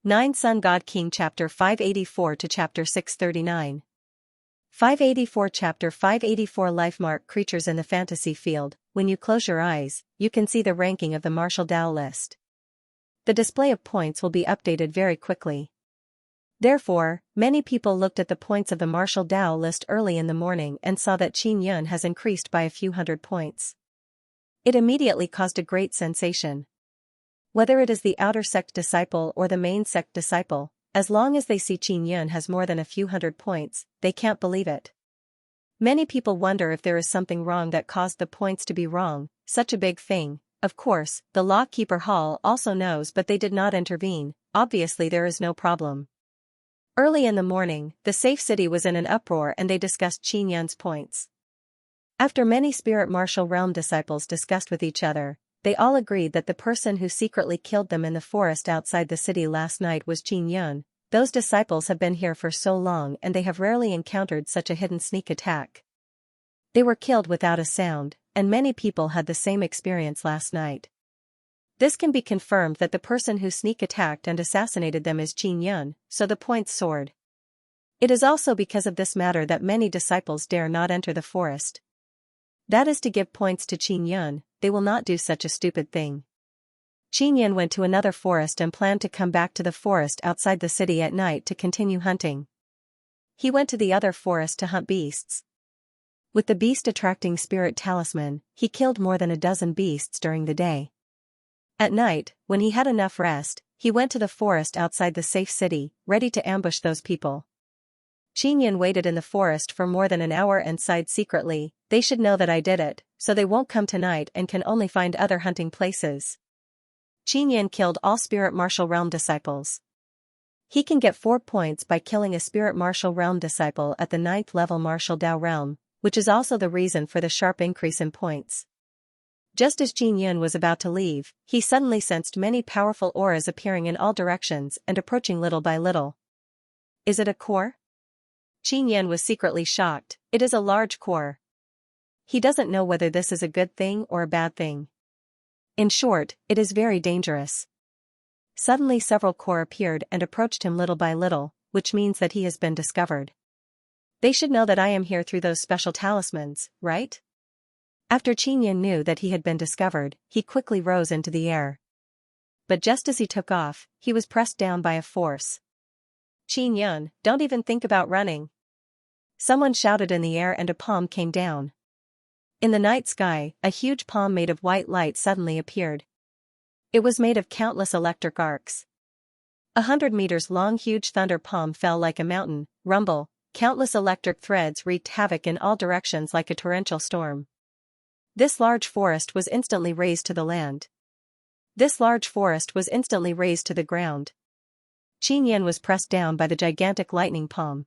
9 Sun God King Chapter 584 to Chapter 639. 584 Chapter 584 Life Mark Creatures in the Fantasy Field. When you close your eyes, you can see the ranking of the martial Dao list. The display of points will be updated very quickly. Therefore, many people looked at the points of the martial Dao list early in the morning and saw that Qin Yun has increased by a few hundred points. It immediately caused a great sensation. Whether it is the outer sect disciple or the main sect disciple, as long as they see Qin Yun has more than a few hundred points, they can't believe it. Many people wonder if there is something wrong that caused the points to be wrong, such a big thing. Of course, the Lockkeeper Hall also knows, but they did not intervene. Obviously there is no problem. Early in the morning, the safe city was in an uproar and they discussed Qin Yun's points. After many spirit martial realm disciples discussed with each other, they all agreed that the person who secretly killed them in the forest outside the city last night was Qin Yun. Those disciples have been here for so long and they have rarely encountered such a hidden sneak attack. They were killed without a sound, and many people had the same experience last night. This can be confirmed that the person who sneak attacked and assassinated them is Qin Yun, so the points soared. It is also because of this matter that many disciples dare not enter the forest. That is to give points to Qin Yun. They will not do such a stupid thing. Qin Yun went to another forest and planned to come back to the forest outside the city at night to continue hunting. He went to the other forest to hunt beasts. With the beast attracting spirit talisman, he killed more than a dozen beasts during the day. At night, when he had enough rest, he went to the forest outside the safe city, ready to ambush those people. Qin Yun waited in the forest for more than an hour and sighed secretly, "They should know that I did it, so they won't come tonight and can only find other hunting places." Qin Yun killed all spirit martial realm disciples. He can get 4 points by killing a spirit martial realm disciple at the 9th level martial Dao realm, which is also the reason for the sharp increase in points. Just as Qin Yun was about to leave, he suddenly sensed many powerful auras appearing in all directions and approaching little by little. Is it a core? Qin Yun was secretly shocked. It is a large core. He doesn't know whether this is a good thing or a bad thing. In short, it is very dangerous. Suddenly several core appeared and approached him little by little, which means that he has been discovered. They should know that I am here through those special talismans, right? After Qin Yun knew that he had been discovered, he quickly rose into the air. But just as he took off, he was pressed down by a force. "Qin Yun, don't even think about running." Someone shouted in the air and a palm came down. In the night sky, a huge palm made of white light suddenly appeared. It was made of countless electric arcs. 100 meters long huge thunder palm fell like a mountain, rumble, countless electric threads wreaked havoc in all directions like a torrential storm. This large forest was instantly razed to the land. This large forest was instantly razed to the ground. Qin Yun was pressed down by the gigantic lightning palm.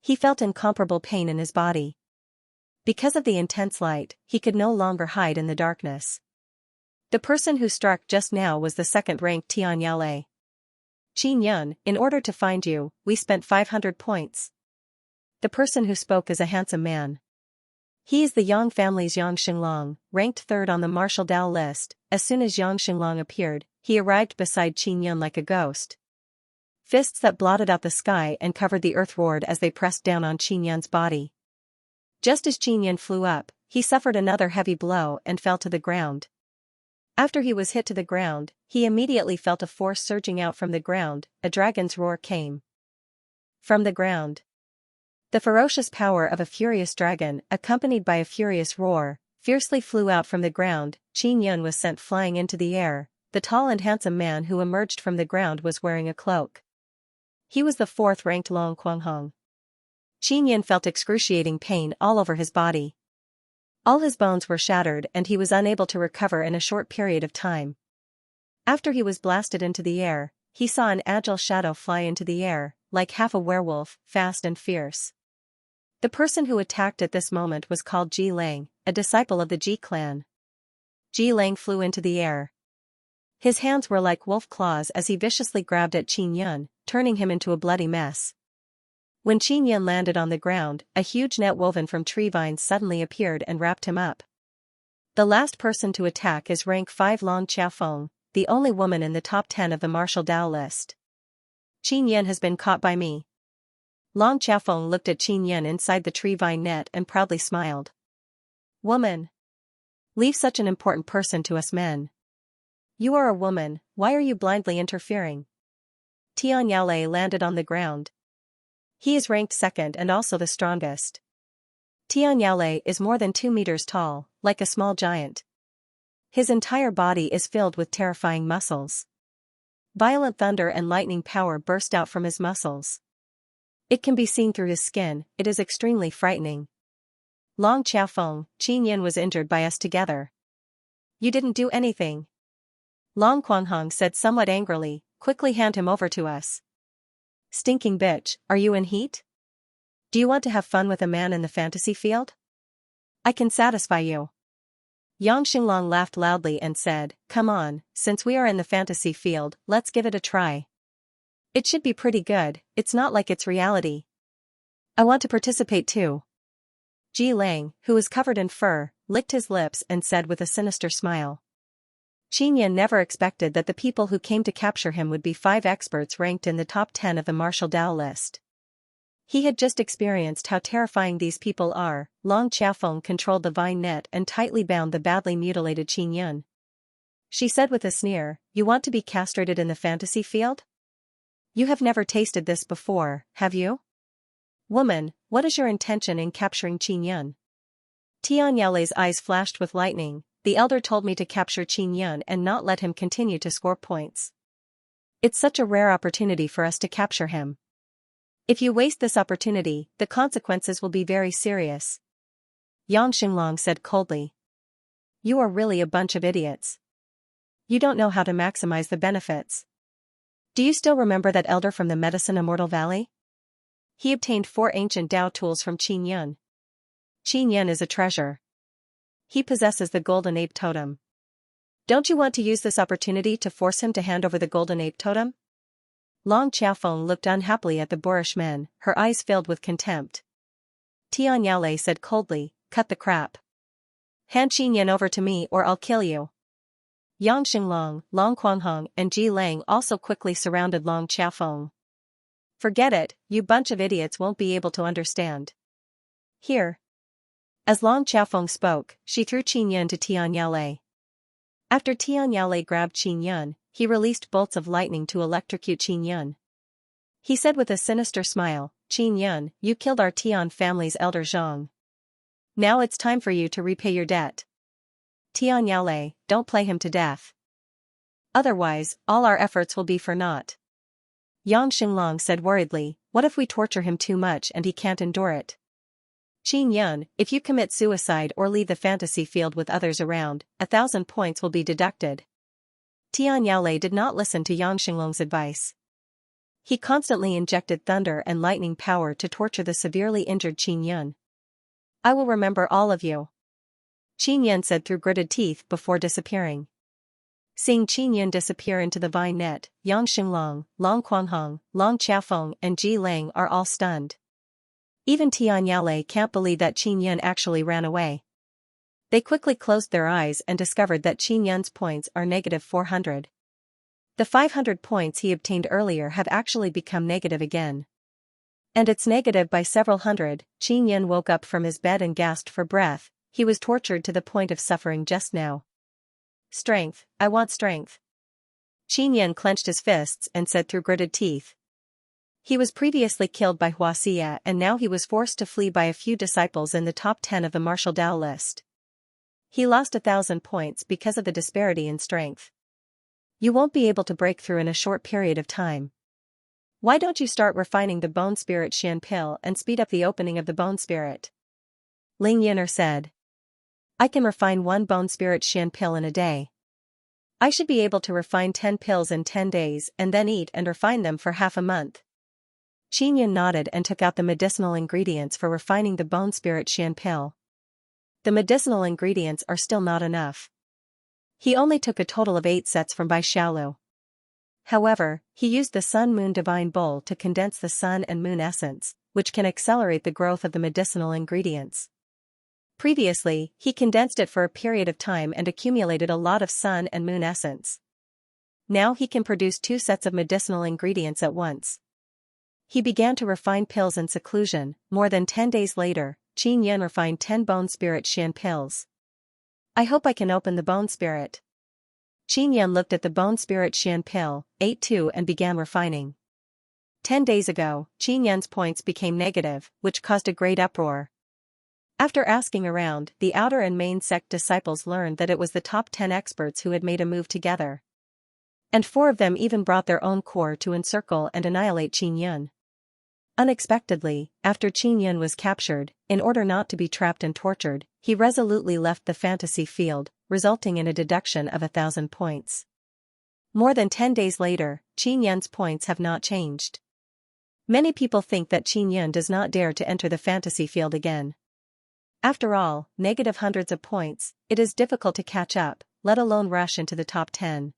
He felt incomparable pain in his body. Because of the intense light, he could no longer hide in the darkness. The person who struck just now was the second-ranked Tian Yale. "Qin Yun, in order to find you, we spent 500 points. The person who spoke is a handsome man. He is the Yang family's Yang Xinglong, ranked 3rd on the martial Dao list. As soon as Yang Xinglong appeared, he arrived beside Qin Yun like a ghost. Fists that blotted out the sky and covered the earth roared as they pressed down on Qin Yun's body. Just as Qin Yun flew up, he suffered another heavy blow and fell to the ground. After he was hit to the ground, he immediately felt a force surging out from the ground. A dragon's roar came from the ground. The ferocious power of a furious dragon, accompanied by a furious roar, fiercely flew out from the ground. Qin Yun was sent flying into the air. The tall and handsome man who emerged from the ground was wearing a cloak. He was the 4th-ranked Long Guanghong. Qin Yun felt excruciating pain all over his body. All his bones were shattered and he was unable to recover in a short period of time. After he was blasted into the air, he saw an agile shadow fly into the air, like half a werewolf, fast and fierce. The person who attacked at this moment was called Ji Lang, a disciple of the Ji clan. Ji Lang flew into the air. His hands were like wolf claws as he viciously grabbed at Qin Yun, turning him into a bloody mess. When Qin Yun landed on the ground, a huge net woven from tree vines suddenly appeared and wrapped him up. The last person to attack is rank 5 Long Xiaofeng, the only woman in the top 10 of the martial Dao list. Qin Yan has been caught by me. Long Xiaofeng looked at Qin Yan inside the tree vine net and proudly smiled. Woman! Leave such an important person to us men. You are a woman, why are you blindly interfering? Tian Yaolei landed on the ground. He is ranked second and also the strongest. Tian Yaolei is more than 2 meters tall, like a small giant. His entire body is filled with terrifying muscles. Violent thunder and lightning power burst out from his muscles. It can be seen through his skin, it is extremely frightening. Long Xiaofeng, Qin Yan was injured by us together. You didn't do anything. Long Quanghong said somewhat angrily, quickly hand him over to us. Stinking bitch, are you in heat? Do you want to have fun with a man in the fantasy field? I can satisfy you. Yang Xinglong laughed loudly and said, come on, since we are in the fantasy field, let's give it a try. It should be pretty good, it's not like it's reality. I want to participate too. Ji Lang, who was covered in fur, licked his lips and said with a sinister smile. Qin Yan never expected that the people who came to capture him would be 5 experts ranked in the top 10 of the martial Dao list. He had just experienced how terrifying these people are. Long Xiaofeng controlled the vine net and tightly bound the badly mutilated Qin Yan. She said with a sneer, you want to be castrated in the fantasy field? You have never tasted this before, have you? Woman, what is your intention in capturing Qin Yan? Tian Yaolei's eyes flashed with lightning. The elder told me to capture Qin Yan and not let him continue to score points. It's such a rare opportunity for us to capture him. If you waste this opportunity, the consequences will be very serious. Yang Xinglong said coldly. You are really a bunch of idiots. You don't know how to maximize the benefits. Do you still remember that elder from the Medicine Immortal Valley? He obtained 4 ancient Dao tools from Qin Yan. Qin Yan is a treasure. He possesses the Golden Ape Totem. Don't you want to use this opportunity to force him to hand over the Golden Ape Totem? Long Xiaofeng looked unhappily at the boorish men, her eyes filled with contempt. Tian Yaolei said coldly, cut the crap. Hand Qin Yan over to me or I'll kill you. Yang Xinglong, Long Quanghong and Ji Lang also quickly surrounded Long Xiaofeng. Forget it, you bunch of idiots won't be able to understand. Here. As Long Xiaofeng spoke, she threw Qin Yan to Tian Yaolei. After Tian Yaolei grabbed Qin Yan, he released bolts of lightning to electrocute Qin Yan. He said with a sinister smile, Qin Yan, you killed our Tian family's elder Zhang. Now it's time for you to repay your debt. Tian Yaolei, don't play him to death. Otherwise, all our efforts will be for naught. Yang Xinglong said worriedly, what if we torture him too much and he can't endure it? Qin Yan, if you commit suicide or leave the fantasy field with others around, 1,000 points will be deducted. Tian Yaolei did not listen to Yang Xinglong's advice. He constantly injected thunder and lightning power to torture the severely injured Qin Yan. I will remember all of you. Qin Yan said through gritted teeth before disappearing. Seeing Qin Yan disappear into the vine net, Yang Xinglong, Long Quanghong, Long Xiaofeng and Ji Lang are all stunned. Even Tian Yaolei can't believe that Qin Yan actually ran away. They quickly closed their eyes and discovered that Qin Yan's points are negative 400. The 500 points he obtained earlier have actually become negative again. And it's negative by several hundred. Qin Yan woke up from his bed and gasped for breath. He was tortured to the point of suffering just now. Strength, I want strength. Qin Yan clenched his fists and said through gritted teeth. He was previously killed by Xianxia and now he was forced to flee by a few disciples in the top 10 of the martial Dao list. He lost 1,000 points because of the disparity in strength. You won't be able to break through in a short period of time. Why don't you start refining the Bone Spirit Xian pill and speed up the opening of the Bone Spirit? Ling Yin'er said. I can refine 1 Bone Spirit Xian pill in a day. I should be able to refine 10 pills in 10 days and then eat and refine them for half a month. Qin Yan nodded and took out the medicinal ingredients for refining the Bone Spirit Xian pill. The medicinal ingredients are still not enough. He only took a total of 8 sets from Bai Xiaolu. However, he used the Sun-Moon Divine Bowl to condense the Sun and Moon essence, which can accelerate the growth of the medicinal ingredients. Previously, he condensed it for a period of time and accumulated a lot of Sun and Moon essence. Now he can produce 2 sets of medicinal ingredients at once. He began to refine pills in seclusion. More than 10 days later, Qin Yan refined 10 bone spirit Xian pills. I hope I can open the bone spirit. Qin Yan looked at the bone spirit Xian pill, ate 2 and began refining. 10 days ago, Qin Yan's points became negative, which caused a great uproar. After asking around, the outer and main sect disciples learned that it was the top 10 experts who had made a move together. And 4 of them even brought their own core to encircle and annihilate Qin Yan. Unexpectedly, after Qin Yan was captured, in order not to be trapped and tortured, he resolutely left the fantasy field, resulting in a deduction of 1,000 points. More than 10 days later, Qin Yan's points have not changed. Many people think that Qin Yan does not dare to enter the fantasy field again. After all, negative hundreds of points, it is difficult to catch up, let alone rush into the top 10.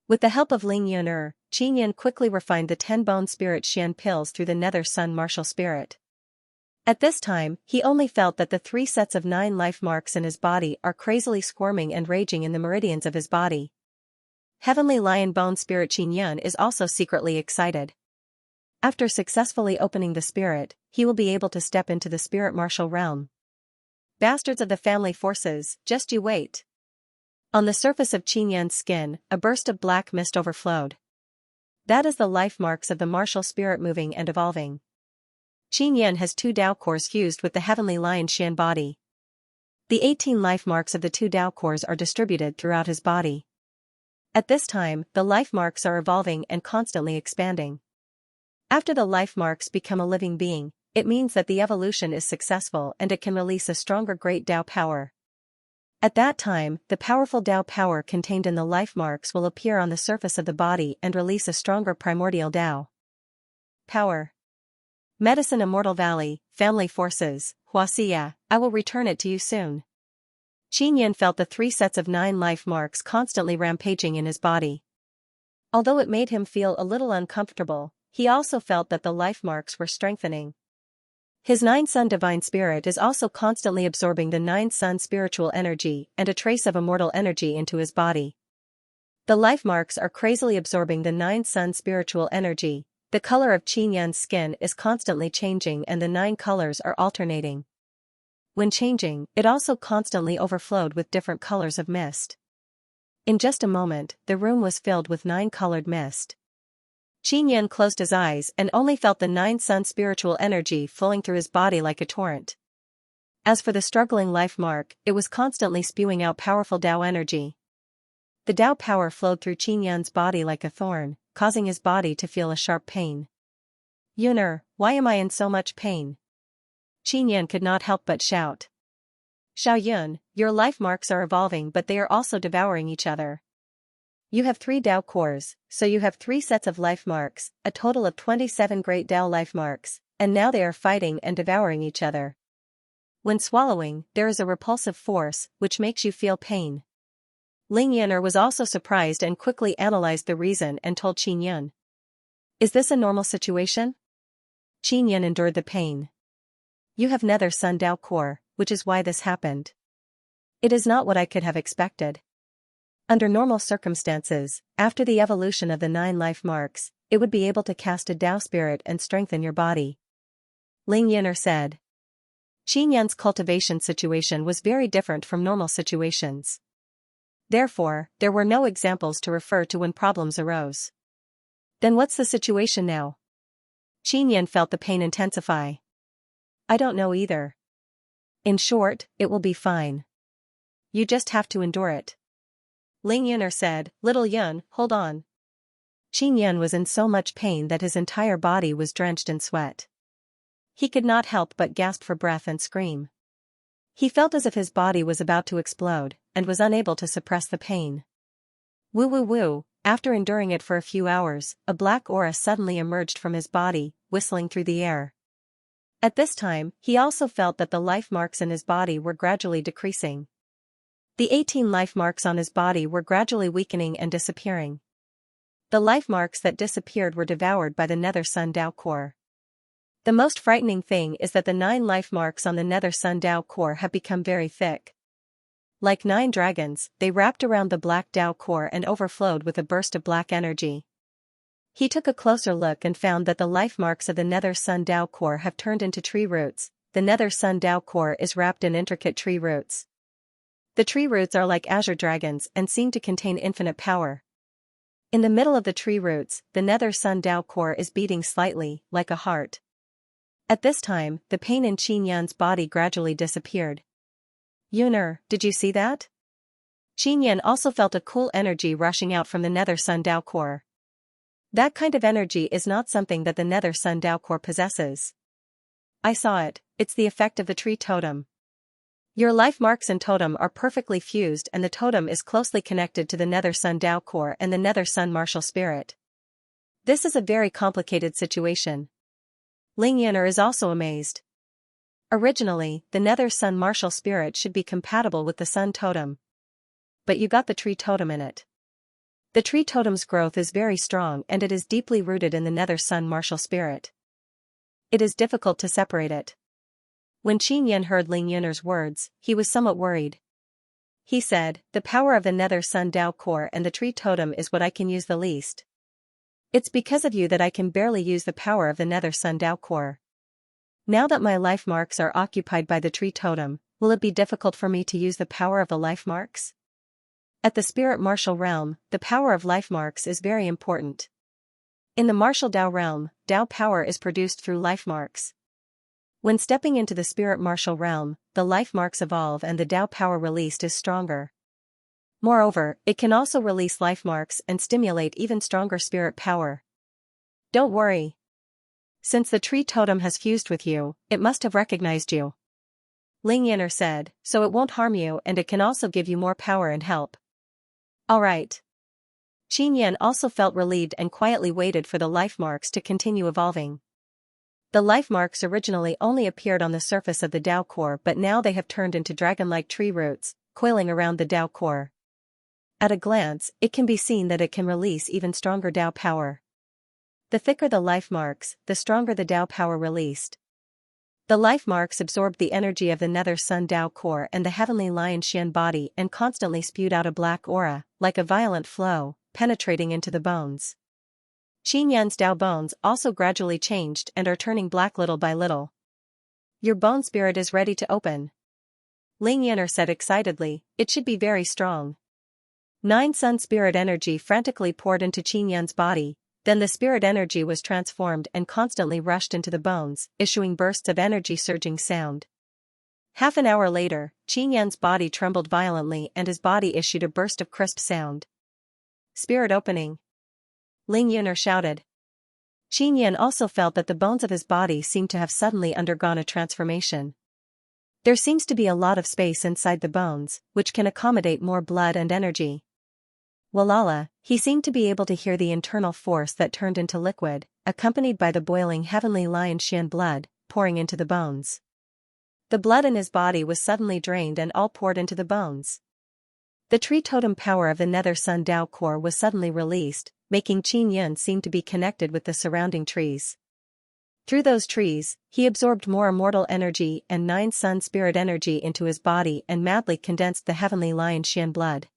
With the help of Ling Yun'er, Qin Yan quickly refined the 10 bone spirit Xian pills through the nether sun martial spirit. At this time, he only felt that the 3 sets of 9 life marks in his body are crazily squirming and raging in the meridians of his body. Heavenly Lion Bone Spirit Qin Yan is also secretly excited. After successfully opening the spirit, he will be able to step into the spirit martial realm. Bastards of the family forces, just you wait. On the surface of Qin Yan's skin, a burst of black mist overflowed. That is the life marks of the martial spirit moving and evolving. Qin Yan has 2 Dao cores fused with the heavenly lion Xian body. The 18 life marks of the 2 Dao cores are distributed throughout his body. At this time, the life marks are evolving and constantly expanding. After the life marks become a living being, it means that the evolution is successful and it can release a stronger great Dao power. At that time, the powerful Dao power contained in the life marks will appear on the surface of the body and release a stronger primordial Dao power. Medicine Immortal Valley, Family Forces, Xianxia, I will return it to you soon. Qin Yan felt the 3 sets of 9 life marks constantly rampaging in his body. Although it made him feel a little uncomfortable, he also felt that the life marks were strengthening. His 9 Sun Divine Spirit is also constantly absorbing the 9 Sun spiritual energy and a trace of immortal energy into his body. The life marks are crazily absorbing the 9 Sun spiritual energy. The color of Qin Yan's skin is constantly changing and the 9 colors are alternating. When changing, it also constantly overflowed with different colors of mist. In just a moment, the room was filled with 9-colored mist. Qin Yan closed his eyes and only felt the 9 Sun spiritual energy flowing through his body like a torrent. As for the struggling life mark, it was constantly spewing out powerful Dao energy. The Dao power flowed through Qin Yan's body like a thorn, causing his body to feel a sharp pain. Yun'er, why am I in so much pain? Qin Yan could not help but shout. Xiaoyun, your life marks are evolving but they are also devouring each other. You have 3 Dao cores, so you have 3 sets of life marks, a total of 27 great Dao life marks, and now they are fighting and devouring each other. When swallowing, there is a repulsive force, which makes you feel pain. Ling Yun'er was also surprised and quickly analyzed the reason and told Qin Yan. Is this a normal situation? Qin Yan endured the pain. You have Nether Sun Dao core, which is why this happened. It is not what I could have expected. Under normal circumstances, after the evolution of the 9 life marks, it would be able to cast a Dao spirit and strengthen your body. Ling Yun'er said. Qin Yan's cultivation situation was very different from normal situations. Therefore, there were no examples to refer to when problems arose. Then what's the situation now? Qin Yan felt the pain intensify. I don't know either. In short, it will be fine. You just have to endure it. Ling Yun'er said, Little Yun, hold on. Qin Yan was in so much pain that his entire body was drenched in sweat. He could not help but gasp for breath and scream. He felt as if his body was about to explode, and was unable to suppress the pain. Woo woo woo, after enduring it for a few hours, a black aura suddenly emerged from his body, whistling through the air. At this time, he also felt that the life marks in his body were gradually decreasing. The 18 life marks on his body were gradually weakening and disappearing. The life marks that disappeared were devoured by the Nether Sun Dao core. The most frightening thing is that the 9 life marks on the Nether Sun Dao core have become very thick. Like 9 dragons, they wrapped around the black Tao core and overflowed with a burst of black energy. He took a closer look and found that the life marks of the Nether Sun Tao core have turned into tree roots. The Nether Sun Tao core is wrapped in intricate tree roots. The tree roots are like azure dragons and seem to contain infinite power. In the middle of the tree roots, the Nether Sun Tao core is beating slightly, like a heart. At this time, the pain in Qin Yan's body gradually disappeared. Yuner, did you see that? Qin Yan also felt a cool energy rushing out from the Nether Sun Tao core. That kind of energy is not something that the Nether Sun Tao core possesses. I saw it, it's the effect of the tree totem. Your life marks and totem are perfectly fused, and the totem is closely connected to the Nether Sun Tao core and the Nether Sun martial spirit. This is a very complicated situation. Ling Yuner is also amazed. Originally, the Nether Sun martial spirit should be compatible with the Sun totem. But you got the tree totem in it. The tree totem's growth is very strong and it is deeply rooted in the Nether Sun martial spirit. It is difficult to separate it. When Qin Yan heard Ling Yuner's words, he was somewhat worried. He said, the power of the Nether Sun Tao core and the tree totem is what I can use the least. It's because of you that I can barely use the power of the Nether Sun Tao core. Now that my life marks are occupied by the tree totem, will it be difficult for me to use the power of the life marks? At the spirit martial realm, the power of life marks is very important. In the martial Tao realm, Tao power is produced through life marks. When stepping into the spirit martial realm, the life marks evolve and the Tao power released is stronger. Moreover, it can also release life marks and stimulate even stronger spirit power. Don't worry. Since the tree totem has fused with you, it must have recognized you. Ling Yuner said, so it won't harm you and it can also give you more power and help. Alright. Qin Yan also felt relieved and quietly waited for the life marks to continue evolving. The life marks originally only appeared on the surface of the Tao core, but now they have turned into dragon-like tree roots, coiling around the Tao core. At a glance, it can be seen that it can release even stronger Tao power. The thicker the life marks, the stronger the Tao power released. The life marks absorbed the energy of the Nether Sun Tao core and the heavenly lion Xian body and constantly spewed out a black aura, like a violent flow, penetrating into the bones. Qin Yan's Tao bones also gradually changed and are turning black little by little. Your bone spirit is ready to open. Ling Yuner said excitedly, it should be very strong. 9 sun spirit energy frantically poured into Qin Yan's body, then the spirit energy was transformed and constantly rushed into the bones, issuing bursts of energy surging sound. Half an hour later, Qin Yan's body trembled violently and his body issued a burst of crisp sound. Spirit opening. Ling Yuner shouted. Qin Yan also felt that the bones of his body seemed to have suddenly undergone a transformation. There seems to be a lot of space inside the bones, which can accommodate more blood and energy. Walala, he seemed to be able to hear the internal force that turned into liquid, accompanied by the boiling heavenly lion Xian blood, pouring into the bones. The blood in his body was suddenly drained and all poured into the bones. The tree totem power of the Nether Sun Tao core was suddenly released, making Qin Yan seem to be connected with the surrounding trees. Through those trees, he absorbed more immortal energy and 9 sun spirit energy into his body and madly condensed the heavenly lion Xian blood.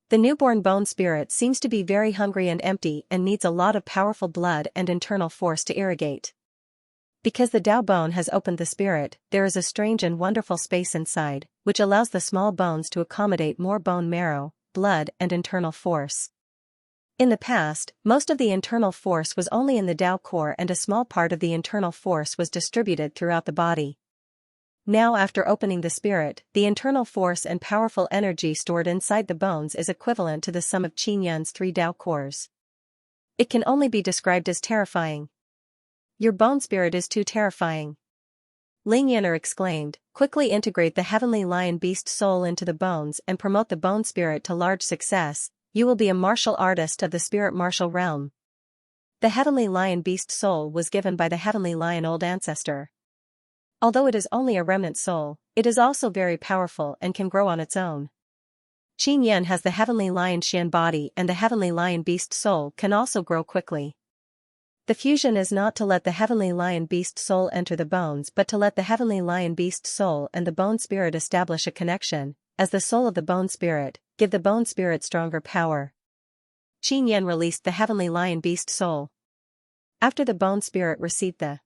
The newborn bone spirit seems to be very hungry and empty and needs a lot of powerful blood and internal force to irrigate. Because the Tao bone has opened the spirit, there is a strange and wonderful space inside, which allows the small bones to accommodate more bone marrow, blood and internal force. In the past, most of the internal force was only in the Tao core and a small part of the internal force was distributed throughout the body. Now after opening the spirit, the internal force and powerful energy stored inside the bones is equivalent to the sum of Qin Yan's 3 Tao cores. It can only be described as terrifying. Your bone spirit is too terrifying. Ling Yuner exclaimed, quickly integrate the heavenly lion beast soul into the bones and promote the bone spirit to large success. You will be a martial artist of the spirit martial realm. The heavenly lion beast soul was given by the heavenly lion old ancestor. Although it is only a remnant soul, it is also very powerful and can grow on its own. Qin Yan has the heavenly lion Xian body and the heavenly lion beast soul can also grow quickly. The fusion is not to let the heavenly lion beast soul enter the bones but to let the heavenly lion beast soul and the bone spirit establish a connection, as the soul of the bone spirit, give the bone spirit stronger power. Qin Yan released the heavenly lion beast soul. After the bone spirit received the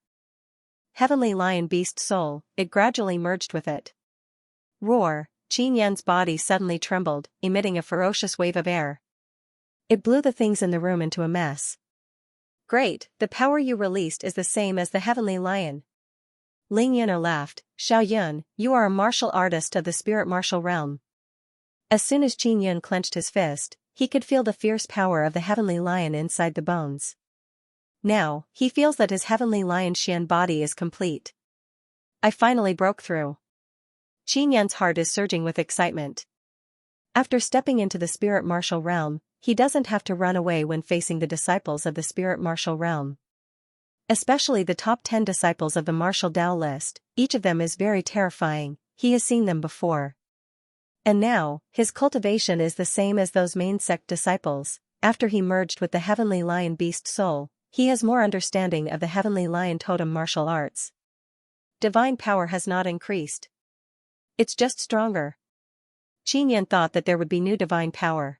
heavenly lion beast soul, it gradually merged with it. Roar! Qin Yan's body suddenly trembled, emitting a ferocious wave of air. It blew the things in the room into a mess. Great, the power you released is the same as the heavenly lion. Ling Yun'er laughed. Xiao Yun, you are a martial artist of the spirit martial realm. As soon as Qin Yun clenched his fist, he could feel the fierce power of the heavenly lion inside the bones. Now, he feels that his heavenly lion Xian body is complete. I finally broke through. Qin Yan's heart is surging with excitement. After stepping into the spirit martial realm, he doesn't have to run away when facing the disciples of the spirit martial realm. Especially the top 10 disciples of the martial Dao list, each of them is very terrifying, he has seen them before. And now, his cultivation is the same as those main sect disciples. After he merged with the heavenly lion beast soul, he has more understanding of the heavenly lion totem martial arts. Divine power has not increased. It's just stronger. Qin Yan thought that there would be new divine power.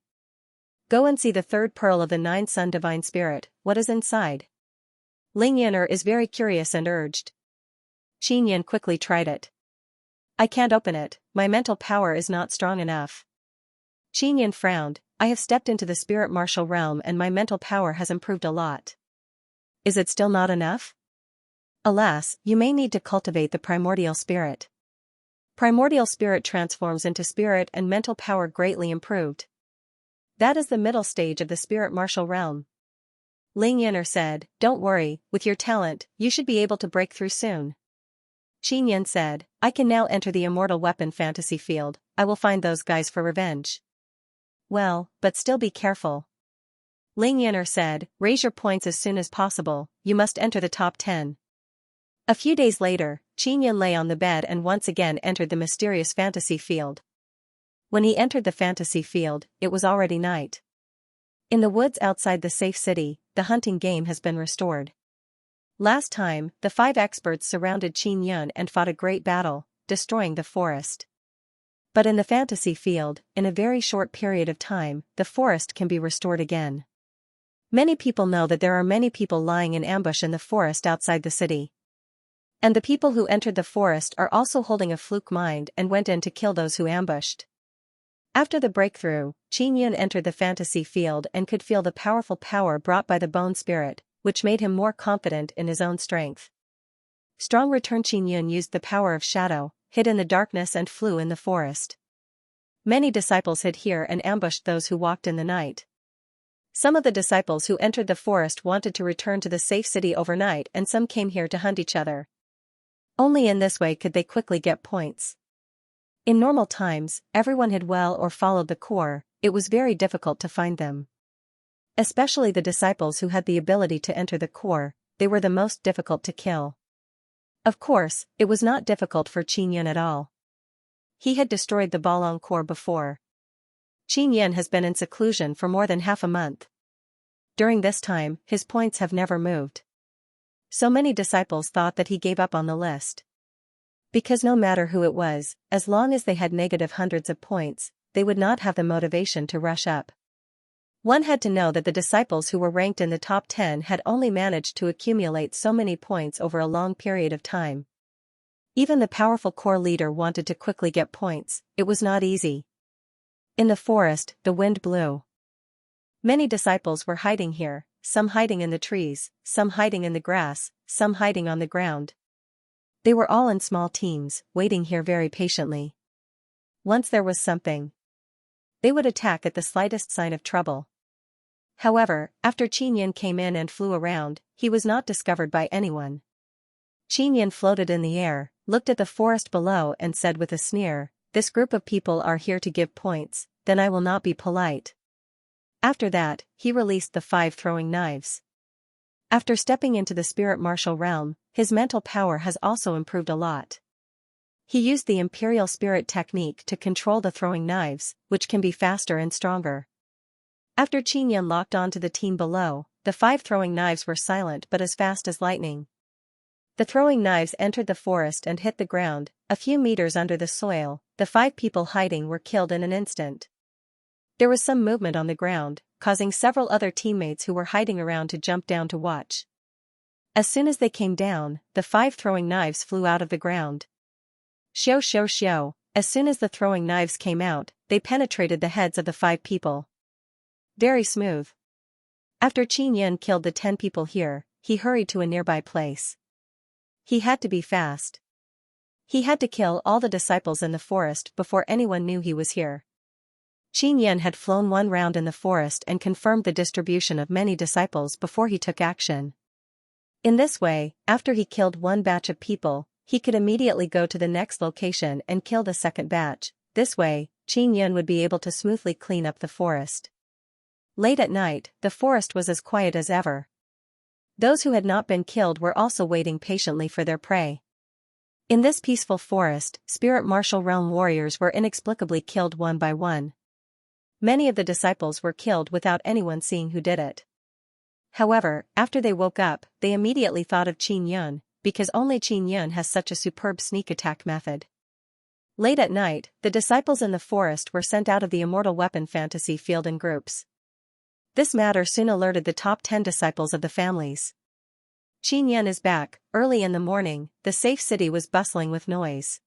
Go and see the third pearl of the 9 sun divine spirit, what is inside? Ling Yun'er is very curious and urged. Qin Yan quickly tried it. I can't open it, my mental power is not strong enough. Qin Yan frowned. I have stepped into the spirit martial realm and my mental power has improved a lot. Is it still not enough? Alas, you may need to cultivate the primordial spirit. Primordial spirit transforms into spirit and mental power greatly improved. That is the middle stage of the spirit martial realm. Ling Yun'er said, don't worry, with your talent, you should be able to break through soon. Qin Yan said, I can now enter the immortal weapon fantasy field, I will find those guys for revenge. Well, but still be careful. Ling Yun'er said, raise your points as soon as possible, you must enter the top 10. A few days later, Qin Yan lay on the bed and once again entered the mysterious fantasy field. When he entered the fantasy field, it was already night. In the woods outside the safe city, the hunting game has been restored. Last time, the 5 experts surrounded Qin Yan and fought a great battle, destroying the forest. But in the fantasy field, in a very short period of time, the forest can be restored again. Many people know that there are many people lying in ambush in the forest outside the city. And the people who entered the forest are also holding a fluke mind and went in to kill those who ambushed. After the breakthrough, Qin Yan entered the fantasy field and could feel the powerful power brought by the bone spirit, which made him more confident in his own strength. Strong return. Qin Yan used the power of shadow, hid in the darkness and flew in the forest. Many disciples hid here and ambushed those who walked in the night. Some of the disciples who entered the forest wanted to return to the safe city overnight and some came here to hunt each other. Only in this way could they quickly get points. In normal times, everyone hid well or followed the core, it was very difficult to find them. Especially the disciples who had the ability to enter the core, they were the most difficult to kill. Of course, it was not difficult for Qin Yan at all. He had destroyed the Balong core before. Qin Yan has been in seclusion for more than half a month. During this time, his points have never moved. So many disciples thought that he gave up on the list. Because no matter who it was, as long as they had negative hundreds of points, they would not have the motivation to rush up. One had to know that the disciples who were ranked in the top 10 had only managed to accumulate so many points over a long period of time. Even the powerful core leader wanted to quickly get points, it was not easy. In the forest, the wind blew. Many disciples were hiding here, some hiding in the trees, some hiding in the grass, some hiding on the ground. They were all in small teams, waiting here very patiently. Once there was something, they would attack at the slightest sign of trouble. However, after Qin Yan came in and flew around, he was not discovered by anyone. Qin Yan floated in the air, looked at the forest below and said with a sneer, this group of people are here to give points, then I will not be polite. After that, he released the 5 throwing knives. After stepping into the spirit martial realm, his mental power has also improved a lot. He used the imperial spirit technique to control the throwing knives, which can be faster and stronger. After Qin Yan locked onto the team below, the 5 throwing knives were silent but as fast as lightning. The throwing knives entered the forest and hit the ground. A few meters under the soil, the 5 people hiding were killed in an instant. There was some movement on the ground, causing several other teammates who were hiding around to jump down to watch. As soon as they came down, the 5 throwing knives flew out of the ground. Xiao xiao xiao, as soon as the throwing knives came out, they penetrated the heads of the 5 people. Very smooth. After Qin Yan killed the 10 people here, he hurried to a nearby place. He had to be fast. He had to kill all the disciples in the forest before anyone knew he was here. Qin Yan had flown 1 round in the forest and confirmed the distribution of many disciples before he took action. In this way, after he killed 1 batch of people, he could immediately go to the next location and kill the second batch. This way, Qin Yan would be able to smoothly clean up the forest. Late at night, the forest was as quiet as ever. Those who had not been killed were also waiting patiently for their prey. In this peaceful forest, spirit martial realm warriors were inexplicably killed one by one. Many of the disciples were killed without anyone seeing who did it. However, after they woke up, they immediately thought of Qin Yan, because only Qin Yan has such a superb sneak attack method. Late at night, the disciples in the forest were sent out of the immortal weapon fantasy field in groups. This matter soon alerted the top 10 disciples of the families. Qin Yan is back. Early in the morning, the safe city was bustling with noise.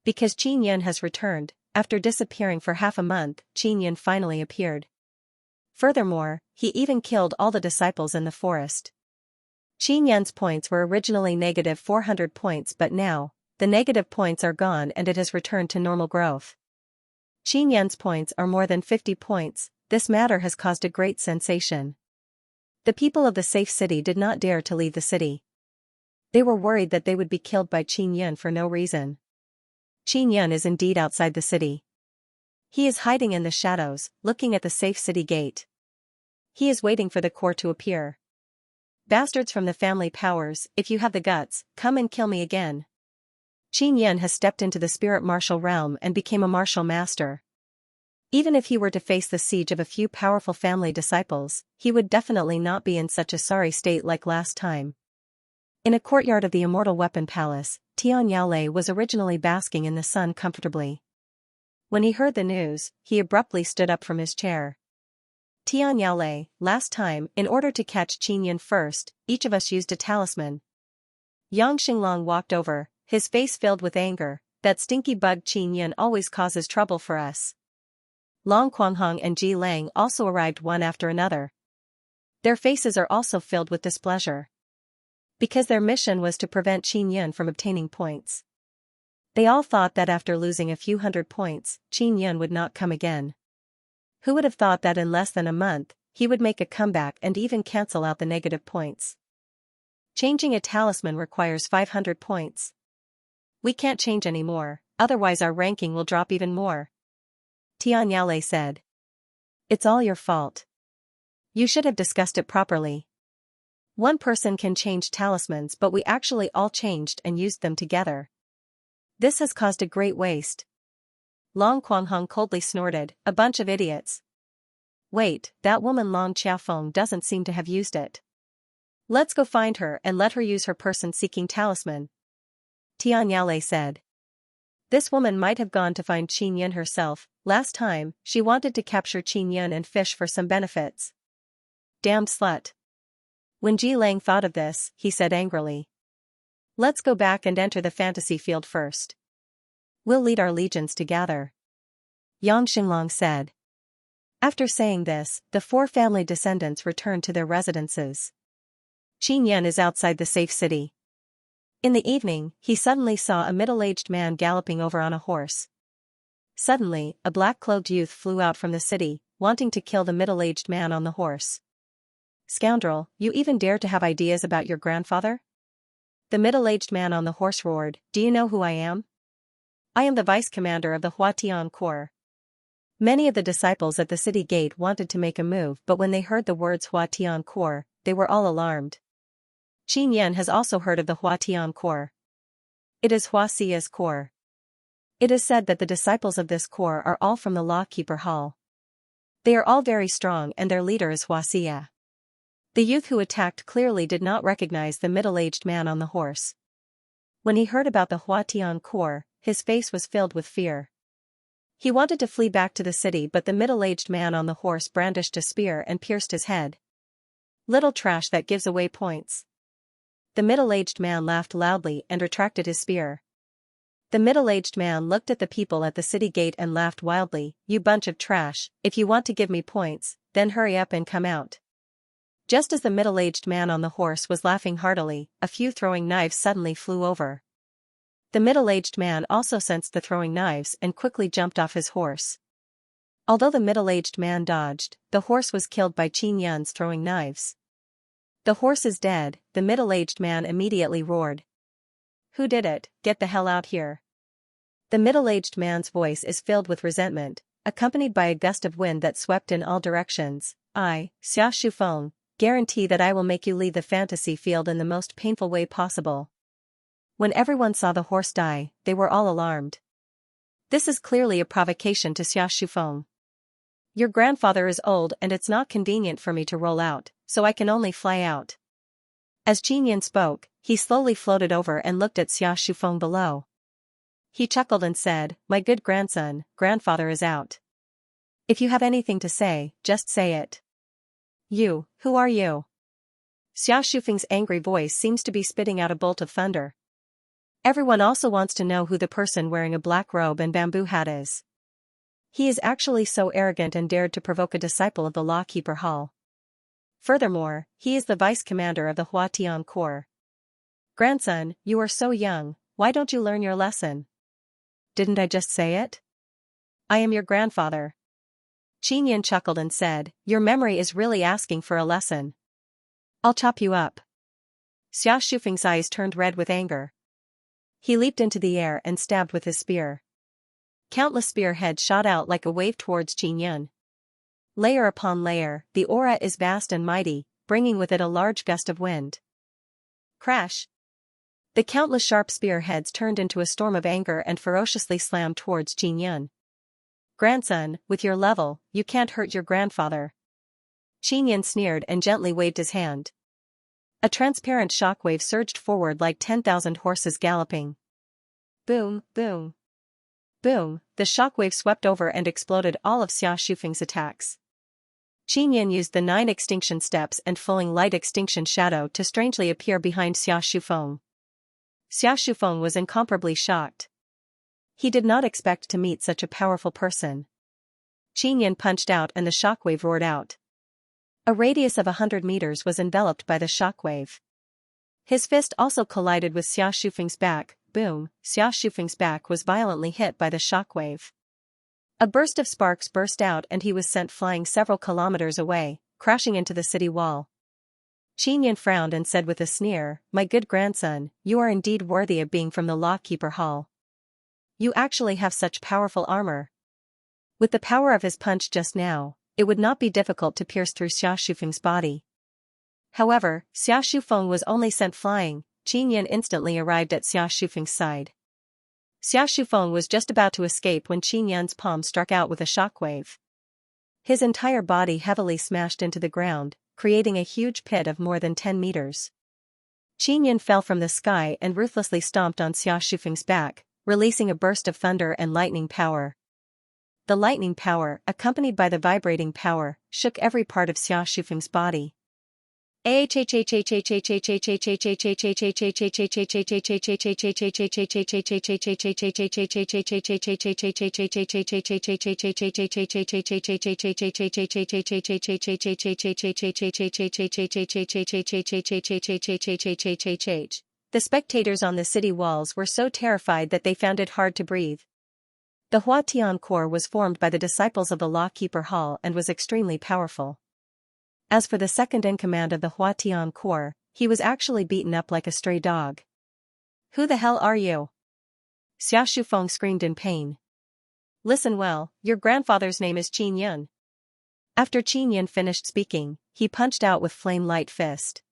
Because Qin Yan has returned, after disappearing for half a month, Qin Yan finally appeared. Furthermore, he even killed all the disciples in the forest. Qin Yan's points were originally negative 400 points, but now, the negative points are gone and it has returned to normal growth. Qin Yan's points are more than 50 points. This matter has caused a great sensation. The people of the safe city did not dare to leave the city. They were worried that they would be killed by Qin Yan for no reason. Qin Yan is indeed outside the city. He is hiding in the shadows, looking at the safe city gate. He is waiting for the core to appear. Bastards from the family powers, if you have the guts, come and kill me again. Qin Yan has stepped into the spirit martial realm and became a martial master. Even if he were to face the siege of a few powerful family disciples, he would definitely not be in such a sorry state like last time. In a courtyard of the Immortal Weapon Palace, Tian Yaolei was originally basking in the sun comfortably. When he heard the news, he abruptly stood up from his chair. Tian Yaolei, last time, in order to catch Qin Yan first, each of us used a talisman. Yang Xinglong walked over, his face filled with anger. That stinky bug Qin Yan always causes trouble for us. Long Quanghong and Ji Lang also arrived one after another. Their faces are also filled with displeasure. Because their mission was to prevent Qin Yan from obtaining points. They all thought that after losing a few hundred points, Qin Yan would not come again. Who would have thought that in less than a month, he would make a comeback and even cancel out the negative points? Changing a talisman requires 500 points. We can't change anymore, otherwise our ranking will drop even more. Tian Yaolei said. It's all your fault. You should have discussed it properly. One person can change talismans, but we actually all changed and used them together. This has caused a great waste. Long Quanghong coldly snorted, a bunch of idiots. Wait, that woman Long Qiafeng doesn't seem to have used it. Let's go find her and let her use her person-seeking talisman. Tian Yaolei said. This woman might have gone to find Qin Yan herself. Last time, she wanted to capture Qin Yan and fish for some benefits. Damned slut. When Ji Lang thought of this, he said angrily. Let's go back and enter the fantasy field first. We'll lead our legions to gather. Yang Xinglong said. After saying this, the 4 family descendants returned to their residences. Qin Yan is outside the safe city. In the evening, he suddenly saw a middle-aged man galloping over on a horse. Suddenly, a black-cloaked youth flew out from the city, wanting to kill the middle-aged man on the horse. Scoundrel, you even dare to have ideas about your grandfather? The middle-aged man on the horse roared, Do you know who I am? I am the vice-commander of the Huatian Corps. Many of the disciples at the city gate wanted to make a move, but when they heard the words Huatian Corps, they were all alarmed. Qin Yan has also heard of the Huatian Corps. It is Huaxia's corps. It is said that the disciples of this corps are all from the Lawkeeper Hall. They are all very strong and their leader is Huaxia. The youth who attacked clearly did not recognize the middle-aged man on the horse. When he heard about the Huatian Corps, his face was filled with fear. He wanted to flee back to the city, but the middle-aged man on the horse brandished a spear and pierced his head. "Little trash that gives away points." The middle-aged man laughed loudly and retracted his spear. The middle-aged man looked at the people at the city gate and laughed wildly. "You bunch of trash, if you want to give me points, then hurry up and come out." Just as the middle-aged man on the horse was laughing heartily, a few throwing knives suddenly flew over. The middle-aged man also sensed the throwing knives and quickly jumped off his horse. Although the middle-aged man dodged, the horse was killed by Xianxia's throwing knives. "The horse is dead," the middle-aged man immediately roared. "Who did it? Get the hell out here." The middle-aged man's voice is filled with resentment, accompanied by a gust of wind that swept in all directions. "I, Xia Shufeng, guarantee that I will make you leave the fantasy field in the most painful way possible." When everyone saw the horse die, they were all alarmed. This is clearly a provocation to Xia Shufeng. "Your grandfather is old and it's not convenient for me to roll out, so I can only fly out." As Xianxian spoke, he slowly floated over and looked at Xia Shufeng below. He chuckled and said, "My good grandson, grandfather is out. If you have anything to say, just say it." "You, who are you?" Xia Shufeng's angry voice seems to be spitting out a bolt of thunder. Everyone also wants to know who the person wearing a black robe and bamboo hat is. He is actually so arrogant and dared to provoke a disciple of the Lawkeeper Hall. Furthermore, he is the vice commander of the Huatian Corps. "Grandson, you are so young, why don't you learn your lesson?" "Didn't I just say it? I am your grandfather." Xianxian chuckled and said, "Your memory is really asking for a lesson. I'll chop you up." Xia Shufeng's eyes turned red with anger. He leaped into the air and stabbed with his spear. Countless spearheads shot out like a wave towards Xianxian. Layer upon layer, the aura is vast and mighty, bringing with it a large gust of wind. Crash! The countless sharp spearheads turned into a storm of anger and ferociously slammed towards Xianxian. "Grandson, with your level, you can't hurt your grandfather." Xianxian sneered and gently waved his hand. A transparent shockwave surged forward like 10,000 horses galloping. Boom, boom. Boom, the shockwave swept over and exploded all of Xia Shufeng's attacks. Xianxian used the 9 extinction steps and flowing light extinction shadow to strangely appear behind Xia Shufeng. Xia Shufeng was incomparably shocked. He did not expect to meet such a powerful person. Xianxian punched out and the shockwave roared out. A radius of 100 meters was enveloped by the shockwave. His fist also collided with Xia Shufeng's back. Boom, Xia Shufeng's back was violently hit by the shockwave. A burst of sparks burst out and he was sent flying several kilometers away, crashing into the city wall. Xianxian frowned and said with a sneer, "My good grandson, you are indeed worthy of being from the Lawkeeper Hall. You actually have such powerful armor." With the power of his punch just now, it would not be difficult to pierce through Xia Shufeng's body. However, Xia Shufeng was only sent flying. Xianxian instantly arrived at Xia Shufeng's side. Xia Shufeng was just about to escape when Xianxian's palm struck out with a shockwave. His entire body heavily smashed into the ground, creating a huge pit of more than 10 meters. Xianxian fell from the sky and ruthlessly stomped on Xia Shufeng's back, releasing a burst of thunder and lightning power. The lightning power, accompanied by the vibrating power, shook every part of Xia Shufeng's body. The spectators on the city walls were so terrified that they found it hard to breathe. The Huatian Corps was formed by the disciples of the Lawkeeper Hall and was extremely powerful. As for the second-in-command of the Huatian Corps, he was actually beaten up like a stray dog. "Who the hell are you?" Xia Shufeng screamed in pain. "Listen well, your grandfather's name is Xianxian." After Xianxian finished speaking, he punched out with flame-light fist.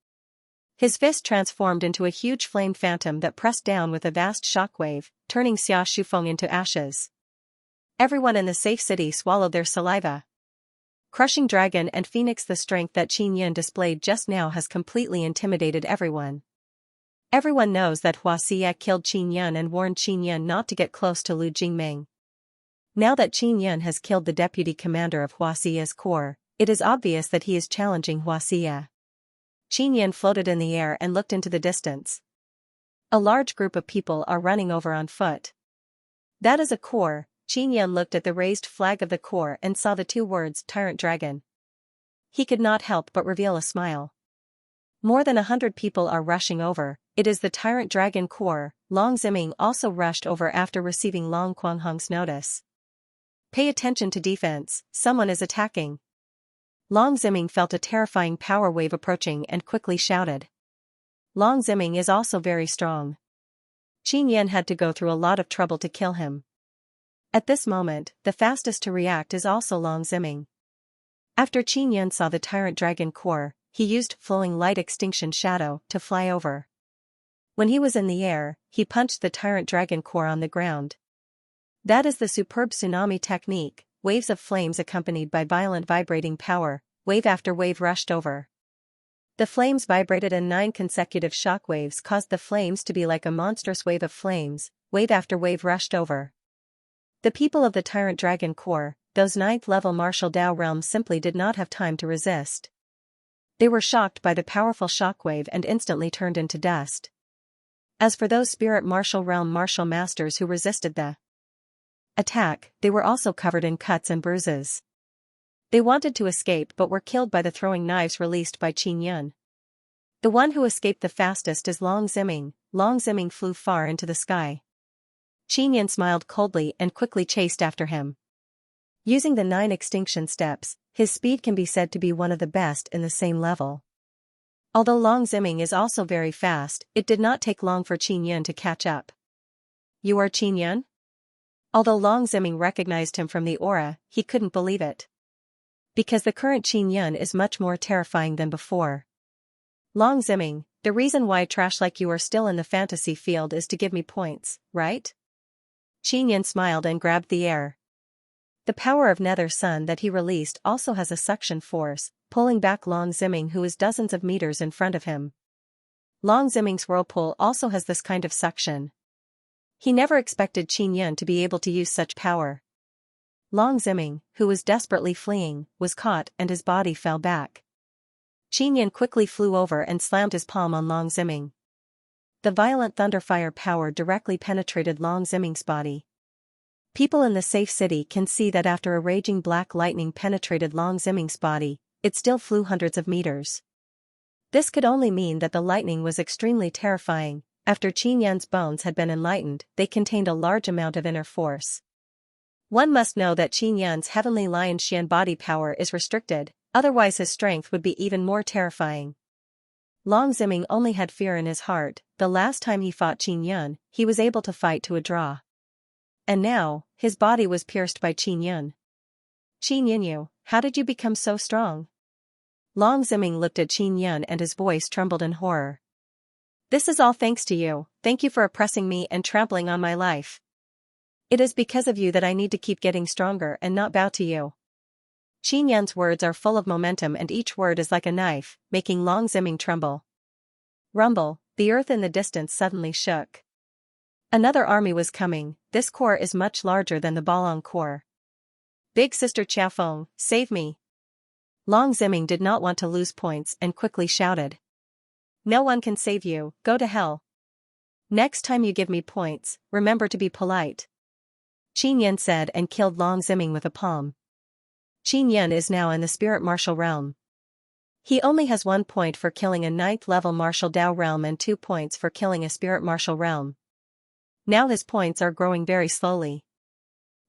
His fist transformed into a huge flame phantom that pressed down with a vast shockwave, turning Xia Shufeng into ashes. Everyone in the safe city swallowed their saliva. Crushing Dragon and Phoenix. The strength that Qin Yin displayed just now has completely intimidated everyone. Everyone knows that Xianxia killed Qin Yin and warned Qin Yin not to get close to Lu Jingming. Now that Qin Yin has killed the deputy commander of Xiaxia's corps, it is obvious that he is challenging Xianxia. Qin Yin floated in the air and looked into the distance. A large group of people are running over on foot. That is a corps. Qin Yin looked at the raised flag of the corps and saw the two words Tyrant Dragon. He could not help but reveal a smile. More than 100 people are rushing over. It is the Tyrant Dragon Corps. Long Ziming also rushed over after receiving Long Quanghong's notice. Pay attention to defense, someone is attacking. Long Ziming felt a terrifying power wave approaching and quickly shouted. Long Ziming is also very strong. Qin Yin had to go through a lot of trouble to kill him. At this moment, the fastest to react is also Long Ziming. After Qin Yin saw the Tyrant Dragon Corps, he used Flowing Light Extinction Shadow to fly over. When he was in the air, he punched the Tyrant Dragon Corps on the ground. That is the superb tsunami technique, waves of flames accompanied by violent vibrating power, wave after wave rushed over. The flames vibrated and 9 consecutive shock waves caused the flames to be like a monstrous wave of flames, wave after wave rushed over. The people of the Tyrant Dragon Corps, those 9th-level martial Dao realms simply did not have time to resist. They were shocked by the powerful shockwave and instantly turned into dust. As for those spirit martial realm martial masters who resisted the attack, they were also covered in cuts and bruises. They wanted to escape but were killed by the throwing knives released by Qin Yin. The one who escaped the fastest is Long Ziming. Long Ziming flew far into the sky. Qin Yin smiled coldly and quickly chased after him. Using the 9 extinction steps, his speed can be said to be one of the best in the same level. Although Long Ziming is also very fast, it did not take long for Qin Yin to catch up. You are Qin Yin? Although Long Ziming recognized him from the aura, he couldn't believe it. Because the current Qin Yin is much more terrifying than before. Long Ziming, the reason why trash like you are still in the fantasy field is to give me points, right? Qin Yin smiled and grabbed the air. The power of Nether Sun that he released also has a suction force, pulling back Long Ziming who is dozens of meters in front of him. Long Ziming's whirlpool also has this kind of suction. He never expected Qin Yin to be able to use such power. Long Ziming, who was desperately fleeing, was caught and his body fell back. Qin Yin quickly flew over and slammed his palm on Long Ziming. The violent thunderfire power directly penetrated Long Ziming's body. People in the safe city can see that after a raging black lightning penetrated Long Ziming's body, it still flew hundreds of meters. This could only mean that the lightning was extremely terrifying. After Qin Yin's bones had been enlightened, they contained a large amount of inner force. One must know that Qin Yin's heavenly lion Xian body power is restricted, otherwise his strength would be even more terrifying. Long Ziming only had fear in his heart. The last time he fought Qin Yin, he was able to fight to a draw. And now, his body was pierced by Qin Yin. Qin Yin, how did you become so strong? Long Ziming looked at Qin Yin and his voice trembled in horror. This is all thanks to you, thank you for oppressing me and trampling on my life. It is because of you that I need to keep getting stronger and not bow to you. Qin Yin's words are full of momentum and each word is like a knife, making Long Ziming tremble. Rumble, the earth in the distance suddenly shook. Another army was coming. This corps is much larger than the Balong corps. Big Sister Qiaofeng, save me. Long Ziming did not want to lose points and quickly shouted. No one can save you, go to hell. Next time you give me points, remember to be polite. Qin Yin said and killed Long Ziming with a palm. Qin Yin is now in the spirit martial realm. He only has 1 point for killing a 9th level martial Dao realm and 2 points for killing a spirit martial realm. Now his points are growing very slowly.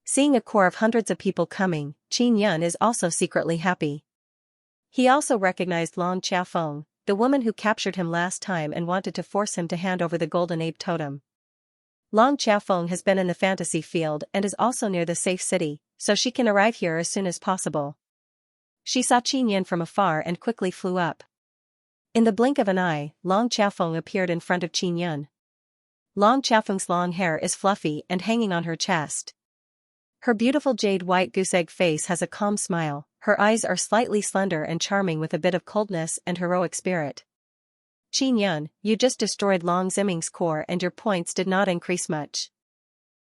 Seeing a corps of hundreds of people coming, Qin Yin is also secretly happy. He also recognized Long Qiaofeng, the woman who captured him last time and wanted to force him to hand over the Golden Ape Totem. Long Qiaofeng has been in the fantasy field and is also near the safe city, so she can arrive here as soon as possible. She saw Qin Yin from afar and quickly flew up. In the blink of an eye, Long Qiaofeng appeared in front of Qin Yin. Long Qiaofeng's long hair is fluffy and hanging on her chest. Her beautiful jade white goose egg face has a calm smile, her eyes are slightly slender and charming with a bit of coldness and heroic spirit. Qin Yun, you just destroyed Long Ziming's core and your points did not increase much.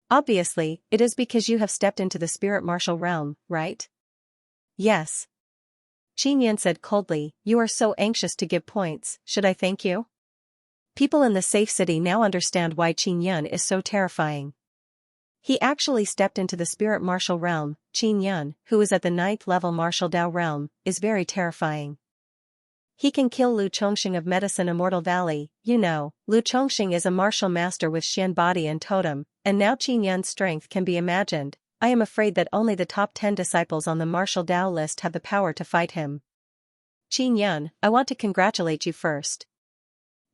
Obviously, it is because you have stepped into the spirit martial realm, right? Yes. Qin Yun said coldly, you are so anxious to give points, should I thank you? People in the safe city now understand why Qin Yun is so terrifying. He actually stepped into the spirit martial realm. Qin Yun, who is at the 9th level martial Dao realm, is very terrifying. He can kill Lu Chongxing of Medicine Immortal Valley, you know, Lu Chongxing is a martial master with Xian body and totem, and now Qin Yun's strength can be imagined. I am afraid that only the top 10 disciples on the martial Dao list have the power to fight him. Qin Yun, I want to congratulate you first.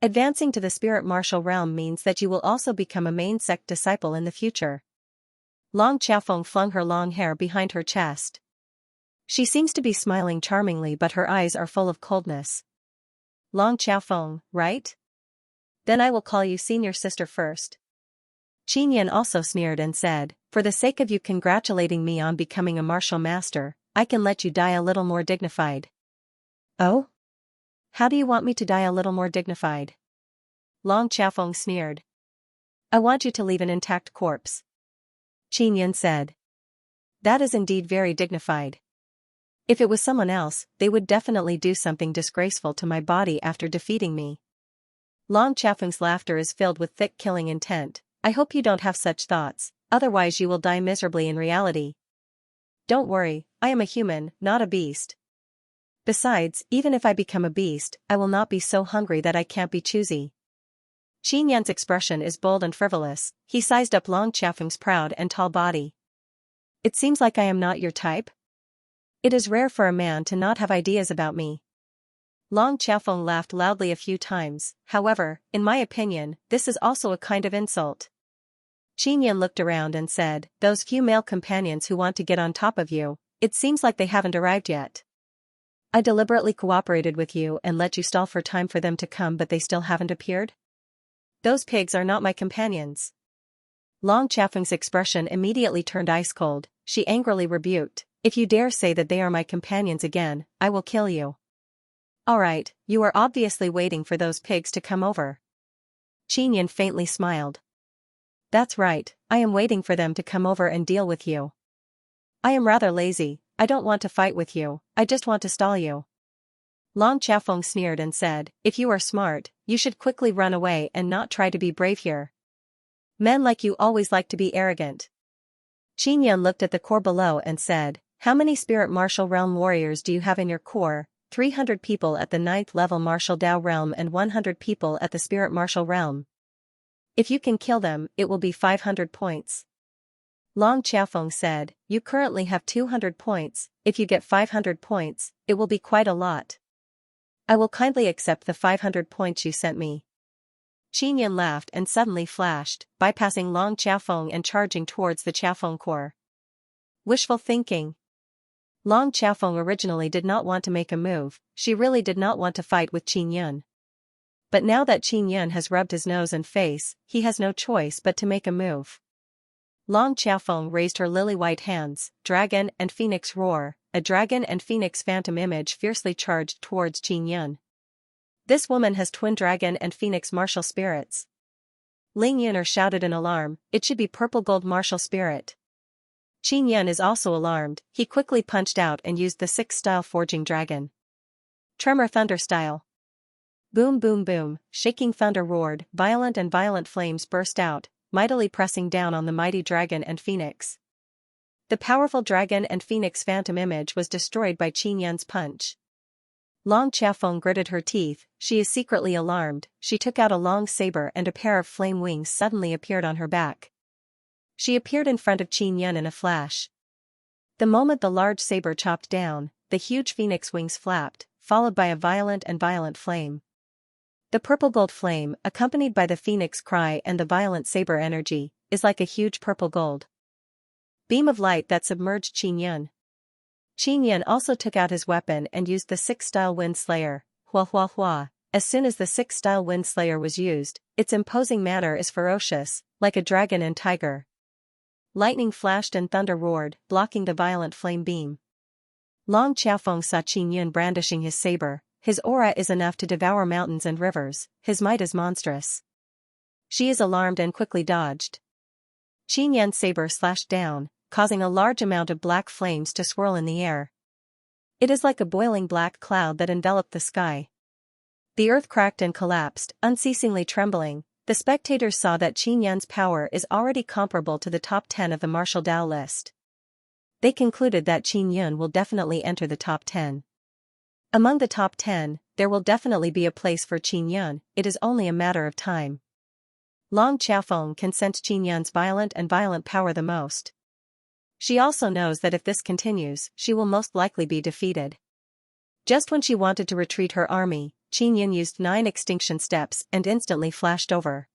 Advancing to the spirit martial realm means that you will also become a main sect disciple in the future. Long Qiafeng flung her long hair behind her chest. She seems to be smiling charmingly but her eyes are full of coldness. Long Qiafeng, right? Then I will call you senior sister first. Qin Yun also sneered and said, for the sake of you congratulating me on becoming a martial master, I can let you die a little more dignified. Oh? How do you want me to die a little more dignified? Long Qiafeng sneered. I want you to leave an intact corpse. Qin Yun said. That is indeed very dignified. If it was someone else, they would definitely do something disgraceful to my body after defeating me. Long Qiafeng's laughter is filled with thick killing intent. I hope you don't have such thoughts, otherwise you will die miserably in reality. Don't worry, I am a human, not a beast. Besides, even if I become a beast, I will not be so hungry that I can't be choosy. Qin Yun's expression is bold and frivolous. He sized up Long Qiafeng's proud and tall body. It seems like I am not your type? It is rare for a man to not have ideas about me. Long Qiafeng laughed loudly a few times. However, in my opinion, this is also a kind of insult. Qin Yun looked around and said, those few male companions who want to get on top of you, it seems like they haven't arrived yet. I deliberately cooperated with you and let you stall for time for them to come but they still haven't appeared? Those pigs are not my companions. Long Qiafeng's expression immediately turned ice cold. She angrily rebuked, if you dare say that they are my companions again, I will kill you. Alright, you are obviously waiting for those pigs to come over. Qin Yun faintly smiled. That's right, I am waiting for them to come over and deal with you. I am rather lazy, I don't want to fight with you, I just want to stall you. Long Qiafeng sneered and said, if you are smart, you should quickly run away and not try to be brave here. Men like you always like to be arrogant. Qin Yun looked at the core below and said, how many spirit martial realm warriors do you have in your core? 300 people at the 9th level martial Dao realm and 100 people at the spirit martial realm. If you can kill them, it will be 500 points. Long Qiafeng said, you currently have 200 points, if you get 500 points, it will be quite a lot. I will kindly accept the 500 points you sent me. Qin Yun laughed and suddenly flashed, bypassing Long Qiafeng and charging towards the Qiafeng core. Wishful thinking. Long Qiafeng originally did not want to make a move, she really did not want to fight with Qin Yun. But now that Qin Yun has rubbed his nose and face, he has no choice but to make a move. Long Qiafeng raised her lily-white hands, dragon and phoenix roar, a dragon and phoenix phantom image fiercely charged towards Qin Yun. This woman has twin dragon and phoenix martial spirits. Ling Yuner shouted in alarm, it should be purple gold martial spirit. Qin Yun is also alarmed, he quickly punched out and used the 6-style forging dragon. Tremor thunder style. Boom boom boom, shaking thunder roared, violent flames burst out, mightily pressing down on the mighty dragon and phoenix. The powerful dragon and phoenix phantom image was destroyed by Qin Yun's punch. Long Qiafeng gritted her teeth, she is secretly alarmed, she took out a long saber and a pair of flame wings suddenly appeared on her back. She appeared in front of Qin Yun in a flash. The moment the large saber chopped down, the huge phoenix wings flapped, followed by a violent flame. The purple gold flame, accompanied by the phoenix cry and the violent saber energy, is like a huge purple gold beam of light that submerged Qin Yun. Qin Yun also took out his weapon and used the 6-style wind slayer, hua hua hua. As soon as the 6-style wind slayer was used, its imposing manner is ferocious, like a dragon and tiger. Lightning flashed and thunder roared, blocking the violent flame beam. Long Xiaofeng saw Qin Yun brandishing his saber. His aura is enough to devour mountains and rivers, his might is monstrous. She is alarmed and quickly dodged. Qin Yun's saber slashed down, causing a large amount of black flames to swirl in the air. It is like a boiling black cloud that enveloped the sky. The earth cracked and collapsed, unceasingly trembling. The spectators saw that Qin Yun's power is already comparable to the top 10 of the martial Dao list. They concluded that Qin Yun will definitely enter the top 10. Among the top 10, there will definitely be a place for Qin Yun, it is only a matter of time. Long Xiaofeng can sense Qin Yun's violent power the most. She also knows that if this continues, she will most likely be defeated. Just when she wanted to retreat her army, Qin Yun used 9 extinction steps and instantly flashed over.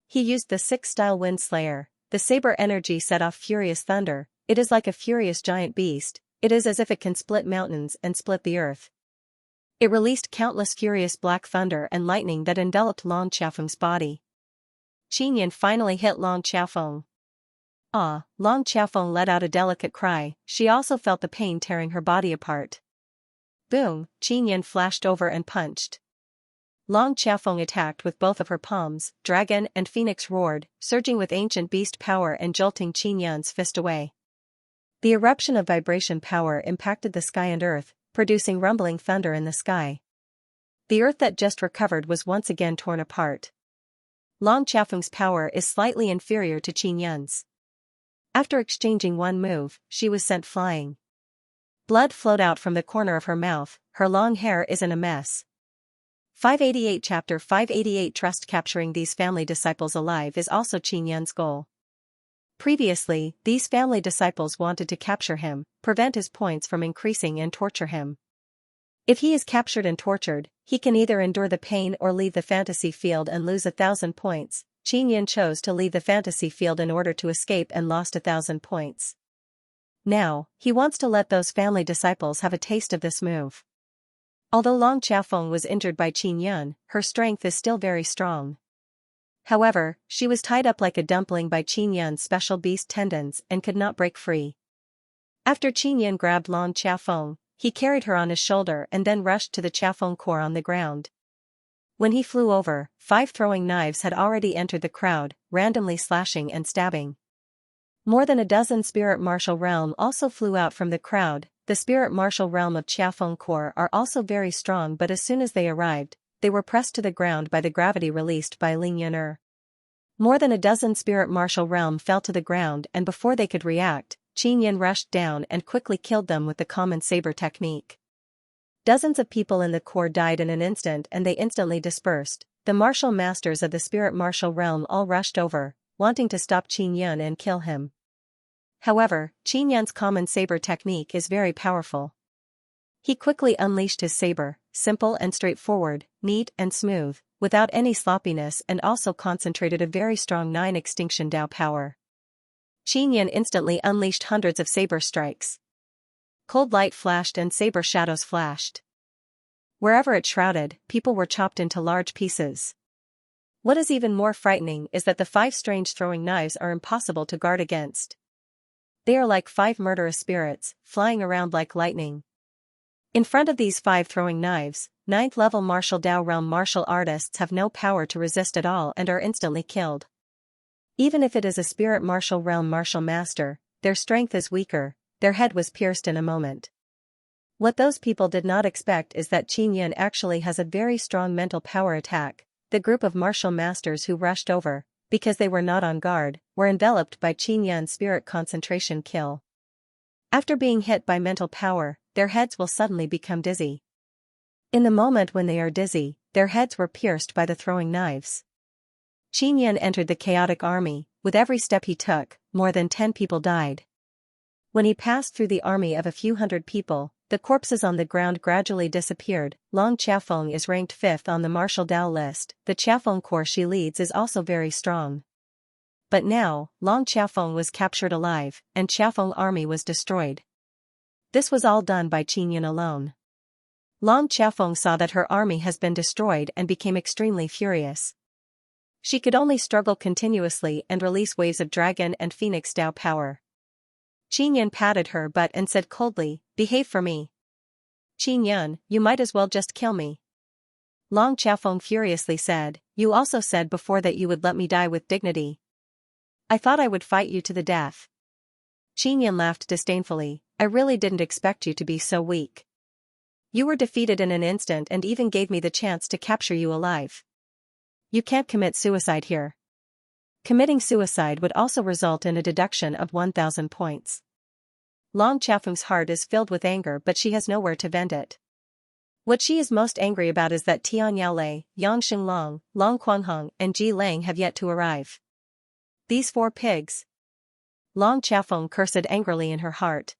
He used the 6-style Wind Slayer. The saber energy set off furious thunder. It is like a furious giant beast. It is as if it can split mountains and split the earth. It released countless furious black thunder and lightning that enveloped Long Xiaofeng's body. Qin Yun finally hit Long Xiaofeng. Ah! Long Xiaofeng let out a delicate cry. She also felt the pain tearing her body apart. Boom! Qin Yun flashed over and punched. Long Xiaofeng attacked with both of her palms. Dragon and Phoenix roared, surging with ancient beast power and jolting Qin Yun's fist away. The eruption of vibration power impacted the sky and earth, producing rumbling thunder in the sky. The earth that just recovered was once again torn apart. Long Xiaofeng's power is slightly inferior to Qin Yun's. After exchanging one move, she was sent flying. Blood flowed out from the corner of her mouth, her long hair is in a mess. 588 Chapter 588 Trust. Capturing these family disciples alive is also Qin Yun's goal. Previously, these family disciples wanted to capture him, prevent his points from increasing and torture him. If he is captured and tortured, he can either endure the pain or leave the fantasy field and lose 1,000 points. Qin Yun chose to leave the fantasy field in order to escape and lost 1,000 points. Now, he wants to let those family disciples have a taste of this move. Although Long Xiaofeng was injured by Qin Yun, her strength is still very strong. However, she was tied up like a dumpling by Qin Yun's special beast tendons and could not break free. After Qin Yun grabbed Long Xiaofeng, he carried her on his shoulder and then rushed to the Xiaofeng core on the ground. When he flew over, 5 throwing knives had already entered the crowd, randomly slashing and stabbing. More than a dozen spirit martial realm also flew out from the crowd. The spirit martial realm of Xiaofeng core are also very strong, but as soon as they arrived, they were pressed to the ground by the gravity released by Ling Yuner. More than a dozen spirit martial realm fell to the ground, and before they could react, Qin Yun rushed down and quickly killed them with the common saber technique. Dozens of people in the core died in an instant and they instantly dispersed. The martial masters of the spirit martial realm all rushed over, wanting to stop Qin Yun and kill him. However, Qin Yun's common saber technique is very powerful. He quickly unleashed his saber, simple and straightforward, neat and smooth, without any sloppiness, and also concentrated a very strong 9 extinction Dao power. Qin Yun instantly unleashed hundreds of saber strikes. Cold light flashed and saber shadows flashed. Wherever it shrouded, people were chopped into large pieces. What is even more frightening is that the 5 strange throwing knives are impossible to guard against. They are like 5 murderous spirits, flying around like lightning. In front of these 5 throwing knives, 9th level martial Dao realm martial artists have no power to resist at all and are instantly killed. Even if it is a spirit martial realm martial master, their strength is weaker, their head was pierced in a moment. What those people did not expect is that Qin Yun actually has a very strong mental power attack. The group of martial masters who rushed over, because they were not on guard, were enveloped by Qin Yun's spirit concentration kill. After being hit by mental power, their heads will suddenly become dizzy. In the moment when they are dizzy, their heads were pierced by the throwing knives. Qin Yun entered the chaotic army. With every step he took, more than 10 people died. When he passed through the army of a few hundred people, the corpses on the ground gradually disappeared. Long Xiaofeng is ranked 5th on the martial Dao list. The Xiaofeng corps she leads is also very strong. But now, Long Xiaofeng was captured alive, and Xiaofeng army was destroyed. This was all done by Qin Yun alone. Long Xiaofeng saw that her army has been destroyed and became extremely furious. She could only struggle continuously and release waves of dragon and phoenix Dao power. Qin Yan patted her butt and said coldly, "Behave for me." "Qin Yan, you might as well just kill me." Long Xiaofeng furiously said, "You also said before that you would let me die with dignity. I thought I would fight you to the death." Qin Yan laughed disdainfully, "I really didn't expect you to be so weak. You were defeated in an instant and even gave me the chance to capture you alive. You can't commit suicide here. Committing suicide would also result in a deduction of 1,000 points." Long Xiaofeng's heart is filled with anger, but she has nowhere to vent it. What she is most angry about is that Tian Yaolei, Yang Xinglong, Long Quanghong, and Ji Lang have yet to arrive. These 4 pigs. Long Xiaofeng cursed angrily in her heart.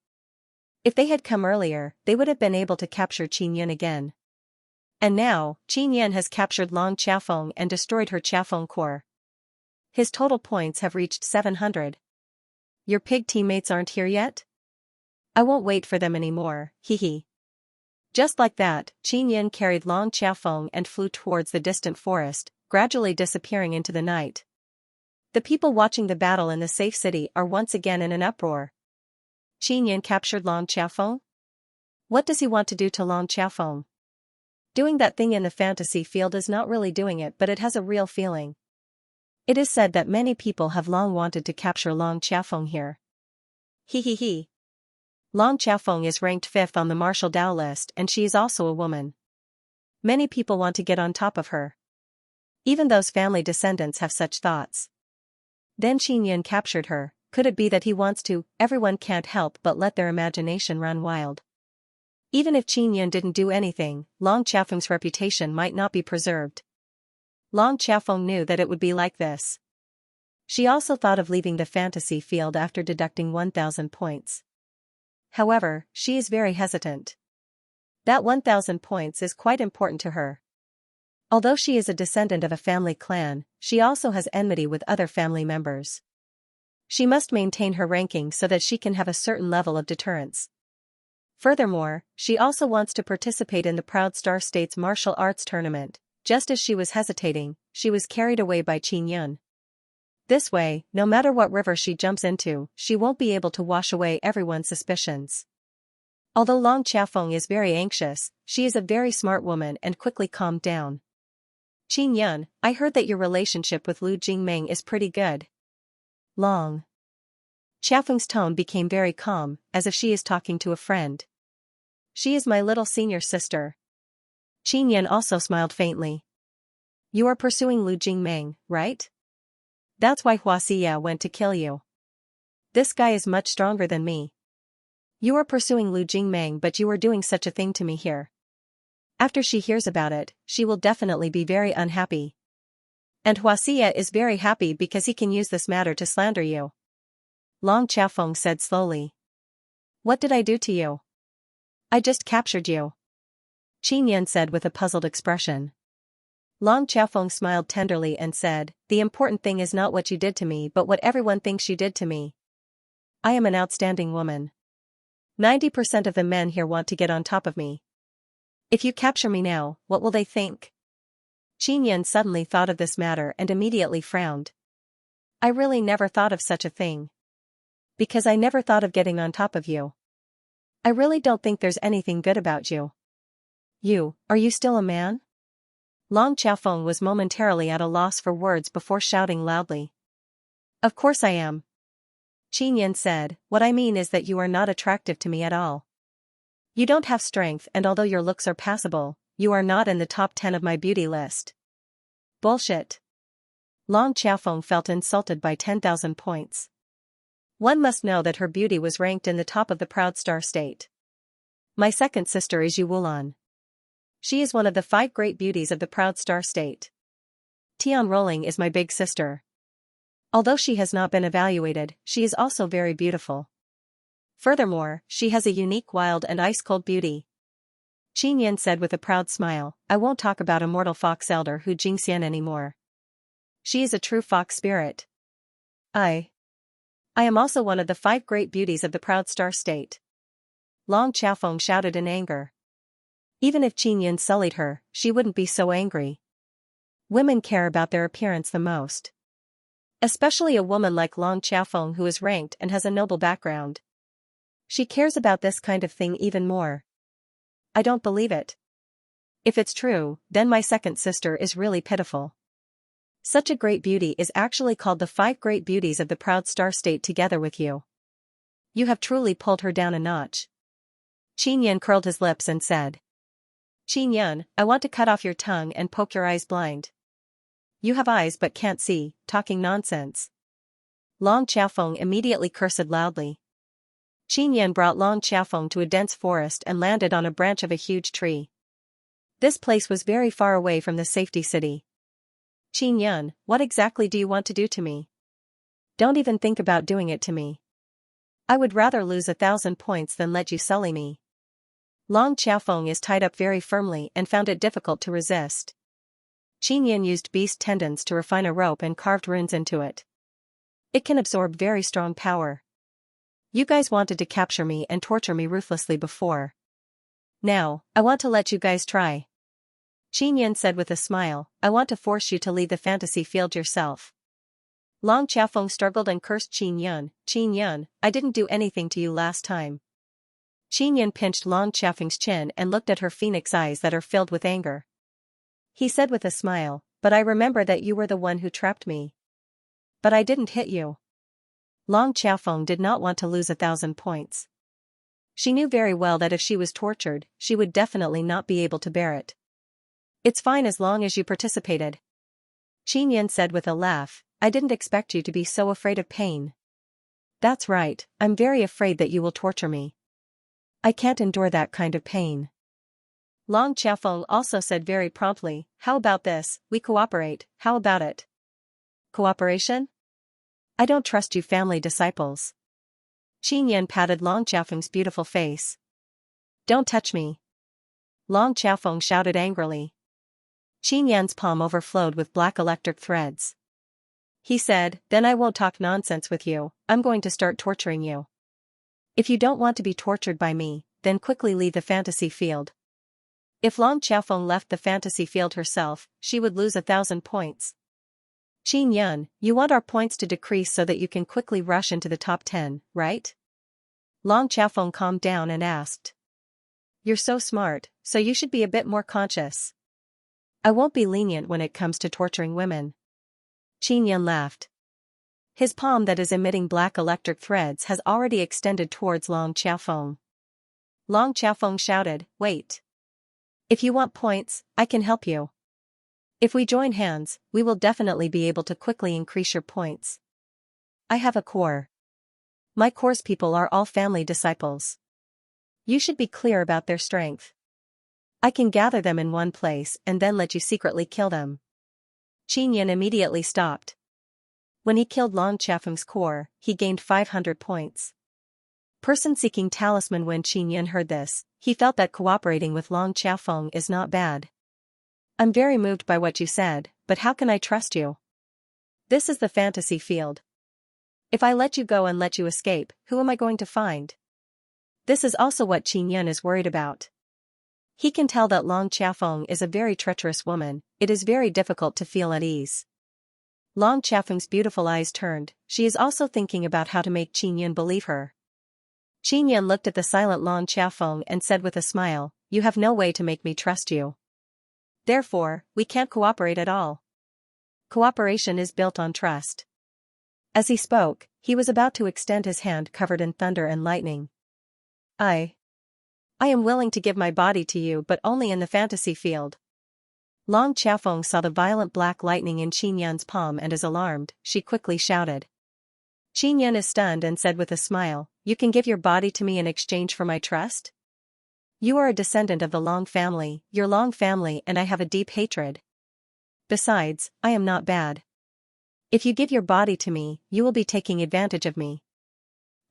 If they had come earlier, they would have been able to capture Qin Yan again. And now, Qin Yan has captured Long Xiaofeng and destroyed her Xiaofeng core. His total points have reached 700. "Your pig teammates aren't here yet? I won't wait for them anymore, hee." Just like that, Qin Yan carried Long Xiaofeng and flew towards the distant forest, gradually disappearing into the night. The people watching the battle in the safe city are once again in an uproar. Qin Yan captured Long Xiaofeng? What does he want to do to Long Xiaofeng? Doing that thing in the fantasy field is not really doing it, but it has a real feeling. It is said that many people have long wanted to capture Long Xiaofeng here. He. Long Xiaofeng is ranked 5th on the martial Dao list and she is also a woman. Many people want to get on top of her. Even those family descendants have such thoughts. Then Qin Yan captured her. Could it be that he wants to? Everyone can't help but let their imagination run wild. Even if Qin Yan didn't do anything, Long Xiaofeng's reputation might not be preserved. Long Xiaofeng knew that it would be like this. She also thought of leaving the fantasy field after deducting 1,000 points. However, she is very hesitant. That 1,000 points is quite important to her. Although she is a descendant of a family clan, she also has enmity with other family members. She must maintain her ranking so that she can have a certain level of deterrence. Furthermore, she also wants to participate in the Proud Star State's martial arts tournament. Just as she was hesitating, she was carried away by Qin Yan. This way, no matter what river she jumps into, she won't be able to wash away everyone's suspicions. Although Long Xiaofeng is very anxious, she is a very smart woman and quickly calmed down. "Qin Yan, I heard that your relationship with Lu Jingmeng is pretty good." Long Xiaofeng's tone became very calm, as if she is talking to a friend. "She is my little senior sister." Qin Yan also smiled faintly. "You are pursuing Lu Jingmeng, right? That's why Xianxia went to kill you. This guy is much stronger than me. You are pursuing Lu Jingmeng, but you are doing such a thing to me here. After she hears about it, she will definitely be very unhappy. And Xianxia is very happy because he can use this matter to slander you." Long Xiaofeng said slowly. "What did I do to you? I just captured you." Qin Yan said with a puzzled expression. Long Xiaofeng smiled tenderly and said, "The important thing is not what you did to me but what everyone thinks you did to me. I am an outstanding woman. 90% of the men here want to get on top of me. If you capture me now, what will they think?" Qin Yan suddenly thought of this matter and immediately frowned. "I really never thought of such a thing. Because I never thought of getting on top of you. I really don't think there's anything good about you. Are you still a man?" Long Xiaofeng was momentarily at a loss for words before shouting loudly. "Of course I am." Qin Yan said, "What I mean is that you are not attractive to me at all. You don't have strength, and although your looks are passable, you are not in the top 10 of my beauty list." "Bullshit." Long Xiaofeng felt insulted by 10,000 points. One must know that her beauty was ranked in the top of the Proud Star State. "My second sister is Yu Wulan. She is one of the 5 great beauties of the Proud Star State. Tian Rolling is my big sister. Although she has not been evaluated, she is also very beautiful. Furthermore, she has a unique wild and ice-cold beauty." Qin Yan said with a proud smile, "I won't talk about immortal fox elder Hu Jingxian anymore. She is a true fox spirit. I am also one of the 5 great beauties of the Proud Star State." Long Xiaofeng shouted in anger. Even if Qin Yan sullied her, she wouldn't be so angry. Women care about their appearance the most. Especially a woman like Long Xiaofeng who is ranked and has a noble background. She cares about this kind of thing even more. I don't believe it. If it's true, then my second sister is really pitiful. Such a great beauty is actually called the 5 great beauties of the proud star state together with you. You have truly pulled her down a notch. Qin Yan curled his lips and said. Qin Yan, I want to cut off your tongue and poke your eyes blind. You have eyes but can't see, talking nonsense. Long Xiaofeng immediately cursed loudly. Qin Yan brought Long Xiaofeng to a dense forest and landed on a branch of a huge tree. This place was very far away from the safety city. Qin Yan, what exactly do you want to do to me? Don't even think about doing it to me. I would rather lose 1,000 points than let you sully me. Long Xiaofeng is tied up very firmly and found it difficult to resist. Qin Yan used beast tendons to refine a rope and carved runes into it. It can absorb very strong power. You guys wanted to capture me and torture me ruthlessly before. Now, I want to let you guys try. Qin Yan said with a smile, I want to force you to leave the fantasy field yourself. Long Xiaofeng struggled and cursed Qin Yan, I didn't do anything to you last time. Qin Yan pinched Long Xiaofeng's chin and looked at her phoenix eyes that are filled with anger. He said with a smile, but I remember that you were the one who trapped me. But I didn't hit you. Long Xiaofeng did not want to lose 1,000 points. She knew very well that if she was tortured, she would definitely not be able to bear it. It's fine as long as you participated. Qin Yan said with a laugh, I didn't expect you to be so afraid of pain. That's right, I'm very afraid that you will torture me. I can't endure that kind of pain. Long Xiaofeng also said very promptly, how about this, we cooperate, how about it? Cooperation? I don't trust you family disciples. Qin Yan patted Long Xiaofeng's beautiful face. Don't touch me. Long Xiaofeng shouted angrily. Qin Yan's palm overflowed with black electric threads. He said, then I won't talk nonsense with you, I'm going to start torturing you. If you don't want to be tortured by me, then quickly leave the fantasy field. If Long Xiaofeng left the fantasy field herself, she would lose 1,000 points. Qin Yan, you want our points to decrease so that you can quickly rush into the top 10, right? Long Xiaofeng calmed down and asked. You're so smart, so you should be a bit more conscious. I won't be lenient when it comes to torturing women. Qin Yan laughed. His palm that is emitting black electric threads has already extended towards Long Xiaofeng. Long Xiaofeng shouted, wait. If you want points, I can help you. If we join hands, we will definitely be able to quickly increase your points. I have a core. My core's people are all family disciples. You should be clear about their strength. I can gather them in one place and then let you secretly kill them. Qin Yan immediately stopped. When he killed Long Xiaofeng's core, he gained 500 points. Person seeking talisman. When Qin Yan heard this, he felt that cooperating with Long Xiaofeng is not bad. I'm very moved by what you said, but how can I trust you? This is the fantasy field. If I let you go and let you escape, who am I going to find? This is also what Qin Yan is worried about. He can tell that Long Xiaofeng is a very treacherous woman, it is very difficult to feel at ease. Long Xiaofeng's beautiful eyes turned, she is also thinking about how to make Qin Yan believe her. Qin Yan looked at the silent Long Xiaofeng and said with a smile, you have no way to make me trust you. Therefore, we can't cooperate at all. Cooperation is built on trust. As he spoke, he was about to extend his hand covered in thunder and lightning. I am willing to give my body to you, but only in the fantasy field. Long Xiaofeng saw the violent black lightning in Qin Yan's palm and is alarmed, she quickly shouted. Qin Yan is stunned and said with a smile, you can give your body to me in exchange for my trust? You are a descendant of the Long family, your Long family, and I have a deep hatred. Besides, I am not bad. If you give your body to me, you will be taking advantage of me.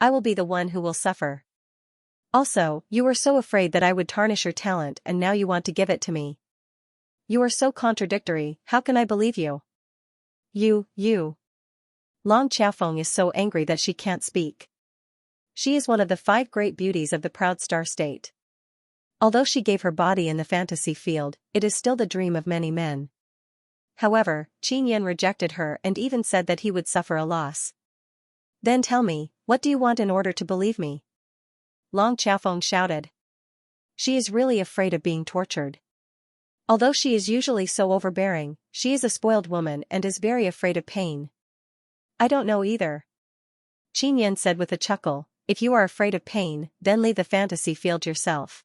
I will be the one who will suffer. Also, you were so afraid that I would tarnish your talent and now you want to give it to me. You are so contradictory, how can I believe you? You. Long Xiaofeng is so angry that she can't speak. She is one of the 5 great beauties of the proud star state. Although she gave her body in the fantasy field, it is still the dream of many men. However, Qin Yan rejected her and even said that he would suffer a loss. Then tell me, what do you want in order to believe me? Long Xiaofeng shouted. She is really afraid of being tortured. Although she is usually so overbearing, she is a spoiled woman and is very afraid of pain. I don't know either. Qin said with a chuckle, if you are afraid of pain, then leave the fantasy field yourself.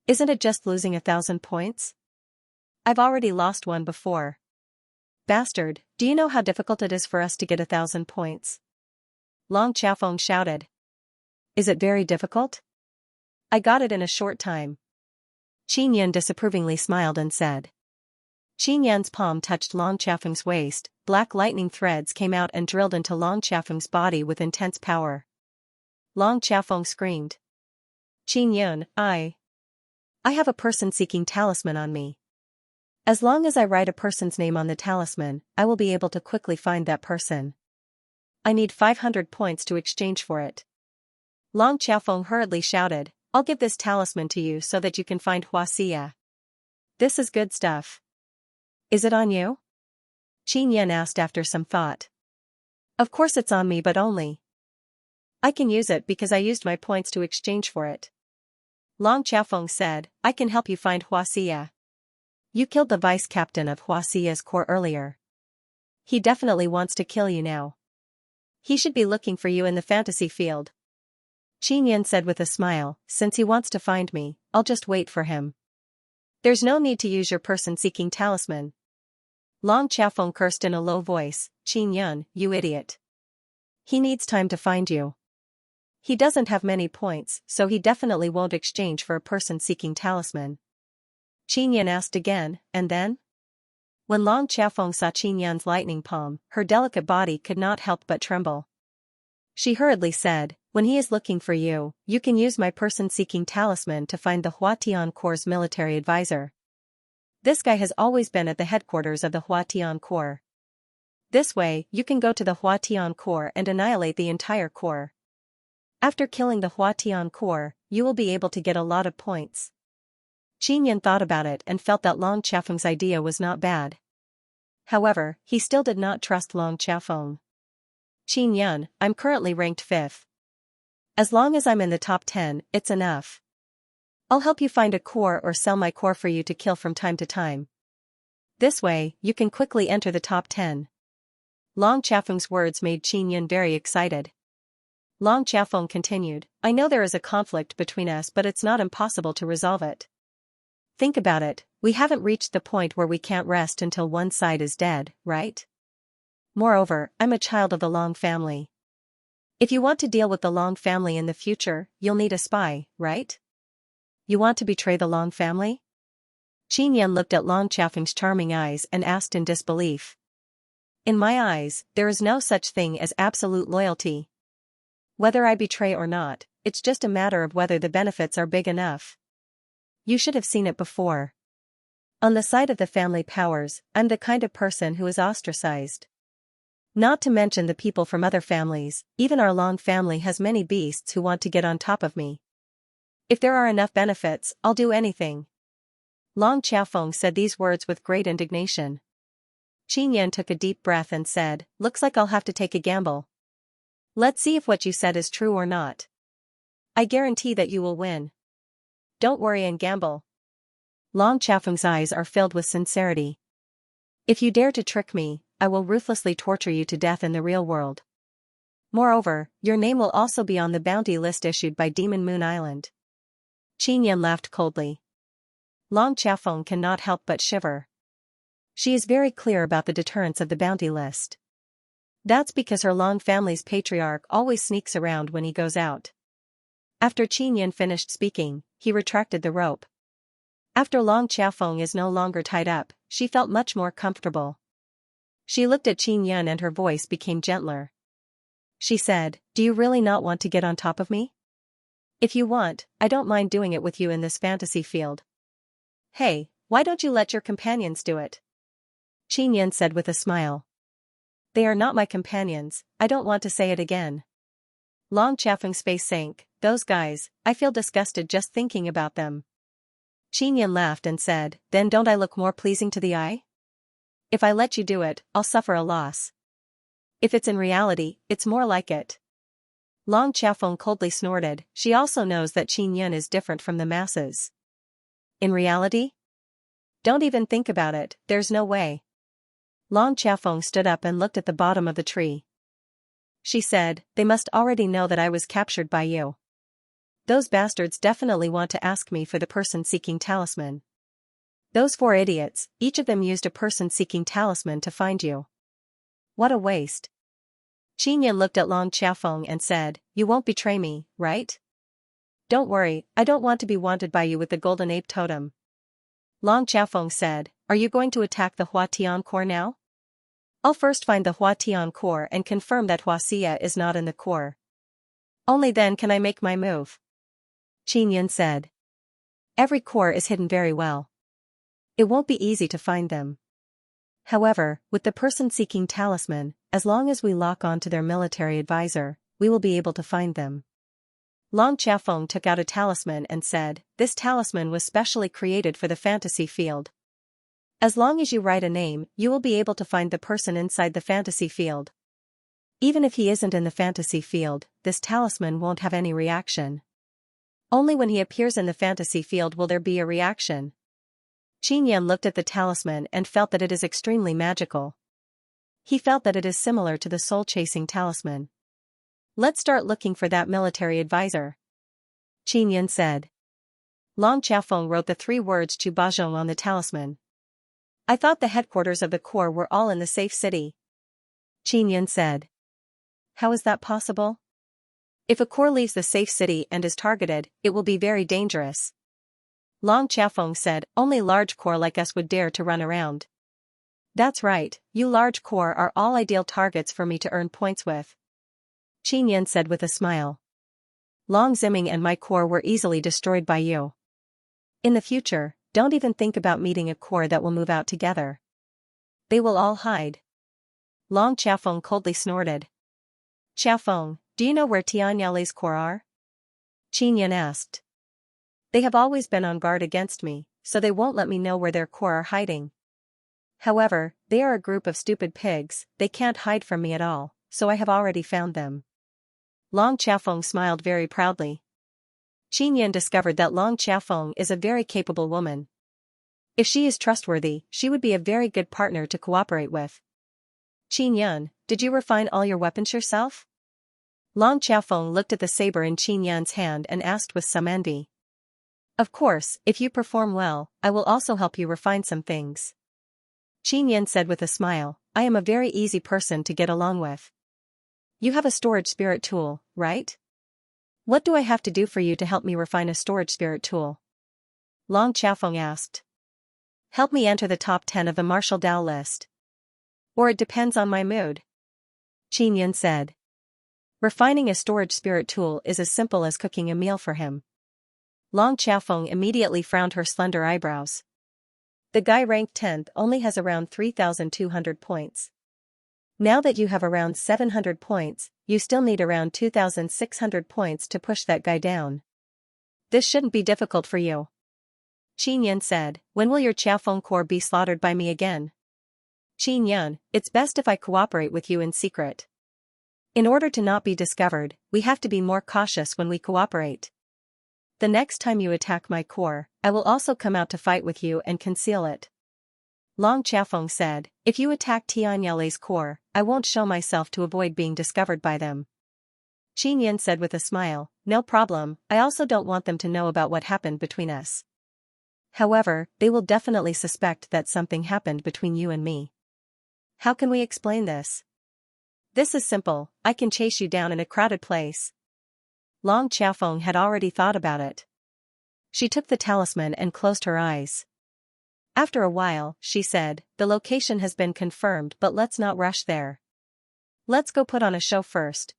Isn't it just losing 1,000 points? I've already lost one before. Bastard, do you know how difficult it is for us to get 1,000 points? Long Xiaofeng shouted. Is it very difficult? I got it in a short time. Qin disapprovingly smiled and said. Qin palm touched Long Xiaofeng's waist, black lightning threads came out and drilled into Long Xiaofeng's body with intense power. Long Xiaofeng screamed. Qin, I have a person-seeking talisman on me. As long as I write a person's name on the talisman, I will be able to quickly find that person. I need 500 points to exchange for it. Long Xiaofeng hurriedly shouted, I'll give this talisman to you so that you can find Xianxia. This is good stuff. Is it on you? Qin asked after some thought. Of course it's on me, but only. I can use it because I used my points to exchange for it. Long Xiaofeng said, I can help you find Xianxia. You killed the vice captain of Xianxia's corps earlier. He definitely wants to kill you now. He should be looking for you in the fantasy field. Qin said with a smile, since he wants to find me, I'll just wait for him. There's no need to use your person-seeking talisman. Long Xiaofeng cursed in a low voice, Qin, you idiot. He needs time to find you. He doesn't have many points, so he definitely won't exchange for a person-seeking talisman. Qin asked again, and then? When Long Xiaofeng saw Qin's lightning palm, her delicate body could not help but tremble. She hurriedly said, when he is looking for you, you can use my person-seeking talisman to find the Huatian Corps' military advisor. This guy has always been at the headquarters of the Huatian Corps. This way, you can go to the Huatian Corps and annihilate the entire corps. After killing the Huatian Corps, you will be able to get a lot of points. Qin thought about it and felt that Long Xiaofeng's idea was not bad. However, he still did not trust Long Xiaofeng. Qin, I'm currently ranked 5th. As long as I'm in the top 10, it's enough. I'll help you find a corps or sell my corps for you to kill from time to time. This way, you can quickly enter the top 10. Long Xiaofeng's words made Qin very excited. Long Xiaofeng continued, I know there is a conflict between us, but it's not impossible to resolve it. Think about it, we haven't reached the point where we can't rest until one side is dead, right? Moreover, I'm a child of the Long family. If you want to deal with the Long family in the future, you'll need a spy, right? You want to betray the Long family? Qin looked at Long Xiaofeng's charming eyes and asked in disbelief. In my eyes, there is no such thing as absolute loyalty. Whether I betray or not, it's just a matter of whether the benefits are big enough. You should have seen it before. On the side of the family powers, I'm the kind of person who is ostracized. Not to mention the people from other families, even our Long family has many beasts who want to get on top of me. If there are enough benefits, I'll do anything. Long Xiaofeng said these words with great indignation. Qin took a deep breath and said, looks like I'll have to take a gamble. Let's see if what you said is true or not. I guarantee that you will win. Don't worry and gamble. Long Xiaofeng's eyes are filled with sincerity. If you dare to trick me, I will ruthlessly torture you to death in the real world. Moreover, your name will also be on the bounty list issued by Demon Moon Island. Qin laughed coldly. Long Xiaofeng cannot help but shiver. She is very clear about the deterrence of the bounty list. That's because her Long family's patriarch always sneaks around when he goes out. After Qin finished speaking, he retracted the rope. After Long Xiaofeng is no longer tied up, she felt much more comfortable. She looked at Qin and her voice became gentler. She said, do you really not want to get on top of me? If you want, I don't mind doing it with you in this fantasy field. Hey, why don't you let your companions do it? Qin said with a smile. They are not my companions, I don't want to say it again. Long Xiaofeng's face sank, those guys, I feel disgusted just thinking about them. Qin laughed and said, then don't I look more pleasing to the eye? If I let you do it, I'll suffer a loss. If it's in reality, it's more like it. Long Xiaofeng coldly snorted. She also knows that Qin Yun is different from the masses. In reality? Don't even think about it, there's no way. Long Xiaofeng stood up and looked at the bottom of the tree. She said, they must already know that I was captured by you. Those bastards definitely want to ask me for the person-seeking talisman. Those 4 idiots, each of them used a person-seeking talisman to find you. What a waste. Qin Yun looked at Long Xiaofeng and said, you won't betray me, right? Don't worry, I don't want to be wanted by you with the golden ape totem. Long Xiaofeng said, are you going to attack the Hua Tian core now? I'll first find the Hua Tian core and confirm that Xianxia is not in the core. Only then can I make my move. Qin Yun said. Every core is hidden very well. It won't be easy to find them. However, with the person-seeking talisman, as long as we lock on to their military advisor, we will be able to find them. Long Xiaofeng took out a talisman and said, this talisman was specially created for the fantasy field. As long as you write a name, you will be able to find the person inside the fantasy field. Even if he isn't in the fantasy field, this talisman won't have any reaction. Only when he appears in the fantasy field will there be a reaction. Qin Yun looked at the talisman and felt that it is extremely magical. He felt that it is similar to the soul-chasing talisman. Let's start looking for that military advisor. Qin Yun said. Long Xiaofeng wrote the 3 words Chu Bajong on the talisman. I thought the headquarters of the Corps were all in the safe city. Qin Yun said. How is that possible? If a Corps leaves the safe city and is targeted, it will be very dangerous. Long Xiaofeng said, only large Corps like us would dare to run around. That's right, you large Corps are all ideal targets for me to earn points with. Qin Yun said with a smile. Long Ziming and my Corps were easily destroyed by you. In the future, don't even think about meeting a Corps that will move out together. They will all hide. Long Xiaofeng coldly snorted. Xiaofeng, do you know where Tianyale's Corps are? Qin Yun asked. They have always been on guard against me, so they won't let me know where their Corps are hiding. However, they are a group of stupid pigs, they can't hide from me at all, so I have already found them. Long Xiaofeng smiled very proudly. Qin Yun discovered that Long Xiaofeng is a very capable woman. If she is trustworthy, she would be a very good partner to cooperate with. Qin Yun, did you refine all your weapons yourself? Long Xiaofeng looked at the saber in Qin Yun's hand and asked with some envy. Of course, if you perform well, I will also help you refine some things. Qin Yun said with a smile, I am a very easy person to get along with. You have a storage spirit tool, right? What do I have to do for you to help me refine a storage spirit tool? Long Xiaofeng asked. Help me enter the top 10 of the Martial Dao list. Or it depends on my mood. Qin Yun said. Refining a storage spirit tool is as simple as cooking a meal for him. Long Xiaofeng immediately frowned her slender eyebrows. The guy ranked 10th only has around 3,200 points. Now that you have around 700 points, you still need around 2,600 points to push that guy down. This shouldn't be difficult for you. Qin Yun said, when will your Xiaofeng Corps be slaughtered by me again? Qin Yun, it's best if I cooperate with you in secret. In order to not be discovered, we have to be more cautious when we cooperate. The next time you attack my Corps, I will also come out to fight with you and conceal it. Long Xiaofeng said, if you attack Tianyale's Corps, I won't show myself to avoid being discovered by them. Qin Yun said with a smile, no problem, I also don't want them to know about what happened between us. However, they will definitely suspect that something happened between you and me. How can we explain this? This is simple, I can chase you down in a crowded place. Long Xiaofeng had already thought about it. She took the talisman and closed her eyes. After a while, she said, the location has been confirmed but let's not rush there. Let's go put on a show first.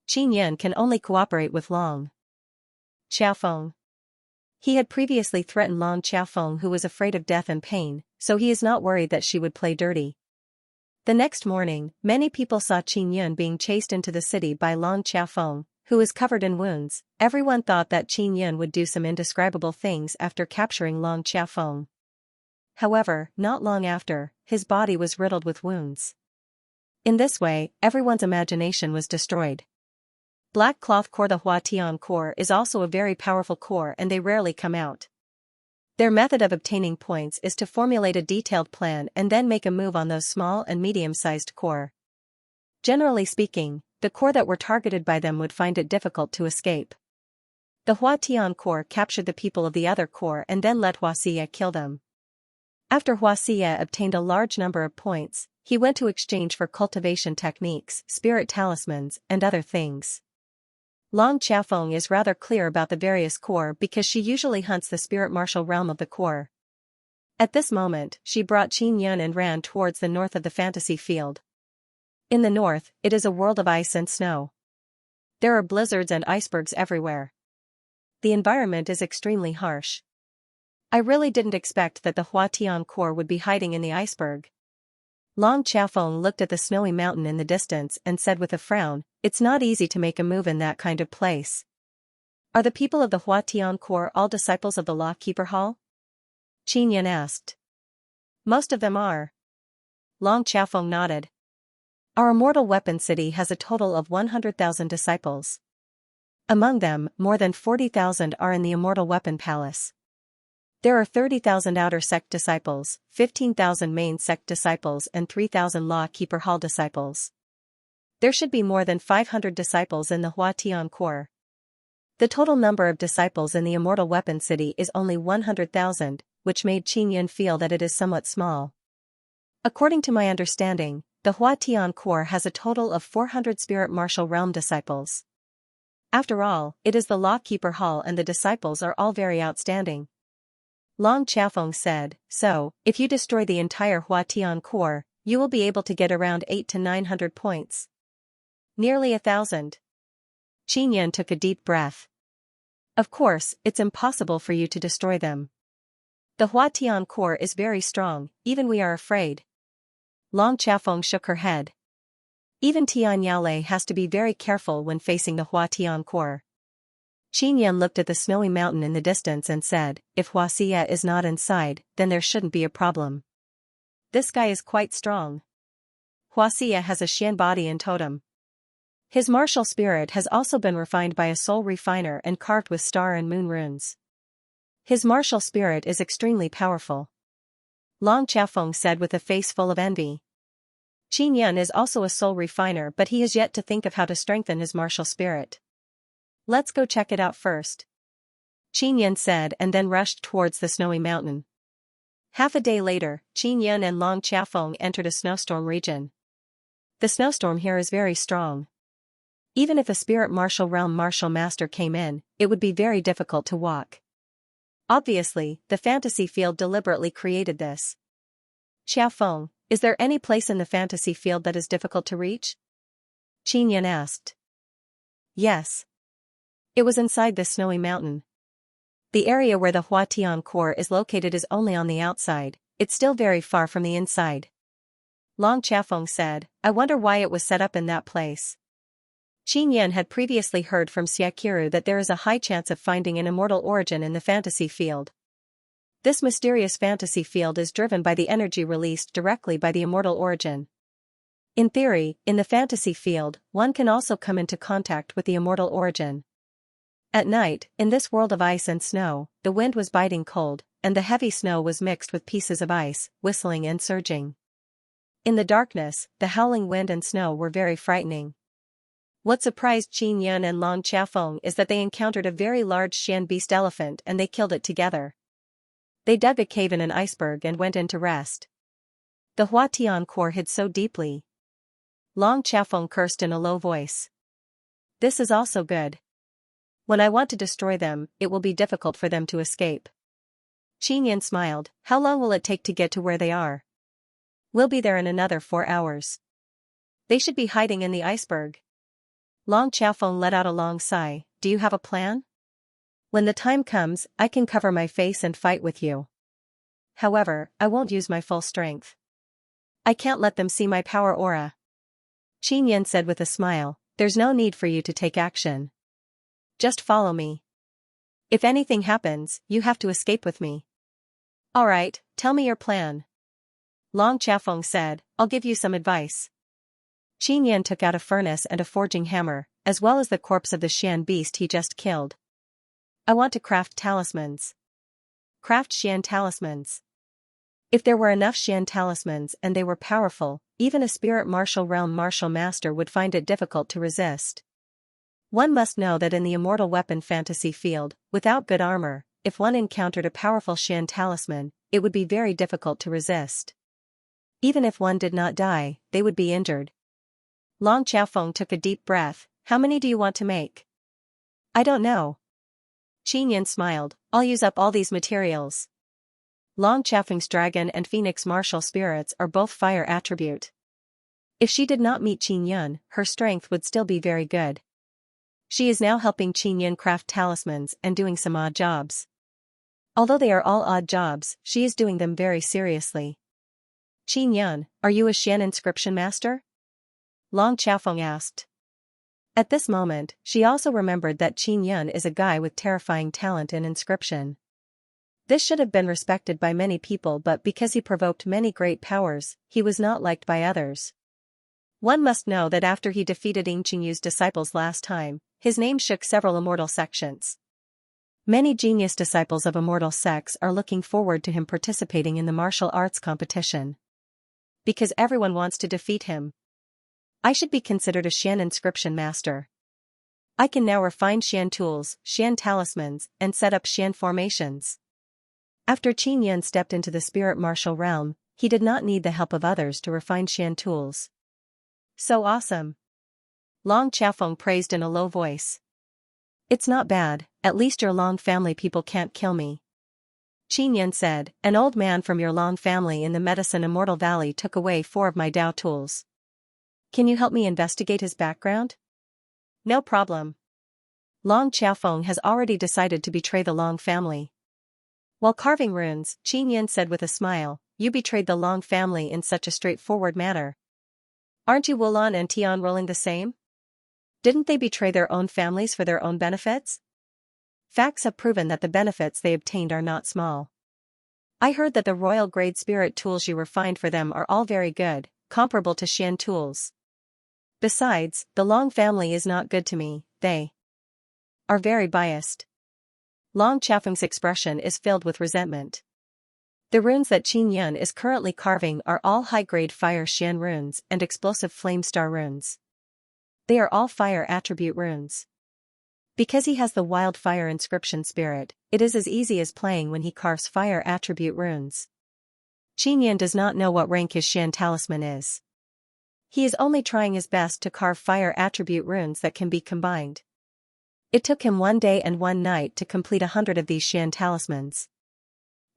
Qin Yun can only cooperate with Long Xiaofeng. He had previously threatened Long Xiaofeng who was afraid of death and pain, so he is not worried that she would play dirty. The next morning, many people saw Qin Yun being chased into the city by Long Xiaofeng, who was covered in wounds. Everyone thought that Qin Yun would do some indescribable things after capturing Long Xiaofeng. However, not long after, his body was riddled with wounds. In this way, everyone's imagination was destroyed. Black Cloth Core. The Huatian Core is also a very powerful core and they rarely come out. Their method of obtaining points is to formulate a detailed plan and then make a move on those small and medium-sized core. Generally speaking, the core that were targeted by them would find it difficult to escape. The Huatian Core captured the people of the other core and then let Xianxia kill them. After Xianxia obtained a large number of points, he went to exchange for cultivation techniques, spirit talismans, and other things. Long Qiafeng is rather clear about the various core because she usually hunts the spirit martial realm of the core. At this moment, she brought Qin Yun and ran towards the north of the fantasy field. In the north, it is a world of ice and snow. There are blizzards and icebergs everywhere. The environment is extremely harsh. I really didn't expect that the Huatian Core would be hiding in the iceberg. Long Qiafeng looked at the snowy mountain in the distance and said with a frown, "It's not easy to make a move in that kind of place." "Are the people of the Huatian Core all disciples of the Law-Keeper Hall?" Qin Yun asked. "Most of them are." Long Qiafeng nodded. "Our immortal weapon city has a total of 100,000 disciples. Among them, more than 40,000 are in the immortal weapon palace. There are 30,000 outer sect disciples, 15,000 main sect disciples and 3,000 Law-Keeper Hall disciples. There should be more than 500 disciples in the Huatian Core. The total number of disciples in the immortal weapon city is only 100,000, which made Qin Yun feel that it is somewhat small. According to my understanding, the Huatian Core has a total of 400 spirit martial realm disciples. After all, it is the Law-Keeper Hall and the disciples are all very outstanding." Long Qiafeng said, "So, if you destroy the entire Huatian Core, you will be able to get around 800 to 900 points. Nearly 1,000. Qin Yun took a deep breath. "Of course, it's impossible for you to destroy them. The Huatian Core is very strong, even we are afraid." Long Qiafeng shook her head. "Even Tian Yaolei has to be very careful when facing the Huatian Core." Qin Yun looked at the snowy mountain in the distance and said, "If Xianxia is not inside, then there shouldn't be a problem. This guy is quite strong. Xianxia has a Xian body and totem. His martial spirit has also been refined by a soul refiner and carved with star and moon runes. His martial spirit is extremely powerful." Long Qiafeng said with a face full of envy. Qin Yun is also a soul refiner but he has yet to think of how to strengthen his martial spirit. "Let's go check it out first," Qin Yun said and then rushed towards the snowy mountain. Half a day later, Qin Yun and Long Qiafeng entered a snowstorm region. The snowstorm here is very strong. Even if a spirit martial realm martial master came in, it would be very difficult to walk. Obviously, the fantasy field deliberately created this. "Qiafeng, is there any place in the fantasy field that is difficult to reach?" Qin Yun asked. "Yes. It was inside this snowy mountain. The area where the Huatian Core is located is only on the outside, it's still very far from the inside." Long Qiafeng said, "I wonder why it was set up in that place." Qin Yun had previously heard from Xiaqiru that there is a high chance of finding an immortal origin in the fantasy field. This mysterious fantasy field is driven by the energy released directly by the immortal origin. In theory, in the fantasy field, one can also come into contact with the immortal origin. At night, in this world of ice and snow, the wind was biting cold, and the heavy snow was mixed with pieces of ice, whistling and surging. In the darkness, the howling wind and snow were very frightening. What surprised Qin Yun and Long Qiafeng is that they encountered a very large Xian beast elephant and they killed it together. They dug a cave in an iceberg and went in to rest. The Huatian Core hid so deeply. Long Qiafeng cursed in a low voice. "This is also good. When I want to destroy them, it will be difficult for them to escape." Qin Yun smiled. "How long will it take to get to where they are?" "We'll be there in another 4 hours. They should be hiding in the iceberg." Long Qiafeng let out a long sigh. "Do you have a plan?" "When the time comes, I can cover my face and fight with you. However, I won't use my full strength. I can't let them see my power aura." Qin Yun said with a smile, "There's no need for you to take action. Just follow me. If anything happens, you have to escape with me." "Alright, tell me your plan." Long Qiafeng said, "I'll give you some advice." Qin Yan took out a furnace and a forging hammer, as well as the corpse of the Xian beast he just killed. I want to craft talismans. Craft Xian talismans. If there were enough Xian talismans and they were powerful, even a spirit martial realm martial master would find it difficult to resist. One must know that in the immortal weapon fantasy field, without good armor, if one encountered a powerful Xian talisman, it would be very difficult to resist. Even if one did not die, they would be injured. Long Xiaofeng took a deep breath. How many do you want to make? I don't know. Qin Yan smiled. I'll use up all these materials. Long Xiaofeng's dragon and phoenix martial spirits are both fire attribute. If she did not meet Qin Yan, her strength would still be very good. She is now helping Qin Yan craft talismans and doing some odd jobs. Although they are all odd jobs, she is doing them very seriously. Qin Yan, are you a Xian inscription master? Long Xiaofeng asked. At this moment, she also remembered that Qin Yan is a guy with terrifying talent in inscription. This should have been respected by many people, but because he provoked many great powers, he was not liked by others. One must know that after he defeated Ying Qingyu's disciples last time, his name shook several immortal sections. Many genius disciples of immortal sects are looking forward to him participating in the martial arts competition. Because everyone wants to defeat him. I should be considered a Xian inscription master. I can now refine Xian tools, Xian talismans, and set up Xian formations. After Qin Yan stepped into the spirit martial realm, he did not need the help of others to refine Xian tools. So awesome! Long Xiaofeng praised in a low voice. It's not bad, at least your Long family people can't kill me. Qin Yan said, an old man from your Long family in the Medicine Immortal Valley took away 4 of my Dao tools. Can you help me investigate his background? No problem. Long Xiaofeng has already decided to betray the Long family. While carving runes, Qin Yan said with a smile, you betrayed the Long family in such a straightforward manner. Aren't you Wulan and Tian Rolling the same? Didn't they betray their own families for their own benefits? Facts have proven that the benefits they obtained are not small. I heard that the royal grade spirit tools you refined for them are all very good, comparable to Xian tools. Besides, the Long family is not good to me, they are very biased. Long Xiaofeng's expression is filled with resentment. The runes that Qin Yan is currently carving are all high-grade fire Xian runes and explosive flame star runes. They are all fire attribute runes. Because he has the wildfire inscription spirit, it is as easy as playing when he carves fire attribute runes. Qin Yan does not know what rank his Xian talisman is. He is only trying his best to carve fire attribute runes that can be combined. It took him 1 day and 1 night to complete 100 of these Xian talismans.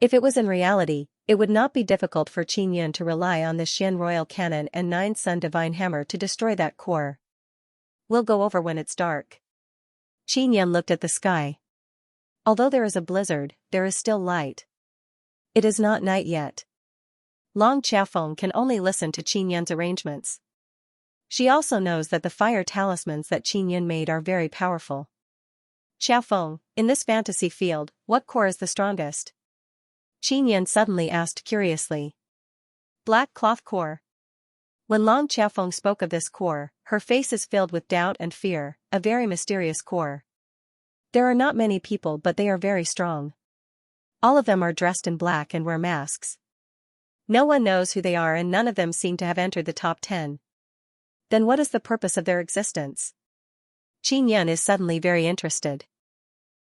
If it was in reality, it would not be difficult for Qin Yan to rely on the Xian Royal Cannon and 9 Sun Divine Hammer to destroy that core. We'll go over when it's dark. Qin Yan looked at the sky. Although there is a blizzard, there is still light. It is not night yet. Long Xiaofeng can only listen to Qin Yan's arrangements. She also knows that the fire talismans that Qin Yan made are very powerful. Xiaofeng, in this fantasy field, what core is the strongest? Qin Yan suddenly asked curiously. Black cloth core. When Long Xiaofeng spoke of this core, her face is filled with doubt and fear, a very mysterious core. There are not many people, but they are very strong. All of them are dressed in black and wear masks. No one knows who they are and none of them seem to have entered the top 10. Then what is the purpose of their existence? Qin Yan is suddenly very interested.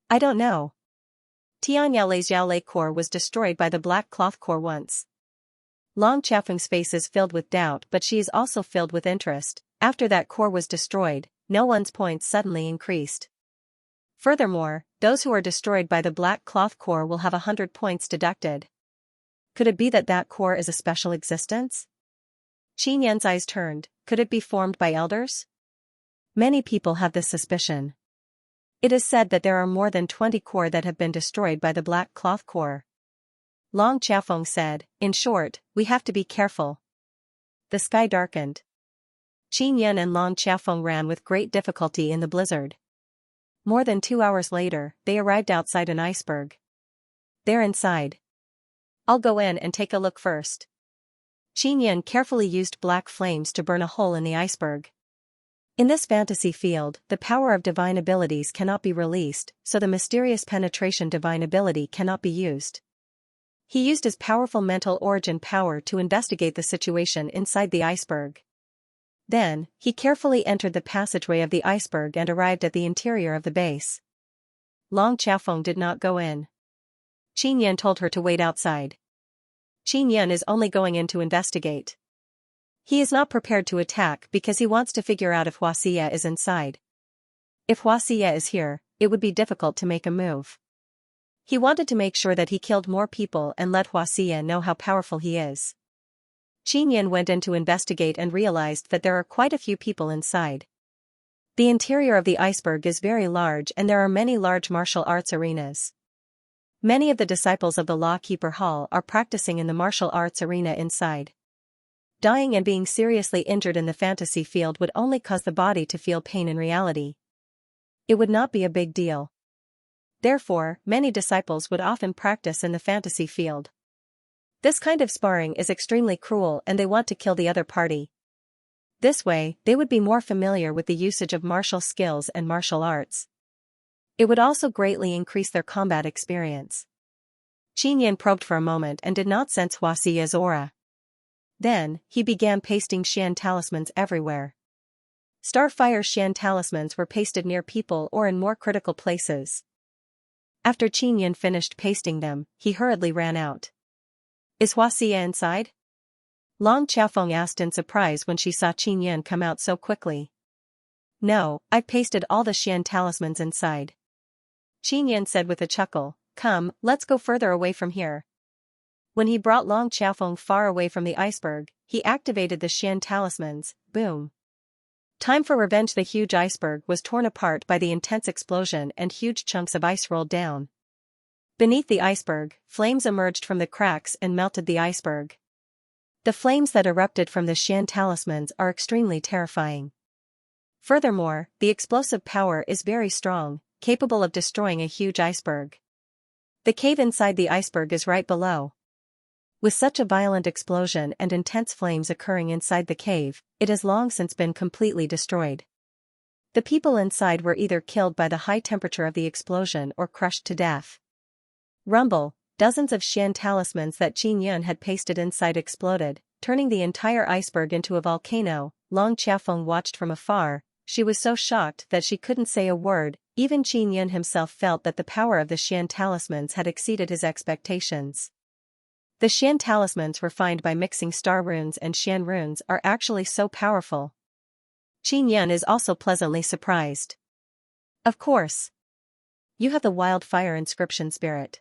I don't know. Tianyale's Yaolei core was destroyed by the black cloth core once. Long Xiaofeng's face is filled with doubt, but she is also filled with interest. After that core was destroyed, no one's points suddenly increased. Furthermore, those who are destroyed by the black cloth core will have 100 points deducted. Could it be that that core is a special existence? Qin Yan's eyes turned. Could it be formed by elders? Many people have this suspicion. It is said that there are more than 20 core that have been destroyed by the black cloth core. Long Xiaofeng said, in short, we have to be careful. The sky darkened. Qin Yan and Long Xiaofeng ran with great difficulty in the blizzard. More than 2 hours later, they arrived outside an iceberg. They're inside. I'll go in and take a look first. Qin Yan carefully used black flames to burn a hole in the iceberg. In this fantasy field, the power of divine abilities cannot be released, so the mysterious penetration divine ability cannot be used. He used his powerful mental origin power to investigate the situation inside the iceberg. Then, he carefully entered the passageway of the iceberg and arrived at the interior of the base. Long Xiaofeng did not go in. Qin Yan told her to wait outside. Qin Yan is only going in to investigate. He is not prepared to attack because he wants to figure out if Xianxia is inside. If Xianxia is here, it would be difficult to make a move. He wanted to make sure that he killed more people and let Xianxia know how powerful he is. Qin Yan went in to investigate and realized that there are quite a few people inside. The interior of the iceberg is very large and there are many large martial arts arenas. Many of the disciples of the Lawkeeper Hall are practicing in the martial arts arena inside. Dying and being seriously injured in the fantasy field would only cause the body to feel pain in reality. It would not be a big deal. Therefore, many disciples would often practice in the fantasy field. This kind of sparring is extremely cruel and they want to kill the other party. This way, they would be more familiar with the usage of martial skills and martial arts. It would also greatly increase their combat experience. Qin Yan probed for a moment and did not sense Xianxia's aura. Then, he began pasting Xian talismans everywhere. Starfire Xian talismans were pasted near people or in more critical places. After Qin Yan finished pasting them, he hurriedly ran out. Is Xianxia inside? Long Xiaofeng asked in surprise when she saw Qin Yan come out so quickly. No, I've pasted all the Xian talismans inside. Qin Yan said with a chuckle, come, let's go further away from here. When he brought Long Xiaofeng far away from the iceberg, he activated the Xian talismans, boom. Time for revenge. The huge iceberg was torn apart by the intense explosion and huge chunks of ice rolled down. Beneath the iceberg, flames emerged from the cracks and melted the iceberg. The flames that erupted from the Xian talismans are extremely terrifying. Furthermore, the explosive power is very strong, capable of destroying a huge iceberg. The cave inside the iceberg is right below. With such a violent explosion and intense flames occurring inside the cave, it has long since been completely destroyed. The people inside were either killed by the high temperature of the explosion or crushed to death. Rumble, dozens of Xian talismans that Qin Yan had pasted inside exploded, turning the entire iceberg into a volcano. Long Xiaofeng watched from afar. She was so shocked that she couldn't say a word. Even Qin Yan himself felt that the power of the Xian talismans had exceeded his expectations. The Xian talismans refined by mixing star runes and Xian runes are actually so powerful. Qin Yan is also pleasantly surprised. Of course. You have the wildfire inscription spirit.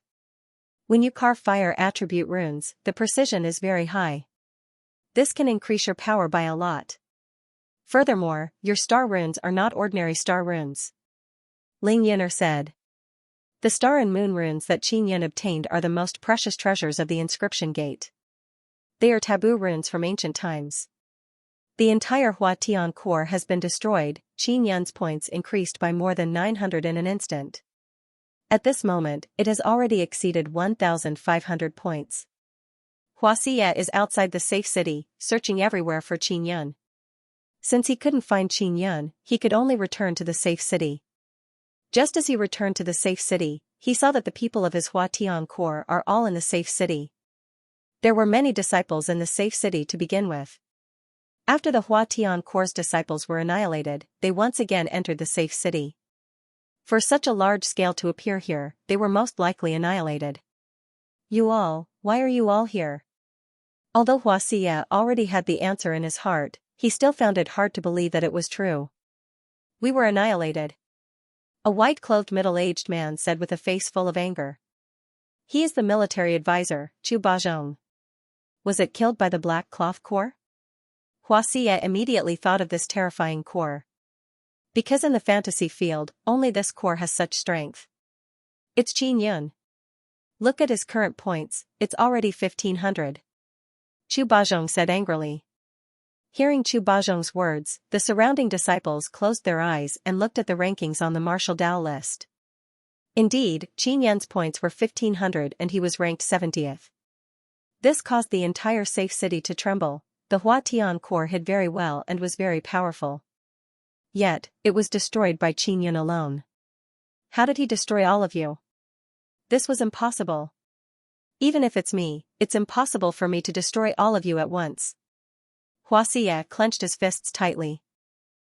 When you carve fire attribute runes, the precision is very high. This can increase your power by a lot. Furthermore, your star runes are not ordinary star runes. Ling Yin'er said. The star and moon runes that Qin Yan obtained are the most precious treasures of the inscription gate. They are taboo runes from ancient times. The entire Hua Tian core has been destroyed. Qin Yan's points increased by more than 900 in an instant. At this moment, it has already exceeded 1,500 points. Xianxia is outside the safe city, searching everywhere for Qin Yan. Since he couldn't find Qin Yan, he could only return to the safe city. Just as he returned to the safe city, he saw that the people of his Hua Tian core are all in the safe city. There were many disciples in the safe city to begin with. After the Hua Tian core's disciples were annihilated, they once again entered the safe city. For such a large scale to appear here, they were most likely annihilated. You all, why are you all here? Although Xianxia already had the answer in his heart, he still found it hard to believe that it was true. We were annihilated. A white-clothed middle-aged man said with a face full of anger. He is the military advisor, Chu Bajong. Was it killed by the Black Cloth Corps? Xianxia immediately thought of this terrifying corps. Because in the fantasy field, only this corps has such strength. It's Qin Yan. Look at his current points, it's already 1,500. Chu Bajong said angrily. Hearing Chu Bajong's words, the surrounding disciples closed their eyes and looked at the rankings on the martial Dao list. Indeed, Qin Yan's points were 1,500 and he was ranked 70th. This caused the entire safe city to tremble. The Huatian core hid very well and was very powerful. Yet, it was destroyed by Qin Yun alone. How did he destroy all of you? This was impossible. Even if it's me, it's impossible for me to destroy all of you at once. Xianxia clenched his fists tightly.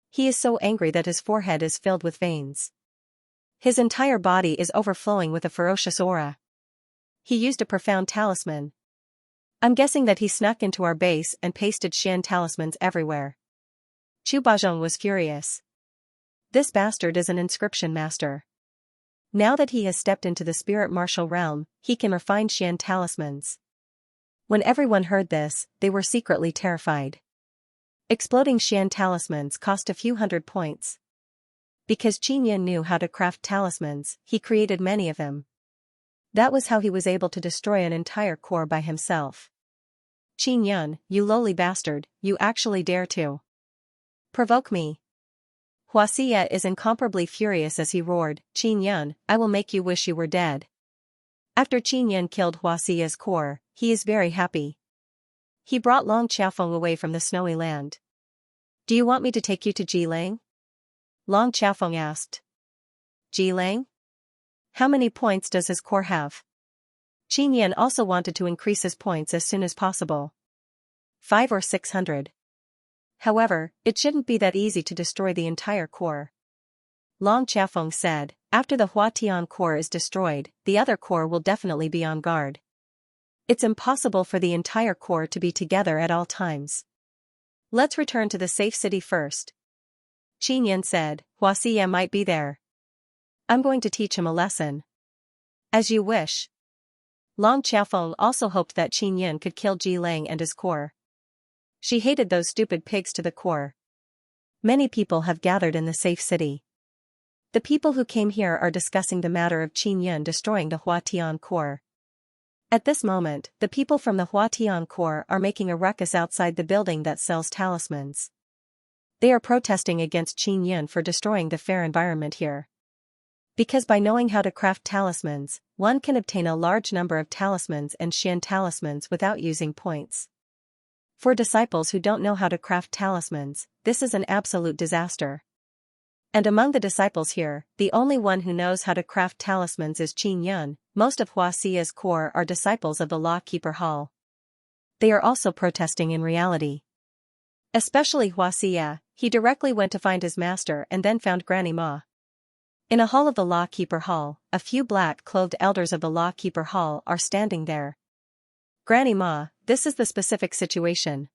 He is so angry that his forehead is filled with veins. His entire body is overflowing with a ferocious aura. He used a profound talisman. I'm guessing that he snuck into our base and pasted Xian talismans everywhere. Chu Bajong was furious. This bastard is an inscription master. Now that he has stepped into the spirit martial realm, he can refine Xian talismans. When everyone heard this, they were secretly terrified. Exploding Xian talismans cost a few hundred points. Because Qin Yun knew how to craft talismans, he created many of them. That was how he was able to destroy an entire core by himself. Qin Yun, you lowly bastard, you actually dare to provoke me. Xianxia is incomparably furious as he roared, Qin Yun, I will make you wish you were dead. After Qin Yun killed Huaxia's core, he is very happy. He brought Long Xiaofeng away from the snowy land. Do you want me to take you to Jilang? Long Xiaofeng asked. Jilang? How many points does his core have? Qin Yun also wanted to increase his points as soon as possible. 500 or 600. However, it shouldn't be that easy to destroy the entire core. Long Xiaofeng said, after the Huatian core is destroyed, the other core will definitely be on guard. It's impossible for the entire core to be together at all times. Let's return to the safe city first. Qin Yun said, Xianxia might be there. I'm going to teach him a lesson. As you wish. Long Xiaofeng also hoped that Qin Yun could kill Ji Lang and his core. She hated those stupid pigs to the core. Many people have gathered in the safe city. The people who came here are discussing the matter of Qin Yun destroying the Huatian core. At this moment, the people from the Huatian core are making a ruckus outside the building that sells talismans. They are protesting against Qin Yun for destroying the fair environment here. Because by knowing how to craft talismans, one can obtain a large number of talismans and Xian talismans without using points. For disciples who don't know how to craft talismans, this is an absolute disaster. And among the disciples here, the only one who knows how to craft talismans is Qin Yun. Most of Huaxia's core are disciples of the Law Keeper Hall. They are also protesting in reality. Especially Xianxia, he directly went to find his master and then found Granny Ma. In a hall of the Law Keeper Hall, a few black-clothed elders of the Law Keeper Hall are standing there. Granny Ma, this is the specific situation.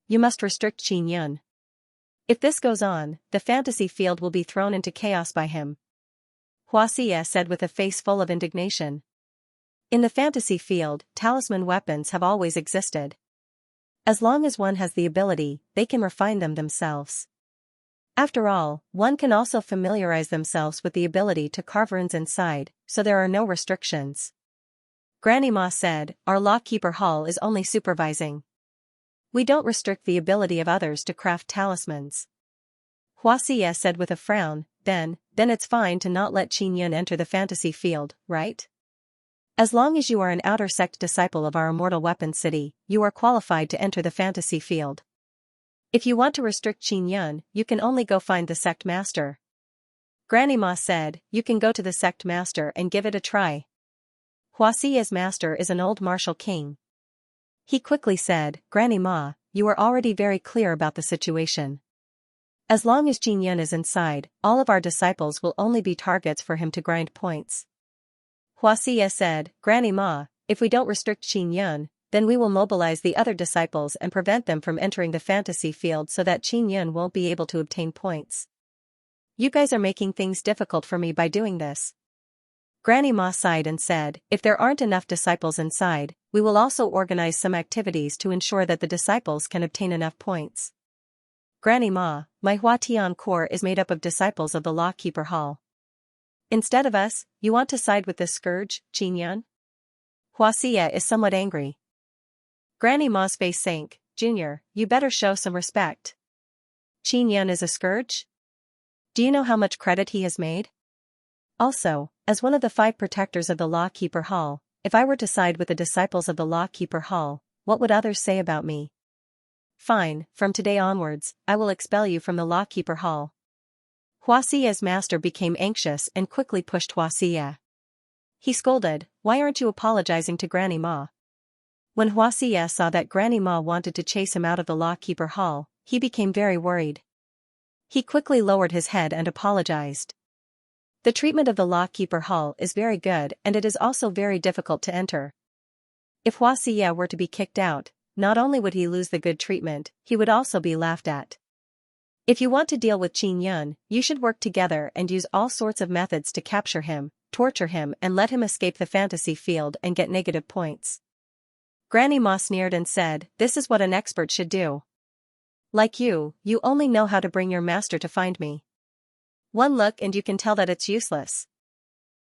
You must restrict Qin Yun. If this goes on, the fantasy field will be thrown into chaos by him. Xianxia said with a face full of indignation. In the fantasy field, talisman weapons have always existed. As long as one has the ability, they can refine them themselves. After all, one can also familiarize themselves with the ability to carve runes inside, so there are no restrictions. Granny Ma said, our Law Keeper Hall is only supervising. We don't restrict the ability of others to craft talismans. Xianxia said with a frown, then it's fine to not let Qin Yun enter the fantasy field, right? As long as you are an outer sect disciple of our immortal weapon city, you are qualified to enter the fantasy field. If you want to restrict Qin Yun, you can only go find the sect master. Granny Ma said, you can go to the sect master and give it a try. Xianxia's master is an old martial king. He quickly said, Granny Ma, you are already very clear about the situation. As long as Qin Yun is inside, all of our disciples will only be targets for him to grind points. Xianxia said, Granny Ma, if we don't restrict Qin Yun, then we will mobilize the other disciples and prevent them from entering the fantasy field so that Qin Yun won't be able to obtain points. You guys are making things difficult for me by doing this. Granny Ma sighed and said, if there aren't enough disciples inside, we will also organize some activities to ensure that the disciples can obtain enough points. Granny Ma, my Huatian core is made up of disciples of the Law Keeper Hall. Instead of us, you want to side with this scourge, Qin Yun? Xianxia is somewhat angry. Granny Ma's face sank. Junior, you better show some respect. Qin Yun is a scourge? Do you know how much credit he has made? Also, as one of the 5 protectors of the Law Keeper Hall, if I were to side with the disciples of the Law-Keeper Hall, what would others say about me? Fine, from today onwards, I will expel you from the Law-Keeper Hall. Xiaxia's master became anxious and quickly pushed Xiaxia. He scolded, "Why aren't you apologizing to Granny Ma?" When Xiaxia saw that Granny Ma wanted to chase him out of the Law-Keeper Hall, he became very worried. He quickly lowered his head and apologized. The treatment of the Law-Keeper Hall is very good and it is also very difficult to enter. If Xiaxia were to be kicked out, not only would he lose the good treatment, he would also be laughed at. If you want to deal with Qin Yun, you should work together and use all sorts of methods to capture him, torture him and let him escape the fantasy field and get negative points. Granny Ma sneered and said, "This is what an expert should do. Like you only know how to bring your master to find me. One look and you can tell that it's useless."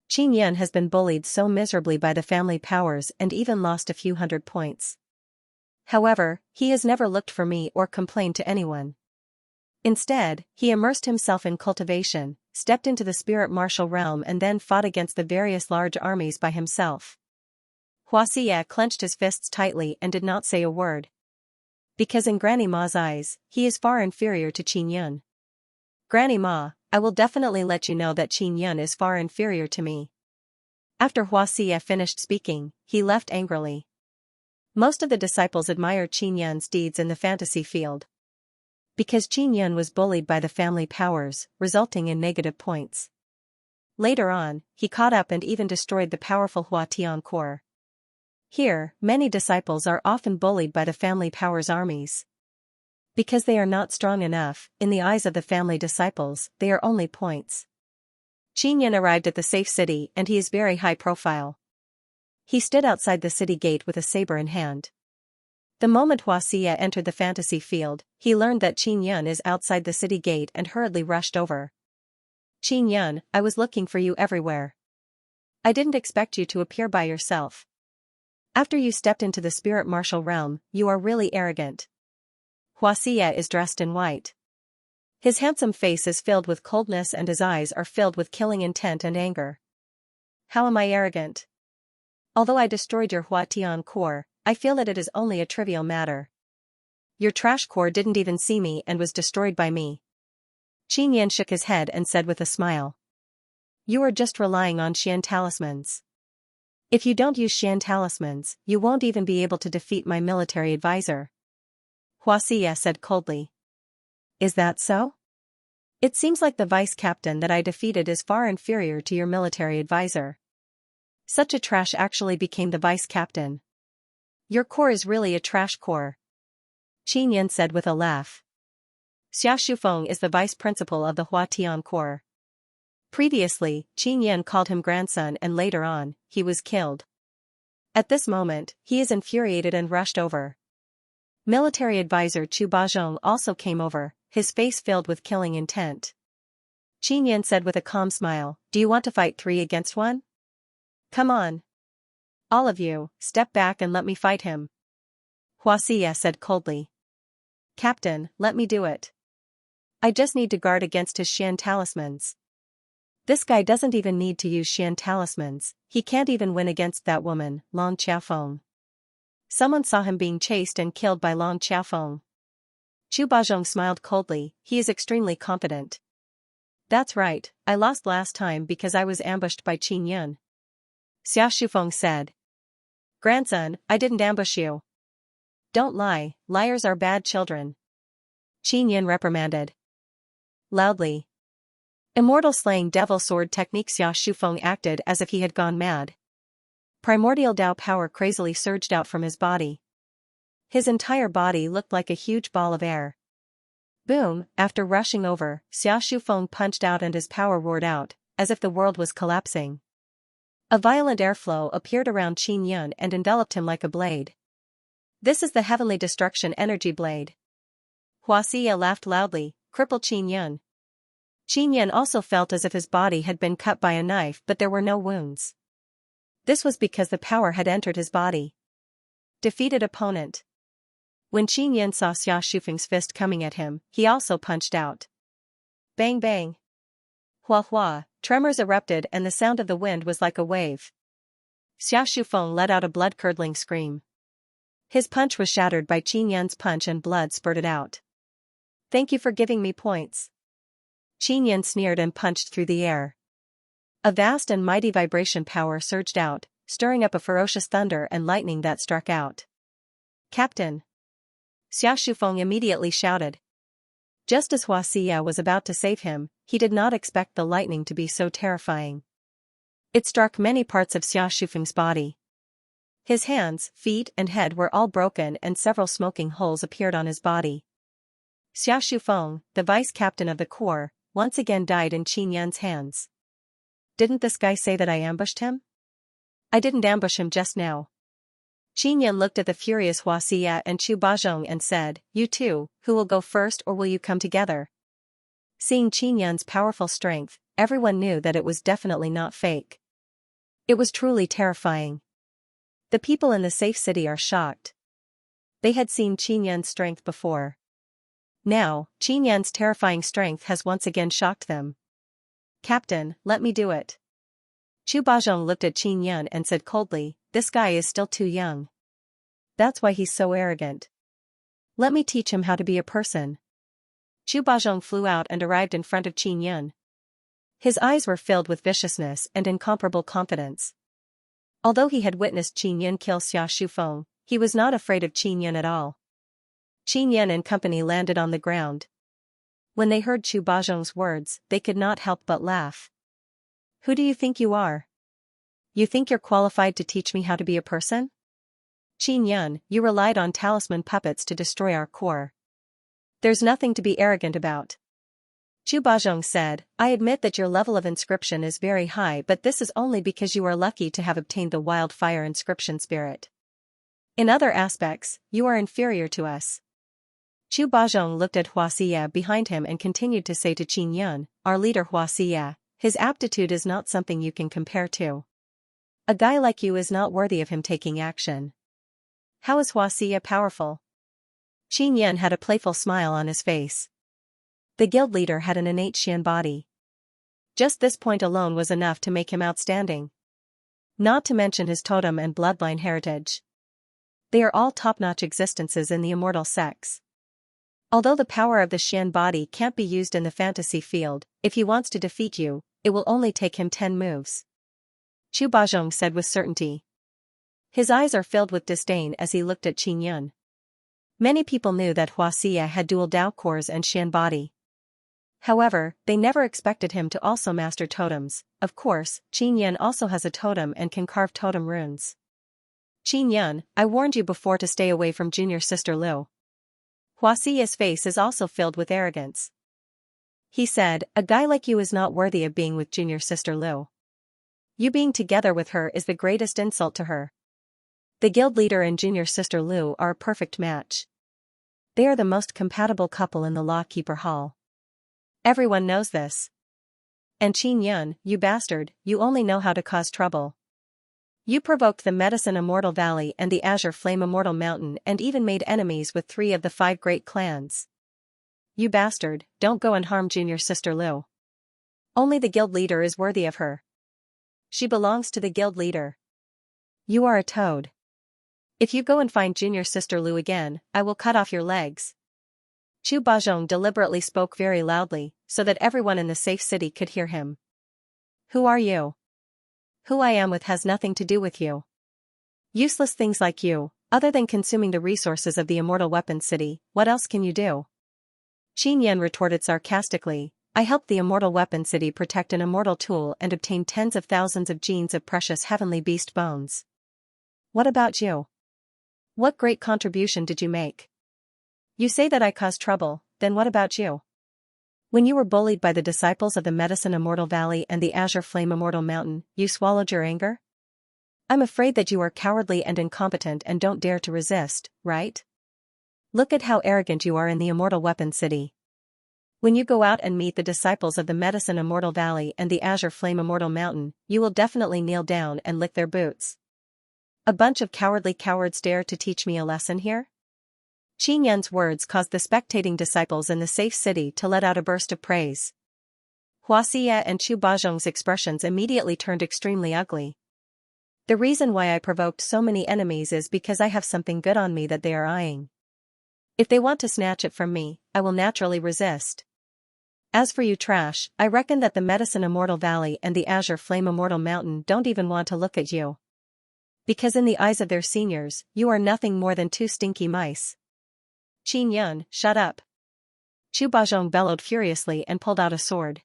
Qin Yun has been bullied so miserably by the family powers and even lost a few hundred points. However, he has never looked for me or complained to anyone. Instead, he immersed himself in cultivation, stepped into the spirit martial realm and then fought against the various large armies by himself. Xiaxia clenched his fists tightly and did not say a word. Because in Granny Ma's eyes, he is far inferior to Qin Yun. "Granny Ma, I will definitely let you know that Qin Yun is far inferior to me." After Xiaxia finished speaking, he left angrily. Most of the disciples admire Qin Yun's deeds in the fantasy field. Because Qin Yun was bullied by the family powers, resulting in negative points. Later on, he caught up and even destroyed the powerful Huatian core. Here, many disciples are often bullied by the family powers armies. Because they are not strong enough, in the eyes of the family disciples, they are only points. Qin Yun arrived at the safe city and he is very high profile. He stood outside the city gate with a saber in hand. The moment Xiaxia entered the fantasy field, he learned that Qin Yun is outside the city gate and hurriedly rushed over. "Qin Yun, I was looking for you everywhere. I didn't expect you to appear by yourself. After you stepped into the spirit martial realm, you are really arrogant." Xiaxia is dressed in white. His handsome face is filled with coldness and his eyes are filled with killing intent and anger. "How am I arrogant? Although I destroyed your Huatian core, I feel that it is only a trivial matter. Your trash core didn't even see me and was destroyed by me." Qin Yun shook his head and said with a smile. "You are just relying on Xian talismans. If you don't use Xian talismans, you won't even be able to defeat my military advisor." Xiaxia said coldly. "Is that so? It seems like the vice captain that I defeated is far inferior to your military advisor. Such a trash actually became the vice captain. Your core is really a trash core." Qin Yun said with a laugh. Xia Shufeng is the vice principal of the Huatian Corps. Previously, Qin Yun called him grandson and later on, he was killed. At this moment, he is infuriated and rushed over. Military advisor Chu Bajong also came over, his face filled with killing intent. Qin Yun said with a calm smile, "Do you want to fight 3 against 1? Come on. All of you, step back and let me fight him." Xiaxia said coldly. "Captain, let me do it. I just need to guard against his Xian talismans." This guy doesn't even need to use Xian talismans, he can't even win against that woman, Long Xiaofeng. Someone saw him being chased and killed by Long Xiaofeng. Chu Bajong smiled coldly, he is extremely confident. "That's right, I lost last time because I was ambushed by Qin Yun." Xia Shufeng said. "Grandson, I didn't ambush you." "Don't lie, liars are bad children." Qin Yun reprimanded. Loudly. Immortal slaying devil sword technique. Xia Shufeng acted as if he had gone mad. Primordial Dao power crazily surged out from his body. His entire body looked like a huge ball of air. Boom, after rushing over, Xia Shufeng punched out and his power roared out, as if the world was collapsing. A violent airflow appeared around Qin Yun and enveloped him like a blade. "This is the Heavenly Destruction Energy Blade." Xiaxia laughed loudly, crippled Qin Yun. Qin Yun also felt as if his body had been cut by a knife but there were no wounds. This was because the power had entered his body. Defeated opponent. When Qin Yun saw Xia Shufeng's fist coming at him, he also punched out. Bang bang. Hua hua, tremors erupted and the sound of the wind was like a wave. Xia Shufeng let out a blood-curdling scream. His punch was shattered by Qin Yan's punch and blood spurted out. Thank you for giving me points. Qin Yan sneered and punched through the air. A vast and mighty vibration power surged out, stirring up a ferocious thunder and lightning that struck out. Captain! Xia Shufeng immediately shouted. Just as Xianxia was about to save him, he did not expect the lightning to be so terrifying. It struck many parts of Xia Shufeng's body. His hands, feet and head were all broken and several smoking holes appeared on his body. Xia Shufeng, the vice captain of the corps, once again died in Qin Yan's hands. Didn't this guy say that I ambushed him? I didn't ambush him just now. Qin Yan looked at the furious Xianxia and Chu Bajong and said, You two, who will go first or will you come together? Seeing Qin Yan's powerful strength, everyone knew that it was definitely not fake. It was truly terrifying. The people in the safe city are shocked. They had seen Qin Yan's strength before. Now, Qin Yan's terrifying strength has once again shocked them. Captain, let me do it. Chu Bajong looked at Qin Yan and said coldly, This guy is still too young. That's why he's so arrogant. Let me teach him how to be a person. Chu Bajong flew out and arrived in front of Qin Yan. His eyes were filled with viciousness and incomparable confidence. Although he had witnessed Qin Yan kill Xia Shufeng, he was not afraid of Qin Yan at all. Qin Yan and company landed on the ground. When they heard Chu Bajong's words, they could not help but laugh. Who do you think you are? You think you're qualified to teach me how to be a person? Qin Yan, you relied on talisman puppets to destroy our corps. There's nothing to be arrogant about. Chu Bajong said, I admit that your level of inscription is very high, but this is only because you are lucky to have obtained the wildfire inscription spirit. In other aspects, you are inferior to us. Chu Bajong looked at Xianxia behind him and continued to say to Qin Yan, Our leader Xianxia, his aptitude is not something you can compare to. A guy like you is not worthy of him taking action. How is Xianxia powerful? Qin Yan had a playful smile on his face. The guild leader had an innate Xian body. Just this point alone was enough to make him outstanding. Not to mention his totem and bloodline heritage. They are all top-notch existences in the immortal sex. Although the power of the Xian body can't be used in the fantasy field, if he wants to defeat you, it will only take him 10 moves. Chu Bajong said with certainty. His eyes are filled with disdain as he looked at Qin Yan. Many people knew that Xianxia had dual Dao cores and Xian body. However, they never expected him to also master totems. Of course, Qin Yan also has a totem and can carve totem runes. Qin Yan, I warned you before to stay away from junior sister Liu. Xiaxia's face is also filled with arrogance. He said, A guy like you is not worthy of being with junior sister Liu. You being together with her is the greatest insult to her. The guild leader and junior sister Liu are a perfect match. They are the most compatible couple in the Lawkeeper Hall. Everyone knows this. And Qin Yan, you bastard, you only know how to cause trouble. You provoked the Medicine Immortal Valley and the Azure Flame Immortal Mountain and even made enemies with 3 of the 5 great clans. You bastard, don't go and harm junior sister Liu. Only the guild leader is worthy of her. She belongs to the guild leader. You are a toad. If you go and find junior sister Liu again, I will cut off your legs. Chu Bajong deliberately spoke very loudly, so that everyone in the safe city could hear him. Who are you? Who I am with has nothing to do with you. Useless things like you, other than consuming the resources of the Immortal Weapon City, what else can you do? Qin Yan retorted sarcastically, I helped the Immortal Weapon City protect an immortal tool and obtain tens of thousands of genes of precious heavenly beast bones. What about you? What great contribution did you make? You say that I caused trouble, then what about you? When you were bullied by the disciples of the Medicine Immortal Valley and the Azure Flame Immortal Mountain, you swallowed your anger? I'm afraid that you are cowardly and incompetent and don't dare to resist, right? Look at how arrogant you are in the Immortal Weapon City. When you go out and meet the disciples of the Medicine Immortal Valley and the Azure Flame Immortal Mountain, you will definitely kneel down and lick their boots. A bunch of cowardly cowards dare to teach me a lesson here? Qin Yan's words caused the spectating disciples in the safe city to let out a burst of praise. Xianxia and Chu Bajong's expressions immediately turned extremely ugly. The reason why I provoked so many enemies is because I have something good on me that they are eyeing. If they want to snatch it from me, I will naturally resist. As for you trash, I reckon that the Medicine Immortal Valley and the Azure Flame Immortal Mountain don't even want to look at you. Because in the eyes of their seniors, you are nothing more than two stinky mice. Qin Yun, shut up. Chu Bajong bellowed furiously and pulled out a sword.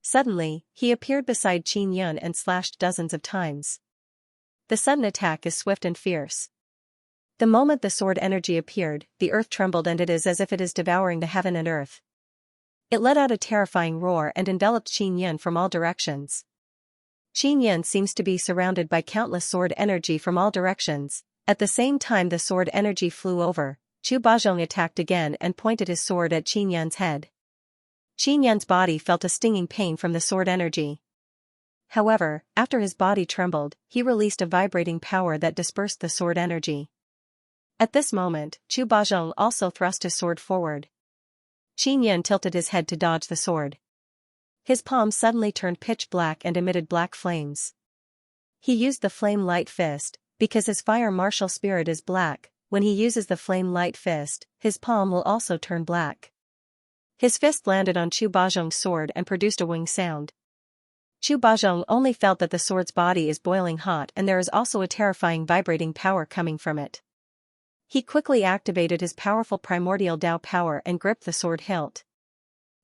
Suddenly, he appeared beside Qin Yun and slashed dozens of times. The sudden attack is swift and fierce. The moment the sword energy appeared, the earth trembled and it is as if it is devouring the heaven and earth. It let out a terrifying roar and enveloped Qin Yun from all directions. Qin Yun seems to be surrounded by countless sword energy from all directions. At the same time the sword energy flew over, Chu Bajong attacked again and pointed his sword at Qin Yun's head. Qin Yun's body felt a stinging pain from the sword energy. However, after his body trembled, he released a vibrating power that dispersed the sword energy. At this moment, Chu Bajong also thrust his sword forward. Qin Yun tilted his head to dodge the sword. His palm suddenly turned pitch black and emitted black flames. He used the Flame Light Fist, because his fire martial spirit is black. When he uses the Flame Light Fist, his palm will also turn black. His fist landed on Chu Bajong's sword and produced a wing sound. Chu Bajong only felt that the sword's body is boiling hot and there is also a terrifying vibrating power coming from it. He quickly activated his powerful primordial Dao power and gripped the sword hilt.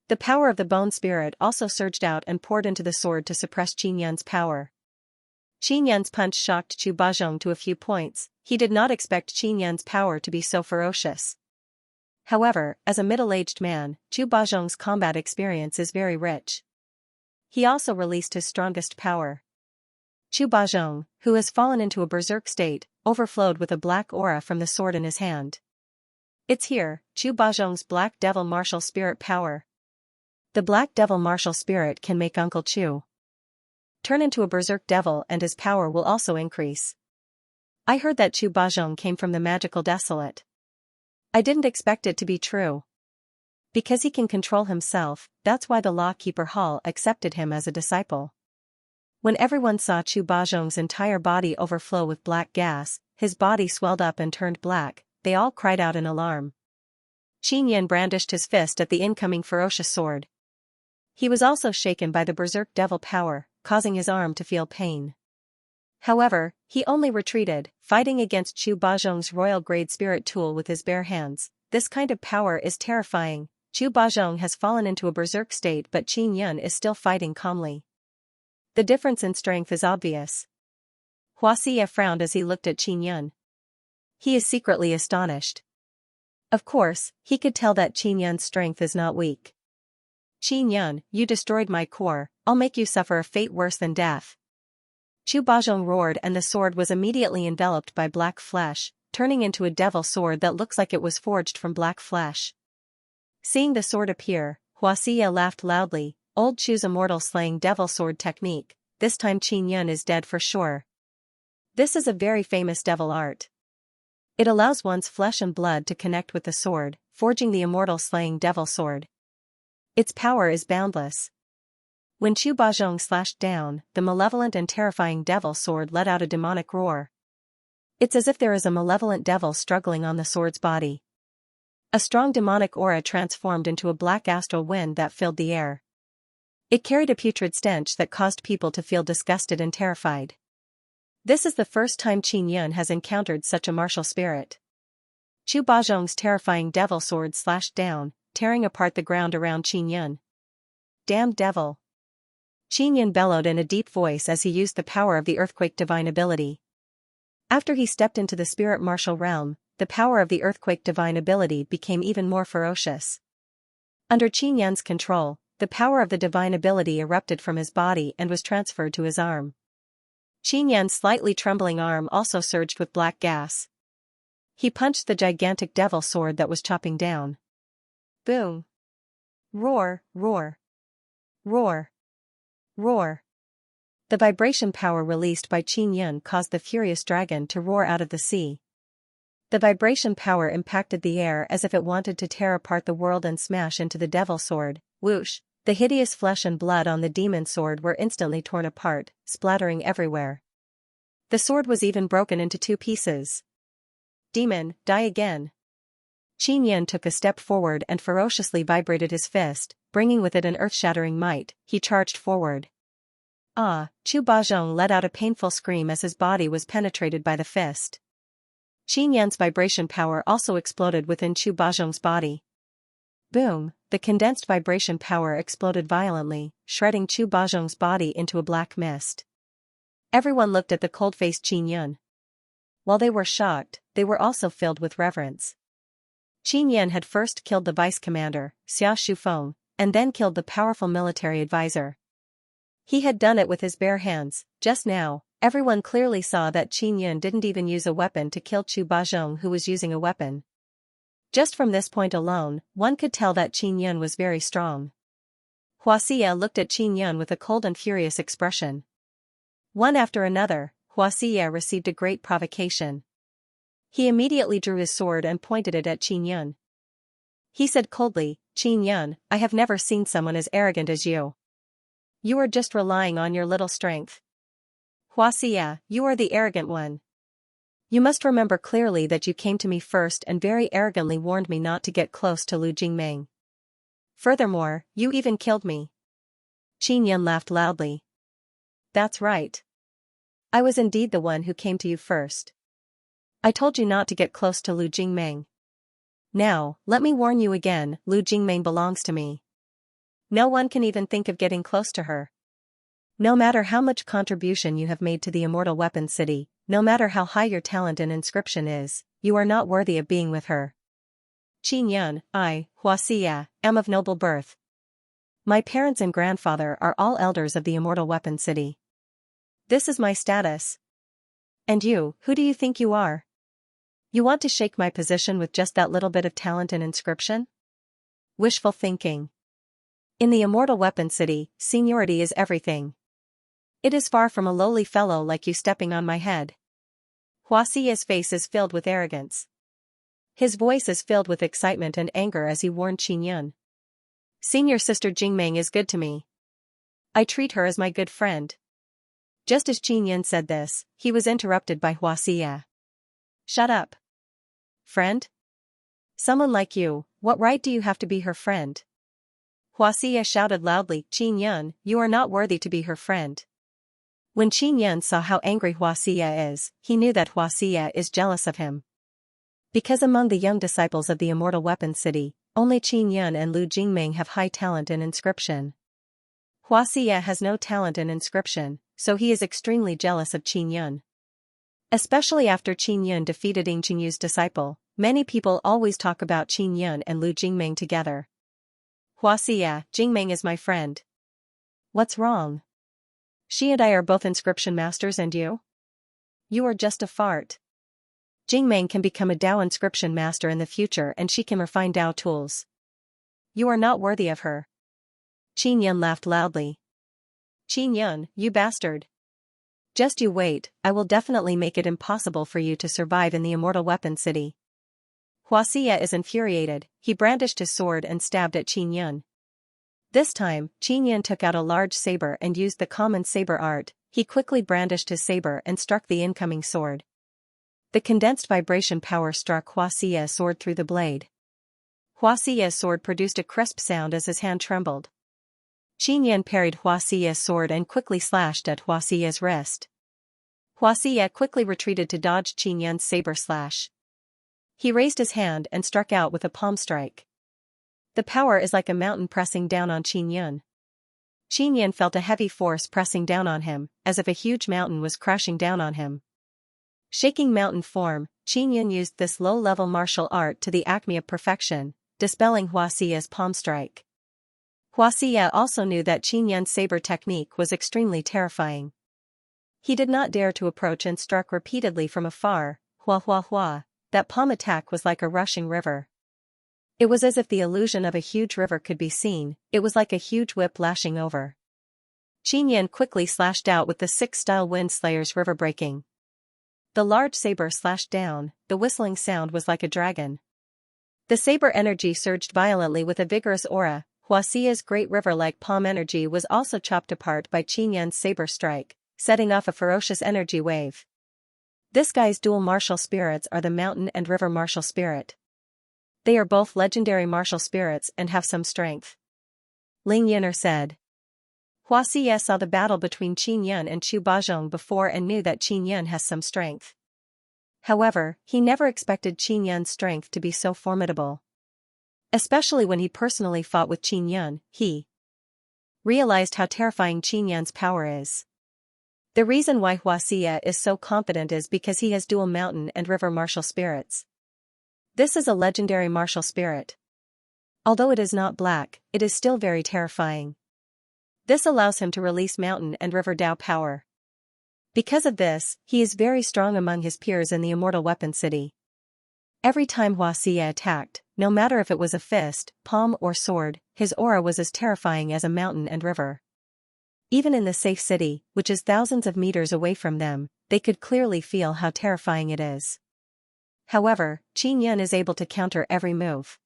The power of the bone spirit also surged out and poured into the sword to suppress Qin Yun's power. Qin Yun's punch shocked Chu Bajong to a few points. He did not expect Qin Yun's power to be so ferocious. However, as a middle-aged man, Chu Bajong's combat experience is very rich. He also released his strongest power. Chu Bajong, who has fallen into a berserk state, overflowed with a black aura from the sword in his hand. It's here, Chu Bajong's Black Devil Martial Spirit power. The Black Devil Martial Spirit can make Uncle Chu turn into a berserk devil and his power will also increase. I heard that Chu Bajong came from the magical desolate. I didn't expect it to be true. Because he can control himself, that's why the Lawkeeper Hall accepted him as a disciple. When everyone saw Chu Bajong's entire body overflow with black gas, his body swelled up and turned black, they all cried out in alarm. Qin Yun brandished his fist at the incoming ferocious sword. He was also shaken by the berserk devil power, causing his arm to feel pain. However, he only retreated, fighting against Chu Bajong's royal-grade spirit tool with his bare hands. This kind of power is terrifying. Chu Bajong has fallen into a berserk state but Qin Yun is still fighting calmly. The difference in strength is obvious. Xianxia frowned as he looked at Qin Yun. He is secretly astonished. Of course, he could tell that Qin Yun's strength is not weak. Qin Yun, you destroyed my core, I'll make you suffer a fate worse than death. Chu Bajong roared and the sword was immediately enveloped by black flesh, turning into a devil sword that looks like it was forged from black flesh. Seeing the sword appear, Xianxia laughed loudly. Old Chu's immortal slaying devil sword technique, this time Qin Yun is dead for sure. This is a very famous devil art. It allows one's flesh and blood to connect with the sword, forging the immortal slaying devil sword. Its power is boundless. When Chu Bajong slashed down, the malevolent and terrifying devil sword let out a demonic roar. It's as if there is a malevolent devil struggling on the sword's body. A strong demonic aura transformed into a black astral wind that filled the air. It carried a putrid stench that caused people to feel disgusted and terrified. This is the first time Qin Yun has encountered such a martial spirit. Chu Bajong's terrifying devil sword slashed down, tearing apart the ground around Qin Yun. Damned devil! Qin Yun bellowed in a deep voice as he used the power of the earthquake divine ability. After he stepped into the spirit martial realm, the power of the earthquake divine ability became even more ferocious. Under Qin Yun's control, the power of the divine ability erupted from his body and was transferred to his arm. Qin Yun's slightly trembling arm also surged with black gas. He punched the gigantic devil sword that was chopping down. Boom! Roar, roar! Roar! Roar! The vibration power released by Qin Yun caused the furious dragon to roar out of the sea. The vibration power impacted the air as if it wanted to tear apart the world and smash into the devil sword. Whoosh! The hideous flesh and blood on the demon sword were instantly torn apart, splattering everywhere. The sword was even broken into 2 pieces. Demon, die again. Qin Yan took a step forward and ferociously vibrated his fist, bringing with it an earth-shattering might. He charged forward. Ah! Chu Bajong let out a painful scream as his body was penetrated by the fist. Qin Yan's vibration power also exploded within Chu Bajong's body. Boom! The condensed vibration power exploded violently, shredding Chu Bajong's body into a black mist. Everyone looked at the cold-faced Qin Yan. While they were shocked, they were also filled with reverence. Qin Yan had first killed the vice commander, Xia Shufeng, and then killed the powerful military advisor. He had done it with his bare hands. Just now, everyone clearly saw that Qin Yan didn't even use a weapon to kill Chu Bajong, who was using a weapon. Just from this point alone, one could tell that Qin Yan was very strong. Xianxia looked at Qin Yan with a cold and furious expression. One after another, Xianxia received a great provocation. He immediately drew his sword and pointed it at Qin Yan. He said coldly, "Qin Yan, I have never seen someone as arrogant as you. You are just relying on your little strength. Xianxia, you are the arrogant one. You must remember clearly that you came to me first and very arrogantly warned me not to get close to Lu Jingmeng. Furthermore, you even killed me." Qin Yan laughed loudly. "That's right. I was indeed the one who came to you first. I told you not to get close to Lu Jingmeng. Now, let me warn you again, Lu Jingmeng belongs to me. No one can even think of getting close to her. No matter how much contribution you have made to the Immortal Weapon City, no matter how high your talent and inscription is, you are not worthy of being with her. Qin Yan, I, Xianxia, am of noble birth. My parents and grandfather are all elders of the Immortal Weapon City. This is my status. And you, who do you think you are? You want to shake my position with just that little bit of talent and inscription? Wishful thinking. In the Immortal Weapon City, seniority is everything. It is far from a lowly fellow like you stepping on my head." Xianxia's face is filled with arrogance. His voice is filled with excitement and anger as he warned Qin Yan. "Senior sister Jingmeng is good to me. I treat her as my good friend." Just as Qin Yan said this, he was interrupted by Xianxia. "Shut up. Friend? Someone like you, what right do you have to be her friend?" Xianxia shouted loudly, "Qin Yan, you are not worthy to be her friend." When Qin Yan saw how angry Xianxia is, he knew that Xianxia is jealous of him. Because among the young disciples of the Immortal Weapon City, only Qin Yan and Lu Jingmeng have high talent and inscription. Xianxia has no talent and inscription, so he is extremely jealous of Qin Yan. Especially after Qin Yan defeated Ying Qingyu's disciple, many people always talk about Qin Yan and Lu Jingmeng together. "Xianxia, Jingmeng is my friend. What's wrong? She and I are both inscription masters and you? You are just a fart. Jingmeng can become a Dao inscription master in the future and she can refine Dao tools. You are not worthy of her." Qin Yan laughed loudly. "Qin Yan, you bastard. Just you wait, I will definitely make it impossible for you to survive in the Immortal Weapon City." Xianxia is infuriated, he brandished his sword and stabbed at Qin Yan. This time, Qin Yan took out a large saber and used the common saber art. He quickly brandished his saber and struck the incoming sword. The condensed vibration power struck Xianxia's sword through the blade. Xianxia's sword produced a crisp sound as his hand trembled. Qin Yan parried Xianxia's sword and quickly slashed at Xianxia's wrist. Xianxia quickly retreated to dodge Qin Yan's saber slash. He raised his hand and struck out with a palm strike. The power is like a mountain pressing down on Qin Yan. Qin Yan felt a heavy force pressing down on him, as if a huge mountain was crashing down on him. Shaking mountain form, Qin Yan used this low-level martial art to the acme of perfection, dispelling Xianxia's palm strike. Xianxia also knew that Qin Yan's saber technique was extremely terrifying. He did not dare to approach and struck repeatedly from afar. Hua hua hua, that palm attack was like a rushing river. It was as if the illusion of a huge river could be seen, it was like a huge whip lashing over. Qin Yan quickly slashed out with the 6-style Wind Slayer's river breaking. The large saber slashed down, the whistling sound was like a dragon. The saber energy surged violently with a vigorous aura. Xianxia's great river-like palm energy was also chopped apart by Qin Yan's saber strike, setting off a ferocious energy wave. This guy's dual martial spirits are the mountain and river martial spirit. They are both legendary martial spirits and have some strength. Ling Yin'er said. Hua Xiye saw the battle between Qin Yun and Chu Bajong before and knew that Qin Yun has some strength. However, he never expected Qin Yun's strength to be so formidable. Especially when he personally fought with Qin Yun, he realized how terrifying Qin Yun's power is. The reason why Hua Xiye is so confident is because he has dual mountain and river martial spirits. This is a legendary martial spirit. Although it is not black, it is still very terrifying. This allows him to release mountain and river Dao power. Because of this, he is very strong among his peers in the Immortal Weapon City. Every time Hua Xiye attacked, no matter if it was a fist, palm or sword, his aura was as terrifying as a mountain and river. Even in the safe city, which is thousands of meters away from them, they could clearly feel how terrifying it is. However, Qin Yun is able to counter every move.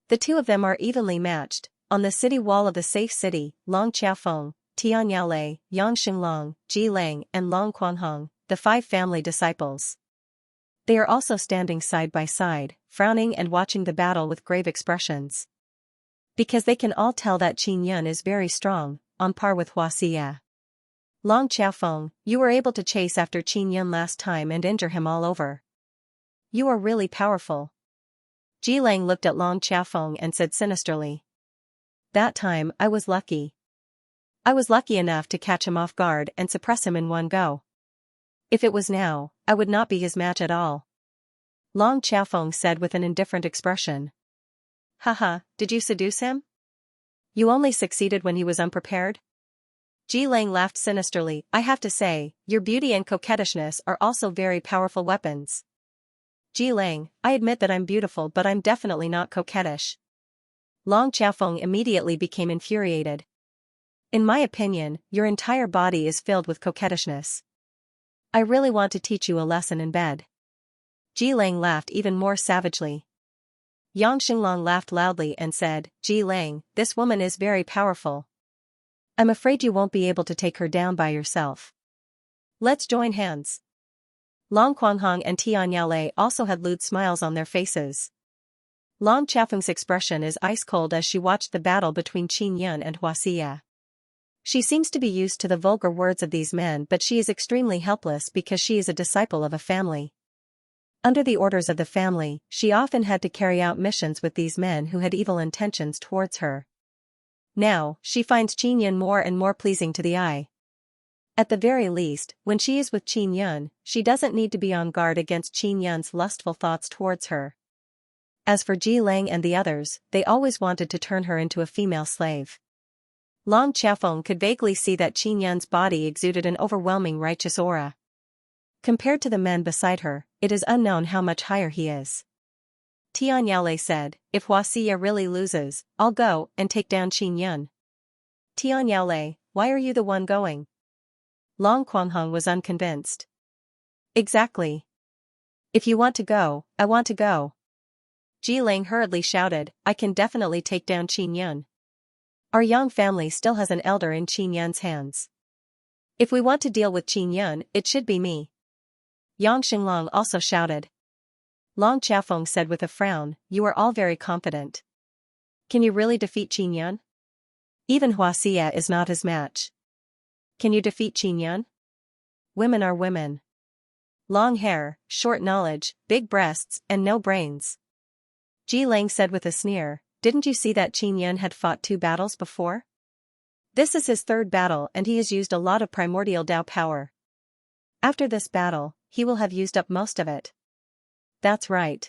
The two of them are evenly matched. On the city wall of the safe city, Long Qiaofeng, Tian Yaolei, Yang Xinglong, Ji Lang and Long Quanghong, the 5 family disciples. They are also standing side by side, frowning and watching the battle with grave expressions. Because they can all tell that Qin Yun is very strong, on par with Hua Xiye. Long Qiaofeng, you were able to chase after Qin Yun last time and injure him all over. You are really powerful. Ji Lang looked at Long Qiaofeng and said sinisterly. That time, I was lucky. I was lucky enough to catch him off guard and suppress him in one go. If it was now, I would not be his match at all. Long Qiaofeng said with an indifferent expression. Haha, did you seduce him? You only succeeded when he was unprepared? Ji Lang laughed sinisterly. I have to say, your beauty and coquettishness are also very powerful weapons. Ji Lang, I admit that I'm beautiful but I'm definitely not coquettish. Long Qiaofeng immediately became infuriated. In my opinion, your entire body is filled with coquettishness. I really want to teach you a lesson in bed. Ji Lang laughed even more savagely. Yang Xinglong laughed loudly and said, Ji Lang, this woman is very powerful. I'm afraid you won't be able to take her down by yourself. Let's join hands. Long Quanghong and Tian Yaolei also had lewd smiles on their faces. Long Qiaofeng's expression is ice-cold as she watched the battle between Qin Yun and Hua Xiye. She seems to be used to the vulgar words of these men but she is extremely helpless because she is a disciple of a family. Under the orders of the family, she often had to carry out missions with these men who had evil intentions towards her. Now, she finds Qin Yun more and more pleasing to the eye. At the very least, when she is with Qin Yun, she doesn't need to be on guard against Qin Yun's lustful thoughts towards her. As for Ji Lang and the others, they always wanted to turn her into a female slave. Long Qiaofeng could vaguely see that Qin Yun's body exuded an overwhelming righteous aura. Compared to the men beside her, it is unknown how much higher he is. Tian Yaolei said, if Hua Xiye really loses, I'll go and take down Qin Yun. Tian Yaolei, why are you the one going? Long Quanghong was unconvinced. Exactly. If you want to go, I want to go. Ji Lang hurriedly shouted, I can definitely take down Qin Yun. Our Yang family still has an elder in Qin Yun's hands. If we want to deal with Qin Yun, it should be me. Yang Xinglong also shouted. Long Qiaofeng said with a frown, you are all very confident. Can you really defeat Qin Yun? Even Hua Xiye is not his match. Can you defeat Qin Yun? Women are women. Long hair, short knowledge, big breasts, and no brains. Ji Lang said with a sneer, didn't you see that Qin Yun had fought 2 battles before? This is his 3rd battle and he has used a lot of primordial Dao power. After this battle, he will have used up most of it. That's right.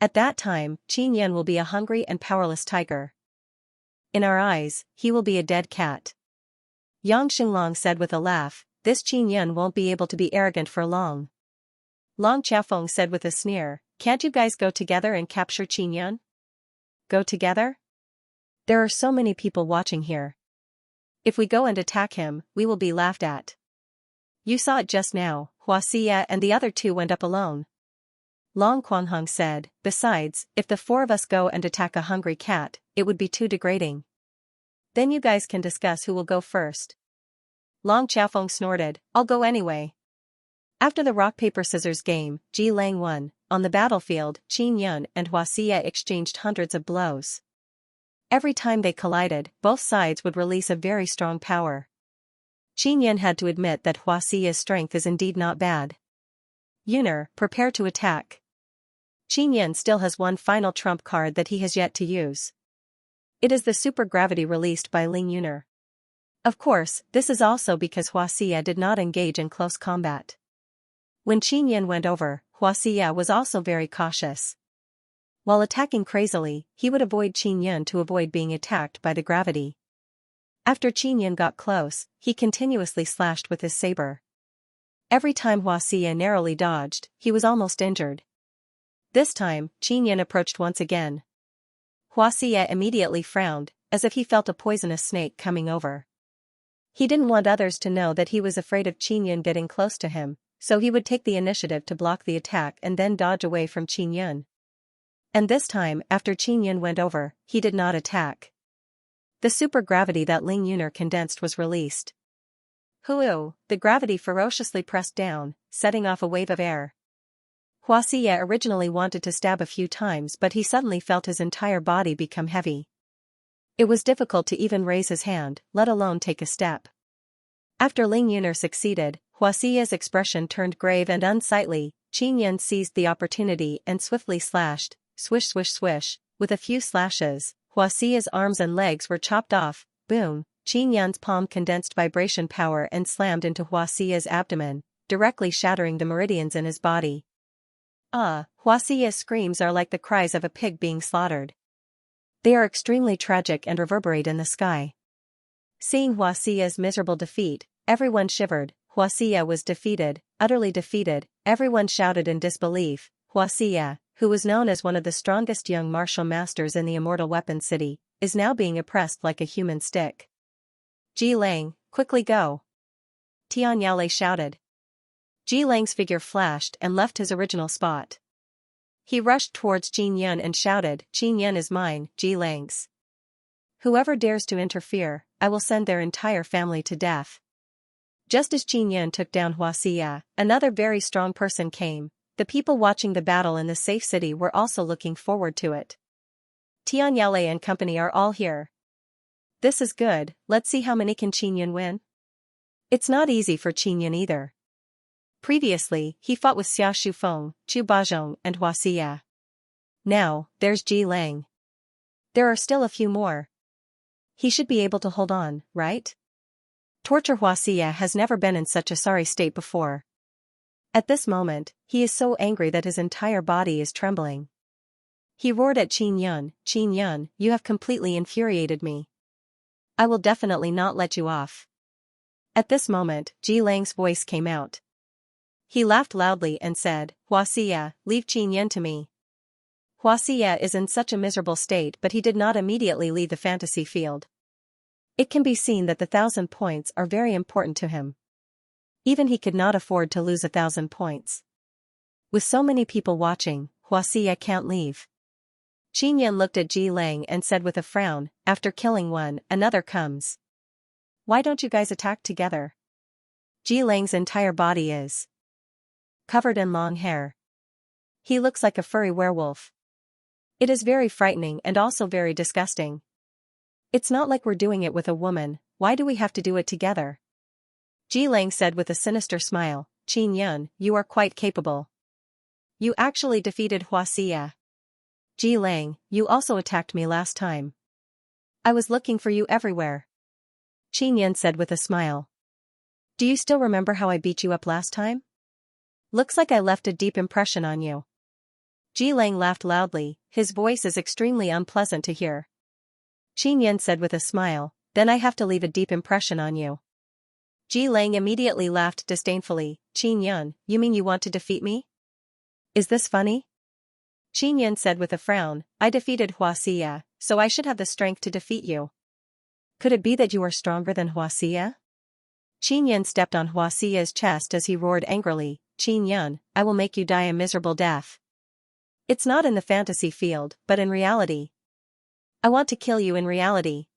At that time, Qin Yun will be a hungry and powerless tiger. In our eyes, he will be a dead cat. Yang Xinglong said with a laugh, this Qin Yun won't be able to be arrogant for long. Long Qiaofeng said with a sneer, can't you guys go together and capture Qin Yun? Go together? There are so many people watching here. If we go and attack him, we will be laughed at. You saw it just now, Hua Xiye and the other 2 went up alone. Long Quanghong said, besides, if the 4 of us go and attack a hungry cat, it would be too degrading. Then you guys can discuss who will go first. Long Qiaofeng snorted, I'll go anyway. After the rock-paper-scissors game, Ji Lang won. On the battlefield, Qin Yun and Hua Xie exchanged hundreds of blows. Every time they collided, both sides would release a very strong power. Qin Yun had to admit that Hua Xie's strength is indeed not bad. Yuner, prepare to attack. Qin Yun still has one final trump card that he has yet to use. It is the super gravity released by Ling Yuner. Of course, this is also because Hua Xie did not engage in close combat. When Qin Yun went over, Hua Xie was also very cautious. While attacking crazily, he would avoid Qin Yun to avoid being attacked by the gravity. After Qin Yun got close, he continuously slashed with his saber. Every time Hua Xie narrowly dodged, he was almost injured. This time, Qin Yun approached once again. Hua Xie immediately frowned, as if he felt a poisonous snake coming over. He didn't want others to know that he was afraid of Qin Yun getting close to him, so he would take the initiative to block the attack and then dodge away from Qin Yun. And this time, after Qin Yun went over, he did not attack. The super gravity that Ling Yuner condensed was released. Huu, the gravity ferociously pressed down, setting off a wave of air. Hua Xie originally wanted to stab a few times, but he suddenly felt his entire body become heavy. It was difficult to even raise his hand, let alone take a step. After Ling Yuner succeeded, Hua Xie's expression turned grave and unsightly. Qin Yun seized the opportunity and swiftly slashed, swish swish swish, with a few slashes, Hua Xie's arms and legs were chopped off. Boom, Qin Yun's palm condensed vibration power and slammed into Hua Xie's abdomen, directly shattering the meridians in his body. Hua Xie's screams are like the cries of a pig being slaughtered. They are extremely tragic and reverberate in the sky. Seeing Hua Xie's miserable defeat, everyone shivered. Hua Xie was defeated, utterly defeated. Everyone shouted in disbelief. Hua Xie, who was known as one of the strongest young martial masters in the Immortal Weapon City, is now being oppressed like a human stick. Ji Lang, quickly go! Xianxia shouted. Ji Lang's figure flashed and left his original spot. He rushed towards Qin Yun and shouted, "Qin Yun is mine, Ji Lang's. Whoever dares to interfere, I will send their entire family to death." Just as Qin Yun took down Hua Xie, another very strong person came. The people watching the battle in the safe city were also looking forward to it. Xianxia and company are all here. This is good, let's see how many can Qin Yun win? It's not easy for Qin Yun either. Previously, he fought with Xia Shufeng, Chu Bajong and Hua Xie. Now, there's Ji Lang. There are still a few more. He should be able to hold on, right? Torture Hua Xie has never been in such a sorry state before. At this moment, he is so angry that his entire body is trembling. He roared at Qin Yun, "Qin Yun, you have completely infuriated me. I will definitely not let you off." At this moment, Ji Lang's voice came out. He laughed loudly and said, "Hua Xie, leave Qin Yun to me." Hua Xie is in such a miserable state, but he did not immediately leave the fantasy field. It can be seen that the 1,000 points are very important to him. Even he could not afford to lose 1,000 points. With so many people watching, Hua Xie can't leave. Qin Yun looked at Ji Lang and said with a frown, "After killing one, another comes. Why don't you guys attack together?" Ji Lang's entire body is covered in long hair. He looks like a furry werewolf. It is very frightening and also very disgusting. It's not like we're doing it with a woman, why do we have to do it together? Ji Lang said with a sinister smile, "Qin Yun, you are quite capable. You actually defeated Hua Xie. Ji Lang, you also attacked me last time. I was looking for you everywhere." Qin Yun said with a smile. "Do you still remember how I beat you up last time? Looks like I left a deep impression on you." Ji Lang laughed loudly, his voice is extremely unpleasant to hear. Qin Yun said with a smile, "Then I have to leave a deep impression on you." Ji Lang immediately laughed disdainfully, "Qin Yun, you mean you want to defeat me? Is this funny?" Qin Yun said with a frown, "I defeated Hua Xie, so I should have the strength to defeat you. Could it be that you are stronger than Hua Xie?" Qin Yun stepped on Hua Xie's chest as he roared angrily, "Qin Yun, I will make you die a miserable death. It's not in the fantasy field, but in reality. I want to kill you in reality."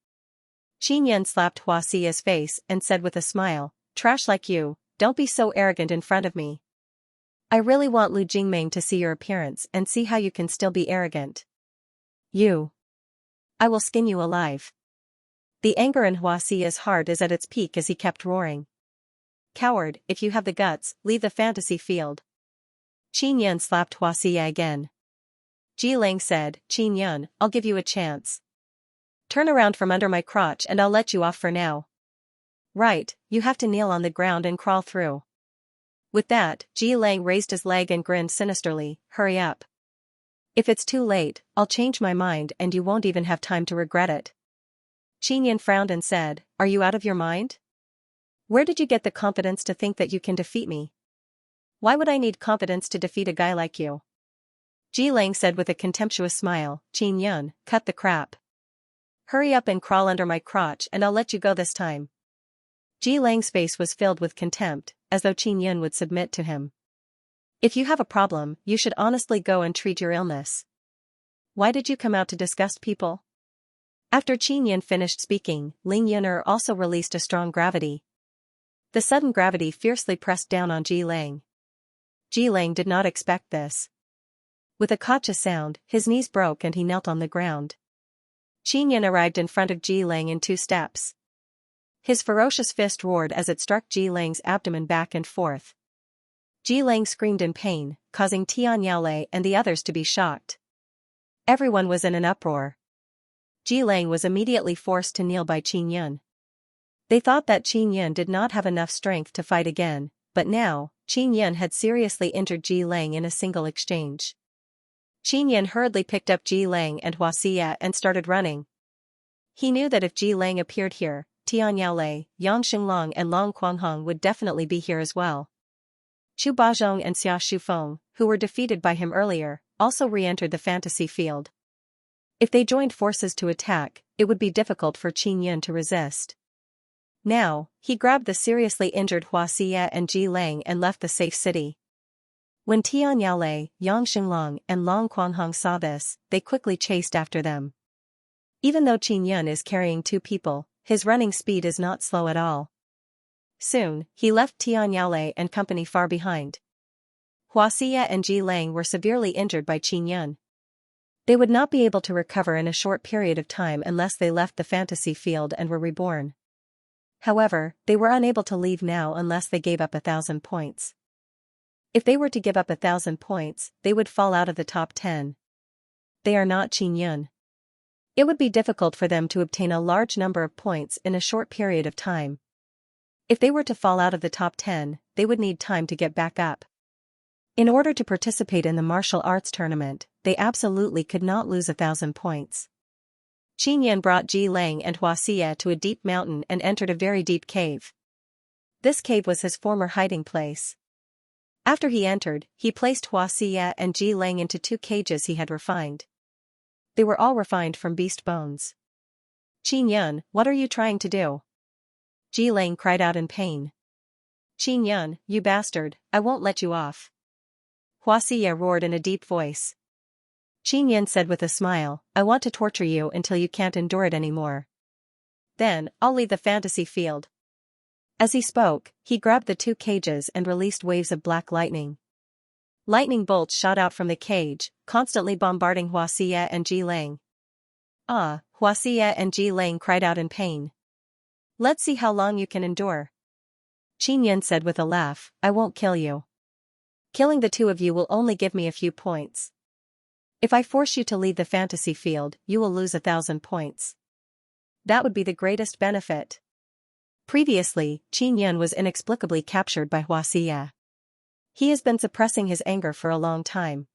Qin Yun slapped Hua Xie's face and said with a smile, "Trash like you, don't be so arrogant in front of me. I really want Lu Jingming to see your appearance and see how you can still be arrogant. You. I will skin you alive. The anger in Huaxia's heart is at its peak as he kept roaring. Coward, if you have the guts, leave the fantasy field. Qin Yan slapped Huaxia again. Ji Lang said, Qin Yan, I'll give you a chance. Turn around from under my crotch and I'll let you off for now. Right, you have to kneel on the ground and crawl through. With that, Ji Lang raised his leg and grinned sinisterly, hurry up. If it's too late, I'll change my mind and you won't even have time to regret it. Qin Yan frowned and said, are you out of your mind? Where did you get the confidence to think that you can defeat me? Why would I need confidence to defeat a guy like you? Ji Lang said with a contemptuous smile, Qin Yan, cut the crap. Hurry up and crawl under my crotch and I'll let you go this time. Ji Lang's face was filled with contempt, as though Qin Yan would submit to him. If you have a problem, you should honestly go and treat your illness. Why did you come out to disgust people? After Qin Yan finished speaking, Ling Yun'er also released a strong gravity. The sudden gravity fiercely pressed down on Ji Lang. Ji Lang did not expect this. With a kacha sound, his knees broke and he knelt on the ground. Qin Yan arrived in front of Ji Lang in 2 steps. His ferocious fist roared as it struck Ji Lang's abdomen back and forth. Ji Lang screamed in pain, causing Tian Yaolei and the others to be shocked. Everyone was in an uproar. Ji Lang was immediately forced to kneel by Qin Yan. They thought that Qin Yan did not have enough strength to fight again, but now, Qin Yan had seriously injured Ji Lang in a single exchange. Qin Yan hurriedly picked up Ji Lang and Huaxia and started running. He knew that if Ji Lang appeared here, Tian Yaolei, Yang Xinglong and Long Guanghong would definitely be here as well. Chu Bazhong and Xia Shufeng, who were defeated by him earlier, also re-entered the fantasy field. If they joined forces to attack, it would be difficult for Qin Yan to resist. Now, he grabbed the seriously injured Huaxia and Ji Lang and left the safe city. When Tian Yaolei, Yang Xinglong and Long Guanghong saw this, they quickly chased after them. Even though Qin Yan is carrying 2 people, his running speed is not slow at all. Soon, he left Tian Yaolei and company far behind. Huaxia and Ji Lang were severely injured by Qin Yan. They would not be able to recover in a short period of time unless they left the fantasy field and were reborn. However, they were unable to leave now unless they gave up 1,000 points. If they were to give up 1,000 points, they would fall out of the top 10. They are not Qin Yan. It would be difficult for them to obtain a large number of points in a short period of time. If they were to fall out of the top 10, they would need time to get back up. In order to participate in the martial arts tournament, they absolutely could not lose 1,000 points. Qin Yan brought Ji Lang and Huaxia to a deep mountain and entered a very deep cave. This cave was his former hiding place. After he entered, he placed Huaxia and Ji Lang into 2 cages he had refined. They were all refined from beast bones. Qin Yan, what are you trying to do? Ji Lang cried out in pain. Qin Yan, you bastard, I won't let you off. Huaxia roared in a deep voice. Qin Yan said with a smile, I want to torture you until you can't endure it anymore. Then, I'll leave the fantasy field. As he spoke, he grabbed the 2 cages and released waves of black lightning. Lightning bolts shot out from the cage, constantly bombarding Huaxia and Ji Lang. Ah, Huaxia and Ji Lang cried out in pain. Let's see how long you can endure. Qin Yan said with a laugh, I won't kill you. Killing the 2 of you will only give me a few points. If I force you to leave the fantasy field, you will lose 1,000 points. That would be the greatest benefit. Previously, Qin Yan was inexplicably captured by Huaxia. He has been suppressing his anger for a long time.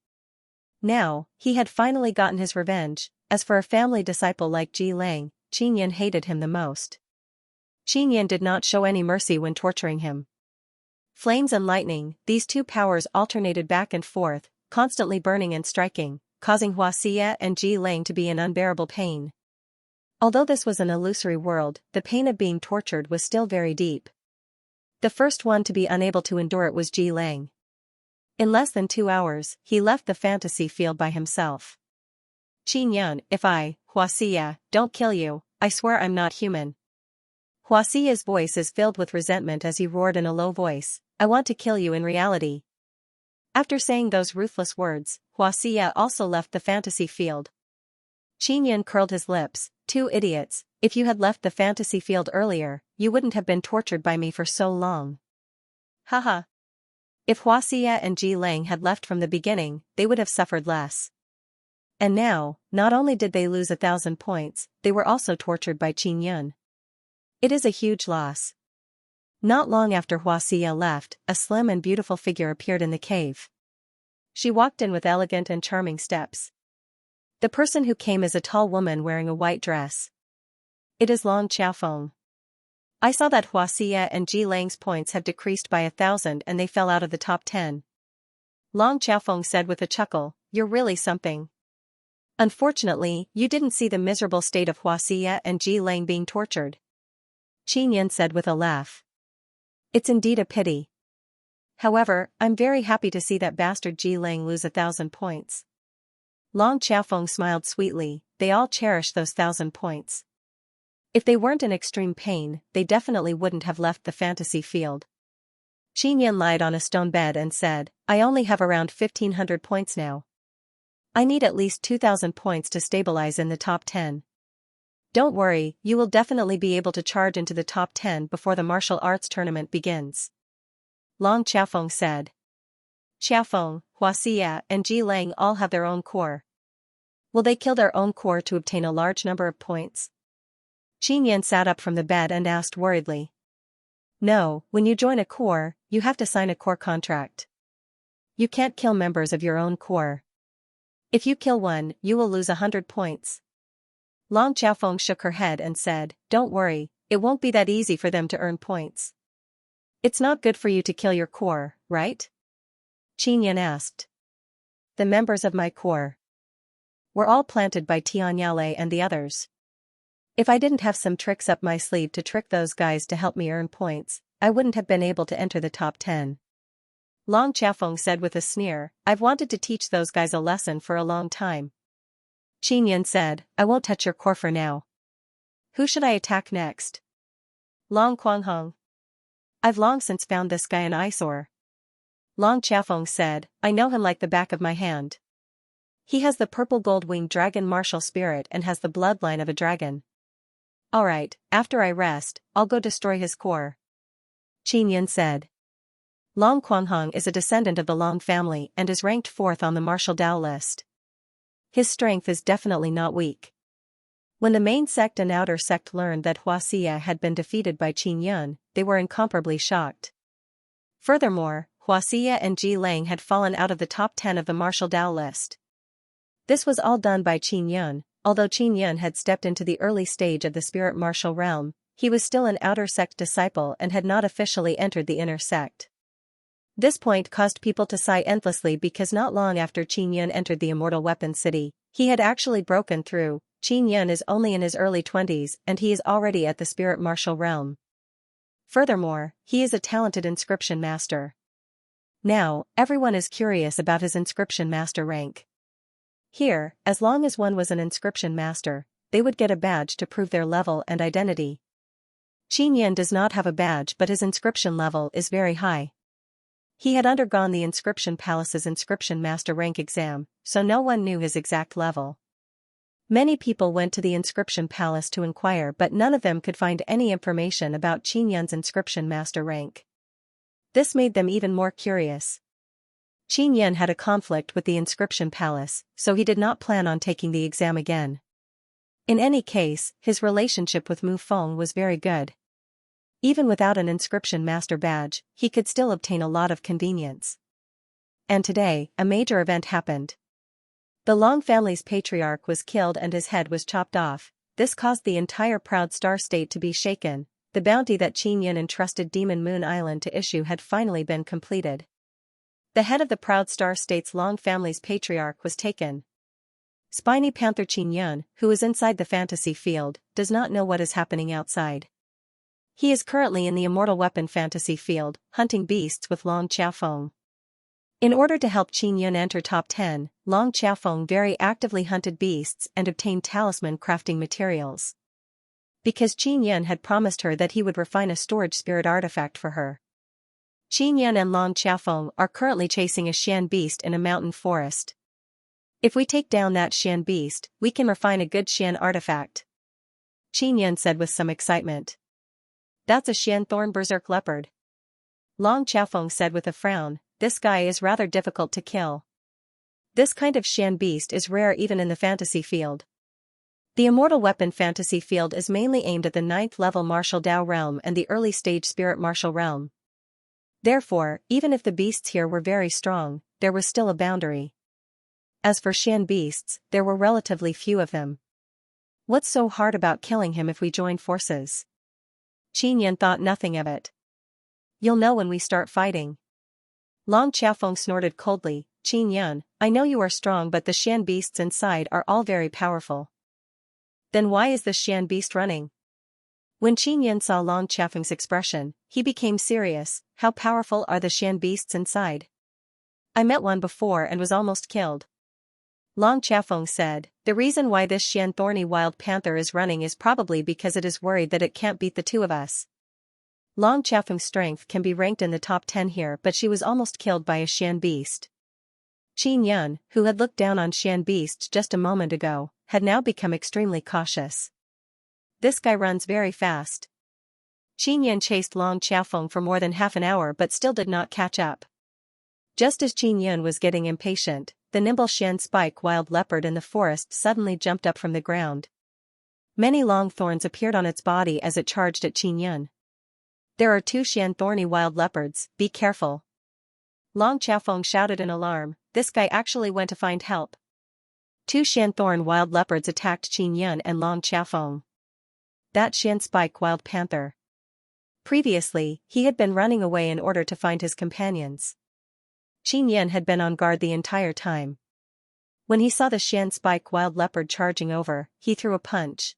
Now, he had finally gotten his revenge. As for a family disciple like Ji Lang, Qin Yan hated him the most. Qin Yan did not show any mercy when torturing him. Flames and lightning, these 2 powers alternated back and forth, constantly burning and striking, causing Huaxia and Ji Lang to be in unbearable pain. Although this was an illusory world, the pain of being tortured was still very deep. The first one to be unable to endure it was Ji Lang. In less than 2 hours, he left the fantasy field by himself. Qin Yan, if I, Huaxia, don't kill you, I swear I'm not human. Huaxia's voice is filled with resentment as he roared in a low voice, I want to kill you in reality. After saying those ruthless words, Xianxia also left the fantasy field. Qin curled his lips. Two idiots, if you had left the fantasy field earlier, you wouldn't have been tortured by me for so long. Haha. If Xianxia and Ji Lang had left from the beginning, they would have suffered less. And now, not only did they lose 1,000 points, they were also tortured by Qin. It is a huge loss. Not long after Xianxia left, a slim and beautiful figure appeared in the cave. She walked in with elegant and charming steps. The person who came is a tall woman wearing a white dress. It is Long Xiaofeng. I saw that Xianxia and Ji Lang's points had decreased by 1,000 and they fell out of the top 10. Long Xiaofeng said with a chuckle, "You're really something. Unfortunately, you didn't see the miserable state of Xianxia and Ji Lang being tortured." Qin said with a laugh. "It's indeed a pity. However, I'm very happy to see that bastard Ji Lang lose 1,000 points." Long Xiaofeng smiled sweetly. They all cherish those 1,000 points. If they weren't in extreme pain, they definitely wouldn't have left the fantasy field. Qin lied on a stone bed and said, "I only have around 1,500 points now. I need at least 2,000 points to stabilize in the top 10. Don't worry, you will definitely be able to charge into the top 10 before the martial arts tournament begins." Long Xiaofeng said. Xiaofeng, Xianxia, and Ji Lang all have their own core. Will they kill their own core to obtain a large number of points? Qin sat up from the bed and asked worriedly. No, when you join a core, you have to sign a core contract. You can't kill members of your own core. If you kill one, you will lose 100 points. Long Xiaofeng shook her head and said, "Don't worry, it won't be that easy for them to earn points." "It's not good for you to kill your core, right?" Qin asked. "The members of my core were all planted by Tianyale and the others. If I didn't have some tricks up my sleeve to trick those guys to help me earn points, I wouldn't have been able to enter the top 10. Long Xiaofeng said with a sneer, "I've wanted to teach those guys a lesson for a long time." Qin said, "I won't touch your core for now. Who should I attack next?" "Long Quanghong. I've long since found this guy an eyesore." Long Xiaofeng said, "I know him like the back of my hand. He has the purple gold-winged dragon martial spirit and has the bloodline of a dragon. Alright, after I rest, I'll go destroy his core." Qin said. Long Quanghong is a descendant of the Long family and is ranked 4th on the martial Dao list. His strength is definitely not weak. When the main sect and outer sect learned that Xianxia had been defeated by Qin, they were incomparably shocked. Furthermore, Xianxia and Ji Lang had fallen out of the top 10 of the martial Dao list. This was all done by Qin. Although Qin had stepped into the early stage of the spirit martial realm, he was still an outer sect disciple and had not officially entered the inner sect. This point caused people to sigh endlessly because not long after Qin entered the Immortal Weapon City, he had actually broken through. Qin is only in his early 20s and he is already at the spirit martial realm. Furthermore, he is a talented inscription master. Now, everyone is curious about his inscription master rank. Here, as long as one was an inscription master, they would get a badge to prove their level and identity. Qin does not have a badge but his inscription level is very high. He had undergone the Inscription Palace's Inscription Master rank exam, so no one knew his exact level. Many people went to the Inscription Palace to inquire but none of them could find any information about Qin's Inscription Master rank. This made them even more curious. Qin had a conflict with the Inscription Palace, so he did not plan on taking the exam again. In any case, his relationship with Mu Feng was very good. Even without an Inscription Master badge, he could still obtain a lot of convenience. And today, a major event happened. The Long family's patriarch was killed and his head was chopped off. This caused the entire Proud Star State to be shaken. The bounty that Qin entrusted Demon Moon Island to issue had finally been completed. The head of the Proud Star State's Long family's patriarch was taken. Spiny Panther Qin, who is inside the fantasy field, does not know what is happening outside. He is currently in the Immortal Weapon fantasy field, hunting beasts with Long Xiaofeng. In order to help Qin enter top 10, Long Xiaofeng very actively hunted beasts and obtained talisman crafting materials. Because Qin had promised her that he would refine a storage spirit artifact for her. Qin Yan and Long Qiafeng are currently chasing a Xian beast in a mountain forest. If we take down that Xian beast, we can refine a good Xian artifact. Qin Yan said with some excitement. That's a Xian thorn berserk leopard. Long Qiafeng said with a frown, this guy is rather difficult to kill. This kind of Xian beast is rare even in the fantasy field. The immortal weapon fantasy field is mainly aimed at the 9th level martial Dao realm and the early stage spirit martial realm. Therefore, even if the beasts here were very strong, there was still a boundary. As for Xian beasts, there were relatively few of them. What's so hard about killing him if we join forces? Qin Yan thought nothing of it. You'll know when we start fighting. Long Qiafeng snorted coldly, Qin Yan, I know you are strong but the Xian beasts inside are all very powerful. Then why is the Xian beast running? When Qin Yan saw Long Qiafeng's expression, he became serious. How powerful are the Xian beasts inside? I met one before and was almost killed. Long Qiafeng said, the reason why this Xian thorny wild panther is running is probably because it is worried that it can't beat the two of us. Long Qiafeng's strength can be ranked in the top 10 here but she was almost killed by a Xian beast. Qin Yan, who had looked down on Xian beasts just a moment ago, had now become extremely cautious. This guy runs very fast. Qin Yan chased Long Qiafeng for more than half an hour but still did not catch up. Just as Qin Yan was getting impatient, the nimble Xian spike wild leopard in the forest suddenly jumped up from the ground. Many long thorns appeared on its body as it charged at Qin Yan. There are 2 Xian thorny wild leopards, be careful. Long Qiafeng shouted in alarm, this guy actually went to find help. 2 Xian thorn wild leopards attacked Qin Yan and Long Qiafeng. That Xian spike wild panther. Previously, he had been running away in order to find his companions. Qin Yan had been on guard the entire time. When he saw the Xian spike wild leopard charging over, he threw a punch.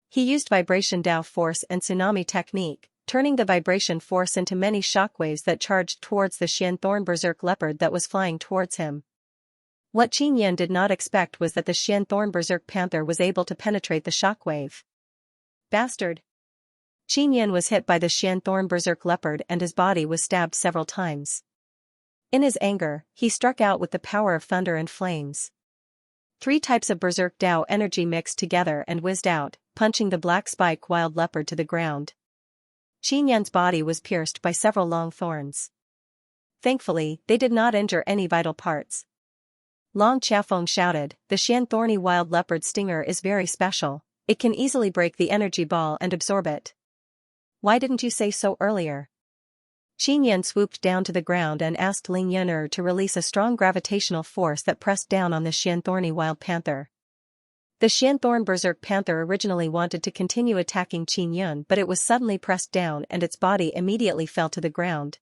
He used vibration Dao force and tsunami technique, turning the vibration force into many shockwaves that charged towards the Xian thorn berserk leopard that was flying towards him. What Qin Yan did not expect was that the Xian thorn berserk panther was able to penetrate the shockwave. Bastard! Qin Yan was hit by the Xian thorn berserk leopard and his body was stabbed several times. In his anger, he struck out with the power of thunder and flames. 3 types of berserk Dao energy mixed together and whizzed out, punching the black spike wild leopard to the ground. Qin Yan's body was pierced by several long thorns. Thankfully, they did not injure any vital parts. Long Qiafeng shouted, the Xian thorny wild leopard stinger is very special, it can easily break the energy ball and absorb it. Why didn't you say so earlier? Qin Yan swooped down to the ground and asked Ling Yuner to release a strong gravitational force that pressed down on the Xian thorny wild panther. The Xian thorn berserk panther originally wanted to continue attacking Qin Yan but it was suddenly pressed down and its body immediately fell to the ground.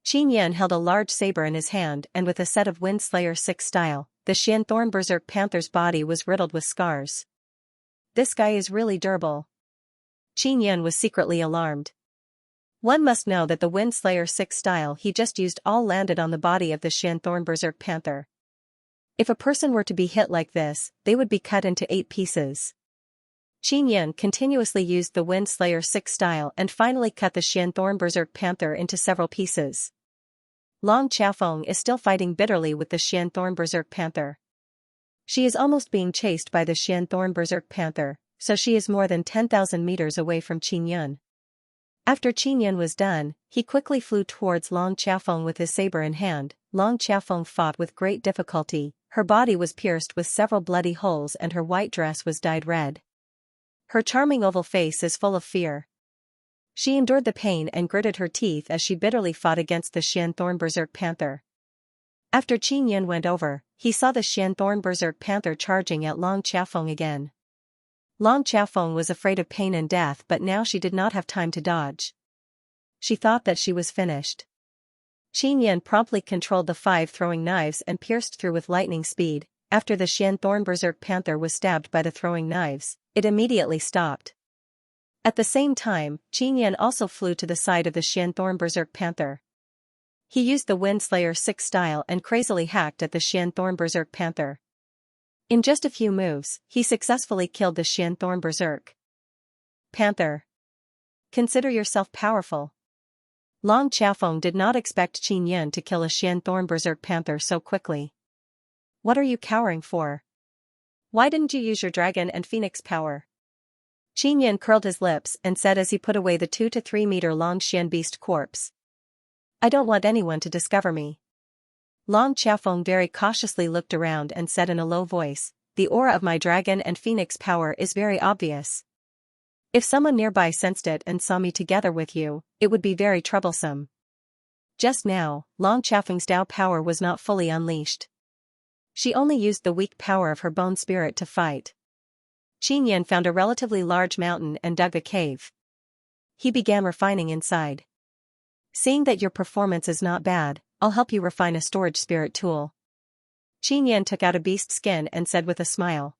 Qin Yan held a large saber in his hand and with a set of Wind Slayer 6 style, the Xian thorn berserk panther's body was riddled with scars. This guy is really durable. Qin Yan was secretly alarmed. One must know that the Wind Slayer 6 style he just used all landed on the body of the Xian thorn berserk panther. If a person were to be hit like this, they would be cut into 8 pieces. Qin Yan continuously used the Wind Slayer 6 style and finally cut the Xian thorn berserk panther into several pieces. Long Qiafeng is still fighting bitterly with the Xian thorn berserk panther. She is almost being chased by the Xian thorn berserk panther, so she is more than 10,000 meters away from Qin Yan. After Qin Yan was done, he quickly flew towards Long Qiafeng with his saber in hand. Long Qiafeng fought with great difficulty, her body was pierced with several bloody holes and her white dress was dyed red. Her charming oval face is full of fear. She endured the pain and gritted her teeth as she bitterly fought against the Xian thorn berserk panther. After Qin Yan went over, he saw the Xian thorn berserk panther charging at Long Qiafeng again. Long Qiafeng was afraid of pain and death but now she did not have time to dodge. She thought that she was finished. Qin Yan promptly controlled the 5 throwing knives and pierced through with lightning speed. After the Xian thorn berserk panther was stabbed by the throwing knives, it immediately stopped. At the same time, Qin Yan also flew to the side of the Xian thorn berserk panther. He used the Wind Slayer 6 style and crazily hacked at the Xian thorn berserk panther. In just a few moves, he successfully killed the Xian thorn berserk panther. Consider yourself powerful. Long Xiaofeng did not expect Qin Yan to kill a Xian Thorn Berserk Panther so quickly. What are you cowering for? Why didn't you use your dragon and phoenix power? Qin Yan curled his lips and said as he put away the 2 to 3 meter long Xian beast corpse. I don't want anyone to discover me. Long Xiaofeng very cautiously looked around and said in a low voice, the aura of my dragon and phoenix power is very obvious. If someone nearby sensed it and saw me together with you, it would be very troublesome. Just now, Long Xiaofeng's Dao power was not fully unleashed. She only used the weak power of her bone spirit to fight. Qin Yan found a relatively large mountain and dug a cave. He began refining inside. Seeing that your performance is not bad, I'll help you refine a storage spirit tool. Qin Yan took out a beast skin and said with a smile.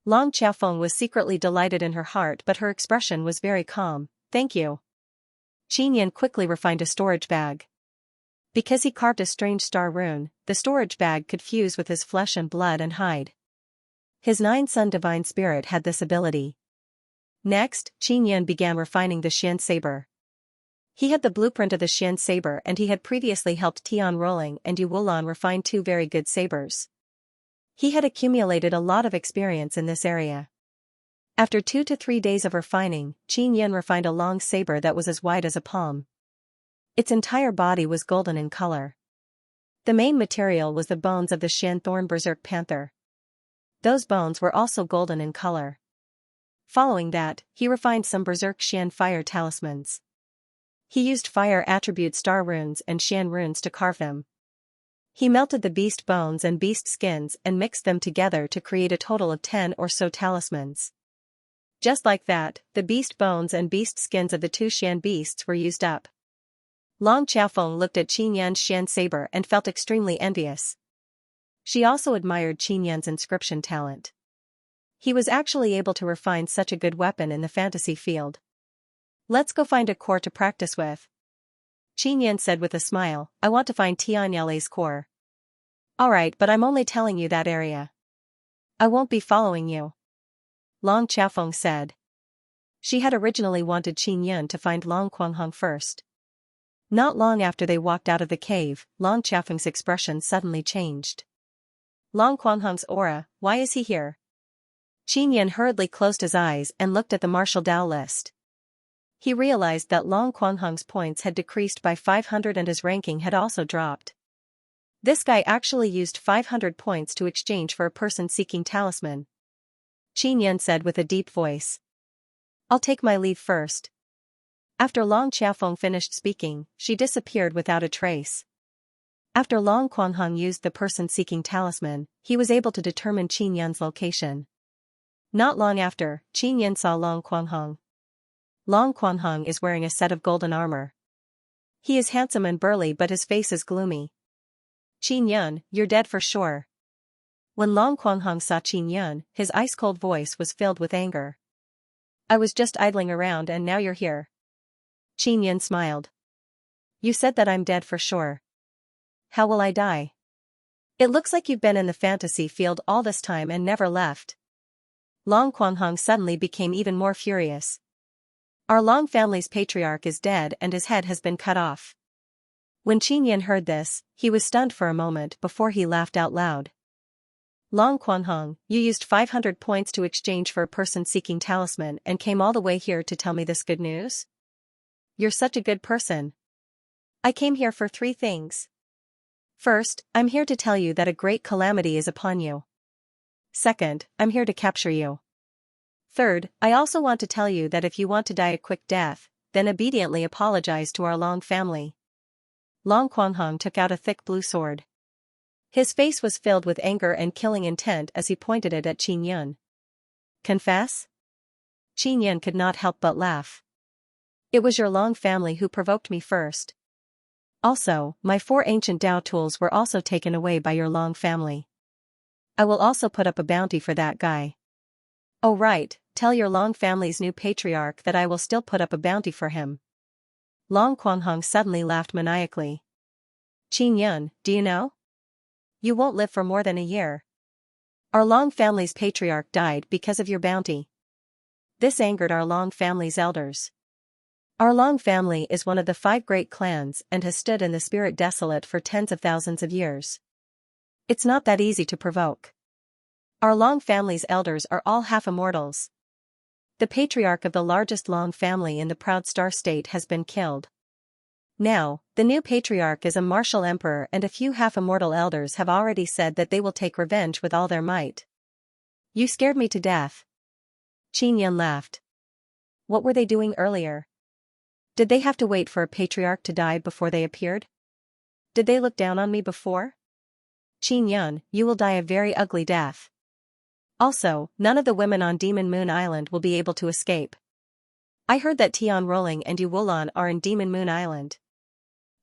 Long Xiaofeng was secretly delighted in her heart, but her expression was very calm. Thank you. Qin Yan quickly refined a storage bag. Because he carved a strange star rune, the storage bag could fuse with his flesh and blood and hide. His 9-son divine spirit had this ability. Next, Qin Yan began refining the Xian saber. He had the blueprint of the Xian saber and he had previously helped Tian Rolling and Yu Wulan refine 2 very good sabers. He had accumulated a lot of experience in this area. After 2 to 3 days of refining, Qin Yan refined a long saber that was as wide as a palm. Its entire body was golden in color. The main material was the bones of the Xian Thorn Berserk Panther. Those bones were also golden in color. Following that, he refined some Berserk Xian fire talismans. He used fire attribute star runes and Xian runes to carve them. He melted the beast bones and beast skins and mixed them together to create a total of 10 or so talismans. Just like that, the beast bones and beast skins of the 2 Xian beasts were used up. Long Xiaofeng looked at Qin Yan's Xian saber and felt extremely envious. She also admired Qin Yan's inscription talent. He was actually able to refine such a good weapon in the fantasy field. Let's go find a core to practice with. Qin Yan said with a smile, I want to find Tianyale's core. Alright, but I'm only telling you that area. I won't be following you. Long Xiaofeng said. She had originally wanted Qin Yan to find Long Quanghong first. Not long after they walked out of the cave, Long Xiaofeng's expression suddenly changed. Long Quanghong's aura, why is he here? Qin Yan hurriedly closed his eyes and looked at the martial Dao list. He realized that Long Quanghong's points had decreased by 500 and his ranking had also dropped. This guy actually used 500 points to exchange for a person seeking talisman. Qin Yan said with a deep voice. I'll take my leave first. After Long Xiaofeng finished speaking, she disappeared without a trace. After Long Quanghong used the person seeking talisman, he was able to determine Qin Yan's location. Not long after, Qin Yan saw Long Quanghong. Long Quanghong is wearing a set of golden armor. He is handsome and burly but his face is gloomy. Qin Yan, you're dead for sure. When Long Quanghong saw Qin Yan, his ice-cold voice was filled with anger. I was just idling around and now you're here. Qin Yan smiled. You said that I'm dead for sure. How will I die? It looks like you've been in the fantasy field all this time and never left. Long Quanghong suddenly became even more furious. Our Long family's patriarch is dead and his head has been cut off. When Qin Yan heard this, he was stunned for a moment before he laughed out loud. Long Quanghong, you used 500 points to exchange for a person seeking talisman and came all the way here to tell me this good news? You're such a good person. I came here for 3 things. First, I'm here to tell you that a great calamity is upon you. Second, I'm here to capture you. Third, I also want to tell you that if you want to die a quick death, then obediently apologize to our Long family. Long Quanghong took out a thick blue sword. His face was filled with anger and killing intent as he pointed it at Qin Yan. Confess? Qin Yan could not help but laugh. It was your Long family who provoked me first. Also, my 4 ancient Dao tools were also taken away by your Long family. I will also put up a bounty for that guy. Oh right, tell your Long family's new patriarch that I will still put up a bounty for him. Long Quanghong suddenly laughed maniacally. Qin Yan, do you know? You won't live for more than a year. Our Long family's patriarch died because of your bounty. This angered our Long family's elders. Our Long family is one of the 5 great clans and has stood in the spirit desolate for tens of thousands of years. It's not that easy to provoke. Our Long family's elders are all half-immortals. The patriarch of the largest Long family in the proud Star State has been killed. Now, the new patriarch is a martial emperor, and a few half-immortal elders have already said that they will take revenge with all their might. You scared me to death. Xianxia laughed. What were they doing earlier? Did they have to wait for a patriarch to die before they appeared? Did they look down on me before? Xianxia, you will die a very ugly death. Also, none of the women on Demon Moon Island will be able to escape. I heard that Tian Rolling and Yu Wulan are in Demon Moon Island.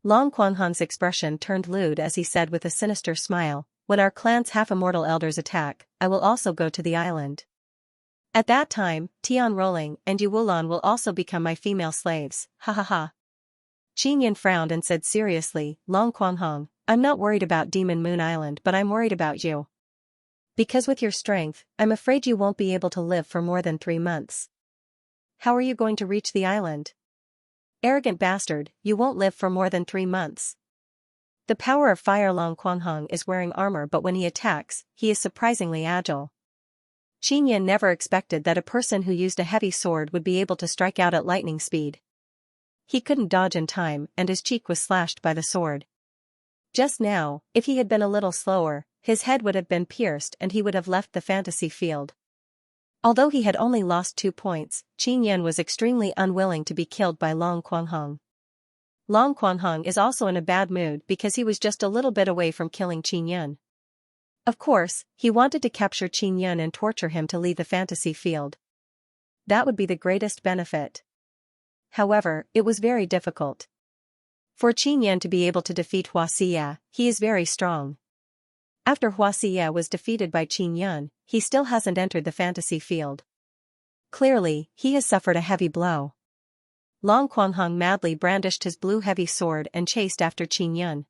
Long Quanghong's expression turned lewd as he said with a sinister smile, when our clan's half-immortal elders attack, I will also go to the island. At that time, Tian Rolling and Yu Wulan will also become my female slaves, ha ha ha. Xianxia frowned and said seriously, Long Quanghong, I'm not worried about Demon Moon Island, but I'm worried about you. Because with your strength, I'm afraid you won't be able to live for more than 3 months. How are you going to reach the island? Arrogant bastard, you won't live for more than 3 months. The power of Fire Long Quanghong is wearing armor, but when he attacks, he is surprisingly agile. Xianxia never expected that a person who used a heavy sword would be able to strike out at lightning speed. He couldn't dodge in time, and his cheek was slashed by the sword. Just now, if he had been a little slower, his head would have been pierced and he would have left the fantasy field. Although he had only lost 2 points, Xianxia was extremely unwilling to be killed by Long Quanghong. Long Quanghong is also in a bad mood because he was just a little bit away from killing Xianxia. Of course, he wanted to capture Xianxia and torture him to leave the fantasy field. That would be the greatest benefit. However, it was very difficult. For Xianxia to be able to defeat Xianxia, he is very strong. After Xianxia was defeated by Xianxia, he still hasn't entered the fantasy field. Clearly, he has suffered a heavy blow. Long Quanghong madly brandished his blue heavy sword and chased after Xianxia.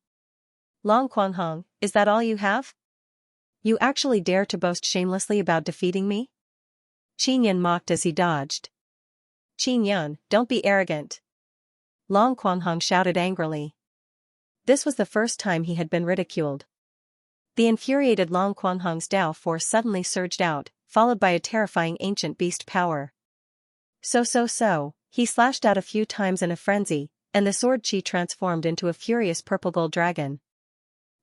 Long Quanghong, is that all you have? You actually dare to boast shamelessly about defeating me? Xianxia mocked as he dodged. Xianxia, don't be arrogant. Long Quanghong shouted angrily. This was the first time he had been ridiculed. The infuriated Long Quanghong's Dao force suddenly surged out, followed by a terrifying ancient beast power. So, he slashed out a few times in a frenzy, and the sword chi transformed into a furious purple gold dragon.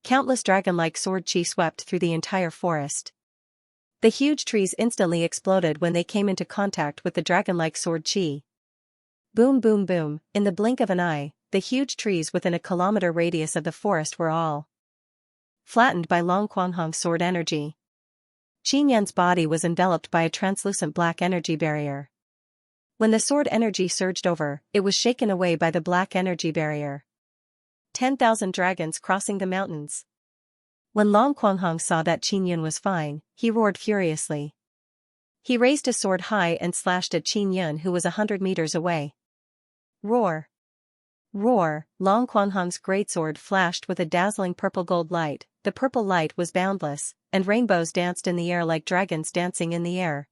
Countless dragon-like sword chi swept through the entire forest. The huge trees instantly exploded when they came into contact with the dragon-like sword chi. Boom boom boom, in the blink of an eye, the huge trees within a kilometer radius of the forest were all flattened by Long Quanghong's sword energy. Xianxia's body was enveloped by a translucent black energy barrier. When the sword energy surged over, it was shaken away by the black energy barrier. 10,000 dragons crossing the mountains. When Long Quanghong saw that Xianxia was fine, he roared furiously. He raised his sword high and slashed at Xianxia, who was 100 meters away. Roar! Roar! Long Quanghong's greatsword flashed with a dazzling purple gold light. The purple light was boundless, and rainbows danced in the air like dragons dancing in the air.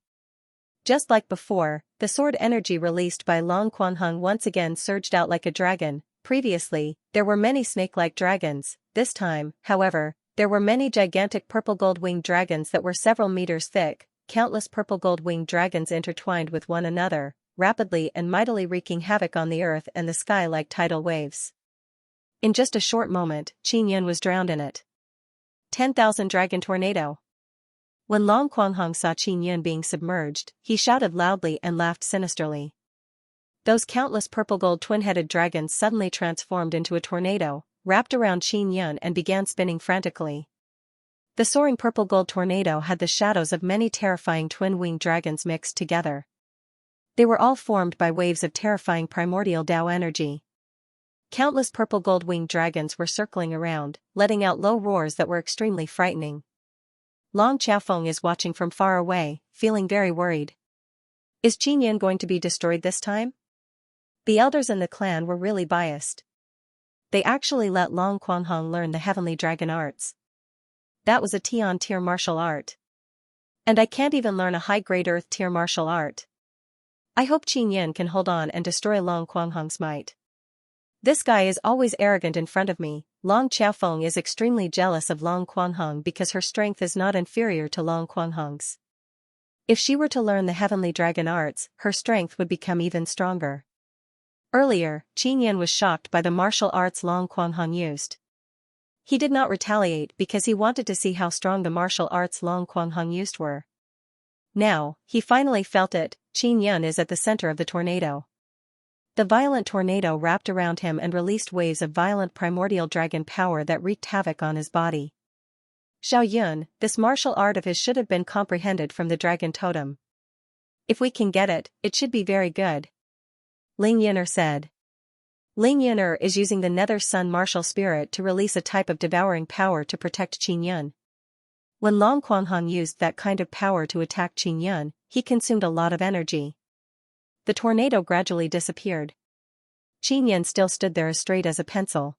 Just like before, the sword energy released by Long Quanghong once again surged out like a dragon. Previously, there were many snake-like dragons. This time, however, there were many gigantic purple gold-winged dragons that were several meters thick. Countless purple gold-winged dragons intertwined with one another, rapidly and mightily wreaking havoc on the earth and the sky like tidal waves. In just a short moment, Xianxia was drowned in it. 10,000 dragon tornado. When Long Quanghong saw Xianxia being submerged, he shouted loudly and laughed sinisterly. Those countless purple gold twin-headed dragons suddenly transformed into a tornado, wrapped around Xianxia and began spinning frantically. The soaring purple gold tornado had the shadows of many terrifying twin-winged dragons mixed together. They were all formed by waves of terrifying primordial Dao energy. Countless purple gold-winged dragons were circling around, letting out low roars that were extremely frightening. Long Qiaofeng is watching from far away, feeling very worried. Is Xianxia going to be destroyed this time? The elders in the clan were really biased. They actually let Long Quanghong learn the heavenly dragon arts. That was a Tian tier martial art. And I can't even learn a high-grade earth tier martial art. I hope Qin Yan can hold on and destroy Long Quanghong's might. This guy is always arrogant in front of me. Long Xiaofeng is extremely jealous of Long Quanghong because her strength is not inferior to Long Quanghong's. If she were to learn the heavenly dragon arts, her strength would become even stronger. Earlier, Qin Yan was shocked by the martial arts Long Quanghong used. He did not retaliate because he wanted to see how strong the martial arts Long Quanghong used were. Now, he finally felt it. Qin Yan is at the center of the tornado. The violent tornado wrapped around him and released waves of violent primordial dragon power that wreaked havoc on his body. Xiao Yun, this martial art of his should have been comprehended from the dragon totem. If we can get it, it should be very good. Ling Yin'er said. Ling Yin'er is using the Nether Sun martial spirit to release a type of devouring power to protect Qin Yun. When Long Quanghong used that kind of power to attack Qin Yun, he consumed a lot of energy. The tornado gradually disappeared. Qin Yun still stood there as straight as a pencil.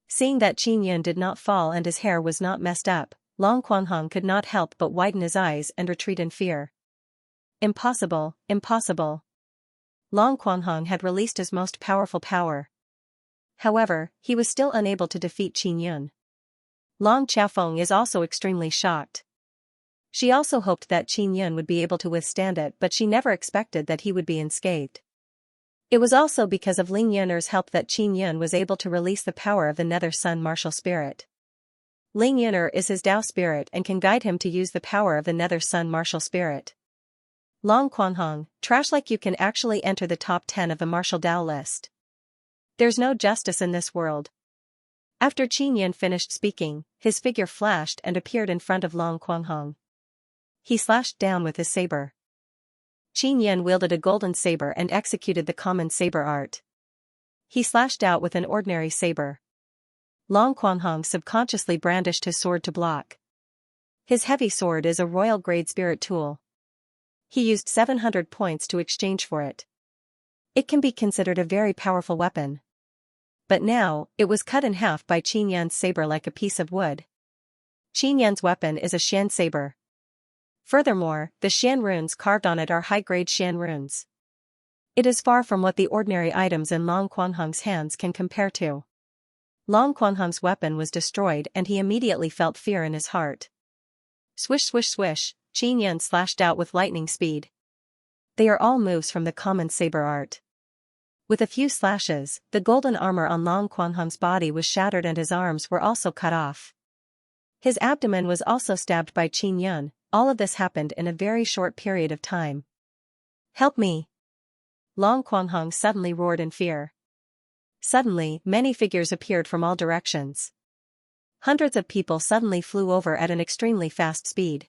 Seeing that Qin Yun did not fall and his hair was not messed up, Long Quanghong could not help but widen his eyes and retreat in fear. Impossible, impossible. Long Quanghong had released his most powerful power. However, he was still unable to defeat Qin Yun. Long Xiaofeng is also extremely shocked. She also hoped that Qin Yun would be able to withstand it, but she never expected that he would be unscathed. It was also because of Ling Yin'er's help that Qin Yun was able to release the power of the Nether Sun martial spirit. Ling Yin'er is his Tao spirit and can guide him to use the power of the Nether Sun martial spirit. Long Quanghong, trash like you can actually enter the top 10 of the martial Tao list. There's no justice in this world. After Qin Yun finished speaking, his figure flashed and appeared in front of Long Quanghong. He slashed down with his saber. Qin Yun wielded a golden saber and executed the common saber art. He slashed out with an ordinary saber. Long Quanghong subconsciously brandished his sword to block. His heavy sword is a royal grade spirit tool. He used 700 points to exchange for it. It can be considered a very powerful weapon. But now, it was cut in half by Qin Yun's saber like a piece of wood. Qin Yun's weapon is a Xian saber. Furthermore, the Xian runes carved on it are high-grade Xian runes. It is far from what the ordinary items in Long Quanghong's hands can compare to. Long Quanghong's weapon was destroyed and he immediately felt fear in his heart. Swish swish swish, Qin Yun slashed out with lightning speed. They are all moves from the common saber art. With a few slashes, the golden armor on Long Quanghong's body was shattered and his arms were also cut off. His abdomen was also stabbed by Qin Yun. All of this happened in a very short period of time. Help me! Long Quanghong suddenly roared in fear. Suddenly, many figures appeared from all directions. Hundreds of people suddenly flew over at an extremely fast speed.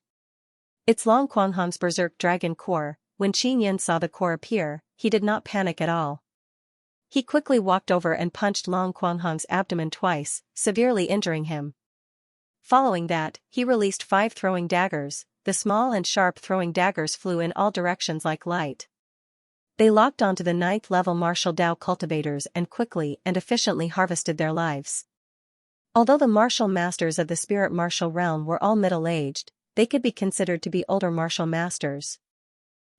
It's Long Quanghong's berserk dragon core. When Qin Yun saw the core appear, he did not panic at all. He quickly walked over and punched Long Quanghong's abdomen twice, severely injuring him. Following that, he released 5 throwing daggers. The small and sharp throwing daggers flew in all directions like light. They locked onto the 9th level martial Tao cultivators and quickly and efficiently harvested their lives. Although the martial masters of the spirit martial realm were all middle-aged, they could be considered to be older martial masters.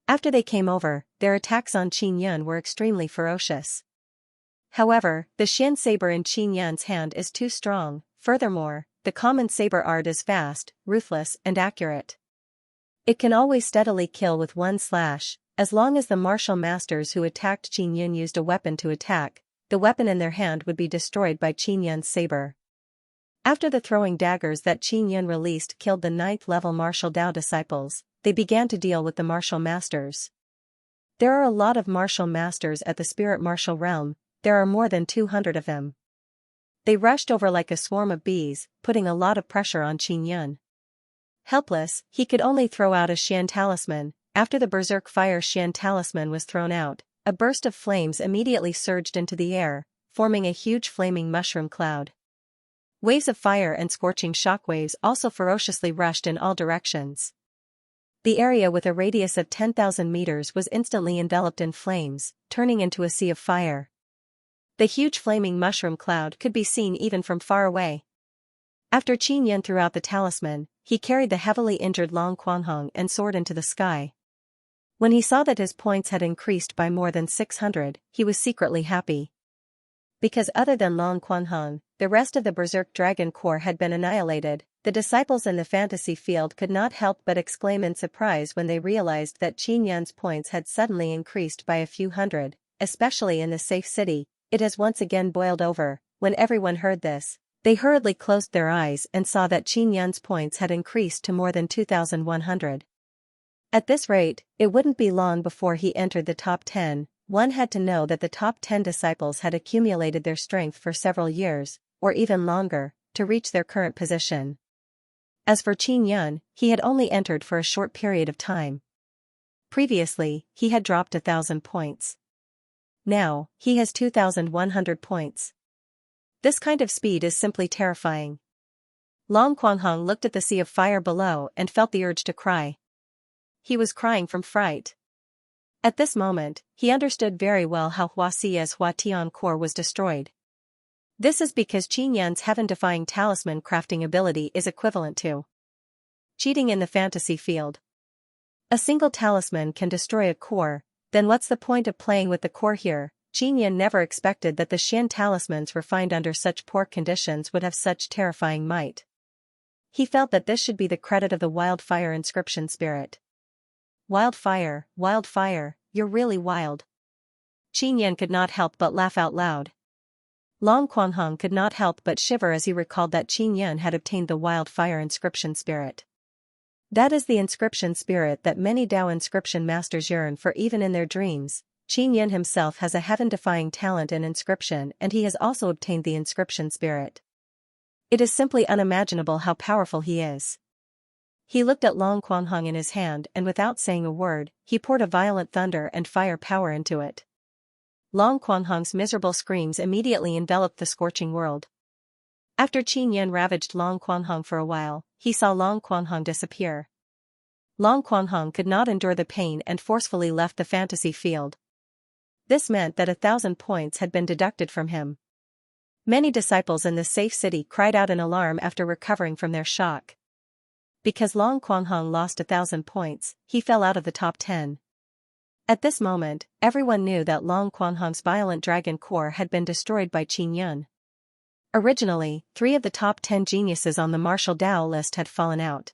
After they came over, their attacks on Qin Yun were extremely ferocious. However, the Xian saber in Qin Yun's hand is too strong. Furthermore, the common saber art is fast, ruthless, and accurate. It can always steadily kill with one slash. As long as the martial masters who attacked Qin Yun used a weapon to attack, the weapon in their hand would be destroyed by Qin Yun's saber. After the throwing daggers that Qin Yun released killed the 9th level martial Tao disciples, they began to deal with the martial masters. There are a lot of martial masters at the spirit martial realm. There are more than 200 of them. They rushed over like a swarm of bees, putting a lot of pressure on Qin Yun. Helpless, he could only throw out a Xian talisman. After the berserk fire Xian talisman was thrown out, a burst of flames immediately surged into the air, forming a huge flaming mushroom cloud. Waves of fire and scorching shockwaves also ferociously rushed in all directions. The area with a radius of 10,000 meters was instantly enveloped in flames, turning into a sea of fire. The huge flaming mushroom cloud could be seen even from far away. After Qin Yun threw out the talisman, he carried the heavily injured Long Quanghong and soared into the sky. When he saw that his points had increased by more than 600, he was secretly happy. Because other than Long Quanhong, the rest of the Berserk Dragon Corps had been annihilated, the disciples in the fantasy field could not help but exclaim in surprise when they realized that Qin Yan's points had suddenly increased by a few hundred, especially in the safe city. It has once again boiled over. When everyone heard this, they hurriedly closed their eyes and saw that Qin Yan's points had increased to more than 2,100. At this rate, it wouldn't be long before he entered the top 10. One had to know that the top 10 disciples had accumulated their strength for several years, or even longer, to reach their current position. As for Qin Yan, he had only entered for a short period of time. Previously, he had dropped 1,000 points. Now, he has 2,100 points. This kind of speed is simply terrifying. Long Quanhong looked at the sea of fire below and felt the urge to cry. He was crying from fright. At this moment, he understood very well how Huaxia's Hua Tian Corps was destroyed. This is because Qin Yan's heaven-defying talisman crafting ability is equivalent to cheating in the fantasy field. A single talisman can destroy a core, then what's the point of playing with the core here? Qin Yan never expected that the Xian talismans refined under such poor conditions would have such terrifying might. He felt that this should be the credit of the wildfire inscription spirit. Wildfire, you're really wild. Qin Yan could not help but laugh out loud. Long Quanhong could not help but shiver as he recalled that Qin Yan had obtained the wildfire inscription spirit. That is the inscription spirit that many Dao inscription masters yearn for even in their dreams. Qin Yan himself has a heaven-defying talent in inscription and he has also obtained the inscription spirit. It is simply unimaginable how powerful he is. He looked at Long Quanhong in his hand and without saying a word, he poured a violent thunder and fire power into it. Long Quanhong's miserable screams immediately enveloped the scorching world. After Qin Yan ravaged Long Quanhong for a while, he saw Long Quanhong disappear. Long Quanhong could not endure the pain and forcefully left the fantasy field. This meant that 1,000 points had been deducted from him. Many disciples in the safe city cried out in alarm after recovering from their shock. Because Long Quanhong lost 1,000 points, he fell out of the top 10. At this moment, everyone knew that Long Quanhong's violent dragon core had been destroyed by Qin Yan. Originally, 3 of the top 10 geniuses on the martial Dao list had fallen out.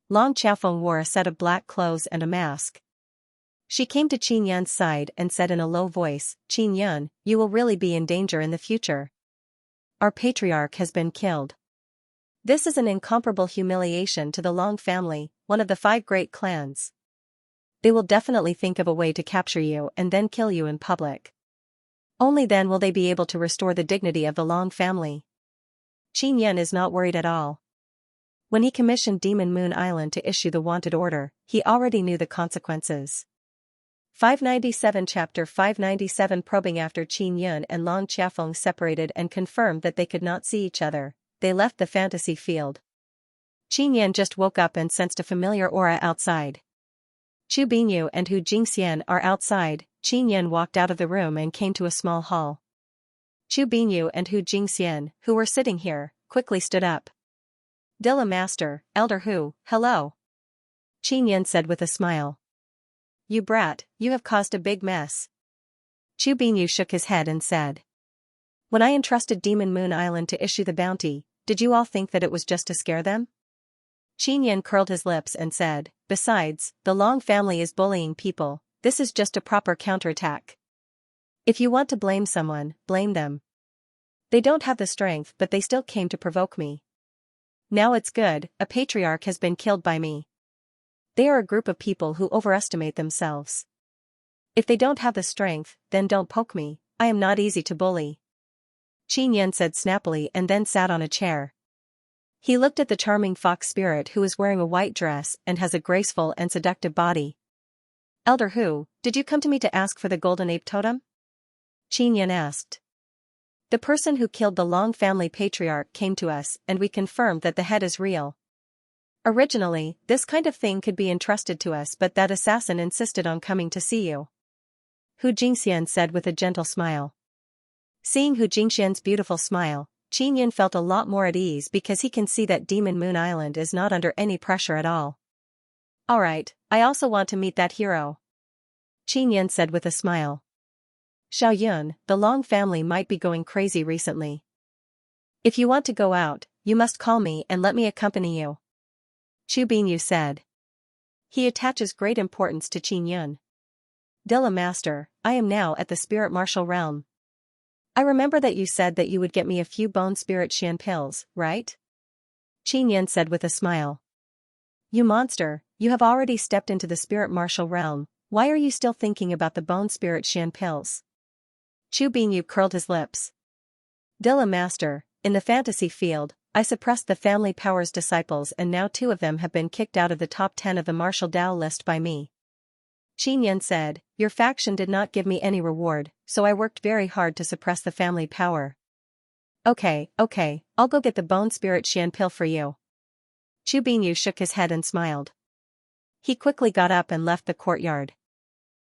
Long Xiaofeng wore a set of black clothes and a mask. She came to Qin Yan's side and said in a low voice, "Qin Yan, you will really be in danger in the future. Our patriarch has been killed. This is an incomparable humiliation to the Long family, one of the 5 great clans. They will definitely think of a way to capture you and then kill you in public. Only then will they be able to restore the dignity of the Long family." Qin Yan is not worried at all. When he commissioned Demon Moon Island to issue the wanted order, he already knew the consequences. 597 Chapter 597 Probing. After Qin Yan and Long Qiafeng separated and confirmed that they could not see each other, they left the fantasy field. Qin Yan just woke up and sensed a familiar aura outside. Chu Binyu and Hu Jingxian are outside. Qin Yan walked out of the room and came to a small hall. Chu Binyu and Hu Jingxian, who were sitting here, quickly stood up. "Dilla Master, Elder Hu, hello," Qin Yan said with a smile. "You brat, you have caused a big mess." Chu Binyu shook his head and said, "When I entrusted Demon Moon Island to issue the bounty, did you all think that it was just to scare them?" Qin Yan curled his lips and said, "Besides, the Long family is bullying people, this is just a proper counterattack. If you want to blame someone, blame them. They don't have the strength but they still came to provoke me. Now it's good, a patriarch has been killed by me. They are a group of people who overestimate themselves. If they don't have the strength, then don't poke me, I am not easy to bully." Qin Yan said snappily and then sat on a chair. He looked at the charming fox spirit who is wearing a white dress and has a graceful and seductive body. "Elder Hu, did you come to me to ask for the golden ape totem?" Qin Yan asked. "The person who killed the Long family patriarch came to us and we confirmed that the head is real. Originally, this kind of thing could be entrusted to us but that assassin insisted on coming to see you," Hu Jingxian said with a gentle smile. Seeing Hu Jingxian's beautiful smile, Qin Yan felt a lot more at ease because he can see that Demon Moon Island is not under any pressure at all. "Alright, I also want to meet that hero." Qin Yan said with a smile. Xiao Yun, the Long family might be going crazy recently. If you want to go out, you must call me and let me accompany you. Chu Binyu said. He attaches great importance to Qin Yun. Dilla Master, I am now at the spirit martial realm. I remember that you said that you would get me a few bone spirit Xian pills, right? Qin Yun said with a smile. You monster, you have already stepped into the spirit martial realm, why are you still thinking about the bone spirit Xian pills? Chu Binyu curled his lips. Dilla Master, in the fantasy field, I suppressed the family powers disciples and now 2 of them have been kicked out of the top 10 of the martial Dao list by me. Qin Yan said, your faction did not give me any reward, so I worked very hard to suppress the family power. Okay, I'll go get the bone spirit Xian pill for you. Chu Binyu shook his head and smiled. He quickly got up and left the courtyard.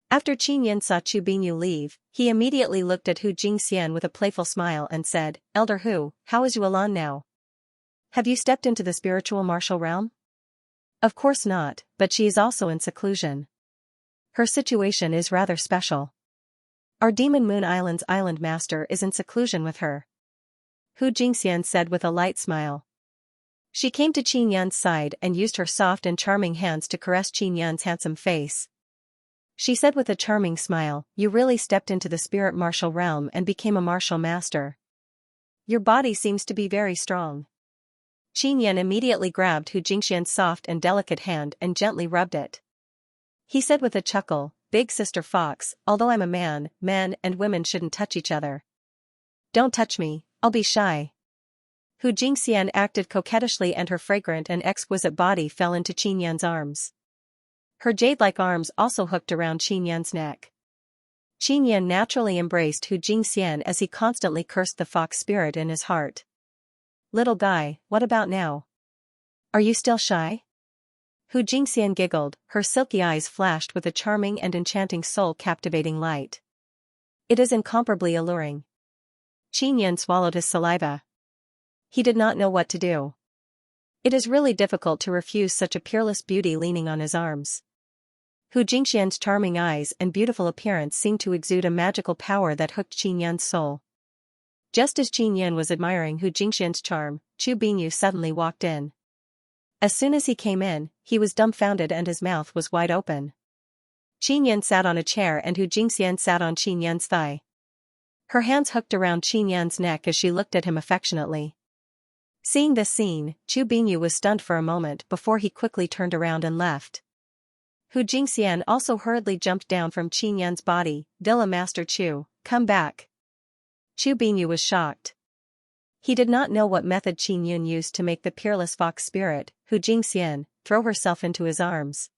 After Qin Yan saw Chu Binyu leave, he immediately looked at Hu Jingxian with a playful smile and said, Elder Hu, how is Yuelan now? Have you stepped into the spiritual martial realm? Of course not, but she is also in seclusion. Her situation is rather special. Our Demon Moon Island's island master is in seclusion with her. Hu Jingxian said with a light smile. She came to Qin Yan's side and used her soft and charming hands to caress Qin Yan's handsome face. She said with a charming smile, you really stepped into the spirit martial realm and became a martial master. Your body seems to be very strong. Qin Yan immediately grabbed Hu Jingxian's soft and delicate hand and gently rubbed it. He said with a chuckle, Big Sister Fox, although I'm a man, men and women shouldn't touch each other. Don't touch me, I'll be shy. Hu Jingxian acted coquettishly and her fragrant and exquisite body fell into Qin Yan's arms. Her jade-like arms also hooked around Qin Yan's neck. Qin Yan naturally embraced Hu Jingxian as he constantly cursed the fox spirit in his heart. Little guy, what about now? Are you still shy? Hu Jingxian giggled, her silky eyes flashed with a charming and enchanting soul-captivating light. It is incomparably alluring. Qin Yan swallowed his saliva. He did not know what to do. It is really difficult to refuse such a peerless beauty leaning on his arms. Hu Jingxian's charming eyes and beautiful appearance seemed to exude a magical power that hooked Qin Yan's soul. Just as Qin Yan was admiring Hu Jingxian's charm, Chu Binyu suddenly walked in. As soon as he came in, he was dumbfounded and his mouth was wide open. Qin Yan sat on a chair and Hu Jingxian sat on Qin Yan's thigh. Her hands hooked around Qin Yan's neck as she looked at him affectionately. Seeing this scene, Chu Binyu was stunned for a moment before he quickly turned around and left. Hu Jingxian also hurriedly jumped down from Qin Yan's body. Dilla Master Chu, come back. Chu Binyu was shocked. He did not know what method Qin Yun used to make the peerless fox spirit, Hu Jingxian, throw herself into his arms.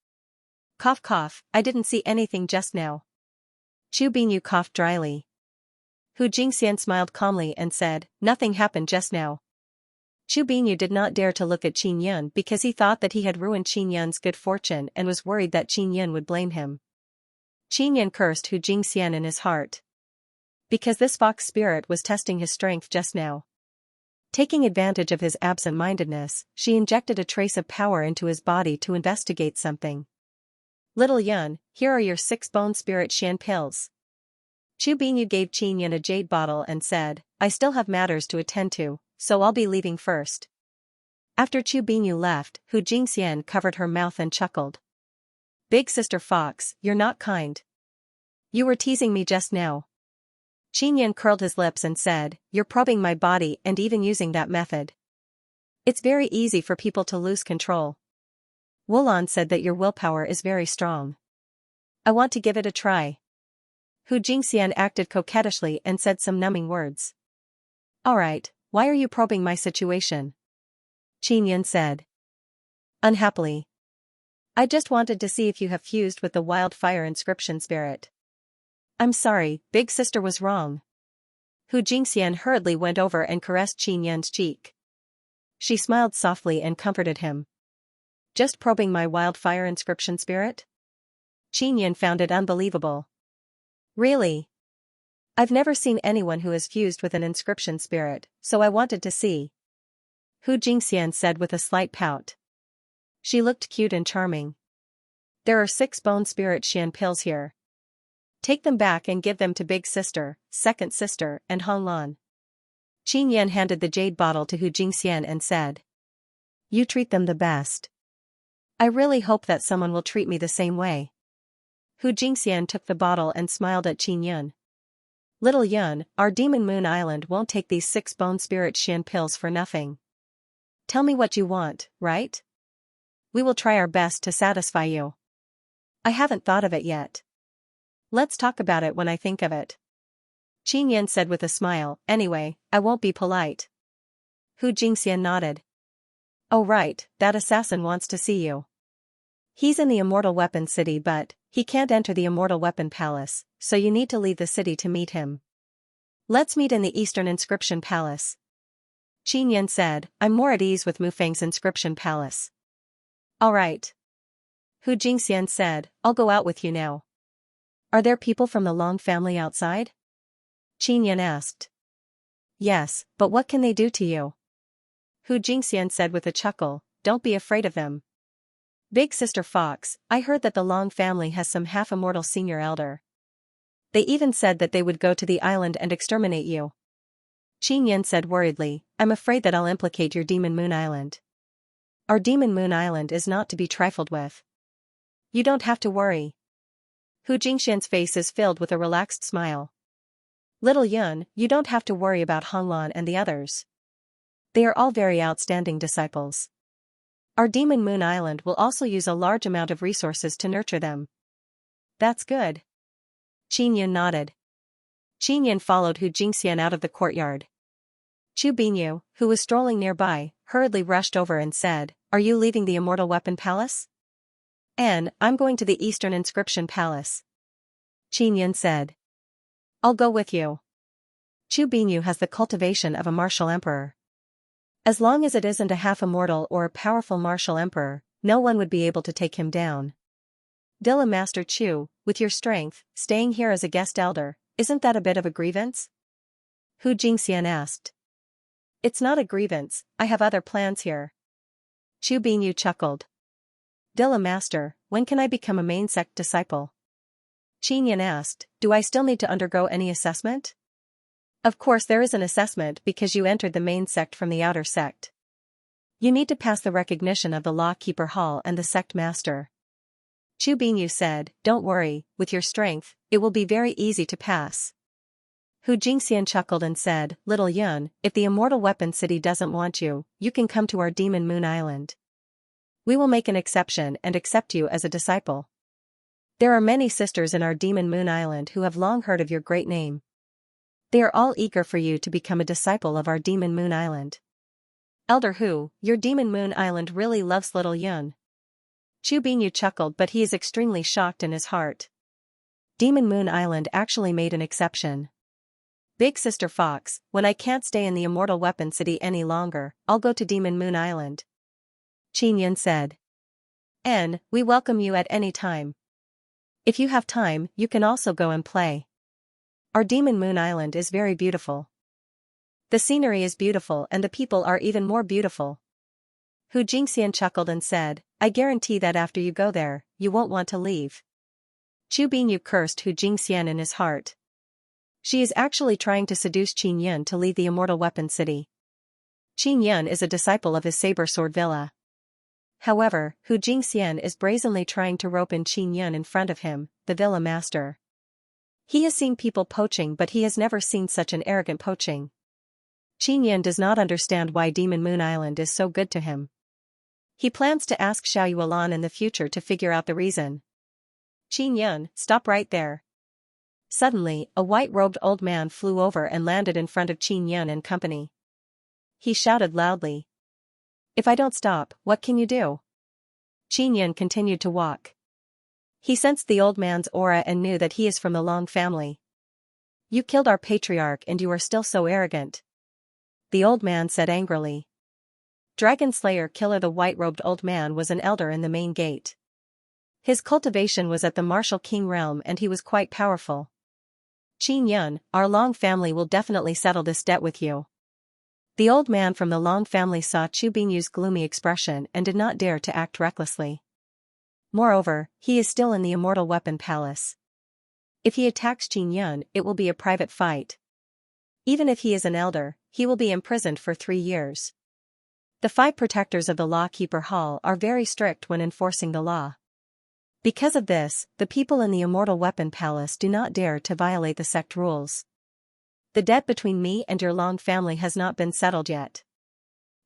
Cough cough, I didn't see anything just now. Chu Binyu coughed dryly. Hu Jingxian smiled calmly and said, nothing happened just now. Chu Binyu did not dare to look at Qin Yun because he thought that he had ruined Qin Yun's good fortune and was worried that Qin Yun would blame him. Qin Yun cursed Hu Jingxian in his heart. Because this fox spirit was testing his strength just now. Taking advantage of his absent-mindedness, she injected a trace of power into his body to investigate something. Little Yun, here are your 6 bone spirit Xian pills. Chu Binyu gave Qin Yun a jade bottle and said, I still have matters to attend to, so I'll be leaving first. After Chu Binyu left, Hu Jingxian covered her mouth and chuckled. Big Sister Fox, you're not kind. You were teasing me just now. Qin Yan curled his lips and said, you're probing my body and even using that method. It's very easy for people to lose control. Wulan said that your willpower is very strong. I want to give it a try. Hu Jingxian acted coquettishly and said some numbing words. Alright, why are you probing my situation? Qin Yan said. Unhappily. I just wanted to see if you have fused with the wildfire inscription spirit. I'm sorry, Big Sister was wrong. Hu Jingxian hurriedly went over and caressed Qin Yan's cheek. She smiled softly and comforted him. Just probing my wildfire inscription spirit? Qin Yan found it unbelievable. Really? I've never seen anyone who has fused with an inscription spirit, so I wanted to see. Hu Jingxian said with a slight pout. She looked cute and charming. There are 6 bone spirit Xian pills here. Take them back and give them to big sister, second sister, and Honglan. Qin Yan handed the jade bottle to Hu Jingxian and said. You treat them the best. I really hope that someone will treat me the same way. Hu Jingxian took the bottle and smiled at Qin Yun. Little Yun, our Demon Moon Island won't take these 6 bone spirit Xian pills for nothing. Tell me what you want, right? We will try our best to satisfy you. I haven't thought of it yet. Let's talk about it when I think of it. Qin Yun said with a smile, anyway, I won't be polite. Hu Jingxian nodded. Oh right, that assassin wants to see you. He's in the Immortal Weapon City but, he can't enter the Immortal Weapon Palace, so you need to leave the city to meet him. Let's meet in the Eastern Inscription Palace. Qin Yun said, I'm more at ease with Mufang's Inscription Palace. Alright. Hu Jingxian said, I'll go out with you now. Are there people from the Long family outside? Qin Yun asked. Yes, but what can they do to you? Hu Jingxian said with a chuckle, don't be afraid of them. Big Sister Fox, I heard that the Long family has some half-immortal senior elder. They even said that they would go to the island and exterminate you. Qin Yun said worriedly, I'm afraid that I'll implicate your Demon Moon Island. Our Demon Moon Island is not to be trifled with. You don't have to worry. Hu Jingxian's face is filled with a relaxed smile. Little Yun, you don't have to worry about Honglan and the others. They are all very outstanding disciples. Our Demon Moon Island will also use a large amount of resources to nurture them. That's good. Qin Yun nodded. Qin Yun followed Hu Jingxian out of the courtyard. Chu Binyu, who was strolling nearby, hurriedly rushed over and said, Are you leaving the Immortal Weapon Palace? Anne, I'm going to the Eastern Inscription Palace. Qin Yun said. I'll go with you. Chu Binyu has the cultivation of a martial emperor. As long as it isn't a half-immortal or a powerful martial emperor, no one would be able to take him down. Dilla Master Chu, with your strength, staying here as a guest elder, isn't that a bit of a grievance? Hu Jingxian asked. It's not a grievance, I have other plans here. Chu Binyu chuckled. Dilla Master, when can I become a main sect disciple? Qin Yun asked, do I still need to undergo any assessment? Of course there is an assessment because you entered the main sect from the outer sect. You need to pass the recognition of the Law Keeper Hall and the sect master. Chu Binyu said, don't worry, with your strength, it will be very easy to pass. Hu Jingxian chuckled and said, Little Yun, if the Immortal Weapon City doesn't want you, you can come to our Demon Moon Island. We will make an exception and accept you as a disciple. There are many sisters in our Demon Moon Island who have long heard of your great name. They are all eager for you to become a disciple of our Demon Moon Island. Elder Hu, your Demon Moon Island really loves Little Yun. Chu Binyu chuckled but he is extremely shocked in his heart. Demon Moon Island actually made an exception. Big Sister Fox, when I can't stay in the Immortal Weapon City any longer, I'll go to Demon Moon Island. Qin Yun said. And, we welcome you at any time. If you have time, you can also go and play. Our Demon Moon Island is very beautiful. The scenery is beautiful and the people are even more beautiful. Hu Jingxian chuckled and said, I guarantee that after you go there, you won't want to leave. Chu Binyu cursed Hu Jingxian in his heart. She is actually trying to seduce Qin Yun to leave the Immortal Weapon City. Qin Yun is a disciple of his saber sword villa. However, Hu Jingxian is brazenly trying to rope in Qin Yun in front of him, the villa master. He has seen people poaching but he has never seen such an arrogant poaching. Qin Yun does not understand why Demon Moon Island is so good to him. He plans to ask Xiao Yuan in the future to figure out the reason. Qin Yun, stop right there. Suddenly, a white-robed old man flew over and landed in front of Qin Yun and company. He shouted loudly. If I don't stop, what can you do? Qin Yun continued to walk. He sensed the old man's aura and knew that he is from the Long family. You killed our patriarch and you are still so arrogant. The old man said angrily. Dragon Slayer Killer. The white-robed old man was an elder in the main gate. His cultivation was at the Martial King realm and he was quite powerful. Qin Yun, our Long family will definitely settle this debt with you. The old man from the Long family saw Chu Binyu's gloomy expression and did not dare to act recklessly. Moreover, he is still in the Immortal Weapon Palace. If he attacks Qin Yun, it will be a private fight. Even if he is an elder, he will be imprisoned for 3 years. The 5 protectors of the Lawkeeper Hall are very strict when enforcing the law. Because of this, the people in the Immortal Weapon Palace do not dare to violate the sect rules. The debt between me and your Long family has not been settled yet.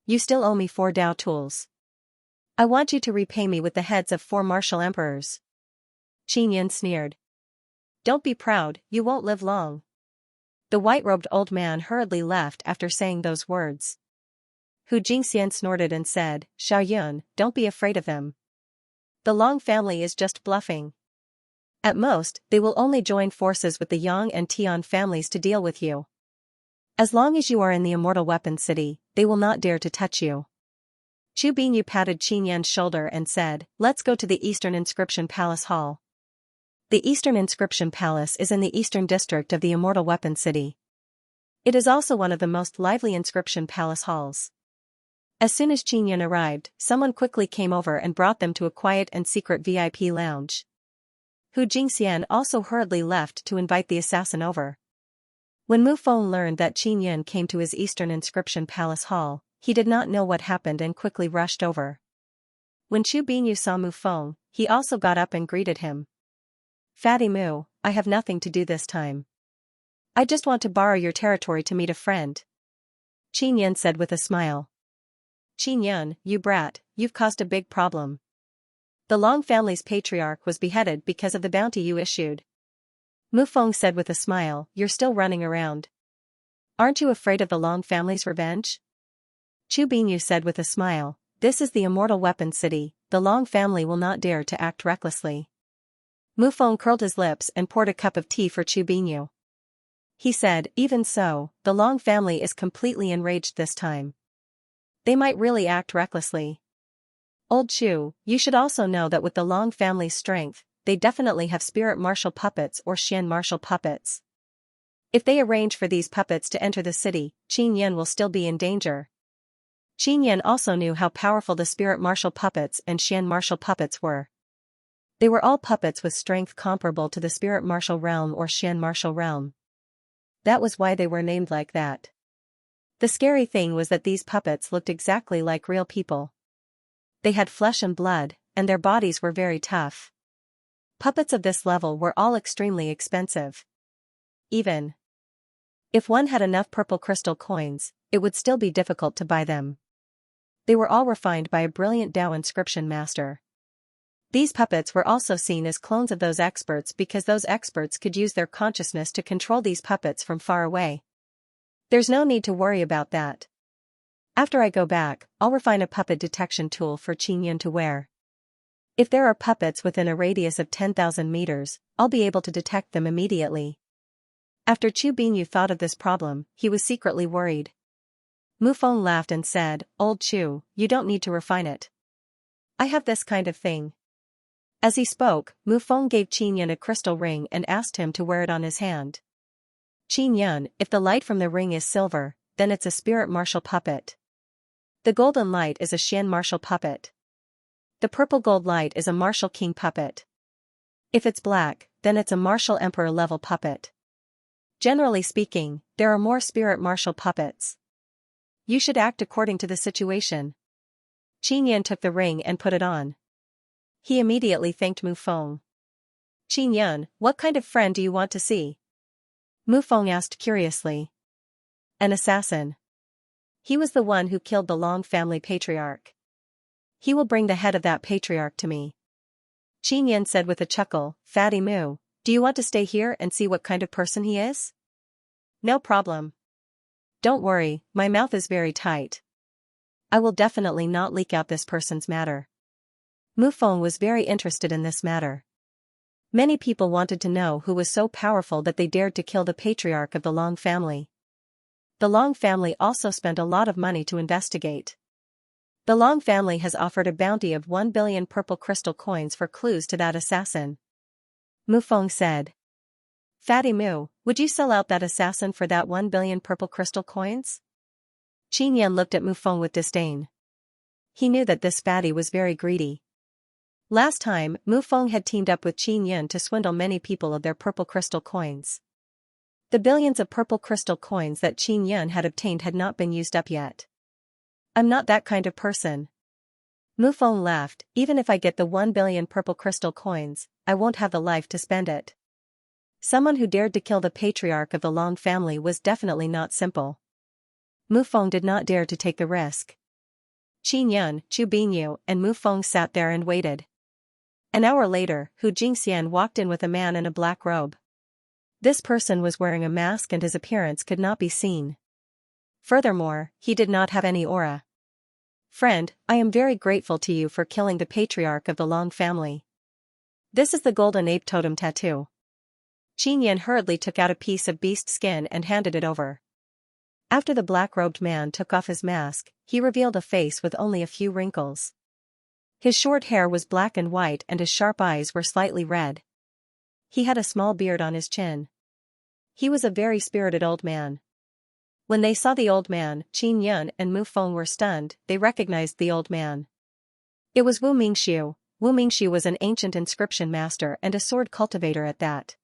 You still owe me 4 Dao tools. I want you to repay me with the heads of 4 martial emperors. Qin Yun sneered. Don't be proud, you won't live long. The white-robed old man hurriedly left after saying those words. Hu Jingxian snorted and said, Xiao Yun, don't be afraid of them. The Long family is just bluffing. At most, they will only join forces with the Yang and Tian families to deal with you. As long as you are in the Immortal Weapon City, they will not dare to touch you. Chu Binyu patted Qin Yun's shoulder and said, Let's go to the Eastern Inscription Palace Hall. The Eastern Inscription Palace is in the Eastern District of the Immortal Weapon City. It is also one of the most lively Inscription Palace halls. As soon as Qin Yun arrived, someone quickly came over and brought them to a quiet and secret VIP lounge. Hu Jingxian also hurriedly left to invite the assassin over. When Mu Feng learned that Qin Yun came to his Eastern Inscription Palace Hall, he did not know what happened and quickly rushed over. When Chu Binyu saw Mu Feng, he also got up and greeted him. Fatty Mu, I have nothing to do this time. I just want to borrow your territory to meet a friend. Qin Yun said with a smile. Qin Yun, you brat, you've caused a big problem. The Long family's patriarch was beheaded because of the bounty you issued. Mu Feng said with a smile, you're still running around. Aren't you afraid of the Long family's revenge? Chu Binyu said with a smile, this is the Immortal Weapon City, the Long family will not dare to act recklessly. Mu Feng curled his lips and poured a cup of tea for Chu Binyu. He said, even so, the Long family is completely enraged this time. They might really act recklessly. Old Chu, you should also know that with the Long family's strength, they definitely have spirit martial puppets or Xian martial puppets. If they arrange for these puppets to enter the city, Qin Yun will still be in danger. Qin Yun also knew how powerful the spirit martial puppets and Xian martial puppets were. They were all puppets with strength comparable to the spirit martial realm or Xian martial realm. That was why they were named like that. The scary thing was that these puppets looked exactly like real people. They had flesh and blood, and their bodies were very tough. Puppets of this level were all extremely expensive. Even if one had enough purple crystal coins, it would still be difficult to buy them. They were all refined by a brilliant Dao inscription master. These puppets were also seen as clones of those experts because those experts could use their consciousness to control these puppets from far away. There's no need to worry about that. After I go back, I'll refine a puppet detection tool for Qin Yun to wear. If there are puppets within a radius of 10,000 meters, I'll be able to detect them immediately. After Chu Binyu thought of this problem, he was secretly worried. Mu Feng laughed and said, Old Chu, you don't need to refine it. I have this kind of thing. As he spoke, Mu Feng gave Qin Yun a crystal ring and asked him to wear it on his hand. Qin Yun, if the light from the ring is silver, then it's a spirit martial puppet. The golden light is a Xian martial puppet. The purple gold light is a martial king puppet. If it's black, then it's a martial emperor level puppet. Generally speaking, there are more spirit martial puppets. You should act according to the situation. Qin Yun took the ring and put it on. He immediately thanked Mu Feng. Qin Yun, what kind of friend do you want to see? Mu Feng asked curiously. An assassin. He was the one who killed the Long family patriarch. He will bring the head of that patriarch to me. Qin Yun said with a chuckle, Fatty Mu, do you want to stay here and see what kind of person he is? No problem. Don't worry, my mouth is very tight. I will definitely not leak out this person's matter. Mu Feng was very interested in this matter. Many people wanted to know who was so powerful that they dared to kill the patriarch of the Long family. The Long family also spent a lot of money to investigate. The Long family has offered a bounty of 1 billion purple crystal coins for clues to that assassin. Mu Feng said. Fatty Mu, would you sell out that assassin for that 1 billion purple crystal coins? Qin Yun looked at Mu Feng with disdain. He knew that this fatty was very greedy. Last time, Mu Feng had teamed up with Qin Yin to swindle many people of their purple crystal coins. The billions of purple crystal coins that Qin Yin had obtained had not been used up yet. I'm not that kind of person. Mu Feng laughed. Even if I get the 1 billion purple crystal coins, I won't have the life to spend it. Someone who dared to kill the patriarch of the Long family was definitely not simple. Mu Feng did not dare to take the risk. Qin Yin, Chu Binyu, and Mu Feng sat there and waited. An hour later, Hu Jingxian walked in with a man in a black robe. This person was wearing a mask and his appearance could not be seen. Furthermore, he did not have any aura. Friend, I am very grateful to you for killing the patriarch of the Long family. This is the golden ape totem tattoo. Qin Yin hurriedly took out a piece of beast skin and handed it over. After the black-robed man took off his mask, he revealed a face with only a few wrinkles. His short hair was black and white and his sharp eyes were slightly red. He had a small beard on his chin. He was a very spirited old man. When they saw the old man, Qin Yin and Mu Feng were stunned. They recognized the old man. It was Wu Mingxiu. Wu Mingxiu was an ancient inscription master and a sword cultivator at that.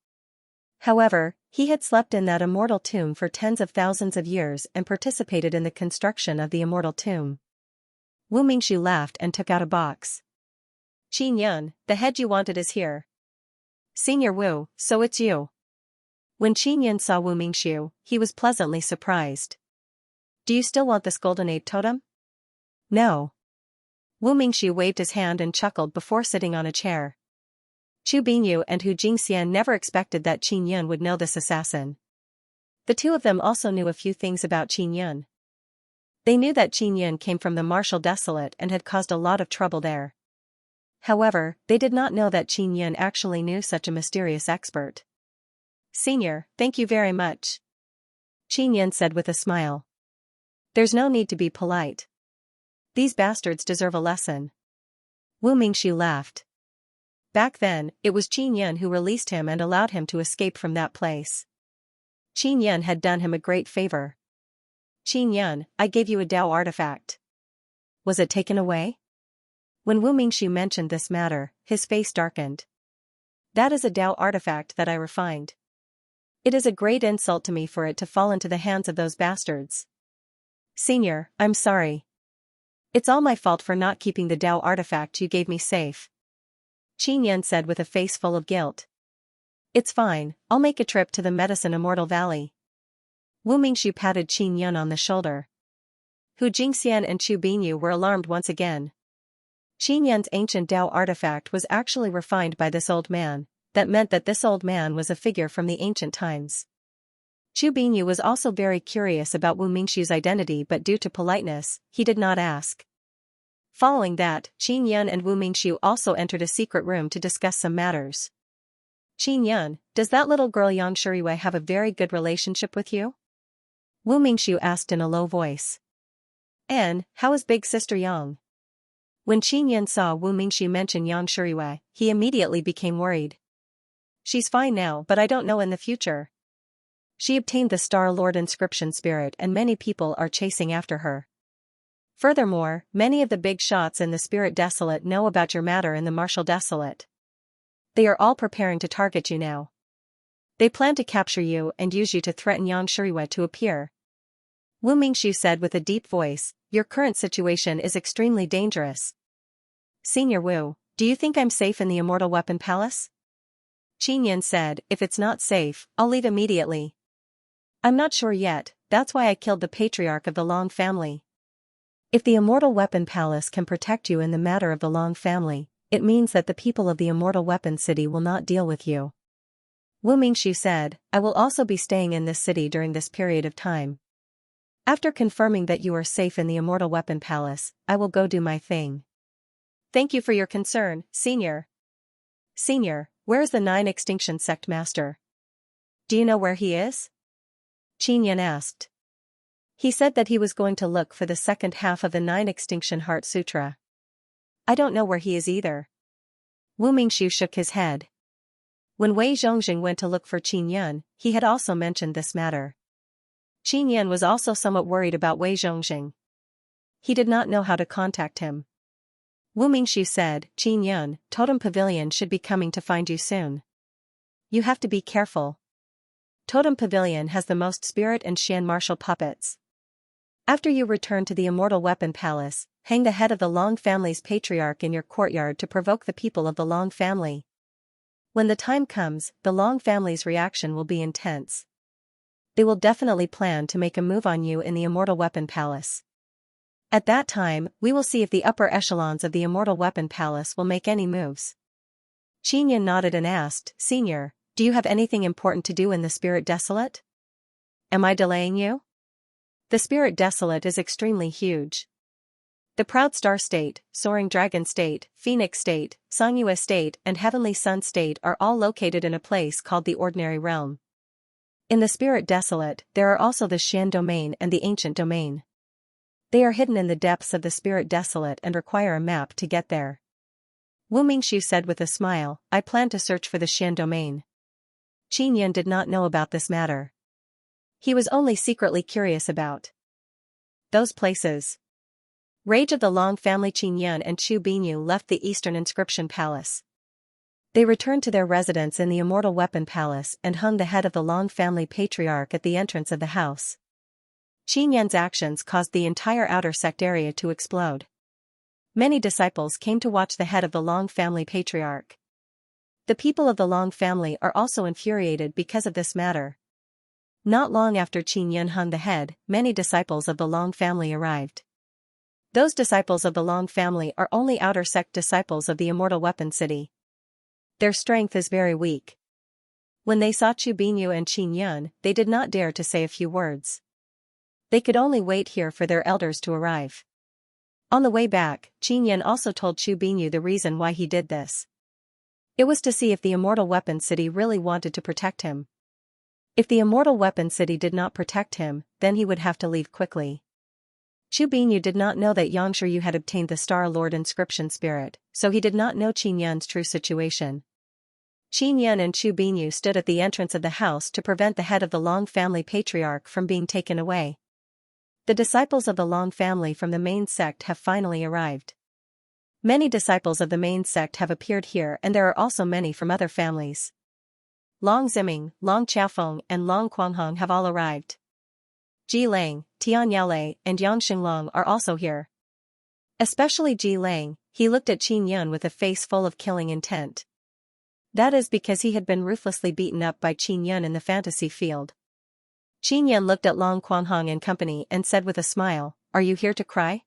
However, he had slept in that immortal tomb for tens of thousands of years and participated in the construction of the immortal tomb. Wu Mingxiu laughed and took out a box. Qin Yin, the head you wanted is here. Senior Wu, so it's you. When Qin Yin saw Wu Mingxiu, he was pleasantly surprised. Do you still want this golden ape totem? No. Wu Mingxiu waved his hand and chuckled before sitting on a chair. Chu Binyu and Hu Jingxian never expected that Qin Yin would know this assassin. The two of them also knew a few things about Qin Yin. They knew that Qin Yin came from the Martial Desolate and had caused a lot of trouble there. However, they did not know that Qin Yin actually knew such a mysterious expert. Senior, thank you very much. Qin Yin said with a smile. There's no need to be polite. These bastards deserve a lesson. Wu Mingxiu laughed. Back then, it was Qin Yin who released him and allowed him to escape from that place. Qin Yin had done him a great favor. Qin Yin, I gave you a Dao artifact. Was it taken away? When Wu Mingxiu mentioned this matter, his face darkened. That is a Dao artifact that I refined. It is a great insult to me for it to fall into the hands of those bastards. Senior, I'm sorry. It's all my fault for not keeping the Dao artifact you gave me safe. Qin Yin said with a face full of guilt. It's fine, I'll make a trip to the Medicine Immortal Valley. Wu Mingxiu patted Qin Yin on the shoulder. Hu Jingxian and Chu Binyu were alarmed once again. Qin Yin's ancient Dao artifact was actually refined by this old man. That meant that this old man was a figure from the ancient times. Chu Binyu was also very curious about Wu Mingxiu's identity, but due to politeness, he did not ask. Following that, Qin Yin and Wu Mingxiu also entered a secret room to discuss some matters. Qin Yin, does that little girl Xianxia have a very good relationship with you? Wu Mingxiu asked in a low voice. And, how is big sister Yang? When Qin Yin saw Wu Mingxiu mention Xianxia, he immediately became worried. She's fine now, but I don't know in the future. She obtained the Star Lord inscription spirit and many people are chasing after her. Furthermore, many of the big shots in the Spirit Desolate know about your matter in the Martial Desolate. They are all preparing to target you now. They plan to capture you and use you to threaten Xianxia to appear. Wu Mingxiu said with a deep voice, your current situation is extremely dangerous. Senior Wu, do you think I'm safe in the Immortal Weapon Palace? Qin Yin said, if it's not safe, I'll leave immediately. I'm not sure yet, that's why I killed the patriarch of the Long family. If the Immortal Weapon Palace can protect you in the matter of the Long family, it means that the people of the Immortal Weapon City will not deal with you. Wu Mingxiu said, I will also be staying in this city during this period of time. After confirming that you are safe in the Immortal Weapon Palace, I will go do my thing. Thank you for your concern, Senior. Senior, where is the 9 Extinction Sect Master? Do you know where he is? Qin Yin asked. He said that he was going to look for the second half of the 9 Extinction Heart Sutra. I don't know where he is either. Wu Mingxiu shook his head. When Wei Zhongjing went to look for Qin Yin, he had also mentioned this matter. Qin Yin was also somewhat worried about Wei Zhongjing. He did not know how to contact him. Wu Mingxiu said, Qin Yun, Totem Pavilion should be coming to find you soon. You have to be careful. Totem Pavilion has the most spirit and Xian martial puppets. After you return to the Immortal Weapon Palace, hang the head of the Long family's patriarch in your courtyard to provoke the people of the Long family. When the time comes, the Long family's reaction will be intense. They will definitely plan to make a move on you in the Immortal Weapon Palace. At that time, we will see if the upper echelons of the Immortal Weapon Palace will make any moves. Qin Yun nodded and asked, Senior, do you have anything important to do in the Spirit Desolate? Am I delaying you? The Spirit Desolate is extremely huge. The Proud Star State, Soaring Dragon State, Phoenix State, Songyue State and Heavenly Sun State are all located in a place called the Ordinary Realm. In the Spirit Desolate, there are also the Xian Domain and the Ancient Domain. They are hidden in the depths of the Spirit Desolate and require a map to get there. Wu Mingxiu said with a smile, I plan to search for the Xian Domain. Qin Yun did not know about this matter. He was only secretly curious about those places. Rage of the Long family. Qin Yun and Chu Binyu left the Eastern Inscription Palace. They returned to their residence in the Immortal Weapon Palace and hung the head of the Long family patriarch at the entrance of the house. Qin Yun's actions caused the entire outer sect area to explode. Many disciples came to watch the head of the Long family patriarch. The people of the Long family are also infuriated because of this matter. Not long after Qin Yun hung the head, many disciples of the Long family arrived. Those disciples of the Long family are only outer sect disciples of the Immortal Weapon City. Their strength is very weak. When they saw Chu Binyu and Qin Yun, they did not dare to say a few words. They could only wait here for their elders to arrive. On the way back, Qin Yun also told Chu Binyu the reason why he did this. It was to see if the Immortal Weapon City really wanted to protect him. If the Immortal Weapon City did not protect him, then he would have to leave quickly. Chu Binyu did not know that Xianxia had obtained the Star Lord Inscription Spirit, so he did not know Qin Yun's true situation. Qin Yun and Chu Binyu stood at the entrance of the house to prevent the head of the Long family patriarch from being taken away. The disciples of the Long family from the main sect have finally arrived. Many disciples of the main sect have appeared here and there are also many from other families. Long Ziming, Long Chaofeng and Long Quanghong have all arrived. Ji Lang, Tian Yaolei and Yang Xinglong are also here. Especially Ji Lang, he looked at Qin Yun with a face full of killing intent. That is because he had been ruthlessly beaten up by Qin Yun in the fantasy field. Qin Yun looked at Long Quanghong and company and said with a smile, Are you here to cry?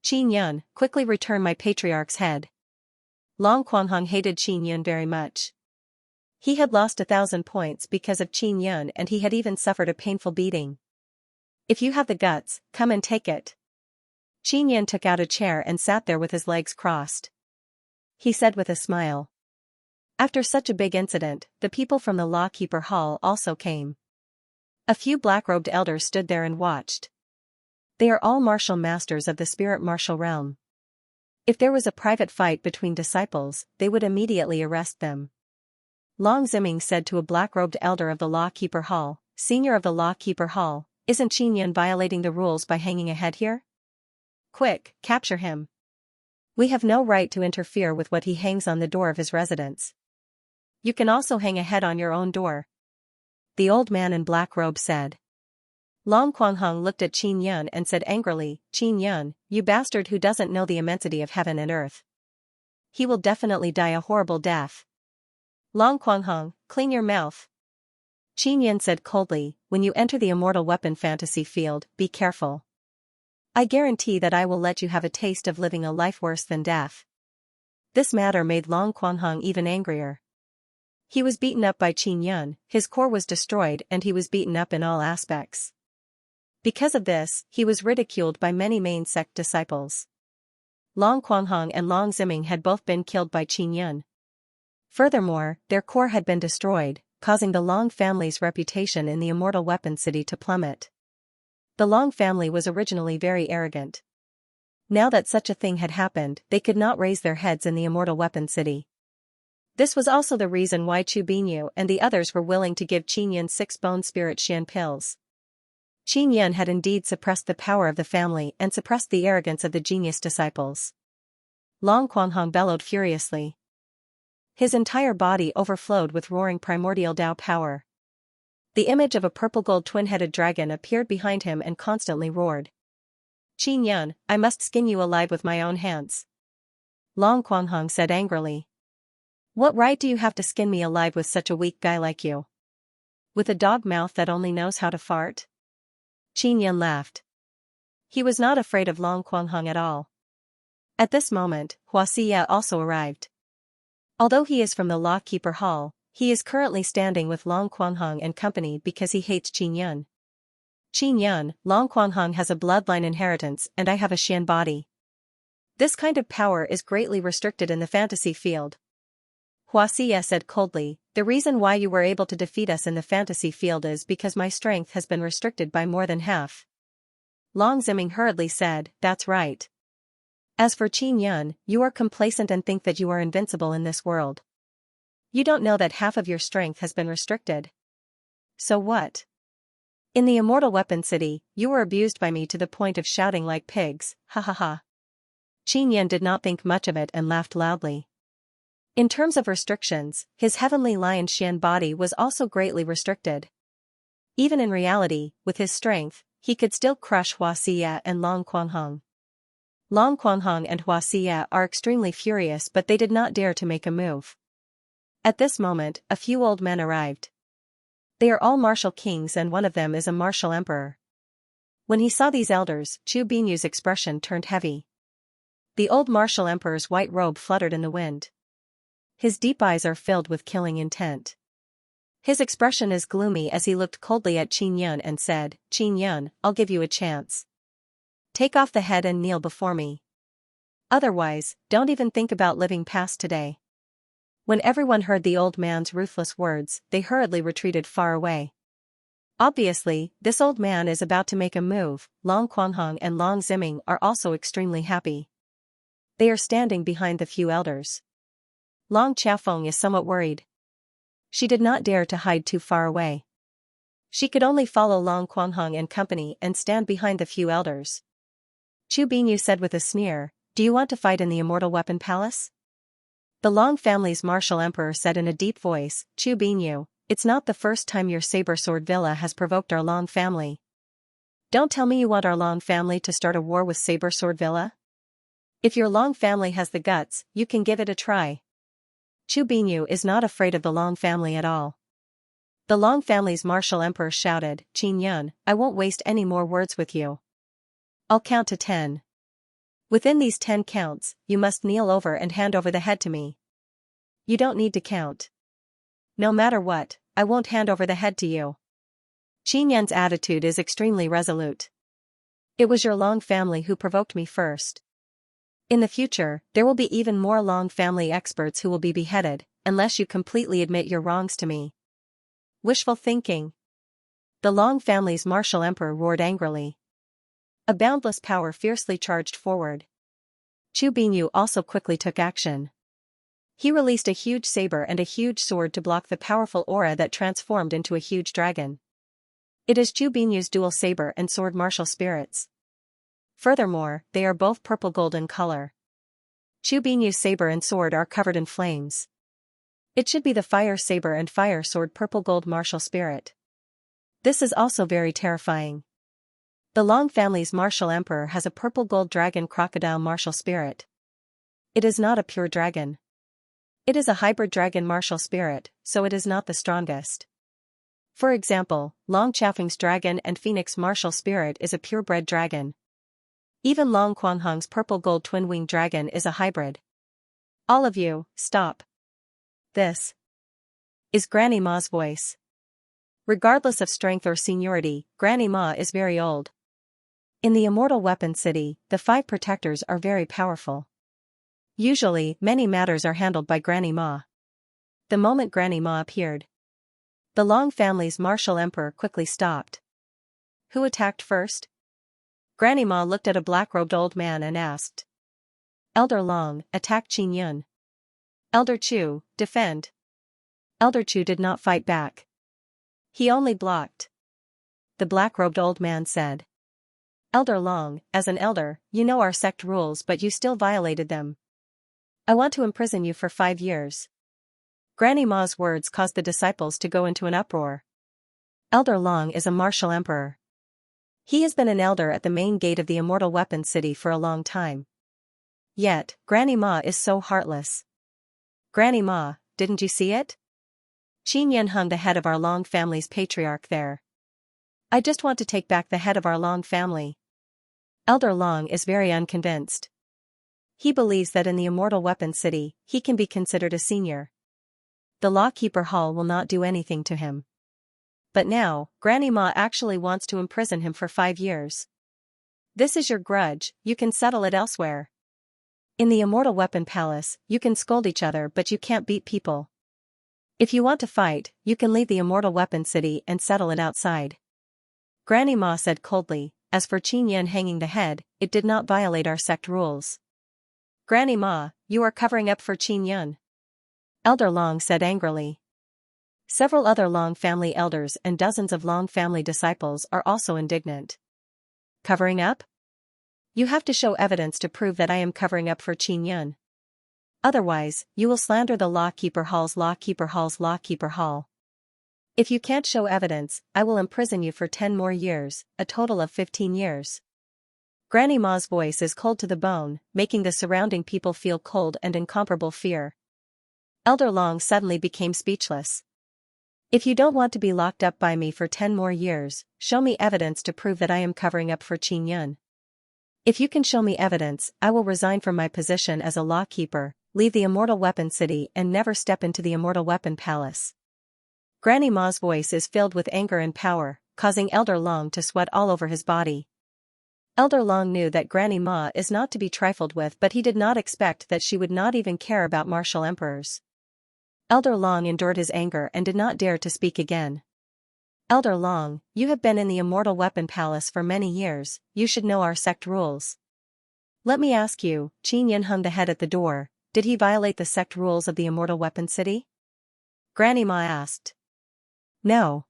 Qin Yun, quickly return my patriarch's head. Long Quanghong hated Qin Yun very much. He had lost 1,000 points because of Qin Yun and he had even suffered a painful beating. If you have the guts, come and take it. Qin Yun took out a chair and sat there with his legs crossed. He said with a smile. After such a big incident, the people from the Lawkeeper Hall also came. A few black-robed elders stood there and watched. They are all martial masters of the spirit martial realm. If there was a private fight between disciples, they would immediately arrest them. Long Ziming said to a black-robed elder of the Lawkeeper Hall, Senior of the Lawkeeper Hall, isn't Qin Yun violating the rules by hanging a head here? Quick, capture him. We have no right to interfere with what he hangs on the door of his residence. You can also hang a head on your own door. The old man in black robe said. Long Quanghong looked at Qin Yun and said angrily, Qin Yun, you bastard who doesn't know the immensity of heaven and earth. He will definitely die a horrible death. Long Quanghong, clean your mouth. Qin Yun said coldly, when you enter the immortal weapon fantasy field, be careful. I guarantee that I will let you have a taste of living a life worse than death. This matter made Long Quanghong even angrier. He was beaten up by Qin Yun, his core was destroyed and he was beaten up in all aspects. Because of this, he was ridiculed by many main sect disciples. Long Quanghong and Long Ziming had both been killed by Qin Yun. Furthermore, their core had been destroyed, causing the Long family's reputation in the Immortal Weapon City to plummet. The Long family was originally very arrogant. Now that such a thing had happened, they could not raise their heads in the Immortal Weapon City. This was also the reason why Chu Binyu and the others were willing to give Qin Yun 6 bone spirit Xian pills. Qin Yun had indeed suppressed the power of the family and suppressed the arrogance of the genius disciples. Long Quanhong bellowed furiously. His entire body overflowed with roaring primordial Tao power. The image of a purple-gold twin-headed dragon appeared behind him and constantly roared. "Qin Yun, I must skin you alive with my own hands." Long Quanhong said angrily. "What right do you have to skin me alive with such a weak guy like you? With a dog mouth that only knows how to fart?" Qin Yun laughed. He was not afraid of Long Quanhong at all. At this moment, Xianxia also arrived. Although he is from the Law-Keeper Hall, he is currently standing with Long Quanhong and company because he hates Qin Yun. "Qin Yun, Long Quanhong has a bloodline inheritance and I have a Xian body. This kind of power is greatly restricted in the fantasy field." Xianxia said coldly, "The reason why you were able to defeat us in the fantasy field is because my strength has been restricted by more than half." Long Ziming hurriedly said, "That's right. As for Qin Yun, you are complacent and think that you are invincible in this world. You don't know that half of your strength has been restricted. So what? In the Immortal Weapon City, you were abused by me to the point of shouting like pigs, ha ha ha." Qin Yun did not think much of it and laughed loudly. In terms of restrictions, his heavenly lion Xian body was also greatly restricted. Even in reality, with his strength, he could still crush Xianxia and Long Quanhong. Long Quanhong and Xianxia are extremely furious, but they did not dare to make a move. At this moment, a few old men arrived. They are all martial kings and one of them is a martial emperor. When he saw these elders, Chu Binyu's expression turned heavy. The old martial emperor's white robe fluttered in the wind. His deep eyes are filled with killing intent. His expression is gloomy as he looked coldly at Qin Yun and said, "Qin Yun, I'll give you a chance. Take off the head and kneel before me. Otherwise, don't even think about living past today." When everyone heard the old man's ruthless words, they hurriedly retreated far away. Obviously, this old man is about to make a move. Long Quanhong and Long Ziming are also extremely happy. They are standing behind the few elders. Long Qiafeng is somewhat worried. She did not dare to hide too far away. She could only follow Long Quanhong and company and stand behind the few elders. Chu Binyu said with a sneer, "Do you want to fight in the Immortal Weapon Palace?" The Long family's martial emperor said in a deep voice, "Chu Binyu, it's not the first time your saber sword villa has provoked our Long family. Don't tell me you want our Long family to start a war with saber sword villa? If your Long family has the guts, you can give it a try." Chu Binyu is not afraid of the Long family at all. The Long family's martial emperor shouted, "Qin Yun, I won't waste any more words with you. I'll count to 10. Within these 10 counts, you must kneel over and hand over the head to me. You don't need to count. No matter what, I won't hand over the head to you." Qin Yun's attitude is extremely resolute. "It was your Long family who provoked me first. In the future, there will be even more Long family experts who will be beheaded, unless you completely admit your wrongs to me." Wishful thinking. The Long family's martial emperor roared angrily. A boundless power fiercely charged forward. Chu Binyu also quickly took action. He released a huge saber and a huge sword to block the powerful aura that transformed into a huge dragon. It is Chu Binyu's dual saber and sword martial spirits. Furthermore, they are both purple-gold in color. Chu Binyu's saber and sword are covered in flames. It should be the fire saber and fire sword purple-gold martial spirit. This is also very terrifying. The Long family's martial emperor has a purple-gold dragon crocodile martial spirit. It is not a pure dragon. It is a hybrid dragon martial spirit, so it is not the strongest. For example, Long Qiafeng's dragon and phoenix martial spirit is a purebred dragon. Even Long Quanhong's purple-gold twin-winged dragon is a hybrid. All of you, stop. This is Granny Ma's voice. Regardless of strength or seniority, Granny Ma is very old. In the Immortal Weapon City, the 5 protectors are very powerful. Usually, many matters are handled by Granny Ma. The moment Granny Ma appeared, the Long family's martial emperor quickly stopped. Who attacked first? Granny Ma looked at a black-robed old man and asked. Elder Long, attack Qin Yun. Elder Chu, defend. Elder Chu did not fight back. He only blocked. The black-robed old man said. Elder Long, as an elder, you know our sect rules but you still violated them. I want to imprison you for 5 years. Granny Ma's words caused the disciples to go into an uproar. Elder Long is a martial emperor. He has been an elder at the main gate of the Immortal Weapon City for a long time. Yet, Granny Ma is so heartless. Granny Ma, didn't you see it? Xianxia hung the head of our Long family's patriarch there. I just want to take back the head of our Long family. Elder Long is very unconvinced. He believes that in the Immortal Weapon City, he can be considered a senior. The Lawkeeper Hall will not do anything to him. But now, Granny Ma actually wants to imprison him for 5 years. This is your grudge, you can settle it elsewhere. In the Immortal Weapon Palace, you can scold each other but you can't beat people. If you want to fight, you can leave the Immortal Weapon City and settle it outside. Granny Ma said coldly. As for Xianxia hanging the head, it did not violate our sect rules. Granny Ma, you are covering up for Xianxia. Elder Long said angrily. Several other Long family elders and dozens of Long family disciples are also indignant. Covering up? You have to show evidence to prove that I am covering up for Xianxia. Otherwise, you will slander the Lawkeeper Hall's Lawkeeper Hall. If you can't show evidence, I will imprison you for 10 more years, a total of 15 years. Granny Ma's voice is cold to the bone, making the surrounding people feel cold and incomparable fear. Elder Long suddenly became speechless. If you don't want to be locked up by me for 10 more years, show me evidence to prove that I am covering up for Xianxia. If you can show me evidence, I will resign from my position as a lawkeeper, leave the Immortal Weapon City and never step into the Immortal Weapon Palace. Granny Ma's voice is filled with anger and power, causing Elder Long to sweat all over his body. Elder Long knew that Granny Ma is not to be trifled with, but he did not expect that she would not even care about martial emperors. Elder Long endured his anger and did not dare to speak again. Elder Long, you have been in the Immortal Weapon Palace for many years, you should know our sect rules. Let me ask you, Xianxia hung the head at the door, did he violate the sect rules of the Immortal Weapon City? Granny Ma asked. No.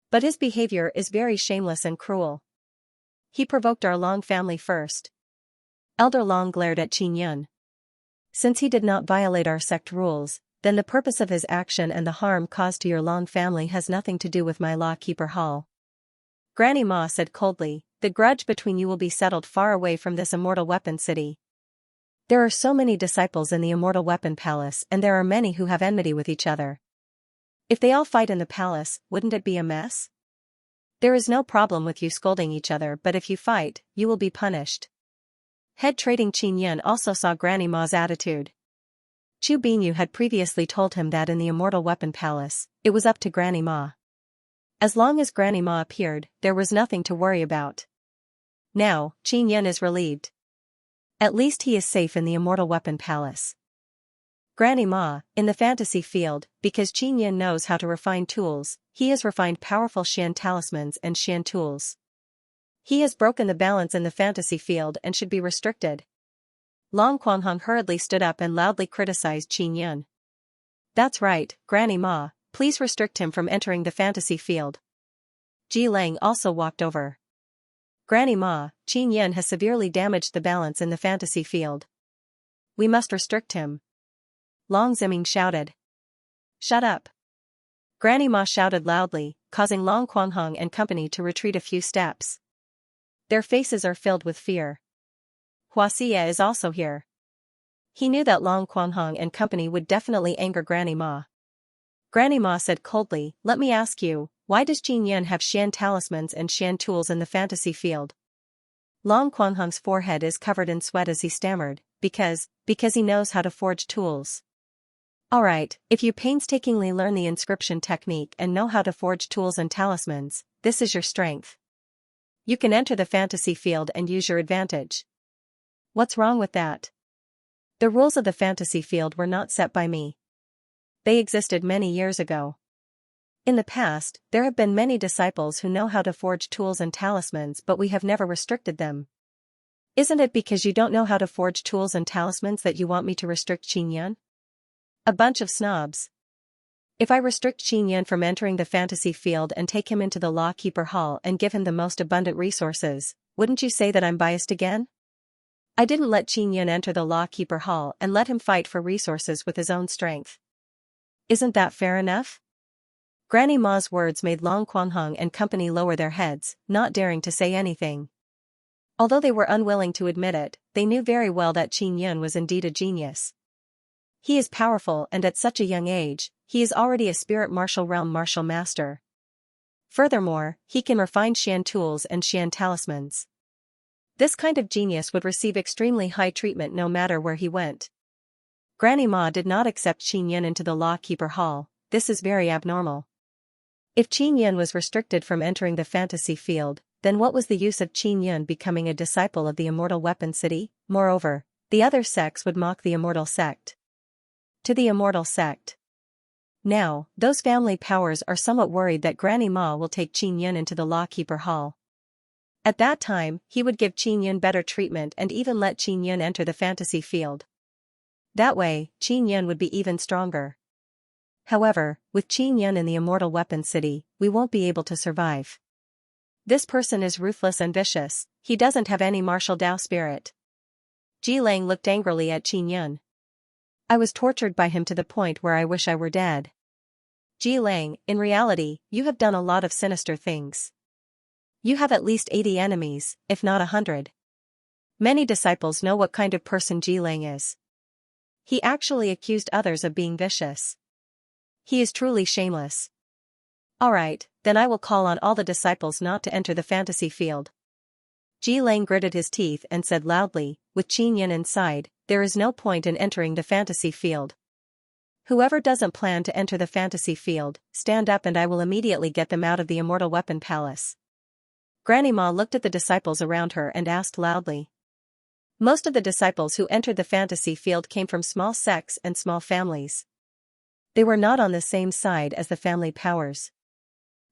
But his behavior is very shameless and cruel. He provoked our Long family first. Elder Long glared at Xianxia. Since he did not violate our sect rules, then the purpose of his action and the harm caused to your Long family has nothing to do with my Lawkeeper Hall. Granny Ma said coldly, the grudge between you will be settled far away from this Immortal Weapon City. There are so many disciples in the Immortal Weapon Palace and there are many who have enmity with each other. If they all fight in the palace, wouldn't it be a mess? There is no problem with you scolding each other, but if you fight, you will be punished. Head trading Xianxia also saw Granny Ma's attitude. Chu Binyu had previously told him that in the Immortal Weapon Palace, it was up to Granny Ma. As long as Granny Ma appeared, there was nothing to worry about. Now, Xianxia is relieved. At least he is safe in the Immortal Weapon Palace. Granny Ma, in the fantasy field, because Xianxia knows how to refine tools, he has refined powerful Xian talismans and Xian tools. He has broken the balance in the fantasy field and should be restricted. Long Quanghong hurriedly stood up and loudly criticized Xianxia. That's right, Granny Ma, please restrict him from entering the fantasy field. Ji Lang also walked over. Granny Ma, Xianxia has severely damaged the balance in the fantasy field. We must restrict him. Long Ziming shouted. Shut up. Granny Ma shouted loudly, causing Long Quanghong and company to retreat a few steps. Their faces are filled with fear. Huaxia is also here. He knew that Long Quanghong and company would definitely anger Granny Ma. Granny Ma said coldly, let me ask you, why does Xianxia have Xian talismans and Xian tools in the fantasy field? Long Quanghong's forehead is covered in sweat as he stammered, because he knows how to forge tools. Alright, if you painstakingly learn the inscription technique and know how to forge tools and talismans, this is your strength. You can enter the fantasy field and use your advantage. What's wrong with that? The rules of the fantasy field were not set by me. They existed many years ago. In the past, there have been many disciples who know how to forge tools and talismans, but we have never restricted them. Isn't it because you don't know how to forge tools and talismans that you want me to restrict Xianxia? A bunch of snobs. If I restrict Xianxia from entering the fantasy field and take him into the Lawkeeper Hall and give him the most abundant resources, wouldn't you say that I'm biased again? I didn't let Qin Yun enter the Law-Keeper Hall and let him fight for resources with his own strength. Isn't that fair enough? Granny Ma's words made Long Quanghong and company lower their heads, not daring to say anything. Although they were unwilling to admit it, they knew very well that Qin Yun was indeed a genius. He is powerful, and at such a young age, he is already a spirit martial realm martial master. Furthermore, he can refine Xian tools and Xian talismans. This kind of genius would receive extremely high treatment no matter where he went. Granny Ma did not accept Qin Yun into the Law-Keeper Hall. This is very abnormal. If Qin Yun was restricted from entering the fantasy field, then what was the use of Qin Yun becoming a disciple of the Immortal Weapon City? Moreover, the other sects would mock the Immortal Sect. To the Immortal Sect. Now, those family powers are somewhat worried that Granny Ma will take Qin Yun into the Law-Keeper Hall. At that time, he would give Qin Yun better treatment and even let Qin Yun enter the fantasy field. That way, Qin Yun would be even stronger. However, with Qin Yun in the Immortal Weapon City, we won't be able to survive. This person is ruthless and vicious, he doesn't have any martial Dao spirit. Ji Lang looked angrily at Qin Yun. I was tortured by him to the point where I wish I were dead. Ji Lang, in reality, you have done a lot of sinister things. You have at least 80 enemies, if not 100. Many disciples know what kind of person Ji Lang is. He actually accused others of being vicious. He is truly shameless. Alright, then I will call on all the disciples not to enter the fantasy field. Ji Lang gritted his teeth and said loudly, with Qin Yun inside, there is no point in entering the fantasy field. Whoever doesn't plan to enter the fantasy field, stand up and I will immediately get them out of the Immortal Weapon Palace. Granny Ma looked at the disciples around her and asked loudly. Most of the disciples who entered the fantasy field came from small sects and small families. They were not on the same side as the family powers.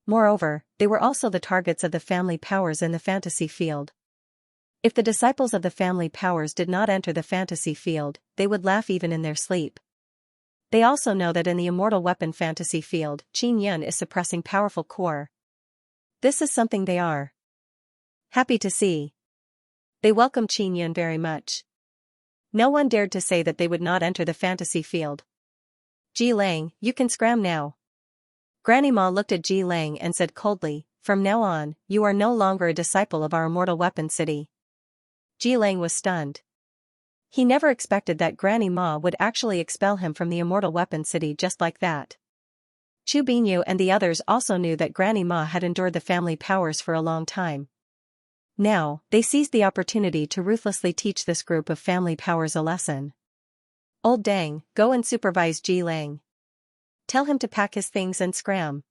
Moreover, they were also the targets of the family powers in the fantasy field. If the disciples of the family powers did not enter the fantasy field, they would laugh even in their sleep. They also know that in the Immortal Weapon fantasy field, Qin Yun is suppressing powerful core. This is something they are happy to see. They welcome Qin Yun very much. No one dared to say that they would not enter the fantasy field. Ji Lang, you can scram now. Granny Ma looked at Ji Lang and said coldly, from now on, you are no longer a disciple of our Immortal Weapon City. Ji Lang was stunned. He never expected that Granny Ma would actually expel him from the Immortal Weapon City just like that. Chu Binyu and the others also knew that Granny Ma had endured the family powers for a long time. Now, they seized the opportunity to ruthlessly teach this group of family powers a lesson. Old Dang, go and supervise Ji Lang. Tell him to pack his things and scram.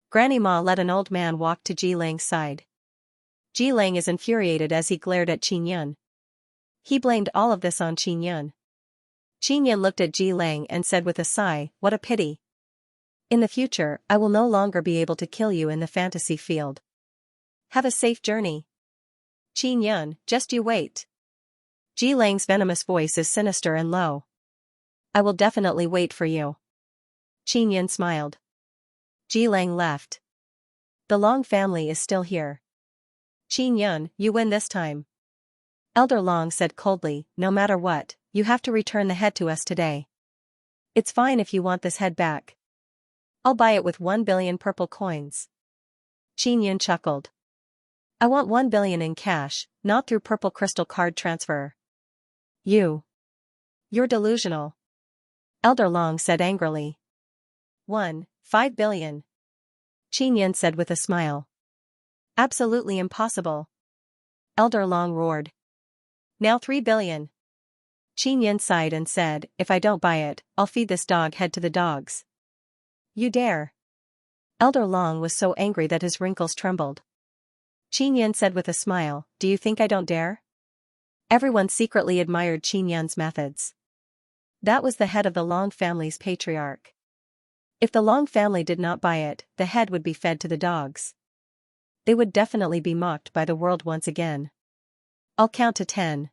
Granny Ma let an old man walk to Ji Lang's side. Ji Lang is infuriated as he glared at Qin Yun. He blamed all of this on Qin Yun. Qin Yun looked at Ji Lang and said with a sigh, what a pity. In the future, I will no longer be able to kill you in the fantasy field. Have a safe journey. Qin Yun, just you wait. Ji Lang's venomous voice is sinister and low. I will definitely wait for you. Qin Yun smiled. Ji Lang left. The Long family is still here. Qin Yun, you win this time. Elder Long said coldly, no matter what, you have to return the head to us today. It's fine if you want this head back. I'll buy it with 1 billion purple coins. Qin Yun chuckled. I want 1 billion in cash, not through purple crystal card transfer. You're delusional. Elder Long said angrily. 5 billion. Qin Yun said with a smile. Absolutely impossible. Elder Long roared. Now 3 billion. Qin Yun sighed and said, if I don't buy it, I'll feed this dog head to the dogs. You dare. Elder Long was so angry that his wrinkles trembled. Qin Yun said with a smile, do you think I don't dare? Everyone secretly admired Qin Yun's methods. That was the head of the Long family's patriarch. If the Long family did not buy it, the head would be fed to the dogs. They would definitely be mocked by the world once again. I'll count to 10.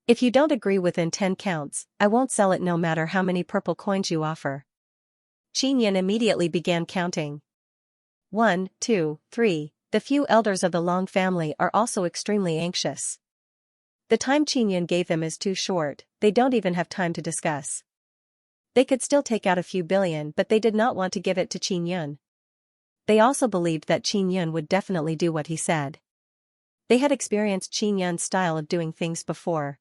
If you don't agree within 10 counts, I won't sell it no matter how many purple coins you offer. Qin Yun immediately began counting. 1, 2, 3. The few elders of the Long family are also extremely anxious. The time Qin gave them is too short, they don't even have time to discuss. They could still take out a few billion, but they did not want to give it to Qin. They also believed that Qin would definitely do what he said. They had experienced Qin's style of doing things before.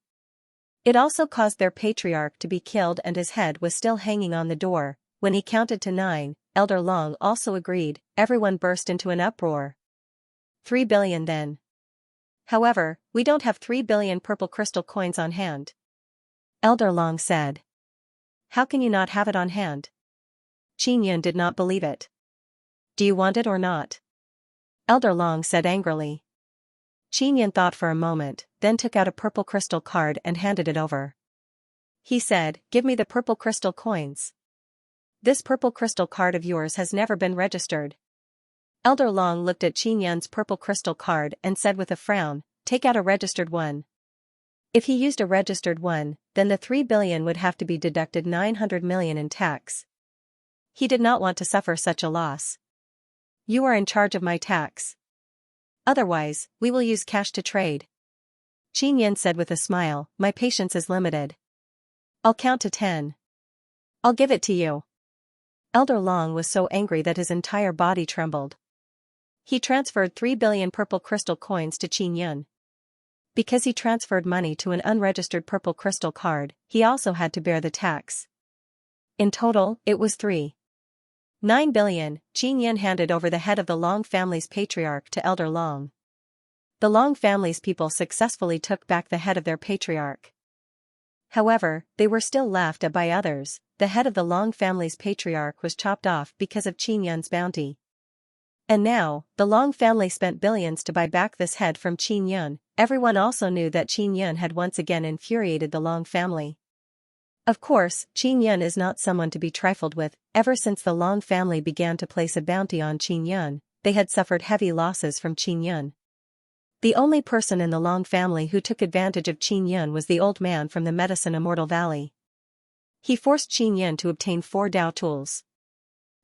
It also caused their patriarch to be killed, and his head was still hanging on the door. When he counted to 9, Elder Long also agreed. Everyone burst into an uproar. 3 billion then. However, we don't have 3 billion purple crystal coins on hand. Elder Long said. How can you not have it on hand? Qin did not believe it. Do you want it or not? Elder Long said angrily. Qin thought for a moment, then took out a purple crystal card and handed it over. He said, give me the purple crystal coins. This purple crystal card of yours has never been registered. Elder Long looked at Qin's purple crystal card and said with a frown, take out a registered one. If he used a registered one, then the 3 billion would have to be deducted 900 million in tax. He did not want to suffer such a loss. You are in charge of my tax. Otherwise, we will use cash to trade. Qin said with a smile, my patience is limited. I'll count to 10. I'll give it to you. Elder Long was so angry that his entire body trembled. He transferred 3 billion purple crystal coins to Qin. Because he transferred money to an unregistered purple crystal card, he also had to bear the tax. In total, it was 3.9 billion. Qin handed over the head of the Long family's patriarch to Elder Long. The Long family's people successfully took back the head of their patriarch. However, they were still laughed at by others. The head of the Long family's patriarch was chopped off because of Qin's bounty. And now, the Long family spent billions to buy back this head from Qin. Everyone also knew that Qin had once again infuriated the Long family. Of course, Qin is not someone to be trifled with. Ever since the Long family began to place a bounty on Qin, they had suffered heavy losses from Qin. The only person in the Long family who took advantage of Qin was the old man from the Medicine Immortal Valley. He forced Qin to obtain 4 Dao tools.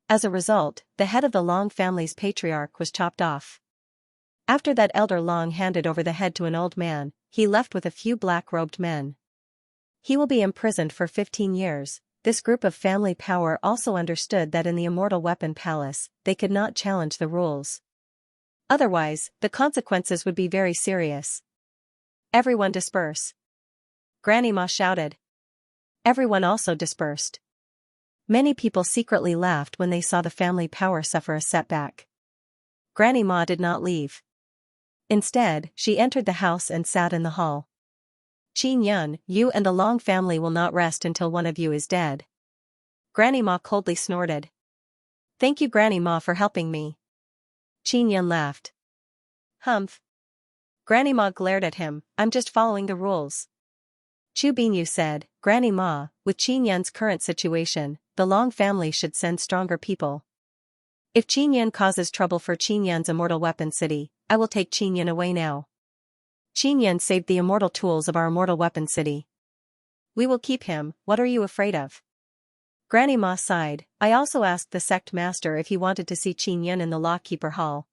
As a result, the head of the Long family's patriarch was chopped off. After that, Elder Long handed over the head to an old man. He left with a few black-robed men. He will be imprisoned for 15 years. This group of family power also understood that in the Immortal Weapon Palace, they could not challenge the rules. Otherwise, the consequences would be very serious. Everyone disperse. Granny Ma shouted. Everyone also dispersed. Many people secretly laughed when they saw the family power suffer a setback. Granny Ma did not leave. Instead, she entered the house and sat in the hall. Qin, you and the Long family will not rest until one of you is dead. Granny Ma coldly snorted. Thank you, Granny Ma, for helping me. Qin laughed. Humph. Granny Ma glared at him, I'm just following the rules. Chu Binyu said, Granny Ma, with Qin's current situation, the Long family should send stronger people. If Qin causes trouble for Qin's Immortal Weapon City, I will take Qin away now. Qin saved the immortal tools of our Immortal Weapon City. We will keep him, what are you afraid of? Granny Ma sighed. I also asked the sect master if he wanted to see Qin in the Lawkeeper Hall.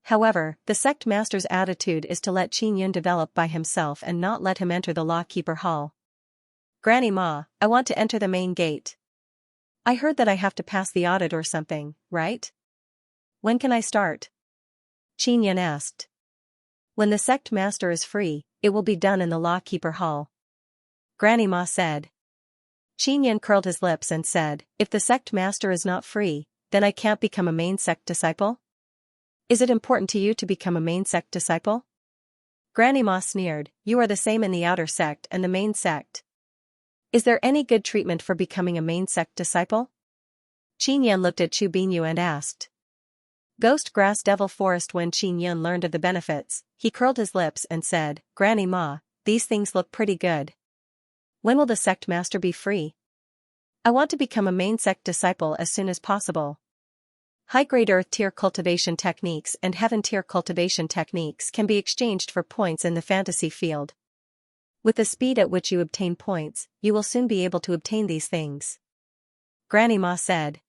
However, the sect master's attitude is to let Qin develop by himself and not let him enter the Lawkeeper Hall. Granny Ma, I want to enter the main gate. I heard that I have to pass the audit or something, right? When can I start? Qin asked. When the sect master is free, it will be done in the Lawkeeper Hall. Granny Ma said. Qin curled his lips and said, if the sect master is not free, then I can't become a main sect disciple? Is it important to you to become a main sect disciple? Granny Ma sneered, you are the same in the outer sect and the main sect. Is there any good treatment for becoming a main sect disciple? Qin looked at Chu Binyu and asked. Ghost Grass Devil Forest. When Qin learned of the benefits, he curled his lips and said, Granny Ma, these things look pretty good. When will the sect master be free? I want to become a main sect disciple as soon as possible. High-grade Earth tier cultivation techniques and Heaven tier cultivation techniques can be exchanged for points in the fantasy field. With the speed at which you obtain points, you will soon be able to obtain these things. Granny Ma said.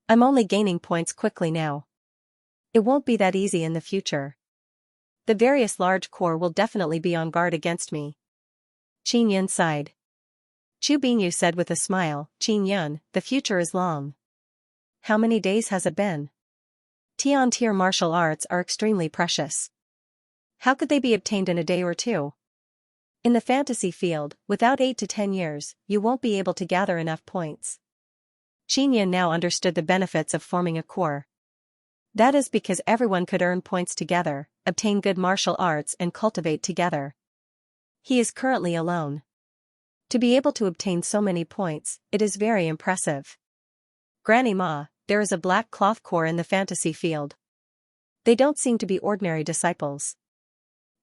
I'm only gaining points quickly now. It won't be that easy in the future. The various large corps will definitely be on guard against me. Qin Yun sighed. Chu Bingyu said with a smile, Qin Yun, the future is long. How many days has it been? Tian-tier martial arts are extremely precious. How could they be obtained in a day or two? In the fantasy field, without 8 to 10 years, you won't be able to gather enough points. Qin Yun now understood the benefits of forming a corps. That is because everyone could earn points together, obtain good martial arts and cultivate together. He is currently alone. To be able to obtain so many points, it is very impressive. Granny Ma, there is a black cloth corps in the fantasy field. They don't seem to be ordinary disciples.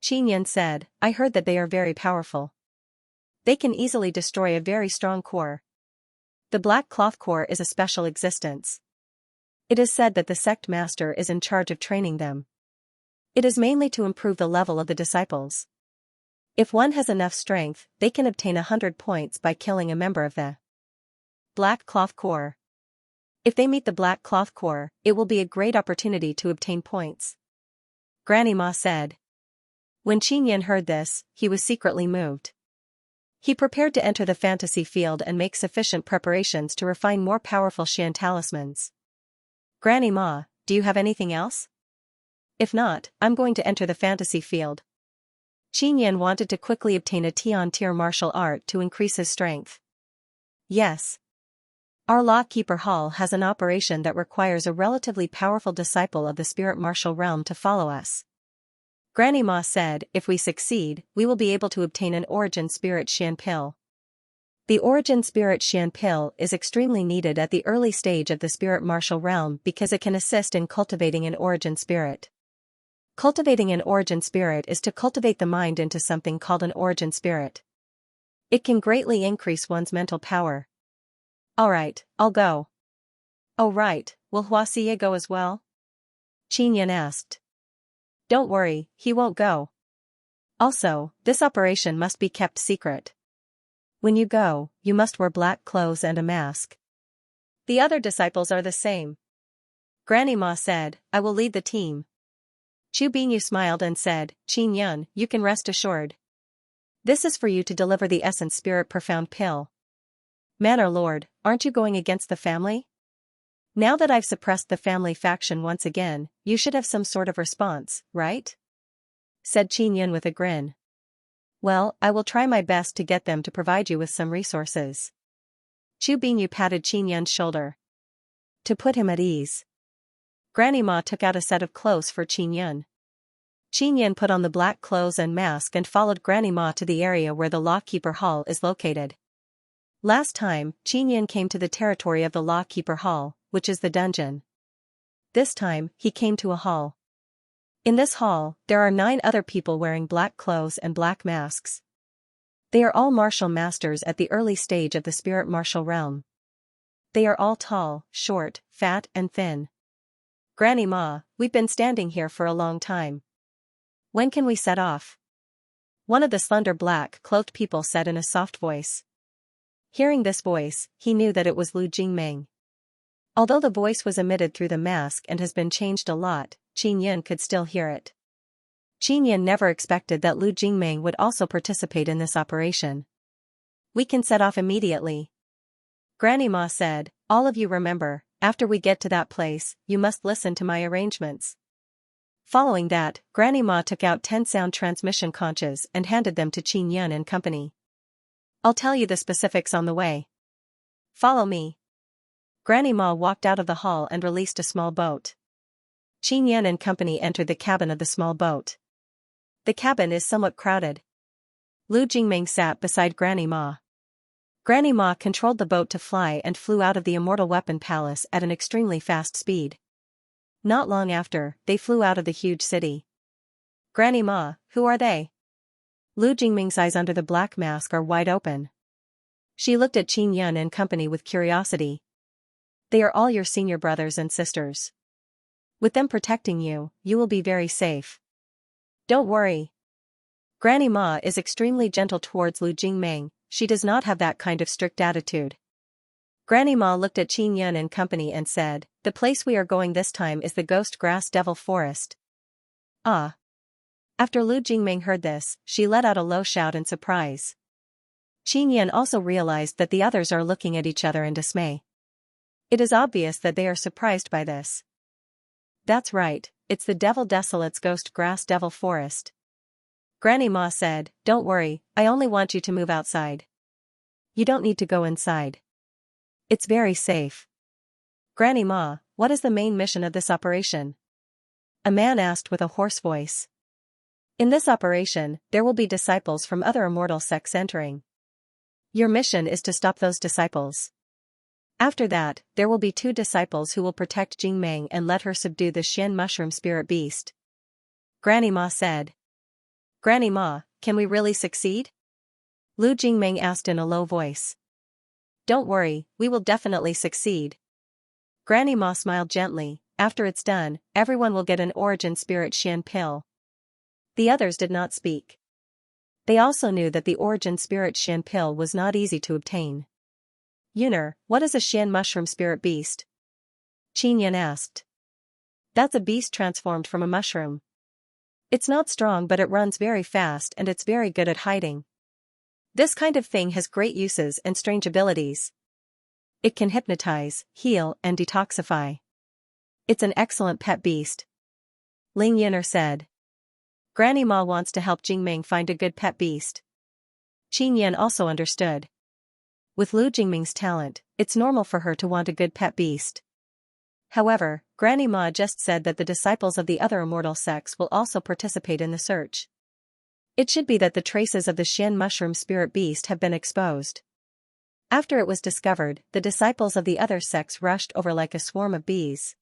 Qin Yun said, I heard that they are very powerful. They can easily destroy a very strong corps. The black cloth corps is a special existence. It is said that the sect master is in charge of training them. It is mainly to improve the level of the disciples. If one has enough strength, they can obtain 100 points by killing a member of the Black Cloth Corps. If they meet the Black Cloth Corps, it will be a great opportunity to obtain points. Granny Ma said. When Qin Yun heard this, he was secretly moved. He prepared to enter the fantasy field and make sufficient preparations to refine more powerful Xian talismans. Granny Ma, do you have anything else? If not, I'm going to enter the fantasy field. Qin Yun wanted to quickly obtain a Tian-tier martial art to increase his strength. Yes. Our Law Keeper Hall has an operation that requires a relatively powerful disciple of the spirit martial realm to follow us. Granny Ma said, if we succeed, we will be able to obtain an Origin Spirit Xian Pill. The Origin Spirit Xian Pill is extremely needed at the early stage of the spirit martial realm because it can assist in cultivating an origin spirit. Cultivating an origin spirit is to cultivate the mind into something called an origin spirit. It can greatly increase one's mental power. Alright, I'll go. Oh right, will Huaxie go as well? Qin Yun asked. Don't worry, he won't go. Also, this operation must be kept secret. When you go, you must wear black clothes and a mask. The other disciples are the same. Granny Ma said, I will lead the team. Chu Bingyu smiled and said, Qin Yun, you can rest assured. This is for you to deliver the Essence Spirit Profound Pill. Manor Lord, aren't you going against the family? Now that I've suppressed the family faction once again, you should have some sort of response, right? Said Qin Yun with a grin. Well, I will try my best to get them to provide you with some resources. Chu Bingyu patted Qin Yun's shoulder. To put him at ease. Granny Ma took out a set of clothes for Qin Yun. Qin Yun put on the black clothes and mask and followed Granny Ma to the area where the Lawkeeper Hall is located. Last time, Qin Yun came to the territory of the Lawkeeper Hall, which is the dungeon. This time, he came to a hall. In this hall, there are 9 other people wearing black clothes and black masks. They are all martial masters at the early stage of the spirit martial realm. They are all tall, short, fat and thin. Granny Ma, we've been standing here for a long time. When can we set off? One of the slender black-clothed people said in a soft voice. Hearing this voice, he knew that it was Lu Jingmeng. Although the voice was emitted through the mask and has been changed a lot, Qin Yun could still hear it. Qin Yun never expected that Lu Jingmeng would also participate in this operation. We can set off immediately. Granny Ma said, all of you remember, after we get to that place, you must listen to my arrangements. Following that, Granny Ma took out 10 sound transmission conches and handed them to Qin Yun and company. I'll tell you the specifics on the way. Follow me. Granny Ma walked out of the hall and released a small boat. Qin Yun and company entered the cabin of the small boat. The cabin is somewhat crowded. Lu Jingmeng sat beside Granny Ma. Granny Ma controlled the boat to fly and flew out of the Immortal Weapon Palace at an extremely fast speed. Not long after, they flew out of the huge city. Granny Ma, who are they? Lu Jingming's eyes under the black mask are wide open. She looked at Qin Yun and company with curiosity. They are all your senior brothers and sisters. With them protecting you, you will be very safe. Don't worry. Granny Ma is extremely gentle towards Lu Jingmeng, she does not have that kind of strict attitude. Granny Ma looked at Qin Yun and company and said, the place we are going this time is the Ghost Grass Devil Forest. Ah. After Lu Jingming heard this, she let out a low shout in surprise. Qin Yan also realized that the others are looking at each other in dismay. It is obvious that they are surprised by this. That's right, it's the Devil Desolate's ghost grass devil forest. Granny Ma said, "Don't worry, I only want you to move outside. You don't need to go inside. It's very safe." "Granny Ma, what is the main mission of this operation?" a man asked with a hoarse voice. "In this operation, there will be disciples from other immortal sects entering. Your mission is to stop those disciples. After that, there will be 2 disciples who will protect Jingmeng and let her subdue the Xian mushroom spirit beast," Granny Ma said. "Granny Ma, can we really succeed?" Lu Jingmeng asked in a low voice. "Don't worry, we will definitely succeed." Granny Ma smiled gently. "After it's done, everyone will get an origin spirit Xian pill." The others did not speak. They also knew that the origin spirit Xian pill was not easy to obtain. "Yuner, what is a Xian mushroom spirit beast?" Qin Yan asked. "That's a beast transformed from a mushroom. It's not strong but it runs very fast and it's very good at hiding. This kind of thing has great uses and strange abilities. It can hypnotize, heal, and detoxify. It's an excellent pet beast," Ling Yuner said. Granny Ma wants to help Jingming find a good pet beast. Qin Yan also understood. With Lu Jingming's talent, it's normal for her to want a good pet beast. However, Granny Ma just said that the disciples of the other immortal sects will also participate in the search. It should be that the traces of the Xian mushroom spirit beast have been exposed. After it was discovered, the disciples of the other sects rushed over like a swarm of bees.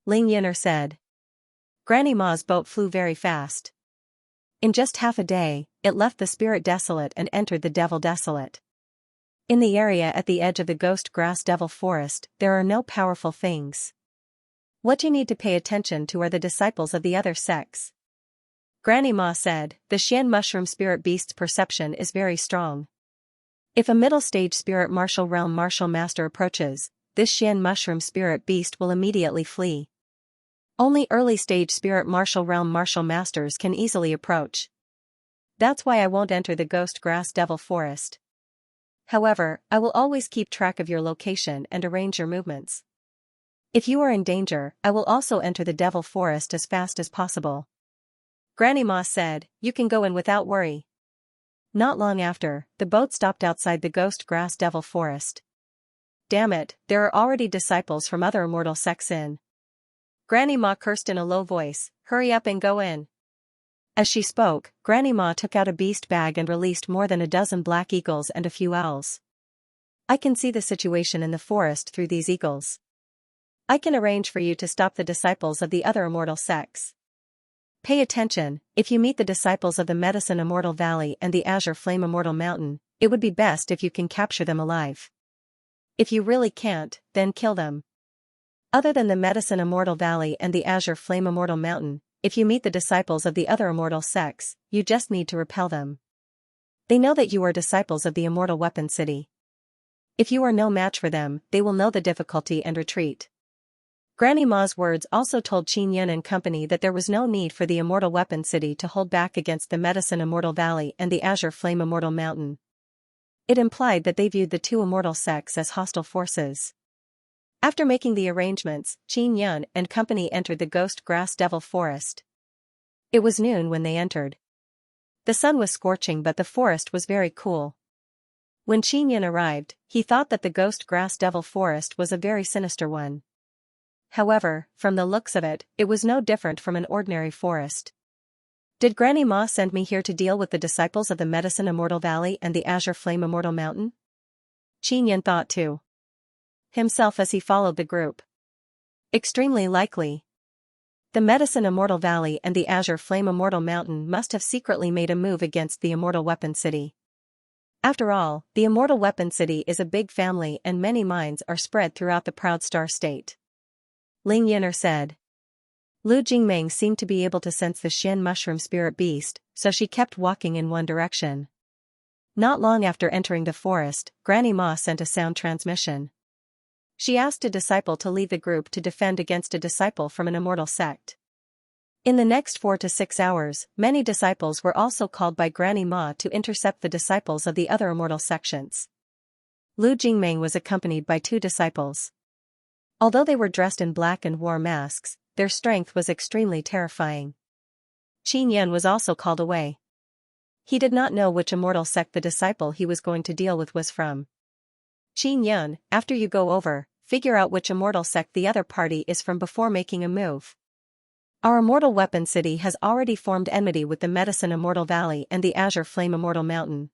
Ling Yuner said. Granny Ma's boat flew very fast. In just half a day, it left the Spirit Desolate and entered the Devil Desolate. In the area at the edge of the Ghost Grass Devil Forest, there are no powerful things. What you need to pay attention to are the disciples of the other sects. Granny Ma said, the Xian Mushroom Spirit Beast's perception is very strong. If a middle-stage Spirit Martial Realm Martial Master approaches, this Xian Mushroom Spirit Beast will immediately flee. Only early-stage Spirit Martial Realm Martial Masters can easily approach. That's why I won't enter the Ghost Grass Devil Forest. However, I will always keep track of your location and arrange your movements. If you are in danger, I will also enter the Devil Forest as fast as possible. Granny Ma said, you can go in without worry. Not long after, the boat stopped outside the Ghost Grass Devil Forest. Damn it, there are already disciples from other immortal sects in. Granny Ma cursed in a low voice, hurry up and go in. As she spoke, Granny Ma took out a beast bag and released more than a dozen black eagles and a few owls. I can see the situation in the forest through these eagles. I can arrange for you to stop the disciples of the other immortal sects. Pay attention, if you meet the disciples of the Medicine Immortal Valley and the Azure Flame Immortal Mountain, it would be best if you can capture them alive. If you really can't, then kill them. Other than the Medicine Immortal Valley and the Azure Flame Immortal Mountain, if you meet the disciples of the other immortal sects, you just need to repel them. They know that you are disciples of the Immortal Weapon City. If you are no match for them, they will know the difficulty and retreat. Granny Ma's words also told Qin Yan and company that there was no need for the Immortal Weapon City to hold back against the Medicine Immortal Valley and the Azure Flame Immortal Mountain. It implied that they viewed the two immortal sects as hostile forces. After making the arrangements, Qin Yan and company entered the Ghost Grass Devil Forest. It was noon when they entered. The sun was scorching but the forest was very cool. When Qin Yan arrived, he thought that the Ghost Grass Devil Forest was a very sinister one. However, from the looks of it, it was no different from an ordinary forest. Did Granny Ma send me here to deal with the disciples of the Medicine Immortal Valley and the Azure Flame Immortal Mountain? Qin Yan thought to himself as he followed the group. Extremely likely. The Medicine Immortal Valley and the Azure Flame Immortal Mountain must have secretly made a move against the Immortal Weapon City. After all, the Immortal Weapon City is a big family and many mines are spread throughout the Proud Star State. Ling Yuner said. Lu Jingming seemed to be able to sense the Xian Mushroom Spirit Beast, so she kept walking in one direction. Not long after entering the forest, Granny Ma sent a sound transmission. She asked a disciple to lead the group to defend against a disciple from an immortal sect. In the next 4 to 6 hours, many disciples were also called by Granny Ma to intercept the disciples of the other immortal sections. Lu Jingmeng was accompanied by 2 disciples. Although they were dressed in black and wore masks, their strength was extremely terrifying. Qin Yan was also called away. He did not know which immortal sect the disciple he was going to deal with was from. Qin Yan, after you go over, figure out which immortal sect the other party is from before making a move. Our immortal weapon city has already formed enmity with the Medicine Immortal Valley and the Azure Flame Immortal Mountain.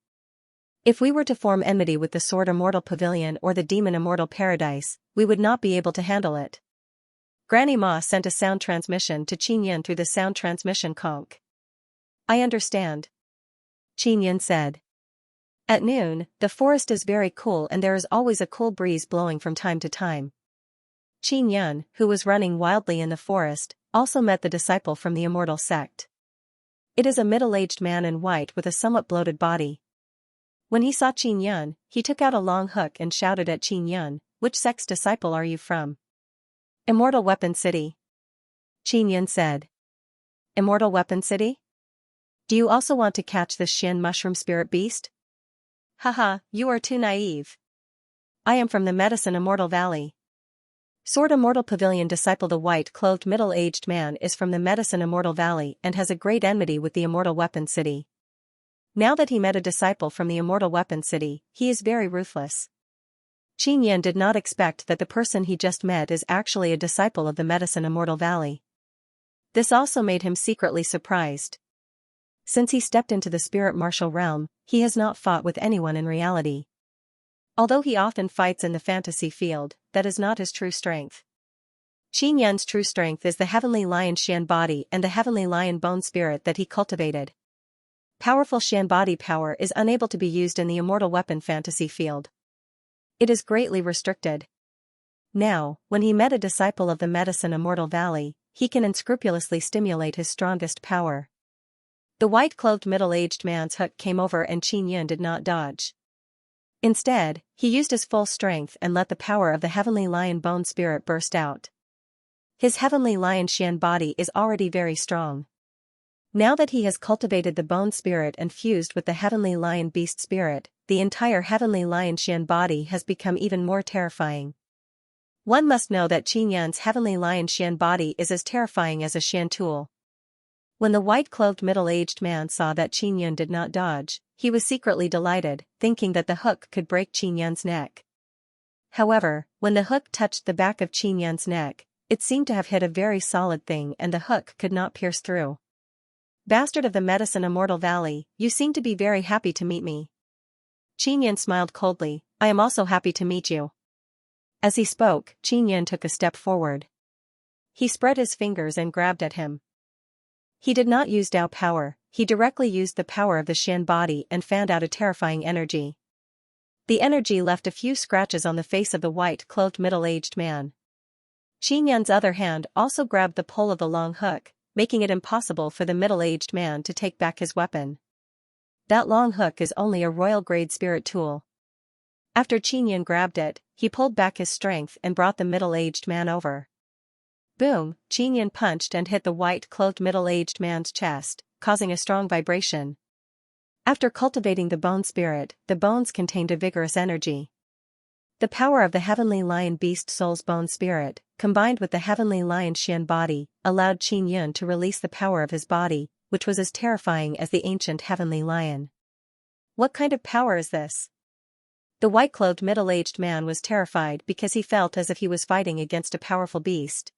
If we were to form enmity with the Sword Immortal Pavilion or the Demon Immortal Paradise, we would not be able to handle it. Granny Ma sent a sound transmission to Qin Yan through the sound transmission conch. I understand. Qin Yan said. At noon, the forest is very cool and there is always a cool breeze blowing from time to time. Qin Yan, who was running wildly in the forest, also met the disciple from the immortal sect. It is a middle-aged man in white with a somewhat bloated body. When he saw Qin Yan, he took out a long hook and shouted at Qin Yan, "Which sect's disciple are you from?" Immortal Weapon City. Qin Yan said. Immortal Weapon City? Do you also want to catch this Xian mushroom spirit beast? Haha, you are too naive. I am from the Medicine Immortal Valley. Sword Immortal Pavilion disciple. The white-clothed middle-aged man is from the Medicine Immortal Valley and has a great enmity with the Immortal Weapon City. Now that he met a disciple from the Immortal Weapon City, he is very ruthless. Qin Yan did not expect that the person he just met is actually a disciple of the Medicine Immortal Valley. This also made him secretly surprised. Since he stepped into the spirit martial realm, he has not fought with anyone in reality. Although he often fights in the fantasy field, that is not his true strength. Qin Yan's true strength is the Heavenly Lion Xian body and the Heavenly Lion bone spirit that he cultivated. Powerful Xian body power is unable to be used in the immortal weapon fantasy field. It is greatly restricted. Now, when he met a disciple of the Medicine Immortal Valley, he can unscrupulously stimulate his strongest power. The white-clothed middle-aged man's hook came over and Qin Yan did not dodge. Instead, he used his full strength and let the power of the Heavenly Lion bone spirit burst out. His Heavenly Lion Xian body is already very strong. Now that he has cultivated the bone spirit and fused with the Heavenly Lion beast spirit, the entire Heavenly Lion Xian body has become even more terrifying. One must know that Qin Yan's Heavenly Lion Xian body is as terrifying as a Xian tool. When the white-clothed middle-aged man saw that Qin Yan did not dodge, he was secretly delighted, thinking that the hook could break Qin Yan's neck. However, when the hook touched the back of Qin Yan's neck, it seemed to have hit a very solid thing and the hook could not pierce through. Bastard of the Medicine Immortal Valley, you seem to be very happy to meet me. Qin Yan smiled coldly, I am also happy to meet you. As he spoke, Qin Yan took a step forward. He spread his fingers and grabbed at him. He did not use Dao power, he directly used the power of the Xian body and fanned out a terrifying energy. The energy left a few scratches on the face of the white-clothed middle-aged man. Qin Yan's other hand also grabbed the pole of the long hook, making it impossible for the middle-aged man to take back his weapon. That long hook is only a royal-grade spirit tool. After Qin Yan grabbed it, he pulled back his strength and brought the middle-aged man over. Boom, Qin Yan punched and hit the white-clothed middle-aged man's chest, causing a strong vibration. After cultivating the bone spirit, the bones contained a vigorous energy. The power of the Heavenly Lion Beast Soul's bone spirit, combined with the Heavenly Lion Xian body, allowed Qin Yan to release the power of his body, which was as terrifying as the ancient Heavenly Lion. What kind of power is this? The white-clothed middle-aged man was terrified because he felt as if he was fighting against a powerful beast.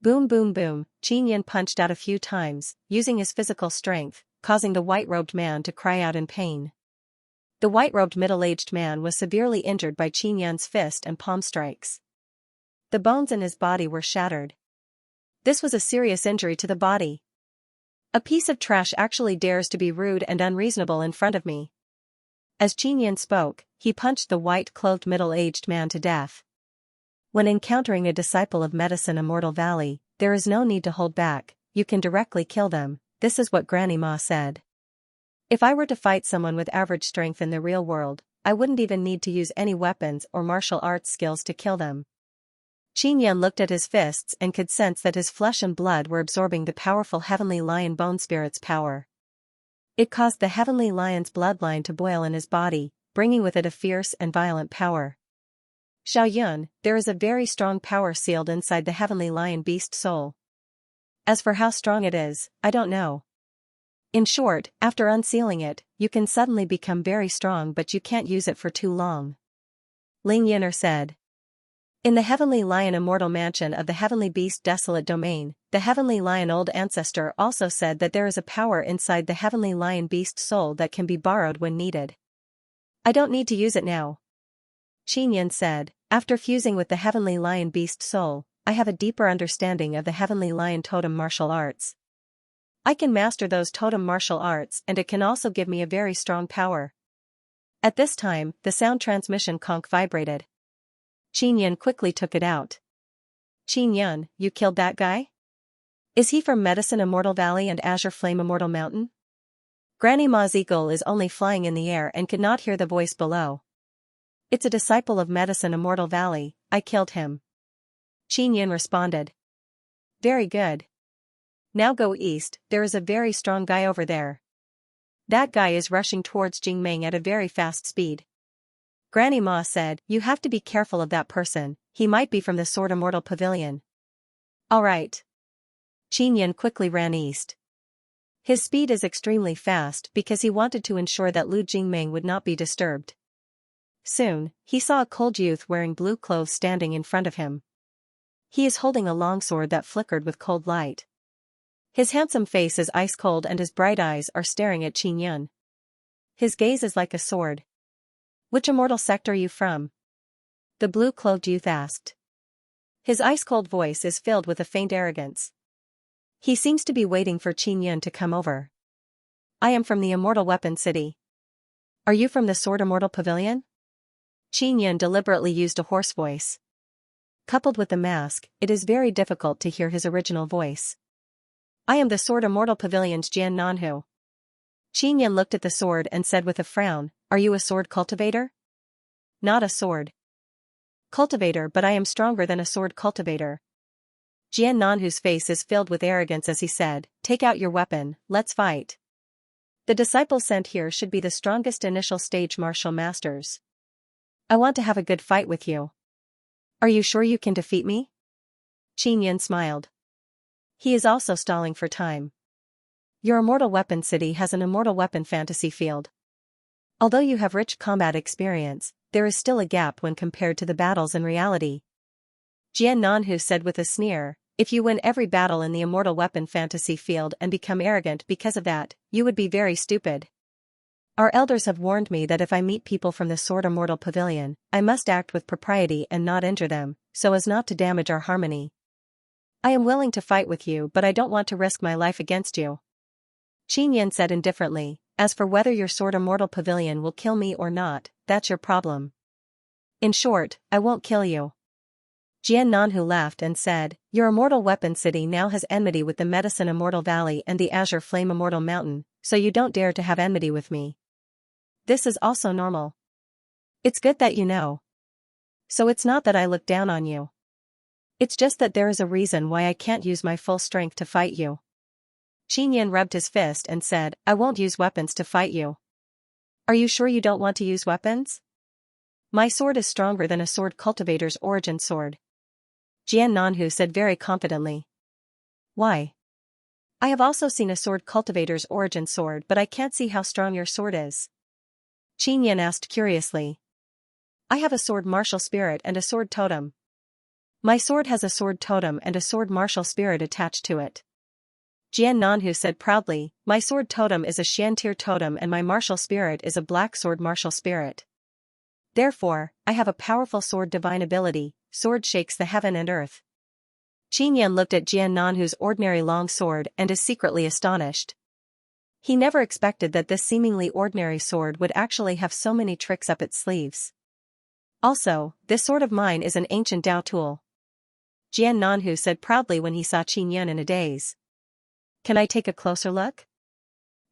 Boom boom boom, Qin Yan punched out a few times, using his physical strength, causing the white-robed man to cry out in pain. The white-robed middle-aged man was severely injured by Qin Yan's fist and palm strikes. The bones in his body were shattered. This was a serious injury to the body. A piece of trash actually dares to be rude and unreasonable in front of me. As Qin Yan spoke, he punched the white-clothed middle-aged man to death. When encountering a disciple of Medicine Immortal Valley, there is no need to hold back, you can directly kill them, this is what Granny Ma said. If I were to fight someone with average strength in the real world, I wouldn't even need to use any weapons or martial arts skills to kill them. Qin Yan looked at his fists and could sense that his flesh and blood were absorbing the powerful heavenly lion bone spirit's power. It caused the heavenly lion's bloodline to boil in his body, bringing with it a fierce and violent power. Xiao Yun, there is a very strong power sealed inside the heavenly lion beast soul. As for how strong it is, I don't know. In short, after unsealing it, you can suddenly become very strong, but you can't use it for too long. Ling Yin'er said. In the Heavenly Lion Immortal Mansion of the Heavenly Beast Desolate Domain, the Heavenly Lion Old Ancestor also said that there is a power inside the Heavenly Lion Beast soul that can be borrowed when needed. I don't need to use it now. Qin Yan said, after fusing with the Heavenly Lion Beast soul, I have a deeper understanding of the Heavenly Lion Totem martial arts. I can master those totem martial arts, and it can also give me a very strong power. At this time, the sound transmission conch vibrated. Qin Yan quickly took it out. Qin Yan, you killed that guy? Is he from Medicine Immortal Valley and Azure Flame Immortal Mountain? Granny Ma's eagle is only flying in the air and could not hear the voice below. It's a disciple of Medicine Immortal Valley, I killed him. Qin Yan responded. Very good. Now go east, there is a very strong guy over there. That guy is rushing towards Jingmeng at a very fast speed. Granny Ma said, you have to be careful of that person, he might be from the Sword Immortal Pavilion. Alright. Qin Yan quickly ran east. His speed is extremely fast because he wanted to ensure that Lu Jingmeng would not be disturbed. Soon, he saw a cold youth wearing blue clothes standing in front of him. He is holding a long sword that flickered with cold light. His handsome face is ice cold and his bright eyes are staring at Qin Yan. His gaze is like a sword. Which immortal sect are you from? The blue-clothed youth asked. His ice-cold voice is filled with a faint arrogance. He seems to be waiting for Qin Yan to come over. I am from the Immortal Weapon City. Are you from the Sword Immortal Pavilion? Qin Yan deliberately used a hoarse voice. Coupled with the mask, it is very difficult to hear his original voice. I am the Sword Immortal Pavilion's Jian Nanhu. Qin Yan looked at the sword and said with a frown, are you a sword cultivator? Not a sword cultivator, but I am stronger than a sword cultivator. Jian Nanhu's face is filled with arrogance as he said, take out your weapon, let's fight. The disciples sent here should be the strongest initial stage martial masters. I want to have a good fight with you. Are you sure you can defeat me? Qin Yan smiled. He is also stalling for time. Your Immortal Weapon City has an immortal weapon fantasy field. Although you have rich combat experience, there is still a gap when compared to the battles in reality. Jian Nanhu said with a sneer, if you win every battle in the immortal weapon fantasy field and become arrogant because of that, you would be very stupid. Our elders have warned me that if I meet people from the Sword Immortal Pavilion, I must act with propriety and not injure them, so as not to damage our harmony. I am willing to fight with you, but I don't want to risk my life against you. Qin Yan said indifferently, as for whether your Sword Immortal Pavilion will kill me or not, that's your problem. In short, I won't kill you. Jian Nanhu laughed and said, your Immortal Weapon City now has enmity with the Medicine Immortal Valley and the Azure Flame Immortal Mountain, so you don't dare to have enmity with me. This is also normal. It's good that you know. So it's not that I look down on you. It's just that there is a reason why I can't use my full strength to fight you. Qin Yan rubbed his fist and said, I won't use weapons to fight you. Are you sure you don't want to use weapons? My sword is stronger than a sword cultivator's origin sword. Jian Nanhu said very confidently. Why? I have also seen a sword cultivator's origin sword, but I can't see how strong your sword is. Qin Yan asked curiously. I have a sword martial spirit and a sword totem. My sword has a sword totem and a sword martial spirit attached to it. Jian Nanhu said proudly, my sword totem is a Xianxia totem and my martial spirit is a black sword martial spirit. Therefore, I have a powerful sword divine ability, sword shakes the heaven and earth. Qin Yan looked at Jian Nanhu's ordinary long sword and is secretly astonished. He never expected that this seemingly ordinary sword would actually have so many tricks up its sleeves. Also, this sword of mine is an ancient Dao tool. Jian Nanhu said proudly when he saw Qin Yan in a daze. Can I take a closer look?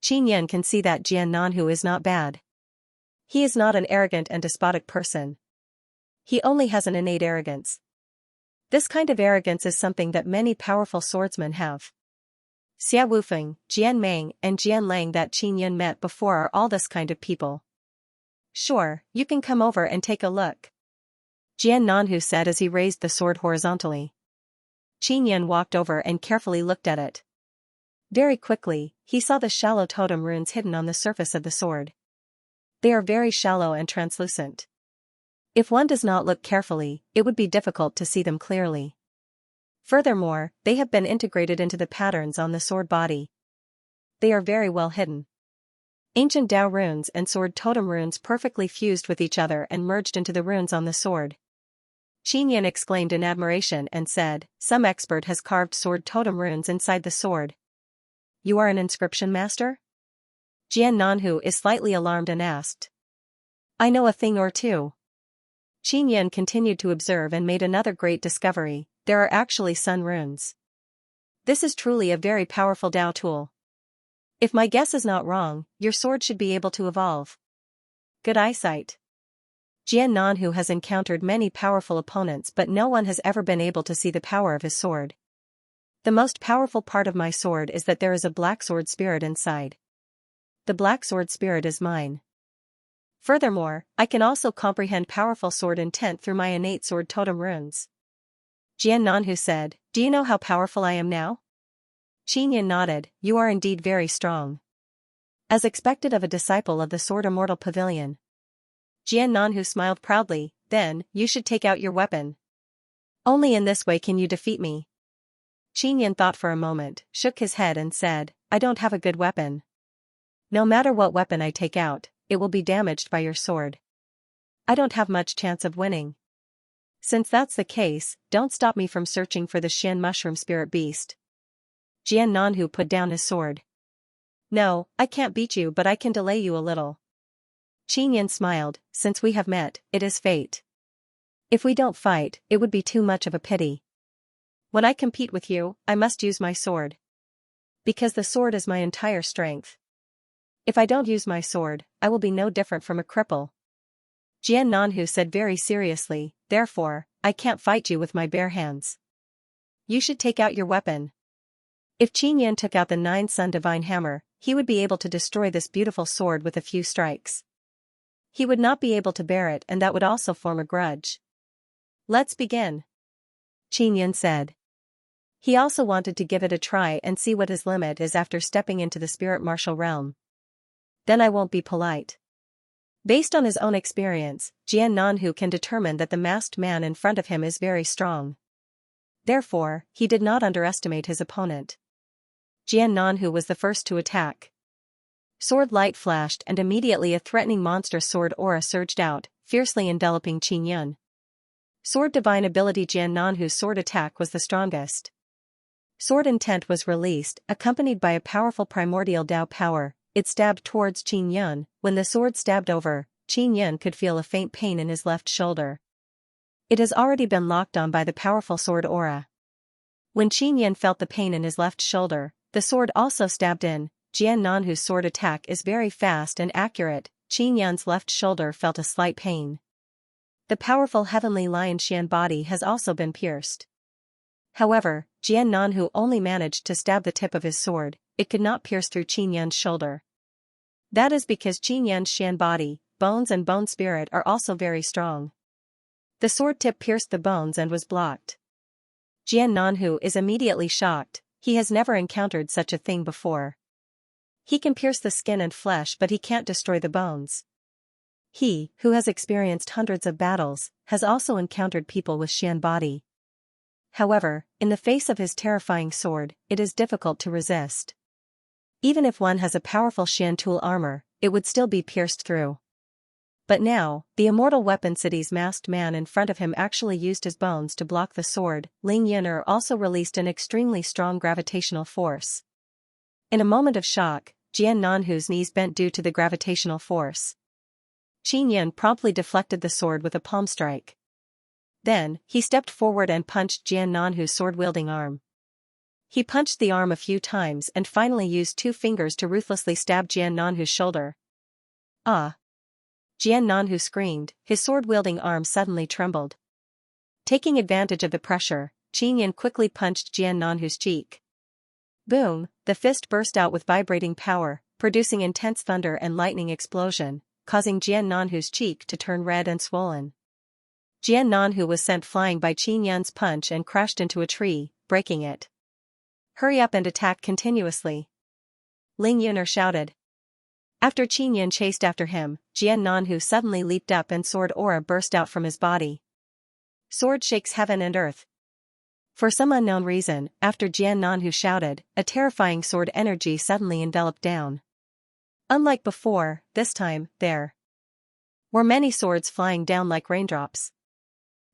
Qin Yan can see that Jian Nanhu is not bad. He is not an arrogant and despotic person. He only has an innate arrogance. This kind of arrogance is something that many powerful swordsmen have. Xia Wufeng, Jian Meng, and Jian Lang that Qin Yun met before are all this kind of people. Sure, you can come over and take a look, Jian Nanhu said as he raised the sword horizontally. Qin Yun walked over and carefully looked at it. Very quickly, he saw the shallow totem runes hidden on the surface of the sword. They are very shallow and translucent. If one does not look carefully, it would be difficult to see them clearly. Furthermore, they have been integrated into the patterns on the sword body. They are very well hidden. Ancient Dao runes and sword totem runes perfectly fused with each other and merged into the runes on the sword. Qin Yun exclaimed in admiration and said, "Some expert has carved sword totem runes inside the sword." "You are an inscription master?" Jian Nanhu is slightly alarmed and asked. "I know a thing or two." Qin Yun continued to observe and made another great discovery: there are actually sun runes. This is truly a very powerful Dao tool. If my guess is not wrong, your sword should be able to evolve. Good eyesight. Jian Nanhu has encountered many powerful opponents, but no one has ever been able to see the power of his sword. The most powerful part of my sword is that there is a black sword spirit inside. The black sword spirit is mine. Furthermore, I can also comprehend powerful sword intent through my innate sword totem runes. Jian Nanhu said, "Do you know how powerful I am now?" Qin Yun nodded. "You are indeed very strong." As expected of a disciple of the Sword Immortal Pavilion. Jian Nanhu smiled proudly. "Then, you should take out your weapon. Only in this way can you defeat me." Qin Yun thought for a moment, shook his head and said, "I don't have a good weapon. No matter what weapon I take out, it will be damaged by your sword. I don't have much chance of winning. Since that's the case, don't stop me from searching for the Xian mushroom spirit beast." Jian Nanhu put down his sword. "No, I can't beat you, but I can delay you a little." Qin Yun smiled. "Since we have met, it is fate. If we don't fight, it would be too much of a pity. When I compete with you, I must use my sword. Because the sword is my entire strength. If I don't use my sword, I will be no different from a cripple." Jian Nanhu said very seriously, "Therefore, I can't fight you with my bare hands. You should take out your weapon." If Qin Yun took out the 9-Sun Divine Hammer, he would be able to destroy this beautiful sword with a few strikes. He would not be able to bear it, and that would also form a grudge. "Let's begin," Qin Yun said. He also wanted to give it a try and see what his limit is after stepping into the spirit martial realm. Then I won't be polite. Based on his own experience, Jian Nanhu can determine that the masked man in front of him is very strong. Therefore, he did not underestimate his opponent. Jian Nanhu was the first to attack. Sword light flashed and immediately a threatening monstrous sword aura surged out, fiercely enveloping Qin Yun. Sword divine ability. Jian Nanhu's sword attack was the strongest. Sword intent was released, accompanied by a powerful primordial Dao power. It stabbed towards Qin Yun. When the sword stabbed over, Qin Yun could feel a faint pain in his left shoulder. It has already been locked on by the powerful sword aura. When Qin Yun felt the pain in his left shoulder, the sword also stabbed in. Jian Nanhu's sword attack is very fast and accurate. Qin Yun's left shoulder felt a slight pain. The powerful heavenly lion Xian body has also been pierced. However, Jian Nanhu only managed to stab the tip of his sword. It could not pierce through Qin Yun's shoulder. That is because Qin Yun's Xian body, bones and bone spirit are also very strong. The sword tip pierced the bones and was blocked. Jian Nanhu is immediately shocked. He has never encountered such a thing before. He can pierce the skin and flesh, but he can't destroy the bones. He, who has experienced hundreds of battles, has also encountered people with Xian body. However, in the face of his terrifying sword, it is difficult to resist. Even if one has a powerful Xian tool armor, it would still be pierced through. But now, the immortal weapon city's masked man in front of him actually used his bones to block the sword. Ling Yun'er also released an extremely strong gravitational force. In a moment of shock, Jian Nanhu's knees bent due to the gravitational force. Qin Yun promptly deflected the sword with a palm strike. Then, he stepped forward and punched Jian Nanhu's sword-wielding arm. He punched the arm a few times and finally used 2 fingers to ruthlessly stab Jian Nanhu's shoulder. "Ah!" Jian Nanhu screamed, his sword-wielding arm suddenly trembled. Taking advantage of the pressure, Qin Yan quickly punched Jian Nanhu's cheek. Boom, the fist burst out with vibrating power, producing intense thunder and lightning explosion, causing Jian Nanhu's cheek to turn red and swollen. Jian Nanhu was sent flying by Qin Yan's punch and crashed into a tree, breaking it. Hurry up and attack continuously, Ling Yuner shouted. After Qin Yan chased after him, Jian Nanhu suddenly leaped up and sword aura burst out from his body. Sword shakes heaven and earth. For some unknown reason, after Jian Nanhu shouted, a terrifying sword energy suddenly enveloped down. Unlike before, this time, there were many swords flying down like raindrops.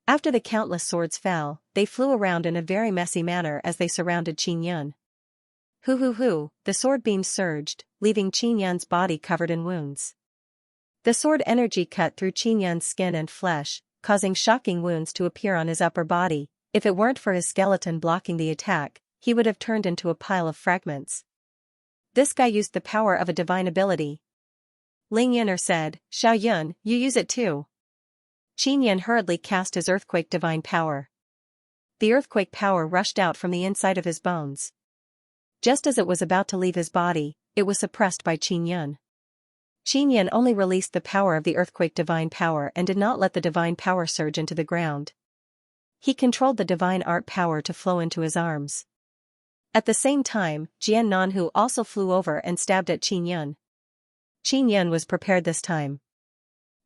After the countless swords fell, they flew around in a very messy manner as they surrounded Qin Yan. Hoo, the sword beams surged, leaving Qin Yan's body covered in wounds. The sword energy cut through Qin Yan's skin and flesh, causing shocking wounds to appear on his upper body. If it weren't for his skeleton blocking the attack, he would have turned into a pile of fragments. This guy used the power of a divine ability, Ling Yuner said. Xiao Yun, you use it too. Qin Yan hurriedly cast his earthquake divine power. The earthquake power rushed out from the inside of his bones. Just as it was about to leave his body, it was suppressed by Qin Yan. Qin Yan only released the power of the earthquake divine power and did not let the divine power surge into the ground. He controlled the divine art power to flow into his arms. At the same time, Jian Nanhu also flew over and stabbed at Qin Yan. Qin Yan was prepared this time.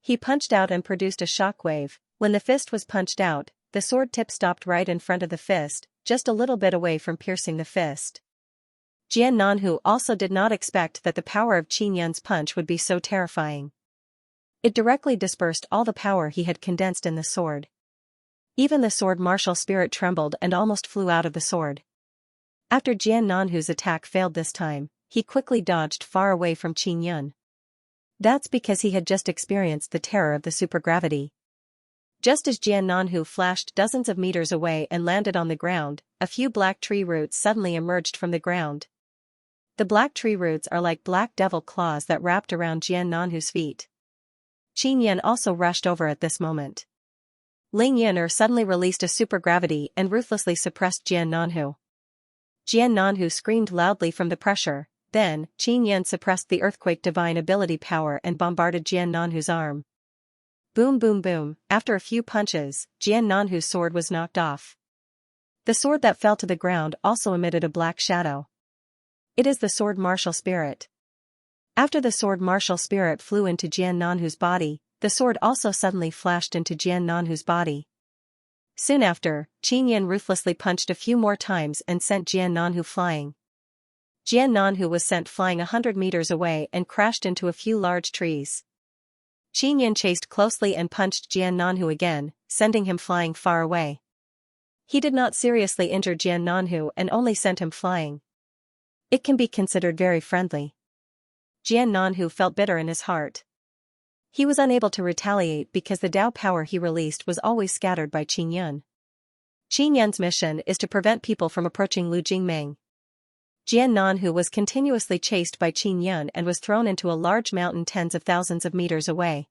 He punched out and produced a shockwave. When the fist was punched out, the sword tip stopped right in front of the fist, just a little bit away from piercing the fist. Jian Nanhu also did not expect that the power of Qin Yan's punch would be so terrifying. It directly dispersed all the power he had condensed in the sword. Even the sword martial spirit trembled and almost flew out of the sword. After Jian Nanhu's attack failed this time, he quickly dodged far away from Qin Yan. That's because he had just experienced the terror of the supergravity. Just as Jian Nanhu flashed dozens of meters away and landed on the ground, a few black tree roots suddenly emerged from the ground. The black tree roots are like black devil claws that wrapped around Jian Nanhu's feet. Qin Yan also rushed over at this moment. Ling Yuner suddenly released a supergravity and ruthlessly suppressed Jian Nanhu. Jian Nanhu screamed loudly from the pressure. Then, Qin Yan suppressed the earthquake divine ability power and bombarded Jian Nanhu's arm. Boom, after a few punches, Jian Nanhu's sword was knocked off. The sword that fell to the ground also emitted a black shadow. It is the sword martial spirit. After the sword martial spirit flew into Jian Nanhu's body, the sword also suddenly flashed into Jian Nanhu's body. Soon after, Qin Yan ruthlessly punched a few more times and sent Jian Nanhu flying. Jian Nanhu was sent flying 100 meters away and crashed into a few large trees. Qin Yan chased closely and punched Jian Nanhu again, sending him flying far away. He did not seriously injure Jian Nanhu and only sent him flying. It can be considered very friendly. Jian Nanhu felt bitter in his heart. He was unable to retaliate because the Dao power he released was always scattered by Qin Yan. Qin Yan's mission is to prevent people from approaching Lu Jingmeng. Jian Nanhu was continuously chased by Qin Yan and was thrown into a large mountain tens of thousands of meters away.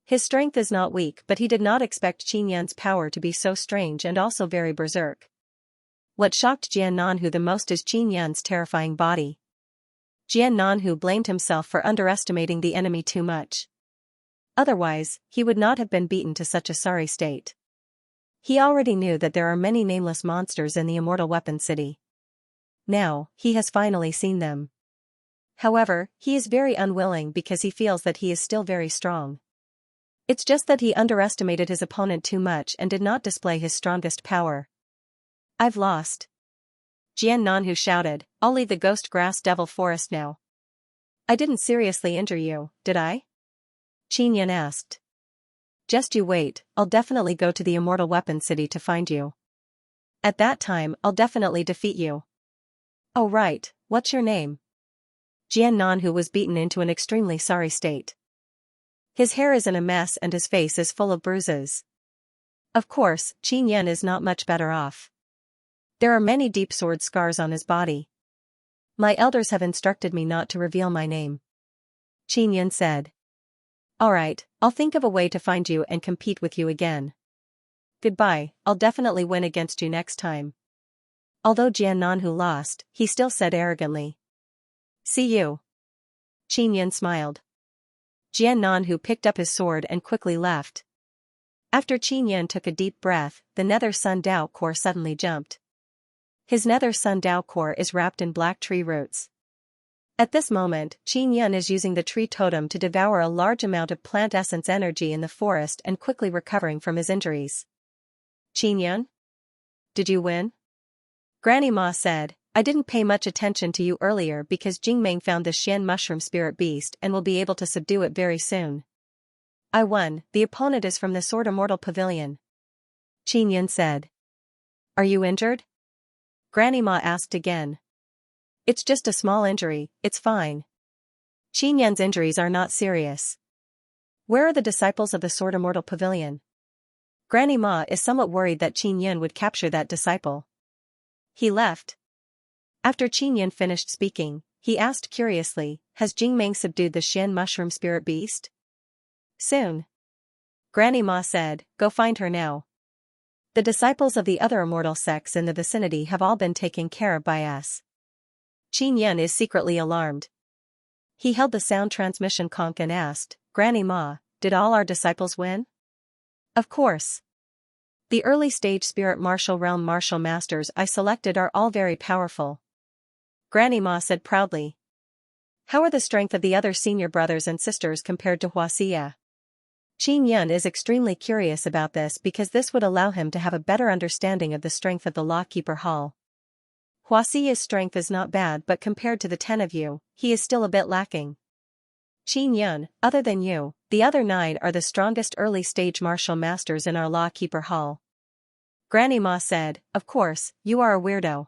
His strength is not weak, but he did not expect Qin Yan's power to be so strange and also very berserk. What shocked Jian Nanhu the most is Qin Yan's terrifying body. Jian Nanhu blamed himself for underestimating the enemy too much. Otherwise, he would not have been beaten to such a sorry state. He already knew that there are many nameless monsters in the Immortal Weapon City. Now, he has finally seen them. However, he is very unwilling because he feels that he is still very strong. It's just that he underestimated his opponent too much and did not display his strongest power. I've lost. Jian Nanhu shouted, I'll leave the Ghost Grass Devil Forest now. I didn't seriously injure you, did I? Qin Yan asked. Just you wait, I'll definitely go to the Immortal Weapon City to find you. At that time, I'll definitely defeat you. Oh right, what's your name? Jian Nanhu was beaten into an extremely sorry state. His hair is in a mess and his face is full of bruises. Of course, Qin Yan is not much better off. There are many deep sword scars on his body. My elders have instructed me not to reveal my name. Qin Yan said. Alright, I'll think of a way to find you and compete with you again. Goodbye, I'll definitely win against you next time. Although Jian Nanhu lost, he still said arrogantly. See you. Qin Yan smiled. Jian Nanhu picked up his sword and quickly left. After Qin Yan took a deep breath, the Nether Sun Dao core suddenly jumped. His Nether Sun Dao core is wrapped in black tree roots. At this moment, Qin Yan is using the tree totem to devour a large amount of plant essence energy in the forest and quickly recovering from his injuries. Qin Yan? Did you win? Granny Ma said, I didn't pay much attention to you earlier because Jingmeng found the Xian mushroom spirit beast and will be able to subdue it very soon. I won, the opponent is from the Sword Immortal Pavilion. Qin Yan said. Are you injured? Granny Ma asked again. It's just a small injury, it's fine. Qin Yan's injuries are not serious. Where are the disciples of the Sword Immortal Pavilion? Granny Ma is somewhat worried that Qin Yan would capture that disciple. He left. After Qin Yan finished speaking, he asked curiously, has Jingmeng subdued the Xian mushroom spirit beast? Soon. Granny Ma said, go find her now. The disciples of the other immortal sects in the vicinity have all been taken care of by us. Qin Yan is secretly alarmed. He held the sound transmission conch and asked, Granny Ma, did all our disciples win? Of course. The early stage spirit martial realm martial masters I selected are all very powerful. Granny Ma said proudly. How are the strength of the other senior brothers and sisters compared to Xianxia? Qin Yan is extremely curious about this because this would allow him to have a better understanding of the strength of the Lawkeeper Hall. Xiaxia's strength is not bad, but compared to the 10 of you, he is still a bit lacking. Qin Yan, other than you, the other 9 are the strongest early-stage martial masters in our Lawkeeper Hall. Granny Ma said, of course, you are a weirdo.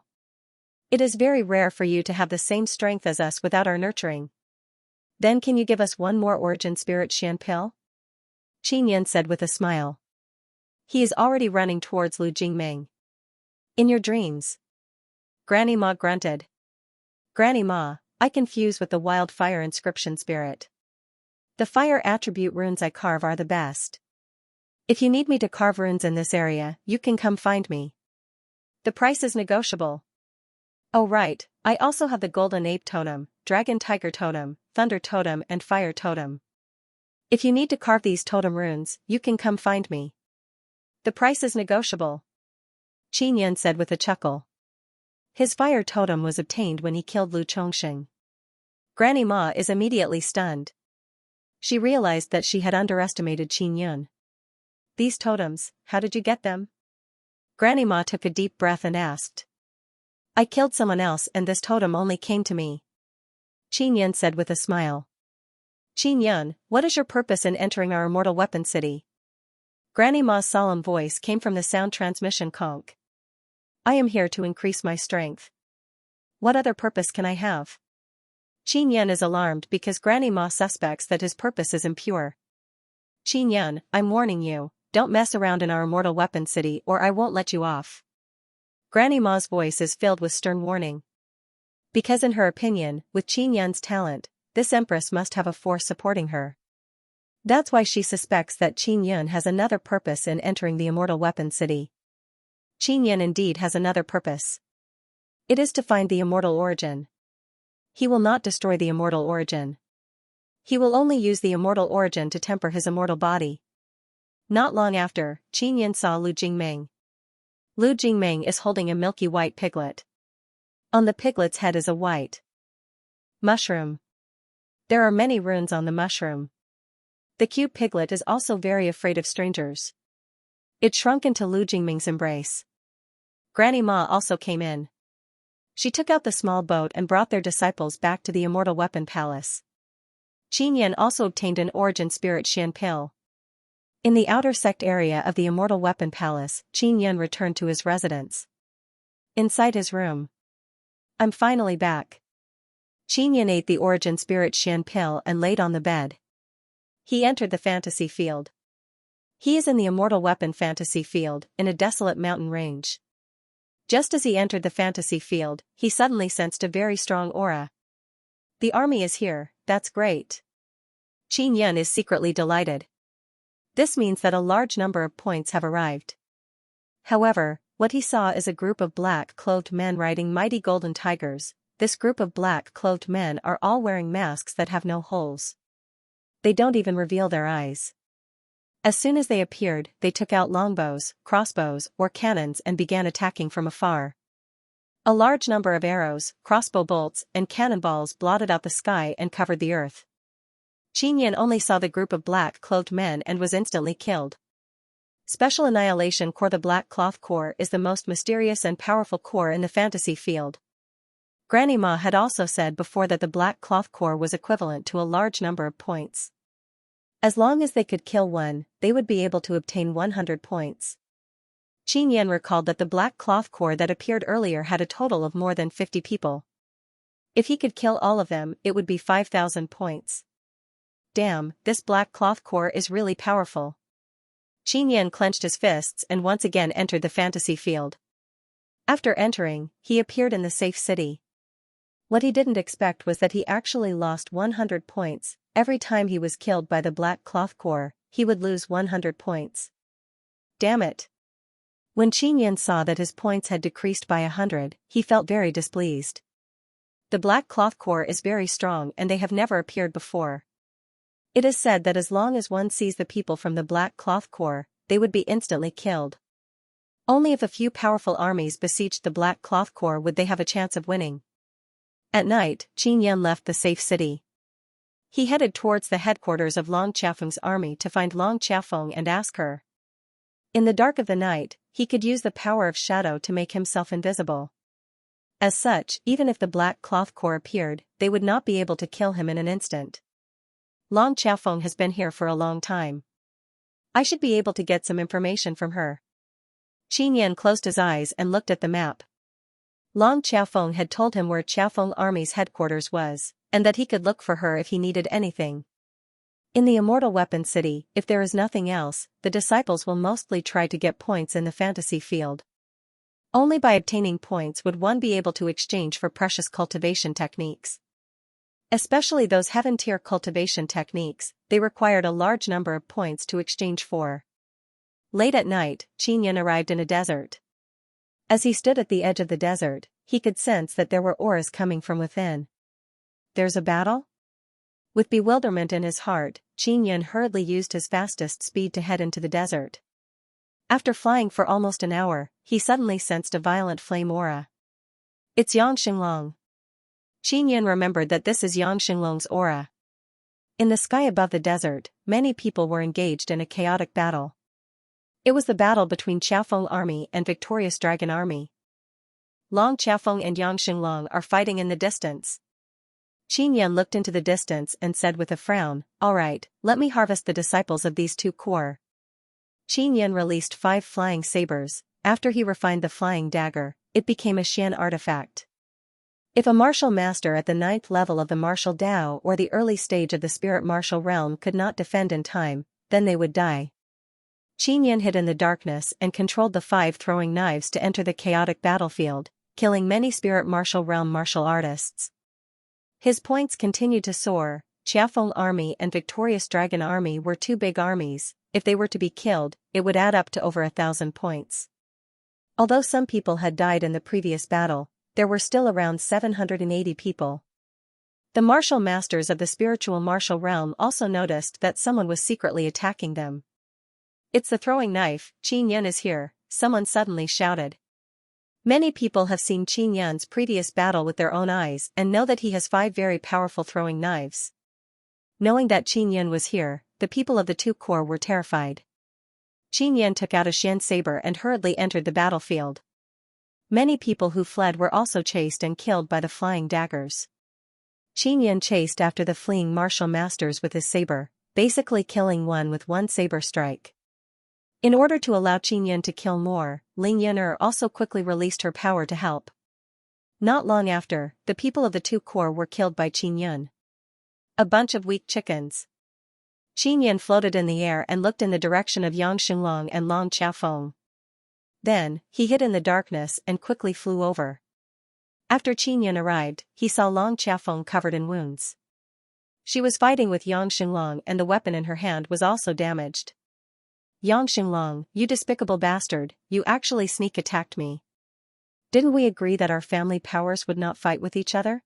It is very rare for you to have the same strength as us without our nurturing. Then can you give us one more origin spirit Xian pill? Qin Yan said with a smile. He is already running towards Lu Jingmeng. In your dreams. Granny Ma grunted. Granny Ma, I confuse with the wildfire inscription spirit. The fire attribute runes I carve are the best. If you need me to carve runes in this area, you can come find me. The price is negotiable. Oh right, I also have the golden ape totem, dragon tiger totem, thunder totem and fire totem. If you need to carve these totem runes, you can come find me. The price is negotiable. Qin Yan said with a chuckle. His fire totem was obtained when he killed Lu Chongsheng. Granny Ma is immediately stunned. She realized that she had underestimated Qin Yan. These totems, how did you get them? Granny Ma took a deep breath and asked. I killed someone else and this totem only came to me. Qin Yan said with a smile. Qin Yan, what is your purpose in entering our immortal weapon city? Granny Ma's solemn voice came from the sound transmission conch. I am here to increase my strength. What other purpose can I have? Qin Yan is alarmed because Granny Ma suspects that his purpose is impure. Qin Yan, I'm warning you, don't mess around in our immortal weapon city or I won't let you off. Granny Ma's voice is filled with stern warning. Because in her opinion, with Qin Yan's talent, this empress must have a force supporting her. That's why she suspects that Qin Yan has another purpose in entering the immortal weapon city. Qin Yan indeed has another purpose. It is to find the immortal origin. He will not destroy the immortal origin. He will only use the immortal origin to temper his immortal body. Not long after, Qin Yan saw Lu Jingmeng. Lu Jingmeng is holding a milky white piglet. On the piglet's head is a white mushroom. There are many runes on the mushroom. The cute piglet is also very afraid of strangers. It shrunk into Lu Jingmeng's embrace. Granny Ma also came in. She took out the small boat and brought their disciples back to the immortal weapon palace. Qin Yan also obtained an origin spirit Xian pill. In the outer sect area of the immortal weapon palace, Qin Yan returned to his residence. Inside his room. I'm finally back. Qin Yan ate the origin spirit Xian pill and laid on the bed. He entered the fantasy field. He is in the immortal weapon fantasy field, in a desolate mountain range. Just as he entered the fantasy field, he suddenly sensed a very strong aura. The army is here, that's great. Qin Yan is secretly delighted. This means that a large number of points have arrived. However, what he saw is a group of black-clothed men riding mighty golden tigers. This group of black-clothed men are all wearing masks that have no holes. They don't even reveal their eyes. As soon as they appeared, they took out longbows, crossbows, or cannons and began attacking from afar. A large number of arrows, crossbow bolts, and cannonballs blotted out the sky and covered the earth. Xianxia only saw the group of black-clothed men and was instantly killed. Special Annihilation Core. The Black Cloth Core is the most mysterious and powerful core in the fantasy field. Granny Ma had also said before that the Black Cloth Core was equivalent to a large number of points. As long as they could kill one, they would be able to obtain 100 points. Xianxia recalled that the Black Cloth Core that appeared earlier had a total of more than 50 people. If he could kill all of them, it would be 5,000 points. Damn, this Black Cloth Core is really powerful. Xianxia clenched his fists and once again entered the fantasy field. After entering, he appeared in the safe city. What he didn't expect was that he actually lost 100 points. Every time he was killed by the Black Cloth Core, he would lose 100 points. Damn it. When Xianxia saw that his points had decreased by 100, he felt very displeased. The Black Cloth Core is very strong and they have never appeared before. It is said that as long as one sees the people from the Black Cloth Core, they would be instantly killed. Only if a few powerful armies besieged the Black Cloth Core would they have a chance of winning. At night, Xianxia left the safe city. He headed towards the headquarters of Long Qiafeng's army to find Long Qiafeng and ask her. In the dark of the night, he could use the power of shadow to make himself invisible. As such, even if the Black Cloth Core appeared, they would not be able to kill him in an instant. Long Qiafeng has been here for a long time. I should be able to get some information from her. Xianxia closed his eyes and looked at the map. Long Qiafeng had told him where Qiafeng Army's headquarters was, and that he could look for her if he needed anything. In the Immortal Weapon City, if there is nothing else, the disciples will mostly try to get points in the fantasy field. Only by obtaining points would one be able to exchange for precious cultivation techniques. Especially those heaven-tier cultivation techniques, they required a large number of points to exchange for. Late at night, Xianxia arrived in a desert. As he stood at the edge of the desert, he could sense that there were auras coming from within. There's a battle? With bewilderment in his heart, Xianxia hurriedly used his fastest speed to head into the desert. After flying for almost an hour, he suddenly sensed a violent flame aura. It's Yangxinglong. Xianxia remembered that this is Yangxinglong's aura. In the sky above the desert, many people were engaged in a chaotic battle. It was the battle between Qiafeng Army and Victorious Dragon Army. Long Qiafeng and Yangxinglong are fighting in the distance. Xianxia looked into the distance and said with a frown, "All right, let me harvest the disciples of these two core." Xianxia released 5 flying sabers. After he refined the flying dagger, it became a Xian artifact. If a martial master at the 9th level of the martial Dao or the early stage of the spirit martial realm could not defend in time, then they would die. Xianxia hid in the darkness and controlled the 5 throwing knives to enter the chaotic battlefield, killing many spirit martial realm martial artists. His points continued to soar. Qiafeng Army and Victorious Dragon Army were 2 big armies. If they were to be killed, it would add up to over 1,000 points. Although some people had died in the previous battle, there were still around 780 people. The martial masters of the spiritual martial realm also noticed that someone was secretly attacking them. "It's the throwing knife, Xianxia is here," someone suddenly shouted. Many people have seen Xianxia's previous battle with their own eyes and know that he has 5 very powerful throwing knives. Knowing that Xianxia was here, the people of the 2 corps were terrified. Xianxia took out a Xian saber and hurriedly entered the battlefield. Many people who fled were also chased and killed by the flying daggers. Xianxia chased after the fleeing martial masters with his saber, basically killing one with 1 saber strike. In order to allow Xianxia to kill more, Ling Yun'er also quickly released her power to help. Not long after, the people of the 2 corps were killed by Xianxia. A bunch of weak chickens. Xianxia floated in the air and looked in the direction of Yangxinglong and Long Qiafeng. Then, he hid in the darkness and quickly flew over. After Xianxia arrived, he saw Long Qiafeng covered in wounds. She was fighting with Yangxinglong and the weapon in her hand was also damaged. Yang Xinglong, you despicable bastard, you actually sneak attacked me. Didn't we agree that our family powers would not fight with each other?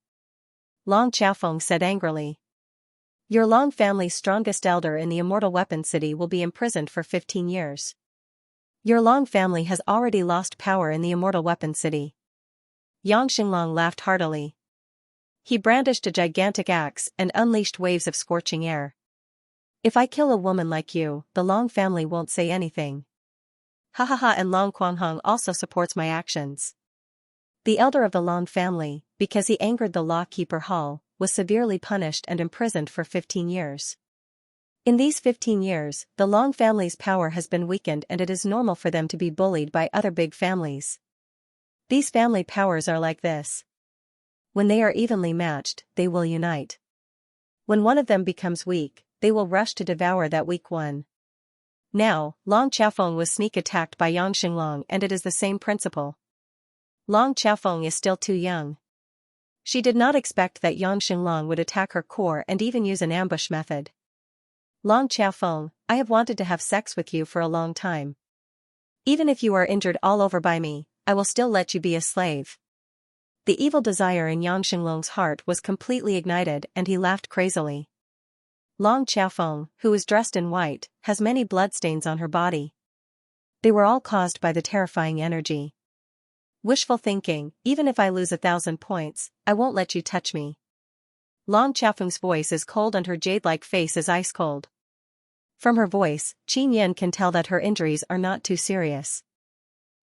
Long Xiaofeng said angrily. Your Long family's strongest elder in the Immortal Weapon City will be imprisoned for 15 years. Your Long family has already lost power in the Immortal Weapon City. Yang Xinglong laughed heartily. He brandished a gigantic axe and unleashed waves of scorching air. If I kill a woman like you, the Long family won't say anything. Ha ha ha, and Long Quanghong also supports my actions. The elder of the Long family, because he angered the law-keeper Hall, was severely punished and imprisoned for 15 years. In these 15 years, the Long family's power has been weakened and it is normal for them to be bullied by other big families. These family powers are like this. When they are evenly matched, they will unite. When one of them becomes weak, they will rush to devour that weak one. Now, Long Xiaofeng was sneak attacked by Yang Xinglong and it is the same principle. Long Xiaofeng is still too young. She did not expect that Yang Xinglong would attack her core and even use an ambush method. Long Xiaofeng, I have wanted to have sex with you for a long time. Even if you are injured all over by me, I will still let you be a slave. The evil desire in Yang Xinglong's heart was completely ignited and he laughed crazily. Long Xiaofeng, who is dressed in white, has many bloodstains on her body. They were all caused by the terrifying energy. Wishful thinking, even if I lose 1,000 points, I won't let you touch me. Long Xiaofeng's voice is cold and her jade-like face is ice cold. From her voice, Qin Yan can tell that her injuries are not too serious.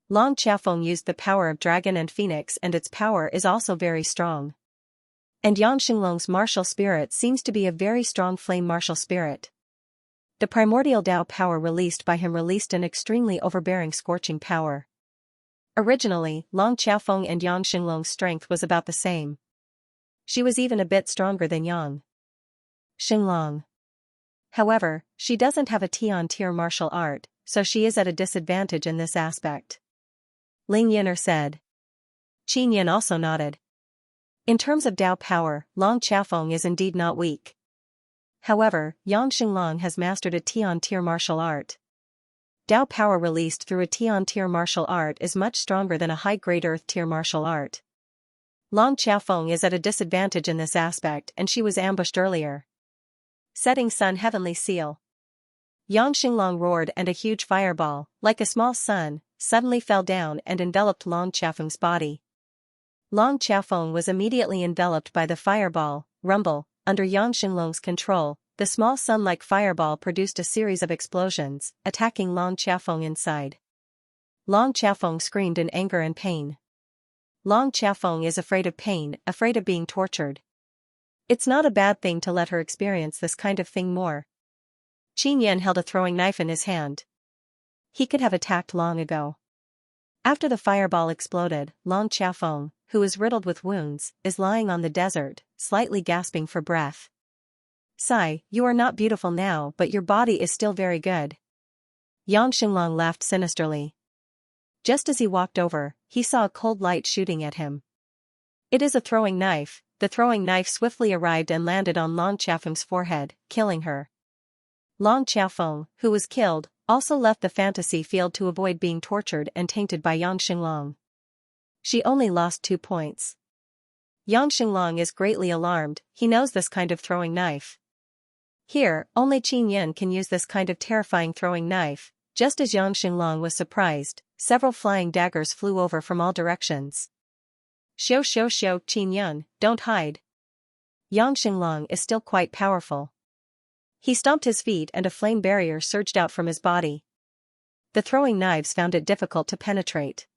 Long Xiaofeng used the power of Dragon and Phoenix and its power is also very strong. And Yang Xinglong's martial spirit seems to be a very strong flame martial spirit. The primordial Dao power released by him released an extremely overbearing scorching power. Originally, Long Xiaofeng and Yang Xinglong's strength was about the same. She was even a bit stronger than Yang Xinglong. However, she doesn't have a tier martial art, so she is at a disadvantage in this aspect. Ling Yin'er said. Qin Yan also nodded. In terms of Dao power, Long Xiaofeng is indeed not weak. However, Yang Xinglong has mastered a tier martial art. Dao power released through a tier martial art is much stronger than a high-grade earth tier martial art. Long Xiaofeng is at a disadvantage in this aspect and she was ambushed earlier. Setting Sun Heavenly Seal. Yang Xinglong roared and a huge fireball, like a small sun, suddenly fell down and enveloped Long Xiaofeng's body. Long Xiaofeng was immediately enveloped by the fireball, rumble, under Yang Xinglong's control. The small sun-like fireball produced a series of explosions, attacking Long Xiaofeng inside. Long Xiaofeng screamed in anger and pain. Long Xiaofeng is afraid of pain, afraid of being tortured. It's not a bad thing to let her experience this kind of thing more. Qin Yan held a throwing knife in his hand. He could have attacked long ago. After the fireball exploded, Long Xiaofeng, who is riddled with wounds, is lying on the desert, slightly gasping for breath. Sigh, you are not beautiful now but your body is still very good. Yang Xinglong laughed sinisterly. Just as he walked over, he saw a cold light shooting at him. It is a throwing knife. The throwing knife swiftly arrived and landed on Long Xiaofeng's forehead, killing her. Long Xiaofeng, who was killed, also left the fantasy field to avoid being tortured and tainted by Yang Xinglong. She only lost 2 points. Yang Xinglong is greatly alarmed, he knows this kind of throwing knife. Here, only Qin Yan can use this kind of terrifying throwing knife. Just as Yang Xinglong was surprised, several flying daggers flew over from all directions. Xiao, Qin Yan, don't hide. Yang Xinglong is still quite powerful. He stomped his feet and a flame barrier surged out from his body. The throwing knives found it difficult to penetrate.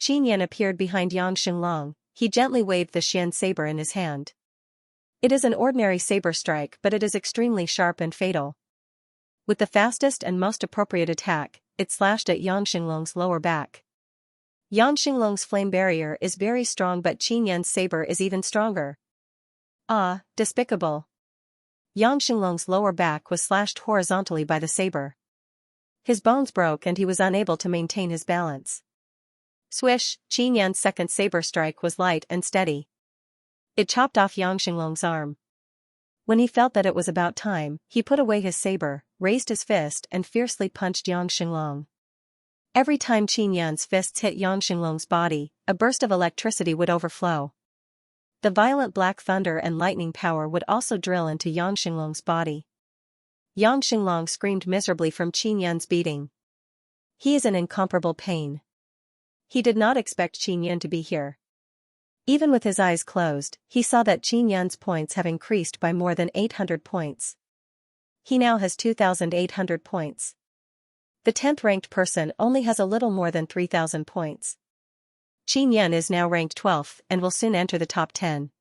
Qin Yan appeared behind Yang Xinglong, he gently waved the Xian saber in his hand. It is an ordinary saber strike but it is extremely sharp and fatal. With the fastest and most appropriate attack, it slashed at Yang Xinglong's lower back. Yang Xinglong's flame barrier is very strong but Qin Yan's saber is even stronger. Ah, despicable. Yang Xinglong's lower back was slashed horizontally by the saber. His bones broke and he was unable to maintain his balance. Swish, Qin Yan's second saber strike was light and steady. It chopped off Yang Xinglong's arm. When he felt that it was about time, he put away his saber, raised his fist and fiercely punched Yang Xinglong. Every time Qin Yan's fists hit Yang Xinglong's body, a burst of electricity would overflow. The violent black thunder and lightning power would also drill into Yang Xinglong's body. Yang Xinglong screamed miserably from Qin Yan's beating. He is in incomparable pain. He did not expect Qin Yan to be here. Even with his eyes closed, he saw that Qin Yan's points have increased by more than 800 points. He now has 2,800 points. The 10th ranked person only has a little more than 3,000 points. Qin Yan is now ranked 12th and will soon enter the top 10.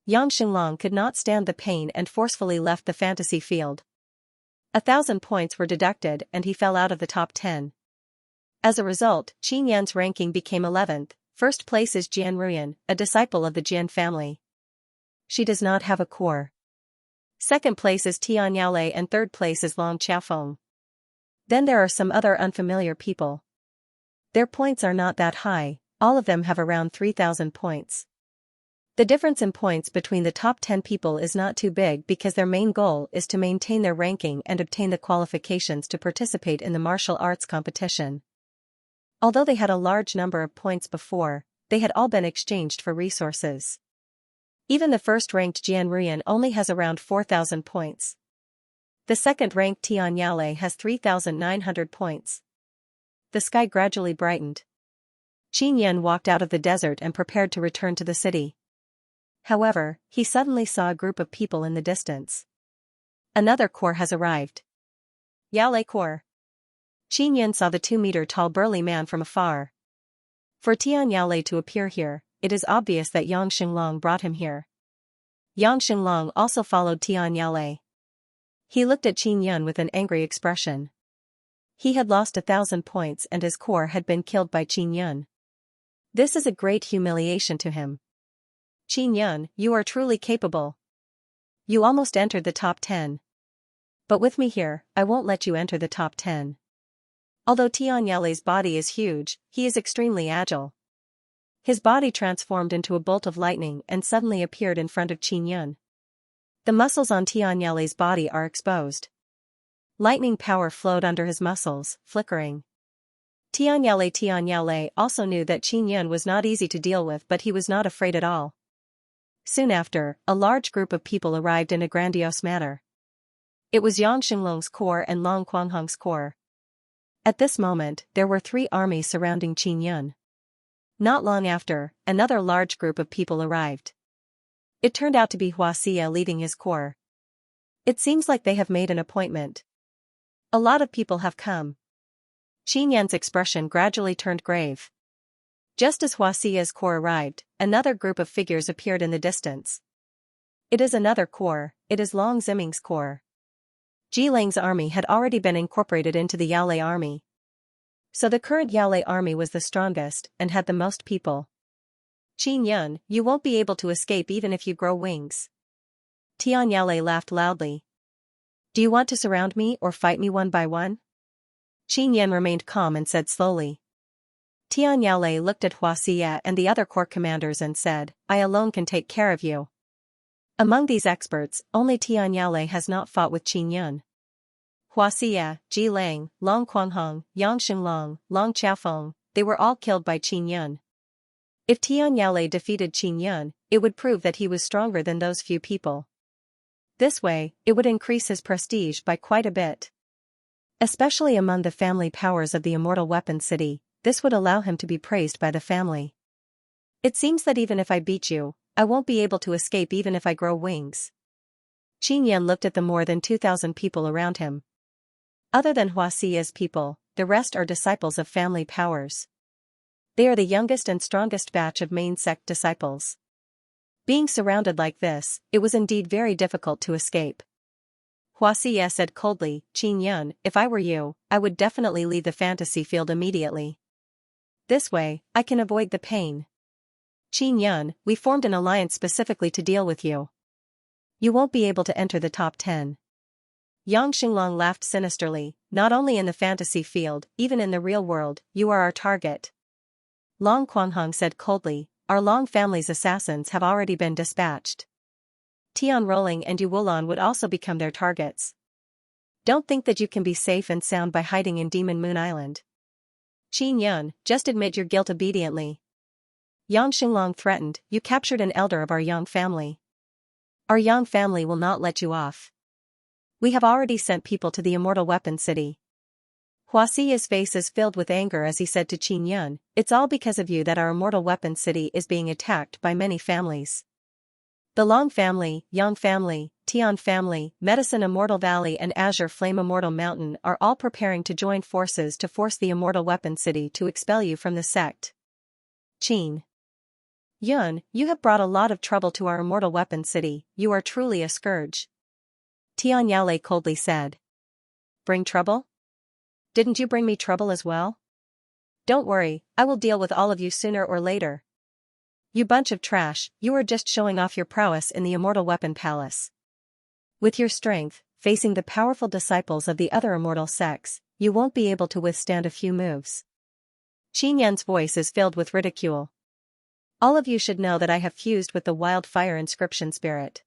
Yang Xinglong could not stand the pain and forcefully left the fantasy field. 1,000 points were deducted and he fell out of the top 10. As a result, Qin Yan's ranking became 11th. First place is Jian Ruyan, a disciple of the Jian family. She does not have a core. Second place is Tian Yaolei and third place is Long Qiafeng. Then there are some other unfamiliar people. Their points are not that high, all of them have around 3,000 points. The difference in points between the top 10 people is not too big because their main goal is to maintain their ranking and obtain the qualifications to participate in the martial arts competition. Although they had a large number of points before, they had all been exchanged for resources. Even the first-ranked Jian Ruyan only has around 4,000 points. The second-ranked Tian Yaolei has 3,900 points. The sky gradually brightened. Qin Yan walked out of the desert and prepared to return to the city. However, he suddenly saw a group of people in the distance. Another corps has arrived. Yaolei Corps. Qin Yan saw the 2-meter-tall burly man from afar. For Tian Yaolei to appear here, it is obvious that Yang Xinglong brought him here. Yang Xinglong also followed Tian Yaolei. He looked at Qin Yan with an angry expression. He had lost 1,000 points and his corps had been killed by Qin Yan. This is a great humiliation to him. Qin Yan, you are truly capable. You almost entered the top 10. But with me here, I won't let you enter the top 10. Although Tian Yaolei's body is huge, he is extremely agile. His body transformed into a bolt of lightning and suddenly appeared in front of Qin Yan. The muscles on Tian Yaolei's body are exposed. Lightning power flowed under his muscles, flickering. Tian Yaolei also knew that Qin Yan was not easy to deal with, but he was not afraid at all. Soon after, a large group of people arrived in a grandiose manner. It was Yang Xinglong's corps and Long Quanghong's corps. At this moment, there were 3 armies surrounding Qin Yan. Not long after, another large group of people arrived. It turned out to be Xianxia leading his corps. It seems like they have made an appointment. A lot of people have come. Qin Yan's expression gradually turned grave. Just as Xianxia's corps arrived, another group of figures appeared in the distance. It is another corps, it is Long Ziming's corps. Ji Lang's army had already been incorporated into the Yaolei army. So the current Yaolei army was the strongest and had the most people. Qin Yan, you won't be able to escape even if you grow wings. Tian Yaolei laughed loudly. Do you want to surround me or fight me one by one? Qin Yan remained calm and said slowly. Tian Yaolei looked at Xianxia and the other corps commanders and said, I alone can take care of you. Among these experts, only Tian Yaolei has not fought with Qin Yan. Xianxia, Ji Lang, Long Quanghong, Yang Xinglong, Long Qiafeng, they were all killed by Qin Yan. If Tian Yaolei defeated Qin Yan, it would prove that he was stronger than those few people. This way, it would increase his prestige by quite a bit. Especially among the family powers of the Immortal Weapon City, this would allow him to be praised by the family. It seems that even if I beat you, I won't be able to escape even if I grow wings. Qin Yan looked at the more than 2,000 people around him. Other than Xianxia's people, the rest are disciples of family powers. They are the youngest and strongest batch of main sect disciples. Being surrounded like this, it was indeed very difficult to escape. Xianxia said coldly, Qin Yan, if I were you, I would definitely leave the fantasy field immediately. This way, I can avoid the pain. Qin Yan, we formed an alliance specifically to deal with you. You won't be able to enter the top 10. Yang Xinglong laughed sinisterly, not only in the fantasy field, even in the real world, you are our target. Long Quanghong said coldly, our Long family's assassins have already been dispatched. Tian Rolling and Yu Wulon would also become their targets. Don't think that you can be safe and sound by hiding in Demon Moon Island. Qin Yun, just admit your guilt obediently. Yang Xinglong threatened, you captured an elder of our Yang family. Our Yang family will not let you off. We have already sent people to the Immortal Weapon City. Hua Xi's face is filled with anger as he said to Qin Yun, it's all because of you that our Immortal Weapon City is being attacked by many families. The Long family, Yang family, Tian family, Medicine Immortal Valley and Azure Flame Immortal Mountain are all preparing to join forces to force the Immortal Weapon City to expel you from the sect. Qin Yun, you have brought a lot of trouble to our Immortal Weapon City, you are truly a scourge. Tian Yale coldly said. Bring trouble? Didn't you bring me trouble as well? Don't worry, I will deal with all of you sooner or later. You bunch of trash, you are just showing off your prowess in the Immortal Weapon Palace. With your strength, facing the powerful disciples of the other immortal sects, you won't be able to withstand a few moves. Qin Yun's voice is filled with ridicule. All of you should know that I have fused with the wildfire inscription spirit.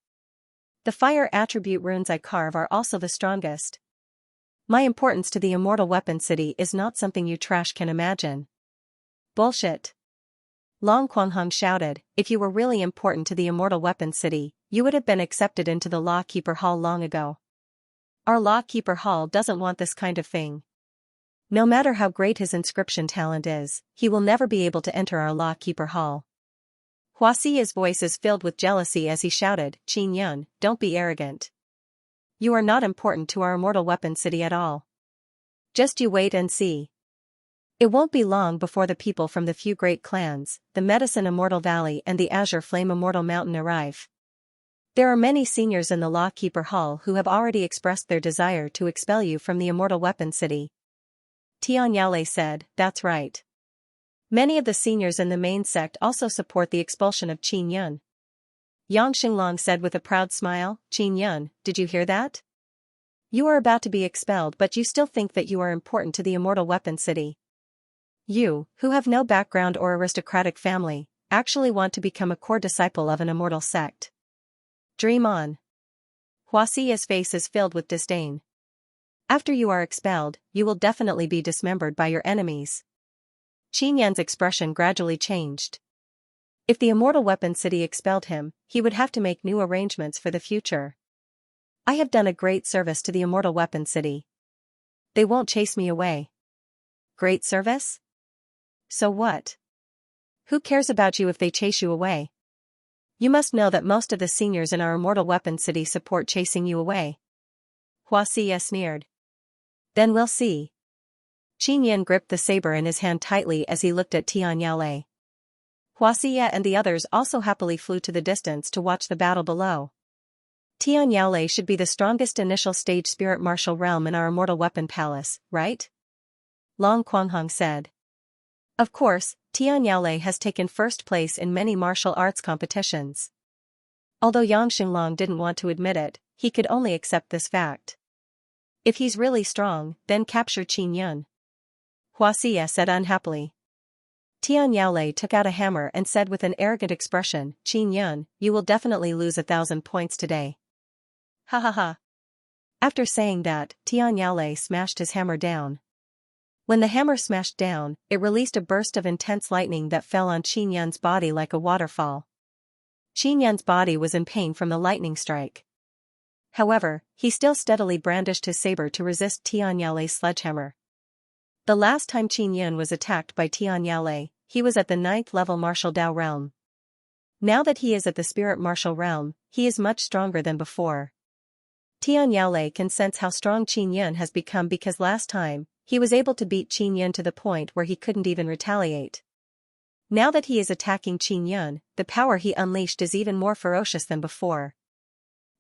The fire attribute runes I carve are also the strongest. My importance to the Immortal Weapon City is not something you trash can imagine. Bullshit. Long Quanghong shouted, if you were really important to the Immortal Weapon City, you would have been accepted into the Lawkeeper Hall long ago. Our Lawkeeper Hall doesn't want this kind of thing. No matter how great his inscription talent is, he will never be able to enter our Lawkeeper Hall. Hua Xi's voice is filled with jealousy as he shouted, Qin Yun, don't be arrogant. You are not important to our Immortal Weapon City at all. Just you wait and see. It won't be long before the people from the few great clans, the Medicine Immortal Valley and the Azure Flame Immortal Mountain arrive. There are many seniors in the Lawkeeper Hall who have already expressed their desire to expel you from the Immortal Weapon City. Tian Yale said, that's right. Many of the seniors in the main sect also support the expulsion of Qin Yun. Yang Xinglong said with a proud smile, Qin Yun, did you hear that? You are about to be expelled but you still think that you are important to the Immortal Weapon City. You, who have no background or aristocratic family, actually want to become a core disciple of an immortal sect. Dream on. Hua Xi's face is filled with disdain. After you are expelled, you will definitely be dismembered by your enemies. Qin Yun's expression gradually changed. If the Immortal Weapon City expelled him, he would have to make new arrangements for the future. I have done a great service to the Immortal Weapon City. They won't chase me away. Great service? So what? Who cares about you if they chase you away? You must know that most of the seniors in our Immortal Weapon City support chasing you away. Hua Xi sneered. Then we'll see. Qin Yun gripped the saber in his hand tightly as he looked at Tian Yale. Hua Xia and the others also happily flew to the distance to watch the battle below. Tian Yale should be the strongest initial stage spirit martial realm in our Immortal Weapon Palace, right? Long Quanghong said. Of course, Tian Yale has taken first place in many martial arts competitions. Although Yang Xinglong didn't want to admit it, he could only accept this fact. If he's really strong, then capture Qin Yun. Hua Xia said unhappily. Tian Yale took out a hammer and said with an arrogant expression, Qin Yun, you will definitely lose 1,000 points today. Ha ha ha. After saying that, Tian Yale smashed his hammer down. When the hammer smashed down, it released a burst of intense lightning that fell on Qin Yun's body like a waterfall. Qin Yun's body was in pain from the lightning strike. However, he still steadily brandished his saber to resist Tian Yale's sledgehammer. The last time Qin Yun was attacked by Tian Yale, he was at the 9th level martial Dao realm. Now that he is at the spirit martial realm, he is much stronger than before. Tian Yale can sense how strong Qin Yun has become because last time, he was able to beat Qin Yun to the point where he couldn't even retaliate. Now that he is attacking Qin Yun, the power he unleashed is even more ferocious than before.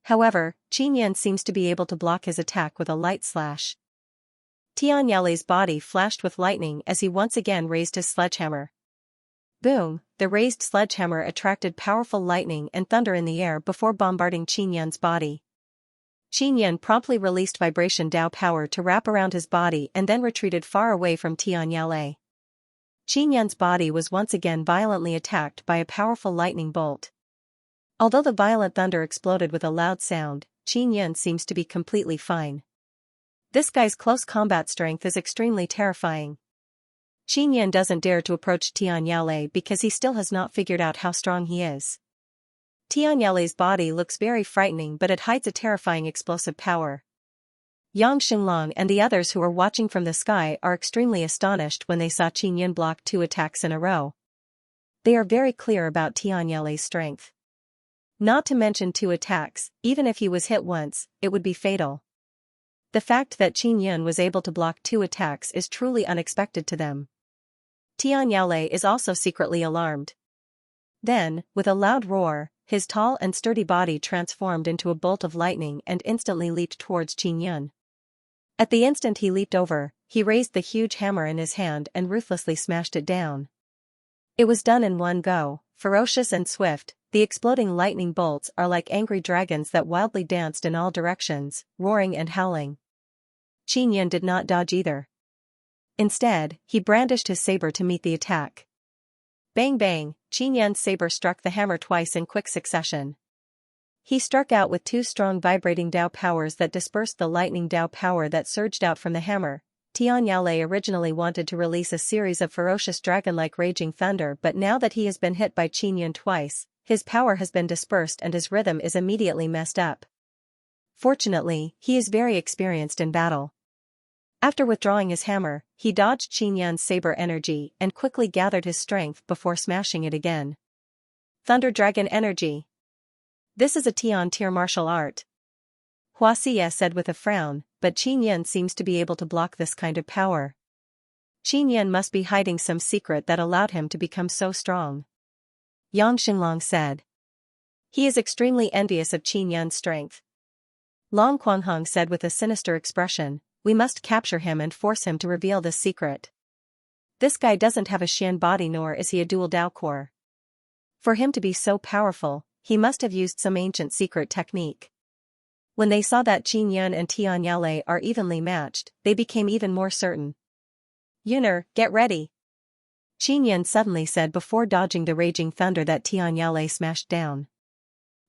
However, Qin Yun seems to be able to block his attack with a light slash. Tian Yale's body flashed with lightning as he once again raised his sledgehammer. Boom, the raised sledgehammer attracted powerful lightning and thunder in the air before bombarding Qin Yun's body. Qin Yun promptly released vibration Dao power to wrap around his body and then retreated far away from Tian Yale. Qin Yun's body was once again violently attacked by a powerful lightning bolt. Although the violent thunder exploded with a loud sound, Qin Yan seems to be completely fine. This guy's close combat strength is extremely terrifying. Qin Yan doesn't dare to approach Tian Yaolei because he still has not figured out how strong he is. Tian Yaolei's body looks very frightening, but it hides a terrifying explosive power. Yang Xinglong and the others who are watching from the sky are extremely astonished when they saw Qin Yan block 2 attacks in a row. They are very clear about Tian Yaolei's strength. Not to mention 2 attacks, even if he was hit once, it would be fatal. The fact that Qin Yan was able to block 2 attacks is truly unexpected to them. Tian Yaolei is also secretly alarmed. Then, with a loud roar, his tall and sturdy body transformed into a bolt of lightning and instantly leaped towards Qin Yan. At the instant he leaped over, he raised the huge hammer in his hand and ruthlessly smashed it down. It was done in one go, ferocious and swift. The exploding lightning bolts are like angry dragons that wildly danced in all directions, roaring and howling. Qin Yan did not dodge either. Instead, he brandished his saber to meet the attack. Bang bang, Qin Yan's saber struck the hammer twice in quick succession. He struck out with 2 strong vibrating Dao powers that dispersed the lightning Dao power that surged out from the hammer. Tian Yaolei originally wanted to release a series of ferocious dragon-like raging thunder, but now that he has been hit by Qin Yan twice, his power has been dispersed and his rhythm is immediately messed up. Fortunately, he is very experienced in battle. After withdrawing his hammer, he dodged Qin Yan's saber energy and quickly gathered his strength before smashing it again. Thunder Dragon Energy. This is a Tian tier martial art. Xianxia said with a frown, but Qin Yan seems to be able to block this kind of power. Qin Yan must be hiding some secret that allowed him to become so strong. Yang Xinglong said. He is extremely envious of Qin Yan's strength. Long Quanghong said with a sinister expression, we must capture him and force him to reveal this secret. This guy doesn't have a Xian body nor is he a dual Dao core. For him to be so powerful, he must have used some ancient secret technique. When they saw that Qin Yan and Tian Yaolei are evenly matched, they became even more certain. Yuner, get ready. Qin Yan suddenly said before dodging the raging thunder that Tian Yaolei smashed down.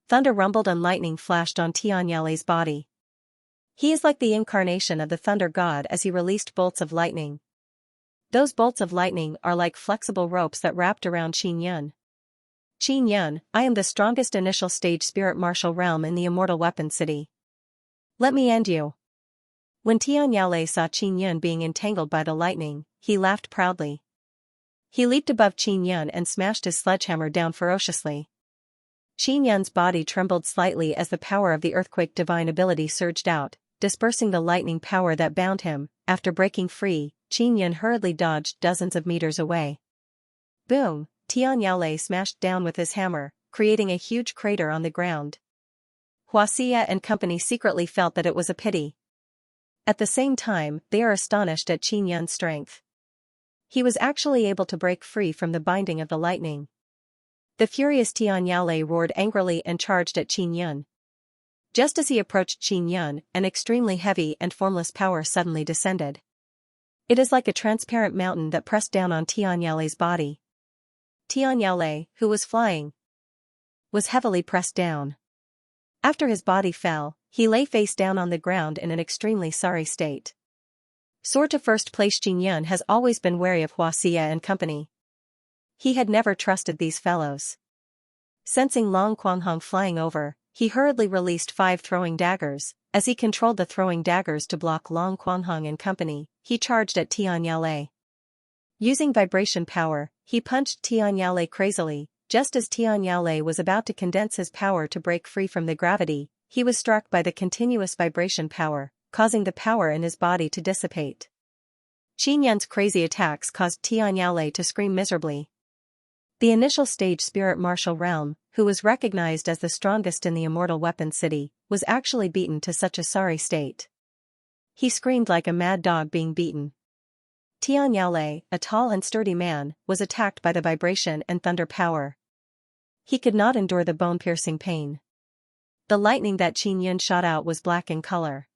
Thunder rumbled and lightning flashed on Tian Yaolei's body. He is like the incarnation of the thunder god as he released bolts of lightning. Those bolts of lightning are like flexible ropes that wrapped around Qin Yan. Qin Yan, I am the strongest initial stage spirit martial realm in the immortal weapon city. Let me end you. When Tian Yaolei saw Qin Yan being entangled by the lightning, he laughed proudly. He leaped above Qin Yan and smashed his sledgehammer down ferociously. Qin Yan's body trembled slightly as the power of the earthquake divine ability surged out, dispersing the lightning power that bound him. After breaking free, Qin Yan hurriedly dodged dozens of meters away. Boom! Tian Yaolei smashed down with his hammer, creating a huge crater on the ground. Xianxia and company secretly felt that it was a pity. At the same time, they are astonished at Qin Yan's strength. He was actually able to break free from the binding of the lightning. The furious Tian Yaolei roared angrily and charged at Qin Yan. Just as he approached Qin Yan, an extremely heavy and formless power suddenly descended. It is like a transparent mountain that pressed down on Tian Yaolei's body. Tian Yaolei, who was flying, was heavily pressed down. After his body fell, he lay face down on the ground in an extremely sorry state. Soar to first place. Qin Yan has always been wary of Xianxia and company. He had never trusted these fellows. Sensing Long Quanghong flying over, he hurriedly released 5 throwing daggers. As he controlled the throwing daggers to block Long Quanghong and company, he charged at Tian Yaolei. Using vibration power, he punched Tian Yaolei crazily. Just as Tian Yaolei was about to condense his power to break free from the gravity, he was struck by the continuous vibration power, causing the power in his body to dissipate. Qin Yan's crazy attacks caused Tian Yaolei to scream miserably. The initial stage spirit martial realm, who was recognized as the strongest in the immortal weapon city, was actually beaten to such a sorry state. He screamed like a mad dog being beaten. Tian Yaolei, a tall and sturdy man, was attacked by the vibration and thunder power. He could not endure the bone-piercing pain. The lightning that Qin Yan shot out was black in color.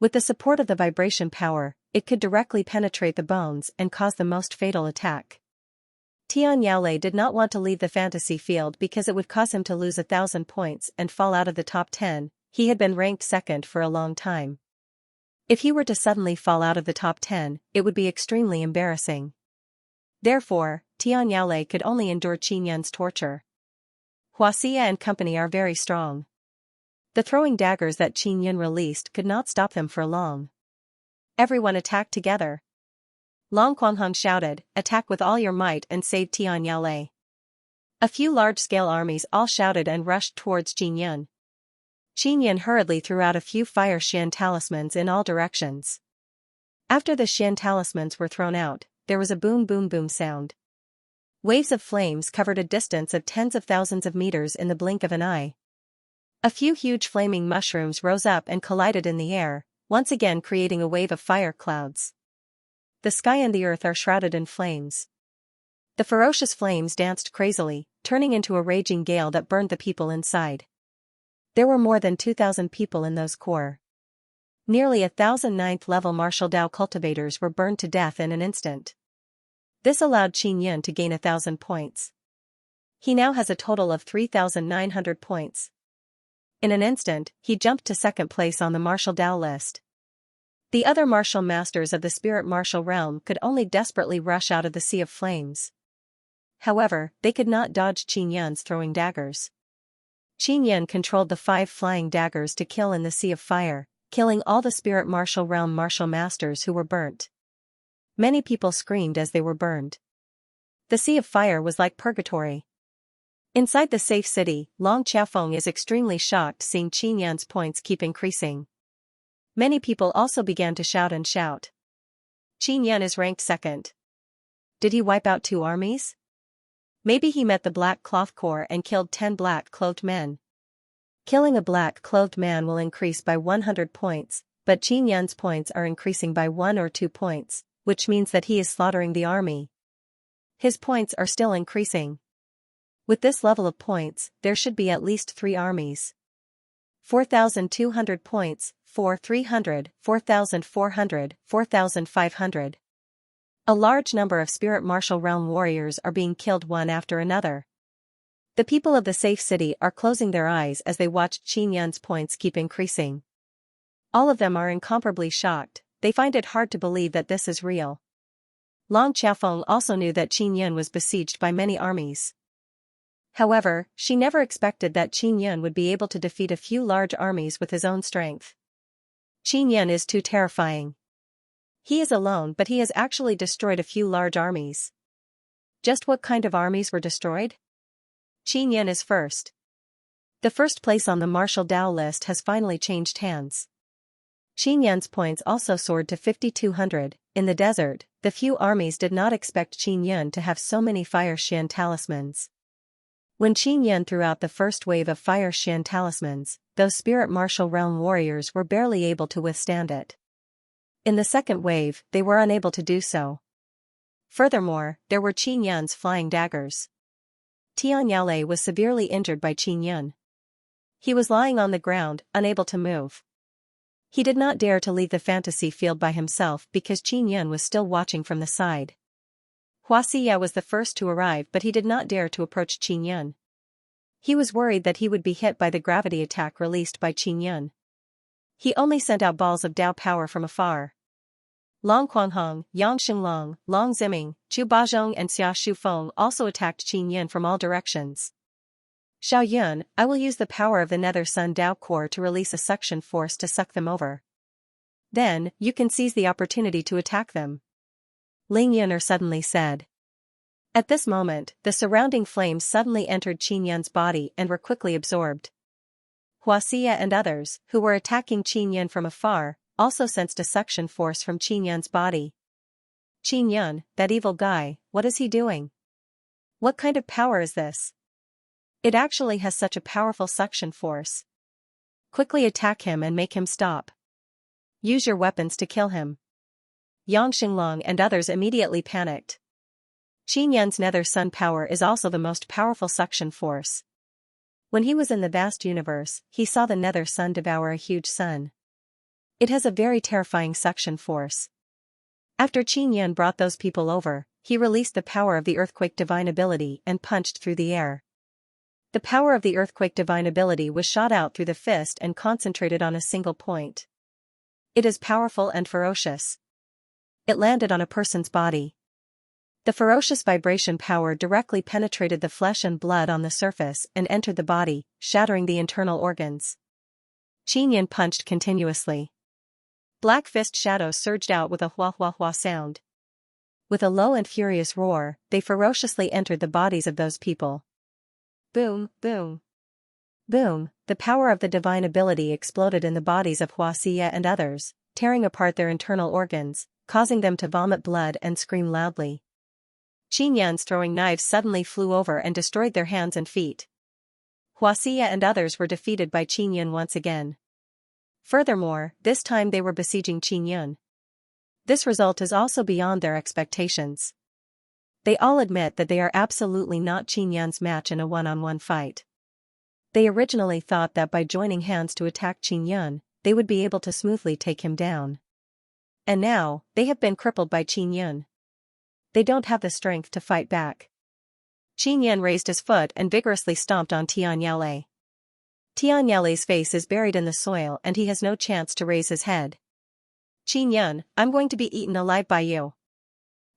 With the support of the vibration power, it could directly penetrate the bones and cause the most fatal attack. Tian Yaolei did not want to leave the fantasy field because it would cause him to lose 1,000 points and fall out of the top 10, he had been ranked second for a long time. If he were to suddenly fall out of the top 10, it would be extremely embarrassing. Therefore, Tian Yaolei could only endure Qin Yun's torture. Xianxia and company are very strong. The throwing daggers that Qin Yun released could not stop them for long. Everyone attacked together. Long Quanghong shouted, "Attack with all your might and save Tian Yaolei." A few large-scale armies all shouted and rushed towards Qin Yun. Qin Yun hurriedly threw out a few fire Xian talismans in all directions. After the Xian talismans were thrown out, there was a boom boom boom sound. Waves of flames covered a distance of tens of thousands of meters in the blink of an eye. A few huge flaming mushrooms rose up and collided in the air, once again creating a wave of fire clouds. The sky and the earth are shrouded in flames. The ferocious flames danced crazily, turning into a raging gale that burned the people inside. There were more than 2,000 people in those core. Nearly 1,000 ninth-level martial Dao cultivators were burned to death in an instant. This allowed Qin Yun to gain 1,000 points. He now has a total of 3,900 points. In an instant, he jumped to second place on the martial Dao list. The other martial masters of the spirit martial realm could only desperately rush out of the sea of flames. However, they could not dodge Qin Yun's throwing daggers. Qin Yun controlled the 5 flying daggers to kill in the sea of fire, killing all the spirit martial realm martial masters who were burnt. Many people screamed as they were burned. The sea of fire was like purgatory. Inside the safe city, Long Qiafeng is extremely shocked seeing Qin Yun's points keep increasing. Many people also began to shout and shout. Qin Yun is ranked second. Did he wipe out 2 armies? Maybe he met the Black Cloth Corps and killed 10 black-clothed men. Killing a black-clothed man will increase by 100 points, but Qin Yun's points are increasing by 1 or 2 points, which means that he is slaughtering the army. His points are still increasing. With this level of points, there should be at least 3 armies. 4,200 points, 4,300, 4,400, 4,500. A large number of spirit martial realm warriors are being killed one after another. The people of the safe city are closing their eyes as they watch Qin Yun's points keep increasing. All of them are incomparably shocked, they find it hard to believe that this is real. Long Qiafeng also knew that Qin Yun was besieged by many armies. However, she never expected that Qin Yun would be able to defeat a few large armies with his own strength. Qin Yun is too terrifying. He is alone, but he has actually destroyed a few large armies. Just what kind of armies were destroyed? Qin Yun is first. The first place on the martial Dao list has finally changed hands. Qin Yun's points also soared to 5,200. In the desert, the few armies did not expect Qin Yun to have so many fire Xian talismans. When Qin Yun threw out the first wave of fire Xian talismans, those spirit martial realm warriors were barely able to withstand it. In the second wave, they were unable to do so. Furthermore, there were Qin Yun's flying daggers. Tian Yaolei was severely injured by Qin Yun. He was lying on the ground, unable to move. He did not dare to leave the fantasy field by himself because Qin Yun was still watching from the side. Xianxia was the first to arrive, but he did not dare to approach Qin Yun. He was worried that he would be hit by the gravity attack released by Qin Yun. He only sent out balls of Dao power from afar. Long Quanghong, Yang Xinglong, Long Ziming, Chu Bazhong and Xia Shufeng also attacked Qin Yun from all directions. Xiao Yun, I will use the power of the Nether Sun Dao Core to release a suction force to suck them over. Then, you can seize the opportunity to attack them. Ling Yuner suddenly said. At this moment, the surrounding flames suddenly entered Qin Yun's body and were quickly absorbed. Xianxia and others, who were attacking Qin Yun from afar, also sensed a suction force from Qin Yun's body. Qin Yun, that evil guy, what is he doing? What kind of power is this? It actually has such a powerful suction force. Quickly attack him and make him stop. Use your weapons to kill him. Yang Xinglong and others immediately panicked. Qin Yun's Nether Sun power is also the most powerful suction force. When he was in the vast universe, he saw the Nether Sun devour a huge sun. It has a very terrifying suction force. After Qin Yun brought those people over, he released the power of the earthquake divine ability and punched through the air. The power of the earthquake divine ability was shot out through the fist and concentrated on a single point. It is powerful and ferocious. It landed on a person's body. The ferocious vibration power directly penetrated the flesh and blood on the surface and entered the body, shattering the internal organs. Xianxia punched continuously. Black fist shadows surged out with a hua-hua-hua sound. With a low and furious roar, they ferociously entered the bodies of those people. Boom, boom. Boom, the power of the divine ability exploded in the bodies of Xianxia and others, tearing apart their internal organs, causing them to vomit blood and scream loudly. Xianxia's throwing knives suddenly flew over and destroyed their hands and feet. Xianxia and others were defeated by Xianxia once again. Furthermore, this time they were besieging Xianxia. This result is also beyond their expectations. They all admit that they are absolutely not Xianxia's match in a one-on-one fight. They originally thought that by joining hands to attack Xianxia, they would be able to smoothly take him down. And now, they have been crippled by Xianxia. They don't have the strength to fight back. Xianxia raised his foot and vigorously stomped on Tianyale. Tianyale's face is buried in the soil and he has no chance to raise his head. Xianxia, I'm going to be eaten alive by you.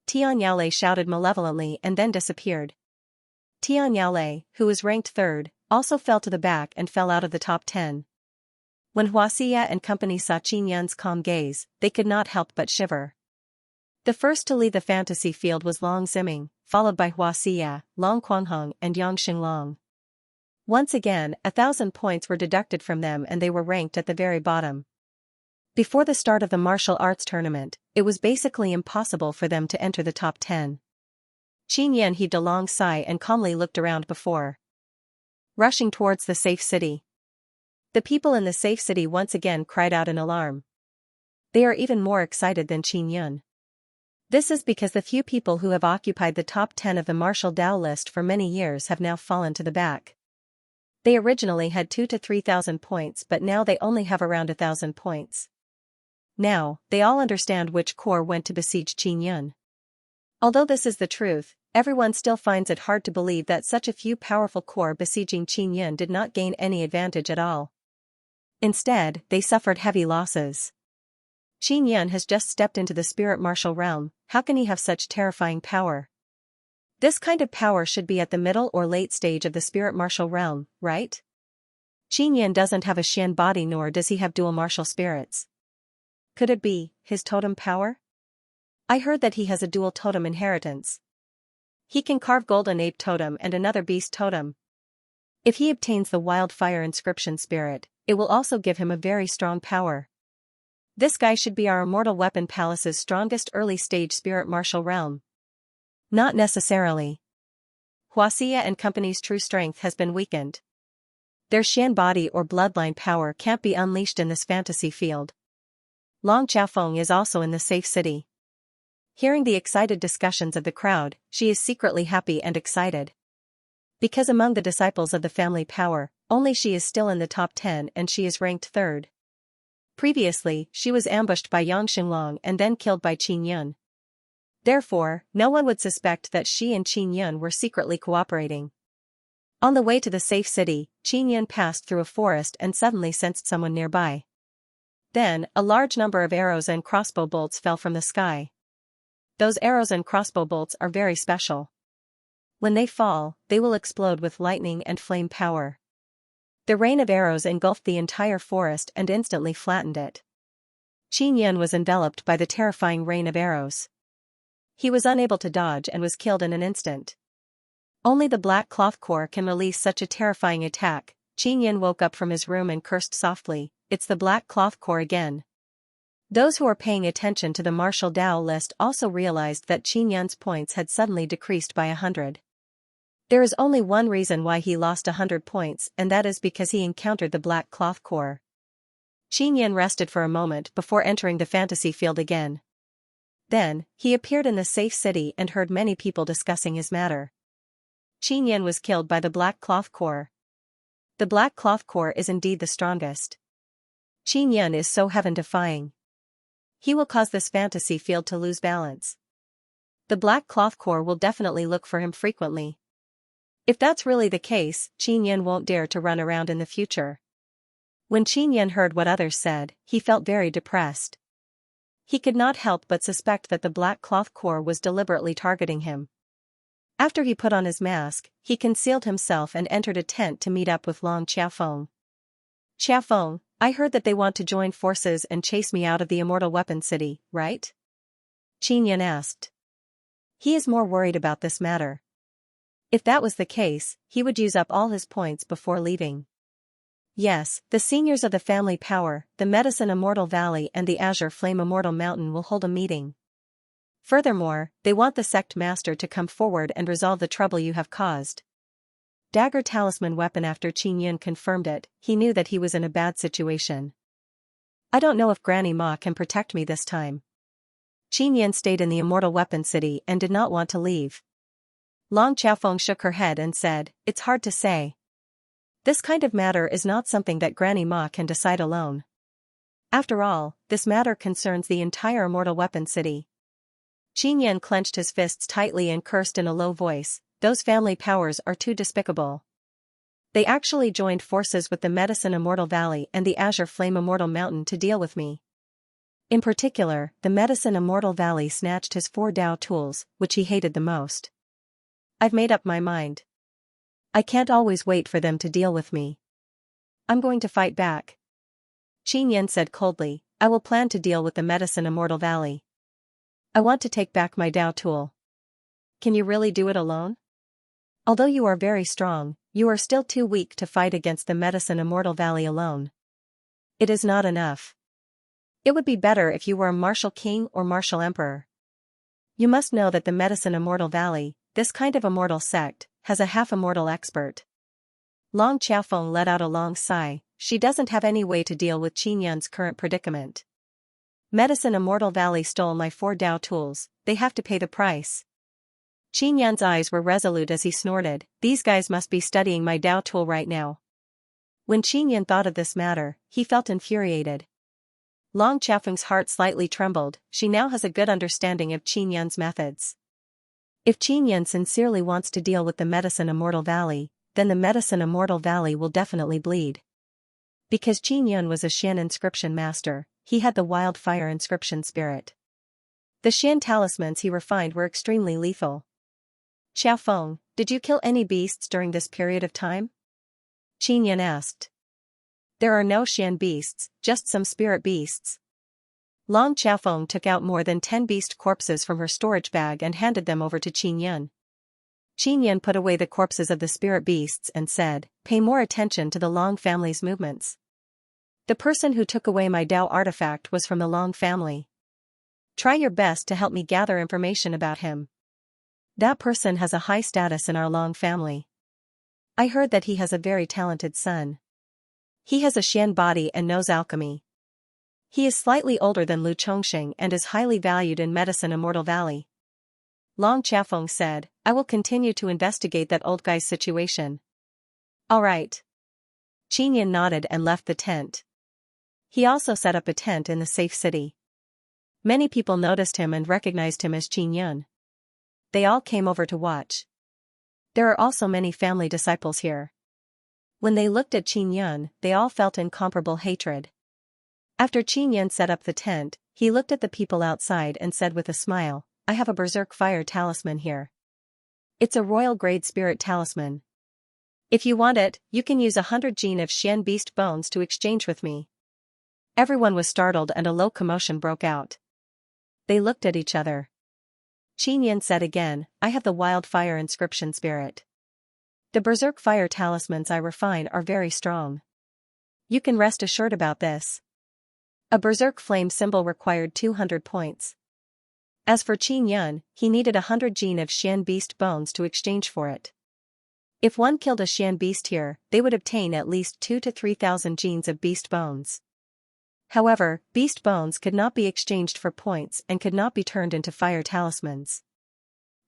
Tianyale shouted malevolently and then disappeared. Tianyale, who was ranked third, also fell to the back and fell out of the top 10. When Xianxia and company saw Xianxia's calm gaze, they could not help but shiver. The first to leave the fantasy field was Long Ziming, followed by Xianxia, Long Quanghong and Yang Xinglong. Once again, 1,000 points were deducted from them and they were ranked at the very bottom. Before the start of the martial arts tournament, it was basically impossible for them to enter the top 10. Xianxia heaved a long sigh and calmly looked around before rushing towards the safe city. The people in the safe city once again cried out in alarm. They are even more excited than Xianxia. This is because the few people who have occupied the top 10 of the martial Dao list for many years have now fallen to the back. They originally had 2,000 to 3,000 points but now they only have around 1,000 points. Now, they all understand which corps went to besiege Xianxia. Although this is the truth, everyone still finds it hard to believe that such a few powerful corps besieging Xianxia did not gain any advantage at all. Instead, they suffered heavy losses. Xianxia has just stepped into the spirit martial realm, how can he have such terrifying power? This kind of power should be at the middle or late stage of the spirit martial realm, right? Xianxia doesn't have a Xian body nor does he have dual martial spirits. Could it be his totem power? I heard that he has a dual totem inheritance. He can carve golden ape totem and another beast totem. If he obtains the wildfire inscription spirit, it will also give him a very strong power. This guy should be our Immortal Weapon Palace's strongest early-stage spirit martial realm. Not necessarily. Xianxia and company's true strength has been weakened. Their Xian body or bloodline power can't be unleashed in this fantasy field. Long Xiaofeng is also in the safe city. Hearing the excited discussions of the crowd, she is secretly happy and excited. Because among the disciples of the family power, only she is still in the top 10 and she is ranked third. Previously, she was ambushed by Yang Xinglong and then killed by Xianxia. Therefore, no one would suspect that she and Xianxia were secretly cooperating. On the way to the safe city, Xianxia passed through a forest and suddenly sensed someone nearby. Then, a large number of arrows and crossbow bolts fell from the sky. Those arrows and crossbow bolts are very special. When they fall, they will explode with lightning and flame power. The rain of arrows engulfed the entire forest and instantly flattened it. Xianxia was enveloped by the terrifying rain of arrows. He was unable to dodge and was killed in an instant. Only the Black Cloth Corps can release such a terrifying attack. Xianxia woke up from his room and cursed softly, "It's the Black Cloth Corps again." Those who are paying attention to the martial Dao list also realized that Xianxia's points had suddenly decreased by 100. There is only one reason why he lost 100 points and that is because he encountered the Black Cloth Corps. Xianxia rested for a moment before entering the fantasy field again. Then, he appeared in the safe city and heard many people discussing his matter. Xianxia was killed by the Black Cloth Corps. The Black Cloth Corps is indeed the strongest. Xianxia is so heaven-defying. He will cause this fantasy field to lose balance. The Black Cloth Corps will definitely look for him frequently. If that's really the case, Qin Yan won't dare to run around in the future. When Qin Yan heard what others said, he felt very depressed. He could not help but suspect that the Black Cloth Corps was deliberately targeting him. After he put on his mask, he concealed himself and entered a tent to meet up with Long Xiaofeng. Xiaofeng, I heard that they want to join forces and chase me out of the Immortal Weapon City, right? Qin Yan asked. He is more worried about this matter. If that was the case, he would use up all his points before leaving. Yes, the seniors of the Family Power, the Medicine Immortal Valley and the Azure Flame Immortal Mountain will hold a meeting. Furthermore, they want the Sect Master to come forward and resolve the trouble you have caused. Dagger Talisman Weapon. After Qin Yan confirmed it, he knew that he was in a bad situation. I don't know if Granny Ma can protect me this time. Qin Yan stayed in the Immortal Weapon City and did not want to leave. Long Xiaofeng shook her head and said, it's hard to say. This kind of matter is not something that Granny Ma can decide alone. After all, this matter concerns the entire Immortal Weapon City. Qin Yan clenched his fists tightly and cursed in a low voice, those family powers are too despicable. They actually joined forces with the Medicine Immortal Valley and the Azure Flame Immortal Mountain to deal with me. In particular, the Medicine Immortal Valley snatched his 4 Dao tools, which he hated the most. I've made up my mind. I can't always wait for them to deal with me. I'm going to fight back. Qin Yan said coldly, I will plan to deal with the Medicine Immortal Valley. I want to take back my Dao tool. Can you really do it alone? Although you are very strong, you are still too weak to fight against the Medicine Immortal Valley alone. It is not enough. It would be better if you were a martial king or martial emperor. You must know that the Medicine Immortal Valley, this kind of immortal sect, has a half-immortal expert. Long Xiaofeng let out a long sigh. She doesn't have any way to deal with Qin Yan's current predicament. Medicine Immortal Valley stole my 4 Dao tools, they have to pay the price. Qin Yan's eyes were resolute as he snorted, these guys must be studying my Dao tool right now. When Qin Yan thought of this matter, he felt infuriated. Long Xiaofeng's heart slightly trembled, she now has a good understanding of Qin Yan's methods. If Qin Yan sincerely wants to deal with the Medicine Immortal Valley, then the Medicine Immortal Valley will definitely bleed. Because Qin Yan was a Xian inscription master, he had the wildfire inscription spirit. The Xian talismans he refined were extremely lethal. Xiaofeng, did you kill any beasts during this period of time? Qin Yan asked. There are no Xian beasts, just some spirit beasts. Long Xiaofeng took out more than 10 beast corpses from her storage bag and handed them over to Qin Yan. Qin Yan put away the corpses of the spirit beasts and said, pay more attention to the Long family's movements. The person who took away my Dao artifact was from the Long family. Try your best to help me gather information about him. That person has a high status in our Long family. I heard that he has a very talented son. He has a Xian body and knows alchemy. He is slightly older than Lu Chongxing and is highly valued in Medicine Immortal Valley. Long Xiaofeng said, I will continue to investigate that old guy's situation. All right. Qin Yan nodded and left the tent. He also set up a tent in the safe city. Many people noticed him and recognized him as Qin Yan. They all came over to watch. There are also many family disciples here. When they looked at Qin Yan, they all felt incomparable hatred. After Qin Yan set up the tent, he looked at the people outside and said with a smile, I have a Berserk Fire talisman here. It's a royal grade spirit talisman. If you want it, you can use 100 gene of Xian beast bones to exchange with me. Everyone was startled and a low commotion broke out. They looked at each other. Qin Yan said again, I have the wildfire inscription spirit. The Berserk Fire talismans I refine are very strong. You can rest assured about this. A Berserk Flame symbol required 200 points. As for Qin Yan, he needed 100 gene of Xian beast bones to exchange for it. If one killed a Xian beast here, they would obtain at least 2,000 to 3,000 genes of beast bones. However, beast bones could not be exchanged for points and could not be turned into fire talismans.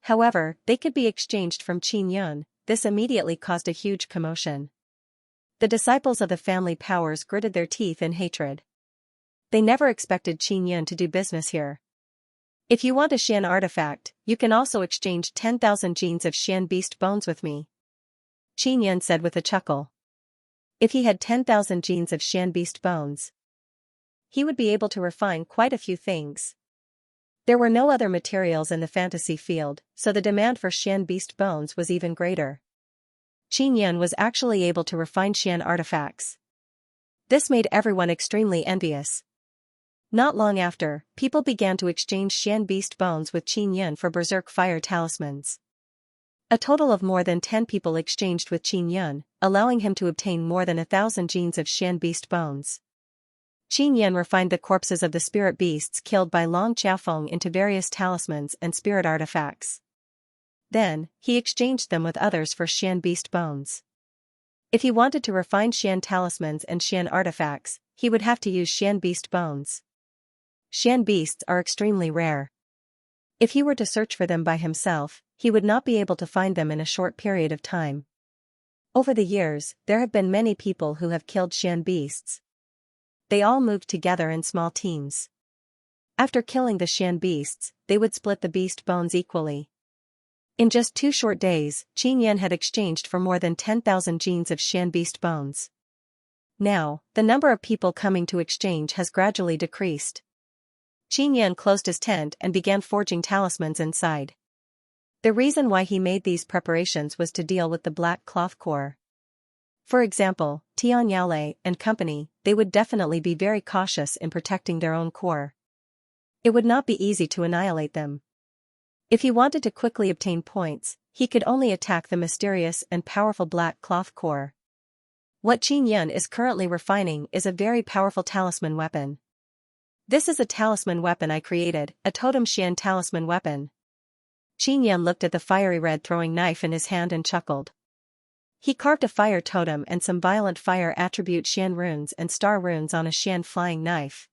However, they could be exchanged from Qin Yan. This immediately caused a huge commotion. The disciples of the family powers gritted their teeth in hatred. They never expected Qin Yan to do business here. If you want a Xian artifact, you can also exchange 10,000 genes of Xian beast bones with me, Qin Yan said with a chuckle. If he had 10,000 genes of Xian beast bones, he would be able to refine quite a few things. There were no other materials in the fantasy field, so the demand for Xian beast bones was even greater. Qin Yan was actually able to refine Xian artifacts. This made everyone extremely envious. Not long after, people began to exchange Xian beast bones with Qin Yan for berserk fire talismans. A total of more than 10 people exchanged with Qin Yan, allowing him to obtain more than 1,000 genes of Xian beast bones. Qin Yan refined the corpses of the spirit beasts killed by Long Qiafeng into various talismans and spirit artifacts. Then, he exchanged them with others for Xian beast bones. If he wanted to refine Xian talismans and Xian artifacts, he would have to use Xian beast bones. Xian beasts are extremely rare. If he were to search for them by himself, he would not be able to find them in a short period of time. Over the years, there have been many people who have killed Xian beasts. They all moved together in small teams. After killing the Xian beasts, they would split the beast bones equally. In just 2 short days, Qin Yan had exchanged for more than 10,000 genes of Xian beast bones. Now, the number of people coming to exchange has gradually decreased. Qin Yan closed his tent and began forging talismans inside. The reason why he made these preparations was to deal with the black cloth core. For example, Tian Yaolei and company, they would definitely be very cautious in protecting their own core. It would not be easy to annihilate them. If he wanted to quickly obtain points, he could only attack the mysterious and powerful black cloth core. What Qin Yan is currently refining is a very powerful talisman weapon. This is a talisman weapon I created, a totem Xian talisman weapon. Qin Yan looked at the fiery red throwing knife in his hand and chuckled. He carved a fire totem and some violent fire attribute Xian runes and star runes on a Xian flying knife.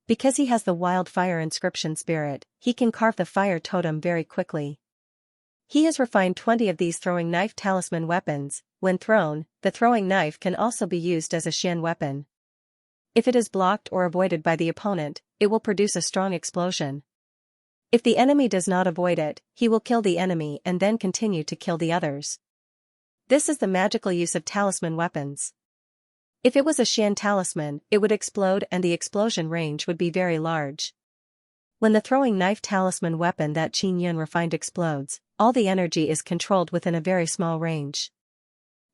Because he has the wildfire inscription spirit, he can carve the fire totem very quickly. He has refined 20 of these throwing knife talisman weapons. When thrown, the throwing knife can also be used as a Xian weapon. If it is blocked or avoided by the opponent, it will produce a strong explosion. If the enemy does not avoid it, he will kill the enemy and then continue to kill the others. This is the magical use of talisman weapons. If it was a Xian talisman, it would explode and the explosion range would be very large. When the throwing knife talisman weapon that Qin Yan refined explodes, all the energy is controlled within a very small range.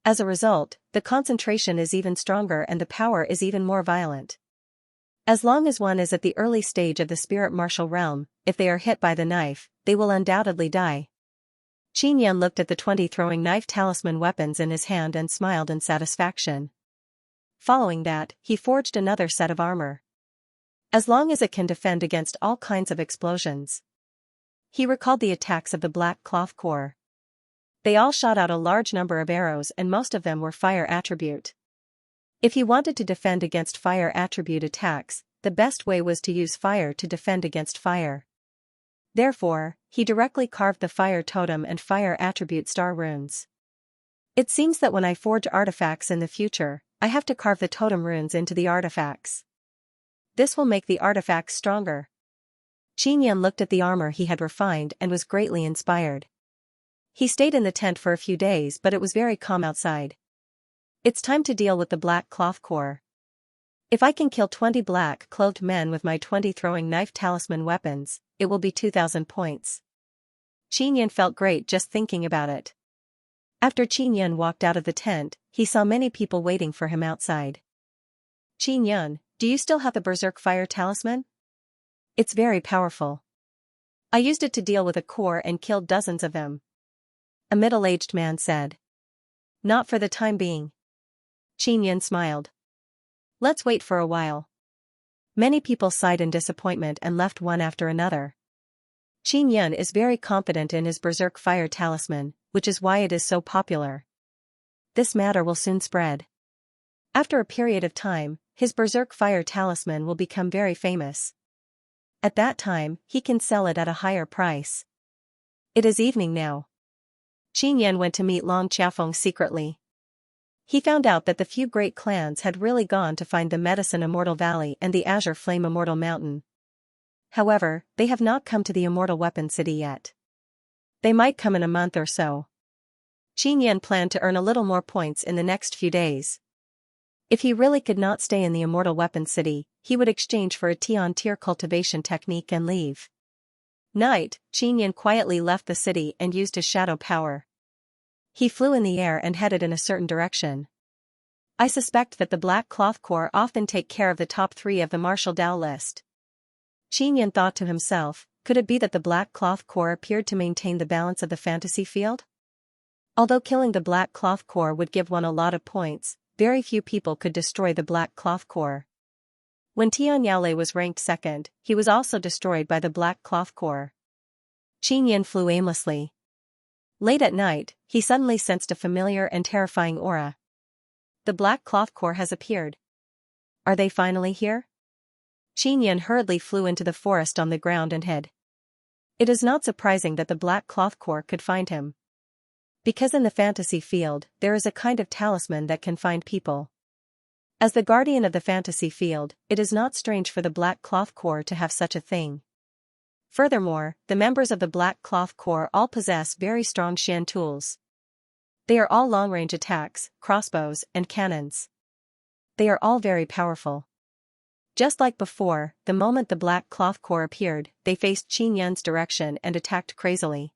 As a result, the concentration is even stronger and the power is even more violent. As long as one is at the early stage of the spirit martial realm, if they are hit by the knife, they will undoubtedly die. Qin Yan looked at the 20 throwing knife talisman weapons in his hand and smiled in satisfaction. Following that, he forged another set of armor. As long as it can defend against all kinds of explosions. He recalled the attacks of the black cloth core. They all shot out a large number of arrows and most of them were fire attribute. If he wanted to defend against fire attribute attacks, the best way was to use fire to defend against fire. Therefore, he directly carved the fire totem and fire attribute star runes. It seems that when I forge artifacts in the future, I have to carve the totem runes into the artifacts. This will make the artifacts stronger. Qin Yan looked at the armor he had refined and was greatly inspired. He stayed in the tent for a few days but it was very calm outside. It's time to deal with the black cloth core. If I can kill 20 black-clothed men with my 20 throwing knife talisman weapons, it will be 2,000 points. Qin Yan felt great just thinking about it. After Qin Yan walked out of the tent, he saw many people waiting for him outside. Qin Yan, do you still have the berserk fire talisman? It's very powerful. I used it to deal with a core and killed dozens of them. A middle-aged man said. Not for the time being. Qin Yan smiled. Let's wait for a while. Many people sighed in disappointment and left one after another. Qin Yan is very confident in his berserk fire talisman, which is why it is so popular. This matter will soon spread. After a period of time, his berserk fire talisman will become very famous. At that time, he can sell it at a higher price. It is evening now. Qin Yan went to meet Long Qiafeng secretly. He found out that the few great clans had really gone to find the Medicine Immortal Valley and the Azure Flame Immortal Mountain. However, they have not come to the Immortal Weapon City yet. They might come in a month or so. Qin planned to earn a little more points in the next few days. If he really could not stay in the Immortal Weapon City, he would exchange for a Tier cultivation technique and leave. Night, Qin quietly left the city and used his shadow power. He flew in the air and headed in a certain direction. I suspect that the Black Cloth Corps often take care of the top 3 of the martial Dao list. Qin thought to himself, could it be that the Black Cloth Corps appeared to maintain the balance of the fantasy field? Although killing the Black Cloth Corps would give one a lot of points, very few people could destroy the Black Cloth Corps. When Tianyale was ranked 2nd, he was also destroyed by the Black Cloth Corps. Qin flew aimlessly. Late at night, he suddenly sensed a familiar and terrifying aura. The Black Cloth Corps has appeared. Are they finally here? Qin hurriedly flew into the forest on the ground and hid. It is not surprising that the Black Cloth Corps could find him. Because in the fantasy field, there is a kind of talisman that can find people. As the guardian of the fantasy field, it is not strange for the Black Cloth Corps to have such a thing. Furthermore, the members of the Black Cloth Corps all possess very strong Xian tools. They are all long-range attacks, crossbows, and cannons. They are all very powerful. Just like before, the moment the Black Cloth Corps appeared, they faced Qin's direction and attacked crazily.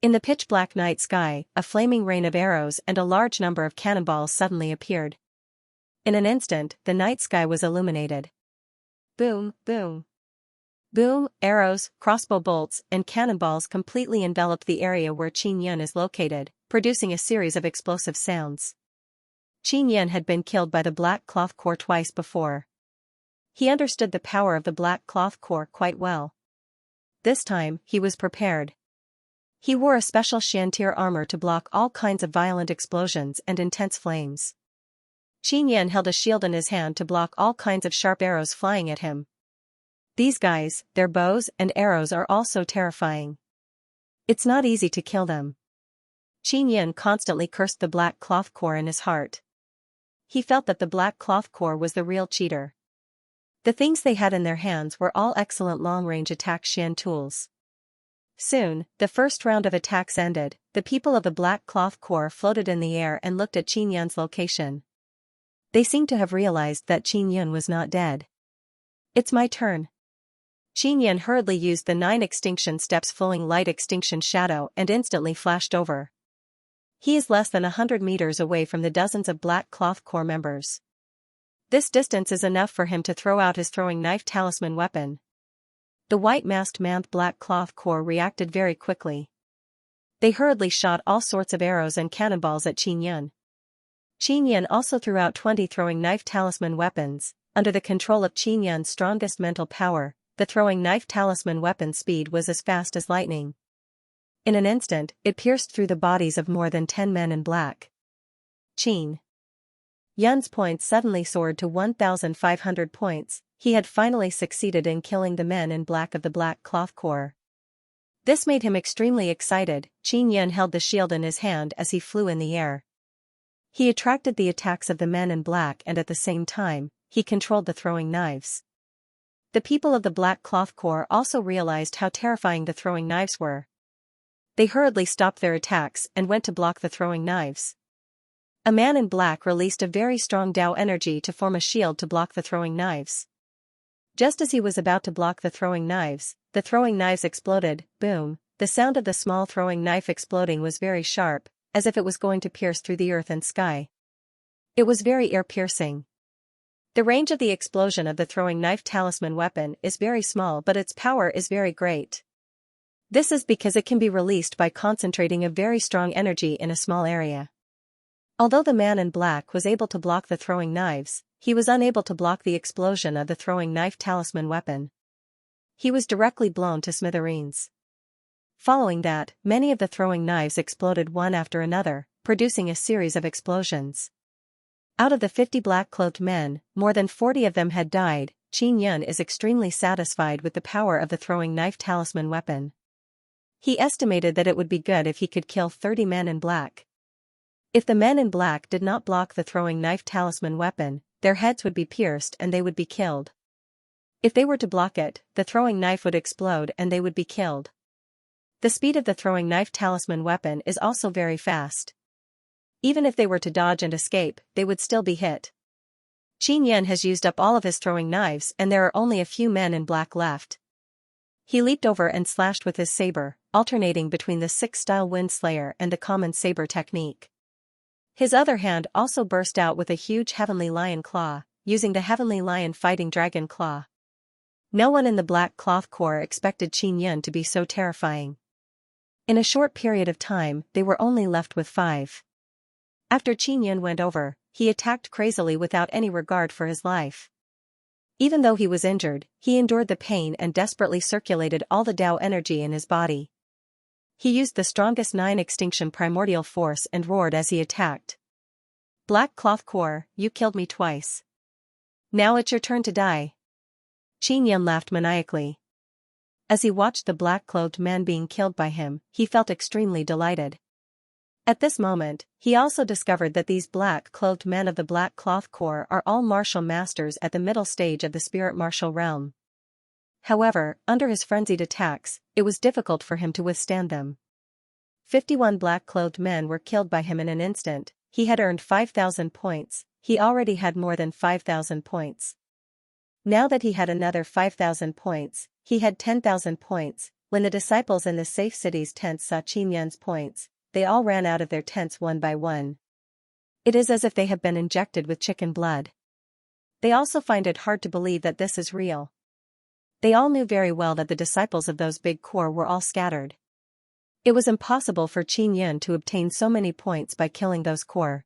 In the pitch-black night sky, a flaming rain of arrows and a large number of cannonballs suddenly appeared. In an instant, the night sky was illuminated. Boom, boom. Boom, arrows, crossbow bolts, and cannonballs completely enveloped the area where Qin is located, producing a series of explosive sounds. Qin had been killed by the Black Cloth Corps twice before. He understood the power of the Black Cloth Corps quite well. This time, he was prepared. He wore a special Xianxia armor to block all kinds of violent explosions and intense flames. Qin held a shield in his hand to block all kinds of sharp arrows flying at him. These guys, their bows and arrows are all so terrifying. It's not easy to kill them. Qin constantly cursed the Black Cloth Corps in his heart. He felt that the Black Cloth Corps was the real cheater. The things they had in their hands were all excellent long-range attack Xian tools. Soon, the first round of attacks ended, the people of the Black Cloth Corps floated in the air and looked at Qin's location. They seemed to have realized that Qin was not dead. It's my turn. Qin hurriedly used the 9 extinction steps flowing light extinction shadow and instantly flashed over. He is less than 100 meters away from the dozens of Black Cloth Corps members. This distance is enough for him to throw out his throwing knife talisman weapon. The white-masked manned Black Cloth Corps reacted very quickly. They hurriedly shot all sorts of arrows and cannonballs at Qin. Qin also threw out 20 throwing knife talisman weapons. Under the control of Qin's strongest mental power, the throwing knife talisman weapon speed was as fast as lightning. In an instant, it pierced through the bodies of more than 10 men in black. Qin Yun's points suddenly soared to 1,500 points. He had finally succeeded in killing the men in black of the Black Cloth Corps. This made him extremely excited. Qin held the shield in his hand as he flew in the air. He attracted the attacks of the men in black and at the same time, he controlled the throwing knives. The people of the Black Cloth Corps also realized how terrifying the throwing knives were. They hurriedly stopped their attacks and went to block the throwing knives. A man in black released a very strong Dao energy to form a shield to block the throwing knives. Just as he was about to block the throwing knives exploded. Boom. The sound of the small throwing knife exploding was very sharp, as if it was going to pierce through the earth and sky. It was very ear-piercing. The range of the explosion of the throwing knife talisman weapon is very small, but its power is very great. This is because it can be released by concentrating a very strong energy in a small area. Although the man in black was able to block the throwing knives, he was unable to block the explosion of the throwing knife talisman weapon. He was directly blown to smithereens. Following that, many of the throwing knives exploded one after another, producing a series of explosions. Out of the 50 black-cloaked men, more than 40 of them had died. Qin is extremely satisfied with the power of the throwing knife talisman weapon. He estimated that it would be good if he could kill 30 men in black. If the men in black did not block the throwing knife talisman weapon, their heads would be pierced and they would be killed. If they were to block it, the throwing knife would explode and they would be killed. The speed of the throwing knife talisman weapon is also very fast. Even if they were to dodge and escape, they would still be hit. Qin Yan has used up all of his throwing knives and there are only a few men in black left. He leaped over and slashed with his saber, alternating between the 6-style Wind Slayer and the common saber technique. His other hand also burst out with a huge Heavenly Lion Claw, using the Heavenly Lion Fighting Dragon Claw. No one in the Black Cloth Corps expected Qin Yan to be so terrifying. In a short period of time, they were only left with 5. After Qin Yan went over, he attacked crazily without any regard for his life. Even though he was injured, he endured the pain and desperately circulated all the Tao energy in his body. He used the strongest 9 extinction primordial force and roared as he attacked. Black Cloth Corps, you killed me twice. Now it's your turn to die. Qin Yan laughed maniacally. As he watched the black-clothed man being killed by him, he felt extremely delighted. At this moment, he also discovered that these black-clothed men of the Black Cloth Corps are all martial masters at the middle stage of the spirit martial realm. However, under his frenzied attacks, it was difficult for him to withstand them. 51 black-clothed men were killed by him in an instant. He had earned 5,000 points, he already had more than 5,000 points. Now that he had another 5,000 points, he had 10,000 points. When the disciples in the safe city's tents saw Qin Yan's points, they all ran out of their tents one by one. It is as if they have been injected with chicken blood. They also find it hard to believe that this is real. They all knew very well that the disciples of those big corps were all scattered. It was impossible for Qin Yan to obtain so many points by killing those corps.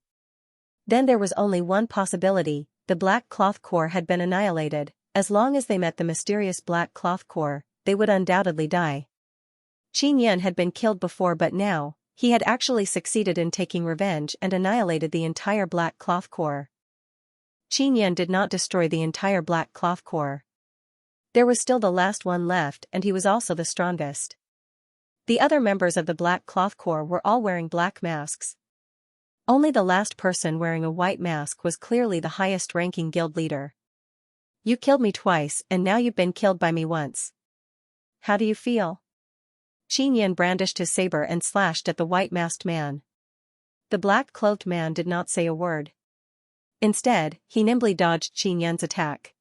Then there was only one possibility: the Black Cloth Corps had been annihilated. As long as they met the mysterious Black Cloth Corps, they would undoubtedly die. Qin Yan had been killed before, but now, he had actually succeeded in taking revenge and annihilated the entire Black Cloth Corps. Qin Yan did not destroy the entire Black Cloth Corps. There was still the last one left, and he was also the strongest. The other members of the Black Cloth Corps were all wearing black masks. Only the last person wearing a white mask was clearly the highest-ranking guild leader. You killed me twice and now you've been killed by me once. How do you feel? Qin Yan brandished his saber and slashed at the white-masked man. The black-clothed man did not say a word. Instead, he nimbly dodged Qin Yan's attack.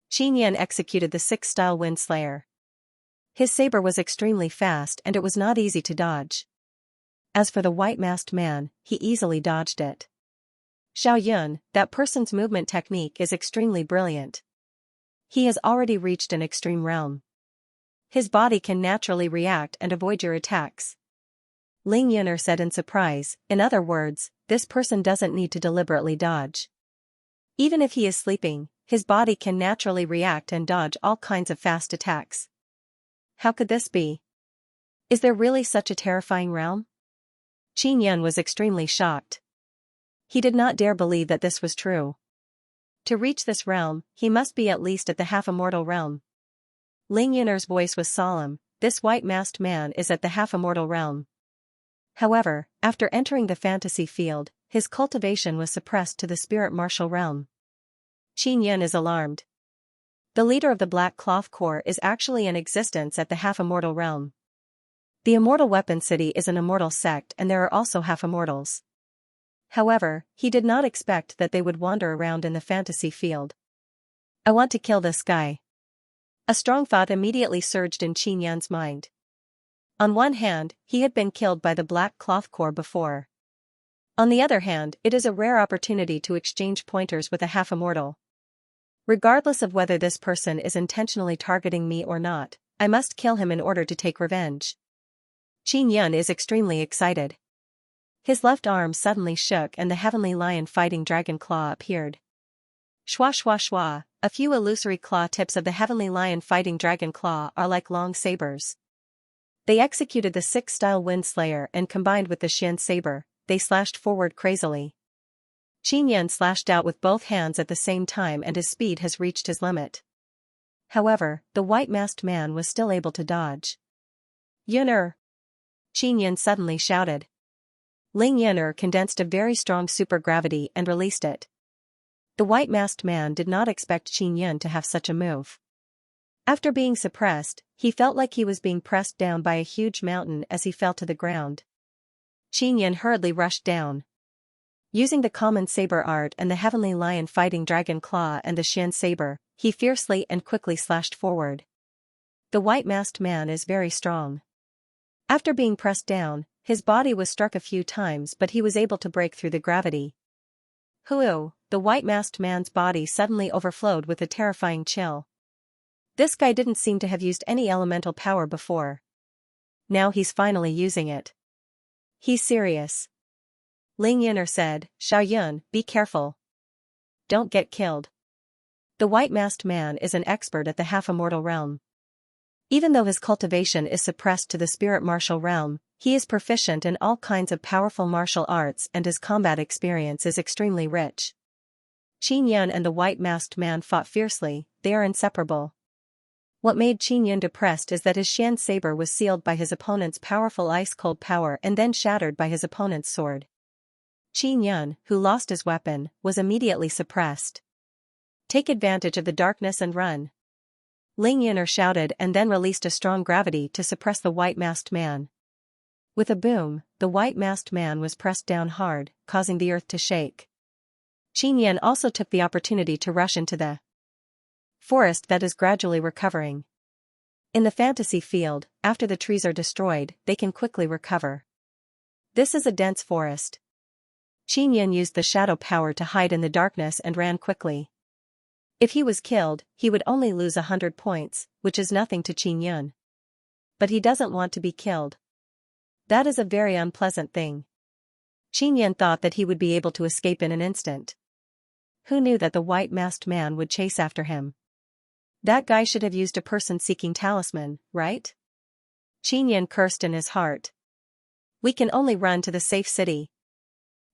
Qin Yan executed the 6-style Wind Slayer. His saber was extremely fast and it was not easy to dodge. As for the white-masked man, he easily dodged it. Xiao Yun, that person's movement technique is extremely brilliant. He has already reached an extreme realm. His body can naturally react and avoid your attacks. Ling Yuner said in surprise, in other words, this person doesn't need to deliberately dodge. Even if he is sleeping, his body can naturally react and dodge all kinds of fast attacks. How could this be? Is there really such a terrifying realm? Qin Yan was extremely shocked. He did not dare believe that this was true. To reach this realm, he must be at least at the half-immortal realm. Ling Yuner's voice was solemn. This white-masked man is at the half-immortal realm. However, after entering the fantasy field, his cultivation was suppressed to the spirit martial realm. Qin Yan is alarmed. The leader of the Black Cloth Corps is actually in existence at the half-immortal realm. The Immortal Weapon City is an immortal sect and there are also half-immortals. However, he did not expect that they would wander around in the fantasy field. I want to kill this guy. A strong thought immediately surged in Qin Yan's mind. On one hand, he had been killed by the Black Cloth Corps before. On the other hand, it is a rare opportunity to exchange pointers with a half-immortal. Regardless of whether this person is intentionally targeting me or not, I must kill him in order to take revenge. Qin Yan is extremely excited. His left arm suddenly shook and the Heavenly Lion Fighting Dragon Claw appeared. Shwa shwa shwa, a few illusory claw tips of the Heavenly Lion Fighting Dragon Claw are like long sabers. They executed the 6-style Wind Slayer and combined with the Xian saber, they slashed forward crazily. Qin Yan slashed out with both hands at the same time and his speed has reached his limit. However, the white-masked man was still able to dodge. Yuner! Qin Yan suddenly shouted. Ling Yuner condensed a very strong supergravity and released it. The white-masked man did not expect Qin Yan to have such a move. After being suppressed, he felt like he was being pressed down by a huge mountain as he fell to the ground. Xianxia hurriedly rushed down. Using the common saber art and the heavenly lion fighting dragon claw and the Xian saber, he fiercely and quickly slashed forward. The white-masked man is very strong. After being pressed down, his body was struck a few times but he was able to break through the gravity. Hoo! The white-masked man's body suddenly overflowed with a terrifying chill. This guy didn't seem to have used any elemental power before. Now he's finally using it. He's serious. Xianxia said, "Xiaoyun, be careful. Don't get killed." The white-masked man is an expert at the half-immortal realm. Even though his cultivation is suppressed to the spirit martial realm, he is proficient in all kinds of powerful martial arts and his combat experience is extremely rich. Xianxia and the white-masked man fought fiercely, they are inseparable. What made Xianxia depressed is that his Xian saber was sealed by his opponent's powerful ice-cold power and then shattered by his opponent's sword. Xianxia, who lost his weapon, was immediately suppressed. "Take advantage of the darkness and run." Xianxia shouted and then released a strong gravity to suppress the white-masked man. With a boom, the white-masked man was pressed down hard, causing the earth to shake. Xianxia also took the opportunity to rush into the forest that is gradually recovering. In the fantasy field, after the trees are destroyed, they can quickly recover. This is a dense forest. Xianxia used the shadow power to hide in the darkness and ran quickly. If he was killed, he would only lose 100 points, which is nothing to Xianxia. But he doesn't want to be killed. That is a very unpleasant thing. Xianxia thought that he would be able to escape in an instant. Who knew that the white-masked man would chase after him? That guy should have used a person-seeking talisman, right? Xianxia cursed in his heart. "We can only run to the safe city,"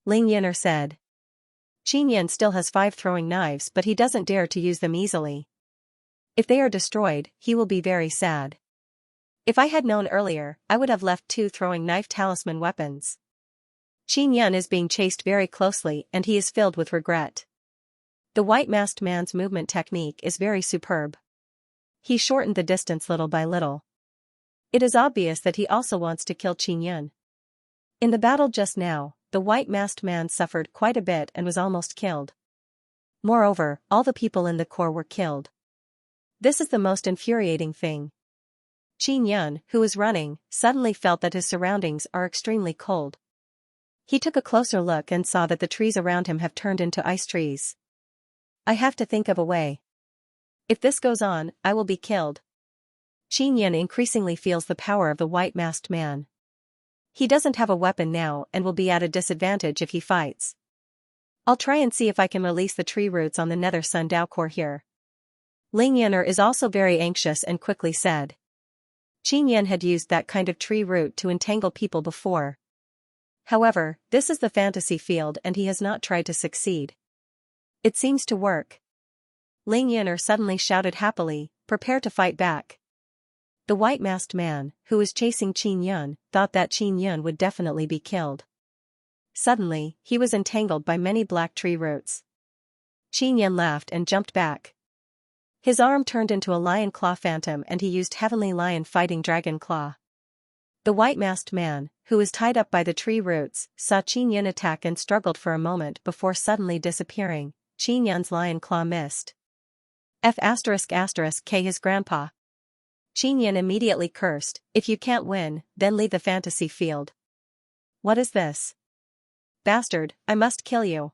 Xianxia said. Xianxia still has 5 throwing knives but he doesn't dare to use them easily. If they are destroyed, he will be very sad. If I had known earlier, I would have left 2 throwing knife talisman weapons. Xianxia is being chased very closely and he is filled with regret. The white-masked man's movement technique is very superb. He shortened the distance little by little. It is obvious that he also wants to kill Xianxia. In the battle just now, the white-masked man suffered quite a bit and was almost killed. Moreover, all the people in the core were killed. This is the most infuriating thing. Xianxia, who was running, suddenly felt that his surroundings are extremely cold. He took a closer look and saw that the trees around him have turned into ice trees. "I have to think of a way. If this goes on, I will be killed." Xianxia increasingly feels the power of the white-masked man. He doesn't have a weapon now and will be at a disadvantage if he fights. "I'll try and see if I can release the tree roots on the nether sundow core here." Xianxia is also very anxious and quickly said. Xianxia had used that kind of tree root to entangle people before. However, this is the fantasy field and he has not tried to succeed. It seems to work. Xianxia suddenly shouted happily, "Prepare to fight back." The white-masked man, who was chasing Xianxia, thought that Xianxia would definitely be killed. Suddenly, he was entangled by many black tree roots. Xianxia laughed and jumped back. His arm turned into a lion claw phantom and he used heavenly lion fighting dragon claw. The white-masked man, who was tied up by the tree roots, saw Xianxia attack and struggled for a moment before suddenly disappearing. Xianxia's lion claw missed. K his grandpa. Xianxia immediately cursed, "If you can't win, then leave the fantasy field." "What is this? Bastard, I must kill you."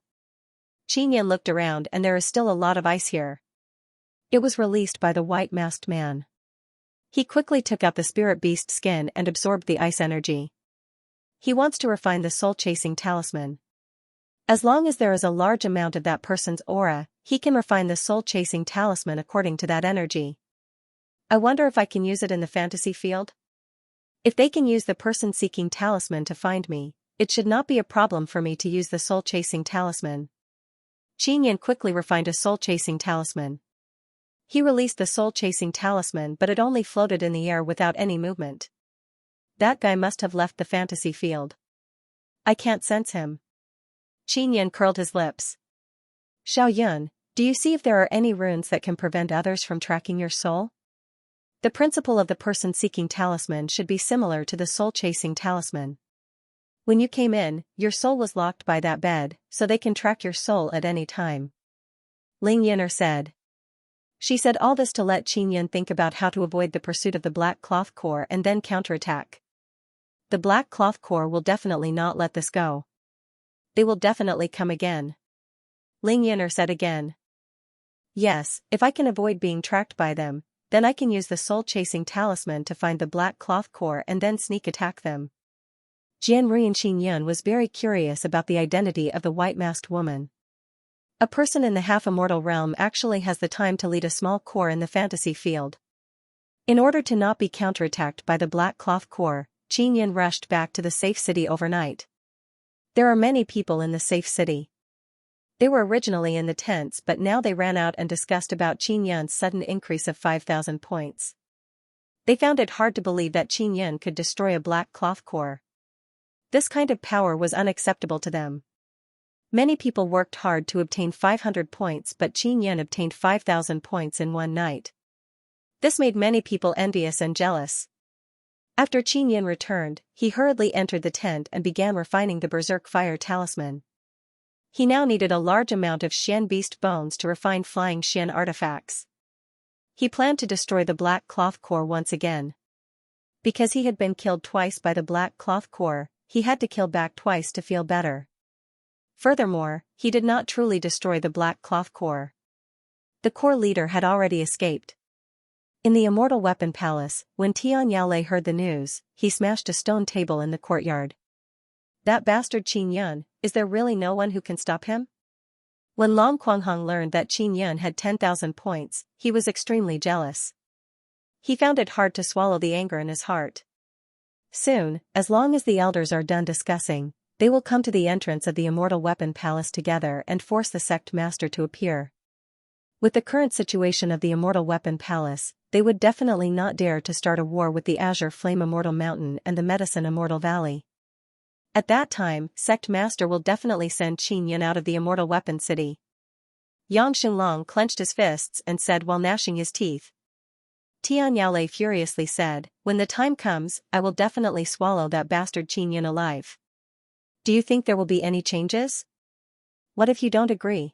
Xianxia looked around and there is still a lot of ice here. It was released by the white-masked man. He quickly took out the spirit beast skin and absorbed the ice energy. He wants to refine the soul-chasing talisman. As long as there is a large amount of that person's aura, he can refine the soul-chasing talisman according to that energy. I wonder if I can use it in the fantasy field? If they can use the person-seeking talisman to find me, it should not be a problem for me to use the soul-chasing talisman. Xianxia quickly refined a soul-chasing talisman. He released the soul-chasing talisman but it only floated in the air without any movement. That guy must have left the fantasy field. I can't sense him. Xianxia curled his lips. "Xiaoyun, do you see if there are any runes that can prevent others from tracking your soul?" The principle of the person-seeking talisman should be similar to the soul-chasing talisman. When you came in, your soul was locked by that bed, so they can track your soul at any time. Ling Yin'er said. She said all this to let Qin Yun think about how to avoid the pursuit of the Black Cloth Corps and then counterattack. The Black Cloth Corps will definitely not let this go. They will definitely come again. Ling Yin'er said again. Yes, if I can avoid being tracked by them, then I can use the soul-chasing talisman to find the Black Cloth Corps and then sneak attack them. Jianru and Qin Yun was very curious about the identity of the white-masked woman. A person in the half-immortal realm actually has the time to lead a small corps in the fantasy field. In order to not be counterattacked by the Black Cloth Corps, Qin Yun rushed back to the safe city overnight. There are many people in the safe city. They were originally in the tents, but now they ran out and discussed about Qin Yun's sudden increase of 5,000 points. They found it hard to believe that Qin Yun could destroy a Black Cloth Corps. This kind of power was unacceptable to them. Many people worked hard to obtain 500 points, but Qin Yun obtained 5,000 points in one night. This made many people envious and jealous. After Qin Yun returned, he hurriedly entered the tent and began refining the Berserk Fire Talisman. He now needed a large amount of Xian beast bones to refine flying Xian artifacts. He planned to destroy the Black Cloth Corps once again. Because he had been killed twice by the Black Cloth Corps, he had to kill back twice to feel better. Furthermore, he did not truly destroy the Black Cloth Corps. The Corps leader had already escaped. In the Immortal Weapon Palace, when Tian Yaolei heard the news, he smashed a stone table in the courtyard. That bastard Qin Yun, is there really no one who can stop him? When Long Quanghong learned that Qin Yun had 10,000 points, he was extremely jealous. He found it hard to swallow the anger in his heart. Soon, as long as the elders are done discussing, they will come to the entrance of the Immortal Weapon Palace together and force the sect master to appear. With the current situation of the Immortal Weapon Palace, they would definitely not dare to start a war with the Azure Flame Immortal Mountain and the Medicine Immortal Valley. At that time, Sect Master will definitely send Qin Yun out of the Immortal Weapon City. Yang Xinlong clenched his fists and said while gnashing his teeth. Tian Yaolei furiously said, when the time comes, I will definitely swallow that bastard Qin Yun alive. Do you think there will be any changes? What if you don't agree?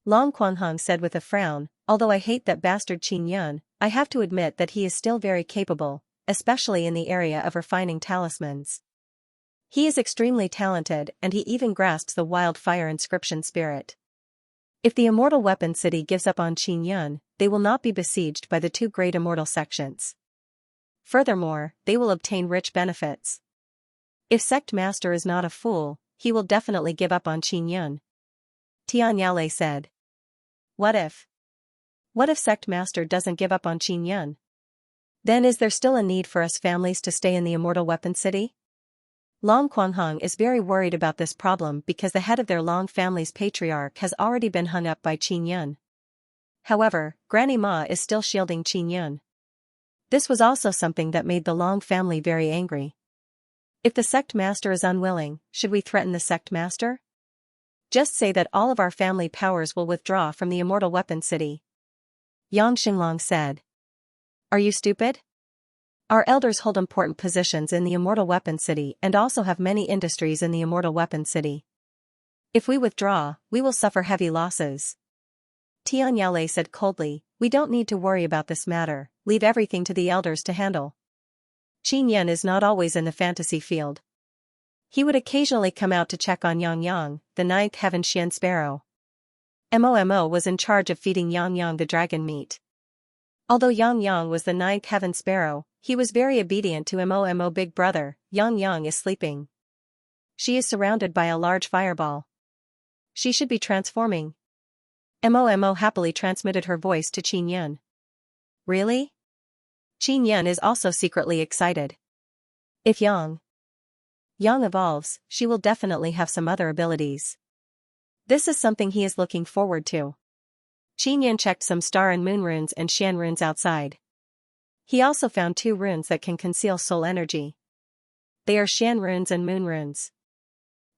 Long Quanghong said with a frown, although I hate that bastard Qin Yun, I have to admit that he is still very capable, especially in the area of refining talismans. He is extremely talented and he even grasps the wildfire inscription spirit. If the Immortal Weapon City gives up on Qin Yun, they will not be besieged by the two great immortal sections. Furthermore, they will obtain rich benefits. If Sect Master is not a fool, he will definitely give up on Qin Yun. Tian Yaolei said. What if? What if Sect Master doesn't give up on Qin Yun? Then is there still a need for us families to stay in the Immortal Weapon City? Long Quanghong is very worried about this problem because the head of their Long family's patriarch has already been hung up by Qin Yun. However, Granny Ma is still shielding Qin Yun. This was also something that made the Long family very angry. If the Sect Master is unwilling, should we threaten the Sect Master? Just say that all of our family powers will withdraw from the Immortal Weapon City. Yang Xinlong said. Are you stupid? Our elders hold important positions in the Immortal Weapon City and also have many industries in the Immortal Weapon City. If we withdraw, we will suffer heavy losses. Tian Yaolei said coldly, we don't need to worry about this matter, leave everything to the elders to handle. Qin Yun is not always in the fantasy field. He would occasionally come out to check on Yang Yang, the ninth heaven Xian sparrow. Momo was in charge of feeding Yang Yang the dragon meat. Although Yang Yang was the ninth heaven sparrow, he was very obedient to Momo big brother. Yang Yang is sleeping. She is surrounded by a large fireball. She should be transforming. Momo happily transmitted her voice to Qin Yun. Really? Qin Yun is also secretly excited. If Yang evolves, she will definitely have some other abilities. This is something he is looking forward to. Qin Yun checked some star and moon runes and Xian runes outside. He also found 2 runes that can conceal soul energy. They are Xian runes and moon runes.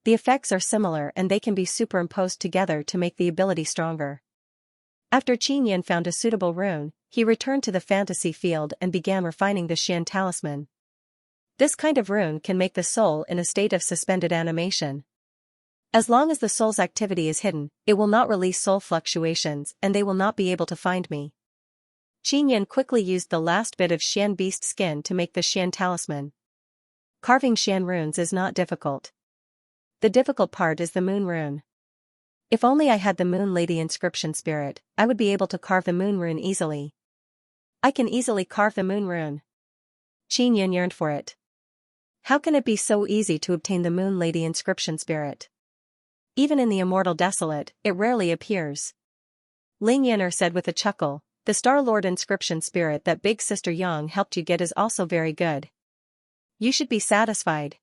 The effects are similar and they can be superimposed together to make the ability stronger. After Qin Yun found a suitable rune, he returned to the fantasy field and began refining the Xian talisman. This kind of rune can make the soul in a state of suspended animation. As long as the soul's activity is hidden, it will not release soul fluctuations and they will not be able to find me. Qin quickly used the last bit of Xian beast skin to make the Xian talisman. Carving Xian runes is not difficult. The difficult part is the moon rune. If only I had the Moon Lady inscription spirit, I would be able to carve the moon rune easily. I can easily carve the moon rune. Qin yearned for it. How can it be so easy to obtain the Moon Lady inscription spirit? Even in the Immortal Desolate, it rarely appears. Ling Yan'er said with a chuckle, the Star Lord inscription spirit that Big Sister Yang helped you get is also very good. You should be satisfied.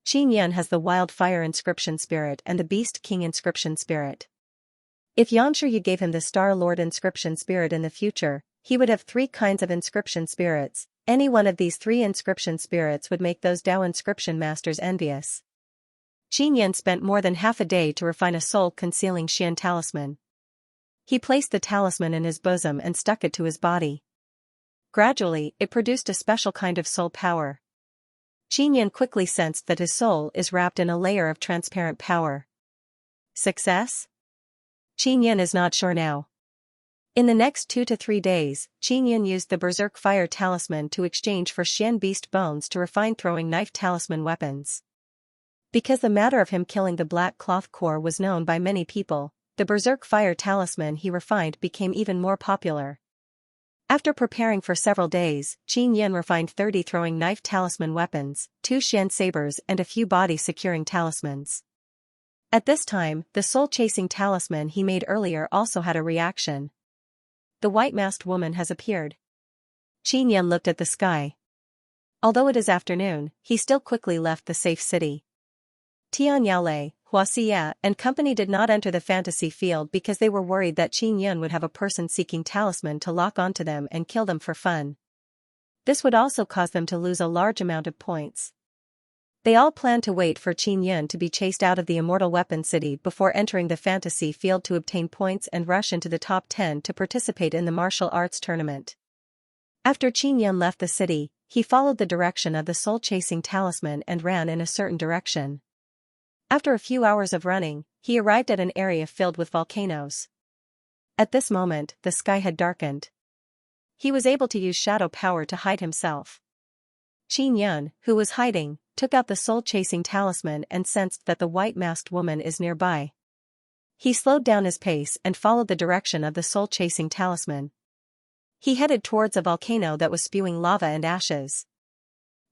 Qin has the Wildfire inscription spirit and the Beast King inscription spirit. If Xianxia gave him the Star Lord inscription spirit in the future, he would have 3 kinds of inscription spirits. Any one of these 3 inscription spirits would make those Dao inscription masters envious. Qin spent more than half a day to refine a soul-concealing Xian talisman. He placed the talisman in his bosom and stuck it to his body. Gradually, it produced a special kind of soul power. Qin quickly sensed that his soul is wrapped in a layer of transparent power. Success? Qin is not sure now. In the next 2 to 3 days, Qin used the Berserk Fire Talisman to exchange for Xian Beast Bones to refine throwing knife talisman weapons. Because the matter of him killing the Black Cloth Core was known by many people, the Berserk Fire Talisman he refined became even more popular. After preparing for several days, Qin refined 30 throwing knife talisman weapons, 2 Xian sabers and a few body-securing talismans. At this time, the soul-chasing talisman he made earlier also had a reaction. The white-masked woman has appeared. Qin looked at the sky. Although it is afternoon, he still quickly left the safe city. Tian Yaolei, Huaxia, and company did not enter the fantasy field because they were worried that Qin would have a person seeking talisman to lock onto them and kill them for fun. This would also cause them to lose a large amount of points. They all planned to wait for Qin to be chased out of the Immortal Weapon City before entering the fantasy field to obtain points and rush into the top 10 to participate in the martial arts tournament. After Qin left the city, he followed the direction of the soul-chasing talisman and ran in a certain direction. After a few hours of running, he arrived at an area filled with volcanoes. At this moment, the sky had darkened. He was able to use shadow power to hide himself. Qin, who was hiding, took out the soul-chasing talisman and sensed that the white-masked woman is nearby. He slowed down his pace and followed the direction of the soul-chasing talisman. He headed towards a volcano that was spewing lava and ashes.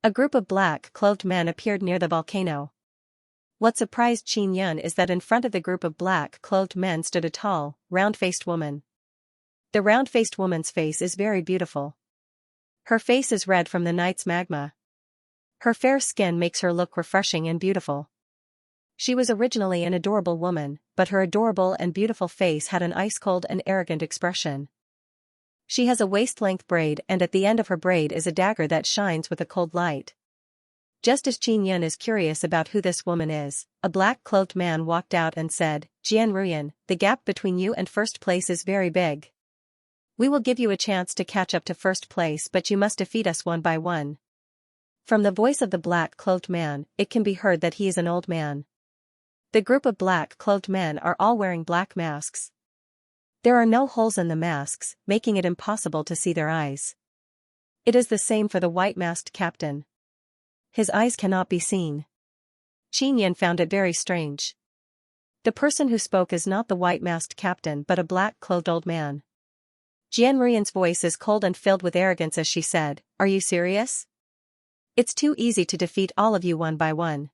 A group of black-clothed men appeared near the volcano. What surprised Qin is that in front of the group of black-clothed men stood a tall, round-faced woman. The round-faced woman's face is very beautiful. Her face is red from the night's magma. Her fair skin makes her look refreshing and beautiful. She was originally an adorable woman, but her adorable and beautiful face had an ice-cold and arrogant expression. She has a waist-length braid and at the end of her braid is a dagger that shines with a cold light. Just as Qin is curious about who this woman is, a black-cloaked man walked out and said, Jian, the gap between you and first place is very big. We will give you a chance to catch up to first place but you must defeat us one by one. From the voice of the black-cloaked man, it can be heard that he is an old man. The group of black-cloaked men are all wearing black masks. There are no holes in the masks, making it impossible to see their eyes. It is the same for the white-masked captain. His eyes cannot be seen. Qin found it very strange. The person who spoke is not the white-masked captain but a black-clothed old man. Jian voice is cold and filled with arrogance as she said, Are you serious? It's too easy to defeat all of you one by one.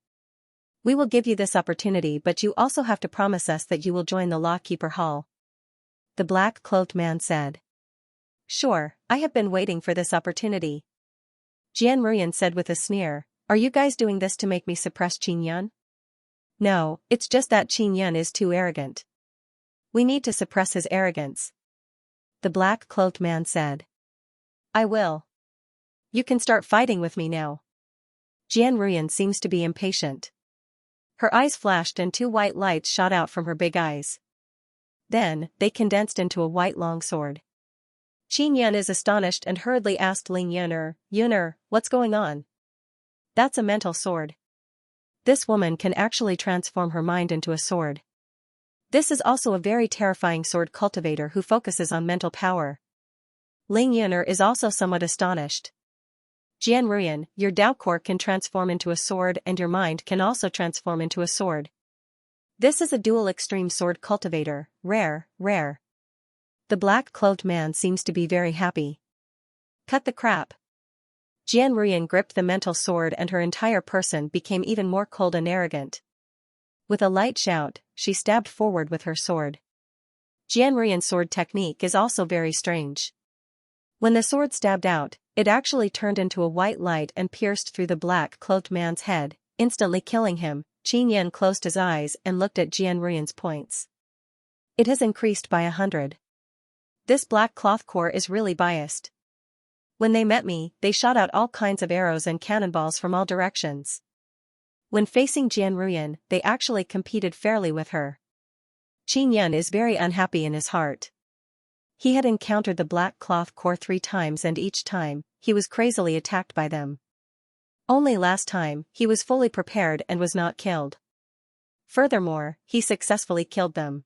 We will give you this opportunity but you also have to promise us that you will join the Lawkeeper Hall. The black-clothed man said. Sure, I have been waiting for this opportunity. Jian said with a sneer, Are you guys doing this to make me suppress Qin? No, it's just that Qin is too arrogant. We need to suppress his arrogance. The black-cloaked man said. I will. You can start fighting with me now. Jian seems to be impatient. Her eyes flashed and 2 white lights shot out from her big eyes. Then, they condensed into a white long sword. Qin Yan is astonished and hurriedly asked Ling Yuner, what's going on? That's a mental sword. This woman can actually transform her mind into a sword. This is also a very terrifying sword cultivator who focuses on mental power. Ling Yuner is also somewhat astonished. Jian Ruyan, your Dao core can transform into a sword and your mind can also transform into a sword. This is a dual extreme sword cultivator, rare. The black-clothed man seems to be very happy. Cut the crap. Jian Ruyan gripped the mental sword and her entire person became even more cold and arrogant. With a light shout, she stabbed forward with her sword. Jian Ruyan's sword technique is also very strange. When the sword stabbed out, it actually turned into a white light and pierced through the black-clothed man's head, instantly killing him. Qin Yan closed his eyes and looked at Jian Ruyan's points. It has increased by 100. This black cloth core is really biased. When they met me, they shot out all kinds of arrows and cannonballs from all directions. When facing Jian Ruyan, they actually competed fairly with her. Qin Yan is very unhappy in his heart. He had encountered the black cloth core 3 times and each time, he was crazily attacked by them. Only last time, he was fully prepared and was not killed. Furthermore, he successfully killed them.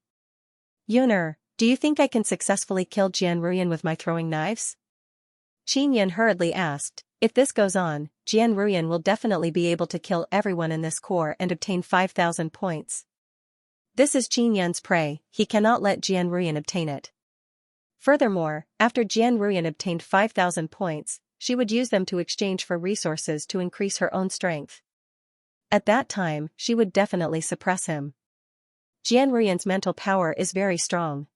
Yuner, do you think I can successfully kill Jian Ruyan with my throwing knives? Qin Yan hurriedly asked. If this goes on, Jian Ruyan will definitely be able to kill everyone in this core and obtain 5,000 points. This is Qin Yan's prey, he cannot let Jian Ruyan obtain it. Furthermore, after Jian Ruyan obtained 5,000 points, she would use them to exchange for resources to increase her own strength. At that time, she would definitely suppress him. Jian Ruyan's mental power is very strong.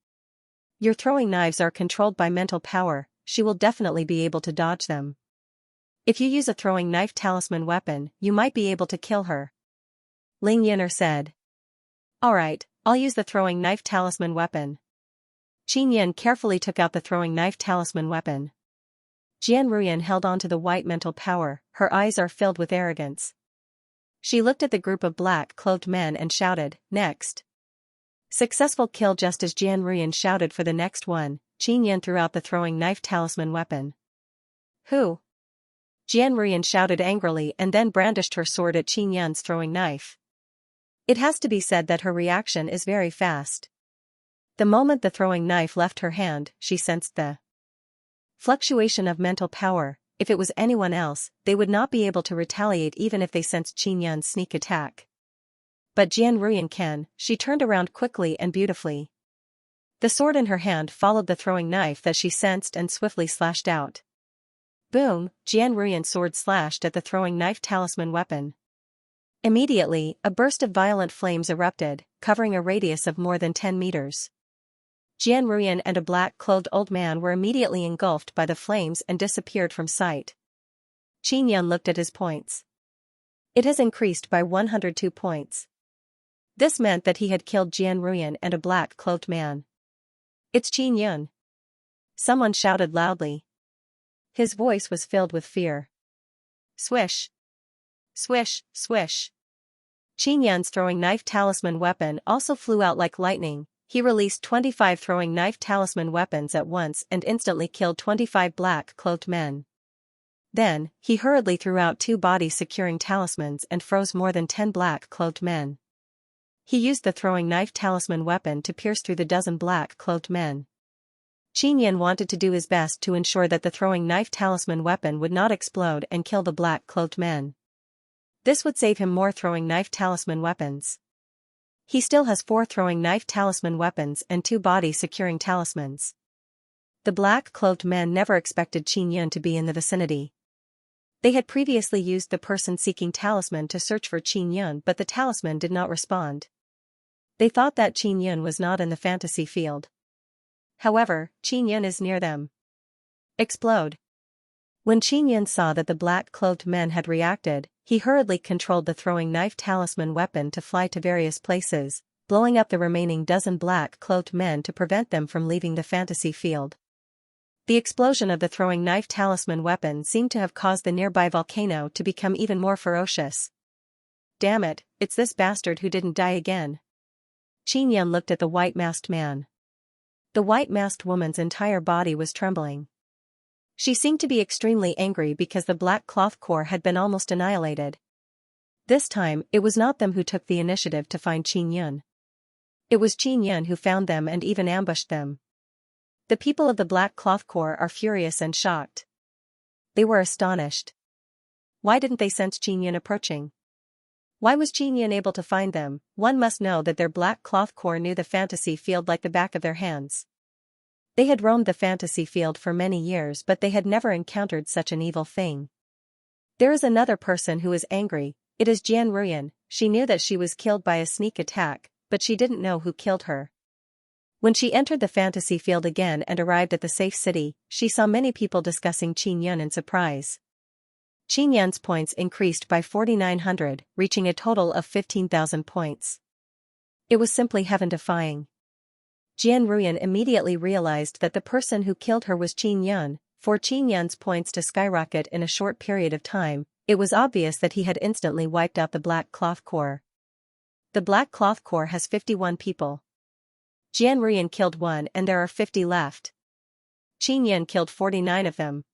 Your throwing knives are controlled by mental power, she will definitely be able to dodge them. If you use a throwing knife talisman weapon, you might be able to kill her. Ling Yuner said. Alright, I'll use the throwing knife talisman weapon. Qin Yan carefully took out the throwing knife talisman weapon. Jian Ruyan held on to the white mental power, her eyes are filled with arrogance. She looked at the group of black-clothed men and shouted, next. Successful kill. Just as Jian Ruyan shouted for the next one, Qin Yan threw out the throwing knife talisman weapon. Who? Jian Ruyan shouted angrily and then brandished her sword at Qin Yan's throwing knife. It has to be said that her reaction is very fast. The moment the throwing knife left her hand, she sensed the fluctuation of mental power. If it was anyone else, they would not be able to retaliate even if they sensed Qin Yan's sneak attack. But Jian Ruyan can. She turned around quickly and beautifully. The sword in her hand followed the throwing knife that she sensed and swiftly slashed out. Boom, Jian Ruyan's sword slashed at the throwing knife talisman weapon. Immediately, a burst of violent flames erupted, covering a radius of more than 10 meters. Jian Ruyan and a black-clothed old man were immediately engulfed by the flames and disappeared from sight. Qin Yan looked at his points. It has increased by 102 points. This meant that he had killed Jian Ruyan and a black-clothed man. It's Qin Yan. Someone shouted loudly. His voice was filled with fear. Swish. Swish, swish. Qin Yan's throwing knife talisman weapon also flew out like lightning. He released 25 throwing knife talisman weapons at once and instantly killed 25 black-clothed men. Then, he hurriedly threw out 2 body-securing talismans and froze more than 10 black-clothed men. He used the throwing knife talisman weapon to pierce through the dozen black-clothed men. Qin Yan wanted to do his best to ensure that the throwing knife talisman weapon would not explode and kill the black-clothed men. This would save him more throwing knife talisman weapons. He still has 4 throwing knife talisman weapons and 2 body-securing talismans. The black-clothed men never expected Qin Yan to be in the vicinity. They had previously used the person-seeking talisman to search for Qin Yan, but the talisman did not respond. They thought that Qin Yan was not in the fantasy field. However, Qin Yan is near them. Explode. When Qin Yan saw that the black-clothed men had reacted, he hurriedly controlled the throwing knife talisman weapon to fly to various places, blowing up the remaining dozen black-clothed men to prevent them from leaving the fantasy field. The explosion of the throwing knife talisman weapon seemed to have caused the nearby volcano to become even more ferocious. Damn it, it's this bastard who didn't die again. Qin Yan looked at the white-masked man. The white-masked woman's entire body was trembling. She seemed to be extremely angry because the black cloth corps had been almost annihilated. This time, it was not them who took the initiative to find Qin Yun. It was Qin Yun who found them and even ambushed them. The people of the black cloth corps are furious and shocked. They were astonished. Why didn't they sense Qin Yun approaching? Why was Qin Yun able to find them? One must know that their black cloth corps knew the fantasy field like the back of their hands. They had roamed the fantasy field for many years, but they had never encountered such an evil thing. There is another person who is angry. It is Jian Ruyan. She knew that she was killed by a sneak attack, but she didn't know who killed her. When she entered the fantasy field again and arrived at the safe city, she saw many people discussing Qin Yun in surprise. Qin Yun's points increased by 4,900, reaching a total of 15,000 points. It was simply heaven-defying. Jian Ruyan immediately realized that the person who killed her was Qin Yun. For Qin Yun's points to skyrocket in a short period of time, it was obvious that he had instantly wiped out the Black Cloth Corps. The Black Cloth Corps has 51 people. Jian Ruyan killed one and there are 50 left. Qin Yun killed 49 of them.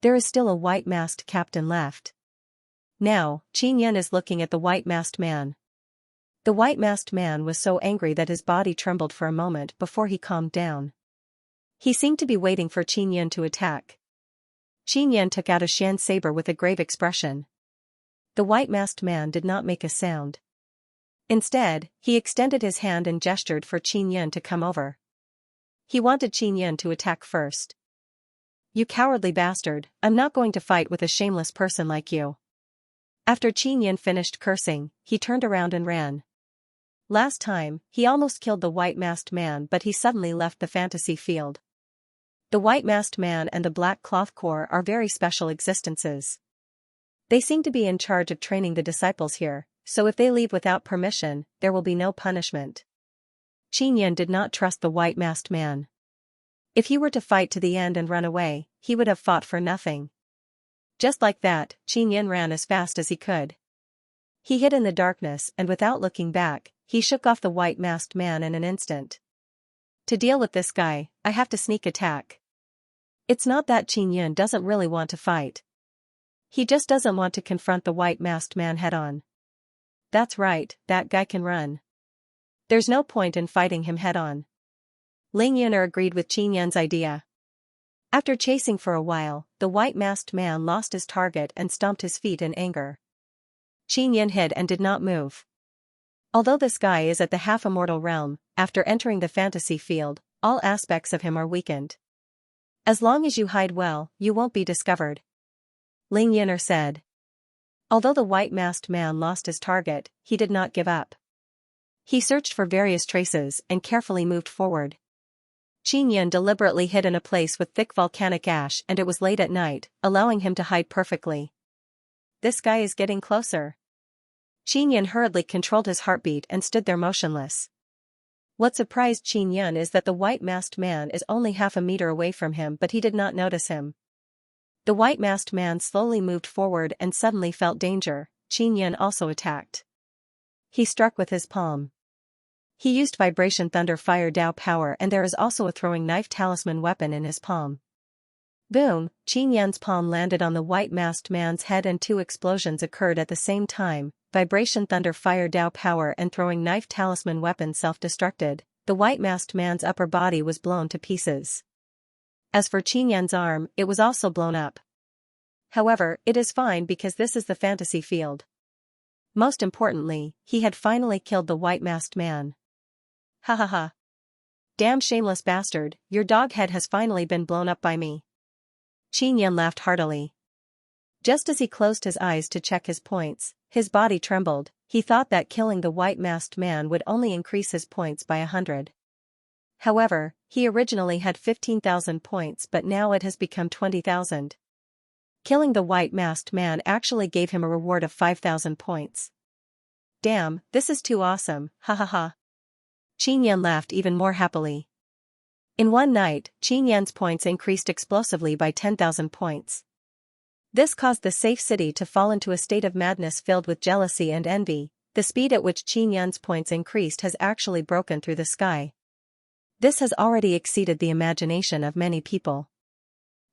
There is still a white-masked captain left. Now, Qin Yun is looking at the white-masked man. The white-masked man was so angry that his body trembled for a moment before he calmed down. He seemed to be waiting for Qin Yun to attack. Qin Yun took out a Shan saber with a grave expression. The white-masked man did not make a sound. Instead, he extended his hand and gestured for Qin Yun to come over. He wanted Qin Yun to attack first. "You cowardly bastard, I'm not going to fight with a shameless person like you." After Qin Yun finished cursing, he turned around and ran. Last time, he almost killed the white-masked man, but he suddenly left the fantasy field. The white-masked man and the Black Cloth Corps are very special existences. They seem to be in charge of training the disciples here, so if they leave without permission, there will be no punishment. Qin Yun did not trust the white-masked man. If he were to fight to the end and run away, he would have fought for nothing. Just like that, Qin Yun ran as fast as he could. He hid in the darkness and without looking back, he shook off the white-masked man in an instant. To deal with this guy, I have to sneak attack. It's not that Qin Yun doesn't really want to fight. He just doesn't want to confront the white-masked man head-on. That's right, that guy can run. There's no point in fighting him head-on. Ling Yuner agreed with Qin Yun's idea. After chasing for a while, the white-masked man lost his target and stomped his feet in anger. Qin Yun hid and did not move. Although this guy is at the half-immortal realm, after entering the fantasy field, all aspects of him are weakened. As long as you hide well, you won't be discovered. Ling Yuner said. Although the white-masked man lost his target, he did not give up. He searched for various traces and carefully moved forward. Qin Yun deliberately hid in a place with thick volcanic ash and it was late at night, allowing him to hide perfectly. This guy is getting closer. Qin Yun hurriedly controlled his heartbeat and stood there motionless. What surprised Qin Yun is that the white-masked man is only half a meter away from him, but he did not notice him. The white-masked man slowly moved forward and suddenly felt danger. Qin Yun also attacked. He struck with his palm. He used Vibration Thunder Fire Dao power and there is also a throwing knife talisman weapon in his palm. Boom! Qin Yun's palm landed on the white-masked man's head and two explosions occurred at the same time. Vibration Thunder Fire Dao power and throwing knife talisman weapon self-destructed. The white-masked man's upper body was blown to pieces. As for Qin Yun's arm, it was also blown up. However, it is fine because this is the fantasy field. Most importantly, he had finally killed the white-masked man. Ha ha ha. Damn shameless bastard, your dog head has finally been blown up by me. Qin Yun laughed heartily. Just as he closed his eyes to check his points, his body trembled. He thought that killing the white-masked man would only increase his points by 100. However, he originally had 15,000 points but now it has become 20,000. Killing the white-masked man actually gave him a reward of 5,000 points. Damn, this is too awesome, ha ha ha. Qin Yun laughed even more happily. In one night, Qin Yun's points increased explosively by 10,000 points. This caused the safe city to fall into a state of madness filled with jealousy and envy. The speed at which Qin Yun's points increased has actually broken through the sky. This has already exceeded the imagination of many people.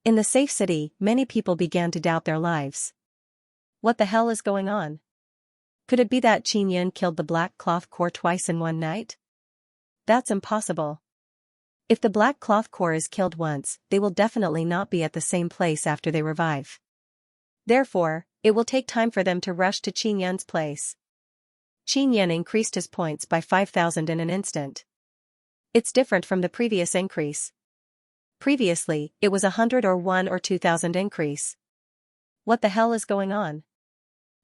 In the safe city, many people began to doubt their lives. What the hell is going on? Could it be that Qin Yan killed the Black Cloth Corps twice in one night? That's impossible. If the Black Cloth Corps is killed once, they will definitely not be at the same place after they revive. Therefore, it will take time for them to rush to Qin Yan's place. Qin Yan increased his points by 5,000 in an instant. It's different from the previous increase. Previously, it was 100 or 1 or 2,000 increase. What the hell is going on?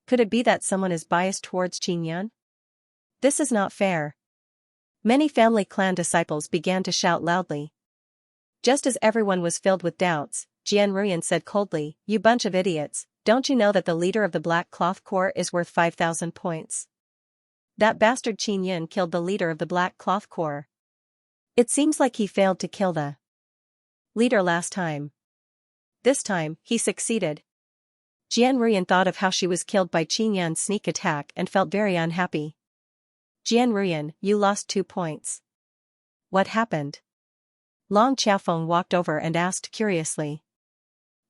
Could it be that someone is biased towards Qin Yan? This is not fair. Many family clan disciples began to shout loudly. Just as everyone was filled with doubts, Jian Ruyan said coldly, "You bunch of idiots, don't you know that the leader of the Black Cloth Corps is worth 5,000 points? That bastard Qin Yan killed the leader of the Black Cloth Corps. It seems like he failed to kill the leader last time. This time, he succeeded." Jian Ruyan thought of how she was killed by Qin Yan's sneak attack and felt very unhappy. "Jian Ruyan, you lost 2 points. What happened?" Long Xiaofeng walked over and asked curiously.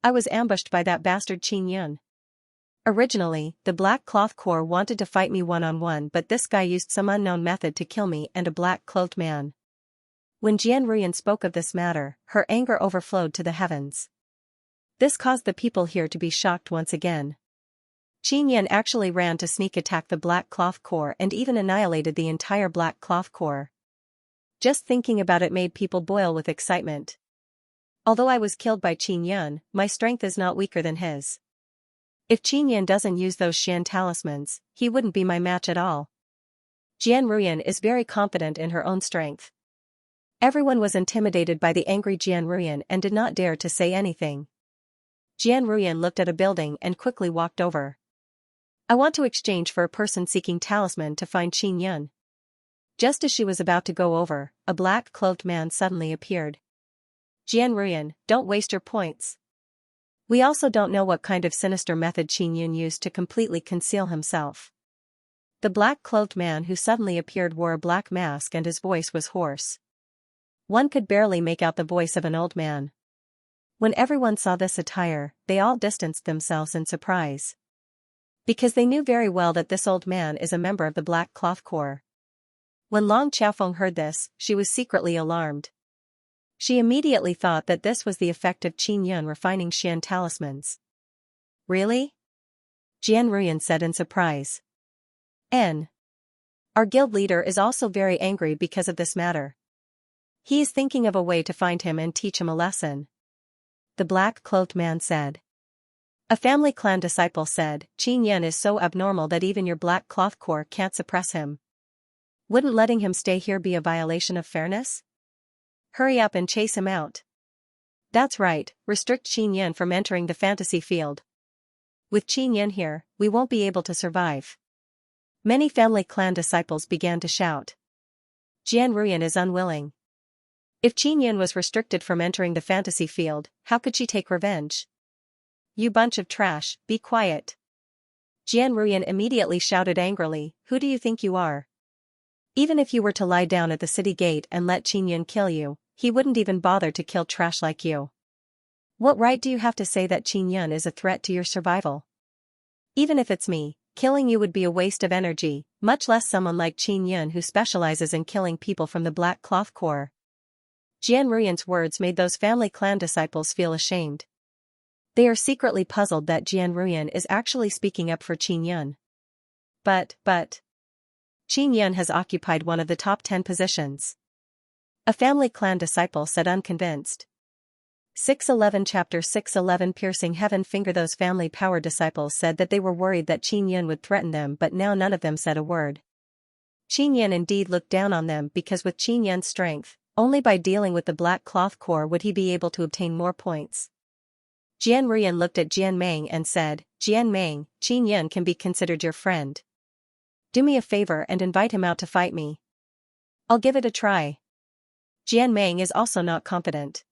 "I was ambushed by that bastard Qin Yan. Originally, the Black Cloth Corps wanted to fight me one-on-one, but this guy used some unknown method to kill me and a black-clothed man." When Jian Ruyan spoke of this matter, her anger overflowed to the heavens. This caused the people here to be shocked once again. Qin Yan actually ran to sneak attack the Black Cloth Corps and even annihilated the entire Black Cloth Corps. Just thinking about it made people boil with excitement. Although I was killed by Qin Yan, my strength is not weaker than his. If Qin Yan doesn't use those Xian talismans, he wouldn't be my match at all. Jian Ruyan is very confident in her own strength. Everyone was intimidated by the angry Jian Ruyan and did not dare to say anything. Jian Ruyan looked at a building and quickly walked over. "I want to exchange for a person seeking talisman to find Qin Yan." Just as she was about to go over, a black-clothed man suddenly appeared. "Jian Ruyan, don't waste your points. We also don't know what kind of sinister method Qin Yan used to completely conceal himself." The black-clothed man who suddenly appeared wore a black mask and his voice was hoarse. One could barely make out the voice of an old man. When everyone saw this attire, they all distanced themselves in surprise. Because they knew very well that this old man is a member of the Black Cloth Corps. When Long Xiaofeng heard this, she was secretly alarmed. She immediately thought that this was the effect of Qin Yan refining Xian talismans. "Really?" Jian Ruyan said in surprise. Our guild leader is also very angry because of this matter. He is thinking of a way to find him and teach him a lesson," the black-clothed man said. A family clan disciple said, "Qin Yan is so abnormal that even your Black Cloth Corps can't suppress him. Wouldn't letting him stay here be a violation of fairness? Hurry up and chase him out." "That's right, restrict Qin Yan from entering the fantasy field. With Qin Yan here, we won't be able to survive." Many family clan disciples began to shout. Jian Ruyan is unwilling. If Qin Yan was restricted from entering the fantasy field, how could she take revenge? "You bunch of trash, be quiet." Jian Ruyan immediately shouted angrily, "Who do you think you are? Even if you were to lie down at the city gate and let Qin Yan kill you, he wouldn't even bother to kill trash like you. What right do you have to say that Qin Yan is a threat to your survival? Even if it's me, killing you would be a waste of energy, much less someone like Qin Yan who specializes in killing people from the Black Cloth Corps." Jian Ruyan's words made those family clan disciples feel ashamed. They are secretly puzzled that Jian Ruyan is actually speaking up for Qin Yan. But Qin Yan has occupied one of the top 10 positions. A family clan disciple said unconvinced. 611 Chapter 611 Piercing Heaven Finger. Those family power disciples said that they were worried that Qin Yan would threaten them, but now none of them said a word. Qin Yan indeed looked down on them because with Qin Yan's strength, only by dealing with the Black Cloth Corps would he be able to obtain more points. Jian Ruyan looked at Jian Meng and said, "Jian Meng, Qin Yan can be considered your friend. Do me a favor and invite him out to fight me." "I'll give it a try." Jian Meng is also not confident.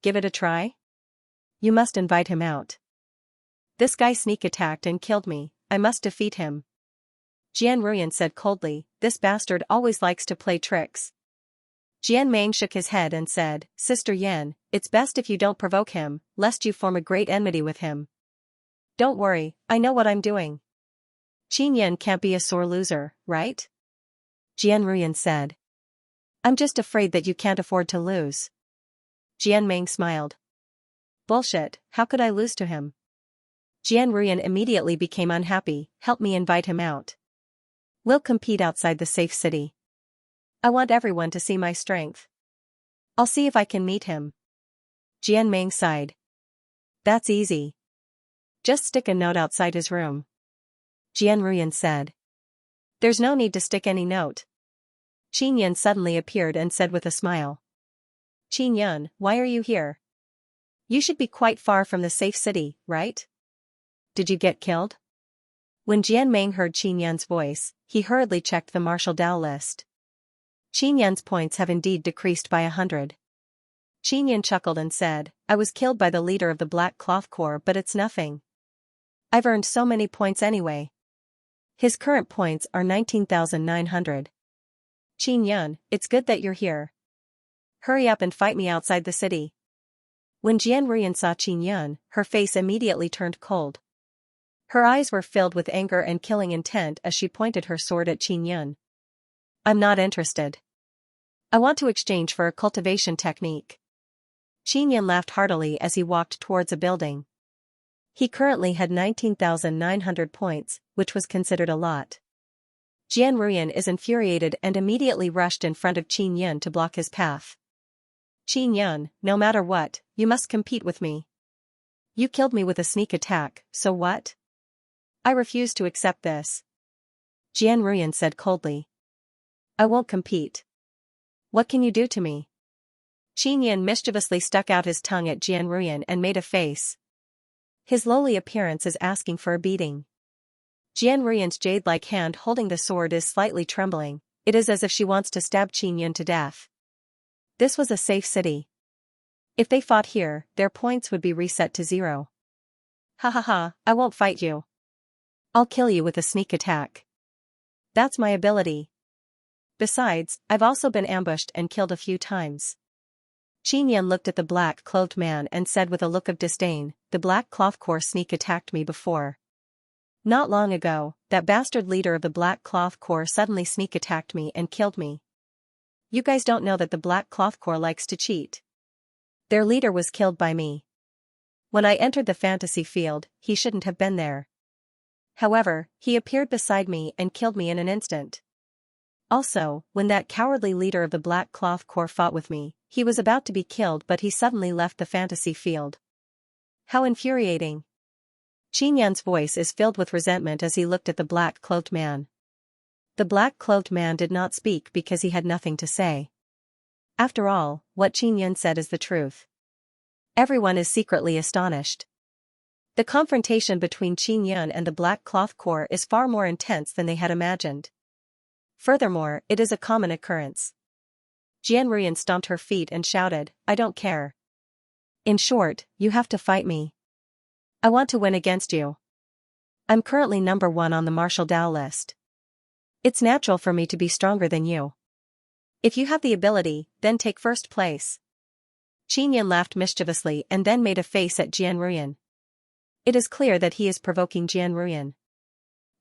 "Give it a try? You must invite him out. This guy sneak attacked and killed me, I must defeat him." Jian Ruyan said coldly, "This bastard always likes to play tricks. Jian Meng shook his head and said, Sister Yan, it's best if you don't provoke him, lest you form a great enmity with him. Don't worry, I know what I'm doing. Qin Yan can't be a sore loser, right? Jian Ruyan said. I'm just afraid that you can't afford to lose. Jian Meng smiled. Bullshit, how could I lose to him? Jian Ruyan immediately became unhappy. Help me invite him out. We'll compete outside the safe city. I want everyone to see my strength. I'll see if I can meet him. Jian Meng sighed. That's easy. Just stick a note outside his room. Jian Ruyan said. There's no need to stick any note. Qin Yan suddenly appeared and said with a smile. Qin Yan, why are you here? You should be quite far from the safe city, right? Did you get killed? When Jian Meng heard Qin Yan's voice, he hurriedly checked the martial Dao list. Qin Yan's points have indeed decreased by 100. Qin Yan chuckled and said, I was killed by the leader of the Black Cloth Corps, but it's nothing. I've earned so many points anyway. His current points are 19,900. Qin Yan, it's good that you're here. Hurry up and fight me outside the city. When Jian Ruyan saw Qin Yan, her face immediately turned cold. Her eyes were filled with anger and killing intent as she pointed her sword at Qin Yan. I'm not interested. I want to exchange for a cultivation technique. Qin Yan laughed heartily as he walked towards a building. He currently had 19,900 points, which was considered a lot. Jian Ruyan is infuriated and immediately rushed in front of Qin Yan to block his path. Qin Yan, no matter what, you must compete with me. You killed me with a sneak attack, so what? I refuse to accept this. Jian Ruyan said coldly. I won't compete. What can you do to me? Qin Yan mischievously stuck out his tongue at Jian Ruyan and made a face. His lowly appearance is asking for a beating. Jian Ruyan's jade-like hand holding the sword is slightly trembling. It is as if she wants to stab Qin Yan to death. This was a safe city. If they fought here, their points would be reset to 0. Ha ha ha, I won't fight you. I'll kill you with a sneak attack. That's my ability. Besides, I've also been ambushed and killed a few times. Qin Yan looked at the black-clothed man and said with a look of disdain, the Black Cloth Corps sneak attacked me before. Not long ago, that bastard leader of the Black Cloth Corps suddenly sneak attacked me and killed me. You guys don't know that the Black Cloth Corps likes to cheat. Their leader was killed by me. When I entered the fantasy field, he shouldn't have been there. However, he appeared beside me and killed me in an instant. Also, when that cowardly leader of the Black Cloth Corps fought with me, he was about to be killed but he suddenly left the fantasy field. How infuriating. Qin Yan's voice is filled with resentment as he looked at the black-clothed man. The black-clothed man did not speak because he had nothing to say. After all, what Qin Yan said is the truth. Everyone is secretly astonished. The confrontation between Qin Yan and the Black Cloth Corps is far more intense than they had imagined. Furthermore, it is a common occurrence. Jian Ruyan stomped her feet and shouted, I don't care. In short, you have to fight me. I want to win against you. I'm currently number 1 on the martial Dao list. It's natural for me to be stronger than you. If you have the ability, then take first place. Qin Yan laughed mischievously and then made a face at Jian Ruyan. It is clear that he is provoking Jian Ruyan.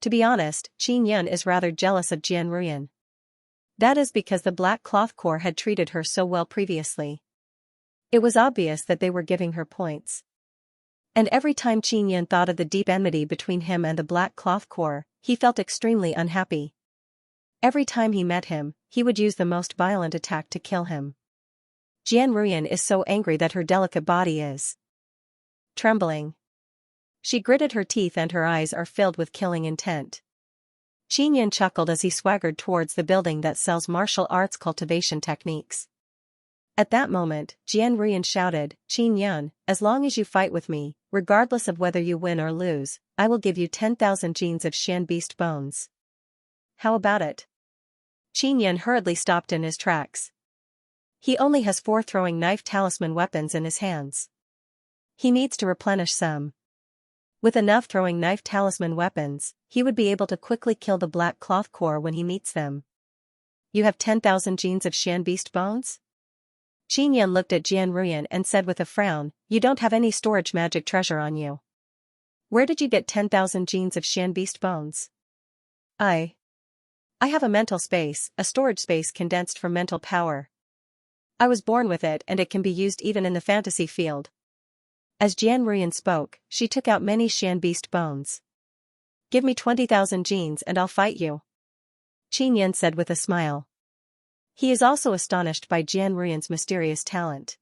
To be honest, Qin Yan is rather jealous of Jian Ruyan. That is because the Black Cloth Corps had treated her so well previously. It was obvious that they were giving her points. And every time Qin Yan thought of the deep enmity between him and the Black Cloth Corps, he felt extremely unhappy. Every time he met him, he would use the most violent attack to kill him. Jian Ruyan is so angry that her delicate body is trembling. She gritted her teeth and her eyes are filled with killing intent. Qin Yan chuckled as he swaggered towards the building that sells martial arts cultivation techniques. At that moment, Jian Ruyan shouted, Qin Yan, as long as you fight with me, regardless of whether you win or lose, I will give you 10,000 genes of Shan beast bones. How about it? Qin Yan hurriedly stopped in his tracks. He only has 4 throwing knife talisman weapons in his hands. He needs to replenish some. With enough throwing knife talisman weapons, he would be able to quickly kill the Black Cloth Corps when he meets them. you have 10,000 genes of Xian beast bones? Qin Yan looked at Jian Ruyan and said with a frown, you don't have any storage magic treasure on you. Where did you get 10,000 genes of Xian beast bones? I have a mental space, a storage space condensed from mental power. I was born with it and it can be used even in the fantasy field. As Jian Ruyan spoke, she took out many Xian beast bones. Give me 20,000 genes and I'll fight you. Qin Yan said with a smile. He is also astonished by Jian Ruyan's mysterious talent.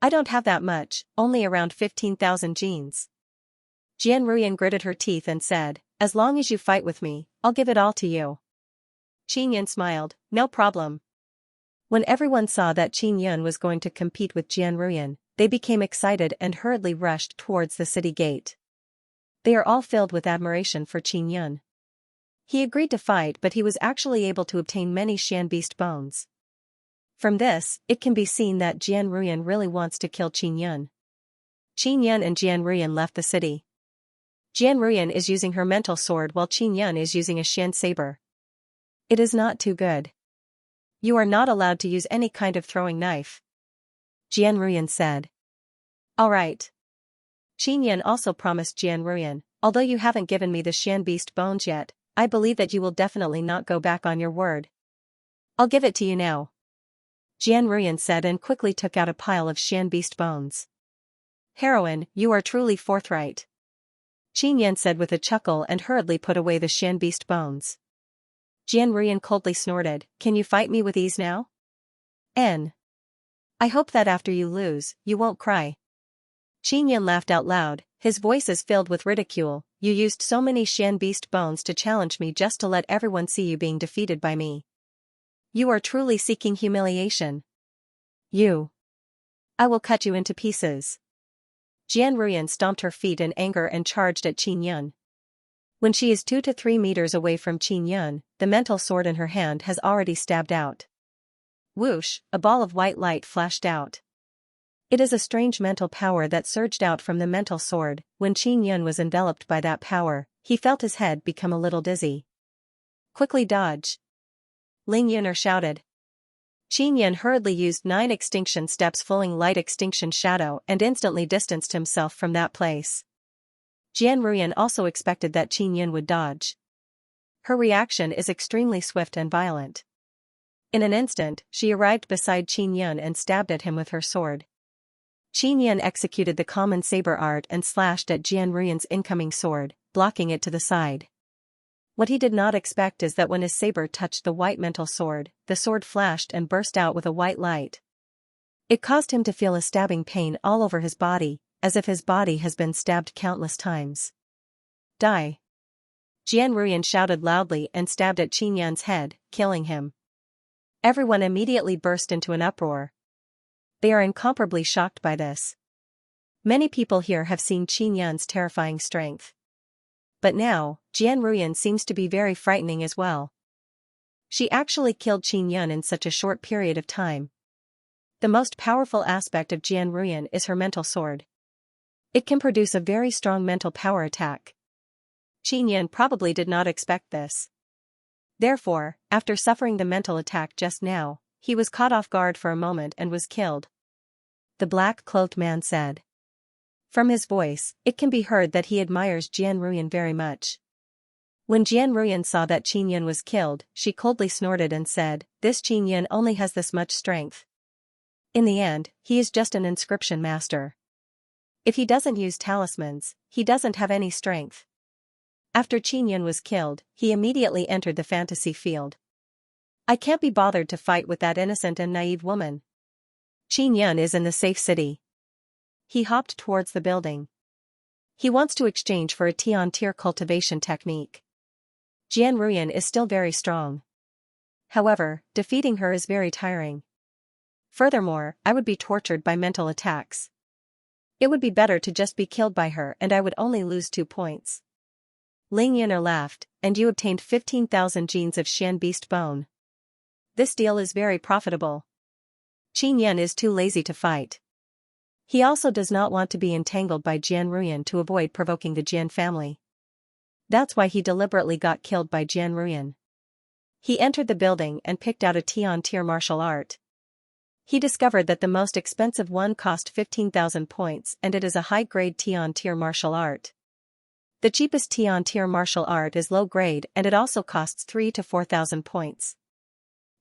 I don't have that much, only around 15,000 genes. Jian Ruyan gritted her teeth and said, as long as you fight with me, I'll give it all to you. Qin Yan smiled, no problem. When everyone saw that Qin Yan was going to compete with Jian Ruyan, they became excited and hurriedly rushed towards the city gate. They are all filled with admiration for Qin Yan. He agreed to fight, but he was actually able to obtain many Xian beast bones. From this, it can be seen that Jian Ruyan really wants to kill Qin Yan. Qin Yan and Jian Ruyan left the city. Jian Ruyan is using her mental sword while Qin Yan is using a Xian saber. It is not too good. You are not allowed to use any kind of throwing knife. Jian Ruyan said. All right. Qin Yan also promised Jian Ruyan, although you haven't given me the Xian beast bones yet, I believe that you will definitely not go back on your word. I'll give it to you now. Jian Ruyan said and quickly took out a pile of Xian beast bones. Heroine, you are truly forthright. Qin Yan said with a chuckle and hurriedly put away the Xian beast bones. Jian Ruyan coldly snorted, can you fight me with ease now? I hope that after you lose, you won't cry. Qin Yan laughed out loud, his voice is filled with ridicule, you used so many Xian beast bones to challenge me just to let everyone see you being defeated by me. You are truly seeking humiliation. I will cut you into pieces. Jian Ruyan stomped her feet in anger and charged at Qin Yan. When she is 2 to 3 meters away from Qin Yan, the mental sword in her hand has already stabbed out. Whoosh, a ball of white light flashed out. It is a strange mental power that surged out from the mental sword. When Qin Yan was enveloped by that power, he felt his head become a little dizzy. Quickly dodge. Ling Yuner shouted. Qin Yan hurriedly used 9 extinction steps following light extinction shadow and instantly distanced himself from that place. Jian Ruyan also expected that Qin Yan would dodge. Her reaction is extremely swift and violent. In an instant, she arrived beside Qin Yan and stabbed at him with her sword. Qin Yan executed the common saber art and slashed at Jian Ruyan's incoming sword, blocking it to the side. What he did not expect is that when his saber touched the white mental sword, the sword flashed and burst out with a white light. It caused him to feel a stabbing pain all over his body, as if his body has been stabbed countless times. Die! Jian Ruyan shouted loudly and stabbed at Qin Yan's head, killing him. Everyone immediately burst into an uproar. They are incomparably shocked by this. Many people here have seen Qin Yan's terrifying strength. But now, Jian Ruyan seems to be very frightening as well. She actually killed Qin Yan in such a short period of time. The most powerful aspect of Jian Ruyan is her mental sword. It can produce a very strong mental power attack. Qin Yan probably did not expect this. Therefore, after suffering the mental attack just now, he was caught off guard for a moment and was killed. The black-cloaked man said. From his voice, it can be heard that he admires Jian Ruyan very much. When Jian Ruyan saw that Qin Yan was killed, she coldly snorted and said, this Qin Yan only has this much strength. In the end, he is just an inscription master. If he doesn't use talismans, he doesn't have any strength. After Qin Yan was killed, he immediately entered the fantasy field. I can't be bothered to fight with that innocent and naive woman. Qin Yan is in the safe city. He hopped towards the building. He wants to exchange for a tier cultivation technique. Jian Ruyan is still very strong. However, defeating her is very tiring. Furthermore, I would be tortured by mental attacks. It would be better to just be killed by her and I would only lose 2 points. Ling Yuner laughed, and you obtained 15,000 genes of Xian beast bone. This deal is very profitable. Qin Yan is too lazy to fight. He also does not want to be entangled by Jian Ruyan to avoid provoking the Jian family. That's why he deliberately got killed by Jian Ruyan. He entered the building and picked out a Tian-tier martial art. He discovered that the most expensive one cost 15,000 points and it is a high-grade Tian-tier martial art. The cheapest Tian-tier martial art is low-grade and it also costs 3 to 4,000 points.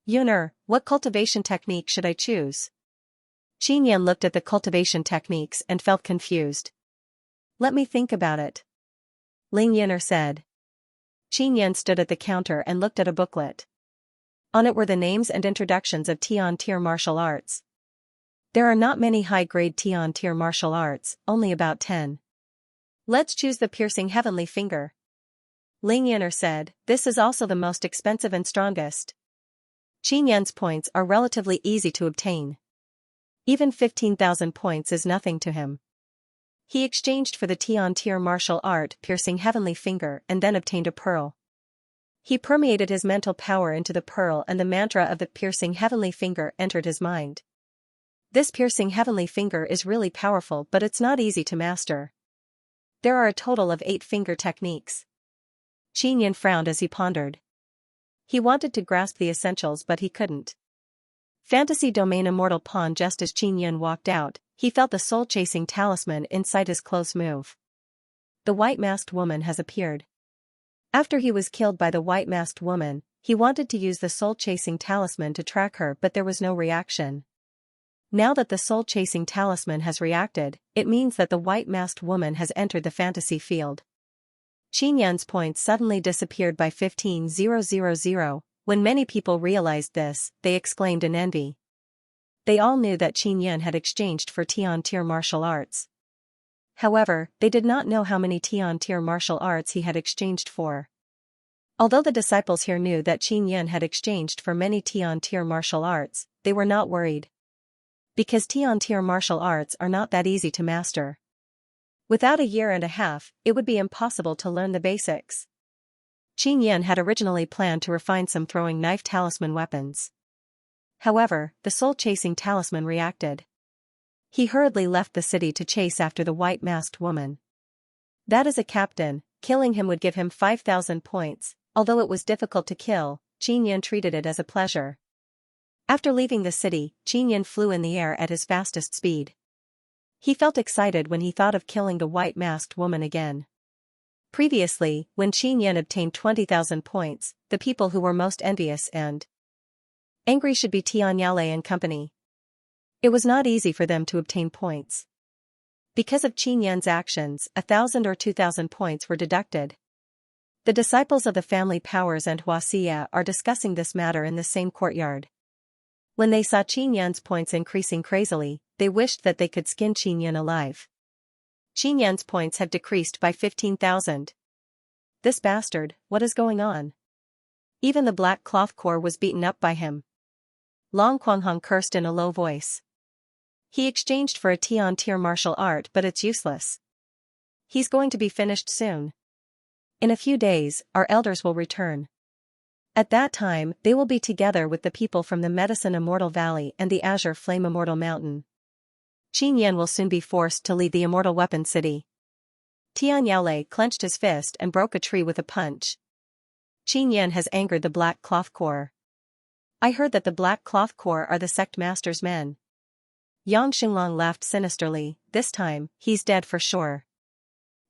Yuner, what cultivation technique should I choose? Xianxia looked at the cultivation techniques and felt confused. Let me think about it. Ling Yuner said. Xianxia stood at the counter and looked at a booklet. On it were the names and introductions of Tian-tier martial arts. There are not many high-grade Tian-tier martial arts, only about 10. Let's choose the piercing heavenly finger. Ling Yuner said, this is also the most expensive and strongest. Xianxia's points are relatively easy to obtain. Even 15,000 points is nothing to him. He exchanged for the Tian-tier martial art piercing heavenly finger and then obtained a pearl. He permeated his mental power into the pearl and the mantra of the piercing heavenly finger entered his mind. This piercing heavenly finger is really powerful but it's not easy to master. There are a total of 8 finger techniques. Xianxia frowned as he pondered. He wanted to grasp the essentials but he couldn't. Fantasy Domain Immortal Pawn. Just as Xianxia walked out, he felt the soul-chasing talisman inside his close move. The white-masked woman has appeared. After he was killed by the white-masked woman, he wanted to use the soul-chasing talisman to track her but there was no reaction. Now that the soul-chasing talisman has reacted, it means that the white-masked woman has entered the fantasy field. Xianxia's points suddenly disappeared by 15,000. When many people realized this, they exclaimed in envy. They all knew that Xianxia had exchanged for Tian-tier martial arts. However, they did not know how many Tian-tier martial arts he had exchanged for. Although the disciples here knew that Xianxia had exchanged for many Tian-tier martial arts, they were not worried. Because Tian-tier martial arts are not that easy to master. Without a year and a half, it would be impossible to learn the basics. Xianxia had originally planned to refine some throwing knife talisman weapons. However, the soul-chasing talisman reacted. He hurriedly left the city to chase after the white-masked woman. That is a captain, killing him would give him 5,000 points, although it was difficult to kill, Xianxia treated it as a pleasure. After leaving the city, Xianxia flew in the air at his fastest speed. He felt excited when he thought of killing the white-masked woman again. Previously, when Xianxia obtained 20,000 points, the people who were most envious and angry should be Tianyale and company. It was not easy for them to obtain points. Because of Xianxia's actions, 1,000 or 2,000 points were deducted. The disciples of the family powers and Xianxia are discussing this matter in the same courtyard. When they saw Xianxia's points increasing crazily, they wished that they could skin Xianxia alive. Xianxia's points have decreased by 15,000. This bastard, what is going on? Even the Black Cloth Corps was beaten up by him. Long Quanghong cursed in a low voice. He exchanged for a Tian-tier martial art but it's useless. He's going to be finished soon. In a few days, our elders will return. At that time, they will be together with the people from the Medicine Immortal Valley and the Azure Flame Immortal Mountain. Xianxia will soon be forced to leave the Immortal Weapon City. Tianyale clenched his fist and broke a tree with a punch. Xianxia has angered the Black Cloth Corps. I heard that the Black Cloth Corps are the sect master's men. Yang Xinglong laughed sinisterly. This time, he's dead for sure.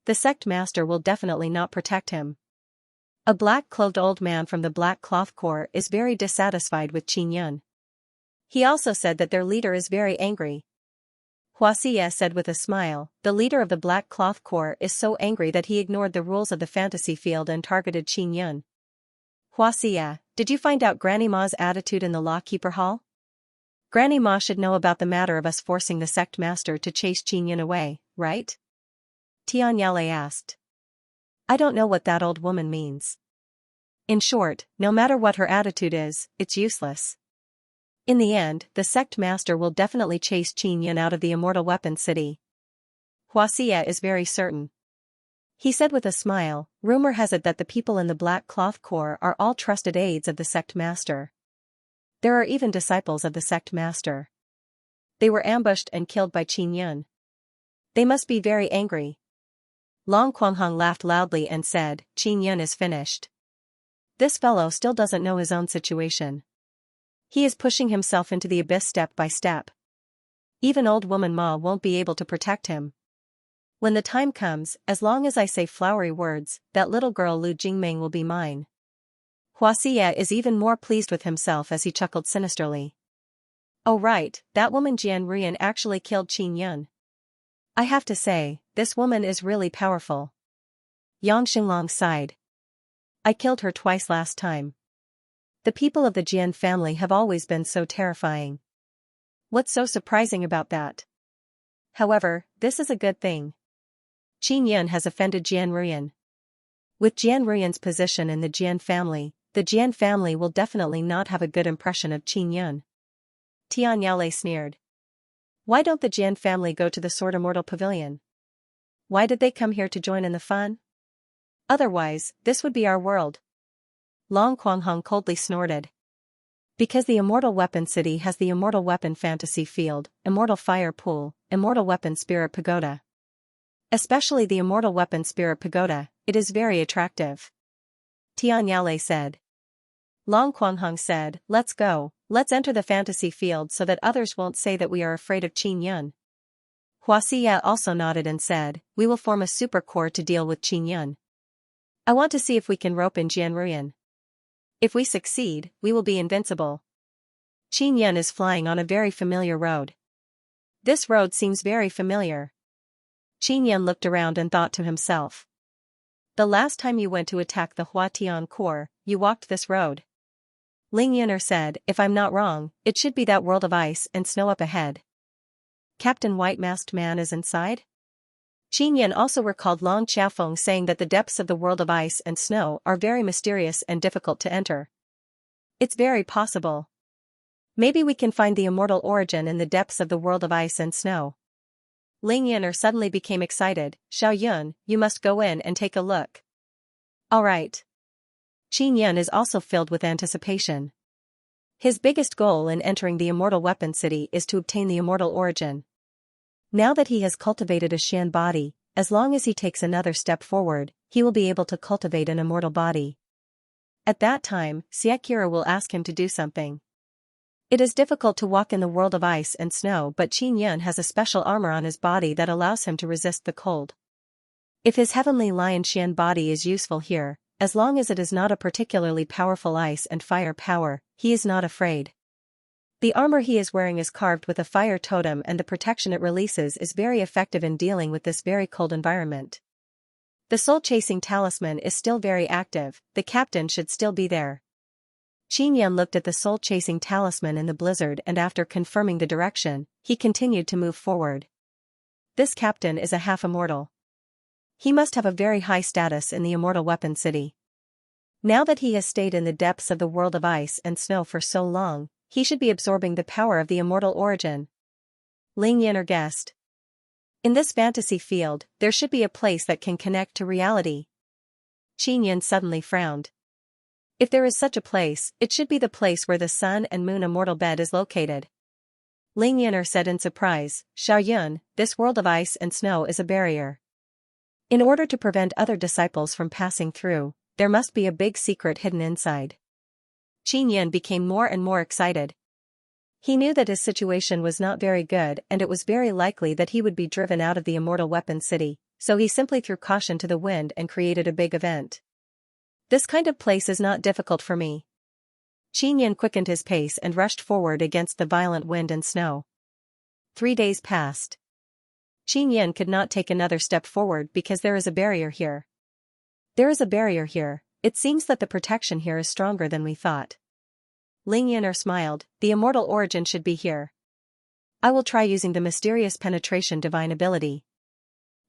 The sect master will definitely not protect him. A black-clothed old man from the Black Cloth Corps is very dissatisfied with Xianxia. He also said that their leader is very angry. Xianxia said with a smile, the leader of the Black Cloth Corps is so angry that he ignored the rules of the fantasy field and targeted Xianxia. Xianxia, did you find out Granny Ma's attitude in the Lawkeeper Hall? Granny Ma should know about the matter of us forcing the sect master to chase Xianxia away, right? Tianyale asked. I don't know what that old woman means. In short, no matter what her attitude is, it's useless. In the end, the sect master will definitely chase Xianxia out of the Immortal Weapon City. Xianxia is very certain. He said with a smile, rumor has it that the people in the Black Cloth Corps are all trusted aides of the sect master. There are even disciples of the sect master. They were ambushed and killed by Xianxia. They must be very angry. Long Quanghong laughed loudly and said, Xianxia is finished. This fellow still doesn't know his own situation. He is pushing himself into the abyss step by step. Even old woman Ma won't be able to protect him. When the time comes, as long as I say flowery words, that little girl Lu Jingming will be mine. Huaxia is even more pleased with himself as he chuckled sinisterly. Oh right, that woman Jian Rian actually killed Qin Yun. I have to say, this woman is really powerful. Yang Xinglong sighed. I killed her twice last time. The people of the Jian family have always been so terrifying. What's so surprising about that? However, this is a good thing. Qin Yun has offended Jian Rian. With Jian Rian's position in the Jian family will definitely not have a good impression of Qin Yun. Tian Yale sneered. Why don't the Jian family go to the Sword Immortal Pavilion? Why did they come here to join in the fun? Otherwise, this would be our world. Long Quanghong coldly snorted. Because the Immortal Weapon City has the Immortal Weapon Fantasy Field, Immortal Fire Pool, Immortal Weapon Spirit Pagoda. Especially the Immortal Weapon Spirit Pagoda, it is very attractive. Tian Yale said. Long Quanghong said, let's go, let's enter the fantasy field so that others won't say that we are afraid of Qin Yun. Huaxia also nodded and said, we will form a super corps to deal with Qin Yun. I want to see if we can rope in Jian Rian. If we succeed, we will be invincible. Qin Yun is flying on a very familiar road. This road seems very familiar. Qin Yun looked around and thought to himself. The last time you went to attack the Huatian Corps, you walked this road. Ling Yun'er said, if I'm not wrong, it should be that world of ice and snow up ahead. Captain White Masked Man is inside? Qin Yun also recalled Long Qiafeng saying that the depths of the world of ice and snow are very mysterious and difficult to enter. It's very possible. Maybe we can find the immortal origin in the depths of the world of ice and snow. Ling Yun'er suddenly became excited. Xiao Yun, you must go in and take a look. Alright. Qin Yun is also filled with anticipation. His biggest goal in entering the Immortal Weapon City is to obtain the immortal origin. Now that he has cultivated a Xian body, as long as he takes another step forward, he will be able to cultivate an immortal body. At that time, Xianxia will ask him to do something. It is difficult to walk in the world of ice and snow, but Qin Yun has a special armor on his body that allows him to resist the cold. If his heavenly lion Xian body is useful here, as long as it is not a particularly powerful ice and fire power, he is not afraid. The armor he is wearing is carved with a fire totem, and the protection it releases is very effective in dealing with this very cold environment. The soul-chasing talisman is still very active, the captain should still be there. Qin Yun looked at the soul-chasing talisman in the blizzard, and after confirming the direction, he continued to move forward. This captain is a half-immortal. He must have a very high status in the Immortal Weapon City. Now that he has stayed in the depths of the world of ice and snow for so long, he should be absorbing the power of the immortal origin. Ling Yun'er guessed. In this fantasy field, there should be a place that can connect to reality. Qin Yun suddenly frowned. If there is such a place, it should be the place where the sun and moon immortal bed is located. Ling Yun'er said in surprise, Xiao Yun, this world of ice and snow is a barrier. In order to prevent other disciples from passing through, there must be a big secret hidden inside. Qin Yun became more and more excited. He knew that his situation was not very good, and it was very likely that he would be driven out of the Immortal Weapon City, so he simply threw caution to the wind and created a big event. This kind of place is not difficult for me. Qin Yun quickened his pace and rushed forward against the violent wind and snow. 3 days passed. Qin Yun could not take another step forward because there is a barrier here. There is a barrier here. It seems that the protection here is stronger than we thought. Ling Yun'er smiled, the immortal origin should be here. I will try using the mysterious penetration divine ability.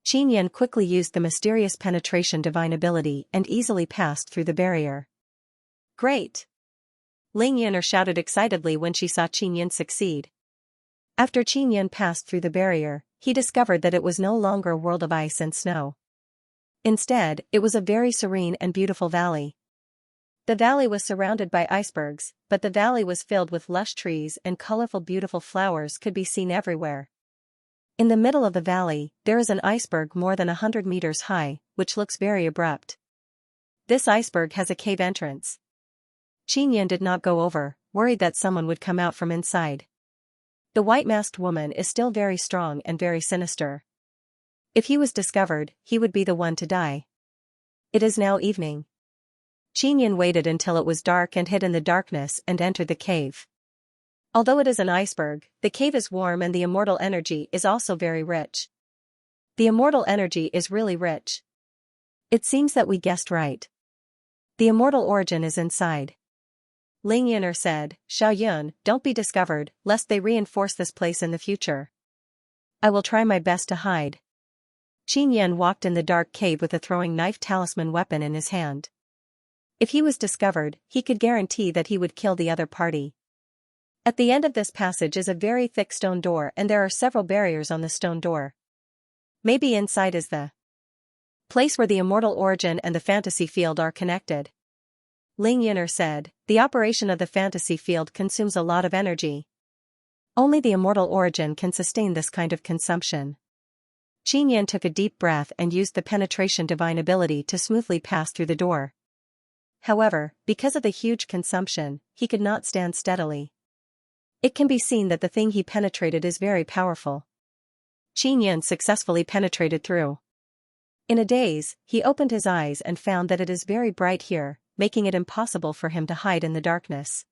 Qin Yun quickly used the mysterious penetration divine ability and easily passed through the barrier. Great! Ling Yun'er shouted excitedly when she saw Qin Yun succeed. After Qin Yun passed through the barrier, he discovered that it was no longer a world of ice and snow. Instead, it was a very serene and beautiful valley. The valley was surrounded by icebergs, but the valley was filled with lush trees and colorful beautiful flowers could be seen everywhere. In the middle of the valley, there is an iceberg more than 100 meters high, which looks very abrupt. This iceberg has a cave entrance. Xianxia did not go over, worried that someone would come out from inside. The white-masked woman is still very strong and very sinister. If he was discovered, he would be the one to die. It is now evening. Xianxia waited until it was dark and hid in the darkness and entered the cave. Although it is an iceberg, the cave is warm and the immortal energy is also very rich. The immortal energy is really rich. It seems that we guessed right. The immortal origin is inside. Ling Yin'er said, Xiaoyun, don't be discovered, lest they reinforce this place in the future. I will try my best to hide. Xianxia walked in the dark cave with a throwing knife talisman weapon in his hand. If he was discovered, he could guarantee that he would kill the other party. At the end of this passage is a very thick stone door and there are several barriers on the stone door. Maybe inside is the place where the immortal origin and the fantasy field are connected. Ling Yin'er said, the operation of the fantasy field consumes a lot of energy. Only the immortal origin can sustain this kind of consumption. Xianxia took a deep breath and used the penetration divine ability to smoothly pass through the door. However, because of the huge consumption, he could not stand steadily. It can be seen that the thing he penetrated is very powerful. Xianxia successfully penetrated through. In a daze, he opened his eyes and found that it is very bright here, making it impossible for him to hide in the darkness.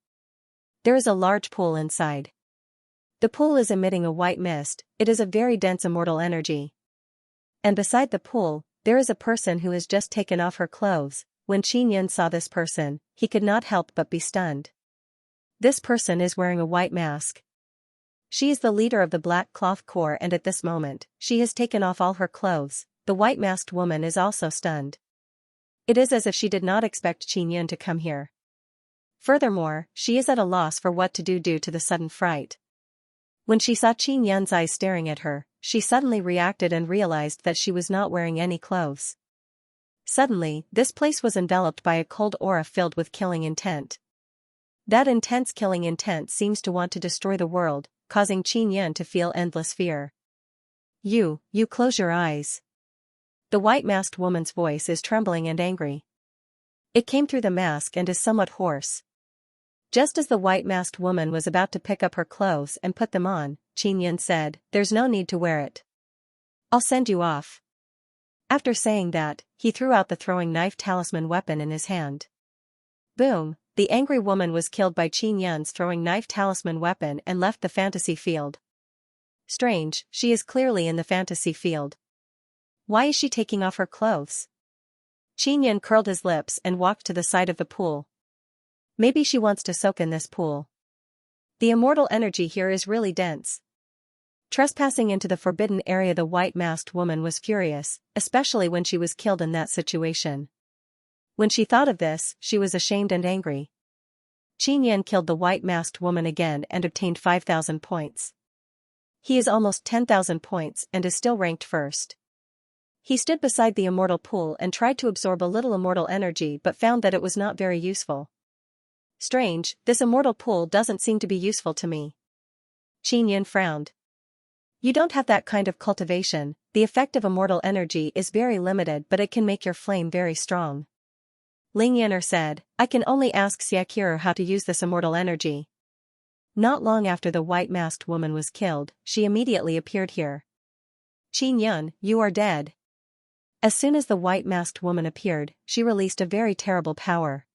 There is a large pool inside. The pool is emitting a white mist, it is a very dense immortal energy. And beside the pool, there is a person who has just taken off her clothes. When Xianxia saw this person, he could not help but be stunned. This person is wearing a white mask. She is the leader of the Black Cloth Corps and at this moment, she has taken off all her clothes. The white-masked woman is also stunned. It is as if she did not expect Xianxia to come here. Furthermore, she is at a loss for what to do due to the sudden fright. When she saw Xianxia's eyes staring at her, she suddenly reacted and realized that she was not wearing any clothes. Suddenly, this place was enveloped by a cold aura filled with killing intent. That intense killing intent seems to want to destroy the world, causing Xianxia to feel endless fear. You close your eyes. The white-masked woman's voice is trembling and angry. It came through the mask and is somewhat hoarse. Just as the white-masked woman was about to pick up her clothes and put them on, Xianxia said, there's no need to wear it. I'll send you off. After saying that, he threw out the throwing knife talisman weapon in his hand. Boom, the angry woman was killed by Xianxia's throwing knife talisman weapon and left the fantasy field. Strange, she is clearly in the fantasy field. Why is she taking off her clothes? Xianxia curled his lips and walked to the side of the pool. Maybe she wants to soak in this pool. The immortal energy here is really dense. Trespassing into the forbidden area, the white-masked woman was furious, especially when she was killed in that situation. When she thought of this, she was ashamed and angry. Xianxia killed the white-masked woman again and obtained 5,000 points. He is almost 10,000 points and is still ranked first. He stood beside the immortal pool and tried to absorb a little immortal energy but found that it was not very useful. Strange, this immortal pool doesn't seem to be useful to me. Xianxia frowned. You don't have that kind of cultivation, the effect of immortal energy is very limited but it can make your flame very strong. Ling Yin'er said, I can only ask Xianxia how to use this immortal energy. Not long after the white-masked woman was killed, she immediately appeared here. Xianxia, you are dead. As soon as the white-masked woman appeared, she released a very terrible power.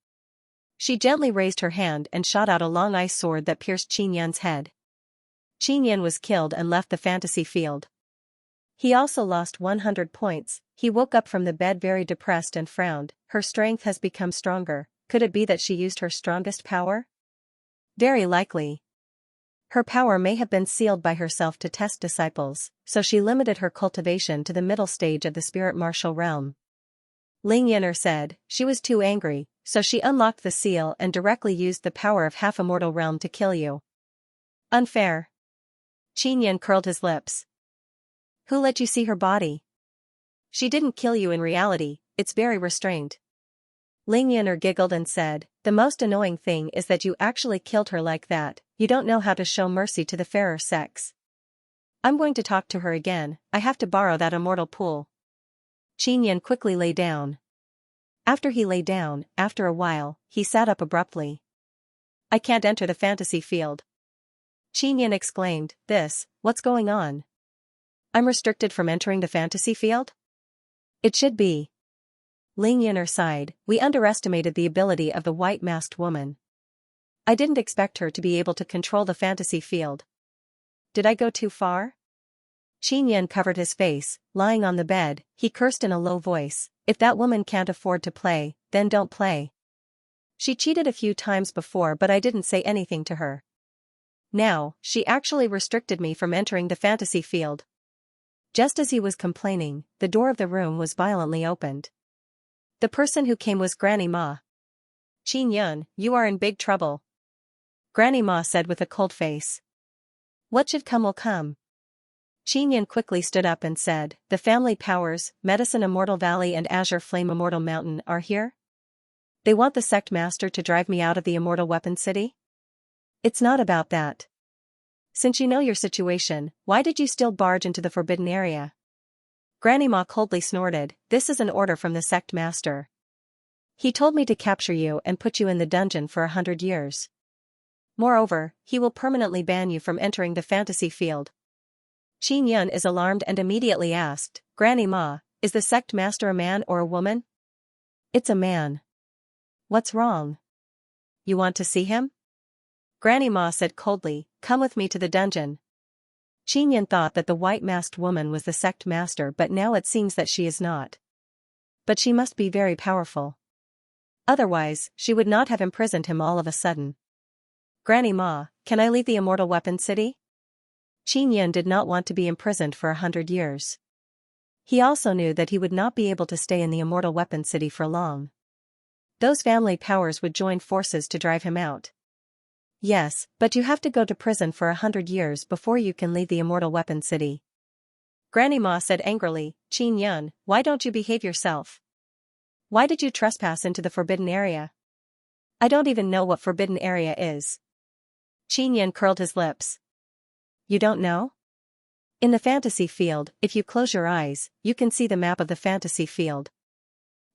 She gently raised her hand and shot out a long ice sword that pierced Xianxia's head. Xianxia was killed and left the fantasy field. He also lost 100 points, he woke up from the bed very depressed and frowned, her strength has become stronger, could it be that she used her strongest power? Very likely. Her power may have been sealed by herself to test disciples, so she limited her cultivation to the middle stage of the spirit martial realm. Ling Yin'er said, she was too angry, so she unlocked the seal and directly used the power of half-immortal realm to kill you. Unfair. Xianxia curled his lips. Who let you see her body? She didn't kill you in reality, it's very restrained. Ling Yin'er giggled and said, the most annoying thing is that you actually killed her like that, you don't know how to show mercy to the fairer sex. I'm going to talk to her again, I have to borrow that immortal pool. Xianxia quickly lay down. After he lay down, after a while, he sat up abruptly. I can't enter the fantasy field. Xianxia exclaimed, what's going on? I'm restricted from entering the fantasy field? It should be. Ling sighed, we underestimated the ability of the white-masked woman. I didn't expect her to be able to control the fantasy field. Did I go too far? Xianxia covered his face, lying on the bed, he cursed in a low voice, if that woman can't afford to play, then don't play. She cheated a few times before but I didn't say anything to her. Now, she actually restricted me from entering the fantasy field. Just as he was complaining, the door of the room was violently opened. The person who came was Granny Ma. Xianxia, you are in big trouble. Granny Ma said with a cold face. What should come will come. Xianxia quickly stood up and said, the family powers, Medicine Immortal Valley and Azure Flame Immortal Mountain are here? They want the sect master to drive me out of the Immortal Weapon City? It's not about that. Since you know your situation, why did you still barge into the forbidden area? Granny Ma coldly snorted, this is an order from the sect master. He told me to capture you and put you in the dungeon for 100 years. Moreover, he will permanently ban you from entering the fantasy field. Xianxia is alarmed and immediately asked, Granny Ma, is the sect master a man or a woman? It's a man. What's wrong? You want to see him? Granny Ma said coldly, come with me to the dungeon. Xianxia thought that the white-masked woman was the sect master but now it seems that she is not. But she must be very powerful. Otherwise, she would not have imprisoned him all of a sudden. Granny Ma, can I leave the Immortal Weapon City? Xianxia did not want to be imprisoned for 100 years. He also knew that he would not be able to stay in the Immortal Weapon City for long. Those family powers would join forces to drive him out. Yes, but you have to go to prison for 100 years before you can leave the Immortal Weapon City. Granny Ma said angrily, Xianxia, why don't you behave yourself? Why did you trespass into the forbidden area? I don't even know what forbidden area is. Xianxia curled his lips. You don't know? In the fantasy field, if you close your eyes, you can see the map of the fantasy field.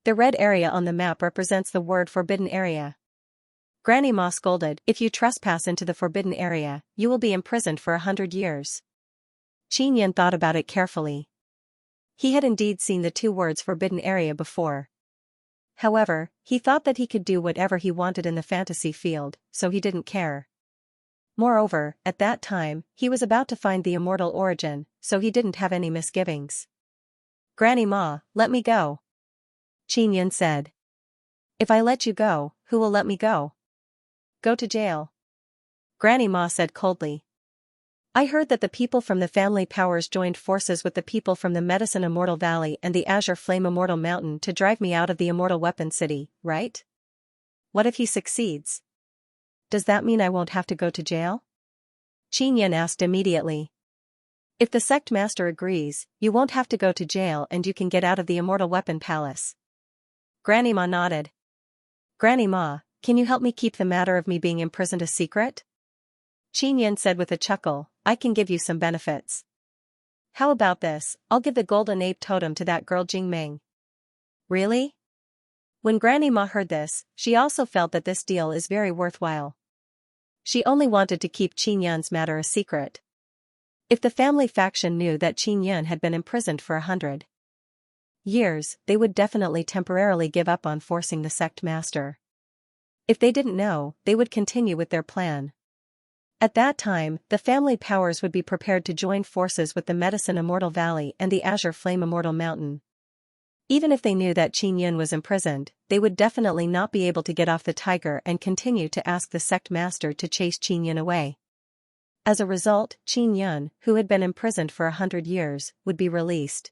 The red area on the map represents the word forbidden area. Granny Ma scolded, if you trespass into the forbidden area, you will be imprisoned for 100 years. Xianxia thought about it carefully. He had indeed seen the two words forbidden area before. However, he thought that he could do whatever he wanted in the fantasy field, so he didn't care. Moreover, at that time, he was about to find the immortal origin, so he didn't have any misgivings. Granny Ma, let me go. Xianxia said. If I let you go, who will let me go? Go to jail. Granny Ma said coldly. I heard that the people from the family powers joined forces with the people from the Medicine Immortal Valley and the Azure Flame Immortal Mountain to drive me out of the Immortal Weapon City, right? What if he succeeds? Does that mean I won't have to go to jail? Xianxia asked immediately. If the sect master agrees, you won't have to go to jail and you can get out of the Immortal Weapon Palace. Granny Ma nodded. Granny Ma, can you help me keep the matter of me being imprisoned a secret? Xianxia said with a chuckle, I can give you some benefits. How about this, I'll give the golden ape totem to that girl Jingming. Really? When Granny Ma heard this, she also felt that this deal is very worthwhile. She only wanted to keep Xianxia's matter a secret. If the family faction knew that Xianxia had been imprisoned for 100 years, they would definitely temporarily give up on forcing the sect master. If they didn't know, they would continue with their plan. At that time, the family powers would be prepared to join forces with the Medicine Immortal Valley and the Azure Flame Immortal Mountain. Even if they knew that Xianxia was imprisoned, they would definitely not be able to get off the tiger and continue to ask the sect master to chase Xianxia away. As a result, Xianxia, who had been imprisoned for 100 years, would be released.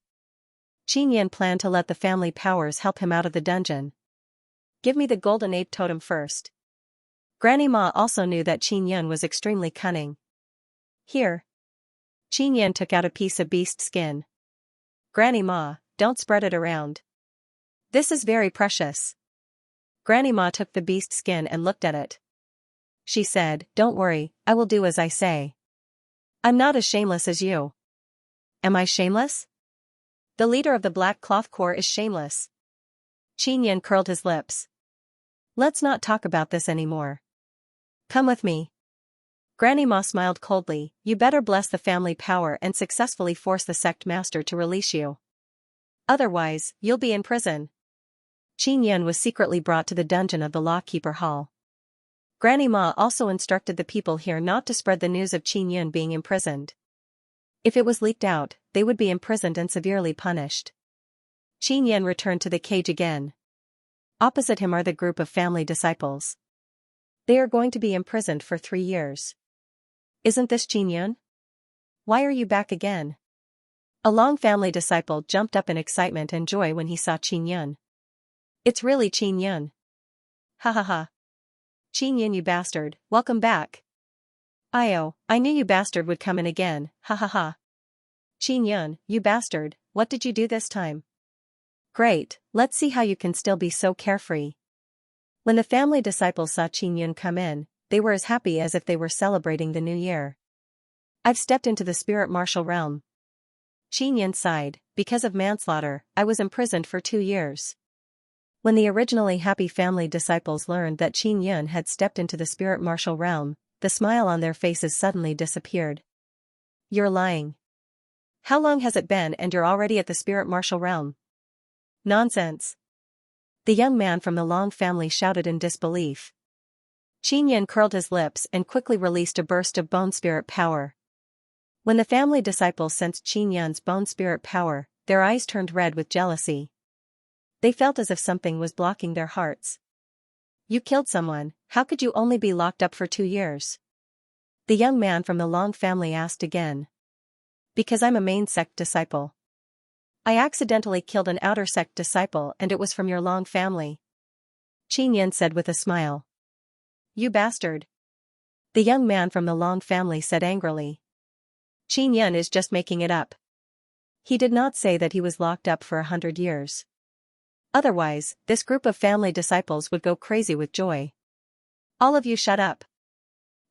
Xianxia planned to let the family powers help him out of the dungeon. Give me the golden ape totem first. Granny Ma also knew that Xianxia was extremely cunning. Here. Xianxia took out a piece of beast skin. Granny Ma, don't spread it around. This is very precious. Granny Ma took the beast skin and looked at it. She said, don't worry, I will do as I say. I'm not as shameless as you. Am I shameless? The leader of the Black Cloth Corps is shameless. Qin Yan curled his lips. Let's not talk about this anymore. Come with me. Granny Ma smiled coldly. You better bless the family power and successfully force the sect master to release you. Otherwise, you'll be in prison. Qin Yan was secretly brought to the dungeon of the Lawkeeper Hall. Granny Ma also instructed the people here not to spread the news of Qin Yan being imprisoned. If it was leaked out, they would be imprisoned and severely punished. Qin Yan returned to the cage again. Opposite him are the group of family disciples. They are going to be imprisoned for 3 years. Isn't this Qin Yan? Why are you back again? A long family disciple jumped up in excitement and joy when he saw Qin Yan. It's really Qin Yan. Ha ha ha. Qin Yan, you bastard, welcome back. I knew you bastard would come in again, ha ha ha. Qin Yan, you bastard, what did you do this time? Great, let's see how you can still be so carefree. When the family disciples saw Qin Yan come in, they were as happy as if they were celebrating the new year. I've stepped into the spirit martial realm. Qin Yan sighed, because of manslaughter, I was imprisoned for 2 years. When the originally happy family disciples learned that Qin Yan had stepped into the spirit martial realm, the smile on their faces suddenly disappeared. You're lying. How long has it been and you're already at the spirit martial realm? Nonsense. The young man from the Long family shouted in disbelief. Qin Yan curled his lips and quickly released a burst of bone spirit power. When the family disciples sensed Qin Yan's bone spirit power, their eyes turned red with jealousy. They felt as if something was blocking their hearts. You killed someone, how could you only be locked up for 2 years? The young man from the Long family asked again. Because I'm a main sect disciple. I accidentally killed an outer sect disciple and it was from your Long family. Qin Yan said with a smile. You bastard. The young man from the Long family said angrily. Qin Yan is just making it up. He did not say that he was locked up for 100 years. Otherwise, this group of family disciples would go crazy with joy. All of you shut up.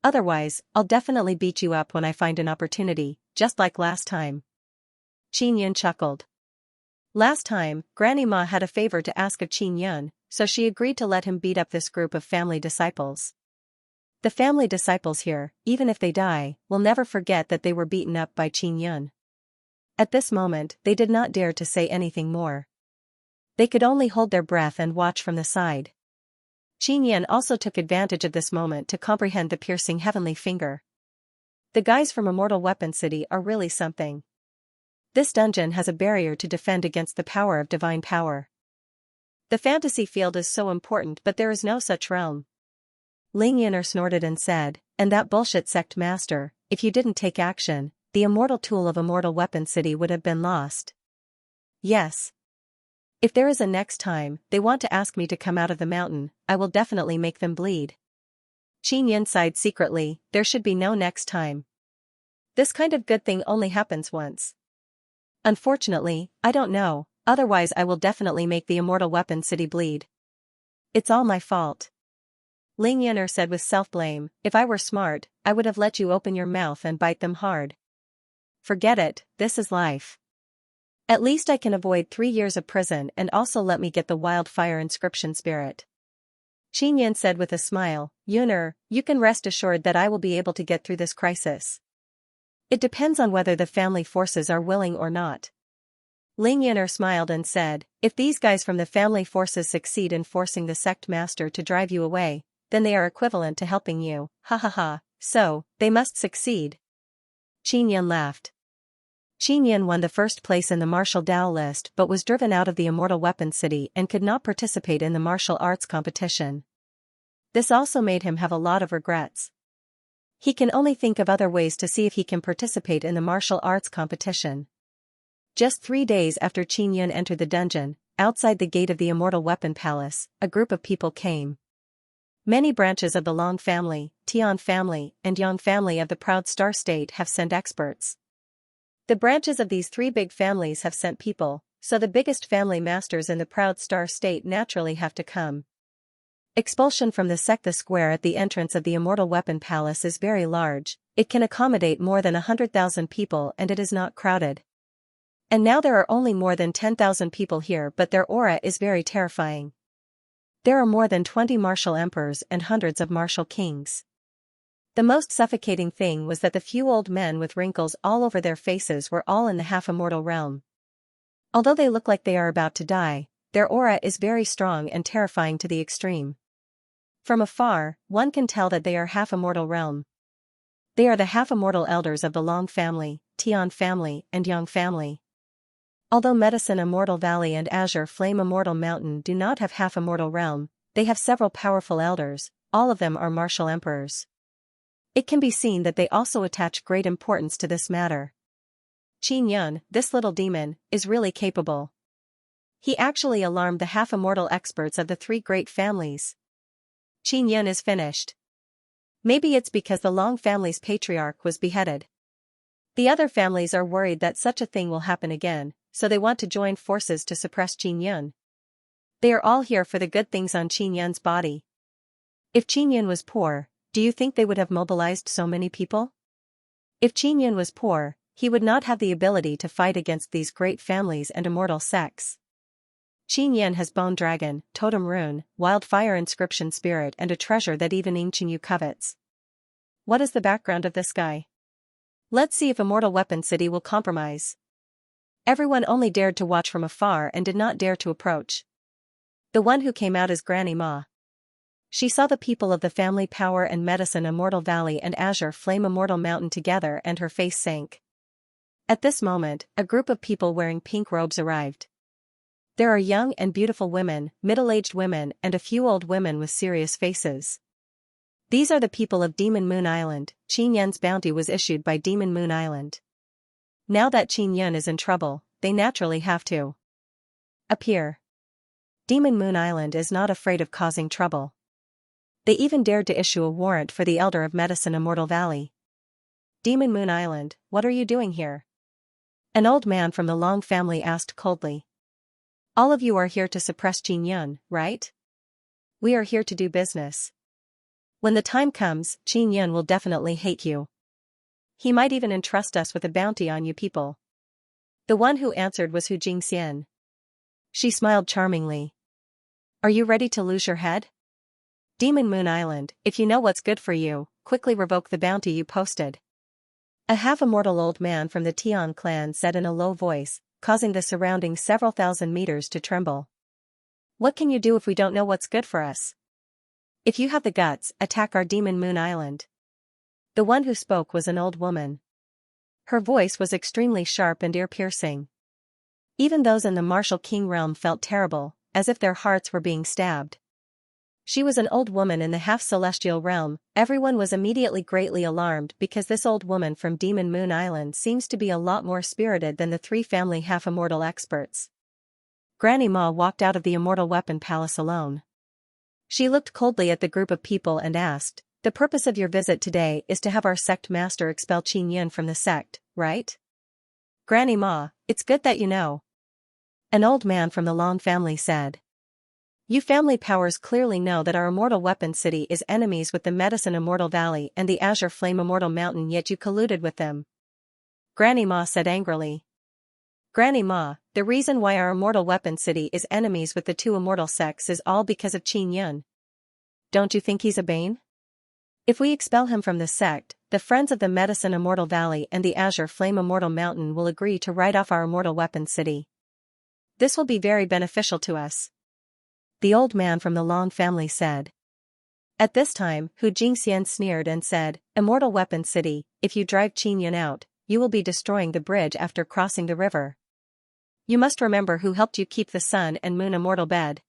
Otherwise, I'll definitely beat you up when I find an opportunity, just like last time. Qin Yan chuckled. Last time, Granny Ma had a favor to ask of Qin Yan, so she agreed to let him beat up this group of family disciples. The family disciples here, even if they die, will never forget that they were beaten up by Qin Yan. At this moment, they did not dare to say anything more. They could only hold their breath and watch from the side. Qin Yan also took advantage of this moment to comprehend the piercing heavenly finger. The guys from Immortal Weapon City are really something. This dungeon has a barrier to defend against the power of divine power. The fantasy field is so important, but there is no such realm. Ling Yin'er snorted and said, and that bullshit sect master, if you didn't take action, the immortal tool of Immortal Weapon City would have been lost. Yes. If there is a next time they want to ask me to come out of the mountain, I will definitely make them bleed. Qin Yan sighed secretly, there should be no next time. This kind of good thing only happens once. Unfortunately, I don't know, otherwise I will definitely make the Immortal Weapon City bleed. It's all my fault. Ling Yin'er said with self-blame, if I were smart, I would have let you open your mouth and bite them hard. Forget it, this is life. At least I can avoid 3 years of prison and also let me get the wildfire inscription spirit. Qin Yan said with a smile, Yin'er, you can rest assured that I will be able to get through this crisis. It depends on whether the family forces are willing or not. Ling Yin'er smiled and said, if these guys from the family forces succeed in forcing the sect master to drive you away, then they are equivalent to helping you, ha ha ha, so, they must succeed. Qin Yan laughed. Qin Yan won the first place in the martial Dao list but was driven out of the Immortal Weapon City and could not participate in the martial arts competition. This also made him have a lot of regrets. He can only think of other ways to see if he can participate in the martial arts competition. Just 3 days after Qin Yan entered the dungeon, outside the gate of the Immortal Weapon Palace, a group of people came. Many branches of the Long family, Tian family, and Yang family of the Proud Star State have sent experts. The branches of these 3 big families have sent people, so the biggest family masters in the Proud Star State naturally have to come. Expulsion from the sect. The square at the entrance of the Immortal Weapon Palace is very large, it can accommodate more than 100,000 people and it is not crowded. And now there are only more than 10,000 people here, but their aura is very terrifying. There are more than 20 martial emperors and hundreds of martial kings. The most suffocating thing was that the few old men with wrinkles all over their faces were all in the half-immortal realm. Although they look like they are about to die, their aura is very strong and terrifying to the extreme. From afar, one can tell that they are half-immortal realm. They are the half-immortal elders of the Long family, Tian family, and Yang family. Although Medicine Immortal Valley and Azure Flame Immortal Mountain do not have half-immortal realm, they have several powerful elders, all of them are martial emperors. It can be seen that they also attach great importance to this matter. Qin Yun, this little demon, is really capable. He actually alarmed the half-immortal experts of the three great families. Qin Yun is finished. Maybe it's because the Long family's patriarch was beheaded. The other families are worried that such a thing will happen again, so they want to join forces to suppress Qin Yun. They are all here for the good things on Qin Yun's body. If Qin Yun was poor, do you think they would have mobilized so many people? If Qin Yun was poor, he would not have the ability to fight against these great families and immortal sects. Qin Yun has Bone Dragon, Totem Rune, Wildfire Inscription Spirit and a treasure that even Qingyu covets. What is the background of this guy? Let's see if Immortal Weapon City will compromise. Everyone only dared to watch from afar and did not dare to approach. The one who came out is Granny Ma. She saw the people of the Family Power and Medicine Immortal Valley and Azure Flame Immortal Mountain together and her face sank. At this moment, a group of people wearing pink robes arrived. There are young and beautiful women, middle-aged women and a few old women with serious faces. These are the people of Demon Moon Island. Qin Yun's bounty was issued by Demon Moon Island. Now that Qin Yun is in trouble, they naturally have to appear. Demon Moon Island is not afraid of causing trouble. They even dared to issue a warrant for the Elder of Medicine Immortal Valley. Demon Moon Island, what are you doing here? An old man from the Long family asked coldly. All of you are here to suppress Qin Yun, right? We are here to do business. When the time comes, Qin Yun will definitely hate you. He might even entrust us with a bounty on you people. The one who answered was Hu Jingxian. She smiled charmingly. Are you ready to lose your head? Demon Moon Island, if you know what's good for you, quickly revoke the bounty you posted. A half-immortal old man from the Tian clan said in a low voice, causing the surrounding several thousand meters to tremble. What can you do if we don't know what's good for us? If you have the guts, attack our Demon Moon Island. The one who spoke was an old woman. Her voice was extremely sharp and ear-piercing. Even those in the martial king realm felt terrible, as if their hearts were being stabbed. She was an old woman in the half-celestial realm. Everyone was immediately greatly alarmed because this old woman from Demon Moon Island seems to be a lot more spirited than the three family half-immortal experts. Granny Ma walked out of the Immortal Weapon Palace alone. She looked coldly at the group of people and asked, the purpose of your visit today is to have our sect master expel Qin Yun from the sect, right? Granny Ma, it's good that you know. An old man from the Long family said. You family powers clearly know that our Immortal Weapon City is enemies with the Medicine Immortal Valley and the Azure Flame Immortal Mountain, yet you colluded with them. Granny Ma said angrily. Granny Ma, the reason why our Immortal Weapon City is enemies with the two immortal sects is all because of Qin Yun. Don't you think he's a bane? If we expel him from the sect, the friends of the Medicine Immortal Valley and the Azure Flame Immortal Mountain will agree to write off our Immortal Weapon City. This will be very beneficial to us. The old man from the Long family said. At this time, Hu Jingxian sneered and said, Immortal Weapon City, if you drive Qin Yun out, you will be destroying the bridge after crossing the river. You must remember who helped you keep the sun and moon immortal bed.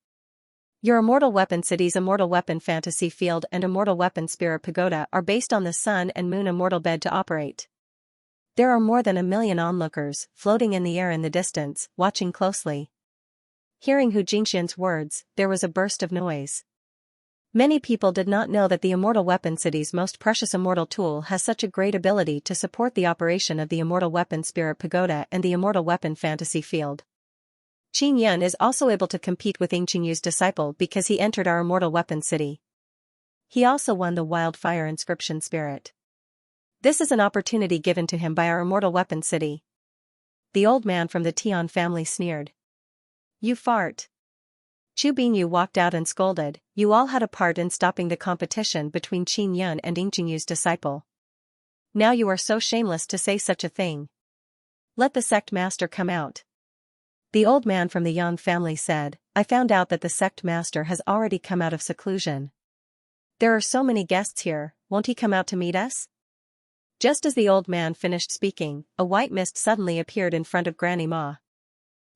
Your Immortal Weapon City's Immortal Weapon Fantasy Field and Immortal Weapon Spirit Pagoda are based on the sun and moon immortal bed to operate. There are more than 1 million onlookers, floating in the air in the distance, watching closely. Hearing Hu Jingxian's words, there was a burst of noise. Many people did not know that the Immortal Weapon City's most precious immortal tool has such a great ability to support the operation of the Immortal Weapon Spirit Pagoda and the Immortal Weapon Fantasy Field. Qin Yun is also able to compete with Qingyu's disciple because he entered our Immortal Weapon City. He also won the Wildfire Inscription Spirit. This is an opportunity given to him by our Immortal Weapon City. the old man from the Tian family sneered. You fart. Chu Binyu walked out and scolded, you all had a part in stopping the competition between Qin Yun and Yingjingyu's disciple. Now you are so shameless to say such a thing. Let the sect master come out. The old man from the Yang family said, I found out that the sect master has already come out of seclusion. There are so many guests here, won't he come out to meet us? Just as the old man finished speaking, a white mist suddenly appeared in front of Granny Ma.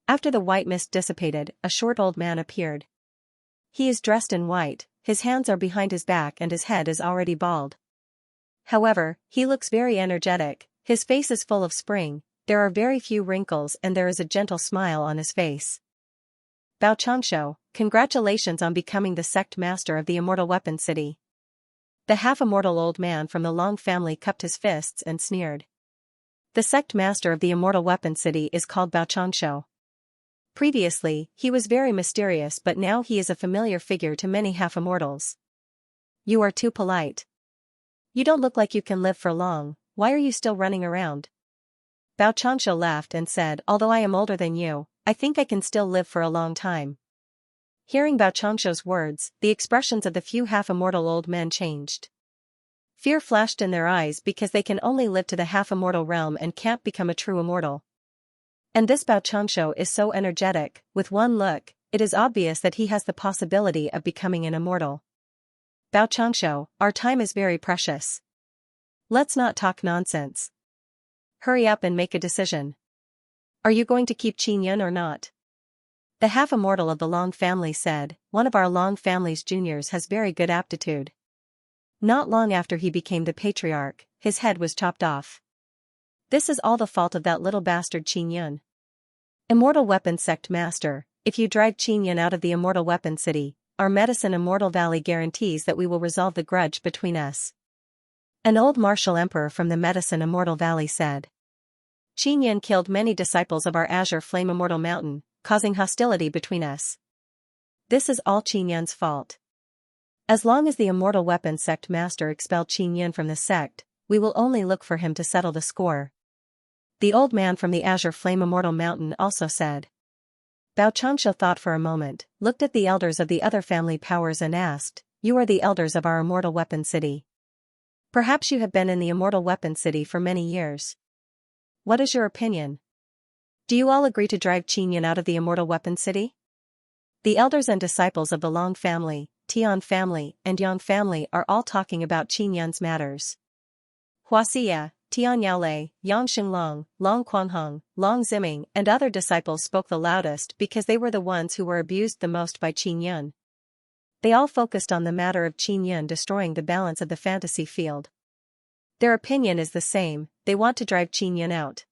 After the white mist dissipated, a short old man appeared. He is dressed in white, his hands are behind his back and his head is already bald. However, he looks very energetic, his face is full of spring, there are very few wrinkles and there is a gentle smile on his face. Bao Changshu, congratulations on becoming the sect master of the Immortal Weapon City. The half-immortal old man from the Long family cupped his fists and sneered. The sect master of the Immortal Weapon City is called Bao Changshu. Previously, he was very mysterious but now he is a familiar figure to many half-immortals. You are too polite. You don't look like you can live for long, why are you still running around? Bao Changshu laughed and said, although I am older than you, I think I can still live for a long time. Hearing Bao Changshu's words, the expressions of the few half-immortal old men changed. Fear flashed in their eyes because they can only live to the half-immortal realm and can't become a true immortal. And this Bao Changshu is so energetic, with one look, it is obvious that he has the possibility of becoming an immortal. Bao Changshu, our time is very precious. Let's not talk nonsense. Hurry up and make a decision. Are you going to keep Qin Yun or not? The half-immortal of the Long family said, one of our Long family's juniors has very good aptitude. Not long after he became the patriarch, his head was chopped off. This is all the fault of that little bastard Qin Yun. Immortal Weapon Sect Master, if you drive Qin Yun out of the Immortal Weapon City, our medicine Immortal Valley guarantees that we will resolve the grudge between us. An old martial emperor from the medicine Immortal Valley said. Qin Yun killed many disciples of our Azure Flame Immortal Mountain, causing hostility between us. This is all Qin Yun's fault. As long as the Immortal Weapon Sect Master expelled Qin Yun from the sect, we will only look for him to settle the score. The old man from the Azure Flame Immortal Mountain also said. Bao Changshu thought for a moment, looked at the elders of the other family powers and asked, you are the elders of our Immortal Weapon City. Perhaps you have been in the Immortal Weapon City for many years. What is your opinion? Do you all agree to drive Qin Yun out of the Immortal Weapon City? The elders and disciples of the Long family, Tian family, and Yang family are all talking about Qin Yun's matters. Huaxia, Tian Yaolei, Yang Xinglong, Long Quanhong, Long Ziming, and other disciples spoke the loudest because they were the ones who were abused the most by Qin Yun. They all focused on the matter of Qin Yun destroying the balance of the fantasy field. Their opinion is the same, they want to drive Qin Yun out.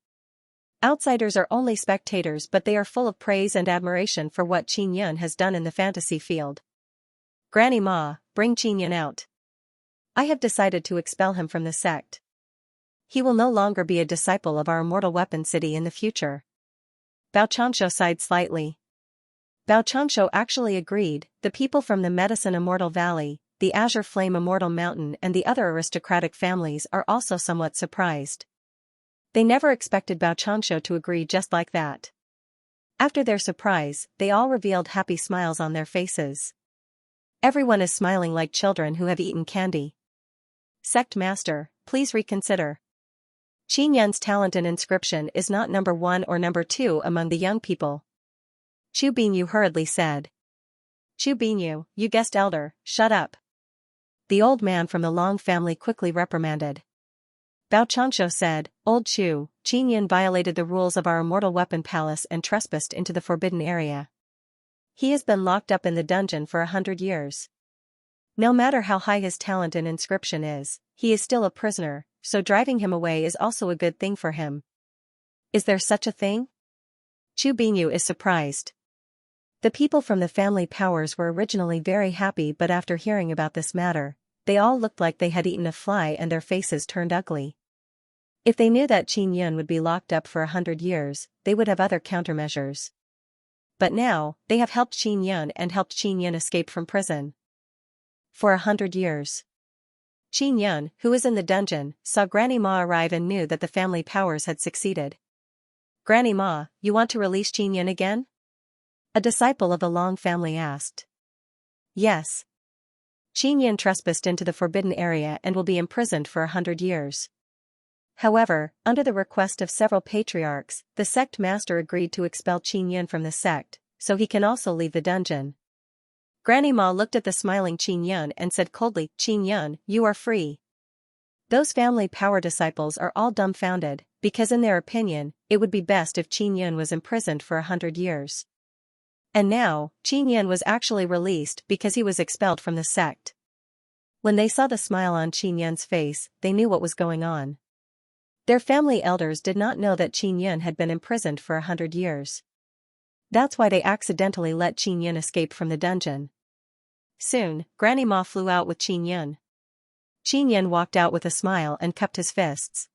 Outsiders are only spectators but they are full of praise and admiration for what Qin Yun has done in the fantasy field. Granny Ma, bring Qin Yun out. I have decided to expel him from the sect. He will no longer be a disciple of our Immortal Weapon City in the future. Bao Changshu sighed slightly. Bao Changshu actually agreed, the people from the Medicine Immortal Valley, the Azure Flame Immortal Mountain and the other aristocratic families are also somewhat surprised. They never expected Bao Changshu to agree just like that. After their surprise, they all revealed happy smiles on their faces. Everyone is smiling like children who have eaten candy. Sect Master, please reconsider. Qin Yun's talent and inscription is not number 1 or number 2 among the young people. Chu Binyu hurriedly said. Chu Binyu, you guest elder, shut up. The old man from the Long family quickly reprimanded. Bao Changshu said, Old Chu, Qin Yun violated the rules of our Immortal Weapon Palace and trespassed into the forbidden area. He has been locked up in the dungeon for 100 years. No matter how high his talent and inscription is, he is still a prisoner, so driving him away is also a good thing for him. Is there such a thing? Chu Binyu is surprised. The people from the family powers were originally very happy but after hearing about this matter, they all looked like they had eaten a fly and their faces turned ugly. If they knew that Qin Yun would be locked up for 100 years, they would have other countermeasures. But now, they have helped Qin Yun and helped Qin Yun escape from prison. For 100 years. Qin Yun, who is in the dungeon, saw Granny Ma arrive and knew that the family powers had succeeded. Granny Ma, you want to release Qin again? A disciple of the Long family asked. Yes. Qin trespassed into the forbidden area and will be imprisoned for 100 years. However, under the request of several patriarchs, the sect master agreed to expel Qin from the sect, so he can also leave the dungeon. Granny Ma looked at the smiling Qin and said coldly, Qin, you are free. Those family power disciples are all dumbfounded, because in their opinion, it would be best if Qin was imprisoned for 100 years. And now, Qin was actually released because he was expelled from the sect. When they saw the smile on Qin's face, they knew what was going on. Their family elders did not know that Qin had been imprisoned for 100 years. That's why they accidentally let Qin escape from the dungeon. Soon, Granny Ma flew out with Qin. Qin walked out with a smile and cupped his fists.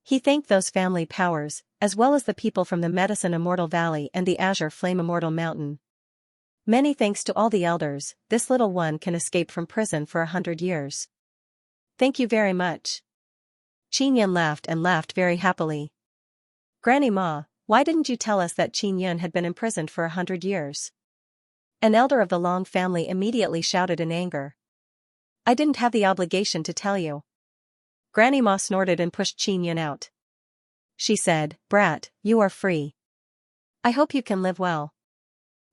He thanked those family powers, as well as the people from the Medicine Immortal Valley and the Azure Flame Immortal Mountain. Many thanks to all the elders, this little one can escape from prison for 100 years. Thank you very much. Qin laughed and laughed very happily. Granny Ma, why didn't you tell us that Qin had been imprisoned for 100 years? An elder of the Long family immediately shouted in anger. I didn't have the obligation to tell you. Granny Ma snorted and pushed Qin out. She said, Brat, you are free. I hope you can live well.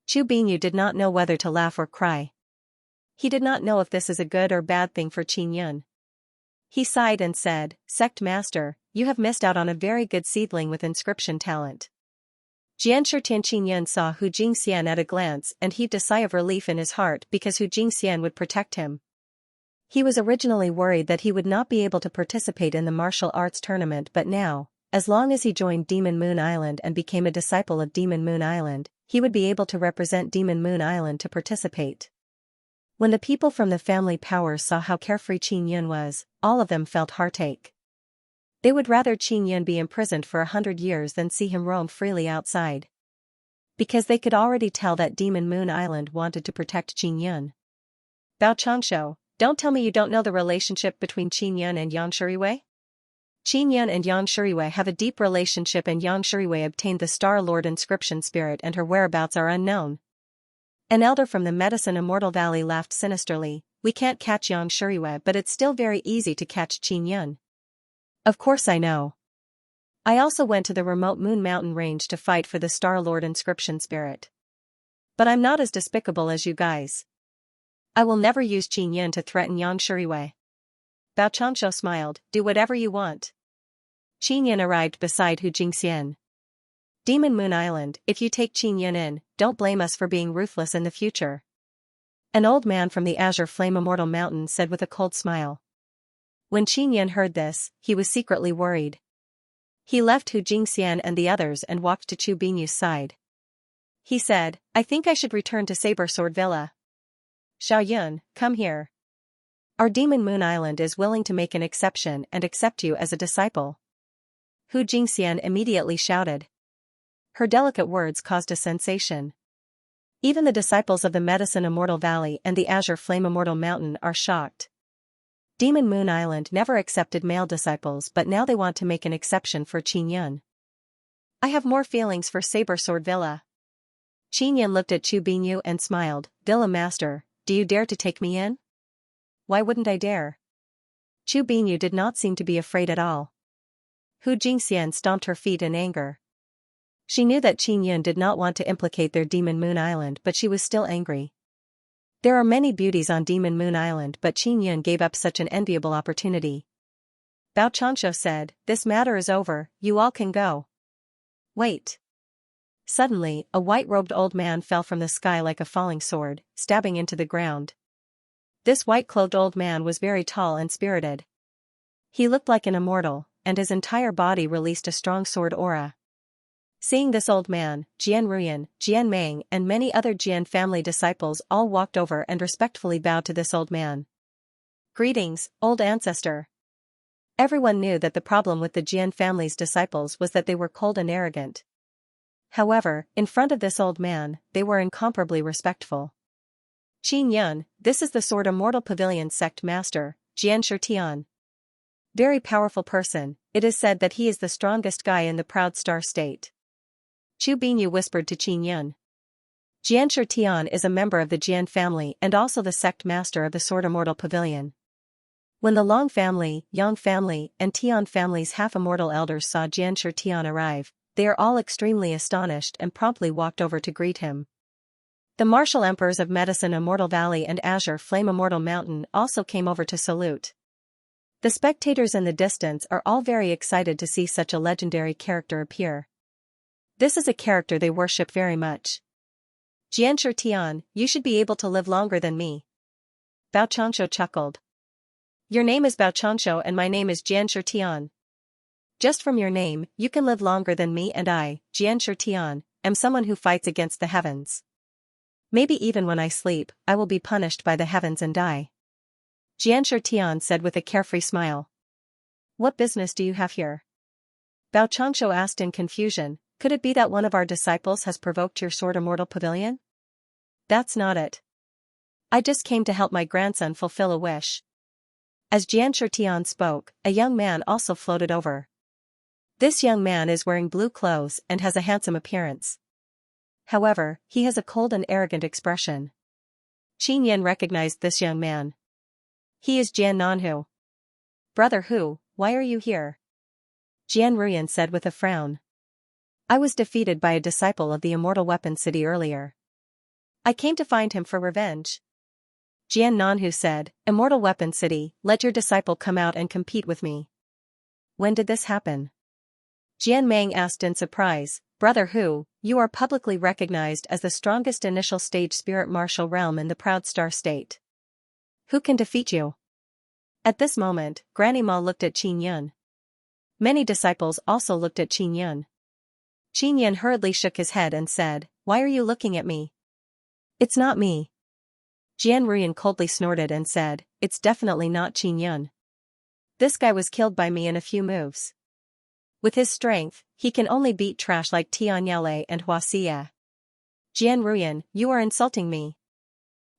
Chu Binyu did not know whether to laugh or cry. He did not know if this is a good or bad thing for Qin. He sighed and said, Sect Master, you have missed out on a very good seedling with inscription talent. Xianxia Qin saw Hu Jingxian at a glance and heaved a sigh of relief in his heart because Hu Jingxian would protect him. He was originally worried that he would not be able to participate in the martial arts tournament, but now, as long as he joined Demon Moon Island and became a disciple of Demon Moon Island, he would be able to represent Demon Moon Island to participate. When the people from the family powers saw how carefree Qin was, all of them felt heartache. They would rather Qin be imprisoned for 100 years than see him roam freely outside. Because they could already tell that Demon Moon Island wanted to protect Qin. Bao Changshou, don't tell me you don't know the relationship between Qin and Yang Shuriwei? Qin and Yang Shuriwei have a deep relationship, and Yang Shuriwei obtained the Star Lord inscription spirit and her whereabouts are unknown. An elder from the Medicine Immortal Valley laughed sinisterly. We can't catch Yang Shuriwei, but it's still very easy to catch Qin. Of course I know. I also went to the remote Moon Mountain range to fight for the Star Lord inscription spirit. But I'm not as despicable as you guys. I will never use Qin to threaten Yang Shuriwei. Bao Changshou smiled, do whatever you want. Qin arrived beside Hu Jingxian. Demon Moon Island, if you take Qin in, don't blame us for being ruthless in the future. An old man from the Azure Flame Immortal Mountain said with a cold smile. When Qin heard this, he was secretly worried. He left Hu Jingxian and the others and walked to Chu Binyu's side. He said, I think I should return to Saber Sword Villa. Xiaoyun, come here. Our Demon Moon Island is willing to make an exception and accept you as a disciple. Hu Jingxian immediately shouted. Her delicate words caused a sensation. Even the disciples of the Medicine Immortal Valley and the Azure Flame Immortal Mountain are shocked. Demon Moon Island never accepted male disciples, but now they want to make an exception for Qin. I have more feelings for Saber Sword Villa. Qin looked at Chu Binyu and smiled. Villa Master, do you dare to take me in? Why wouldn't I dare? Chu Binyu did not seem to be afraid at all. Hu Jingxian stomped her feet in anger. She knew that Qin did not want to implicate their Demon Moon Island, but she was still angry. There are many beauties on Demon Moon Island, but Qin gave up such an enviable opportunity. Bao Changshou said, this matter is over, you all can go. Wait. Suddenly, a white-robed old man fell from the sky like a falling sword, stabbing into the ground. This white-clothed old man was very tall and spirited. He looked like an immortal, and his entire body released a strong sword aura. Seeing this old man, Jian Ruyan, Jian Meng and many other Jian family disciples all walked over and respectfully bowed to this old man. Greetings, old ancestor. Everyone knew that the problem with the Jian family's disciples was that they were cold and arrogant. However, in front of this old man, they were incomparably respectful. Qin Yun, this is the Sword Immortal Pavilion sect master, Jian Shitian. Very powerful person, it is said that he is the strongest guy in the Proud Star State. Chu Binyu whispered to Qin Yun. Xianxia Tian is a member of the Jian family and also the sect master of the Sword Immortal Pavilion. When the Long family, Yang family, and Tian family's half-immortal elders saw Xianxia Tian arrive, they are all extremely astonished and promptly walked over to greet him. The martial emperors of Medicine Immortal Valley and Azure Flame Immortal Mountain also came over to salute. The spectators in the distance are all very excited to see such a legendary character appear. This is a character they worship very much. Xianxia Tian, you should be able to live longer than me. Bao Changshu chuckled. Your name is Bao Changshu and my name is Xianxia Tian. Just from your name, you can live longer than me, and I, Xianxia Tian, am someone who fights against the heavens. Maybe even when I sleep, I will be punished by the heavens and die. Xianxia Tian said with a carefree smile. What business do you have here? Bao Changshu asked in confusion. Could it be that one of our disciples has provoked your Sword Immortal Pavilion? That's not it. I just came to help my grandson fulfill a wish. As Xianxia Tian spoke, a young man also floated over. This young man is wearing blue clothes and has a handsome appearance. However, he has a cold and arrogant expression. Qin Yan recognized this young man. He is Jian Nanhu. Brother Hu, why are you here? Jian Ruyan said with a frown. I was defeated by a disciple of the Immortal Weapon City earlier. I came to find him for revenge. Jian Nanhu said, Immortal Weapon City, let your disciple come out and compete with me. When did this happen? Jian Mang asked in surprise, Brother Hu, you are publicly recognized as the strongest initial stage spirit martial realm in the Proud Star State. Who can defeat you? At this moment, Granny Ma looked at Qin Yun. Many disciples also looked at Qin Yun. Qin Yun hurriedly shook his head and said, Why are you looking at me? It's not me. Jian Ruyan coldly snorted and said, It's definitely not Qin Yun. This guy was killed by me in a few moves. With his strength, he can only beat trash like Tianyale and Huaxia. Jian Ruyan, you are insulting me.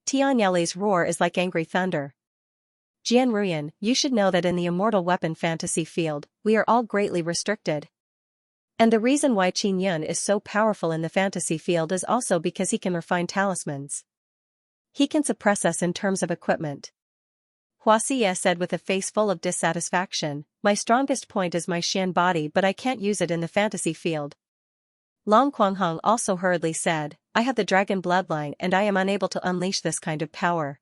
Tianyale's roar is like angry thunder. Jian Ruyan, you should know that in the Immortal Weapon fantasy field, we are all greatly restricted. And the reason why Qin Yun is so powerful in the fantasy field is also because he can refine talismans. He can suppress us in terms of equipment. Huaxia said with a face full of dissatisfaction, My strongest point is my Xian body, but I can't use it in the fantasy field. Long Quanghong also hurriedly said, I have the dragon bloodline and I am unable to unleash this kind of power.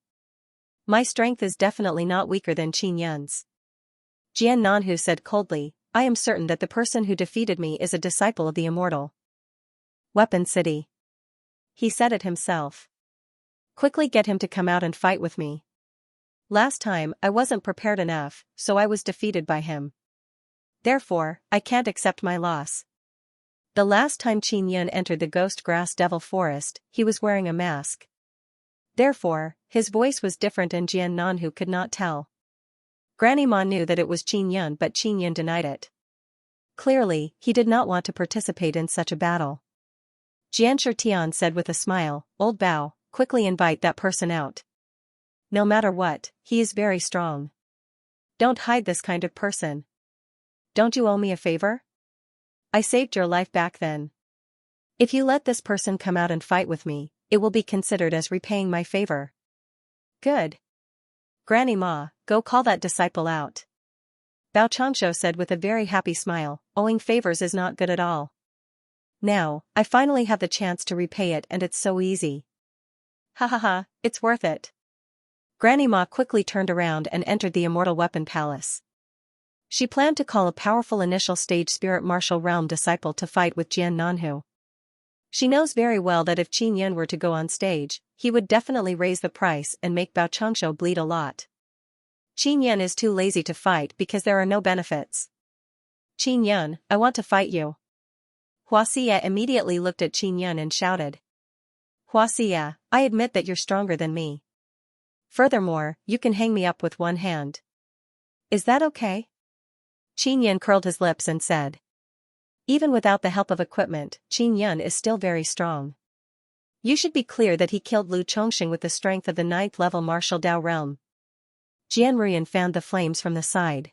My strength is definitely not weaker than Qin Yun's. Jian Nanhu said coldly, I am certain that the person who defeated me is a disciple of the Immortal Weapon City. He said it himself. Quickly get him to come out and fight with me. Last time, I wasn't prepared enough, so I was defeated by him. Therefore, I can't accept my loss. The last time Qin Yun entered the Ghost Grass Devil Forest, he was wearing a mask. Therefore, his voice was different and Jian Nanhu could not tell. Granny Ma knew that it was Qin Yun, but Qin Yun denied it. Clearly, he did not want to participate in such a battle. Xianxia Tian said with a smile, Old Bao, quickly invite that person out. No matter what, he is very strong. Don't hide this kind of person. Don't you owe me a favor? I saved your life back then. If you let this person come out and fight with me, it will be considered as repaying my favor. Good. Granny Ma, go call that disciple out. Bao Changshu said with a very happy smile, owing favors is not good at all. Now, I finally have the chance to repay it and it's so easy. Ha ha ha, it's worth it. Granny Ma quickly turned around and entered the Immortal Weapon Palace. She planned to call a powerful initial stage spirit martial realm disciple to fight with Jian Nanhu. She knows very well that if Qin Yun were to go on stage, he would definitely raise the price and make Bao Changshu bleed a lot. Qin Yun is too lazy to fight because there are no benefits. Qin Yun, I want to fight you. Huaxia immediately looked at Qin Yun and shouted. Huaxia, I admit that you're stronger than me. Furthermore, you can hang me up with one hand. Is that okay? Qin Yun curled his lips and said. Even without the help of equipment, Qin Yun is still very strong. You should be clear that he killed Lu Chongxing with the strength of the 9th level martial Dao realm. Jian Ruyan fanned the flames from the side.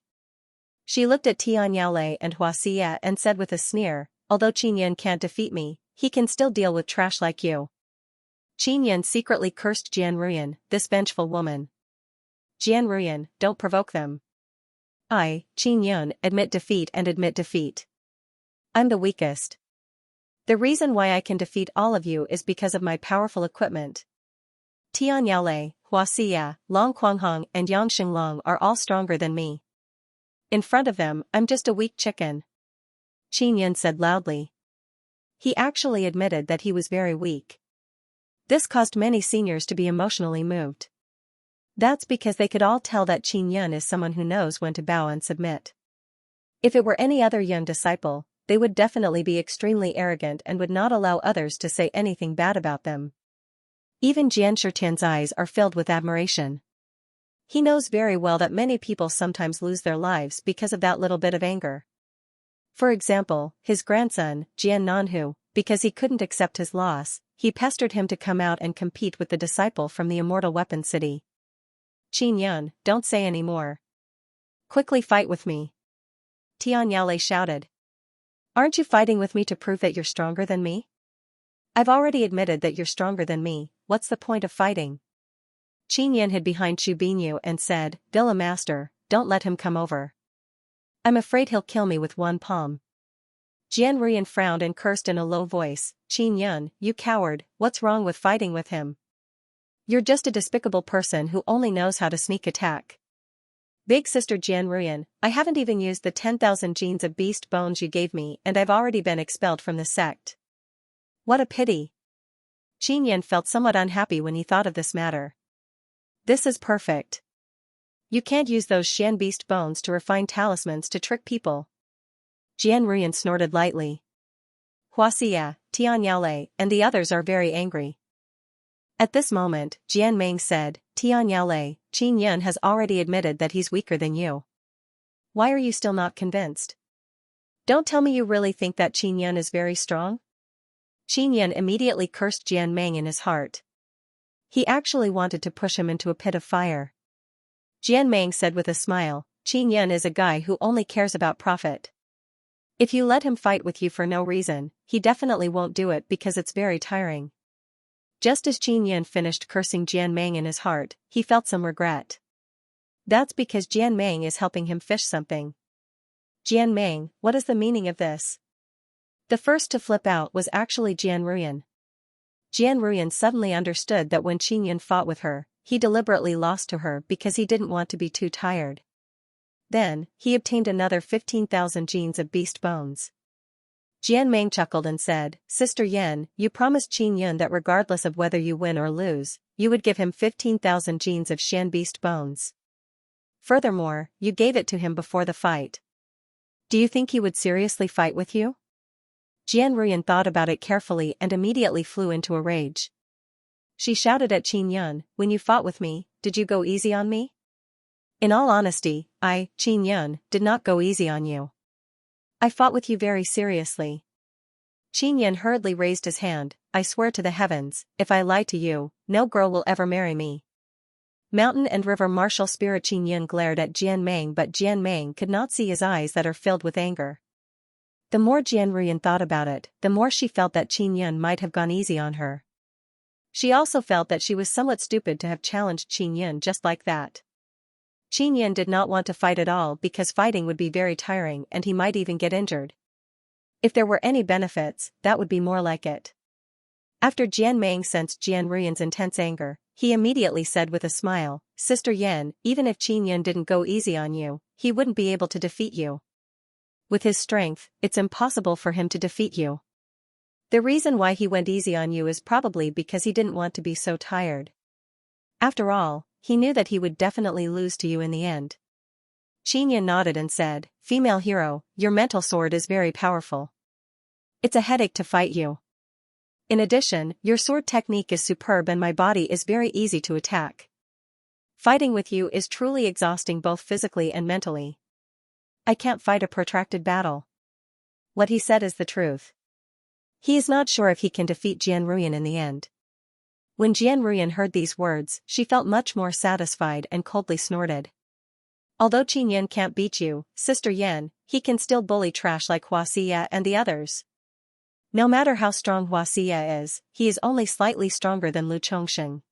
She looked at Xianxia and Xianxia and said with a sneer, although Qin Yan can't defeat me, he can still deal with trash like you. Qin Yan secretly cursed Jian Ruyan, this vengeful woman. Jian Ruyan, don't provoke them. I, Qin Yan, admit defeat and admit defeat. I'm the weakest. The reason why I can defeat all of you is because of my powerful equipment. Tianyao, Huaxia, Long Quanghong and Yang Xinglong are all stronger than me. In front of them, I'm just a weak chicken. Qin Yan said loudly. He actually admitted that he was very weak. This caused many seniors to be emotionally moved. That's because they could all tell that Qin Yan is someone who knows when to bow and submit. If it were any other young disciple, they would definitely be extremely arrogant and would not allow others to say anything bad about them. Even Jian Shitian's eyes are filled with admiration. He knows very well that many people sometimes lose their lives because of that little bit of anger. For example, his grandson, Jian Nanhu, because he couldn't accept his loss, he pestered him to come out and compete with the disciple from the Immortal Weapon City. Qin Yan, don't say any more. Quickly fight with me. Tianyao shouted. Aren't you fighting with me to prove that you're stronger than me? I've already admitted that you're stronger than me, what's the point of fighting? Qin Yan hid behind Chu Binyu and said, Villa Master, don't let him come over. I'm afraid he'll kill me with one palm. Jian Ruyan frowned and cursed in a low voice, Qin Yan, you coward, what's wrong with fighting with him? You're just a despicable person who only knows how to sneak attack. Big sister Jian Ruyan, I haven't even used the 10,000 genes of beast bones you gave me and I've already been expelled from the sect. What a pity. Qin Yan felt somewhat unhappy when he thought of this matter. This is perfect. You can't use those Xian beast bones to refine talismans to trick people. Jian Ruyan snorted lightly. Huaxia, Tianyao, and the others are very angry. At this moment, Jian Meng said, Tianyao, Qin Yan has already admitted that he's weaker than you. Why are you still not convinced? Don't tell me you really think that Qin Yan is very strong? Qin Yan immediately cursed Jian Meng in his heart. He actually wanted to push him into a pit of fire. Jian Meng said with a smile, Qin Yan is a guy who only cares about profit. If you let him fight with you for no reason, he definitely won't do it because it's very tiring. Just as Qin Yan finished cursing Jian Meng in his heart, he felt some regret. That's because Jian Meng is helping him fish something. Jian Meng, what is the meaning of this? The first to flip out was actually Jian Ruyan. Jian Ruyan suddenly understood that when Qin Yan fought with her, he deliberately lost to her because he didn't want to be too tired. Then, he obtained another 15,000 genes of beast bones. Jian Meng chuckled and said, Sister Yan, you promised Qin Yan that regardless of whether you win or lose, you would give him 15,000 genes of Xian beast bones. Furthermore, you gave it to him before the fight. Do you think he would seriously fight with you? Jian Ruyan thought about it carefully and immediately flew into a rage. She shouted at Qin Yan, when you fought with me, did you go easy on me? In all honesty, I, Qin Yan, did not go easy on you. I fought with you very seriously. Qin Yan hurriedly raised his hand, I swear to the heavens, if I lie to you, no girl will ever marry me. Mountain and river martial spirit Qin Yan glared at Jian Meng, but Jian Meng could not see his eyes that are filled with anger. The more Jian Ruyan thought about it, the more she felt that Qin Yan might have gone easy on her. She also felt that she was somewhat stupid to have challenged Qin Yan just like that. Qin Yan did not want to fight at all because fighting would be very tiring and he might even get injured. If there were any benefits, that would be more like it. After Jian Meng sensed Jian Ruyan's intense anger, he immediately said with a smile, Sister Yan, even if Qin Yan didn't go easy on you, he wouldn't be able to defeat you. With his strength, it's impossible for him to defeat you. The reason why he went easy on you is probably because he didn't want to be so tired. After all, he knew that he would definitely lose to you in the end. Qin Yan nodded and said, Female hero, your mental sword is very powerful. It's a headache to fight you. In addition, your sword technique is superb and my body is very easy to attack. Fighting with you is truly exhausting both physically and mentally. I can't fight a protracted battle. What he said is the truth. He is not sure if he can defeat Jian Ruyan in the end. When Jian Ruyan heard these words, she felt much more satisfied and coldly snorted. Although Qin Yan can't beat you, Sister Yan, he can still bully trash like Xianxia and the others. No matter how strong Xianxia is, he is only slightly stronger than Lu Chongsheng.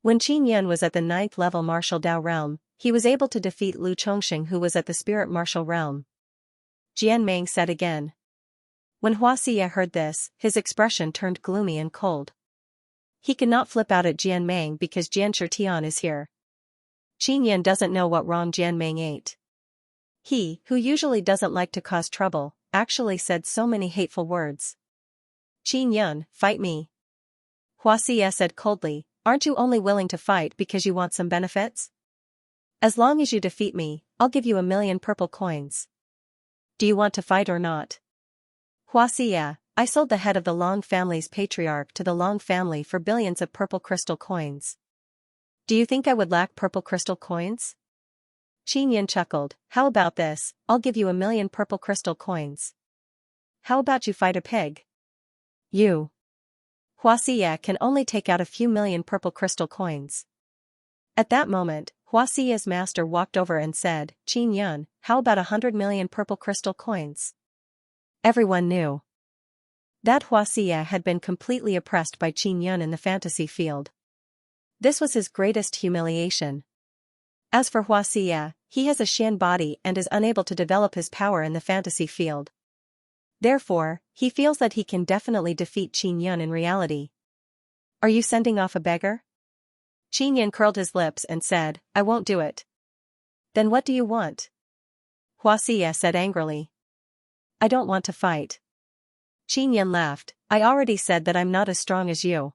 When Qin Yan was at the 9th level martial Dao realm, he was able to defeat Lu Chongsheng, who was at the spirit martial realm. Jian Meng said again. When Xianxia heard this, his expression turned gloomy and cold. He could not flip out at Jian Meng because Jian Shitian is here. Qin Yan doesn't know what wrong Jian Meng ate. He, who usually doesn't like to cause trouble, actually said so many hateful words. Qin Yan, fight me. Xianxia said coldly, aren't you only willing to fight because you want some benefits? As long as you defeat me, I'll give you 1,000,000 purple coins. Do you want to fight or not? Xianxia, I sold the head of the Long family's patriarch to the Long family for billions of purple crystal coins. Do you think I would lack purple crystal coins? Qin Yan chuckled, how about this, I'll give you 1,000,000 purple crystal coins. How about you fight a pig? You. Xianxia can only take out a few million purple crystal coins. At that moment, Xianxia's master walked over and said, Qin Yan, how about 100 million purple crystal coins? Everyone knew that Xianxia had been completely oppressed by Qin Yan in the fantasy field. This was his greatest humiliation. As for Xianxia, he has a Xian body and is unable to develop his power in the fantasy field. Therefore, he feels that he can definitely defeat Qin Yan in reality. Are you sending off a beggar? Qin Yan curled his lips and said, I won't do it. Then what do you want? Xianxia said angrily. I don't want to fight. Qin Yan laughed, I already said that I'm not as strong as you.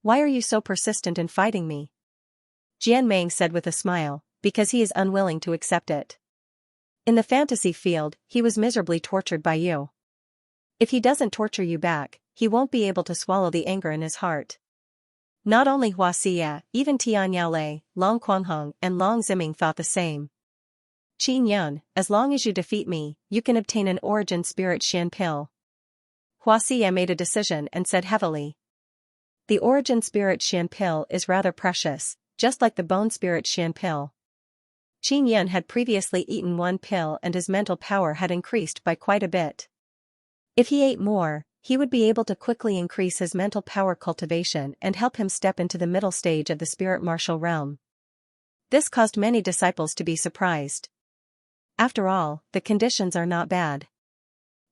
Why are you so persistent in fighting me? Jian Meng said with a smile, because he is unwilling to accept it. In the fantasy field, he was miserably tortured by you. If he doesn't torture you back, he won't be able to swallow the anger in his heart. Not only Xianxia, even Tian Yaolei, Long Quanghong and Long Ziming thought the same. Qin Yan, as long as you defeat me, you can obtain an origin spirit Xian pill. Xianxia made a decision and said heavily. The origin spirit Xian pill is rather precious, just like the bone spirit Xian pill. Qin Yan had previously eaten one pill and his mental power had increased by quite a bit. If he ate more, he would be able to quickly increase his mental power cultivation and help him step into the middle stage of the spirit martial realm. This caused many disciples to be surprised. After all, the conditions are not bad.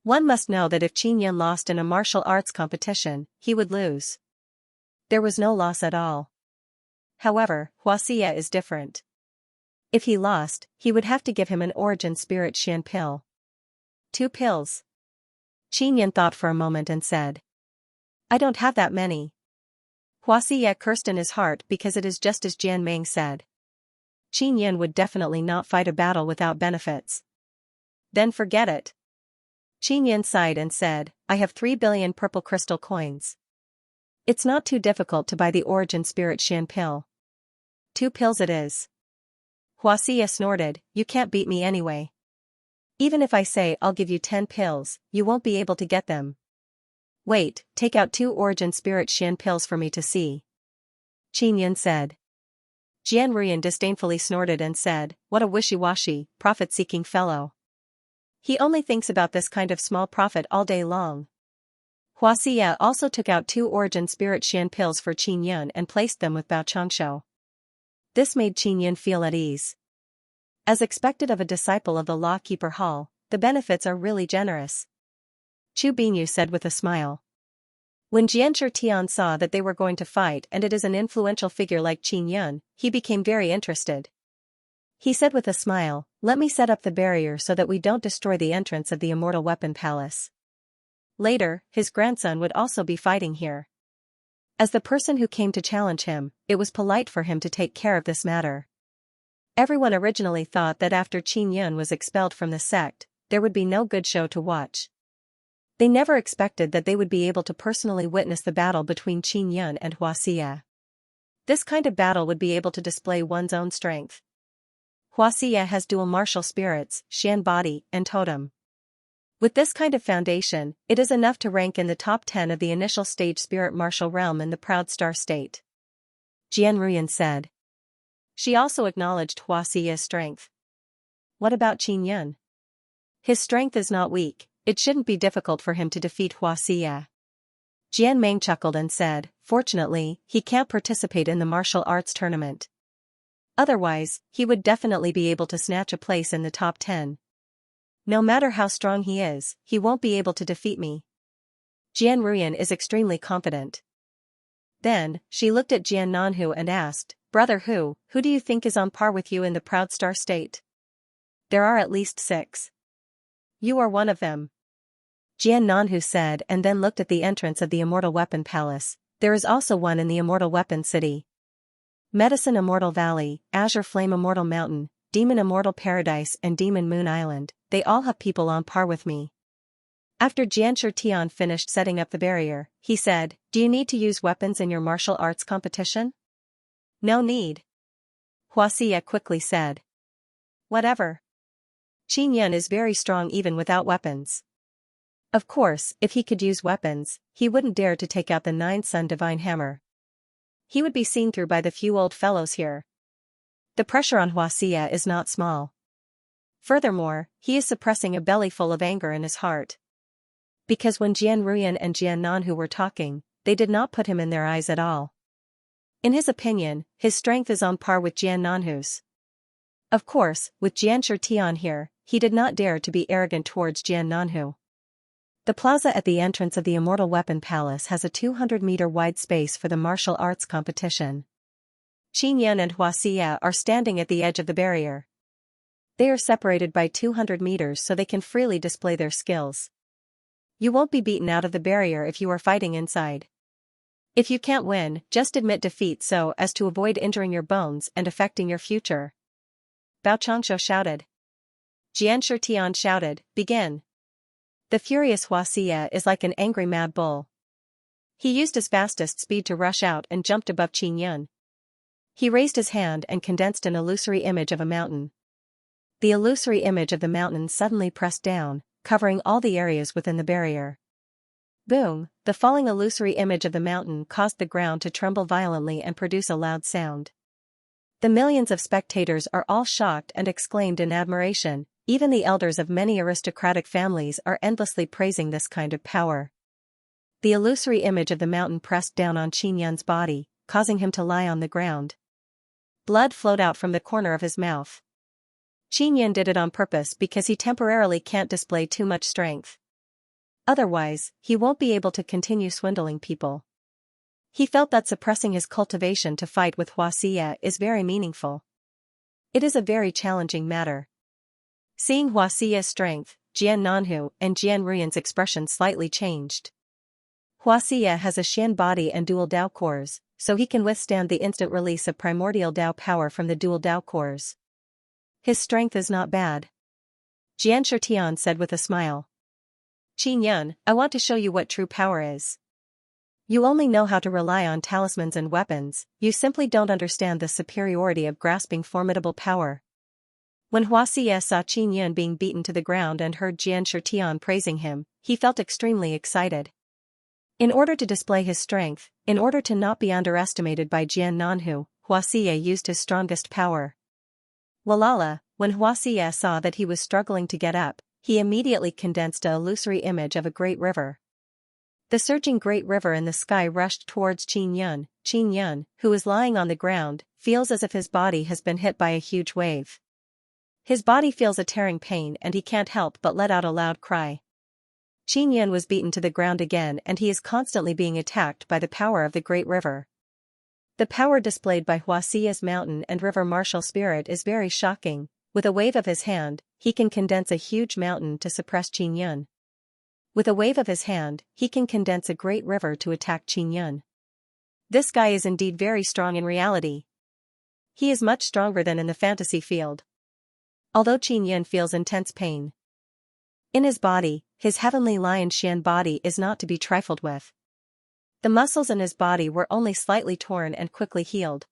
One must know that if Qin Yan lost in a martial arts competition, he would lose. There was no loss at all. However, Xianxia is different. If he lost, he would have to give him an origin spirit Xian pill. 2 pills. Qin Yan thought for a moment and said. I don't have that many. Xianxia cursed in his heart because it is just as Jian Meng said. Qin Yan would definitely not fight a battle without benefits. Then forget it. Qin Yan sighed and said, I have 3 billion purple crystal coins. It's not too difficult to buy the origin spirit Xian pill. 2 pills it is. Xianxia snorted, you can't beat me anyway. Even if I say I'll give you 10 pills, you won't be able to get them. Wait, take out 2 origin spirit Xian pills for me to see. Qin Yan said. Jian Ruyan disdainfully snorted and said, what a wishy-washy, profit-seeking fellow. He only thinks about this kind of small profit all day long. Xianxia also took out 2 origin spirit Xian pills for Qin Yan and placed them with Bao Changshou. This made Qin Yan feel at ease. As expected of a disciple of the Lawkeeper Hall, the benefits are really generous. Chu Binyu said with a smile. When Jianshi Tian saw that they were going to fight and it is an influential figure like Qin Yan, he became very interested. He said with a smile, let me set up the barrier so that we don't destroy the entrance of the Immortal Weapon Palace. Later, his grandson would also be fighting here. As the person who came to challenge him, it was polite for him to take care of this matter. Everyone originally thought that after Qin Yan was expelled from the sect, there would be no good show to watch. They never expected that they would be able to personally witness the battle between Qin Yan and Xianxia. This kind of battle would be able to display one's own strength. Xianxia has dual martial spirits, Xian body, and totem. With this kind of foundation, it is enough to rank in the top 10 of the initial stage spirit martial realm in the Proud Star state. Jian Ruyan said. She also acknowledged Hua Xia's strength. What about Qin Yun? His strength is not weak, it shouldn't be difficult for him to defeat Hua Xia. Jian Meng chuckled and said, fortunately, he can't participate in the martial arts tournament. Otherwise, he would definitely be able to snatch a place in the top 10. No matter how strong he is, he won't be able to defeat me. Jian Ruyan is extremely confident. Then, she looked at Jian Nanhu and asked, Brother who do you think is on par with you in the Proud Star State? There are at least 6. You are one of them. Jian Nanhu said and then looked at the entrance of the Immortal Weapon Palace. There is also one in the Immortal Weapon City. Medicine Immortal Valley, Azure Flame Immortal Mountain, Demon Immortal Paradise and Demon Moon Island, they all have people on par with me. After Xianxia Tian finished setting up the barrier, he said, do you need to use weapons in your martial arts competition? No need. Hua Xia quickly said. Whatever. Qin Yun is very strong even without weapons. Of course, if he could use weapons, he wouldn't dare to take out the 9-Sun Divine Hammer. He would be seen through by the few old fellows here. The pressure on Hua Xia is not small. Furthermore, he is suppressing a belly full of anger in his heart. Because when Jian Ruyan and Jian Nanhu were talking, they did not put him in their eyes at all. In his opinion, his strength is on par with Jian Nanhu's. Of course, with Xianxia Tian here, he did not dare to be arrogant towards Jian Nanhu. The plaza at the entrance of the Immortal Weapon Palace has a 200-meter wide space for the martial arts competition. Qin Yun and Hua Xia are standing at the edge of the barrier. They are separated by 200 meters so they can freely display their skills. You won't be beaten out of the barrier if you are fighting inside. If you can't win, just admit defeat so as to avoid injuring your bones and affecting your future. Bao Changshu shouted. Xianxia Tian shouted, begin. The furious Hua Xia is like an angry mad bull. He used his fastest speed to rush out and jumped above Qin Yun. He raised his hand and condensed an illusory image of a mountain. The illusory image of the mountain suddenly pressed down, covering all the areas within the barrier. Boom, the falling illusory image of the mountain caused the ground to tremble violently and produce a loud sound. The millions of spectators are all shocked and exclaimed in admiration, even the elders of many aristocratic families are endlessly praising this kind of power. The illusory image of the mountain pressed down on Qin Yun's body, causing him to lie on the ground. Blood flowed out from the corner of his mouth. Qin Yun did it on purpose because he temporarily can't display too much strength. Otherwise, he won't be able to continue swindling people. He felt that suppressing his cultivation to fight with Hua Xia is very meaningful. It is a very challenging matter. Seeing Hua Xia's strength, Jian Nanhu and Jian Ruyan's expression slightly changed. Hua Xia has a Xian body and dual Dao cores, so he can withstand the instant release of primordial Dao power from the dual Dao cores. His strength is not bad. Xianxia Tian said with a smile. Qin Yun, I want to show you what true power is. You only know how to rely on talismans and weapons, you simply don't understand the superiority of grasping formidable power. When Hua Xia saw Qin Yun being beaten to the ground and heard Xianxia Tian praising him, he felt extremely excited. In order to display his strength, in order to not be underestimated by Jian Nanhu, Hua Xia used his strongest power. Walala, when Hua Xia saw that he was struggling to get up, he immediately condensed an illusory image of a great river. The surging great river in the sky rushed towards Qin Yun. Qin Yun, who is lying on the ground, feels as if his body has been hit by a huge wave. His body feels a tearing pain and he can't help but let out a loud cry. Qin Yun was beaten to the ground again and he is constantly being attacked by the power of the great river. The power displayed by Hua Xia's mountain and river martial spirit is very shocking. With a wave of his hand, he can condense a huge mountain to suppress Qin Yun. With a wave of his hand, he can condense a great river to attack Qin Yun. This guy is indeed very strong in reality. He is much stronger than in the fantasy field. Although Qin Yun feels intense pain in his body, his heavenly lion Xian body is not to be trifled with. The muscles in his body were only slightly torn and quickly healed.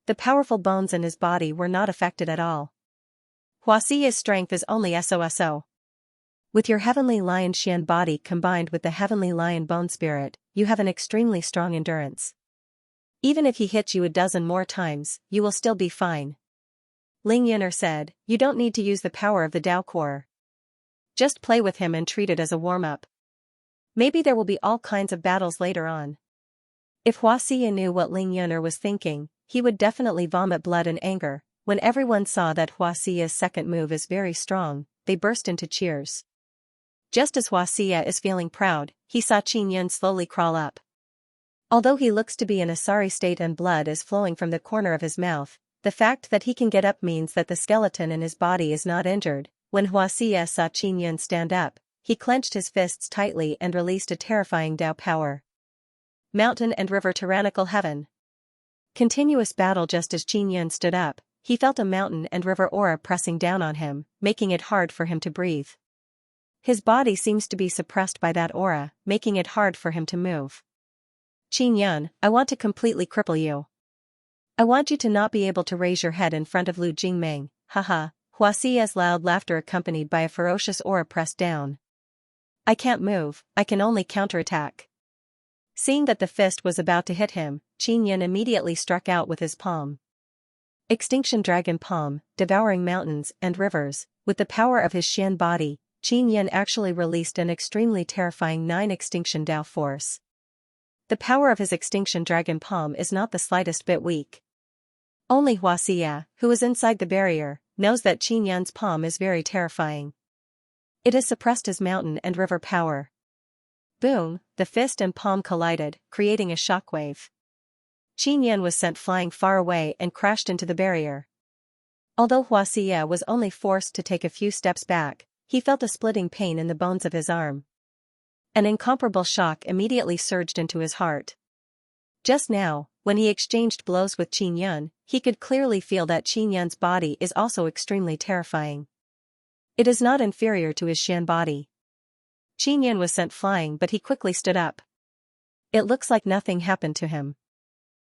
The powerful bones in his body were not affected at all. Hua Xia's strength is only so. With your heavenly lion Xian body combined with the heavenly lion bone spirit, you have an extremely strong endurance. Even if he hits you a dozen more times, you will still be fine. Ling Yun'er said, you don't need to use the power of the Dao Core. Just play with him and treat it as a warm-up. Maybe there will be all kinds of battles later on. If Xianxia knew what Ling Yun'er was thinking, he would definitely vomit blood in anger. When everyone saw that Xianxia's second move is very strong, they burst into cheers. Just as Xianxia is feeling proud, he saw Qin Yun slowly crawl up. Although he looks to be in a sorry state and blood is flowing from the corner of his mouth, the fact that he can get up means that the skeleton in his body is not injured. When Xianxia saw Qin Yun stand up, he clenched his fists tightly and released a terrifying Dao power. Mountain and River Tyrannical Heaven. Continuous battle. Just as Qin Yun stood up, he felt a mountain and river aura pressing down on him, making it hard for him to breathe. His body seems to be suppressed by that aura, making it hard for him to move. Qin Yun, I want to completely cripple you. I want you to not be able to raise your head in front of Lu Jingmeng, haha. Xiaoxia's loud laughter accompanied by a ferocious aura pressed down. I can't move, I can only counterattack. Seeing that the fist was about to hit him, Qin Yun immediately struck out with his palm. Extinction Dragon Palm, devouring mountains and rivers. With the power of his Xian body, Qin Yun actually released an extremely terrifying 9 Extinction Dao force. The power of his Extinction Dragon Palm is not the slightest bit weak. Only Xiaoxia, who is inside the barrier, knows that Qin Yun's palm is very terrifying. It has suppressed his mountain and river power. Boom, the fist and palm collided, creating a shockwave. Qin Yun was sent flying far away and crashed into the barrier. Although Xiaoxia was only forced to take a few steps back, he felt a splitting pain in the bones of his arm. An incomparable shock immediately surged into his heart. Just now, when he exchanged blows with Qin Yun, he could clearly feel that Qin Yun's body is also extremely terrifying. It is not inferior to his Xian body. Qin Yun was sent flying, but he quickly stood up. It looks like nothing happened to him.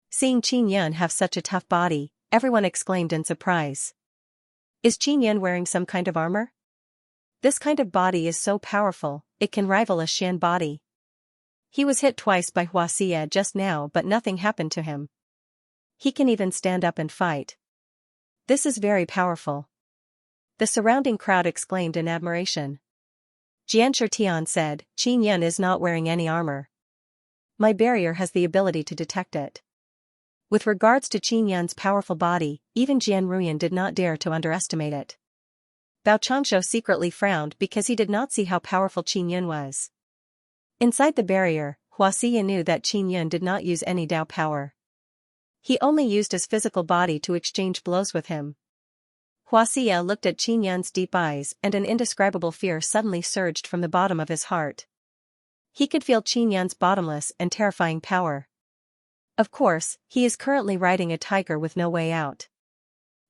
Seeing Qin Yun have such a tough body, everyone exclaimed in surprise. Is Qin Yun wearing some kind of armor? This kind of body is so powerful, it can rival a Xian body. He was hit twice by Xiaoxia just now, but nothing happened to him. He can even stand up and fight. This is very powerful. The surrounding crowd exclaimed in admiration. Xianxia said, Qin Yun is not wearing any armor. My barrier has the ability to detect it. With regards to Qin Yun's powerful body, even Jian Ruyan did not dare to underestimate it. Bao Changshu secretly frowned because he did not see how powerful Qin Yun was. Inside the barrier, Xiaoxia knew that Qin Yun did not use any Dao power. He only used his physical body to exchange blows with him. Xiaoxia looked at Qin Yun's deep eyes and an indescribable fear suddenly surged from the bottom of his heart. He could feel Qin Yun's bottomless and terrifying power. Of course, he is currently riding a tiger with no way out.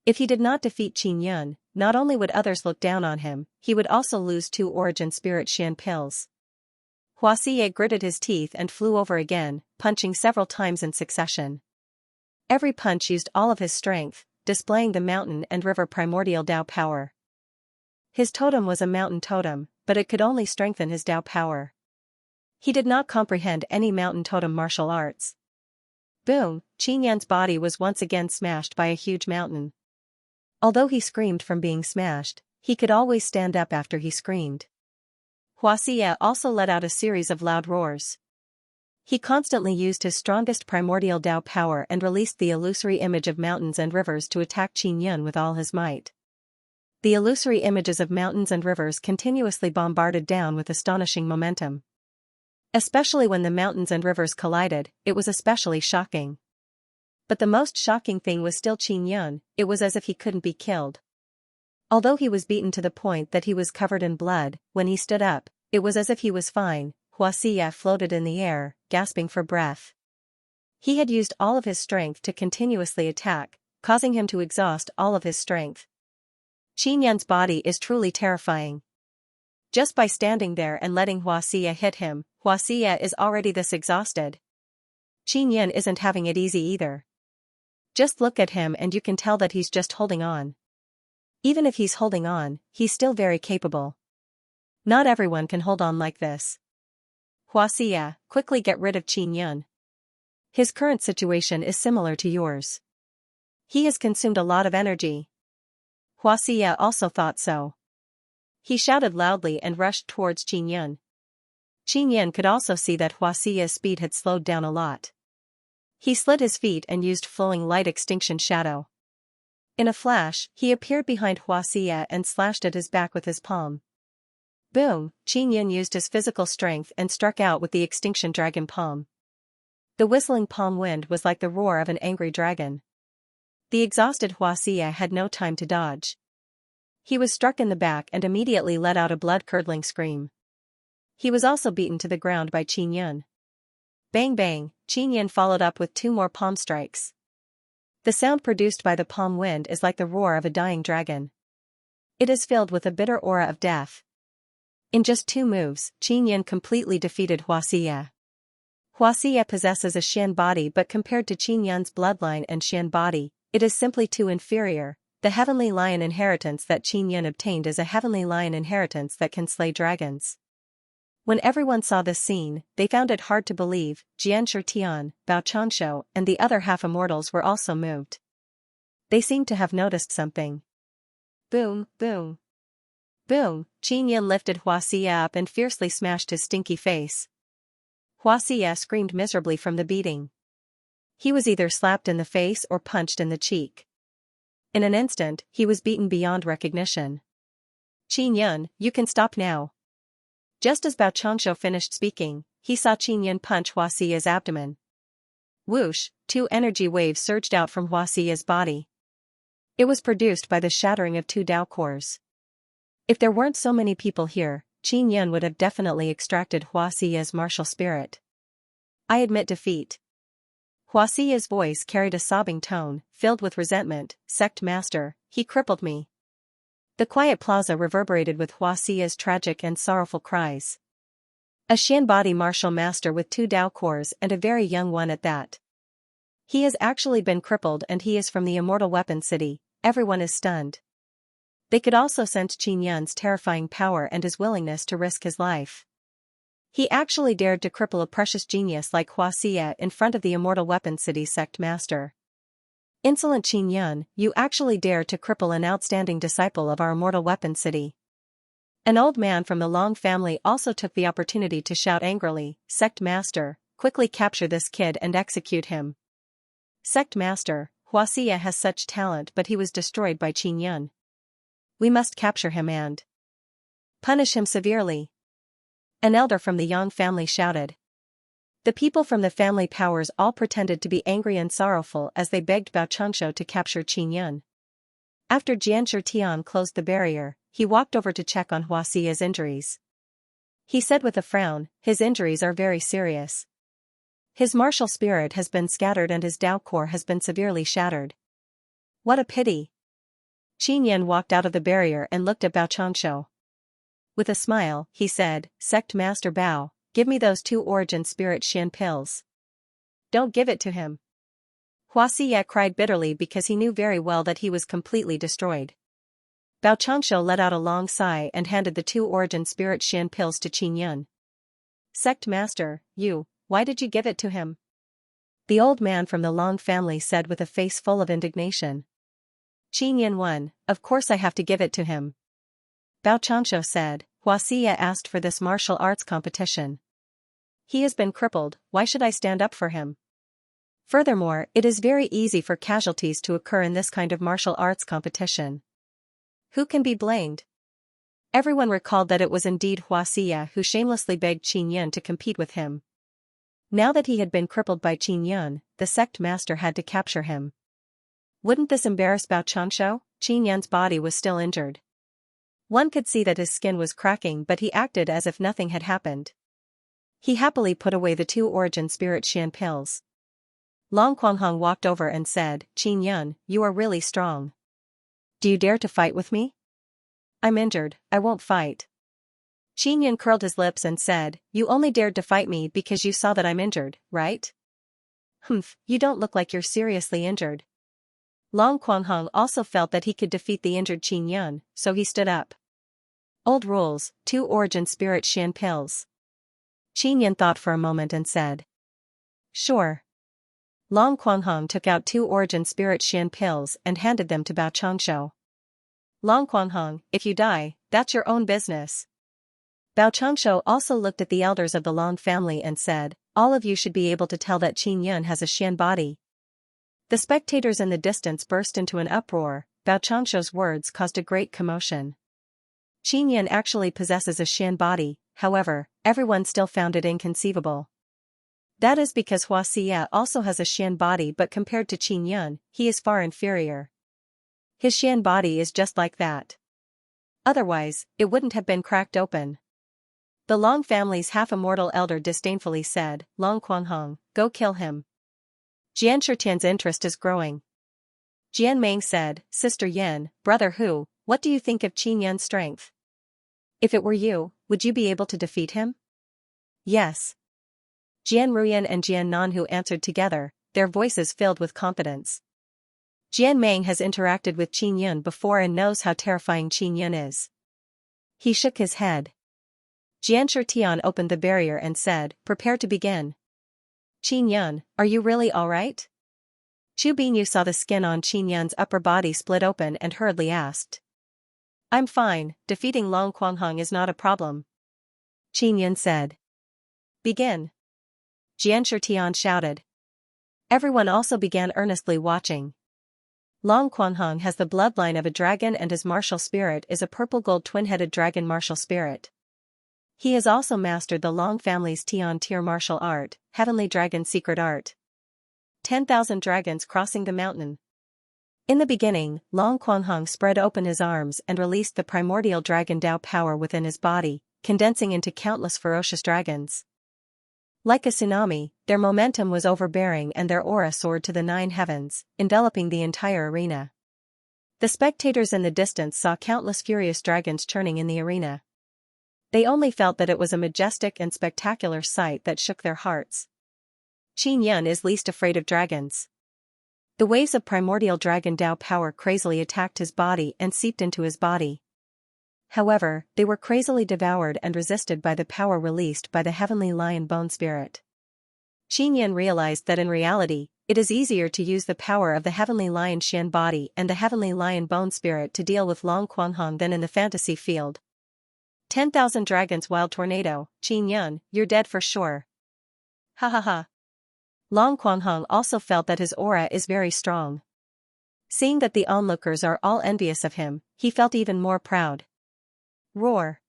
If he did not defeat Qin Yun, not only would others look down on him, he would also lose 2 Origin Spirit Xian pills. Xiaoxia gritted his teeth and flew over again, punching several times in succession. Every punch used all of his strength, displaying the mountain and river primordial Dao power. His totem was a mountain totem, but it could only strengthen his Dao power. He did not comprehend any mountain totem martial arts. Boom, Qin Yun's body was once again smashed by a huge mountain. Although he screamed from being smashed, he could always stand up after he screamed. Xiaoxia also let out a series of loud roars. He constantly used his strongest primordial Dao power and released the illusory image of mountains and rivers to attack Qin Yun with all his might. The illusory images of mountains and rivers continuously bombarded down with astonishing momentum. Especially when the mountains and rivers collided, it was especially shocking. But the most shocking thing was still Qin Yun. It was as if he couldn't be killed. Although he was beaten to the point that he was covered in blood, when he stood up, it was as if he was fine. Xiaoxia floated in the air, gasping for breath. He had used all of his strength to continuously attack, causing him to exhaust all of his strength. Qin Yun's body is truly terrifying. Just by standing there and letting Xiaoxia hit him, Xiaoxia is already this exhausted. Qin Yun isn't having it easy either. Just look at him and you can tell that he's just holding on. Even if he's holding on, he's still very capable. Not everyone can hold on like this. Xiaoxia, quickly get rid of Qin Yun. His current situation is similar to yours. He has consumed a lot of energy. Xianxia also thought so. He shouted loudly and rushed towards Qin Yun. Qin Yun could also see that Xianxia's speed had slowed down a lot. He slid his feet and used flowing light extinction shadow. In a flash, he appeared behind Xianxia and slashed at his back with his palm. Boom! Qin Yun used his physical strength and struck out with the extinction dragon palm. The whistling palm wind was like the roar of an angry dragon. The exhausted Xianxia had no time to dodge. He was struck in the back and immediately let out a blood-curdling scream. He was also beaten to the ground by Qin Yun. Bang bang, Qin Yun followed up with 2 more palm strikes. The sound produced by the palm wind is like the roar of a dying dragon. It is filled with a bitter aura of death. In just 2 moves, Qin Yun completely defeated Xianxia. Xianxia possesses a Xian body, but compared to Qin Yun's bloodline and Xian body, it is simply too inferior. The heavenly lion inheritance that Qin Yun obtained is a heavenly lion inheritance that can slay dragons. When everyone saw this scene, they found it hard to believe. Xianxia, Bao Qianxiu, and the other half-immortals were also moved. They seemed to have noticed something. Boom, boom. Boom! Qin Yun lifted Xianxia up and fiercely smashed his stinky face. Xianxia screamed miserably from the beating. He was either slapped in the face or punched in the cheek. In an instant, he was beaten beyond recognition. Qin Yun, you can stop now. Just as Bao Qianxiu finished speaking, he saw Qin Yun punch Xianxia's abdomen. Whoosh! 2 energy waves surged out from Xianxia's body. It was produced by the shattering of 2 Dao cores. If there weren't so many people here, Qin Yun would have definitely extracted Xianxia's martial spirit. I admit defeat. Xianxia's voice carried a sobbing tone, filled with resentment. Sect Master, he crippled me. The quiet plaza reverberated with Xianxia's tragic and sorrowful cries. A Xian body martial master with 2 Dao cores and a very young one at that. He has actually been crippled and he is from the Immortal Weapon City. Everyone is stunned. They could also sense Qin Yun's terrifying power and his willingness to risk his life. He actually dared to cripple a precious genius like Xianxia in front of the Immortal Weapon City sect master. Insolent Qin Yun, you actually dare to cripple an outstanding disciple of our Immortal Weapon City. An old man from the Long family also took the opportunity to shout angrily, Sect Master, quickly capture this kid and execute him. Sect Master, Xianxia has such talent but he was destroyed by Qin Yun. We must capture him and punish him severely. An elder from the Yang family shouted. The people from the family powers all pretended to be angry and sorrowful as they begged Bao Qianxiu to capture Qin Yun. After Xianxia closed the barrier, he walked over to check on Xianxia's injuries. He said with a frown, his injuries are very serious. His martial spirit has been scattered and his Dao core has been severely shattered. What a pity. Qin Yun walked out of the barrier and looked at Bao Qianxiu. With a smile, he said, Sect Master Bao, give me those 2 Origin Spirit Xian pills. Don't give it to him. Xianxia cried bitterly because he knew very well that he was completely destroyed. Bao Qianxiu let out a long sigh and handed the 2 Origin Spirit Xian pills to Qin Yun. Sect Master, why did you give it to him? The old man from the Long family said with a face full of indignation. Qin Yun won, of course I have to give it to him. Bao Qianxiu said, Xianxia asked for this martial arts competition. He has been crippled, why should I stand up for him? Furthermore, it is very easy for casualties to occur in this kind of martial arts competition. Who can be blamed? Everyone recalled that it was indeed Xianxia who shamelessly begged Qin Yun to compete with him. Now that he had been crippled by Qin Yun, the sect master had to capture him. Wouldn't this embarrass Bao Qianxiu? Qin Yun's body was still injured. One could see that his skin was cracking but he acted as if nothing had happened. He happily put away the 2 Origin Spirit Xian pills. Long Quanghong walked over and said, Qin Yun, you are really strong. Do you dare to fight with me? I'm injured, I won't fight. Qin Yun curled his lips and said, you only dared to fight me because you saw that I'm injured, right? Humph, you don't look like you're seriously injured. Long Quanghong also felt that he could defeat the injured Qin Yun, so he stood up. Old rules, 2 Origin Spirit Xian pills. Qin Yun thought for a moment and said. Sure. Long Quanghong took out 2 origin spirit Xian pills and handed them to Bao Changshou. Long Quanghong, if you die, that's your own business. Bao Changshou also looked at the elders of the Long family and said, all of you should be able to tell that Qin Yun has a Xian body. The spectators in the distance burst into an uproar. Bao Changshou's words caused a great commotion. Qin Yun actually possesses a Xian body, however, everyone still found it inconceivable. That is because Hua Xie also has a Xian body, but compared to Qin Yun, he is far inferior. His Xian body is just like that. Otherwise, it wouldn't have been cracked open. The Long family's half-immortal elder disdainfully said, Long Quanghong, go kill him. Jian Shitian's interest is growing. Jian Meng said, Sister Yin, Brother Hu, what do you think of Qin Yun's strength? If it were you, would you be able to defeat him? Yes. Jian Ruyan and Jian Nanhu answered together, their voices filled with confidence. Jian Meng has interacted with Qin Yun before and knows how terrifying Qin Yun is. He shook his head. Jian Shitian opened the barrier and said, prepare to begin. Qin Yun, are you really alright? Chu Binyu saw the skin on Qin Yun's upper body split open and hurriedly asked. I'm fine, defeating Long Quanghong is not a problem. Qin Yun said. Begin. Jian Shitian shouted. Everyone also began earnestly watching. Long Quanghong has the bloodline of a dragon and his martial spirit is a purple-gold twin-headed dragon martial spirit. He has also mastered the Long family's Tian tier martial art, Heavenly Dragon secret art. 10,000 dragons crossing the mountain. In the beginning, Long Quanghong spread open his arms and released the primordial dragon Dao power within his body, condensing into countless ferocious dragons. Like a tsunami, their momentum was overbearing and their aura soared to the 9 heavens, enveloping the entire arena. The spectators in the distance saw countless furious dragons churning in the arena. They only felt that it was a majestic and spectacular sight that shook their hearts. Qin Yun is least afraid of dragons. The waves of primordial dragon Dao power crazily attacked his body and seeped into his body. However, they were crazily devoured and resisted by the power released by the heavenly lion bone spirit. Qin Yun realized that in reality, it is easier to use the power of the heavenly lion Xian body and the heavenly lion bone spirit to deal with Long Quanghong than in the fantasy field. 10,000 dragons wild tornado, Qin Yun, you're dead for sure. Ha ha ha. Long Quanghong also felt that his aura is very strong. Seeing that the onlookers are all envious of him, he felt even more proud. Roar.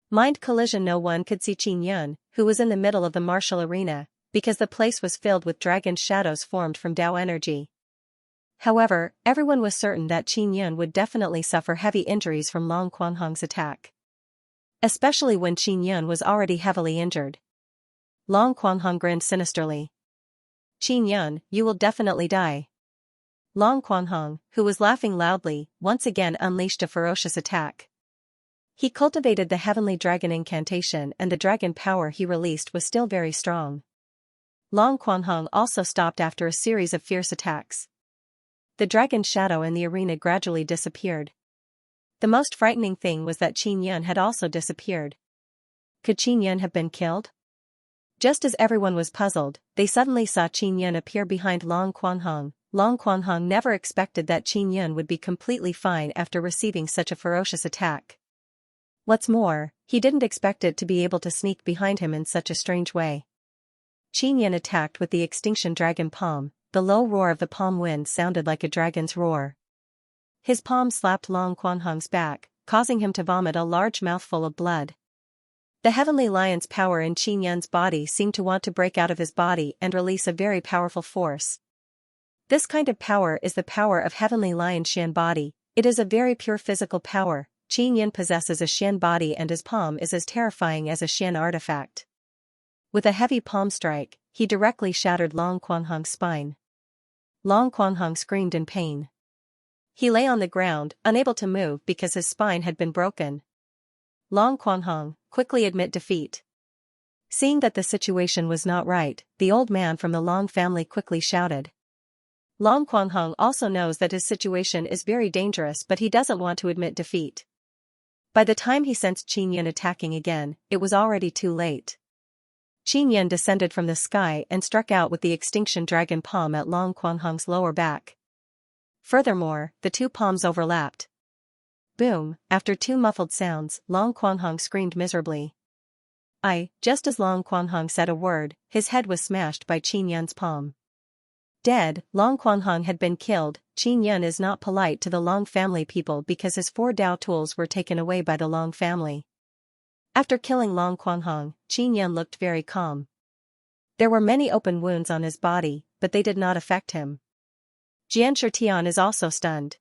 Mind collision. No one could see Qin Yun, who was in the middle of the martial arena, because the place was filled with dragon shadows formed from Dao energy. However, everyone was certain that Qin Yun would definitely suffer heavy injuries from Long Quanghong's attack. Especially when Qin Yun was already heavily injured. Long Quanghong grinned sinisterly. Qin Yun, you will definitely die. Long Quanghong, who was laughing loudly, once again unleashed a ferocious attack. He cultivated the heavenly dragon incantation and the dragon power he released was still very strong. Long Quanghong also stopped after a series of fierce attacks. The dragon shadow in the arena gradually disappeared. The most frightening thing was that Qin Yun had also disappeared. Could Qin Yun have been killed? Just as everyone was puzzled, they suddenly saw Qin Yun appear behind Long Quanghong. Long Quanghong never expected that Qin Yun would be completely fine after receiving such a ferocious attack. What's more, he didn't expect it to be able to sneak behind him in such a strange way. Qin Yun attacked with the extinction dragon palm. The low roar of the palm wind sounded like a dragon's roar. His palm slapped Long Quanghong's back, causing him to vomit a large mouthful of blood. The heavenly lion's power in Qin Yun's body seemed to want to break out of his body and release a very powerful force. This kind of power is the power of heavenly lion Xian body. It is a very pure physical power. Qin Yun possesses a Xian body and his palm is as terrifying as a Xian artifact. With a heavy palm strike, he directly shattered Long Quanghong's spine. Long Quanghong screamed in pain. He lay on the ground, unable to move because his spine had been broken. Long Quanghong, quickly admit defeat. Seeing that the situation was not right, the old man from the Long family quickly shouted. Long Quanghong also knows that his situation is very dangerous, but he doesn't want to admit defeat. By the time he sensed Qin Yun attacking again, it was already too late. Qin Yan descended from the sky and struck out with the extinction dragon palm at Long Quanghong's lower back. Furthermore, the two palms overlapped. Boom, after two muffled sounds, Long Quanghong screamed miserably. Just as Long Quanghong said a word, his head was smashed by Qin Yan's palm. Dead, Long Quanghong had been killed. Qin Yan is not polite to the Long family people because his 4 Dao tools were taken away by the Long family. After killing Long Quanghong, Qin Yan looked very calm. There were many open wounds on his body, but they did not affect him. Xianxia is also stunned.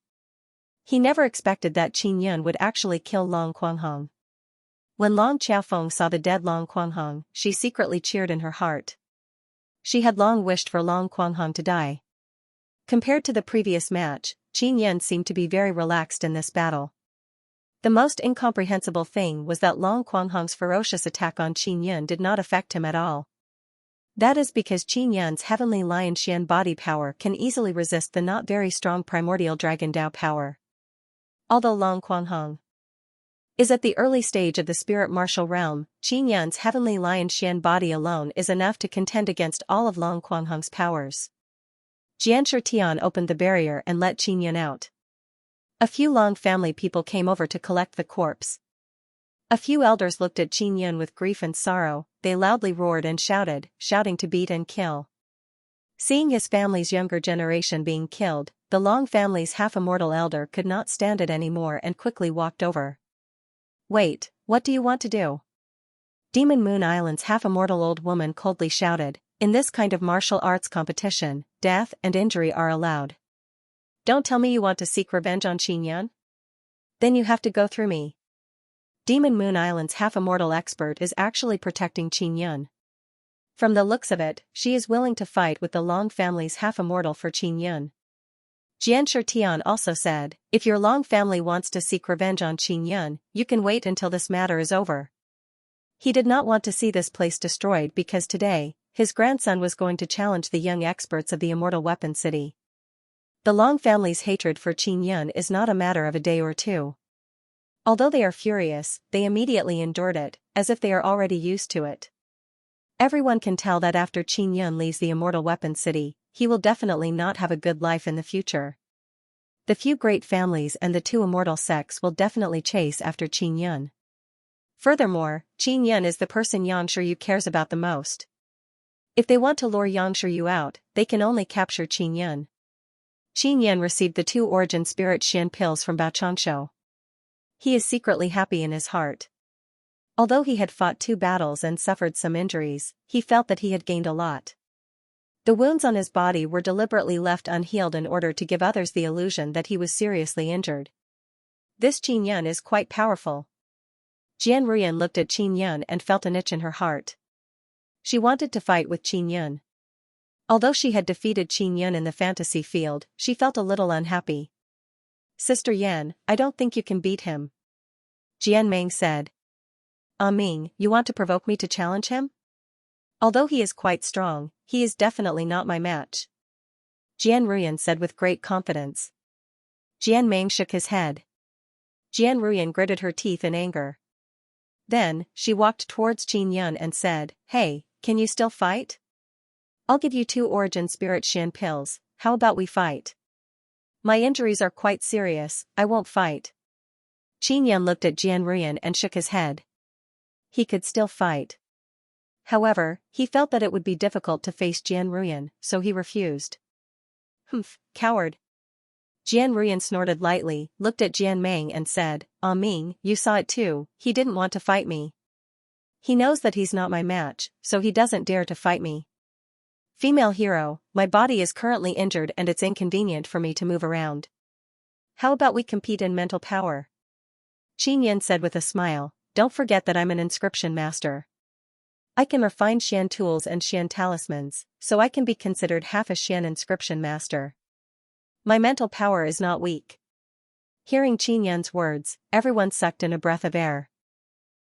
He never expected that Qin Yan would actually kill Long Quanghong. When Long Qiaofeng saw the dead Long Quanghong, she secretly cheered in her heart. She had long wished for Long Quanghong to die. Compared to the previous match, Qin Yan seemed to be very relaxed in this battle. The most incomprehensible thing was that Long Quanghong's ferocious attack on Qin Yan did not affect him at all. That is because Qin Yan's heavenly lion Xian body power can easily resist the not very strong primordial dragon Dao power. Although Long Quanghong is at the early stage of the spirit martial realm, Qin Yan's heavenly lion Xian body alone is enough to contend against all of Long Quanghong's powers. Xianxia opened the barrier and let Qin Yan out. A few Long family people came over to collect the corpse. A few elders looked at Qin Yan with grief and sorrow. They loudly roared and shouting to beat and kill. Seeing his family's younger generation being killed, the Long family's half-immortal elder could not stand it anymore and quickly walked over. "Wait, what do you want to do?" Demon Moon Island's half-immortal old woman coldly shouted. "In this kind of martial arts competition, death and injury are allowed. Don't tell me you want to seek revenge on Qin Yan? Then you have to go through me." Demon Moon Island's half-immortal expert is actually protecting Qin Yan. From the looks of it, she is willing to fight with the Long family's half-immortal for Qin Yan. Xianxia also said, "If your Long family wants to seek revenge on Qin Yan, you can wait until this matter is over." He did not want to see this place destroyed because today, his grandson was going to challenge the young experts of the Immortal Weapon City. The Long family's hatred for Qin Yan is not a matter of a day or two. Although they are furious, they immediately endured it, as if they are already used to it. Everyone can tell that after Qin Yan leaves the Immortal Weapon City, he will definitely not have a good life in the future. The few great families and the 2 immortal sects will definitely chase after Qin Yan. Furthermore, Qin Yan is the person Yang Shiryu cares about the most. If they want to lure Yang Shiryu out, they can only capture Qin Yan. Qin Yan received the 2 origin spirit Xian pills from Baochangshu. He is secretly happy in his heart. Although he had fought 2 battles and suffered some injuries, he felt that he had gained a lot. The wounds on his body were deliberately left unhealed in order to give others the illusion that he was seriously injured. This Qin Yan is quite powerful. Jian Ruyan looked at Qin Yan and felt an itch in her heart. She wanted to fight with Qin Yan. Although she had defeated Qin Yan in the fantasy field, she felt a little unhappy. "Sister Yan, I don't think you can beat him," Jian Meng said. "Ming, you want to provoke me to challenge him? Although he is quite strong, he is definitely not my match," Jian Ruyan said with great confidence. Jian Meng shook his head. Jian Ruyan gritted her teeth in anger. Then, she walked towards Qin Yan and said, "Hey, can you still fight? I'll give you 2 origin spirit Xian pills, how about we fight? My injuries are quite serious, I won't fight." Qin Yan looked at Jian Ruyan and shook his head. He could still fight. However, he felt that it would be difficult to face Jian Ruyan, so he refused. "Humph, coward." Jian Ruyan snorted lightly, looked at Jian Meng and said, Ming, you saw it too, he didn't want to fight me. He knows that he's not my match, so he doesn't dare to fight me. Female hero, my body is currently injured and it's inconvenient for me to move around. How about we compete in mental power?" Qin Yan said with a smile, "Don't forget that I'm an inscription master. I can refine Xian tools and Xian talismans, so I can be considered half a Xian inscription master. My mental power is not weak." Hearing Qin Yan's words, everyone sucked in a breath of air.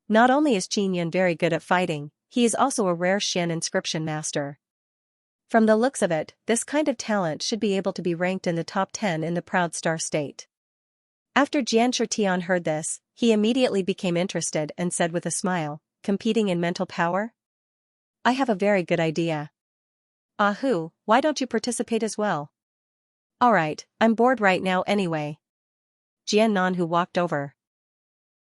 Not only is Qin Yan very good at fighting, he is also a rare Xian inscription master. From the looks of it, this kind of talent should be able to be ranked in the top 10 in the Proud Star State. After Xianxia heard this, he immediately became interested and said with a smile, "Competing in mental power? I have a very good idea. Ahu, why don't you participate as well? Alright, I'm bored right now anyway. Jian Nanhu walked over.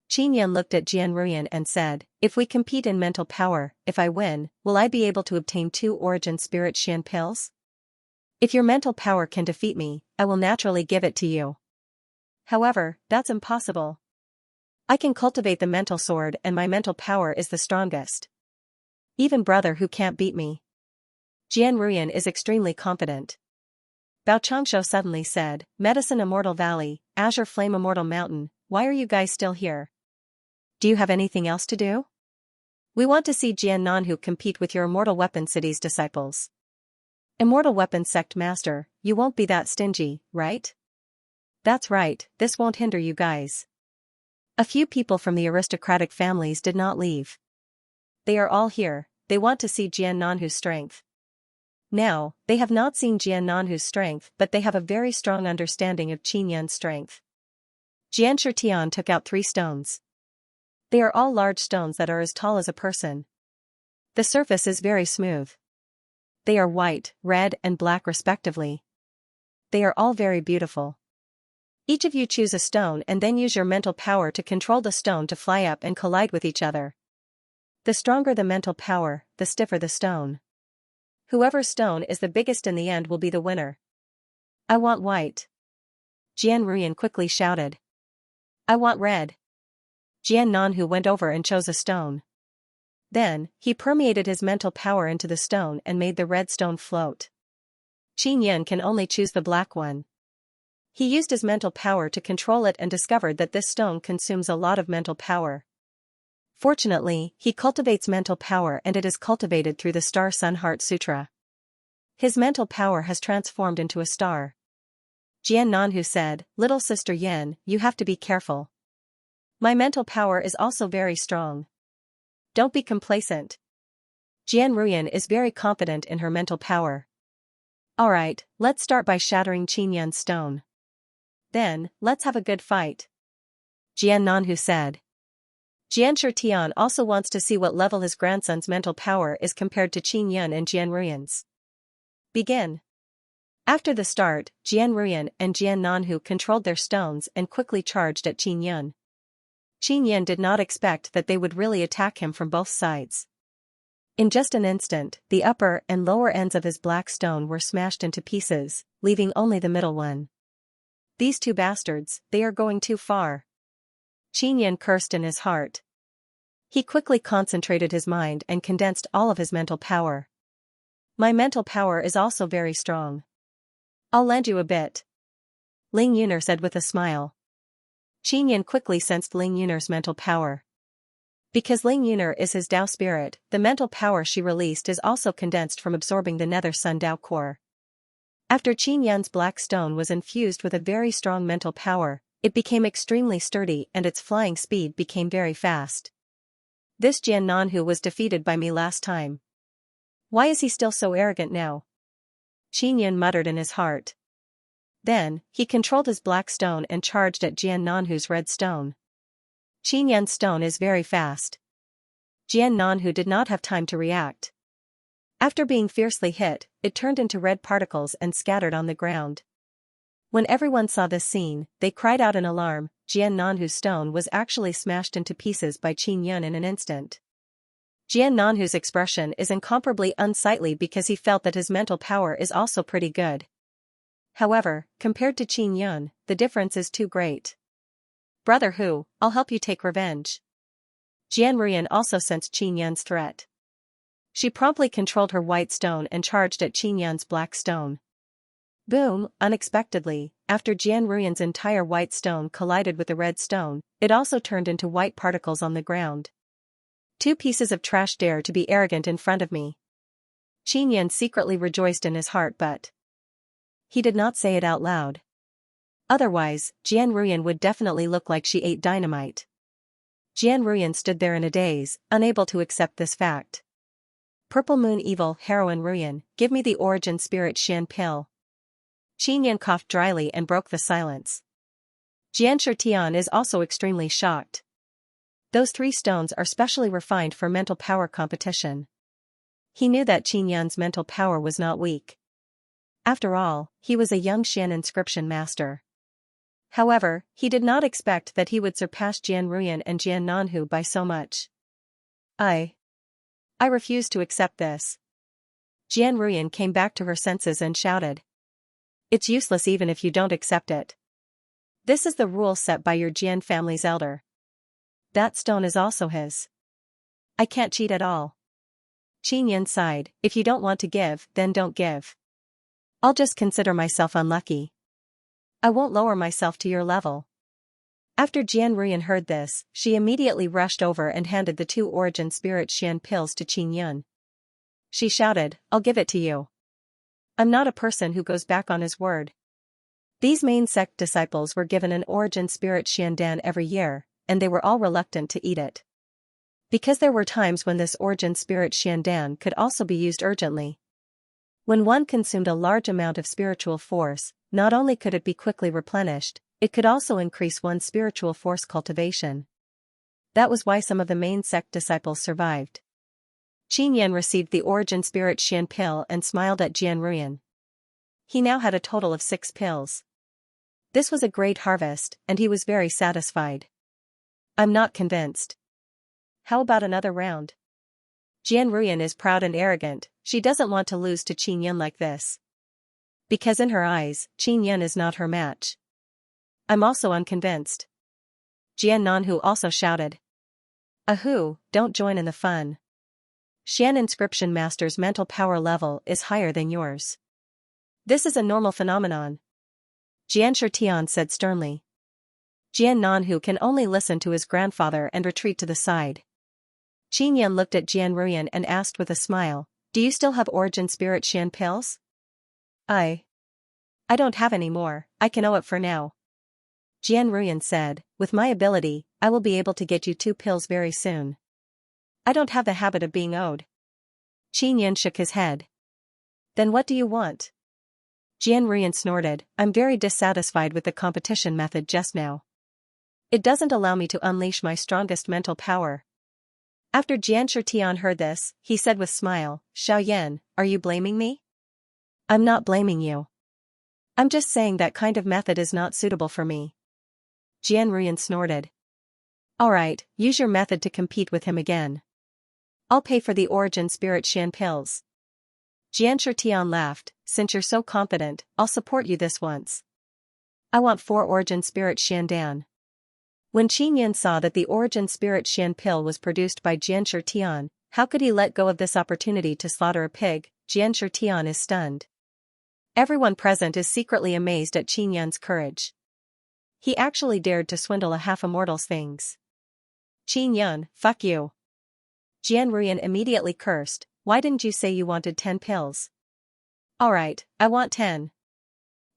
Qin Yan looked at Jian Ruyan and said, if we compete in mental power, if I win, will I be able to obtain 2 origin spirit Xian pills? If your mental power can defeat me, I will naturally give it to you. However, that's impossible. I can cultivate the mental sword and my mental power is the strongest. Even brother who can't beat me. Jian Ruyan is extremely confident. Bao Changshu suddenly said, Medicine Immortal Valley, Azure Flame Immortal Mountain, why are you guys still here? Do you have anything else to do? We want to see Jian Nanhu compete with your Immortal Weapon City's disciples. Immortal Weapons Sect Master, you won't be that stingy, right? That's right, this won't hinder you guys. A few people from the aristocratic families did not leave. They are all here, they want to see Jian Nanhu's strength. Now, they have not seen Jian Nanhu's strength but they have a very strong understanding of Qin Yan's strength. Jian Shitian took out 3 stones. They are all large stones that are as tall as a person. The surface is very smooth. They are white, red and black respectively. They are all very beautiful. Each of you choose a stone and then use your mental power to control the stone to fly up and collide with each other. The stronger the mental power, the stiffer the stone. Whoever's stone is the biggest in the end will be the winner. I want white. Jian Ruyan quickly shouted. I want red. Jian Nanhu went over and chose a stone. Then, he permeated his mental power into the stone and made the red stone float. Qin Yan can only choose the black one. He used his mental power to control it and discovered that this stone consumes a lot of mental power. Fortunately, he cultivates mental power and it is cultivated through the Star Sun Heart Sutra. His mental power has transformed into a star. Jian Nanhu said, Little sister Yan, you have to be careful. My mental power is also very strong. Don't be complacent. Jian Ruyan is very confident in her mental power. Alright, let's start by shattering Qin Yan's stone. Then, let's have a good fight. Jian Nanhu said. Jian Shitian also wants to see what level his grandson's mental power is compared to Qin Yan and Jian Ruyan's. Begin. After the start, Jian Ruyan and Jian Nanhu controlled their stones and quickly charged at Qin Yan. Qin Yan did not expect that they would really attack him from both sides. In just an instant, the upper and lower ends of his black stone were smashed into pieces, leaving only the middle one. These 2 bastards, they are going too far. Qin Yan cursed in his heart. He quickly concentrated his mind and condensed all of his mental power. My mental power is also very strong. I'll lend you a bit. Ling Yuner said with a smile. Qin Yan quickly sensed Ling Yuner's mental power. Because Ling Yuner is his Dao spirit, the mental power she released is also condensed from absorbing the Nether Sun Dao core. After Qin Yan's black stone was infused with a very strong mental power, it became extremely sturdy and its flying speed became very fast. This Jian Nanhu was defeated by me last time. Why is he still so arrogant now? Qin Yan muttered in his heart. Then, he controlled his black stone and charged at Jian Nanhu's red stone. Qin Yan's stone is very fast. Jian Nanhu did not have time to react. After being fiercely hit, it turned into red particles and scattered on the ground. When everyone saw this scene, they cried out in alarm. Jian Nanhu's stone was actually smashed into pieces by Qin Yan in an instant. Jian Nanhu's expression is incomparably unsightly because he felt that his mental power is also pretty good. However, compared to Qin Yan, the difference is too great. Brother Hu, I'll help you take revenge. Jian Ruyan also sensed Qin Yan's threat. She promptly controlled her white stone and charged at Qin Yan's black stone. Boom, unexpectedly, after Jian Ruyan's entire white stone collided with the red stone, it also turned into white particles on the ground. 2 pieces of trash dare to be arrogant in front of me. Qin Yan secretly rejoiced in his heart but he did not say it out loud. Otherwise, Jian Ruyan would definitely look like she ate dynamite. Jian Ruyan stood there in a daze, unable to accept this fact. Purple Moon Evil Heroine Ruyan, give me the Origin Spirit Xian pill. Qin Yan coughed dryly and broke the silence. Jian Shitian is also extremely shocked. Those 3 stones are specially refined for mental power competition. He knew that Qin Yan's mental power was not weak. After all, he was a young Xian inscription master. However, he did not expect that he would surpass Jian Ruyan and Jian Nanhu by so much. I refuse to accept this. Jian Ruyan came back to her senses and shouted. It's useless even if you don't accept it. This is the rule set by your Jian family's elder. That stone is also his. I can't cheat at all. Qin Yan sighed. If you don't want to give, then don't give. I'll just consider myself unlucky. I won't lower myself to your level. After Jian Ruyan heard this, she immediately rushed over and handed the 2 origin spirit Xian pills to Qin Yan. She shouted, I'll give it to you. I'm not a person who goes back on his word. These main sect disciples were given an origin spirit Xian Dan every year, and they were all reluctant to eat it. Because there were times when this origin spirit Xian Dan could also be used urgently. When one consumed a large amount of spiritual force, not only could it be quickly replenished, it could also increase one's spiritual force cultivation. That was why some of the main sect disciples survived. Qin Yan received the origin spirit Xian pill and smiled at Jian Ruyan. He now had a total of 6 pills. This was a great harvest, and he was very satisfied. I'm not convinced. How about another round? Jian Ruyan is proud and arrogant, she doesn't want to lose to Qin Yan like this. Because in her eyes, Qin Yan is not her match. I'm also unconvinced. Jian Nanhu also shouted. Ahoo, don't join in the fun. Xian inscription master's mental power level is higher than yours. This is a normal phenomenon. Xianxia said sternly. Jian Nanhu can only listen to his grandfather and retreat to the side. Qin Yan looked at Jian Ruyan and asked with a smile, do you still have origin spirit Xian pills? I don't have any more, I can owe it for now. Jian Ruyan said, with my ability, I will be able to get you 2 pills very soon. I don't have the habit of being owed. Qin Yan shook his head. Then what do you want? Jian Ruyan snorted, I'm very dissatisfied with the competition method just now. It doesn't allow me to unleash my strongest mental power. After Xianxia heard this, he said with smile, Xiao Yan, are you blaming me? I'm not blaming you. I'm just saying that kind of method is not suitable for me. Jian Ruyan snorted. Alright, use your method to compete with him again. I'll pay for the origin spirit Xian pills. Xianxia laughed, since you're so confident, I'll support you this once. I want 4 origin spirit Xian Dan. When Qin Yan saw that the origin spirit Xian pill was produced by Xianxia, how could he let go of this opportunity to slaughter a pig? Xianxia is stunned. Everyone present is secretly amazed at Qin Yan's courage. He actually dared to swindle a half-immortal's things. Qin Yan, fuck you. Jian Ruyan immediately cursed, why didn't you say you wanted 10 pills? Alright, I want 10.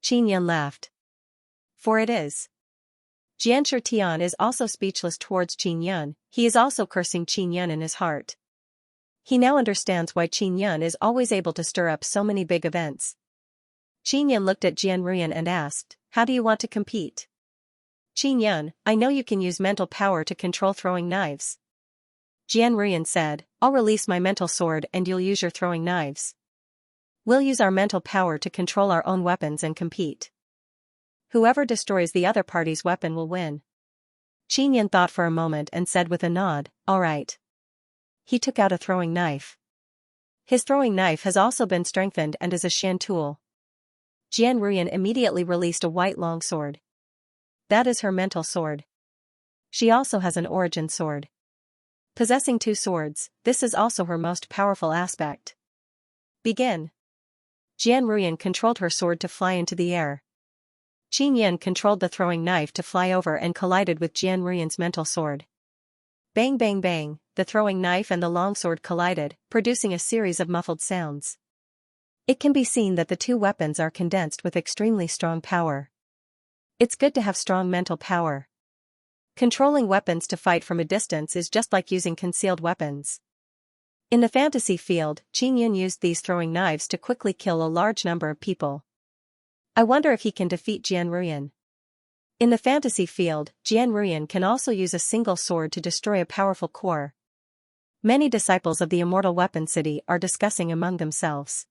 Qin Yan laughed. 4 it is. Xianxia is also speechless towards Qin Yan, he is also cursing Qin Yan in his heart. He now understands why Qin Yan is always able to stir up so many big events. Qin Yan looked at Jian Ruyan and asked, how do you want to compete? Qin Yan, I know you can use mental power to control throwing knives. Jian Ruyan said, I'll release my mental sword and you'll use your throwing knives. We'll use our mental power to control our own weapons and compete. Whoever destroys the other party's weapon will win. Qin Yan thought for a moment and said with a nod, alright. He took out a throwing knife. His throwing knife has also been strengthened and is a Xian tool. Jian Ruyan immediately released a white longsword. That is her mental sword. She also has an origin sword. Possessing 2 swords, this is also her most powerful aspect. Begin. Jian Ruyan controlled her sword to fly into the air. Qin Yan controlled the throwing knife to fly over and collided with Jian Ruyan's mental sword. Bang bang bang, the throwing knife and the longsword collided, producing a series of muffled sounds. It can be seen that the 2 weapons are condensed with extremely strong power. It's good to have strong mental power. Controlling weapons to fight from a distance is just like using concealed weapons. In the fantasy field, Qin Yan used these throwing knives to quickly kill a large number of people. I wonder if he can defeat Jian Ruyan. In the fantasy field, Jian Ruyan can also use a single sword to destroy a powerful core. Many disciples of the immortal weapon city are discussing among themselves.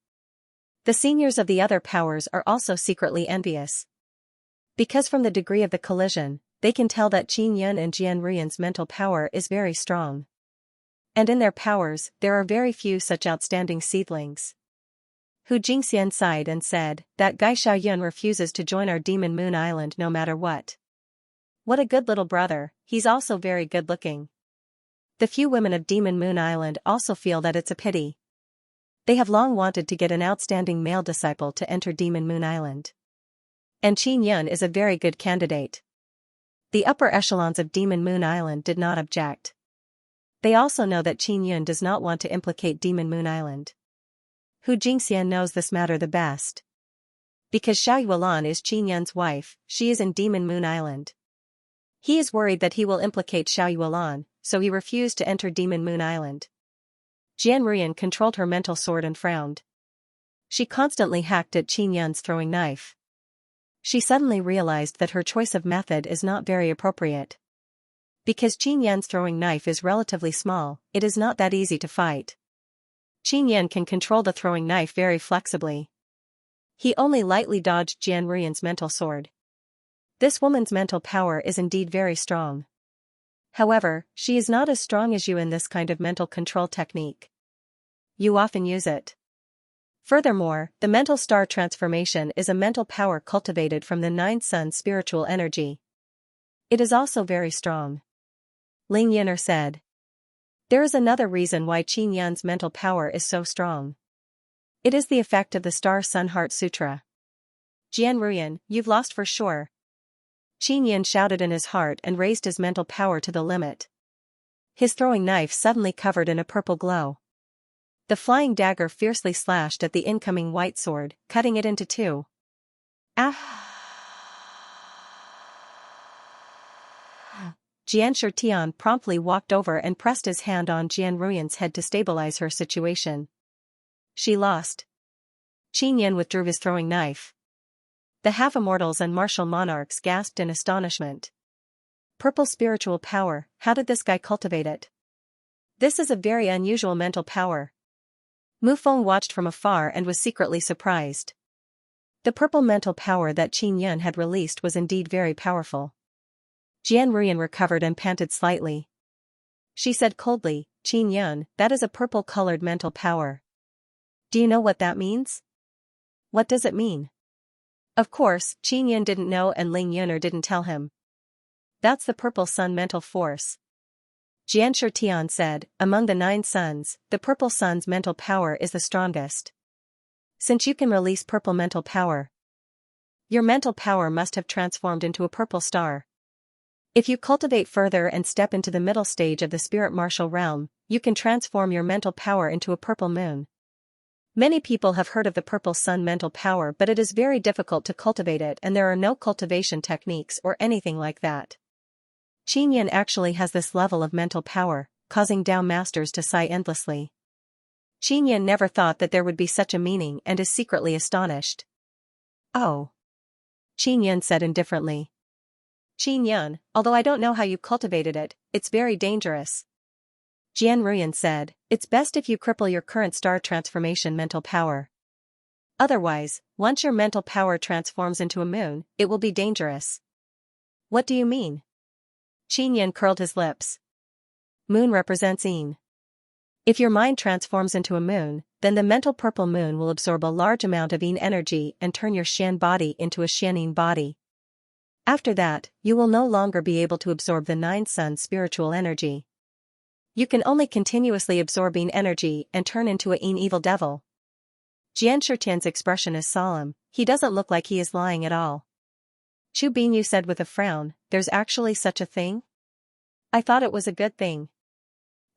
The seniors of the other powers are also secretly envious. Because from the degree of the collision, they can tell that Qin Yun and Jian Ruian's mental power is very strong. And in their powers, there are very few such outstanding seedlings. Hu Jingxian sighed and said, "That guy Xiao Yun refuses to join our Demon Moon Island no matter what. What a good little brother, he's also very good-looking." The few women of Demon Moon Island also feel that it's a pity. They have long wanted to get an outstanding male disciple to enter Demon Moon Island. And Qin Yun is a very good candidate. The upper echelons of Demon Moon Island did not object. They also know that Qin Yun does not want to implicate Demon Moon Island. Hu Jingxian knows this matter the best. Because Xiao Yuelan is Qin Yun's wife, she is in Demon Moon Island. He is worried that he will implicate Xiao Yuelan, so he refused to enter Demon Moon Island. Jian Ruian controlled her mental sword and frowned. She constantly hacked at Qin Yun's throwing knife. She suddenly realized that her choice of method is not very appropriate. Because Qin Yun's throwing knife is relatively small, it is not that easy to fight. Qin Yun can control the throwing knife very flexibly. He only lightly dodged Jian Ruian's mental sword. This woman's mental power is indeed very strong. However, she is not as strong as you in this kind of mental control technique. You often use it. Furthermore, the mental star transformation is a mental power cultivated from the Nine Sun's spiritual energy. It is also very strong. Ling Yin'er said. There is another reason why Qin Yun's mental power is so strong. It is the effect of the Star Sun Heart Sutra. Jian Ruian, you've lost for sure. Qin Yun shouted in his heart and raised his mental power to the limit. His throwing knife suddenly covered in a purple glow. The flying dagger fiercely slashed at the incoming white sword, cutting it into two. Ah! Xianxia promptly walked over and pressed his hand on Jian Ruian's head to stabilize her situation. She lost. Qin Yun withdrew his throwing knife. The half-immortals and martial monarchs gasped in astonishment. Purple spiritual power, how did this guy cultivate it? This is a very unusual mental power. Mu Feng watched from afar and was secretly surprised. The purple mental power that Qin Yun had released was indeed very powerful. Jian Ruian recovered and panted slightly. She said coldly, "Qin Yun, that is a purple-colored mental power. Do you know what that means?" "What does it mean?" Of course, Qin Yun didn't know and Ling Yin'er didn't tell him. That's the purple sun mental force. Xianxia said, among the 9 suns, the purple sun's mental power is the strongest. Since you can release purple mental power, your mental power must have transformed into a purple star. If you cultivate further and step into the middle stage of the spirit martial realm, you can transform your mental power into a purple moon. Many people have heard of the purple sun mental power, but it is very difficult to cultivate it and there are no cultivation techniques or anything like that. Qin Yun actually has this level of mental power, causing Dao masters to sigh endlessly. Qin Yun never thought that there would be such a meaning and is secretly astonished. Oh. Qin Yun said indifferently. Qin Yun, although I don't know how you cultivated it, it's very dangerous. Jian Ruian said, it's best if you cripple your current star transformation mental power. Otherwise, once your mental power transforms into a moon, it will be dangerous. What do you mean? Qin Yun curled his lips. Moon represents yin. If your mind transforms into a moon, then the mental purple moon will absorb a large amount of yin energy and turn your Xian body into a Xianyin body. After that, you will no longer be able to absorb the 9 suns spiritual energy. You can only continuously absorb yin energy and turn into a yin evil devil. Jian Shitian's expression is solemn, he doesn't look like he is lying at all. Chu Binyu said with a frown, there's actually such a thing? I thought it was a good thing.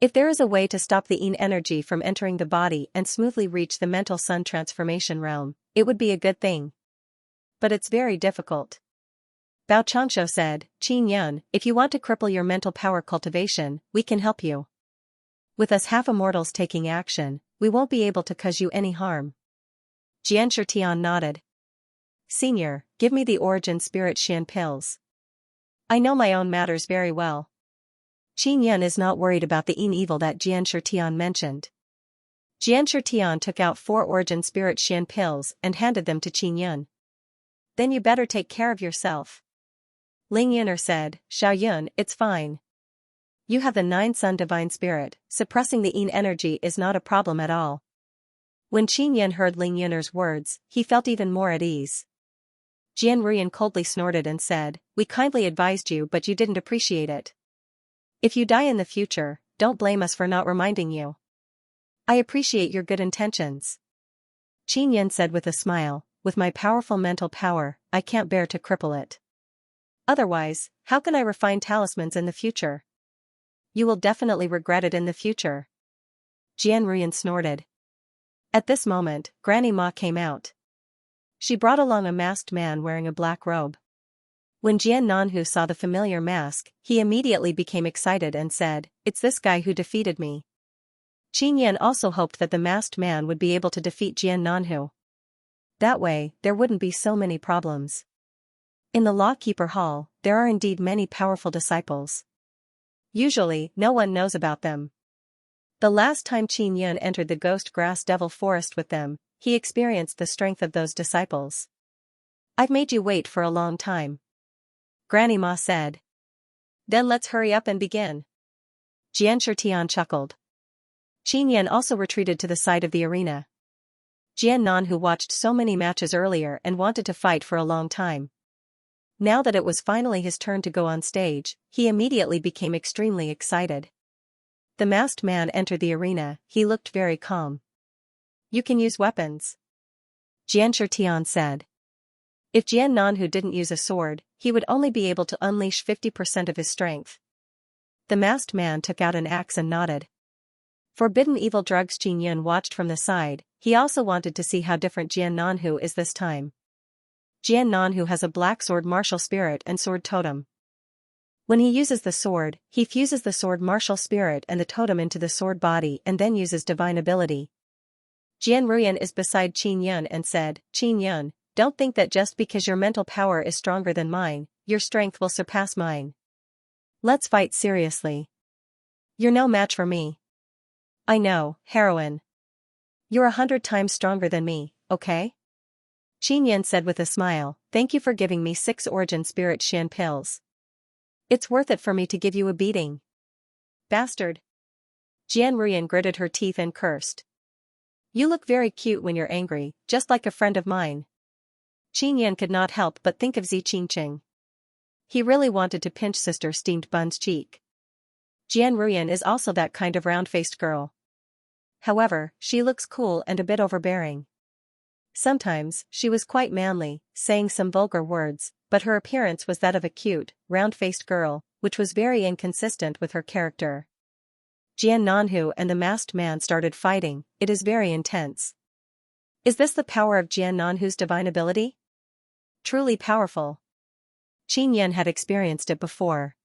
If there is a way to stop the yin energy from entering the body and smoothly reach the mental sun transformation realm, it would be a good thing. But it's very difficult. Bao Changshu said, Qin Yun, if you want to cripple your mental power cultivation, we can help you. With us half-immortals taking action, we won't be able to cause you any harm. Jian Shitian nodded. Senior, give me the origin spirit Xian pills. I know my own matters very well. Qin Yan is not worried about the evil that Xianxia mentioned. Xianxia took out 4 origin spirit Xian pills and handed them to Qin Yan. Then you better take care of yourself. Ling Yun'er said, Xiaoyun, it's fine. You have the 9 Sun divine spirit, suppressing the yin energy is not a problem at all. When Qin Yan heard Ling Yun'er's words, he felt even more at ease. Jian Ruyan coldly snorted and said, we kindly advised you but you didn't appreciate it. If you die in the future, don't blame us for not reminding you. I appreciate your good intentions. Qin Yan said with a smile, with my powerful mental power, I can't bear to cripple it. Otherwise, how can I refine talismans in the future? You will definitely regret it in the future. Jian Ruyan snorted. At this moment, Granny Ma came out. She brought along a masked man wearing a black robe. When Jian Nanhu saw the familiar mask, he immediately became excited and said, it's this guy who defeated me. Qin Yan also hoped that the masked man would be able to defeat Jian Nanhu. That way, there wouldn't be so many problems. In the Lawkeeper Hall, there are indeed many powerful disciples. Usually, no one knows about them. The last time Qin Yan entered the Ghost Grass Devil Forest with them, he experienced the strength of those disciples. I've made you wait for a long time. Granny Ma said. Then let's hurry up and begin. Xianxia chuckled. Qin Yan also retreated to the side of the arena. Jian Nanhu watched so many matches earlier and wanted to fight for a long time. Now that it was finally his turn to go on stage, he immediately became extremely excited. The masked man entered the arena, he looked very calm. You can use weapons. Xianxia said. If Jian Nanhu didn't use a sword, he would only be able to unleash 50% of his strength. The masked man took out an axe and nodded. Forbidden evil drugs. Qin Yan watched from the side, he also wanted to see how different Jian Nanhu is this time. Jian Nanhu has a black sword martial spirit and sword totem. When he uses the sword, he fuses the sword martial spirit and the totem into the sword body and then uses divine ability. Jian Ruyan is beside Qin Yan and said, Qin Yan, don't think that just because your mental power is stronger than mine, your strength will surpass mine. Let's fight seriously. You're no match for me. I know, heroine. You're 100 times stronger than me, okay? Qin Yan said with a smile, thank you for giving me 6 origin spirit Xian pills. It's worth it for me to give you a beating. Bastard. Jian Ruyan gritted her teeth and cursed. You look very cute when you're angry, just like a friend of mine. Qin Yan could not help but think of Zi Qingqing. He really wanted to pinch Sister Steamed Bun's cheek. Jian Ruyan is also that kind of round-faced girl. However, she looks cool and a bit overbearing. Sometimes, she was quite manly, saying some vulgar words, but her appearance was that of a cute, round-faced girl, which was very inconsistent with her character. Jian Nanhu and the masked man started fighting, it is very intense. Is this the power of Jian Nanhu's divine ability? Truly powerful. Qin Yan had experienced it before.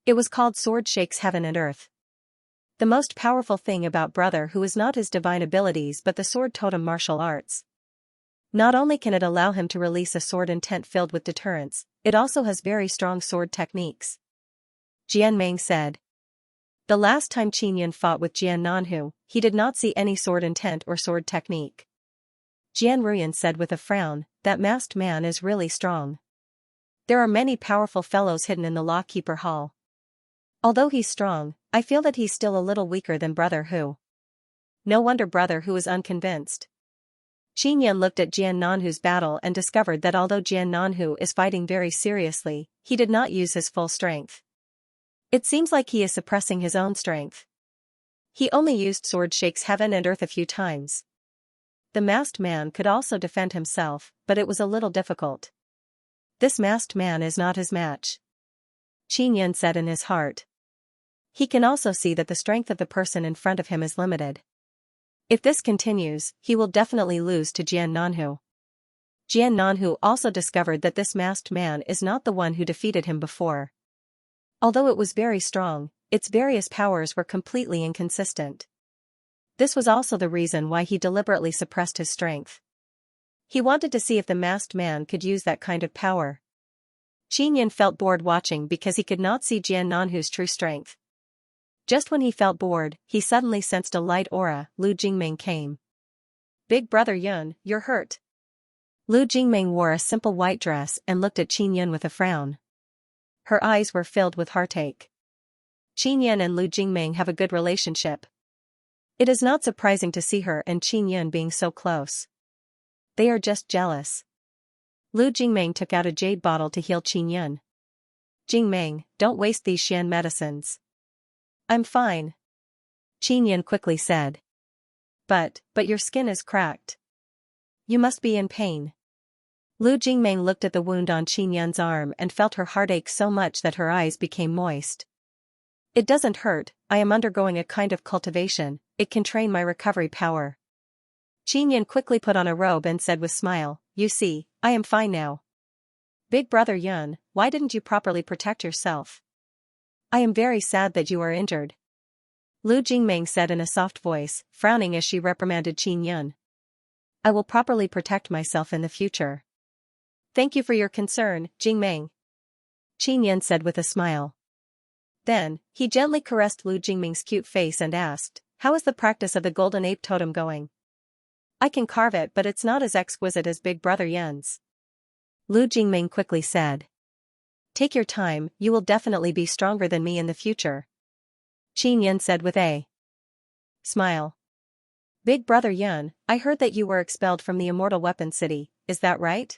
It was called Sword Shakes Heaven and Earth. The most powerful thing about Brother Who is not his divine abilities but the sword totem martial arts. Not only can it allow him to release a sword intent filled with deterrence, it also has very strong sword techniques. Jian Meng said. The last time Qin Yan fought with Jian Nanhu, he did not see any sword intent or sword technique. Jian Ruyan said with a frown, that masked man is really strong. There are many powerful fellows hidden in the Lawkeeper Hall. Although he's strong, I feel that he's still a little weaker than Brother Who. No wonder Brother Who is unconvinced. Qin Yan looked at Jian Nanhu's battle and discovered that although Jian Nanhu is fighting very seriously, he did not use his full strength. It seems like he is suppressing his own strength. He only used Sword Shakes Heaven and Earth a few times. The masked man could also defend himself, but it was a little difficult. This masked man is not his match. Qin Yan said in his heart. He can also see that the strength of the person in front of him is limited. If this continues, he will definitely lose to Jian Nanhu. Jian Nanhu also discovered that this masked man is not the one who defeated him before. Although it was very strong, its various powers were completely inconsistent. This was also the reason why he deliberately suppressed his strength. He wanted to see if the masked man could use that kind of power. Qin Yan felt bored watching because he could not see Jian Nanhu's true strength, Just when he felt bored, he suddenly sensed a light aura. Lu Jingming came. Big brother Yun, you're hurt. Lu Jingming wore a simple white dress and looked at Qin Yun with a frown. Her eyes were filled with heartache. Qin Yun and Lu Jingming have a good relationship. It is not surprising to see her and Qin Yun being so close. They are just jealous. Lu Jingming took out a jade bottle to heal Qin Yun. Jingming, don't waste these Xian medicines. I'm fine. Qin Yun quickly said. But your skin is cracked. You must be in pain. Lu Jingming looked at the wound on Qin Yun's arm and felt her heart ache so much that her eyes became moist. It doesn't hurt, I am undergoing a kind of cultivation, it can train my recovery power. Qin Yun quickly put on a robe and said with smile, you see, I am fine now. Big brother Yun, why didn't you properly protect yourself? I am very sad that you are injured. Lu Jingming said in a soft voice, frowning as she reprimanded Qin Yun. I will properly protect myself in the future. Thank you for your concern, Jingming. Qin Yun said with a smile. Then, he gently caressed Lu Jingming's cute face and asked, how is the practice of the golden ape totem going? I can carve it but it's not as exquisite as Big Brother Yun's. Lu Jingming quickly said. Take your time, you will definitely be stronger than me in the future. Qin Yun said with a smile. Big brother Yun, I heard that you were expelled from the Immortal Weapon City, is that right?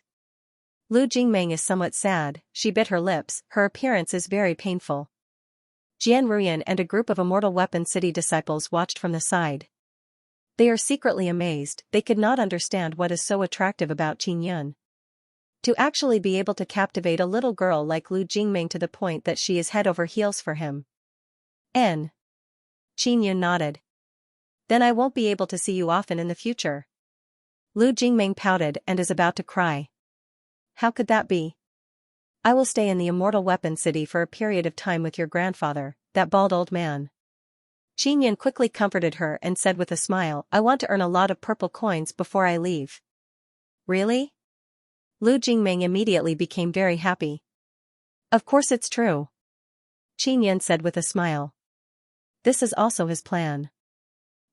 Lu Jingming is somewhat sad, she bit her lips, her appearance is very painful. Jian Ruyan and a group of Immortal Weapon City disciples watched from the side. They are secretly amazed, they could not understand what is so attractive about Qin Yun. To actually be able to captivate a little girl like Lu Jingming to the point that she is head over heels for him. Qin Yun nodded. Then I won't be able to see you often in the future. Lu Jingming pouted and is about to cry. How could that be? I will stay in the Immortal Weapon City for a period of time with your grandfather, that bald old man. Qin Yun quickly comforted her and said with a smile, I want to earn a lot of purple coins before I leave. Really? Lu Jingming immediately became very happy. Of course it's true. Qin Yun said with a smile. This is also his plan.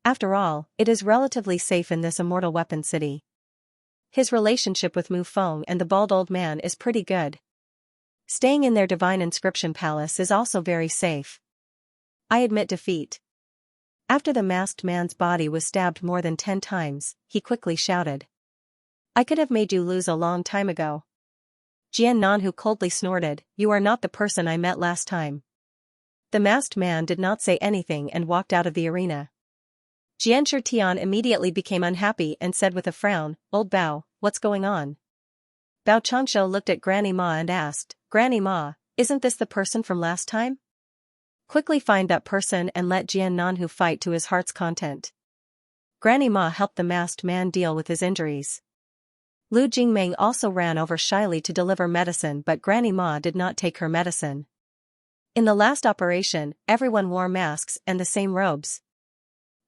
After all, it is relatively safe in this Immortal Weapon City. His relationship with Mu Feng and the bald old man is pretty good. Staying in their divine inscription palace is also very safe. I admit defeat. After the masked man's body was stabbed more than 10 times, he quickly shouted. I could have made you lose a long time ago. Jian Nanhu coldly snorted, you are not the person I met last time. The masked man did not say anything and walked out of the arena. Jianshi Tian immediately became unhappy and said with a frown, Old Bao, what's going on? Bao Changsho looked at Granny Ma and asked, Granny Ma, isn't this the person from last time? Quickly find that person and let Jian Nanhu fight to his heart's content. Granny Ma helped the masked man deal with his injuries. Lu Jingming also ran over shyly to deliver medicine but Granny Ma did not take her medicine. In the last operation, everyone wore masks and the same robes.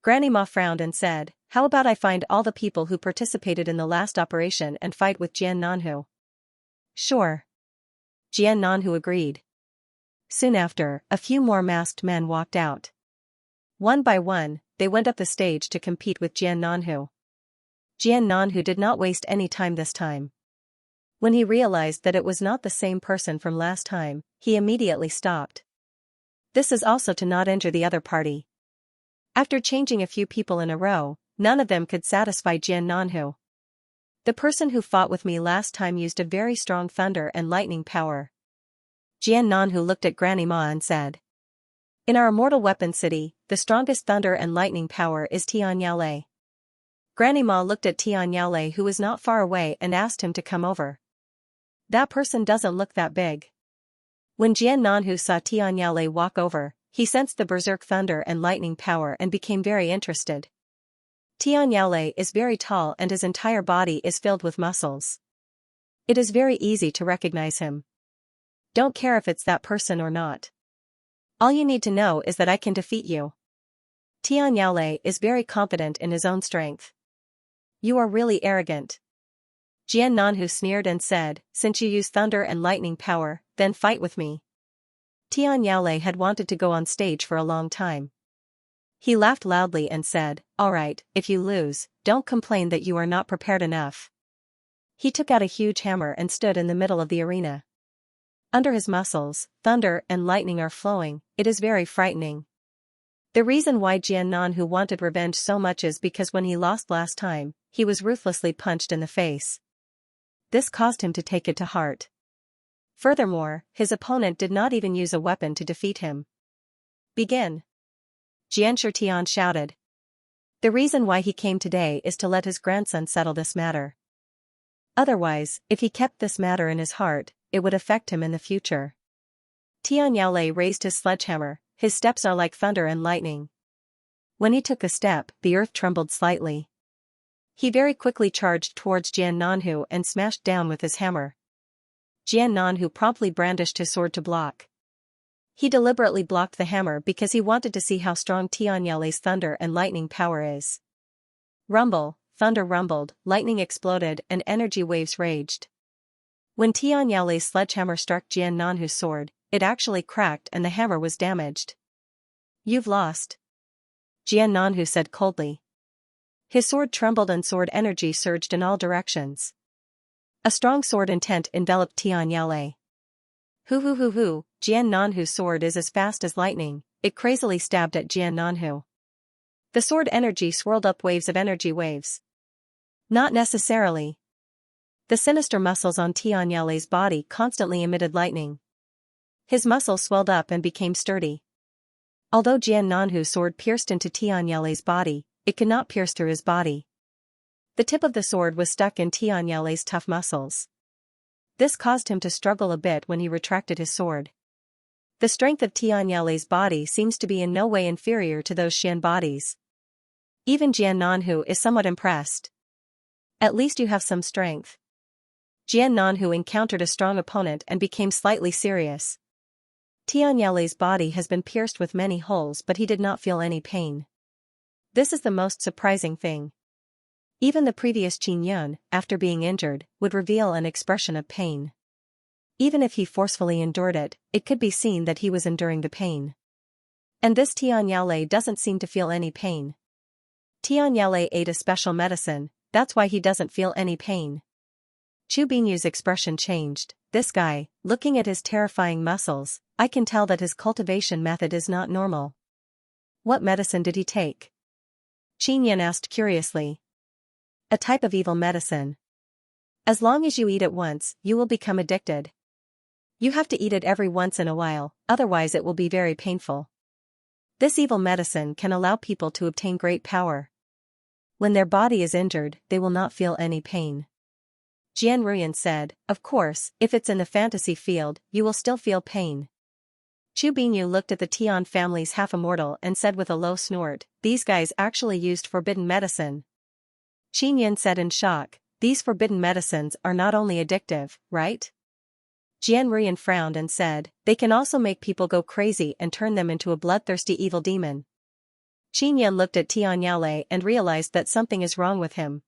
Granny Ma frowned and said, how about I find all the people who participated in the last operation and fight with Jian Nanhu? Sure. Jian Nanhu agreed. Soon after, a few more masked men walked out. One by one, they went up the stage to compete with Jian Nanhu. Jian Nanhu did not waste any time this time. When he realized that it was not the same person from last time, he immediately stopped. This is also to not injure the other party. After changing a few people in a row, none of them could satisfy Jian Nanhu. The person who fought with me last time used a very strong thunder and lightning power. Jian Nanhu looked at Granny Ma and said. In our Immortal Weapon City, the strongest thunder and lightning power is Tian Yaolei. Granny Ma looked at Tian Yaolei who was not far away and asked him to come over. That person doesn't look that big. When Jian Nanhu saw Tian Yaolei walk over, he sensed the berserk thunder and lightning power and became very interested. Tian Yaolei is very tall and his entire body is filled with muscles. It is very easy to recognize him. Don't care if it's that person or not. All you need to know is that I can defeat you. Tian Yaolei is very confident in his own strength. You are really arrogant. Jian Nanhu sneered and said, since you use thunder and lightning power, then fight with me. Xianxia had wanted to go on stage for a long time. He laughed loudly and said, "Alright, if you lose, don't complain that you are not prepared enough." He took out a huge hammer and stood in the middle of the arena. Under his muscles, thunder and lightning are flowing. It is very frightening. The reason why Jian Nanhu wanted revenge so much is because when he lost last time, he was ruthlessly punched in the face. This caused him to take it to heart. Furthermore, his opponent did not even use a weapon to defeat him. "Begin!" Xianxia shouted. The reason why he came today is to let his grandson settle this matter. Otherwise, if he kept this matter in his heart, it would affect him in the future. Xianxia raised his sledgehammer. His steps are like thunder and lightning. When he took a step, the earth trembled slightly. He very quickly charged towards Jian Nanhu and smashed down with his hammer. Jian Nanhu promptly brandished his sword to block. He deliberately blocked the hammer because he wanted to see how strong Xianxia's thunder and lightning power is. Rumble, thunder rumbled, lightning exploded and energy waves raged. When Xianxia's sledgehammer struck Jian Nanhu's sword, it actually cracked and the hammer was damaged. "You've lost," Jian Nanhu said coldly. His sword trembled and sword energy surged in all directions. A strong sword intent enveloped Xianxia. Hoo, Jian Nanhu's sword is as fast as lightning. It crazily stabbed at Jian Nanhu. The sword energy swirled up waves of energy waves. Not necessarily. The sinister muscles on Xianxia's body constantly emitted lightning. His muscles swelled up and became sturdy. Although Jian Nanhu's sword pierced into Xianxia's body, it could not pierce through his body. The tip of the sword was stuck in Xianxia's tough muscles. This caused him to struggle a bit when he retracted his sword. The strength of Xianxia's body seems to be in no way inferior to those Xian bodies. Even Jian Nanhu is somewhat impressed. "At least you have some strength." Jian Nanhu encountered a strong opponent and became slightly serious. Xianxia's body has been pierced with many holes but he did not feel any pain. This is the most surprising thing. Even the previous Qin Yun, after being injured, would reveal an expression of pain. Even if he forcefully endured it, it could be seen that he was enduring the pain. And this Xianxia doesn't seem to feel any pain. Xianxia ate a special medicine, that's why he doesn't feel any pain. Chu Binyu's expression changed. This guy, looking at his terrifying muscles, I can tell that his cultivation method is not normal. What medicine did he take? Qin Yun asked curiously. A type of evil medicine. As long as you eat it once, you will become addicted. You have to eat it every once in a while, otherwise it will be very painful. This evil medicine can allow people to obtain great power. When their body is injured, they will not feel any pain. Jian Ruyan said, "Of course, if it's in the fantasy field, you will still feel pain." Chu Binyu looked at the Tian family's half-immortal and said with a low snort, "These guys actually used forbidden medicine." Qin Yin said in shock, "These forbidden medicines are not only addictive, right?" Jian Ruyan frowned and said, "They can also make people go crazy and turn them into a bloodthirsty evil demon." Qin Yin looked at Xianxia and realized that something is wrong with him.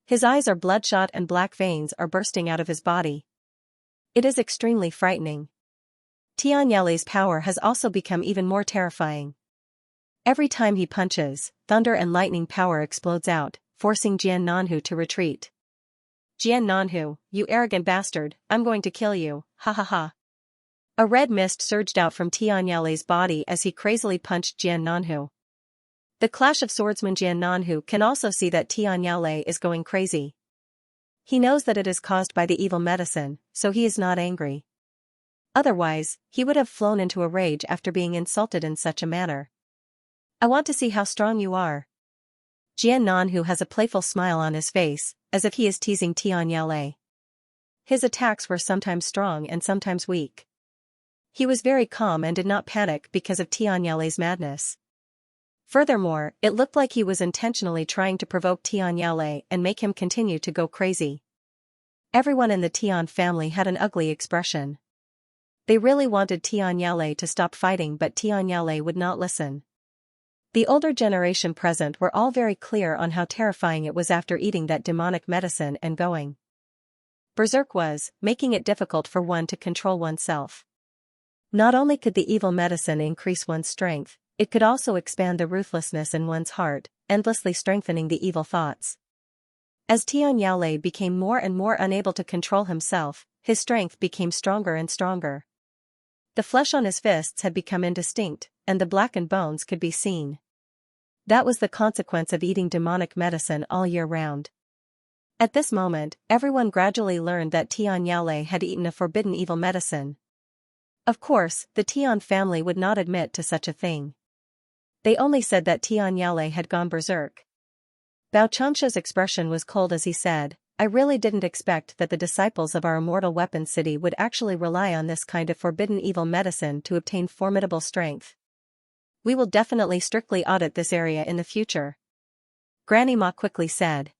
His eyes are bloodshot and black veins are bursting out of his body. It is extremely frightening. Xianxia's power has also become even more terrifying. Every time he punches, thunder and lightning power explodes out, forcing Jian Nanhu to retreat. "Jian Nanhu, you arrogant bastard, I'm going to kill you, ha ha ha." A red mist surged out from Xianxia's body as he crazily punched Jian Nanhu. The clash of swordsman Jian Nanhu can also see that Xianxia is going crazy. He knows that it is caused by the evil medicine, so he is not angry. Otherwise, he would have flown into a rage after being insulted in such a manner. "I want to see how strong you are." Jian Nanhu has a playful smile on his face, as if he is teasing Xianxia. His attacks were sometimes strong and sometimes weak. He was very calm and did not panic because of Xianxia's madness. Furthermore, it looked like he was intentionally trying to provoke Xianxia and make him continue to go crazy. Everyone in the Tian family had an ugly expression. They really wanted Xianxia to stop fighting, but Xianxia would not listen. The older generation present were all very clear on how terrifying it was after eating that demonic medicine and going berserk was, making it difficult for one to control oneself. Not only could the evil medicine increase one's strength, it could also expand the ruthlessness in one's heart, endlessly strengthening the evil thoughts. As Xianxia became more and more unable to control himself, his strength became stronger and stronger. The flesh on his fists had become indistinct, and the blackened bones could be seen. That was the consequence of eating demonic medicine all year round. At this moment, everyone gradually learned that Xianxia had eaten a forbidden evil medicine. Of course, the Tian family would not admit to such a thing. They only said that Xianxia had gone berserk. Bao Changsha's expression was cold as he said, "I really didn't expect that the disciples of our immortal weapon city would actually rely on this kind of forbidden evil medicine to obtain formidable strength. We will definitely strictly audit this area in the future." Granny Ma quickly said.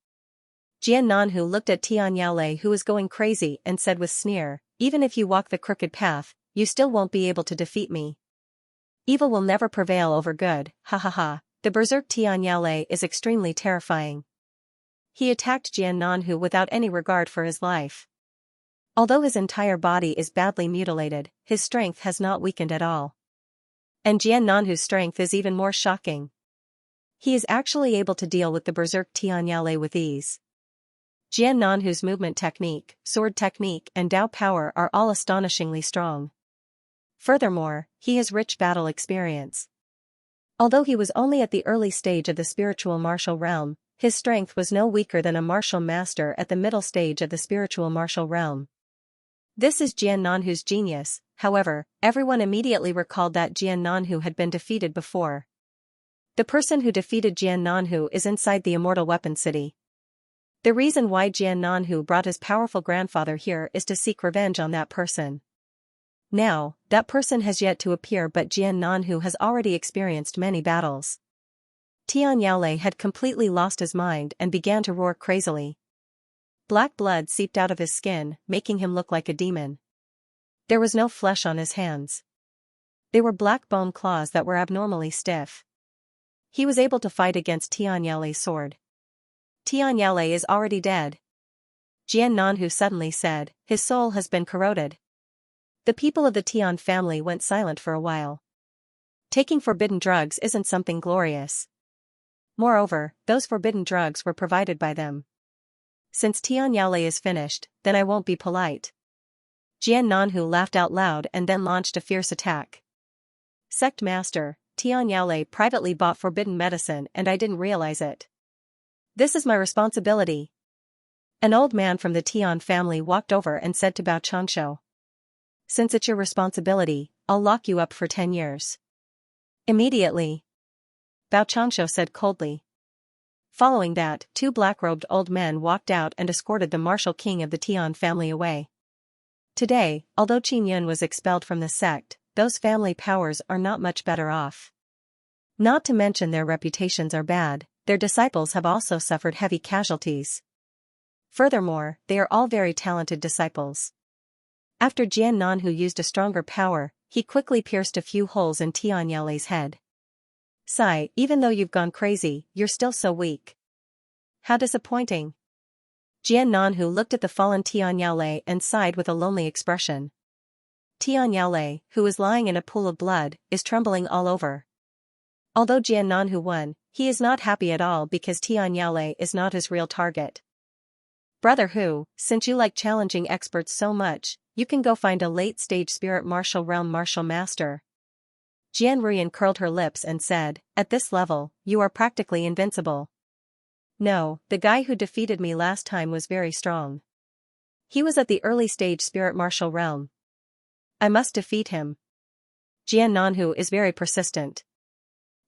Jian Nanhu looked at Xianxia, who was going crazy, and said with sneer, "Even if you walk the crooked path, you still won't be able to defeat me. Evil will never prevail over good, ha ha ha." The berserk Xianxia is extremely terrifying. He attacked Jian Nanhu without any regard for his life. Although his entire body is badly mutilated, his strength has not weakened at all. And Jian Nanhu's strength is even more shocking. He is actually able to deal with the berserk Xianxia with ease. Jian Nanhu's movement technique, sword technique and Dao power are all astonishingly strong. Furthermore, he has rich battle experience. Although he was only at the early stage of the spiritual martial realm, his strength was no weaker than a martial master at the middle stage of the spiritual martial realm. This is Jian Nanhu's genius. However, everyone immediately recalled that Jian Nanhu had been defeated before. The person who defeated Jian Nanhu is inside the immortal weapon city. The reason why Jian Nanhu brought his powerful grandfather here is to seek revenge on that person. Now, that person has yet to appear, but Jian Nanhu has already experienced many battles. Xianxia had completely lost his mind and began to roar crazily. Black blood seeped out of his skin, making him look like a demon. There was no flesh on his hands. They were black bone claws that were abnormally stiff. He was able to fight against Xianxia's sword. "Xianxia is already dead," Jian Nanhu suddenly said. "His soul has been corroded." The people of the Tian family went silent for a while. Taking forbidden drugs isn't something glorious. Moreover, those forbidden drugs were provided by them. Since Xianxia is finished, then I won't be polite. Jian Nanhu laughed out loud and then launched a fierce attack. "Sect Master, Xianxia privately bought forbidden medicine and I didn't realize it. This is my responsibility." An old man from the Tian family walked over and said to Bao Changsha, "Since it's your responsibility, I'll lock you up for 10 years. Immediately," Bao Changsha said coldly. Following that, 2 black-robed old men walked out and escorted the martial king of the Tian family away. Today, although Qin Yun was expelled from the sect, those family powers are not much better off. Not to mention their reputations are bad, their disciples have also suffered heavy casualties. Furthermore, they are all very talented disciples. After Jian Nanhu used a stronger power, he quickly pierced a few holes in Xianxia's head. "Sai, even though you've gone crazy, you're still so weak. How disappointing." Jian Nanhu looked at the fallen Xianxia and sighed with a lonely expression. Xianxia, who is lying in a pool of blood, is trembling all over. Although Jian Nanhu won, he is not happy at all because Xianxia is not his real target. "Brother Hu, since you like challenging experts so much, you can go find a late-stage spirit martial realm martial master." Jian Ruyan curled her lips and said, "At this level, you are practically invincible." "No, the guy who defeated me last time was very strong. He was at the early stage spirit martial realm. I must defeat him." Jian Nanhu is very persistent.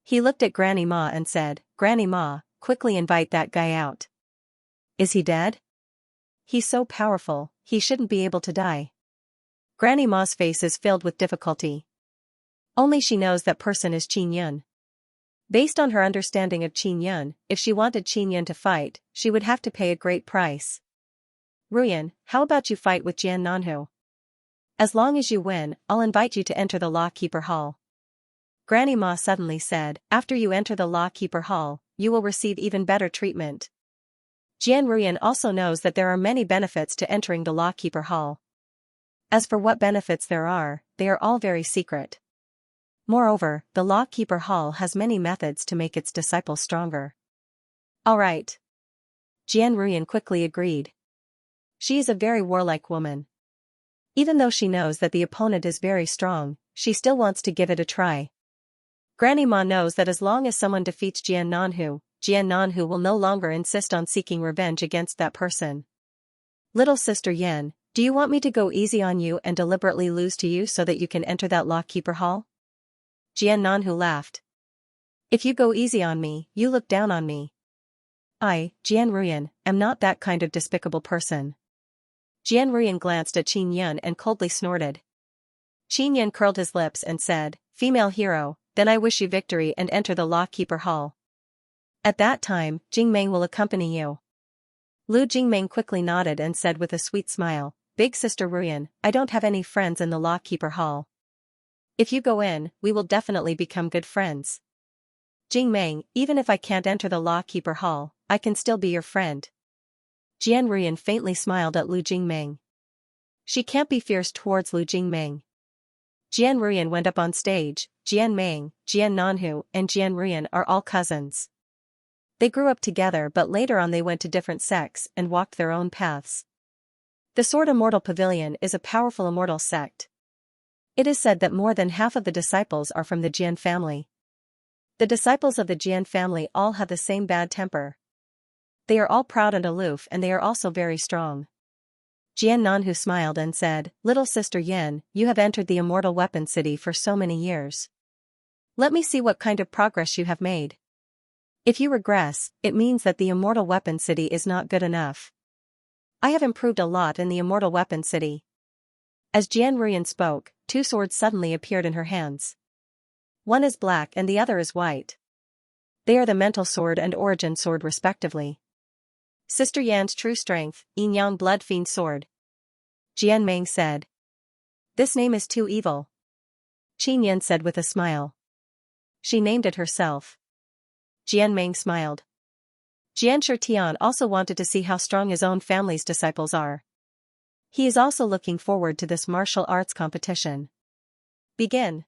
He looked at Granny Ma and said, "Granny Ma, quickly invite that guy out." "Is he dead?" "He's so powerful, he shouldn't be able to die." Granny Ma's face is filled with difficulty. Only she knows that person is Qin Yun. Based on her understanding of Qin Yun, if she wanted Qin Yun to fight, she would have to pay a great price. "Ruyan, how about you fight with Jian Nanhu? As long as you win, I'll invite you to enter the Law Keeper Hall." Granny Ma suddenly said, "After you enter the Law Keeper Hall, you will receive even better treatment." Jian Ruyan also knows that there are many benefits to entering the Law Keeper Hall. As for what benefits there are, they are all very secret. Moreover, the Law-Keeper Hall has many methods to make its disciples stronger. All right. Jian Ruyan quickly agreed. She is a very warlike woman. Even though she knows that the opponent is very strong, she still wants to give it a try. Granny Ma knows that as long as someone defeats Jian Nanhu will no longer insist on seeking revenge against that person. Little sister Yan, do you want me to go easy on you and deliberately lose to you so that you can enter that Law-Keeper Hall? Jian Nanhu laughed. If you go easy on me, you look down on me. I, Jian Ruyan, am not that kind of despicable person. Jian Ruyan glanced at Qin Yun and coldly snorted. Qin Yun curled his lips and said, "Female hero, then I wish you victory and enter the Law-Keeper Hall. At that time, Jingmeng will accompany you." Lu Jingmeng quickly nodded and said with a sweet smile, "Big Sister Ruyan, I don't have any friends in the Law-Keeper Hall. If you go in, we will definitely become good friends. Jingmeng, even if I can't enter the Law-Keeper Hall, I can still be your friend." Jian Ruyan faintly smiled at Lu Jingmeng. She can't be fierce towards Lu Jingmeng. Jian Ruyan went up on stage. Jian Meng, Jian Nanhu, and Jian Ruyan are all cousins. They grew up together, but later on they went to different sects and walked their own paths. The Sword Immortal Pavilion is a powerful immortal sect. It is said that more than half of the disciples are from the Jian family. The disciples of the Jian family all have the same bad temper. They are all proud and aloof, and they are also very strong. Jian Nanhu smiled and said, "Little sister Yan, you have entered the Immortal Weapon City for so many years. Let me see what kind of progress you have made. If you regress, it means that the Immortal Weapon City is not good enough. I have improved a lot in the Immortal Weapon City." As Jian Ruyan spoke, two swords suddenly appeared in her hands. One is black and the other is white. They are the Mental Sword and Origin Sword respectively. Sister Yan's True Strength, Yin Yang Blood Fiend Sword. Jian Meng said. This name is too evil. Qin Yan said with a smile. She named it herself. Jian Meng smiled. Jian Shitian also wanted to see how strong his own family's disciples are. He is also looking forward to this martial arts competition. Begin.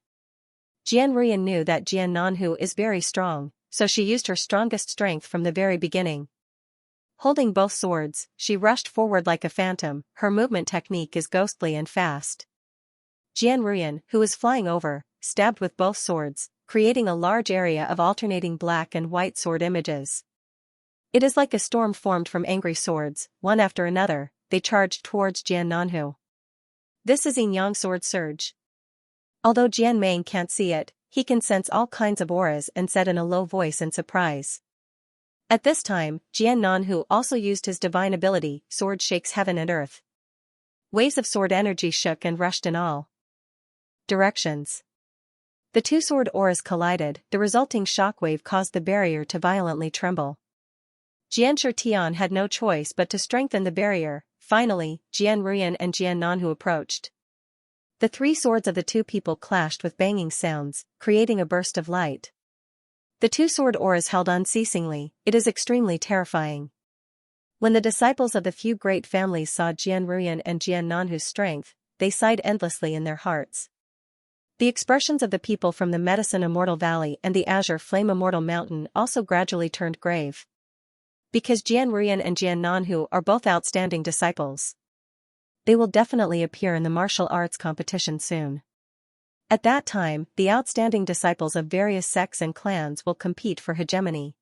Jian Ruyan knew that Jian Nanhu is very strong, so she used her strongest strength from the very beginning. Holding both swords, she rushed forward like a phantom. Her movement technique is ghostly and fast. Jian Ruyan, who was flying over, stabbed with both swords, creating a large area of alternating black and white sword images. It is like a storm formed from angry swords. One after another, they charged towards Jian Nanhu. This is Yin Yang Sword Surge. Although Jian Meng can't see it, he can sense all kinds of auras and said in a low voice in surprise. At this time, Jian Nanhu also used his divine ability, Sword Shakes Heaven and Earth. Waves of sword energy shook and rushed in all directions. The two sword auras collided. The resulting shockwave caused the barrier to violently tremble. Jian Shitian had no choice but to strengthen the barrier. Finally, Jian Ruyan and Jian Nanhu approached. The three swords of the two people clashed with banging sounds, creating a burst of light. The two sword auras held unceasingly. It is extremely terrifying. When the disciples of the few great families saw Jian Ruyan and Jian Nanhu's strength, they sighed endlessly in their hearts. The expressions of the people from the Medicine Immortal Valley and the Azure Flame Immortal Mountain also gradually turned grave. Because Jian Ruyan and Jian Nanhu are both outstanding disciples. They will definitely appear in the martial arts competition soon. At that time, the outstanding disciples of various sects and clans will compete for hegemony.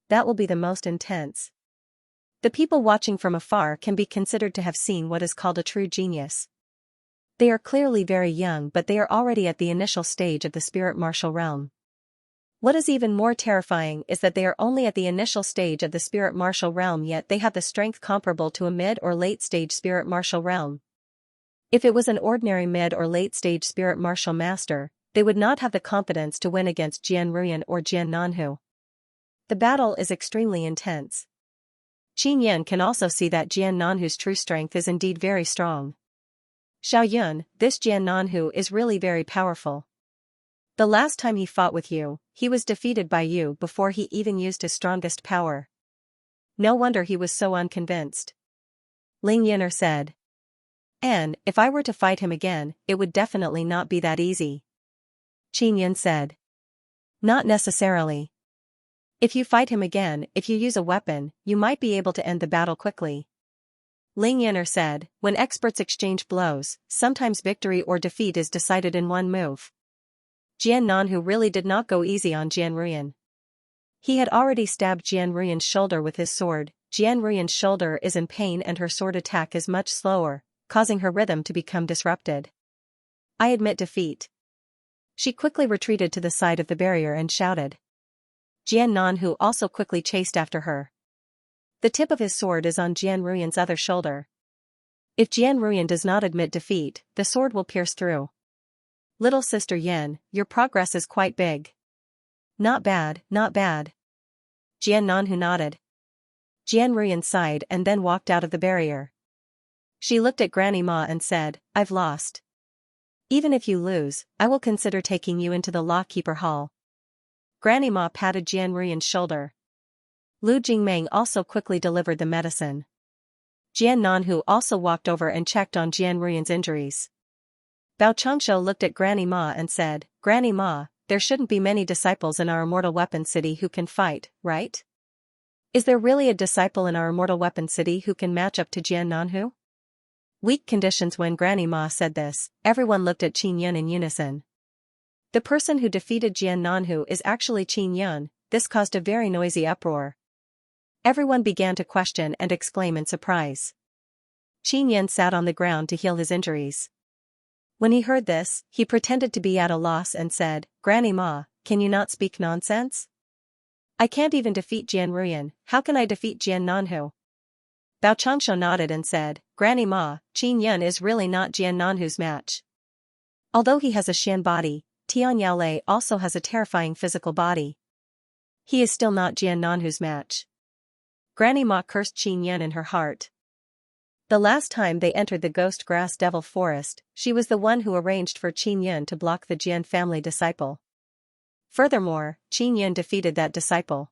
That will be the most intense. The people watching from afar can be considered to have seen what is called a true genius. They are clearly very young, but they are already at the initial stage of the spirit martial realm. What is even more terrifying is that they are only at the initial stage of the spirit martial realm, yet they have the strength comparable to a mid or late stage spirit martial realm. If it was an ordinary mid or late stage spirit martial master, they would not have the confidence to win against Jian Ruyan or Jian Nanhu. The battle is extremely intense. Qin Yan can also see that Jian Nanhu's true strength is indeed very strong. Xiao Yun, this Jian Nanhu is really very powerful. The last time he fought with you, he was defeated by you before he even used his strongest power. No wonder he was so unconvinced. Ling Yin'er said. And, if I were to fight him again, it would definitely not be that easy. Qin Yan said. Not necessarily. If you fight him again, if you use a weapon, you might be able to end the battle quickly. Ling Yan'er said, when experts exchange blows, sometimes victory or defeat is decided in one move. Jian Nanhu really did not go easy on Jian Ruyan. He had already stabbed Jian Ruyan's shoulder with his sword. Jian Ruyan's shoulder is in pain and her sword attack is much slower, causing her rhythm to become disrupted. I admit defeat. She quickly retreated to the side of the barrier and shouted. Jian Nanhu also quickly chased after her. The tip of his sword is on Jian Ruyan's other shoulder. If Jian Ruyan does not admit defeat, the sword will pierce through. Little sister Yan, your progress is quite big. Not bad, not bad. Jian Nanhu nodded. Jian Ruyan sighed and then walked out of the barrier. She looked at Granny Ma and said, I've lost. Even if you lose, I will consider taking you into the Lawkeeper Hall. Granny Ma patted Jian Ruyan's shoulder. Lu Jingmeng also quickly delivered the medicine. Jian Nanhu also walked over and checked on Jian Ruyan's injuries. Bao Changshu looked at Granny Ma and said, Granny Ma, there shouldn't be many disciples in our Immortal Weapon City who can fight, right? Is there really a disciple in our Immortal Weapon City who can match up to Jian Nanhu? Weak conditions. When Granny Ma said this, everyone looked at Qin Yan in unison. The person who defeated Jian Nanhu is actually Qin Yan. This caused a very noisy uproar. Everyone began to question and exclaim in surprise. Qin Yan sat on the ground to heal his injuries. When he heard this, he pretended to be at a loss and said, Granny Ma, can you not speak nonsense? I can't even defeat Jian Ruyan, how can I defeat Jian Nanhu? Bao Changshu nodded and said, Granny Ma, Qin Yan is really not Jian Nanhu's match. Although he has a Xian body, Tian Yaolei also has a terrifying physical body. He is still not Jian Nanhu's match. Granny Ma cursed Qin Yan in her heart. The last time they entered the Ghost Grass Devil Forest, she was the one who arranged for Qin Yan to block the Jian family disciple. Furthermore, Qin Yan defeated that disciple.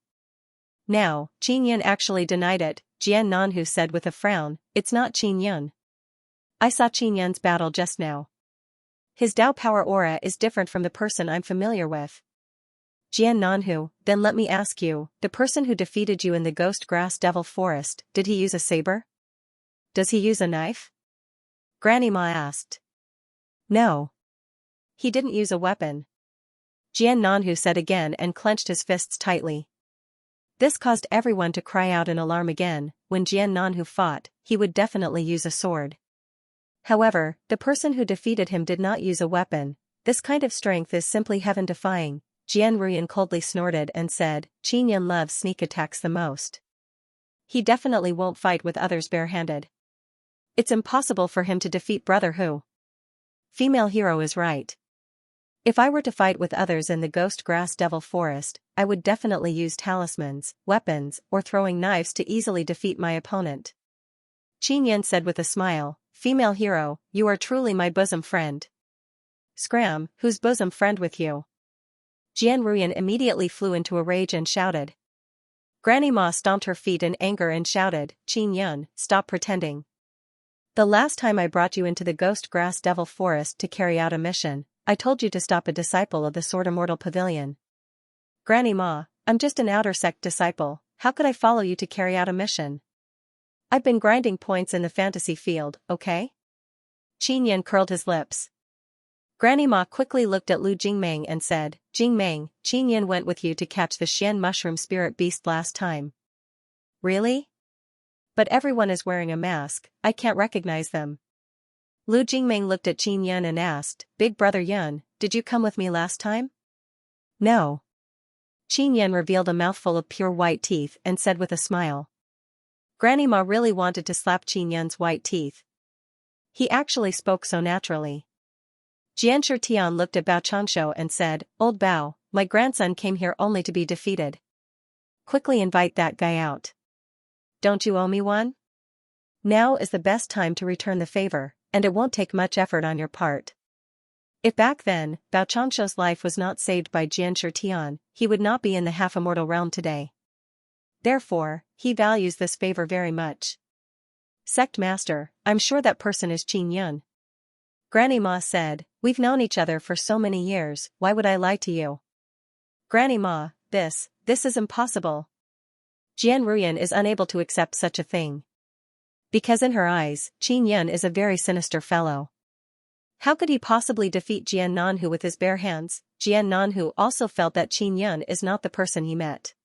Now, Qin Yan actually denied it. Jian Nanhu said with a frown, it's not Qin Yan. I saw Qin Yan's battle just now. His Dao power aura is different from the person I'm familiar with. Jian Nanhu, then let me ask you, the person who defeated you in the Ghost Grass Devil Forest, did he use a saber? Does he use a knife? Granny Ma asked. No. He didn't use a weapon. Jian Nanhu said again and clenched his fists tightly. This caused everyone to cry out in alarm again. When Jian Nanhu fought, he would definitely use a sword. However, the person who defeated him did not use a weapon. This kind of strength is simply heaven-defying. Jian Ruyan coldly snorted and said, Qin Yan loves sneak attacks the most. He definitely won't fight with others barehanded. It's impossible for him to defeat Brother Hu. Female hero is right. If I were to fight with others in the Ghost Grass Devil Forest, I would definitely use talismans, weapons, or throwing knives to easily defeat my opponent. Qin Yan said with a smile, Female hero, you are truly my bosom friend. Scram, whose bosom friend with you? Jian Ruyan immediately flew into a rage and shouted. Granny Ma stomped her feet in anger and shouted, Qin Yan, stop pretending. The last time I brought you into the Ghost Grass Devil Forest to carry out a mission, I told you to stop a disciple of the Sword Immortal Pavilion. Granny Ma, I'm just an outer sect disciple, how could I follow you to carry out a mission? I've been grinding points in the fantasy field, okay? Qin Yan curled his lips. Granny Ma quickly looked at Lu Jingmeng and said, Jingmeng, Qin Yan went with you to catch the Xian mushroom spirit beast last time. Really? But everyone is wearing a mask, I can't recognize them. Lu Jingmeng looked at Qin Yan and asked, Big Brother Yan, did you come with me last time? No. Qin Yan revealed a mouthful of pure white teeth and said with a smile. Granny Ma really wanted to slap Qin Yan's white teeth. He actually spoke so naturally. Xianxia Tian looked at Bao Changshu and said, Old Bao, my grandson came here only to be defeated. Quickly invite that guy out. Don't you owe me one? Now is the best time to return the favor, and it won't take much effort on your part. If back then, Bao Changshu's life was not saved by Xianxia Tian, he would not be in the half-immortal realm today. Therefore, he values this favor very much. Sect Master, I'm sure that person is Qin Yun. Granny Ma said, we've known each other for so many years, why would I lie to you? Granny Ma, this is impossible. Jian Ruyan is unable to accept such a thing. Because in her eyes, Qin Yun is a very sinister fellow. How could he possibly defeat Jian Nanhu with his bare hands? Jian Nanhu also felt that Qin Yun is not the person he met.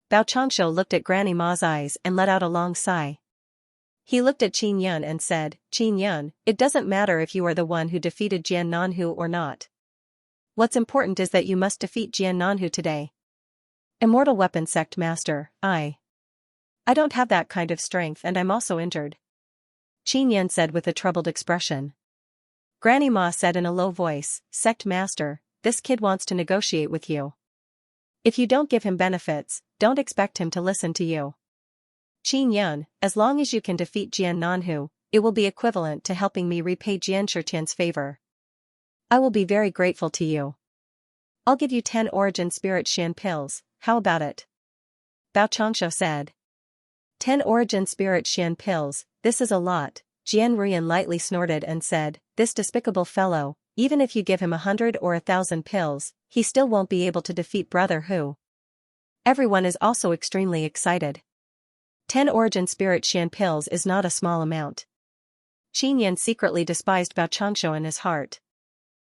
Bao Changshu looked at Granny Ma's eyes and let out a long sigh. He looked at Qin Yun and said, Qin Yun, it doesn't matter if you are the one who defeated Jian Nanhu or not. What's important is that you must defeat Jian Nanhu today. Immortal Weapon Sect Master, I don't have that kind of strength and I'm also injured. Qin Yun said with a troubled expression. Granny Ma said in a low voice, Sect Master, this kid wants to negotiate with you. If you don't give him benefits, don't expect him to listen to you. Qin Yun, as long as you can defeat Jian Nanhu, it will be equivalent to helping me repay Xianxia favor. I will be very grateful to you. I'll give you 10 Origin Spirit Xian pills, how about it? Bao Changshu said. 10 Origin Spirit Xian pills, this is a lot. Jian Ruyan lightly snorted and said, this despicable fellow, even if you give him 100 or 1,000 pills, he still won't be able to defeat Brother Hu. Everyone is also extremely excited. 10 Origin Spirit Xian pills is not a small amount. Qin Yun secretly despised Bao Changshu in his heart.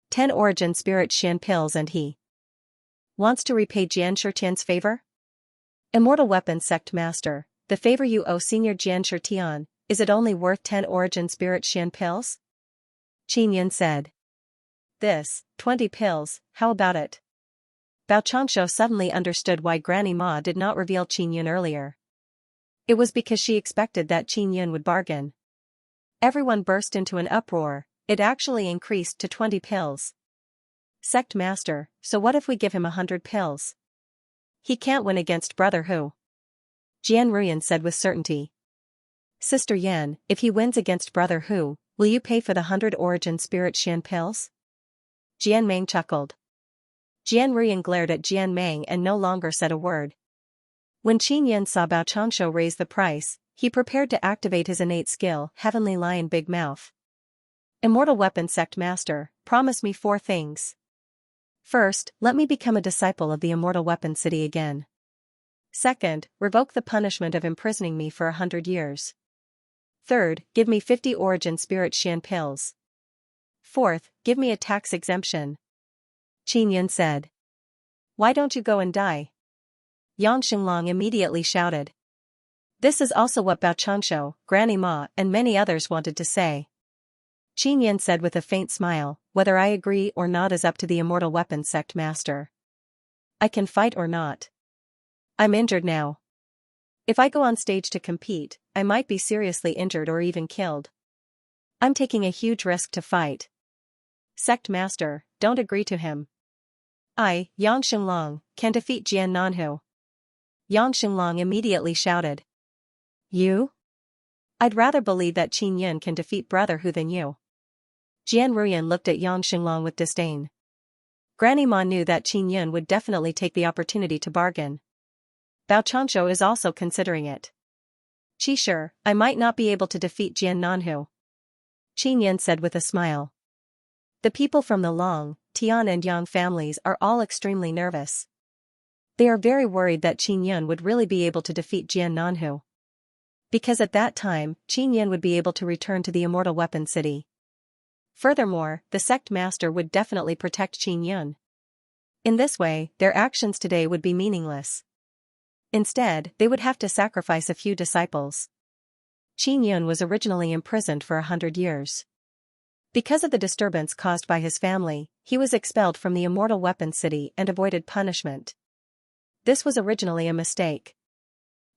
10 Origin Spirit Xian pills and he wants to repay Xianxia's favor? Immortal Weapon Sect Master, the favor you owe Senior Xianxia, is it only worth 10 Origin Spirit Xian pills? Qin Yun said. 20 pills, how about it? Bao Changshu suddenly understood why Granny Ma did not reveal Qin Yun earlier. It was because she expected that Qin Yun would bargain. Everyone burst into an uproar, it actually increased to 20 pills. Sect Master, so what if we give him 100 pills? He can't win against Brother Hu. Jian Ruyan said with certainty. Sister Yan, if he wins against Brother Hu, will you pay for the 100 Origin Spirit Xian pills? Jian Meng chuckled. Jian Ruyan glared at Jian Meng and no longer said a word. When Qin Yun saw Bao Changshu raise the price, he prepared to activate his innate skill, Heavenly Lion Big Mouth. Immortal Weapon Sect Master, promise me 4 things. First, let me become a disciple of the Immortal Weapon City again. Second, revoke the punishment of imprisoning me for 100 years. Third, give me 50 Origin Spirit Xian pills. Fourth, give me a tax exemption. Qin Yun said. Why don't you go and die? Yang Xinglong immediately shouted. This is also what Bao Changshu, Granny Ma, and many others wanted to say. Qin Yun said with a faint smile, whether I agree or not is up to the Immortal Weapon Sect Master. I can fight or not. I'm injured now. If I go on stage to compete, I might be seriously injured or even killed. I'm taking a huge risk to fight. Sect Master, don't agree to him. I, Yang Xinglong, can defeat Jian Nanhu. Yang Xinglong immediately shouted. You? I'd rather believe that Qin Yun can defeat Brother Hu than you. Jian Ruyan looked at Yang Xinglong with disdain. Granny Ma knew that Qin Yun would definitely take the opportunity to bargain. Bao Changshu is also considering it. Sure, I might not be able to defeat Jian Nanhu. Qin Yun said with a smile. The people from the Long, Tian and Yang families are all extremely nervous. They are very worried that Qin Yun would really be able to defeat Jian Nanhu. Because at that time, Qin Yun would be able to return to the Immortal Weapon City. Furthermore, the Sect Master would definitely protect Qin Yun. In this way, their actions today would be meaningless. Instead, they would have to sacrifice a few disciples. Qin Yun was originally imprisoned for 100 years. Because of the disturbance caused by his family, he was expelled from the Immortal Weapon City and avoided punishment. This was originally a mistake.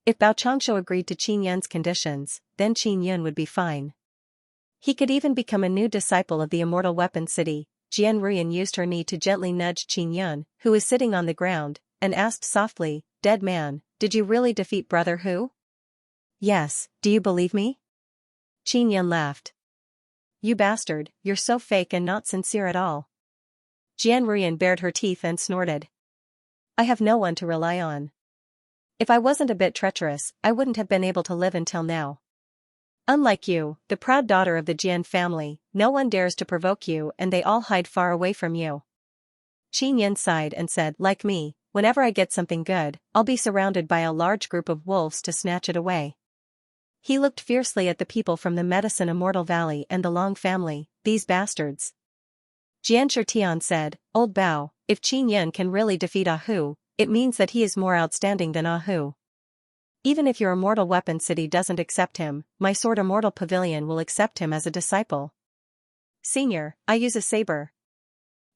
If Bao Changshu agreed to Qin Yun's conditions, then Qin Yun would be fine. He could even become a new disciple of the Immortal Weapon City. Jian Ruyan used her knee to gently nudge Qin Yun, who was sitting on the ground, and asked softly, Dead man, did you really defeat Brother Hu? Yes, do you believe me? Qin Yun laughed. You bastard, you're so fake and not sincere at all. Jian Ruyan bared her teeth and snorted. I have no one to rely on. If I wasn't a bit treacherous, I wouldn't have been able to live until now. Unlike you, the proud daughter of the Jian family, no one dares to provoke you and they all hide far away from you. Qin Yin sighed and said, like me, whenever I get something good, I'll be surrounded by a large group of wolves to snatch it away. He looked fiercely at the people from the Medicine Immortal Valley and the Long family, these bastards. Xianxia said, Old Bao, if Qin Yin can really defeat Ahu, it means that he is more outstanding than Ahu. Even if your immortal weapon city doesn't accept him, my sword immortal pavilion will accept him as a disciple. Senior, I use a saber.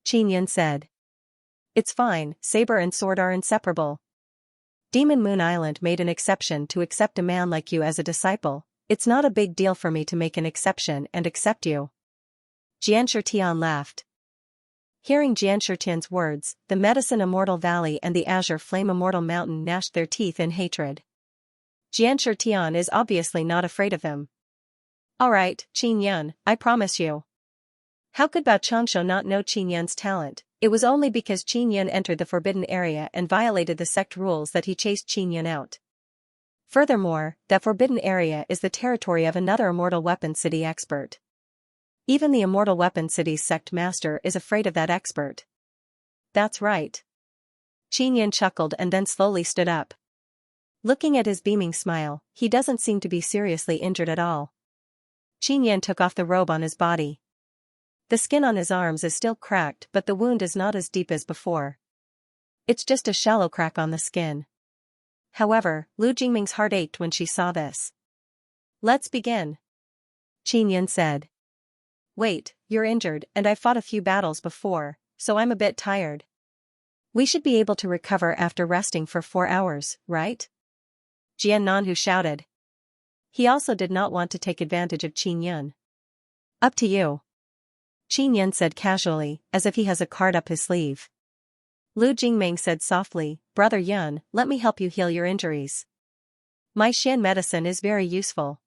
Qin Yin said. It's fine, saber and sword are inseparable. Demon Moon Island made an exception to accept a man like you as a disciple. It's not a big deal for me to make an exception and accept you. Xianxia laughed. Hearing Xianxia's words, the Medicine Immortal Valley and the Azure Flame Immortal Mountain gnashed their teeth in hatred. Xianxia is obviously not afraid of him. Alright, Qin Yin, I promise you. How could Bao Changshu not know Qin Yin's talent? It was only because Qin Yin entered the forbidden area and violated the sect rules that he chased Qin Yin out. Furthermore, that forbidden area is the territory of another immortal weapon city expert. Even the immortal weapon city's sect master is afraid of that expert. That's right. Qin Yin chuckled and then slowly stood up. Looking at his beaming smile, he doesn't seem to be seriously injured at all. Qin Yin took off the robe on his body. The skin on his arms is still cracked but the wound is not as deep as before. It's just a shallow crack on the skin. However, Lu Jingming's heart ached when she saw this. Let's begin. Qin Yin said. Wait, you're injured and I've fought a few battles before, so I'm a bit tired. We should be able to recover after resting for 4 hours, right? Jian Nanhu shouted. He also did not want to take advantage of Qin Yin. Up to you. Qin Yin said casually, as if he has a card up his sleeve. Lu Jingming said softly, Brother Yun, let me help you heal your injuries. My Xian medicine is very useful.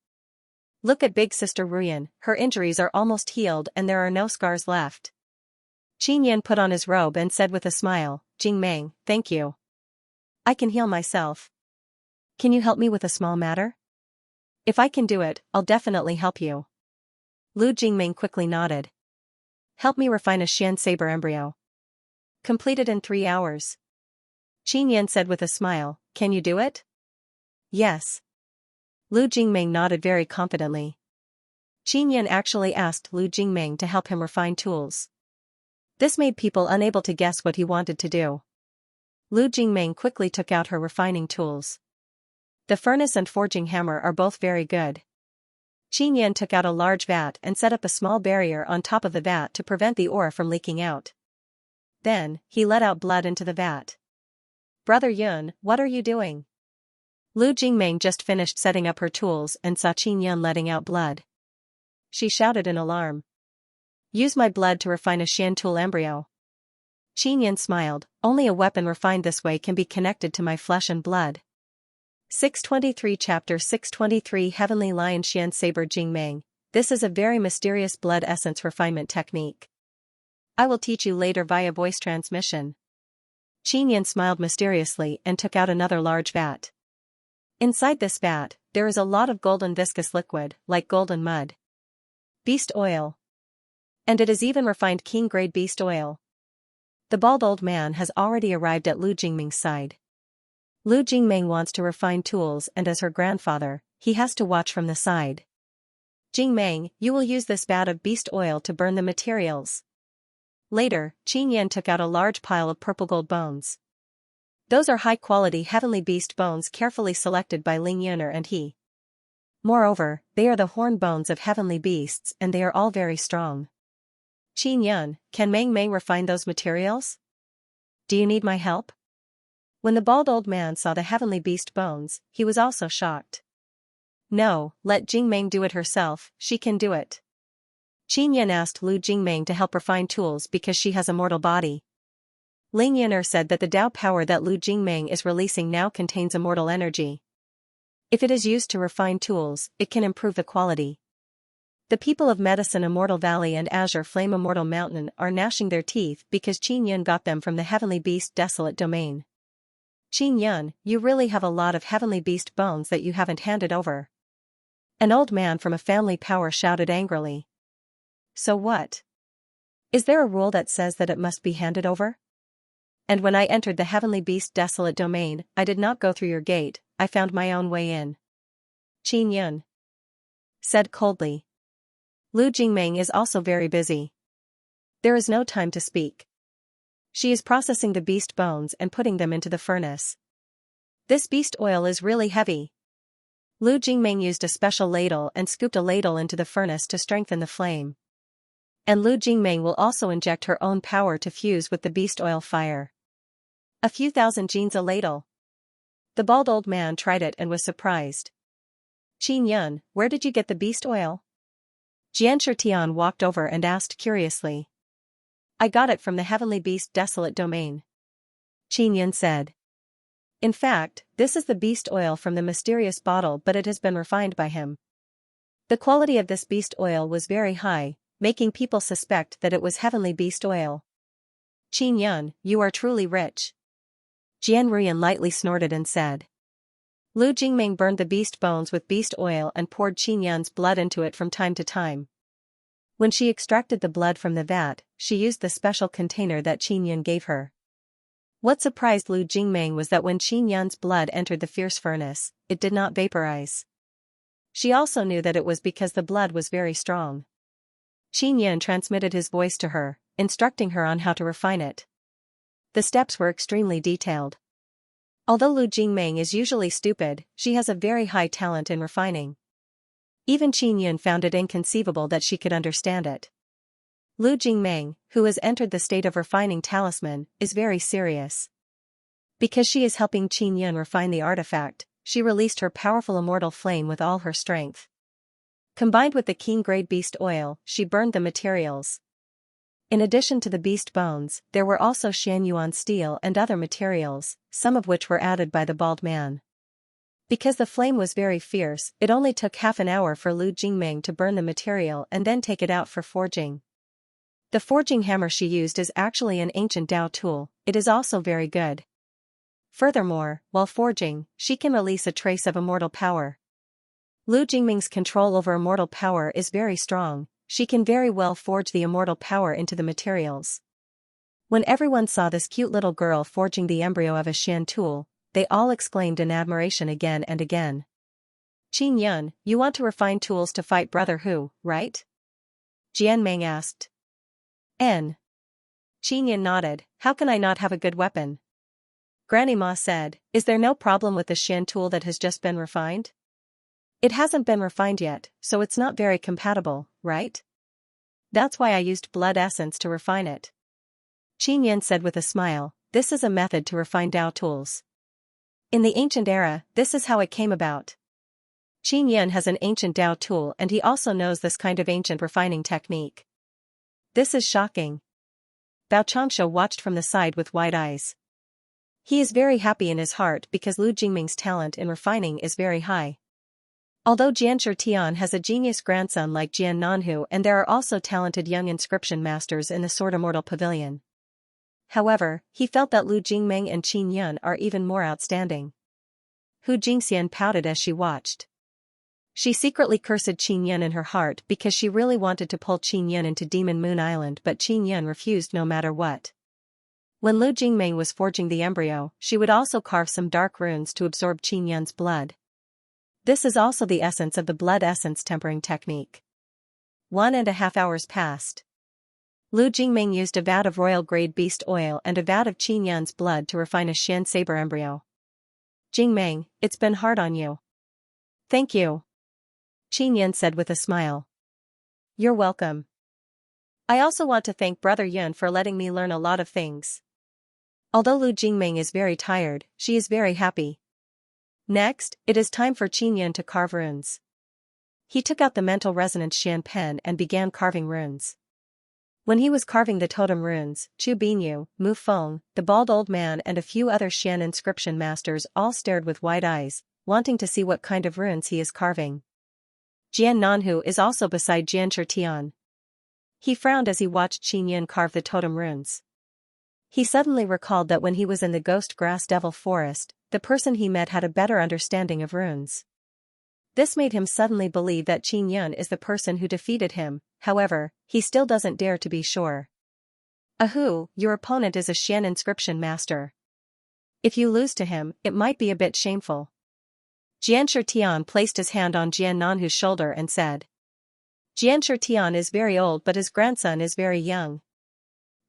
Look at big sister Ruyan, her injuries are almost healed and there are no scars left. Qin Yin put on his robe and said with a smile, Jingming, thank you. I can heal myself. Can you help me with a small matter? If I can do it, I'll definitely help you. Lu Jingming quickly nodded. Help me refine a Xian saber embryo. Completed in 3 hours. Qin Yin said with a smile, can you do it? Yes. Lu Jingming nodded very confidently. Qin Yin actually asked Lu Jingming to help him refine tools. This made people unable to guess what he wanted to do. Lu Jingming quickly took out her refining tools. The furnace and forging hammer are both very good. Qin Yin took out a large vat and set up a small barrier on top of the vat to prevent the ore from leaking out. Then, he let out blood into the vat. Brother Yun, what are you doing? Lu Jingming just finished setting up her tools and saw Qin Yin letting out blood. She shouted in alarm. Use my blood to refine a Xian tool embryo. Qin Yin smiled, only a weapon refined this way can be connected to my flesh and blood. 623 Chapter 623 Heavenly Lion Xian Saber Jingming, this is a very mysterious blood essence refinement technique. I will teach you later via voice transmission. Qin Yin smiled mysteriously and took out another large vat. Inside this vat, there is a lot of golden viscous liquid, like golden mud. Beast oil. And it is even refined king-grade beast oil. The bald old man has already arrived at Lu Jingming's side. Lu Jingming wants to refine tools and as her grandfather, he has to watch from the side. Jingming, you will use this vat of beast oil to burn the materials. Later, Qin Yin took out a large pile of purple gold bones. Those are high-quality heavenly beast bones carefully selected by Ling Yuner and he. Moreover, they are the horn bones of heavenly beasts and they are all very strong. Qin Yin, can Meng Meng refine those materials? Do you need my help? When the bald old man saw the heavenly beast bones, he was also shocked. No, let Jingming do it herself, she can do it. Qin Yin asked Lu Jingming to help refine tools because she has a mortal body. Ling Yuner said that the Tao power that Lu Jingming is releasing now contains immortal energy. If it is used to refine tools, it can improve the quality. The people of Medicine Immortal Valley and Azure Flame Immortal Mountain are gnashing their teeth because Qin Yin got them from the Heavenly Beast Desolate Domain. Qin Yin, you really have a lot of Heavenly Beast bones that you haven't handed over. An old man from a family power shouted angrily. So what? Is there a rule that says that it must be handed over? And when I entered the heavenly beast desolate domain, I did not go through your gate, I found my own way in. Qin Yun said coldly. Lu Jingming is also very busy. There is no time to speak. She is processing the beast bones and putting them into the furnace. This beast oil is really heavy. Lu Jingming used a special ladle and scooped a ladle into the furnace to strengthen the flame. And Lu Jingming will also inject her own power to fuse with the beast oil fire. A few thousand genes a ladle. The bald old man tried it and was surprised. Qin Yun, where did you get the beast oil? Xianxia walked over and asked curiously. I got it from the heavenly beast desolate domain. Qin Yun said. In fact, this is the beast oil from the mysterious bottle, but it has been refined by him. The quality of this beast oil was very high, making people suspect that it was heavenly beast oil. Qin Yun, you are truly rich. Jian Ruyan lightly snorted and said. Lu Jingming burned the beast bones with beast oil and poured Qin Yun's blood into it from time to time. When she extracted the blood from the vat, she used the special container that Qin Yun gave her. What surprised Lu Jingming was that when Qin Yun's blood entered the fierce furnace, it did not vaporize. She also knew that it was because the blood was very strong. Qin Yun transmitted his voice to her, instructing her on how to refine it. The steps were extremely detailed. Although Lu Jingming is usually stupid, she has a very high talent in refining. Even Qin Yun found it inconceivable that she could understand it. Lu Jingming, who has entered the state of refining talisman, is very serious. Because she is helping Qin Yun refine the artifact, she released her powerful immortal flame with all her strength. Combined with the keen-grade beast oil, she burned the materials. In addition to the beast bones, there were also Xianyuan steel and other materials, some of which were added by the bald man. Because the flame was very fierce, it only took half an hour for Lu Jingming to burn the material and then take it out for forging. The forging hammer she used is actually an ancient Dao tool, it is also very good. Furthermore, while forging, she can release a trace of immortal power. Lu Jingming's control over immortal power is very strong, she can very well forge the immortal power into the materials. When everyone saw this cute little girl forging the embryo of a Xian tool, they all exclaimed in admiration again and again. Qin Yun, you want to refine tools to fight Brother Hu, right? Jian Meng asked. N. Qin Yun nodded, how can I not have a good weapon? Granny Ma said, is there no problem with the Xian tool that has just been refined? It hasn't been refined yet, so it's not very compatible, right? That's why I used blood essence to refine it. Qin Yun said with a smile, this is a method to refine Dao tools. In the ancient era, this is how it came about. Qin Yun has an ancient Dao tool and he also knows this kind of ancient refining technique. This is shocking. Bao Changsha watched from the side with wide eyes. He is very happy in his heart because Lu Jingming's talent in refining is very high. Although Jianshi Tian has a genius grandson like Jian Nanhu and there are also talented young inscription masters in the Sword Immortal Pavilion. However, he felt that Lu Jingming and Qin Yun are even more outstanding. Hu Jingxian pouted as she watched. She secretly cursed Qin Yun in her heart because she really wanted to pull Qin Yun into Demon Moon Island, but Qin Yun refused no matter what. When Lu Jingming was forging the embryo, she would also carve some dark runes to absorb Qin Yun's blood. This is also the essence of the blood essence tempering technique. 1.5 hours passed. Lu Jingming used a vat of royal grade beast oil and a vat of Qin Yun's blood to refine a Xian saber embryo. Jingming, it's been hard on you. Thank you. Qin Yun said with a smile. You're welcome. I also want to thank Brother Yun for letting me learn a lot of things. Although Lu Jingming is very tired, she is very happy. Next, it is time for Qin Yun to carve runes. He took out the mental resonance Xian pen and began carving runes. When he was carving the totem runes, Chu Binyu, Mu Feng, the bald old man and a few other Xian inscription masters all stared with wide eyes, wanting to see what kind of runes he is carving. Jian Nanhu is also beside Jianshi Tian. He frowned as he watched Qin Yun carve the totem runes. He suddenly recalled that when he was in the Ghost Grass Devil Forest, the person he met had a better understanding of runes. This made him suddenly believe that Qin Yun is the person who defeated him. However, he still doesn't dare to be sure. Ahoo, your opponent is a Xian inscription master. If you lose to him, it might be a bit shameful. Xianxia Tian placed his hand on Jian Nanhu's shoulder and said. Xianxia Tian is very old but his grandson is very young.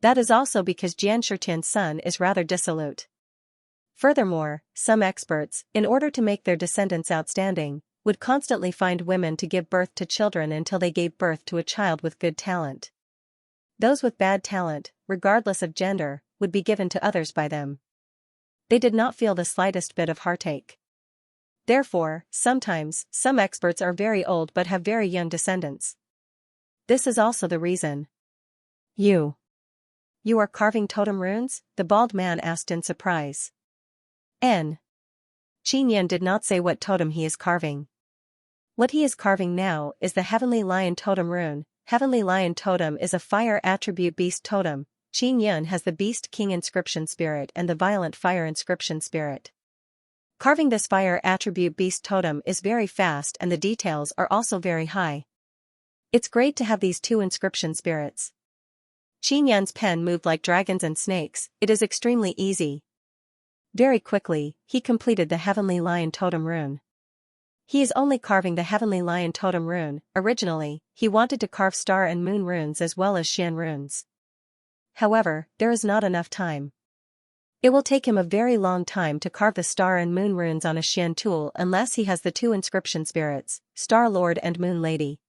That is also because Xianxia Tian's son is rather dissolute. Furthermore, some experts, in order to make their descendants outstanding, would constantly find women to give birth to children until they gave birth to a child with good talent. Those with bad talent, regardless of gender, would be given to others by them. They did not feel the slightest bit of heartache. Therefore, sometimes, some experts are very old but have very young descendants. This is also the reason. You are carving totem runes? The bald man asked in surprise. Qin Yun did not say what totem he is carving. What he is carving now is the Heavenly Lion Totem rune. Heavenly Lion Totem is a fire attribute beast totem. Qin Yun has the Beast King inscription spirit and the Violent Fire inscription spirit. Carving this fire attribute beast totem is very fast and the details are also very high. It's great to have these two inscription spirits. Qin Yun's pen moved like dragons and snakes. It is extremely easy. Very quickly, he completed the Heavenly Lion Totem rune. He is only carving the Heavenly Lion Totem rune. Originally, he wanted to carve star and moon runes as well as Xian runes. However, there is not enough time. It will take him a very long time to carve the star and moon runes on a Xian tool unless he has the two inscription spirits, Star Lord and Moon Lady.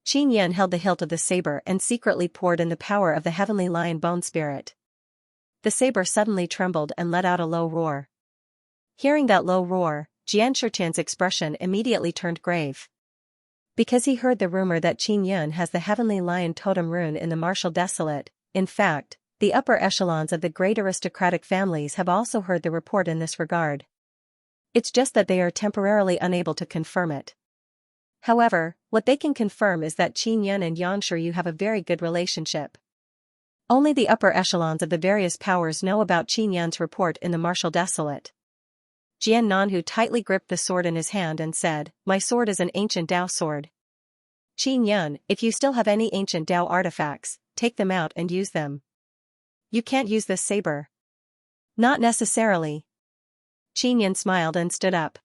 Qin Yun held the hilt of the saber and secretly poured in the power of the Heavenly Lion Bone Spirit. The saber suddenly trembled and let out a low roar. Hearing that low roar, Xianxia Tian's expression immediately turned grave. Because he heard the rumor that Qin Yun has the Heavenly Lion Totem rune in the Martial Desolate. In fact, the upper echelons of the great aristocratic families have also heard the report in this regard. It's just that they are temporarily unable to confirm it. However, what they can confirm is that Qin Yun and Xianxia have a very good relationship. Only the upper echelons of the various powers know about Qin Yun's report in the Martial Desolate. Jian Nanhu tightly gripped the sword in his hand and said, "My sword is an ancient Dao sword. Qin Yun, if you still have any ancient Dao artifacts, take them out and use them. You can't use this saber." "Not necessarily." Qin Yun smiled and stood up.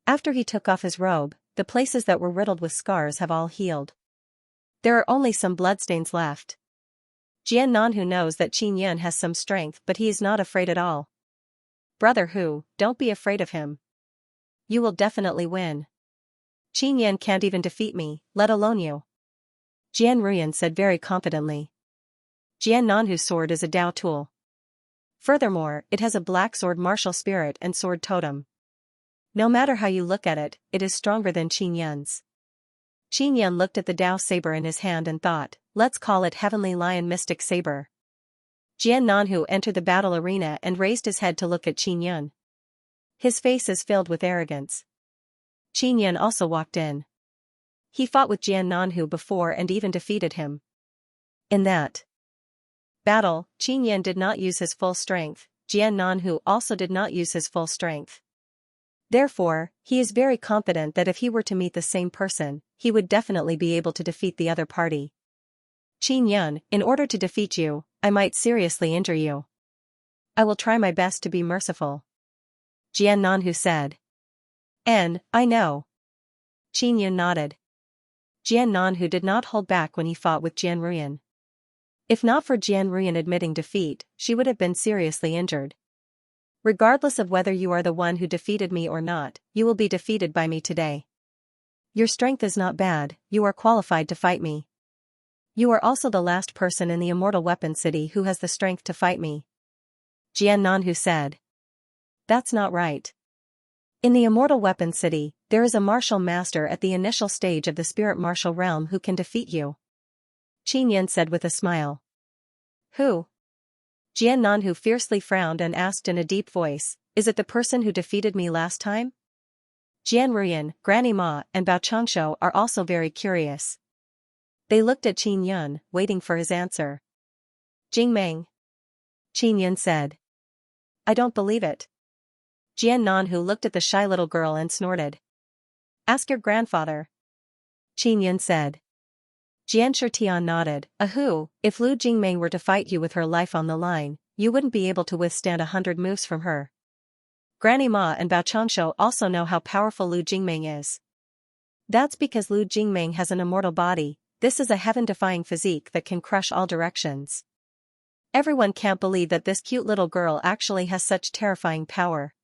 After he took off his robe, the places that were riddled with scars have all healed. There are only some bloodstains left. Jian Nanhu knows that Qin Yun has some strength but he is not afraid at all. "Brother Hu, don't be afraid of him. You will definitely win. Qin Yun can't even defeat me, let alone you," Jian Ruyan said very confidently. Jian Nanhu's sword is a Dao tool. Furthermore, it has a black sword martial spirit and sword totem. No matter how you look at it, it is stronger than Qin Yun's. Qin Yun looked at the Dao saber in his hand and thought, let's call it Heavenly Lion Mystic Saber. Jian Nanhu entered the battle arena and raised his head to look at Qin Yun. His face is filled with arrogance. Qin Yun also walked in. He fought with Jian Nanhu before and even defeated him. In that battle, Qin Yun did not use his full strength, Jian Nanhu also did not use his full strength. Therefore, he is very confident that if he were to meet the same person, he would definitely be able to defeat the other party. "Qin Yun, in order to defeat you, I might seriously injure you. I will try my best to be merciful," Jian Nanhu said. "And, I know." Qin Yun nodded. Jian Nanhu did not hold back when he fought with Jian Ruyan. If not for Jian Ruyan admitting defeat, she would have been seriously injured. "Regardless of whether you are the one who defeated me or not, you will be defeated by me today. Your strength is not bad, you are qualified to fight me. You are also the last person in the Immortal Weapon City who has the strength to fight me," Jian Nanhu said. "That's not right. In the Immortal Weapon City, there is a martial master at the initial stage of the spirit martial realm who can defeat you," Qin Yun said with a smile. "Who?" Jian Nanhu fiercely frowned and asked in a deep voice, "Is it the person who defeated me last time?" Jian Ruyan, Granny Ma, and Bao Changshou are also very curious. They looked at Qin Yun, waiting for his answer. "Jingmeng," Qin Yun said. "I don't believe it." Jian Nanhu looked at the shy little girl and snorted. Ask your grandfather. Qin Yan said. Xianxia nodded. If Lu Jingming were to fight you with her life on the line, you wouldn't be able to withstand 100 moves from her. Granny Ma and Bao Changshou also know how powerful Lu Jingming is. That's because Lu Jingming has an immortal body. This is a heaven-defying physique that can crush all directions. Everyone can't believe that this cute little girl actually has such terrifying power.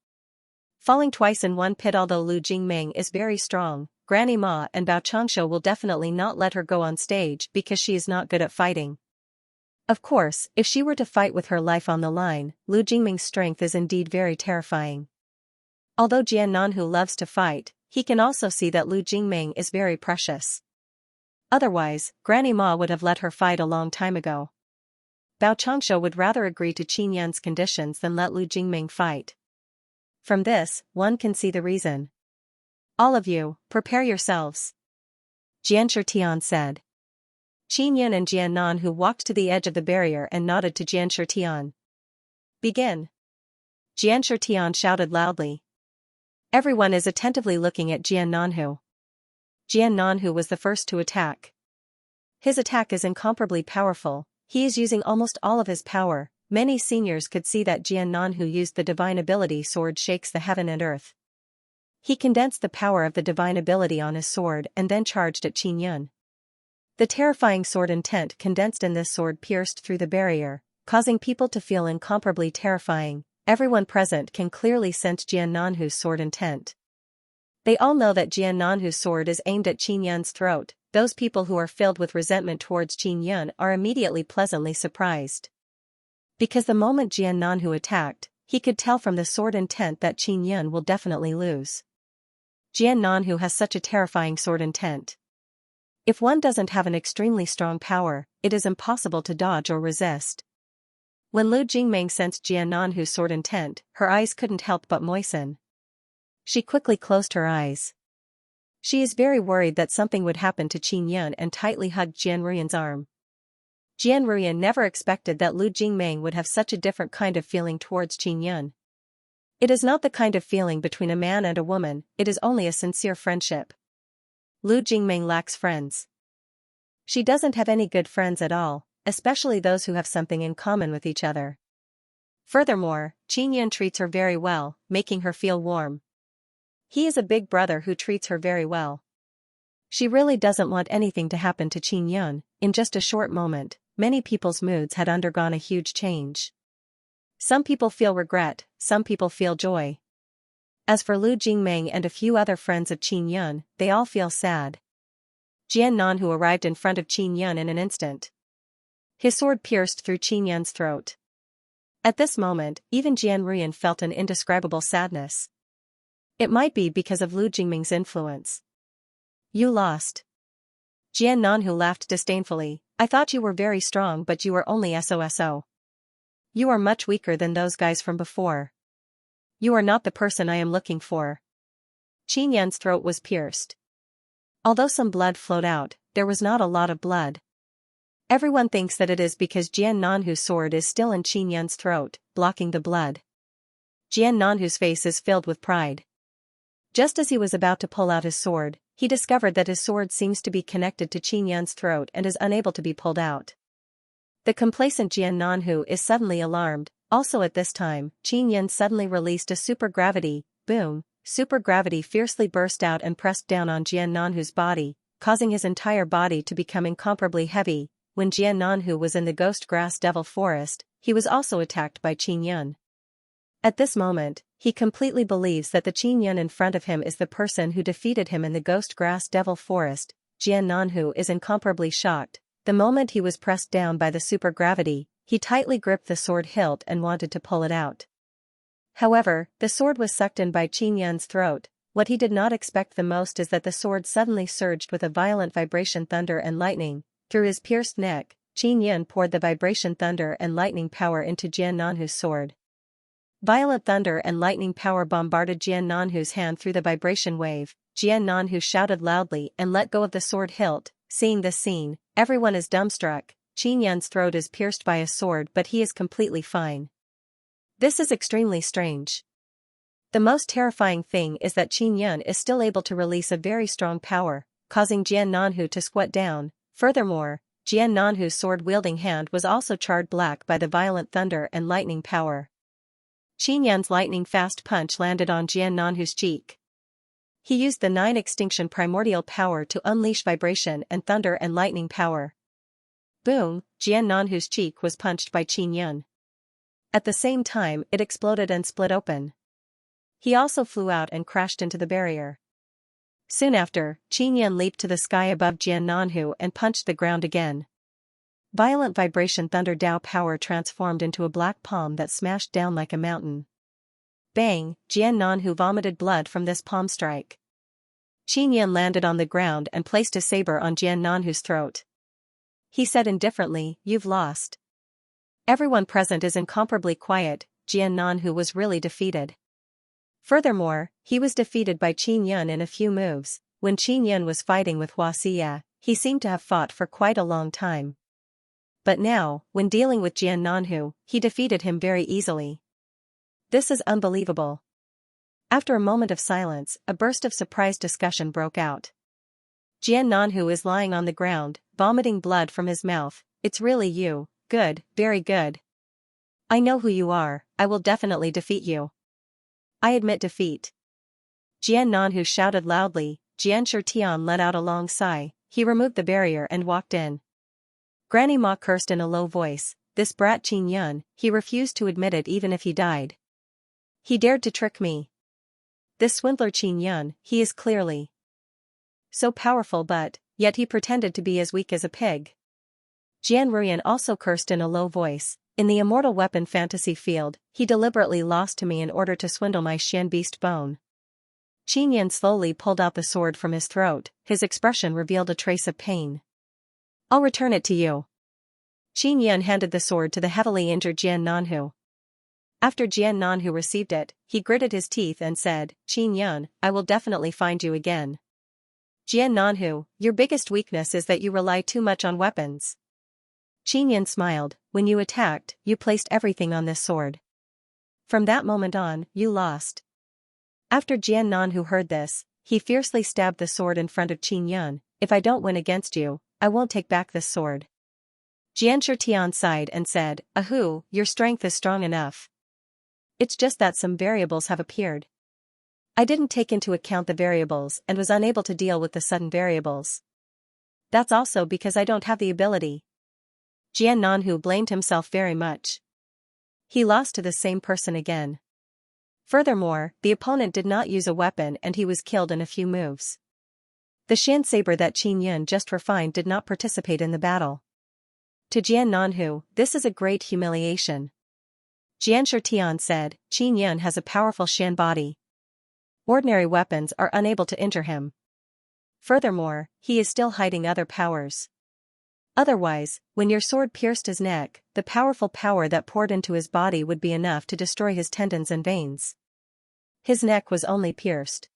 Falling twice in one pit. Although Lu Jingming is very strong, Granny Ma and Bao Changshou will definitely not let her go on stage because she is not good at fighting. Of course, if she were to fight with her life on the line, Lu Jingming's strength is indeed very terrifying. Although Jian Nanhu loves to fight, he can also see that Lu Jingming is very precious. Otherwise, Granny Ma would have let her fight a long time ago. Bao Changshou would rather agree to Qin Yan's conditions than let Lu Jingming fight. From this, one can see the reason. All of you, prepare yourselves. Xianxia said. Qin Yan and Jian Nanhu walked to the edge of the barrier and nodded to Xianxia. Begin. Xianxia shouted loudly. Everyone is attentively looking at Jian Nanhu. Jian Nanhu was the first to attack. His attack is incomparably powerful. He is using almost all of his power. Many seniors could see that Jian Nanhu used the divine ability sword shakes the heaven and earth. He condensed the power of the divine ability on his sword and then charged at Qin Yan. The terrifying sword intent condensed in this sword pierced through the barrier, causing people to feel incomparably terrifying. Everyone present can clearly sense Jian Nanhu's sword intent. They all know that Jian Nanhu's sword is aimed at Qin Yan's throat. Those people who are filled with resentment towards Qin Yan are immediately pleasantly surprised. Because the moment Jian Nanhu attacked, he could tell from the sword intent that Qin Yan will definitely lose. Jian Nanhu has such a terrifying sword intent. If one doesn't have an extremely strong power, it is impossible to dodge or resist. When Lu Jingming sensed Jian Nanhu's sword intent, her eyes couldn't help but moisten. She quickly closed her eyes. She is very worried that something would happen to Qin Yan and tightly hugged Jian Ruyan's arm. Jian Ruyan never expected that Lu Jingming would have such a different kind of feeling towards Qin Yan. It is not the kind of feeling between a man and a woman, it is only a sincere friendship. Lu Jingming lacks friends. She doesn't have any good friends at all, especially those who have something in common with each other. Furthermore, Qin Yan treats her very well, making her feel warm. He is a big brother who treats her very well. She really doesn't want anything to happen to Qin Yan. In just a short moment, many people's moods had undergone a huge change. Some people feel regret, some people feel joy. As for Lu Jingming and a few other friends of Qin Yan, they all feel sad. Jian Nanhu arrived in front of Qin Yan in an instant. His sword pierced through Qin Yan's throat. At this moment, even Jian Ruyan felt an indescribable sadness. It might be because of Lu Jingming's influence. You lost. Jian Nanhu laughed disdainfully. I thought you were very strong, but you are only SOSO. You are much weaker than those guys from before. You are not the person I am looking for. Qin Yan's throat was pierced. Although some blood flowed out, there was not a lot of blood. Everyone thinks that it is because Jian Nanhu's sword is still in Qin Yan's throat, blocking the blood. Jian Nanhu's face is filled with pride. Just as he was about to pull out his sword, he discovered that his sword seems to be connected to Qin Yan's throat and is unable to be pulled out. The complacent Jian Nanhu is suddenly alarmed. Also at this time, Qin Yan suddenly released a supergravity. Boom! Supergravity fiercely burst out and pressed down on Jian Nanhu's body, causing his entire body to become incomparably heavy. When Jian Nanhu was in the Ghost Grass Devil Forest, he was also attacked by Qin Yan. At this moment, he completely believes that the Qin Yan in front of him is the person who defeated him in the Ghost Grass Devil Forest. Jian Nanhu is incomparably shocked. The moment he was pressed down by the supergravity, he tightly gripped the sword hilt and wanted to pull it out. However, the sword was sucked in by Qin Yan's throat. What he did not expect the most is that the sword suddenly surged with a violent vibration, thunder and lightning. Through his pierced neck, Qin Yan poured the vibration, thunder and lightning power into Jian Nanhu's sword. Violent thunder and lightning power bombarded Jian Nanhu's hand through the vibration wave. Jian Nanhu shouted loudly and let go of the sword hilt. Seeing this scene, everyone is dumbstruck. Qin Yan's throat is pierced by a sword, but he is completely fine. This is extremely strange. The most terrifying thing is that Qin Yun is still able to release a very strong power, causing Jian Nanhu to squat down. Furthermore, Jian Nanhu's sword-wielding hand was also charred black by the violent thunder and lightning power. Qin Yun's lightning-fast punch landed on Jian Nanhu's cheek. He used the 9 extinction primordial power to unleash vibration and thunder and lightning power. Boom, Jian Nanhu's cheek was punched by Qin Yun. At the same time, it exploded and split open. He also flew out and crashed into the barrier. Soon after, Qin Yun leaped to the sky above Jian Nanhu and punched the ground again. Violent vibration thunder Dao power transformed into a black palm that smashed down like a mountain. Bang, Jian Nanhu vomited blood from this palm strike. Qin Yun landed on the ground and placed a saber on Jian Nanhu's throat. He said indifferently, "You've lost." Everyone present is incomparably quiet. Jian Nanhu was really defeated. Furthermore, he was defeated by Qin Yun in a few moves. When Qin Yun was fighting with Xianxia, he seemed to have fought for quite a long time. But now, when dealing with Jian Nanhu, he defeated him very easily. This is unbelievable. After a moment of silence, a burst of surprised discussion broke out. Jian Nanhu is lying on the ground, vomiting blood from his mouth. "It's really you. Good, very good. I know who you are. I will definitely defeat you. I admit defeat." Jian Nanhu shouted loudly. Xianxia let out a long sigh. He removed the barrier and walked in. Granny Ma cursed in a low voice. "This brat Qin Yun, he refused to admit it even if he died. He dared to trick me. This swindler Qin Yun, he is clearly so powerful, but yet he pretended to be as weak as a pig." Jian Ruyan also cursed in a low voice. "In the immortal weapon fantasy field, he deliberately lost to me in order to swindle my Xian beast bone." Qin Yun slowly pulled out the sword from his throat. His expression revealed a trace of pain. "I'll return it to you." Qin Yun handed the sword to the heavily injured Jian Nanhu. After Jian Nanhu received it, he gritted his teeth and said, "Qin Yun, I will definitely find you again." "Jian Nanhu, your biggest weakness is that you rely too much on weapons." Qin Yun smiled. "When you attacked, you placed everything on this sword. From that moment on, you lost." After Jian Nanhu heard this, he fiercely stabbed the sword in front of Qin Yun. "If I don't win against you, I won't take back this sword." Xianxia sighed and said, "Ahu, your strength is strong enough. It's just that some variables have appeared. I didn't take into account the variables and was unable to deal with the sudden variables. That's also because I don't have the ability." Jian Nanhu blamed himself very much. He lost to the same person again. Furthermore, the opponent did not use a weapon and he was killed in a few moves. The Xian saber that Qin Yun just refined did not participate in the battle. To Jian Nanhu, this is a great humiliation. Xianxia said, "Qin Yun has a powerful Xian body. Ordinary weapons are unable to injure him. Furthermore, he is still hiding other powers. Otherwise, when your sword pierced his neck, the powerful power that poured into his body would be enough to destroy his tendons and veins. His neck was only pierced.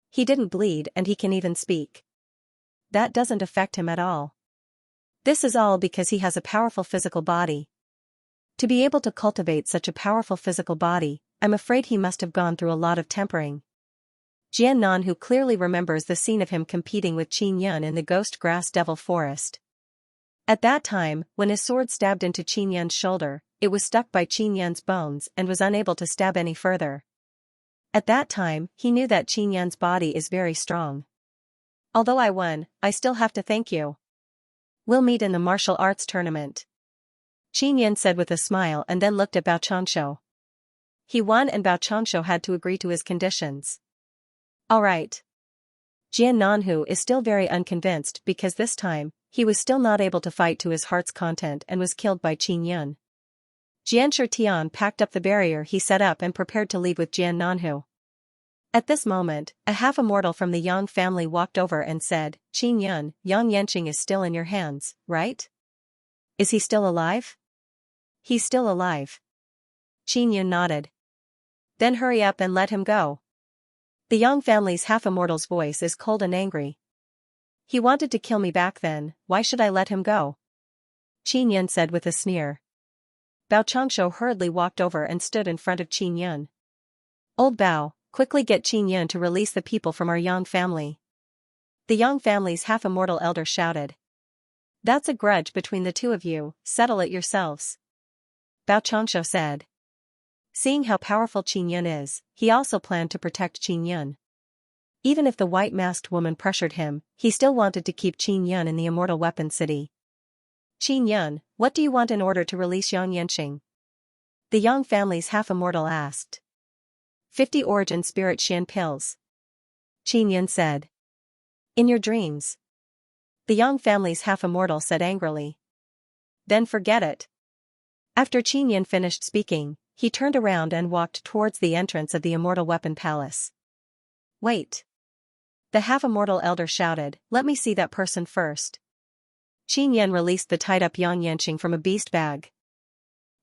He didn't bleed and he can even speak. That doesn't affect him at all. This is all because he has a powerful physical body. To be able to cultivate such a powerful physical body, I'm afraid he must have gone through a lot of tempering." Jian Nanhu clearly remembers the scene of him competing with Qin Yun in the Ghost Grass Devil Forest. At that time, when his sword stabbed into Qin Yun's shoulder, it was stuck by Qin Yun's bones and was unable to stab any further. At that time, he knew that Qin Yun's body is very strong. "Although I won, I still have to thank you. We'll meet in the martial arts tournament," Qin Yun said with a smile and then looked at Bao Changshu. He won and Bao Changshu had to agree to his conditions. "All right." Jian Nanhu is still very unconvinced because this time, he was still not able to fight to his heart's content and was killed by Qin Yun. Xianxia packed up the barrier he set up and prepared to leave with Jian Nanhu. At this moment, a half-immortal from the Yang family walked over and said, "Qin Yun, Yang Yanqing is still in your hands, right? Is he still alive?" "He's still alive." Qin Yun nodded. "Then hurry up and let him go." The Yang family's half-immortal's voice is cold and angry. "He wanted to kill me back then, why should I let him go?" Qin Yun said with a sneer. Bao Changshu hurriedly walked over and stood in front of Qin Yun. Old Bao, quickly get Qin Yun to release the people from our Yang family. The Yang family's half-immortal elder shouted. That's a grudge between the two of you, settle it yourselves. Bao Changshu said. Seeing how powerful Qin Yun is, he also planned to protect Qin Yun. Even if the white-masked woman pressured him, he still wanted to keep Qin Yun in the immortal weapon city. Qin Yun, what do you want in order to release Yang Yanqing? The Yang family's half-immortal asked. 50 origin spirit Xian pills. Qin Yun said. In your dreams. The Yang family's half-immortal said angrily. Then forget it. After Qin Yun finished speaking, he turned around and walked towards the entrance of the immortal weapon palace. Wait. The half-immortal elder shouted, let me see that person first. Qin Yun released the tied-up Yang Yanqing from a beast bag.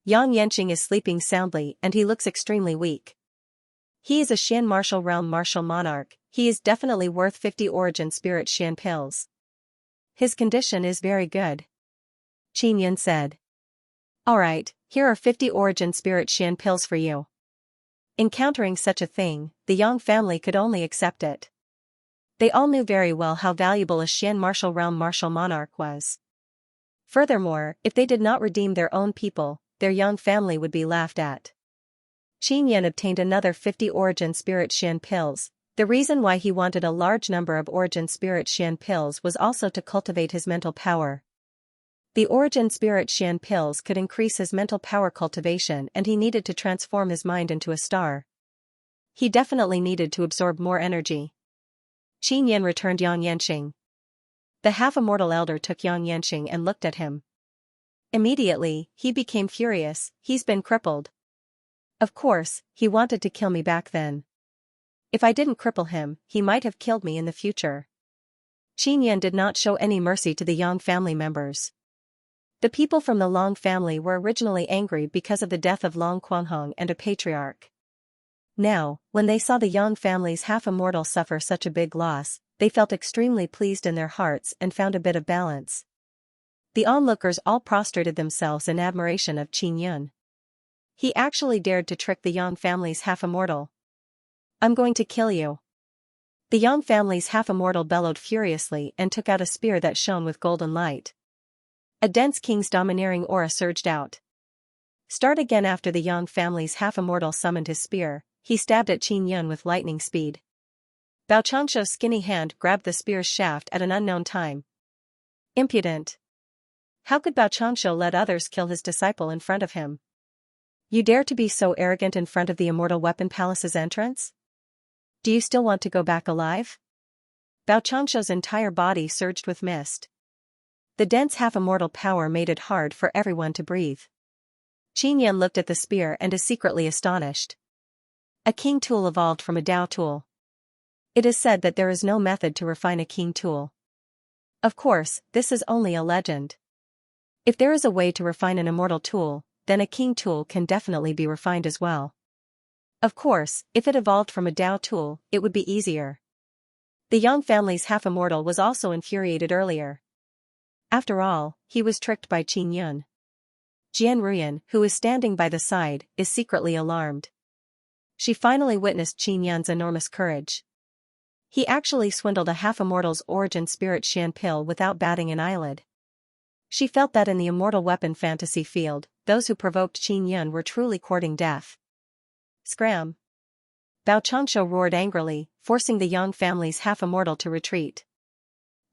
Yang Yanqing is sleeping soundly and he looks extremely weak. He is a Xian martial realm martial monarch, he is definitely worth 50 origin spirit Xian pills. His condition is very good. Qin Yun said. Alright, here are 50 origin spirit Xian pills for you. Encountering such a thing, the Yang family could only accept it. They all knew very well how valuable a Xian martial realm martial monarch was. Furthermore, if they did not redeem their own people, their Yang family would be laughed at. Qin Yun obtained another 50 origin spirit Xian pills. The reason why he wanted a large number of origin spirit Xian pills was also to cultivate his mental power. The origin spirit Xian pills could increase his mental power cultivation and he needed to transform his mind into a star. He definitely needed to absorb more energy. Qin Yun returned Yang Yanqing. The half-immortal elder took Yang Yanqing and looked at him. Immediately, he became furious, he's been crippled. Of course, he wanted to kill me back then. If I didn't cripple him, he might have killed me in the future. Qin Yun did not show any mercy to the Yang family members. The people from the Long family were originally angry because of the death of Long Quanhong and a patriarch. Now, when they saw the Yang family's half-immortal suffer such a big loss, they felt extremely pleased in their hearts and found a bit of balance. The onlookers all prostrated themselves in admiration of Qin Yun. He actually dared to trick the Yang family's half-immortal. I'm going to kill you. The Yang family's half-immortal bellowed furiously and took out a spear that shone with golden light. A dense king's domineering aura surged out. Start again. After the Yang family's half-immortal summoned his spear, he stabbed at Qin Yun with lightning speed. Bao Changshu's skinny hand grabbed the spear's shaft at an unknown time. Impudent. How could Bao Changshu let others kill his disciple in front of him? You dare to be so arrogant in front of the immortal weapon palace's entrance? Do you still want to go back alive? Bao Changshu's entire body surged with mist. The dense half-immortal power made it hard for everyone to breathe. Qin Yun looked at the spear and is secretly astonished. A king tool evolved from a Dao tool. It is said that there is no method to refine a king tool. Of course, this is only a legend. If there is a way to refine an immortal tool, then a king tool can definitely be refined as well. Of course, if it evolved from a Dao tool, it would be easier. The Yang family's half-immortal was also infuriated earlier. After all, he was tricked by Qin Yun. Jian Ruyan, who is standing by the side, is secretly alarmed. She finally witnessed Qin Yun's enormous courage. He actually swindled a half-immortal's origin spirit Xian pill without batting an eyelid. She felt that in the immortal weapon fantasy field, those who provoked Qin Yun were truly courting death. Scram! Bao Changshu roared angrily, forcing the Yang family's half-immortal to retreat.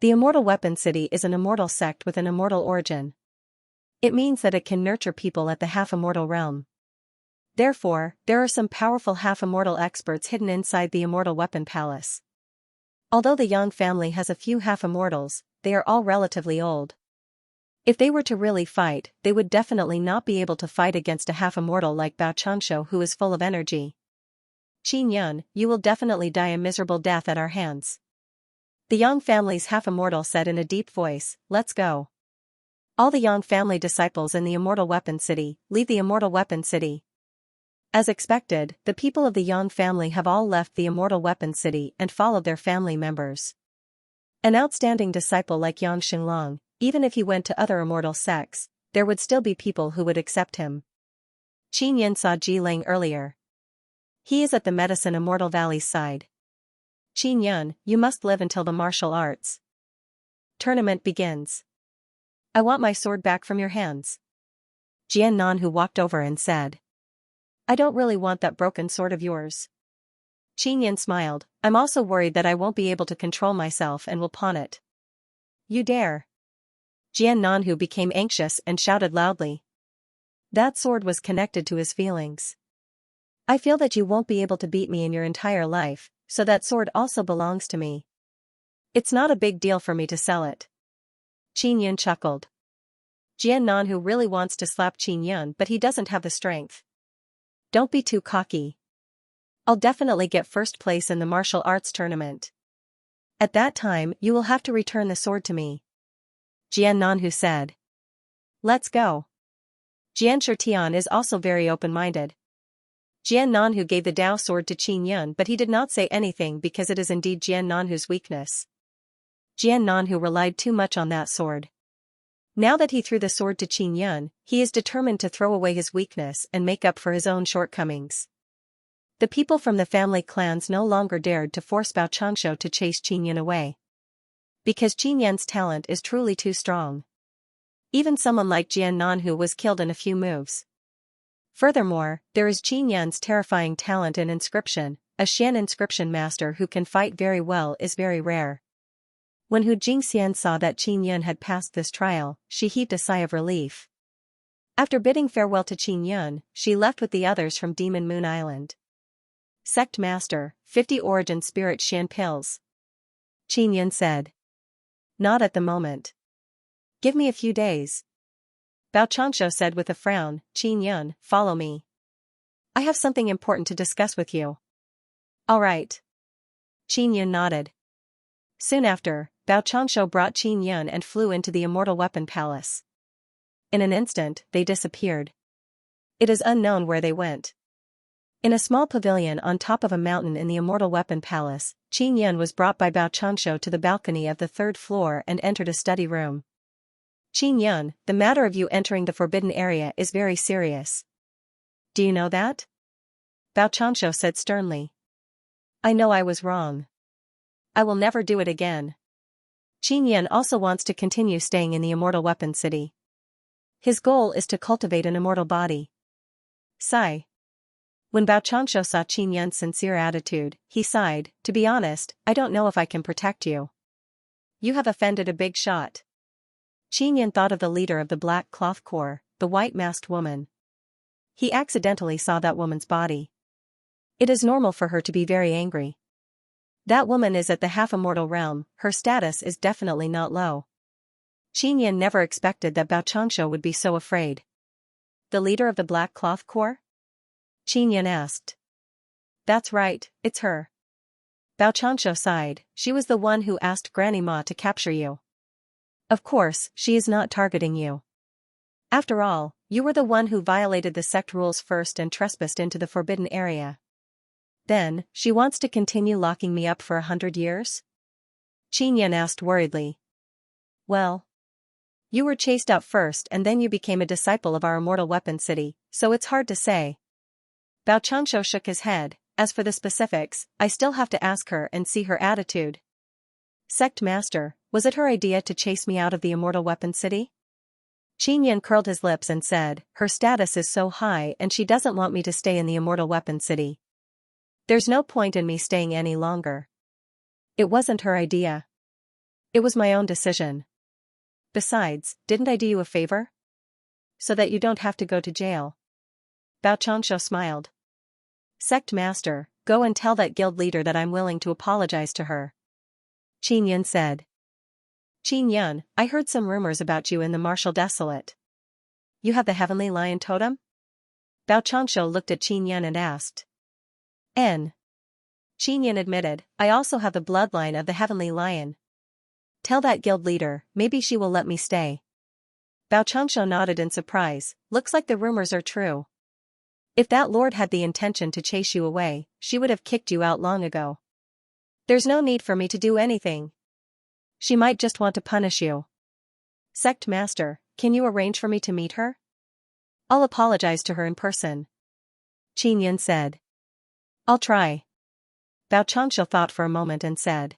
The immortal weapon city is an immortal sect with an immortal origin. It means that it can nurture people at the half-immortal realm. Therefore, there are some powerful half-immortal experts hidden inside the immortal weapon palace. Although the Yang family has a few half-immortals, they are all relatively old. If they were to really fight, they would definitely not be able to fight against a half-immortal like Bao Changshu who is full of energy. Qin Yun, you will definitely die a miserable death at our hands. The Yang family's half-immortal said in a deep voice, let's go. All the Yang family disciples in the immortal weapon city, leave the immortal weapon city. As expected, the people of the Yang family have all left the immortal weapon city and followed their family members. An outstanding disciple like Yang Xinglong, even if he went to other immortal sects, there would still be people who would accept him. Qin Yun saw Ji Ling earlier. He is at the Medicine Immortal Valley's side. Qin Yun, you must live until the martial arts tournament begins. I want my sword back from your hands. Jian Nanhu walked over and said. I don't really want that broken sword of yours. Qin Yun smiled, I'm also worried that I won't be able to control myself and will pawn it. You dare. Jian Nanhu became anxious and shouted loudly. That sword was connected to his feelings. I feel that you won't be able to beat me in your entire life, so that sword also belongs to me. It's not a big deal for me to sell it. Qin Yun chuckled. Jian Nanhu really wants to slap Qin Yun, but he doesn't have the strength. Don't be too cocky. I'll definitely get first place in the martial arts tournament. At that time, you will have to return the sword to me. Jian Nanhu said. Let's go. Jian Shirtian is also very open-minded. Jian Nanhu gave the Dao sword to Qin Yun, but he did not say anything because it is indeed Jian Nanhu's weakness. Jian Nanhu relied too much on that sword. Now that he threw the sword to Qin Yun, he is determined to throw away his weakness and make up for his own shortcomings. The people from the family clans no longer dared to force Bao Changshu to chase Qin Yun away. Because Qin Yun's talent is truly too strong. Even someone like Jian Nanhu was killed in a few moves. Furthermore, there is Qin Yun's terrifying talent in inscription. A Xian inscription master who can fight very well is very rare. When Hu Jingxian saw that Qin Yun had passed this trial, she heaved a sigh of relief. After bidding farewell to Qin Yun, she left with the others from Demon Moon Island. Sect Master, 50 Origin Spirit Xian pills. Qin Yun said. Not at the moment. Give me a few days. Bao Changshu said with a frown, Qin Yun, follow me. I have something important to discuss with you. All right. Qin Yun nodded. Soon after, Bao Changshu brought Qin Yun and flew into the Immortal Weapon Palace. In an instant, they disappeared. It is unknown where they went. In a small pavilion on top of a mountain in the Immortal Weapon Palace, Qin Yun was brought by Bao Changshu to the balcony of the third floor and entered a study room. Qin Yun, the matter of you entering the forbidden area is very serious. Do you know that? Bao Changshu said sternly. I know I was wrong. I will never do it again. Qin Yun also wants to continue staying in the Immortal Weapon City. His goal is to cultivate an immortal body. Sigh. When Bao Changshu saw Qin Yun's sincere attitude, he sighed, to be honest, I don't know if I can protect you. You have offended a big shot. Qin Yun thought of the leader of the Black Cloth Corps, the white-masked woman. He accidentally saw that woman's body. It is normal for her to be very angry. That woman is at the half-immortal realm, her status is definitely not low. Qin Yun never expected that Bao Changshu would be so afraid. The leader of the Black Cloth Corps? Qin Yun asked. That's right, it's her. Bao Changshu sighed, she was the one who asked Granny Ma to capture you. Of course, she is not targeting you. After all, you were the one who violated the sect rules first and trespassed into the forbidden area. Then, she wants to continue locking me up for 100 years? Qin Yun asked worriedly. Well, you were chased out first and then you became a disciple of our Immortal Weapon City, so it's hard to say. Bao Changshu shook his head, as for the specifics, I still have to ask her and see her attitude. Sect Master, was it her idea to chase me out of the Immortal Weapon City? Qin Yun curled his lips and said, her status is so high and she doesn't want me to stay in the Immortal Weapon City. There's no point in me staying any longer. It wasn't her idea. It was my own decision. Besides, didn't I do you a favor? So that you don't have to go to jail. Bao Changshu smiled. Sect Master, go and tell that guild leader that I'm willing to apologize to her. Qin Yun said. Qin Yun, I heard some rumors about you in the Martial Desolate. You have the Heavenly Lion Totem? Bao Changshu looked at Qin Yun and asked. N. Qin Yun admitted, I also have the bloodline of the Heavenly Lion. Tell that guild leader, maybe she will let me stay. Bao Changshu nodded in surprise, looks like the rumors are true. If that lord had the intention to chase you away, she would have kicked you out long ago. There's no need for me to do anything. She might just want to punish you. Sect Master, can you arrange for me to meet her? I'll apologize to her in person. Qin Yun said. I'll try. Bao Changshu thought for a moment and said.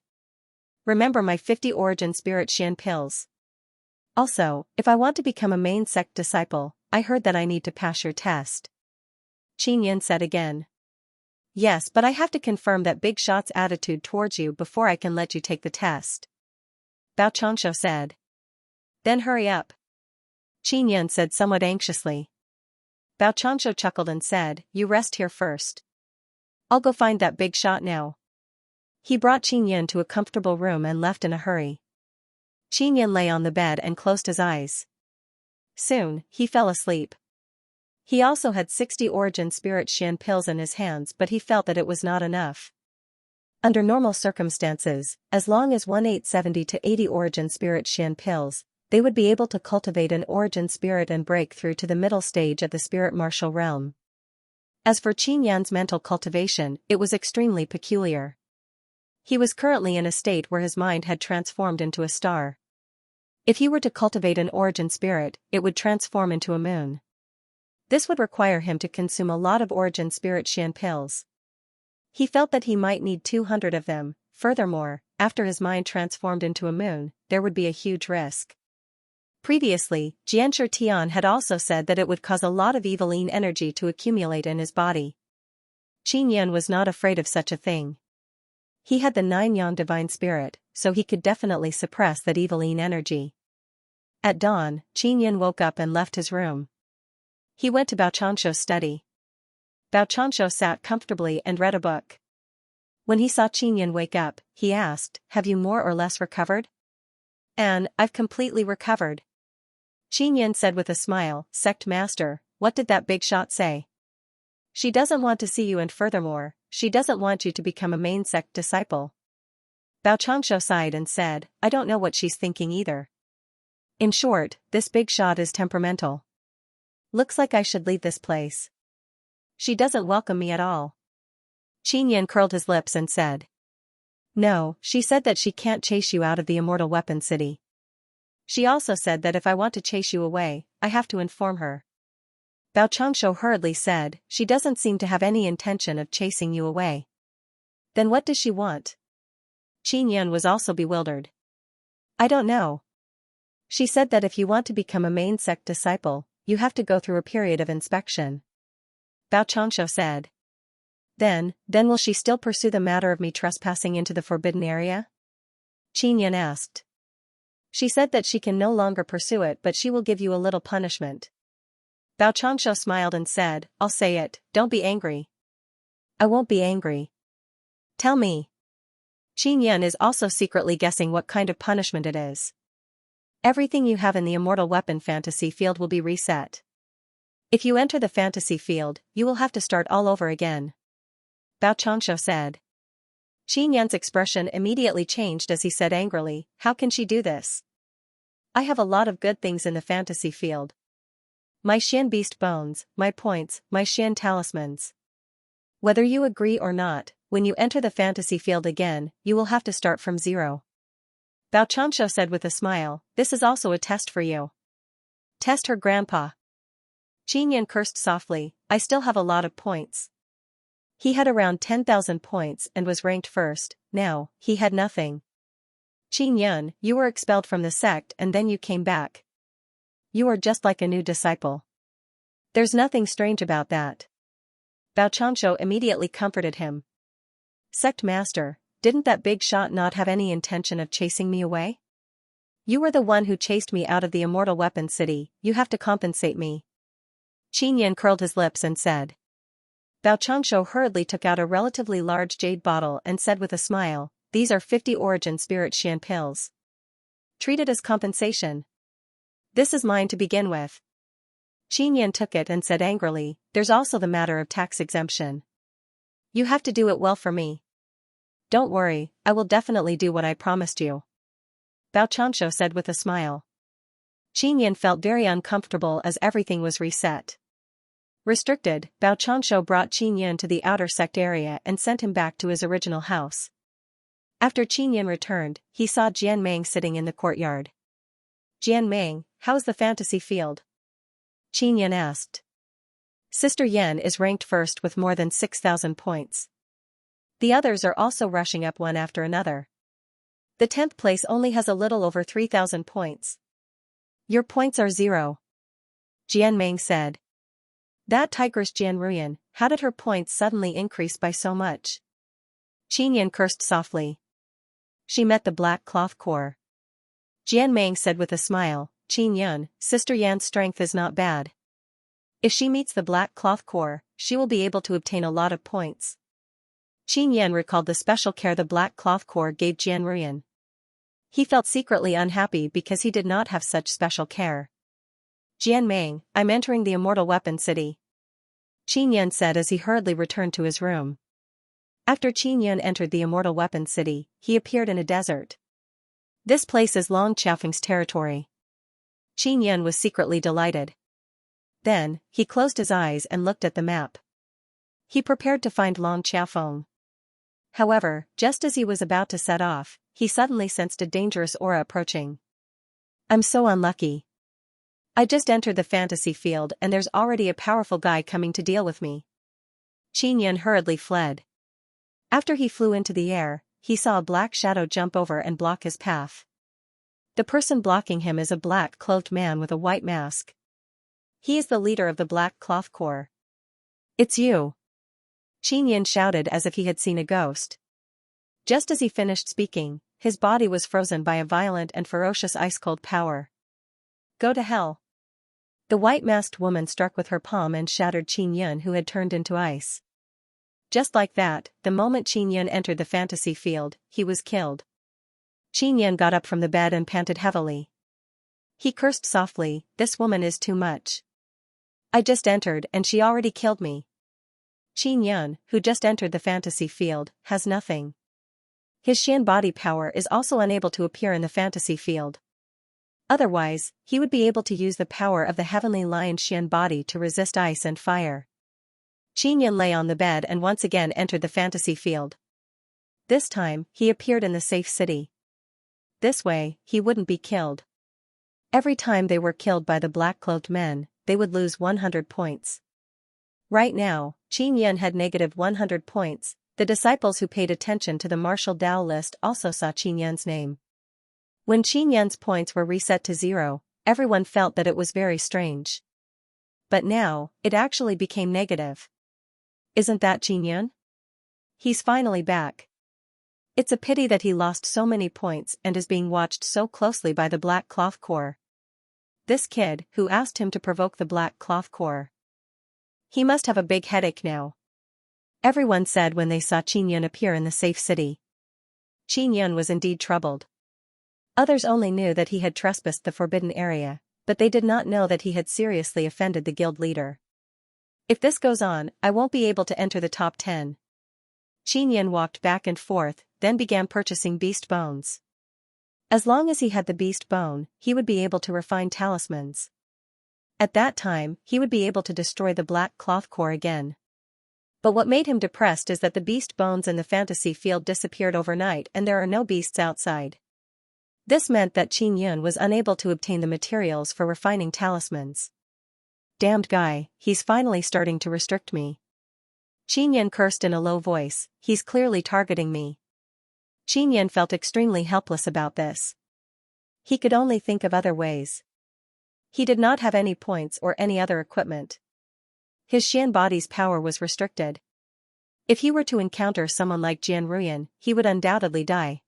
Remember my 50 origin spirit Xian pills. Also, if I want to become a main sect disciple, I heard that I need to pass your test. Qin Yin said again. Yes, but I have to confirm that Big Shot's attitude towards you before I can let you take the test. Bao Changshu said. Then hurry up. Qin Yin said somewhat anxiously. Bao Changshu chuckled and said, you rest here first. I'll go find that Big Shot now. He brought Qin Yin to a comfortable room and left in a hurry. Qin Yin lay on the bed and closed his eyes. Soon, he fell asleep. He also had 60 origin spirit Xian pills in his hands, but he felt that it was not enough. Under normal circumstances, as long as 70 to 80 origin spirit Xian pills, they would be able to cultivate an origin spirit and break through to the middle stage of the spirit martial realm. As for Qin Yan's mental cultivation, it was extremely peculiar. He was currently in a state where his mind had transformed into a star. If he were to cultivate an origin spirit, it would transform into a moon. This would require him to consume a lot of origin spirit Xian pills. He felt that he might need 200 of them. Furthermore, after his mind transformed into a moon, there would be a huge risk. Previously, Xianxia Tian had also said that it would cause a lot of eviline energy to accumulate in his body. Qin Yin was not afraid of such a thing. He had the 9 yang divine spirit, so he could definitely suppress that eviline energy. At dawn, Qin Yin woke up and left his room. He went to Bao Changshu's study. Bao Changshu sat comfortably and read a book. When he saw Qin Yin wake up, he asked, have you more or less recovered? I've completely recovered. Qin Yin said with a smile, Sect Master, what did that Big Shot say? She doesn't want to see you, and furthermore, she doesn't want you to become a main sect disciple. Bao Changshu sighed and said, I don't know what she's thinking either. In short, this Big Shot is temperamental. Looks like I should leave this place. She doesn't welcome me at all. Qin Yin curled his lips and said. No, she said that she can't chase you out of the Immortal Weapon City. She also said that if I want to chase you away, I have to inform her. Bao Changshu hurriedly said, she doesn't seem to have any intention of chasing you away. Then what does she want? Qin Yin was also bewildered. I don't know. She said that if you want to become a main sect disciple, you have to go through a period of inspection. Bao Changshu said. Then will she still pursue the matter of me trespassing into the forbidden area? Qin Yin asked. She said that she can no longer pursue it, but she will give you a little punishment. Bao Changshu smiled and said, I'll say it, don't be angry. I won't be angry. Tell me. Qin Yin is also secretly guessing what kind of punishment it is. Everything you have in the Immortal Weapon fantasy field will be reset. If you enter the fantasy field, you will have to start all over again. Bao Changshu said. Qin Yan's expression immediately changed as he said angrily, how can she do this? I have a lot of good things in the fantasy field. My Xian beast bones, my points, my Xian talismans. Whether you agree or not, when you enter the fantasy field again, you will have to start from zero. Bao Changshu said with a smile, this is also a test for you. Test her grandpa. Qin Yin cursed softly, I still have a lot of points. He had around 10,000 points and was ranked first. Now, he had nothing. Qin Yin, you were expelled from the sect and then you came back. You are just like a new disciple. There's nothing strange about that. Bao Changshu immediately comforted him. Sect Master, didn't that Big Shot not have any intention of chasing me away? You were the one who chased me out of the Immortal Weapon City, you have to compensate me. Qin Yin curled his lips and said. Bao Changshu hurriedly took out a relatively large jade bottle and said with a smile, these are 50 origin spirit Xian pills. Treat it as compensation. This is mine to begin with. Qin Yin took it and said angrily, there's also the matter of tax exemption. You have to do it well for me. Don't worry, I will definitely do what I promised you. Bao Changshu said with a smile. Qin Yin felt very uncomfortable as everything was reset. Restricted, Bao Changshu brought Qin Yin to the outer sect area and sent him back to his original house. After Qin Yin returned, he saw Jian Meng sitting in the courtyard. Jian Meng, how's the fantasy field? Qin Yin asked. Sister Yen is ranked first with more than 6,000 points. The others are also rushing up one after another. The 10th place only has a little over 3,000 points. Your points are 0. Jianming said. That tigress Jianruyan, how did her points suddenly increase by so much? Qinyan cursed softly. She met the black cloth core. Jianming said with a smile, Qin Yun, Sister Yan's strength is not bad. If she meets the black cloth core, she will be able to obtain a lot of points. Qin Yan recalled the special care the black cloth core gave Jianruyan. He felt secretly unhappy because he did not have such special care. Jianming, I'm entering the Immortal Weapon City. Qin Yan said as he hurriedly returned to his room. After Qin Yan entered the Immortal Weapon City, he appeared in a desert. This place is Long Xiaofeng's territory. Qin Yan was secretly delighted. Then, he closed his eyes and looked at the map. He prepared to find Long Xiaofeng. However, just as he was about to set off, he suddenly sensed a dangerous aura approaching. I'm so unlucky. I just entered the fantasy field and there's already a powerful guy coming to deal with me. Qin Yan hurriedly fled. After he flew into the air, he saw a black shadow jump over and block his path. The person blocking him is a black-clothed man with a white mask. He is the leader of the Black Cloth Corps. It's you. Qin Yan shouted as if he had seen a ghost. Just as he finished speaking, his body was frozen by a violent and ferocious ice-cold power. Go to hell. The white-masked woman struck with her palm and shattered Qin Yan, who had turned into ice. Just like that, the moment Qin Yan entered the fantasy field, he was killed. Qin Yan got up from the bed and panted heavily. He cursed softly, this woman is too much. I just entered and she already killed me. Qin Yan, who just entered the fantasy field, has nothing. His Xian body power is also unable to appear in the fantasy field. Otherwise, he would be able to use the power of the heavenly lion Xian body to resist ice and fire. Qin Yan lay on the bed and once again entered the fantasy field. This time, he appeared in the safe city. This way, he wouldn't be killed. Every time they were killed by the black-cloaked men, they would lose 100 points. Right now, Qin Yan had negative 100 points. The disciples who paid attention to the martial Dao list also saw Qin Yan's name. When Qin Yan's points were reset to 0, everyone felt that it was very strange. But now, it actually became negative. Isn't that Qin Yan? He's finally back. It's a pity that he lost so many points and is being watched so closely by the Black Cloth Corps. This kid, who asked him to provoke the Black Cloth Corps. He must have a big headache now. Everyone said when they saw Qin Yan appear in the safe city. Qin Yan was indeed troubled. Others only knew that he had trespassed the forbidden area, but they did not know that he had seriously offended the guild leader. If this goes on, I won't be able to enter the top 10. Qin Yan walked back and forth, then began purchasing beast bones. As long as he had the beast bone, he would be able to refine talismans. At that time, he would be able to destroy the Black Cloth Corps again. But what made him depressed is that the beast bones in the fantasy field disappeared overnight and there are no beasts outside. This meant that Qin Yan was unable to obtain the materials for refining talismans. Damned guy, he's finally starting to restrict me. Qin Yan cursed in a low voice, he's clearly targeting me. Qin Yan felt extremely helpless about this. He could only think of other ways. He did not have any points or any other equipment. His Xian body's power was restricted. If he were to encounter someone like Jianruyan, he would undoubtedly die.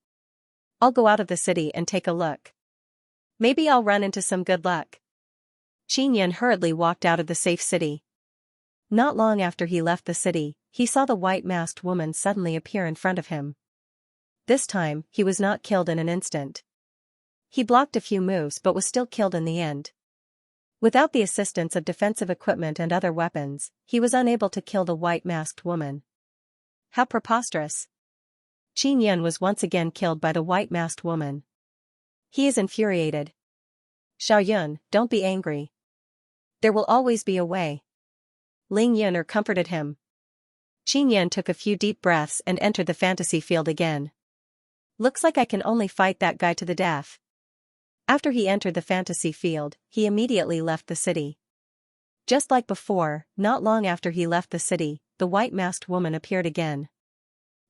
I'll go out of the city and take a look. Maybe I'll run into some good luck. Qin Yan hurriedly walked out of the safe city. Not long after he left the city, he saw the white-masked woman suddenly appear in front of him. This time, he was not killed in an instant. He blocked a few moves but was still killed in the end. Without the assistance of defensive equipment and other weapons, he was unable to kill the white-masked woman. How preposterous! Qin Yan was once again killed by the white-masked woman. He is infuriated. Xiaoyun, don't be angry. There will always be a way. Ling Yun'er comforted him. Qin Yan took a few deep breaths and entered the fantasy field again. Looks like I can only fight that guy to the death. After he entered the fantasy field, he immediately left the city. Just like before, not long after he left the city, the white-masked woman appeared again.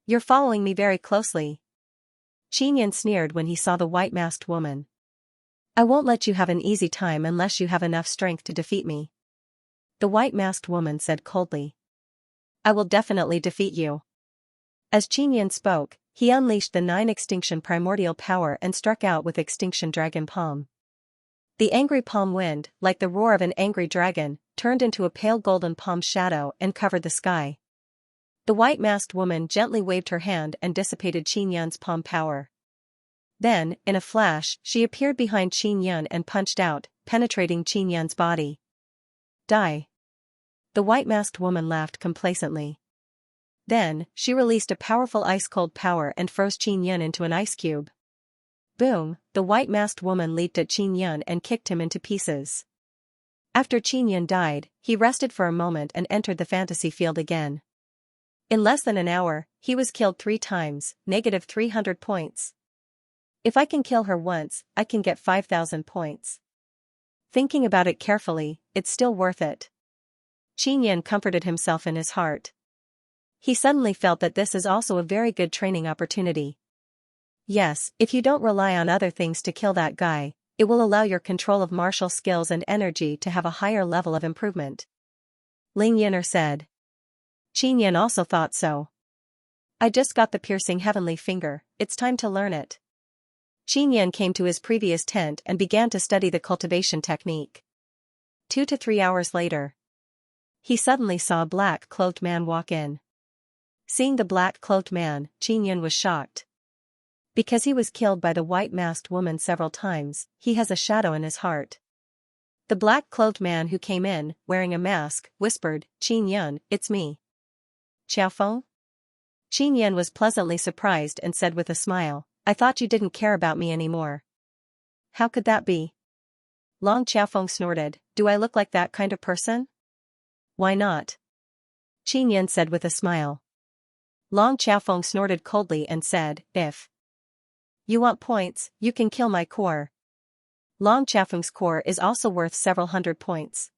You're following me very closely. Xianxia sneered when he saw the white-masked woman. I won't let you have an easy time unless you have enough strength to defeat me. The white-masked woman said coldly. I will definitely defeat you. As Xianxia spoke, he unleashed the 9 Extinction Primordial Power and struck out with Extinction Dragon Palm. The angry palm wind, like the roar of an angry dragon, turned into a pale golden palm shadow and covered the sky. The white-masked woman gently waved her hand and dissipated Xianxia's palm power. Then, in a flash, she appeared behind Xianxia and punched out, penetrating Xianxia's body. Die. The white-masked woman laughed complacently. Then, she released a powerful ice-cold power and froze Xianxia into an ice cube. Boom, the white-masked woman leaped at Xianxia and kicked him into pieces. After Xianxia died, he rested for a moment and entered the fantasy field again. In less than an hour, he was killed 3 times, negative 300 points. If I can kill her once, I can get 5,000 points. Thinking about it carefully, it's still worth it. Xianxia comforted himself in his heart. He suddenly felt that this is also a very good training opportunity. Yes, if you don't rely on other things to kill that guy, it will allow your control of martial skills and energy to have a higher level of improvement. Ling Yin'er said. Xianxia also thought so. I just got the piercing heavenly finger, it's time to learn it. Xianxia came to his previous tent and began to study the cultivation technique. 2 to 3 hours later, he suddenly saw a black-cloaked man walk in. Seeing the black-cloaked man, Xianxia was shocked. Because he was killed by the white-masked woman several times, he has a shadow in his heart. The black-cloaked man who came in, wearing a mask, whispered, Xianxia, it's me. Xiaofeng? Xianxia was pleasantly surprised and said with a smile, I thought you didn't care about me anymore. How could that be? Long Xiaofeng snorted, do I look like that kind of person? Why not? Xianxia said with a smile. Long Xiaofeng snorted coldly and said, if you want points, you can kill my core. Long Xiaofeng's core is also worth several hundred points.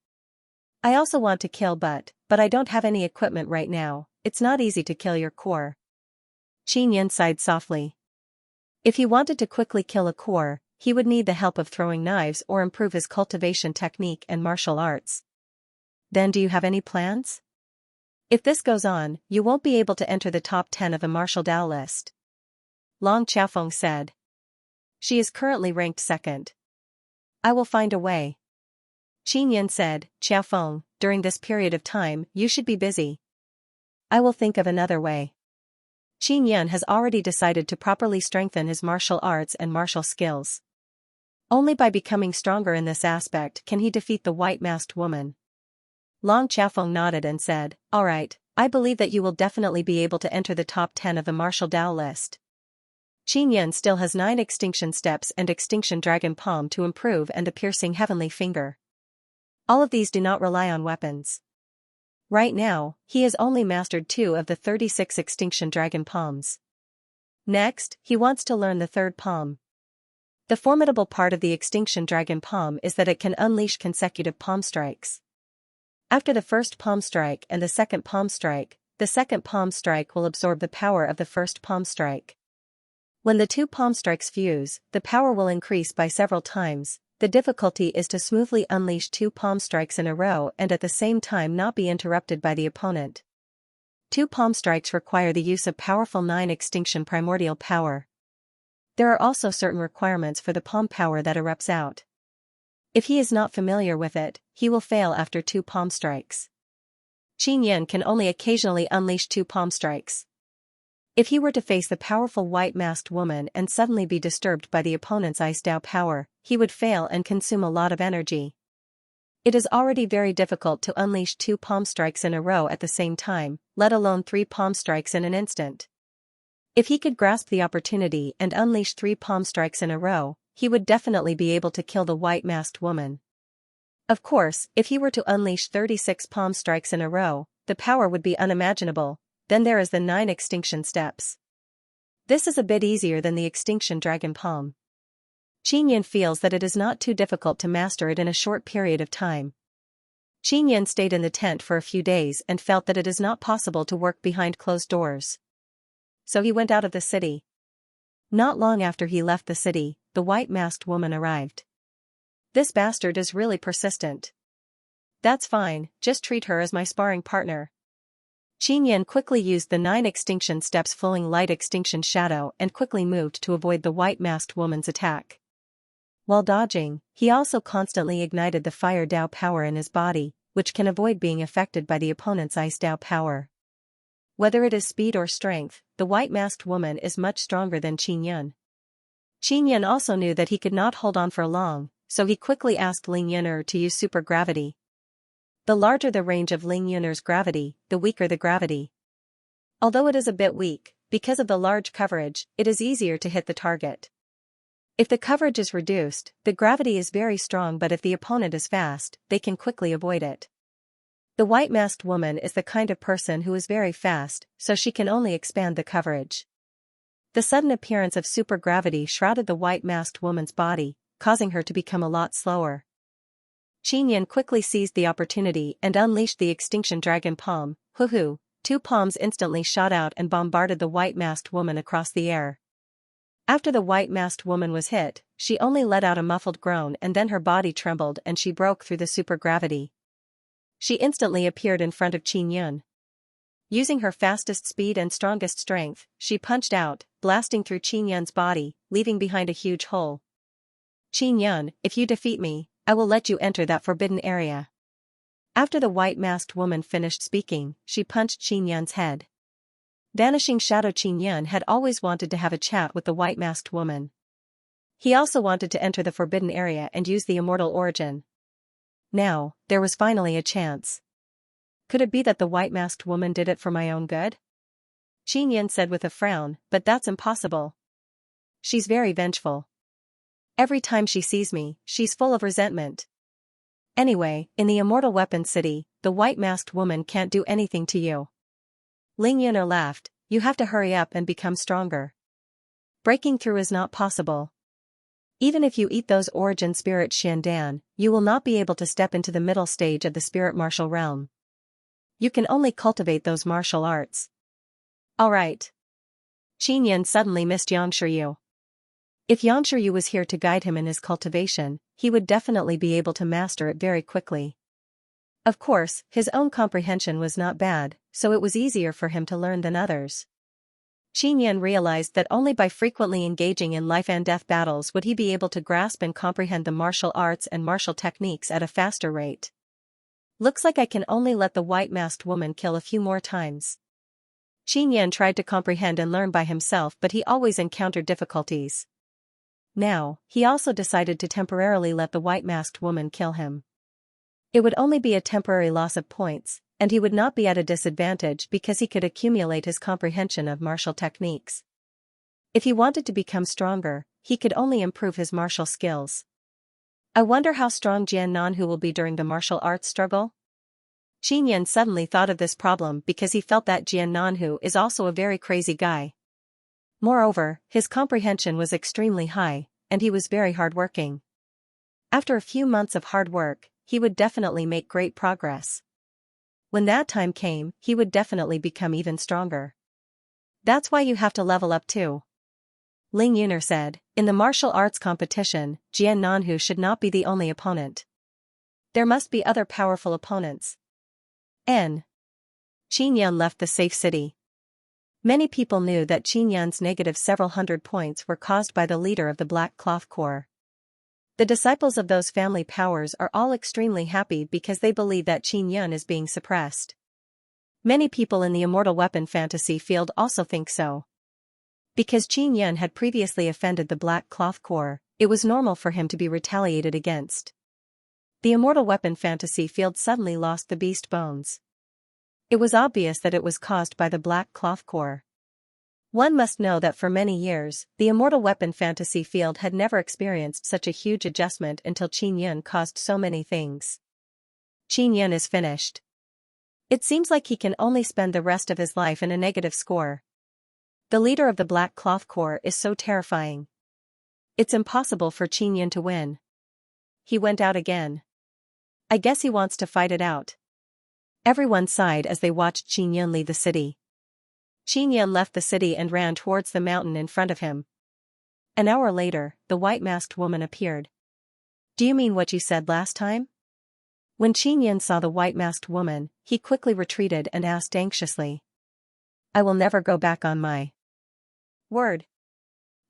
I also want to kill but I don't have any equipment right now, it's not easy to kill your core. Xianxia sighed softly. If he wanted to quickly kill a core, he would need the help of throwing knives or improve his cultivation technique and martial arts. Then do you have any plans? If this goes on, you won't be able to enter the top 10 of the martial Dao list. Long Xiaofeng said. She is currently ranked 2nd. I will find a way. Xianxia said, Xiaofeng, during this period of time, you should be busy. I will think of another way. Xianxia has already decided to properly strengthen his martial arts and martial skills. Only by becoming stronger in this aspect can he defeat the white-masked woman. Long Xiaofeng nodded and said, alright, I believe that you will definitely be able to enter the top 10 of the martial Dao list. Xianxia still has 9 extinction steps and extinction dragon palm to improve and a piercing heavenly finger. All of these do not rely on weapons. Right now, he has only mastered 2 of the 36 extinction dragon palms. Next, he wants to learn the 3rd palm. The formidable part of the extinction dragon palm is that it can unleash consecutive palm strikes. After the first palm strike and the second palm strike, the second palm strike will absorb the power of the first palm strike. When the 2 palm strikes fuse, the power will increase by several times. The difficulty is to smoothly unleash 2 palm strikes in a row and at the same time not be interrupted by the opponent. 2 palm strikes require the use of powerful 9 extinction primordial power. There are also certain requirements for the palm power that erupts out. If he is not familiar with it, he will fail after 2 palm strikes. Xianxia can only occasionally unleash 2 palm strikes. If he were to face the powerful white-masked woman and suddenly be disturbed by the opponent's Ice Dao power, he would fail and consume a lot of energy. It is already very difficult to unleash 2 palm strikes in a row at the same time, let alone 3 palm strikes in an instant. If he could grasp the opportunity and unleash 3 palm strikes in a row, he would definitely be able to kill the white-masked woman. Of course, if he were to unleash 36 palm strikes in a row, the power would be unimaginable. Then there is the 9 extinction steps. This is a bit easier than the extinction dragon palm. Xianxia feels that it is not too difficult to master it in a short period of time. Xianxia stayed in the tent for a few days and felt that it is not possible to work behind closed doors. so he went out of the city. Not long after he left the city, the white-masked woman arrived. This bastard is really persistent. That's fine, just treat her as my sparring partner. Xianxia quickly used the 9 extinction steps flowing light extinction shadow and quickly moved to avoid the white-masked woman's attack. While dodging, he also constantly ignited the fire Dao power in his body, which can avoid being affected by the opponent's ice Dao power. Whether it is speed or strength, the white-masked woman is much stronger than Xianxia. Xianxia also knew that he could not hold on for long, so he quickly asked Ling Yun'er to use super gravity. The larger the range of Ling Yun'er's gravity, the weaker the gravity. Although it is a bit weak, because of the large coverage, it is easier to hit the target. If the coverage is reduced, the gravity is very strong, but if the opponent is fast, they can quickly avoid it. The white-masked woman is the kind of person who is very fast, so she can only expand the coverage. The sudden appearance of super gravity shrouded the white-masked woman's body, causing her to become a lot slower. Xianxia quickly seized the opportunity and unleashed the Extinction Dragon Palm. Hoo-hoo, 2 palms instantly shot out and bombarded the white-masked woman across the air. After the white-masked woman was hit, she only let out a muffled groan and then her body trembled and she broke through the super gravity. She instantly appeared in front of Xianxia. Using her fastest speed and strongest strength, she punched out, blasting through Xianxia's body, leaving behind a huge hole. Xianxia, if you defeat me, I will let you enter that forbidden area. After the white-masked woman finished speaking, she punched Xianxia's head. Vanishing Shadow Xianxia had always wanted to have a chat with the white-masked woman. He also wanted to enter the forbidden area and use the immortal origin. Now, there was finally a chance. Could it be that the white-masked woman did it for my own good? Xianxia said with a frown, but that's impossible. She's very vengeful. Every time she sees me, she's full of resentment. Anyway, in the Immortal Weapon City, the white-masked woman can't do anything to you. Ling Yun'er laughed, you have to hurry up and become stronger. Breaking through is not possible. Even if you eat those origin spirit Shandan, you will not be able to step into the middle stage of the spirit martial realm. You can only cultivate those martial arts. Alright. Xianxia suddenly missed Xianxia. If Xianxia was here to guide him in his cultivation, he would definitely be able to master it very quickly. Of course, his own comprehension was not bad, so it was easier for him to learn than others. Xianxia realized that only by frequently engaging in life and death battles would he be able to grasp and comprehend the martial arts and martial techniques at a faster rate. Looks like I can only let the white-masked woman kill a few more times. Xianxia tried to comprehend and learn by himself, but he always encountered difficulties. Now, he also decided to temporarily let the white-masked woman kill him. It would only be a temporary loss of points, and he would not be at a disadvantage because he could accumulate his comprehension of martial techniques. If he wanted to become stronger, he could only improve his martial skills. I wonder how strong Jian Nanhu will be during the martial arts struggle? Xianxia suddenly thought of this problem because he felt that Jian Nanhu is also a very crazy guy. Moreover, his comprehension was extremely high, and he was very hardworking. After a few months of hard work, he would definitely make great progress. When that time came, he would definitely become even stronger. That's why you have to level up too. Ling Yun'er said, in the martial arts competition, Jian Nanhu should not be the only opponent. There must be other powerful opponents. Xianxia left the safe city. Many people knew that Xianxia's negative several hundred points were caused by the leader of the Black Cloth Corps. The disciples of those family powers are all extremely happy because they believe that Xianxia is being suppressed. Many people in the Immortal Weapon fantasy field also think so. Because Xianxia had previously offended the Black Cloth Corps, it was normal for him to be retaliated against. The Immortal Weapon fantasy field suddenly lost the beast bones. It was obvious that it was caused by the Black Cloth Corps. One must know that for many years, the Immortal Weapon fantasy field had never experienced such a huge adjustment until Xianxia caused so many things. Xianxia is finished. It seems like he can only spend the rest of his life in a negative score. The leader of the Black Cloth Corps is so terrifying. It's impossible for Xianxia to win. He went out again. I guess he wants to fight it out. Everyone sighed as they watched Xianxia leave the city. Qin Yan left the city and ran towards the mountain in front of him. An hour later, the white-masked woman appeared. Do you mean what you said last time? When Qin Yan saw the white-masked woman, he quickly retreated and asked anxiously. I will never go back on my word.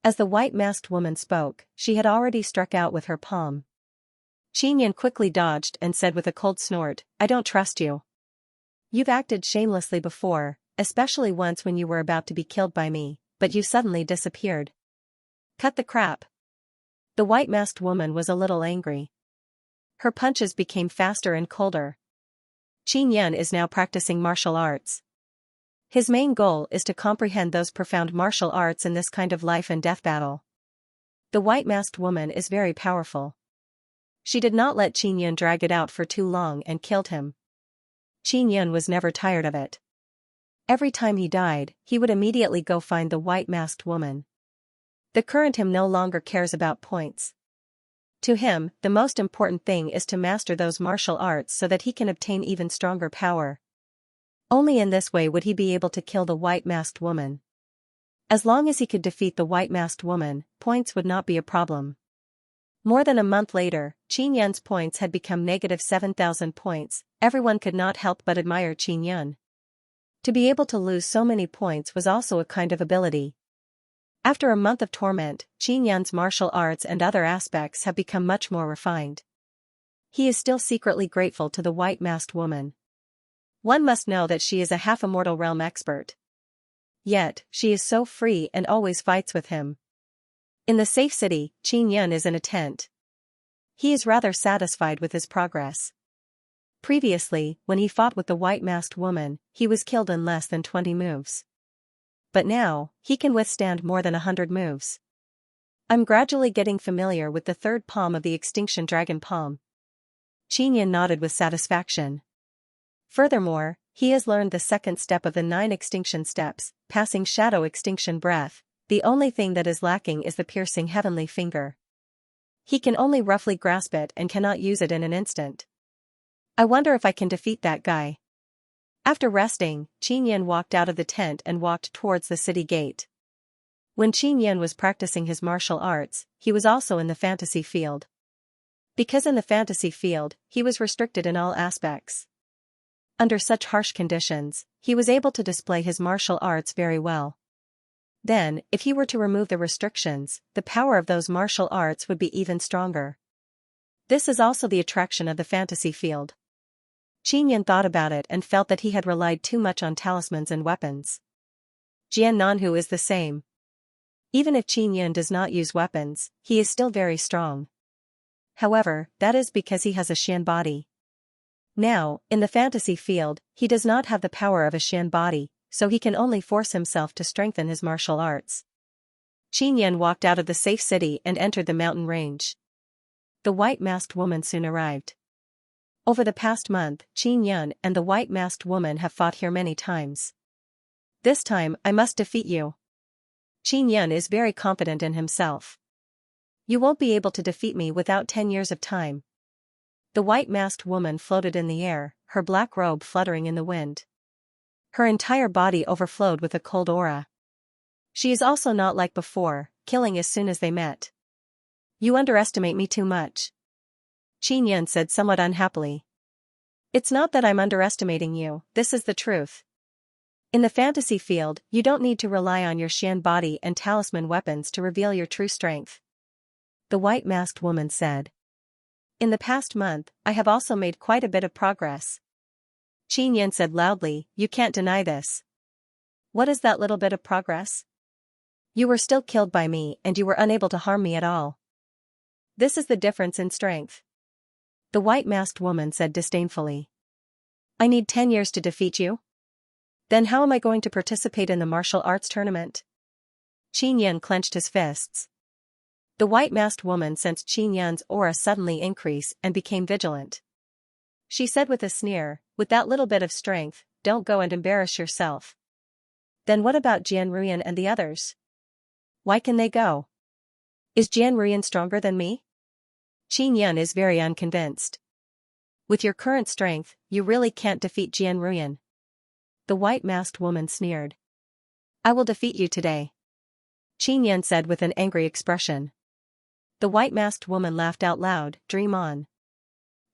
As the white-masked woman spoke, she had already struck out with her palm. Qin Yan quickly dodged and said with a cold snort, I don't trust you. You've acted shamelessly before, especially once when you were about to be killed by me, but you suddenly disappeared. Cut the crap. The white-masked woman was a little angry. Her punches became faster and colder. Qin Yan is now practicing martial arts. His main goal is to comprehend those profound martial arts in this kind of life and death battle. The white-masked woman is very powerful. She did not let Qin Yan drag it out for too long and killed him. Qin Yan was never tired of it. Every time he died, he would immediately go find the white-masked woman. The current him no longer cares about points. To him, the most important thing is to master those martial arts so that he can obtain even stronger power. Only in this way would he be able to kill the white-masked woman. As long as he could defeat the white-masked woman, points would not be a problem. More than a month later, Qin Yan's points had become negative 7,000 points. Everyone could not help but admire Qin Yan. To be able to lose so many points was also a kind of ability. After a month of torment, Qin Yan's martial arts and other aspects have become much more refined. He is still secretly grateful to the white-masked woman. One must know that she is a half-immortal realm expert. Yet, she is so free and always fights with him. In the safe city, Qin Yan is in a tent. He is rather satisfied with his progress. Previously, when he fought with the white-masked woman, he was killed in less than 20 moves. But now, he can withstand more than 100 moves. I'm gradually getting familiar with the third palm of the extinction dragon palm. Qin Yan nodded with satisfaction. Furthermore, he has learned the second step of the 9 extinction steps, passing shadow extinction breath. The only thing that is lacking is the piercing heavenly finger. He can only roughly grasp it and cannot use it in an instant. I wonder if I can defeat that guy. After resting, Qin Yan walked out of the tent and walked towards the city gate. When Qin Yan was practicing his martial arts, he was also in the fantasy field. Because in the fantasy field, he was restricted in all aspects. Under such harsh conditions, he was able to display his martial arts very well. Then, if he were to remove the restrictions, the power of those martial arts would be even stronger. This is also the attraction of the fantasy field. Qin Yan thought about it and felt that he had relied too much on talismans and weapons. Jian Nanhu is the same. Even if Qin Yan does not use weapons, he is still very strong. However, that is because he has a Xian body. Now, in the fantasy field, he does not have the power of a Xian body, so he can only force himself to strengthen his martial arts. Qin Yan walked out of the safe city and entered the mountain range. The white-masked woman soon arrived. Over the past month, Qin Yan and the white-masked woman have fought here many times. This time, I must defeat you. Qin Yan is very confident in himself. You won't be able to defeat me without 10 years of time. The white-masked woman floated in the air, her black robe fluttering in the wind. Her entire body overflowed with a cold aura. She is also not like before, killing as soon as they met. You underestimate me too much. Qin Yan said somewhat unhappily. It's not that I'm underestimating you, this is the truth. In the fantasy field, you don't need to rely on your Xian body and talisman weapons to reveal your true strength. The white-masked woman said. In the past month, I have also made quite a bit of progress. Qin Yan said loudly, you can't deny this. What is that little bit of progress? You were still killed by me and you were unable to harm me at all. This is the difference in strength. The white-masked woman said disdainfully. I need 10 years to defeat you? Then how am I going to participate in the martial arts tournament? Qin Yan clenched his fists. The white-masked woman sensed Qin Yan's aura suddenly increase and became vigilant. She said with a sneer, with that little bit of strength, don't go and embarrass yourself. Then what about Jian Ruyan and the others? Why can they go? Is Jian Ruyan stronger than me? Qin Yan is very unconvinced. With your current strength, you really can't defeat Jian Ruyan. The white-masked woman sneered. I will defeat you today. Qin Yan said with an angry expression. The white-masked woman laughed out loud. Dream on.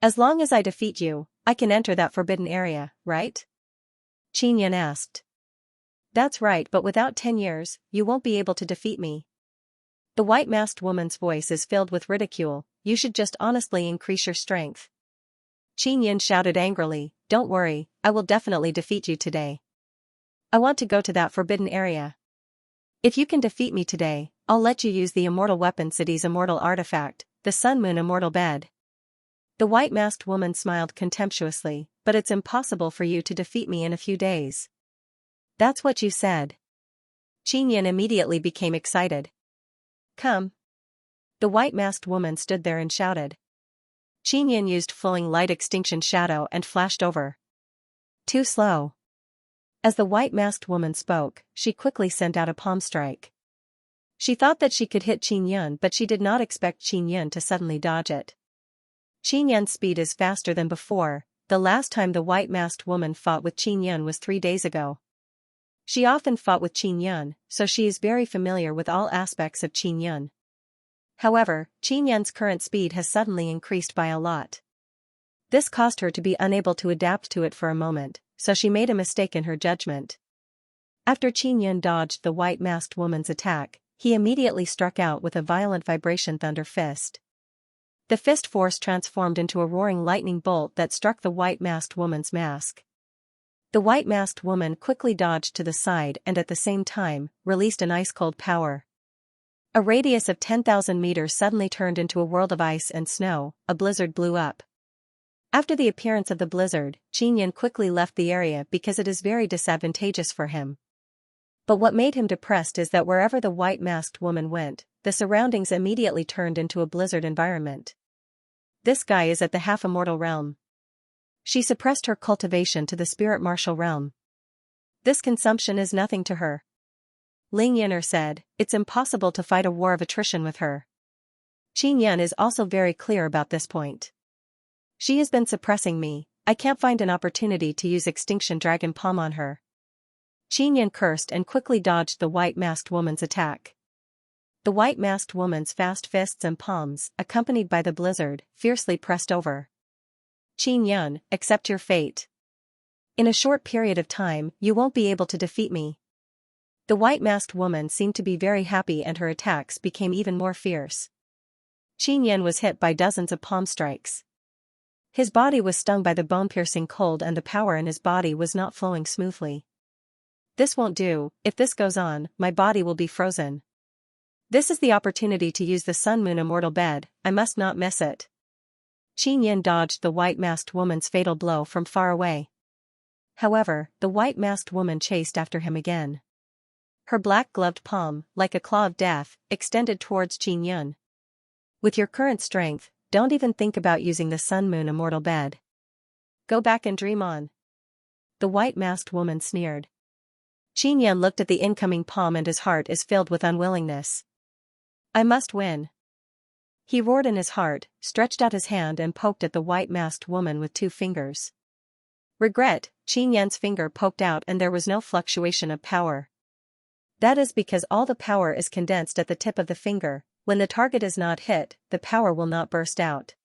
As long as I defeat you, I can enter that forbidden area, right? Qin Yan asked. That's right, but without 10 years, you won't be able to defeat me. The white-masked woman's voice is filled with ridicule. You should just honestly increase your strength. Qin Yan shouted angrily, don't worry, I will definitely defeat you today. I want to go to that forbidden area. If you can defeat me today, I'll let you use the Immortal Weapon City's immortal artifact, the Sun Moon Immortal Bed. The white-masked woman smiled contemptuously, but it's impossible for you to defeat me in a few days. That's what you said. Qin Yan immediately became excited. Come. The white-masked woman stood there and shouted. Qin Yan used flowing light extinction shadow and flashed over. Too slow. As the white-masked woman spoke, she quickly sent out a palm strike. She thought that she could hit Qin Yan, but she did not expect Qin Yan to suddenly dodge it. Qin Yan's speed is faster than before. The last time the white-masked woman fought with Qin Yan was 3 days ago. She often fought with Qin Yan, so she is very familiar with all aspects of Qin Yan. However, Qin Yan's current speed has suddenly increased by a lot. This caused her to be unable to adapt to it for a moment, so she made a mistake in her judgment. After Qin Yan dodged the white-masked woman's attack, he immediately struck out with a violent vibration thunder fist. The fist force transformed into a roaring lightning bolt that struck the white-masked woman's mask. The white-masked woman quickly dodged to the side and at the same time, released an ice-cold power. A radius of 10,000 meters suddenly turned into a world of ice and snow. A blizzard blew up. After the appearance of the blizzard, Qin Yan quickly left the area because it is very disadvantageous for him. But what made him depressed is that wherever the white-masked woman went, the surroundings immediately turned into a blizzard environment. This guy is at the half-immortal realm. She suppressed her cultivation to the spirit martial realm. This consumption is nothing to her. Ling Yin'er said, it's impossible to fight a war of attrition with her. Qin Yan is also very clear about this point. She has been suppressing me, I can't find an opportunity to use Extinction Dragon Palm on her. Qin Yan cursed and quickly dodged the white-masked woman's attack. The white-masked woman's fast fists and palms, accompanied by the blizzard, fiercely pressed over. Qin Yan, accept your fate. In a short period of time, you won't be able to defeat me. The white-masked woman seemed to be very happy and her attacks became even more fierce. Qin Yan was hit by dozens of palm strikes. His body was stung by the bone-piercing cold and the power in his body was not flowing smoothly. This won't do, if this goes on, my body will be frozen. This is the opportunity to use the Sun Moon Immortal Bed, I must not miss it. Qin Yan dodged the white-masked woman's fatal blow from far away. However, the white-masked woman chased after him again. Her black-gloved palm, like a claw of death, extended towards Qin Yan. With your current strength, don't even think about using the Sun Moon Immortal Bed. Go back and dream on. The white-masked woman sneered. Qin Yan looked at the incoming palm and his heart is filled with unwillingness. I must win. He roared in his heart, stretched out his hand and poked at the white-masked woman with 2 fingers. Regret, Qin Yan's finger poked out and there was no fluctuation of power. That is because all the power is condensed at the tip of the finger. When the target is not hit, the power will not burst out.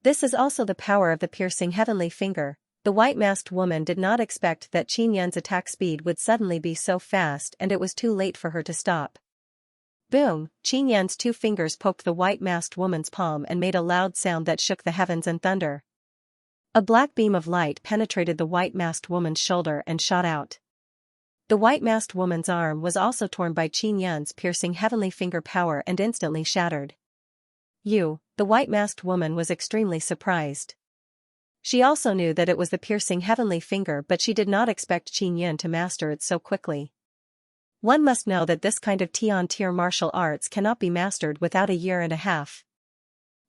This is also the power of the piercing heavenly finger. The white-masked woman did not expect that Qin Yan's attack speed would suddenly be so fast and it was too late for her to stop. Boom! Qin Yan's 2 fingers poked the white-masked woman's palm and made a loud sound that shook the heavens and thunder. A black beam of light penetrated the white-masked woman's shoulder and shot out. The white-masked woman's arm was also torn by Qin Yan's piercing heavenly finger power and instantly shattered. The white-masked woman was extremely surprised. She also knew that it was the piercing heavenly finger but she did not expect Qin Yan to master it so quickly. One must know that this kind of tier martial arts cannot be mastered without a year and a half.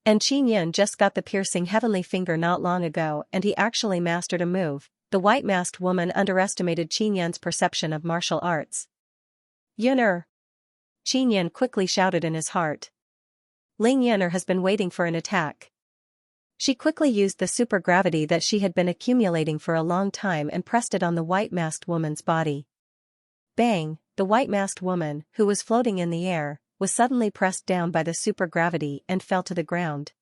And Qin Yan just got the piercing heavenly finger not long ago and he actually mastered a move. The white-masked woman underestimated Qin Yan's perception of martial arts. Yin'er! Qin Yan quickly shouted in his heart. Ling Yin'er has been waiting for an attack. She quickly used the supergravity that she had been accumulating for a long time and pressed it on the white-masked woman's body. Bang! the white-masked woman, who was floating in the air, was suddenly pressed down by the supergravity and fell to the ground.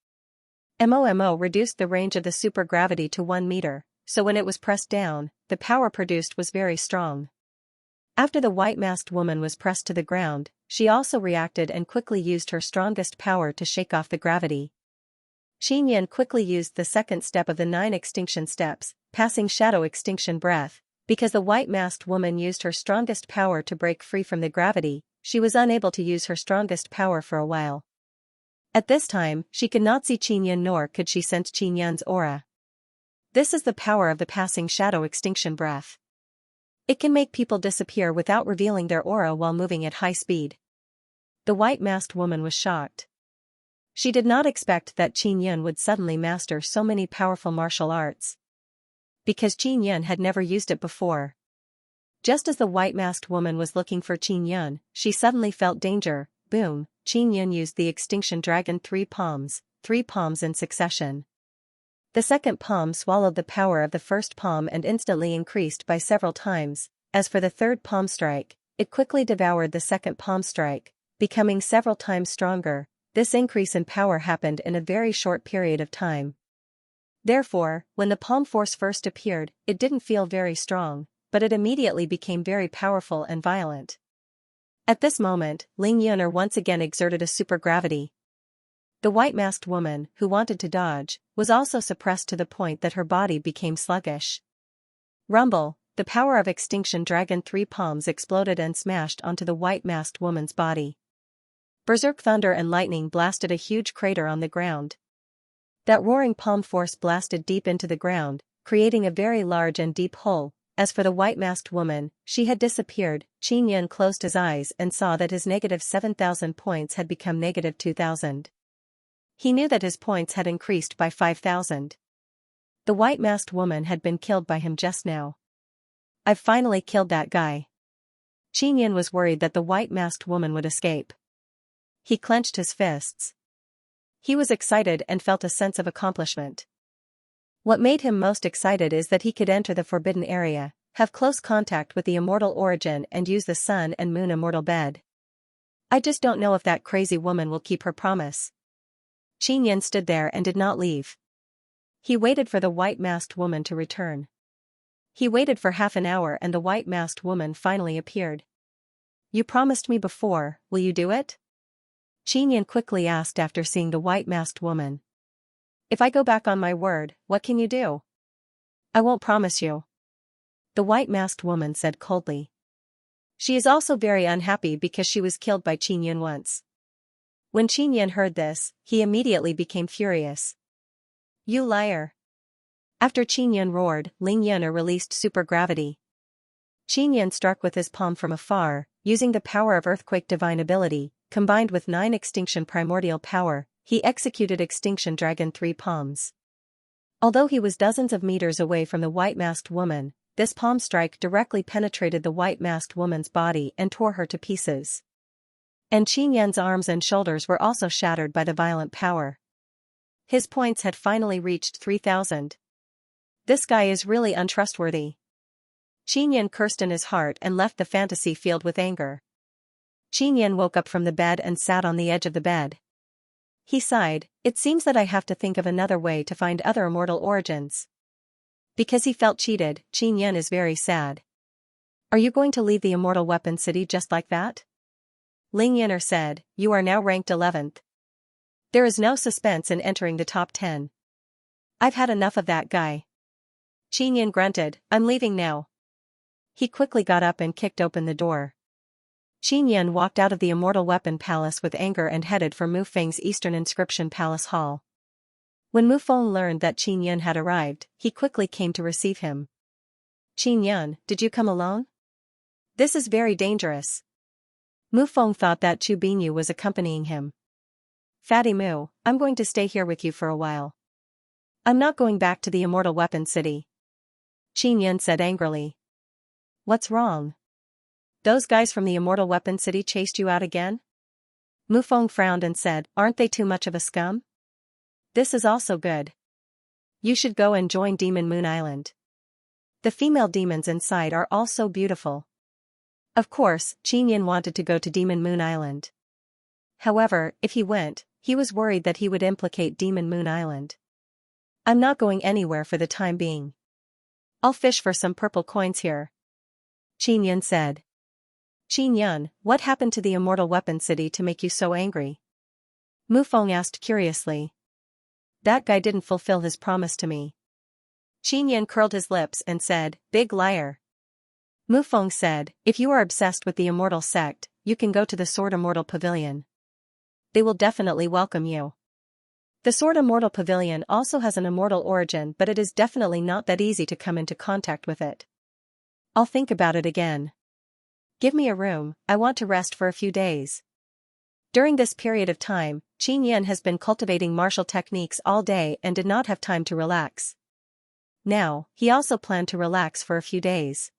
MOMO reduced the range of the supergravity to 1 meter, so when it was pressed down, the power produced was very strong. After the white-masked woman was pressed to the ground, she also reacted and quickly used her strongest power to shake off the gravity. Xianxia quickly used the second step of the 9 extinction steps, passing shadow extinction breath. Because the white-masked woman used her strongest power to break free from the gravity, she was unable to use her strongest power for a while. At this time, she could not see Xianxia nor could she sense Xianxia's aura. This is the power of the passing shadow extinction breath. It can make people disappear without revealing their aura while moving at high speed. The white-masked woman was shocked. She did not expect that Xianxia would suddenly master so many powerful martial arts. Because Xianxia had never used it before. Just as the white-masked woman was looking for Xianxia, she suddenly felt danger. Boom, Xianxia used the extinction dragon 3 palms in succession. The second palm swallowed the power of the first palm and instantly increased by several times. As for the third palm strike, it quickly devoured the second palm strike, becoming several times stronger. This increase in power happened in a very short period of time. Therefore, when the palm force first appeared, it didn't feel very strong, but it immediately became very powerful and violent. At this moment, Ling Yuner once again exerted a supergravity. The white-masked woman, who wanted to dodge, was also suppressed to the point that her body became sluggish. Rumble, the power of Extinction Dragon 3 palms exploded and smashed onto the white-masked woman's body. Berserk thunder and lightning blasted a huge crater on the ground. That roaring palm force blasted deep into the ground, creating a very large and deep hole. As for the white-masked woman, she had disappeared. Xianxia closed his eyes and saw that his negative 7,000 points had become negative 2,000. He knew that his points had increased by 5,000. The white-masked woman had been killed by him just now. I've finally killed that guy. Xianxia was worried that the white-masked woman would escape. He clenched his fists. He was excited and felt a sense of accomplishment. What made him most excited is that he could enter the forbidden area, have close contact with the immortal origin and use the sun and moon immortal bed. I just don't know if that crazy woman will keep her promise. Xianxia stood there and did not leave. He waited for the white-masked woman to return. He waited for half an hour and the white-masked woman finally appeared. You promised me before, will you do it? Xianxia quickly asked after seeing the white-masked woman. If I go back on my word, what can you do? I won't promise you. The white-masked woman said coldly. She is also very unhappy because she was killed by Xianxia once. When Xianxia heard this, he immediately became furious. You liar. After Xianxia roared, Ling Yuner released supergravity. Xianxia struck with his palm from afar, using the power of earthquake divine ability, combined with 9 extinction primordial power, he executed Extinction Dragon 3 palms. Although he was dozens of meters away from the white-masked woman, this palm strike directly penetrated the white-masked woman's body and tore her to pieces. And Xianxia's arms and shoulders were also shattered by the violent power. His points had finally reached 3,000. This guy is really untrustworthy. Xianxia cursed in his heart and left the fantasy field with anger. Xianxia woke up from the bed and sat on the edge of the bed. He sighed, it seems that I have to think of another way to find other immortal origins. Because he felt cheated, Xianxia is very sad. Are you going to leave the immortal weapon city just like that? Ling Yuner said, you are now ranked 11th. There is no suspense in entering the top 10. I've had enough of that guy. Xianxia grunted, I'm leaving now. He quickly got up and kicked open the door. Xianxia walked out of the Immortal Weapon Palace with anger and headed for Mu Feng's Eastern Inscription Palace Hall. When Mu Feng learned that Xianxia had arrived, he quickly came to receive him. Xianxia, did you come alone? This is very dangerous. Mu Feng thought that Chu Binyu was accompanying him. Fatty Mu, I'm going to stay here with you for a while. I'm not going back to the Immortal Weapon City. Xianxia said angrily. What's wrong? Those guys from the Immortal Weapon City chased you out again? Mu Feng frowned and said, aren't they too much of a scum? This is also good. You should go and join Demon Moon Island. The female demons inside are all so beautiful. Of course, Qin Yin wanted to go to Demon Moon Island. However, if he went, he was worried that he would implicate Demon Moon Island. I'm not going anywhere for the time being. I'll fish for some purple coins here, Qin Yin said. Qin Yin, what happened to the immortal weapon city to make you so angry? Mu Feng asked curiously. That guy didn't fulfill his promise to me. Qin Yin curled his lips and said, big liar. Mu Feng said, if you are obsessed with the immortal sect, you can go to the Sword Immortal Pavilion. They will definitely welcome you. The Sword Immortal Pavilion also has an immortal origin, but it is definitely not that easy to come into contact with it. I'll think about it again. Give me a room, I want to rest for a few days. During this period of time, Qin Yin has been cultivating martial techniques all day and did not have time to relax. Now, he also planned to relax for a few days.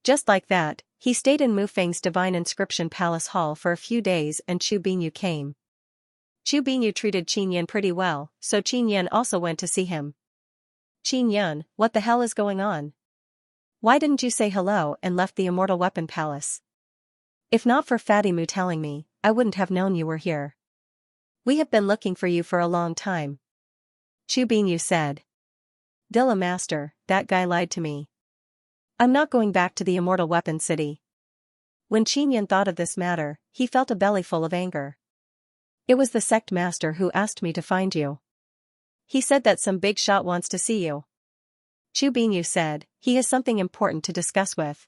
Just like that, he stayed in Mu Feng's Divine Inscription Palace Hall for a few days and Chu Binyu came. Chu Binyu treated Qin Yin pretty well, so Qin Yin also went to see him. Qin Yin, what the hell is going on? Why didn't you say hello and left the Immortal Weapon Palace? If not for Fatty Mu telling me, I wouldn't have known you were here. We have been looking for you for a long time. Chu Binyu said. Dilla Master, that guy lied to me. I'm not going back to the Immortal Weapon City. When Qin Yin thought of this matter, he felt a bellyful of anger. It was the sect master who asked me to find you. He said that some big shot wants to see you. Chu Binyu said, he has something important to discuss with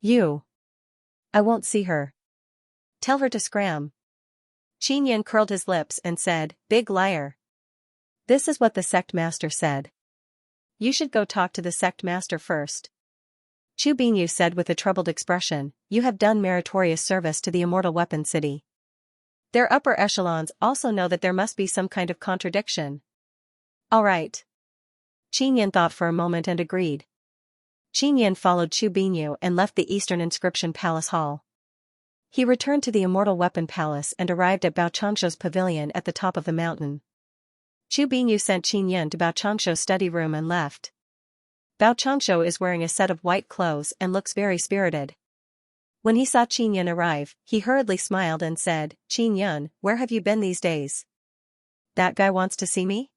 you. I won't see her. Tell her to scram. Qin Yin curled his lips and said, big liar. This is what the sect master said. You should go talk to the sect master first. Chu Binyu said with a troubled expression, you have done meritorious service to the Immortal Weapon City. Their upper echelons also know that there must be some kind of contradiction. All right. Qin Yin thought for a moment and agreed. Qin Yin followed Chu Binyu and left the Eastern Inscription Palace Hall. He returned to the Immortal Weapon Palace and arrived at Bao Changshuo's pavilion at the top of the mountain. Chu Binyu sent Qin Yin to Bao Changshuo's study room and left. Bao Changshuo is wearing a set of white clothes and looks very spirited. When he saw Qin Yin arrive, he hurriedly smiled and said, Qin Yin, where have you been these days? That guy wants to see me?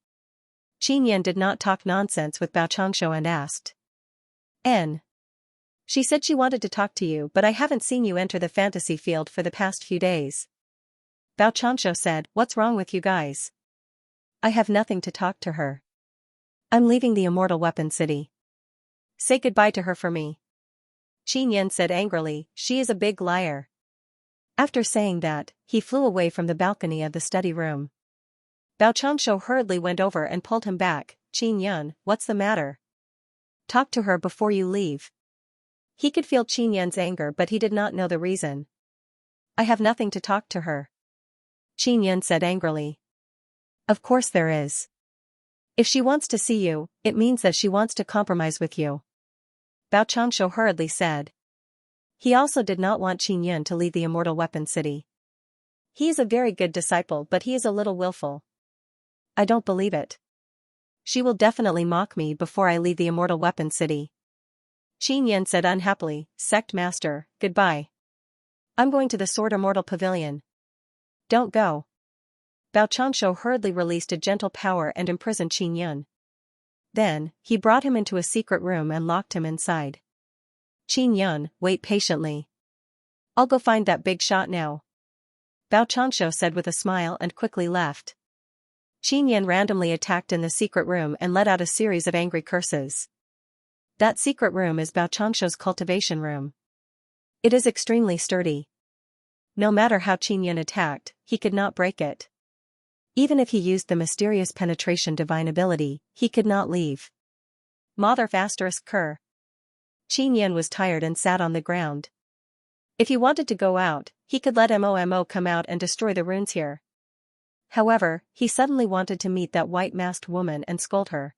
Qin Yin did not talk nonsense with Bao Changshuo and asked. N. She said she wanted to talk to you, but I haven't seen you enter the fantasy field for the past few days. Bao Changshuo said, what's wrong with you guys? I have nothing to talk to her. I'm leaving the Immortal Weapon City. Say goodbye to her for me. Qin Yin said angrily, she is a big liar. After saying that, he flew away from the balcony of the study room. Bao Changshuo hurriedly went over and pulled him back. Qin Yin, what's the matter? Talk to her before you leave. He could feel Qin Yin's anger, but he did not know the reason. I have nothing to talk to her. Qin Yin said angrily. Of course there is. If she wants to see you, it means that she wants to compromise with you. Bao Changshuo hurriedly said. He also did not want Qin Yin to leave the Immortal Weapon City. He is a very good disciple, but he is a little willful. I don't believe it. She will definitely mock me before I leave the Immortal Weapon City. Qin Yin said unhappily, Sect Master, goodbye. I'm going to the Sword Immortal Pavilion. Don't go. Bao Changshuo hurriedly released a gentle power and imprisoned Qin Yin. Then, he brought him into a secret room and locked him inside. Qin Yin, wait patiently. I'll go find that big shot now. Bao Changshuo said with a smile and quickly left. Qin Yin randomly attacked in the secret room and let out a series of angry curses. That secret room is Bao Changshuo's cultivation room. It is extremely sturdy. No matter how Qin Yin attacked, he could not break it. Even if he used the mysterious penetration divine ability, he could not leave. Mother ****. Qin Yin was tired and sat on the ground. If he wanted to go out, he could let Momo come out and destroy the runes here. However, he suddenly wanted to meet that white-masked woman and scold her.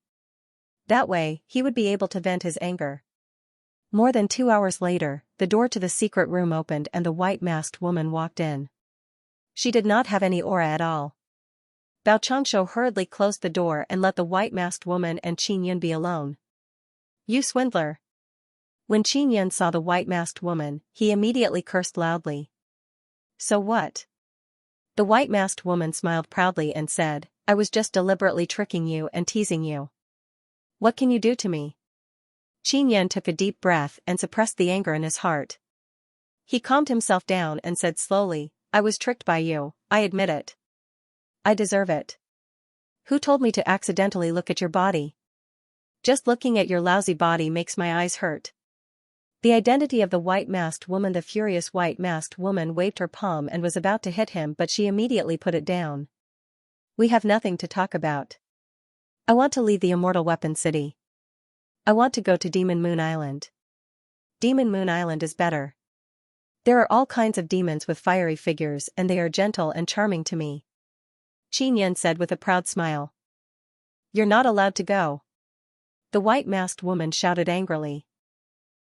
That way, he would be able to vent his anger. More than 2 hours later, the door to the secret room opened and the white-masked woman walked in. She did not have any aura at all. Bao Changshuo hurriedly closed the door and let the white-masked woman and Qin Yin be alone. You swindler! When Xianxia saw the white-masked woman, he immediately cursed loudly. So what? The white-masked woman smiled proudly and said, I was just deliberately tricking you and teasing you. What can you do to me? Xianxia took a deep breath and suppressed the anger in his heart. He calmed himself down and said slowly, I was tricked by you, I admit it. I deserve it. Who told me to accidentally look at your body? Just looking at your lousy body makes my eyes hurt. The identity of the white-masked woman. The furious white-masked woman waved her palm and was about to hit him, but she immediately put it down. We have nothing to talk about. I want to leave the Immortal Weapon City. I want to go to Demon Moon Island. Demon Moon Island is better. There are all kinds of demons with fiery figures and they are gentle and charming to me. Xianxia said with a proud smile. You're not allowed to go. The white-masked woman shouted angrily.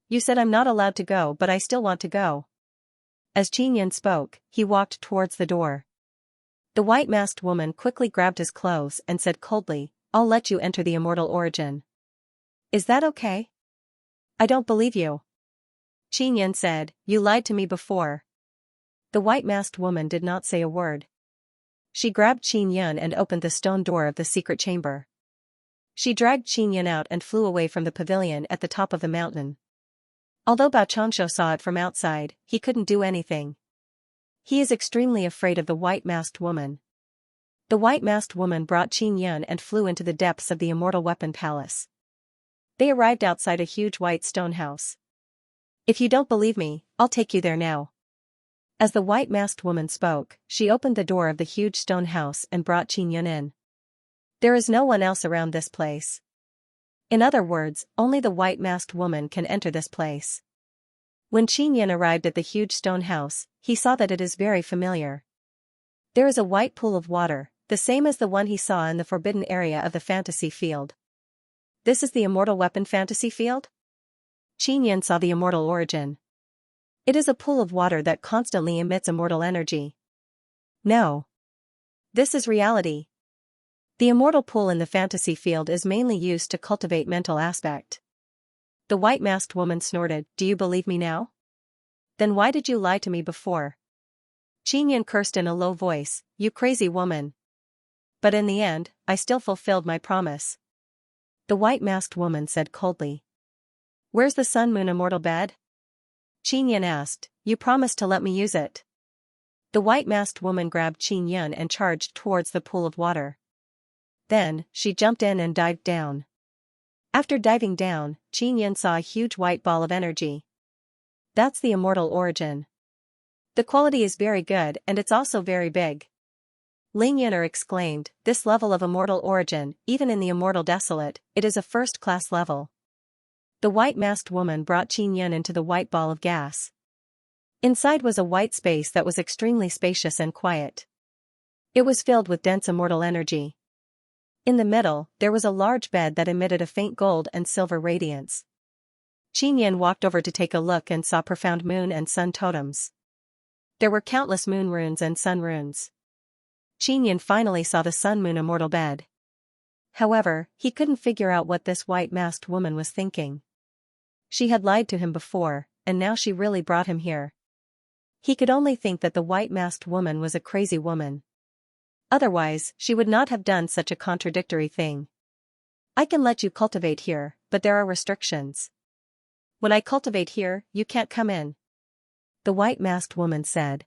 You said I'm not allowed to go, but I still want to go. As Xianxia spoke, he walked towards the door. The white-masked woman quickly grabbed his clothes and said coldly, I'll let you enter the immortal origin. Is that okay? I don't believe you. Xianxia said, you lied to me before. The white-masked woman did not say a word. She grabbed Xianxia and opened the stone door of the secret chamber. She dragged Xianxia out and flew away from the pavilion at the top of the mountain. Although Xianxia saw it from outside, he couldn't do anything. He is extremely afraid of the white-masked woman. The white-masked woman brought Xianxia and flew into the depths of the Immortal Weapon Palace. They arrived outside a huge white stone house. If you don't believe me, I'll take you there now. As the white-masked woman spoke, she opened the door of the huge stone house and brought Xianxia in. There is no one else around this place. In other words, only the white-masked woman can enter this place. When Xianxia arrived at the huge stone house, he saw that it is very familiar. There is a white pool of water, the same as the one he saw in the forbidden area of the fantasy field. This is the Immortal Weapon Fantasy Field? Xianxia saw the immortal origin. It is a pool of water that constantly emits immortal energy. No. This is reality. The immortal pool in the fantasy field is mainly used to cultivate mental aspect. The white-masked woman snorted, do you believe me now? Then why did you lie to me before? Xianxia cursed in a low voice, you crazy woman. But in the end, I still fulfilled my promise. The white-masked woman said coldly. Where's the Sun Moon Immortal Bed? Xianxia asked, you promised to let me use it. The white-masked woman grabbed Xianxia and charged towards the pool of water. Then, she jumped in and dived down. After diving down, Xianxia saw a huge white ball of energy. That's the immortal origin. The quality is very good and it's also very big. Ling Yin'er exclaimed, this level of immortal origin, even in the immortal desolate, it is a first-class level. The white-masked woman brought Xianxia into the white ball of gas. Inside was a white space that was extremely spacious and quiet. It was filled with dense immortal energy. In the middle, there was a large bed that emitted a faint gold and silver radiance. Xianxia walked over to take a look and saw profound moon and sun totems. There were countless moon runes and sun runes. Xianxia finally saw the Sun Moon Immortal Bed. However, he couldn't figure out what this white-masked woman was thinking. She had lied to him before, and now she really brought him here. He could only think that the white-masked woman was a crazy woman. Otherwise, she would not have done such a contradictory thing. I can let you cultivate here, but there are restrictions. When I cultivate here, you can't come in. The white-masked woman said.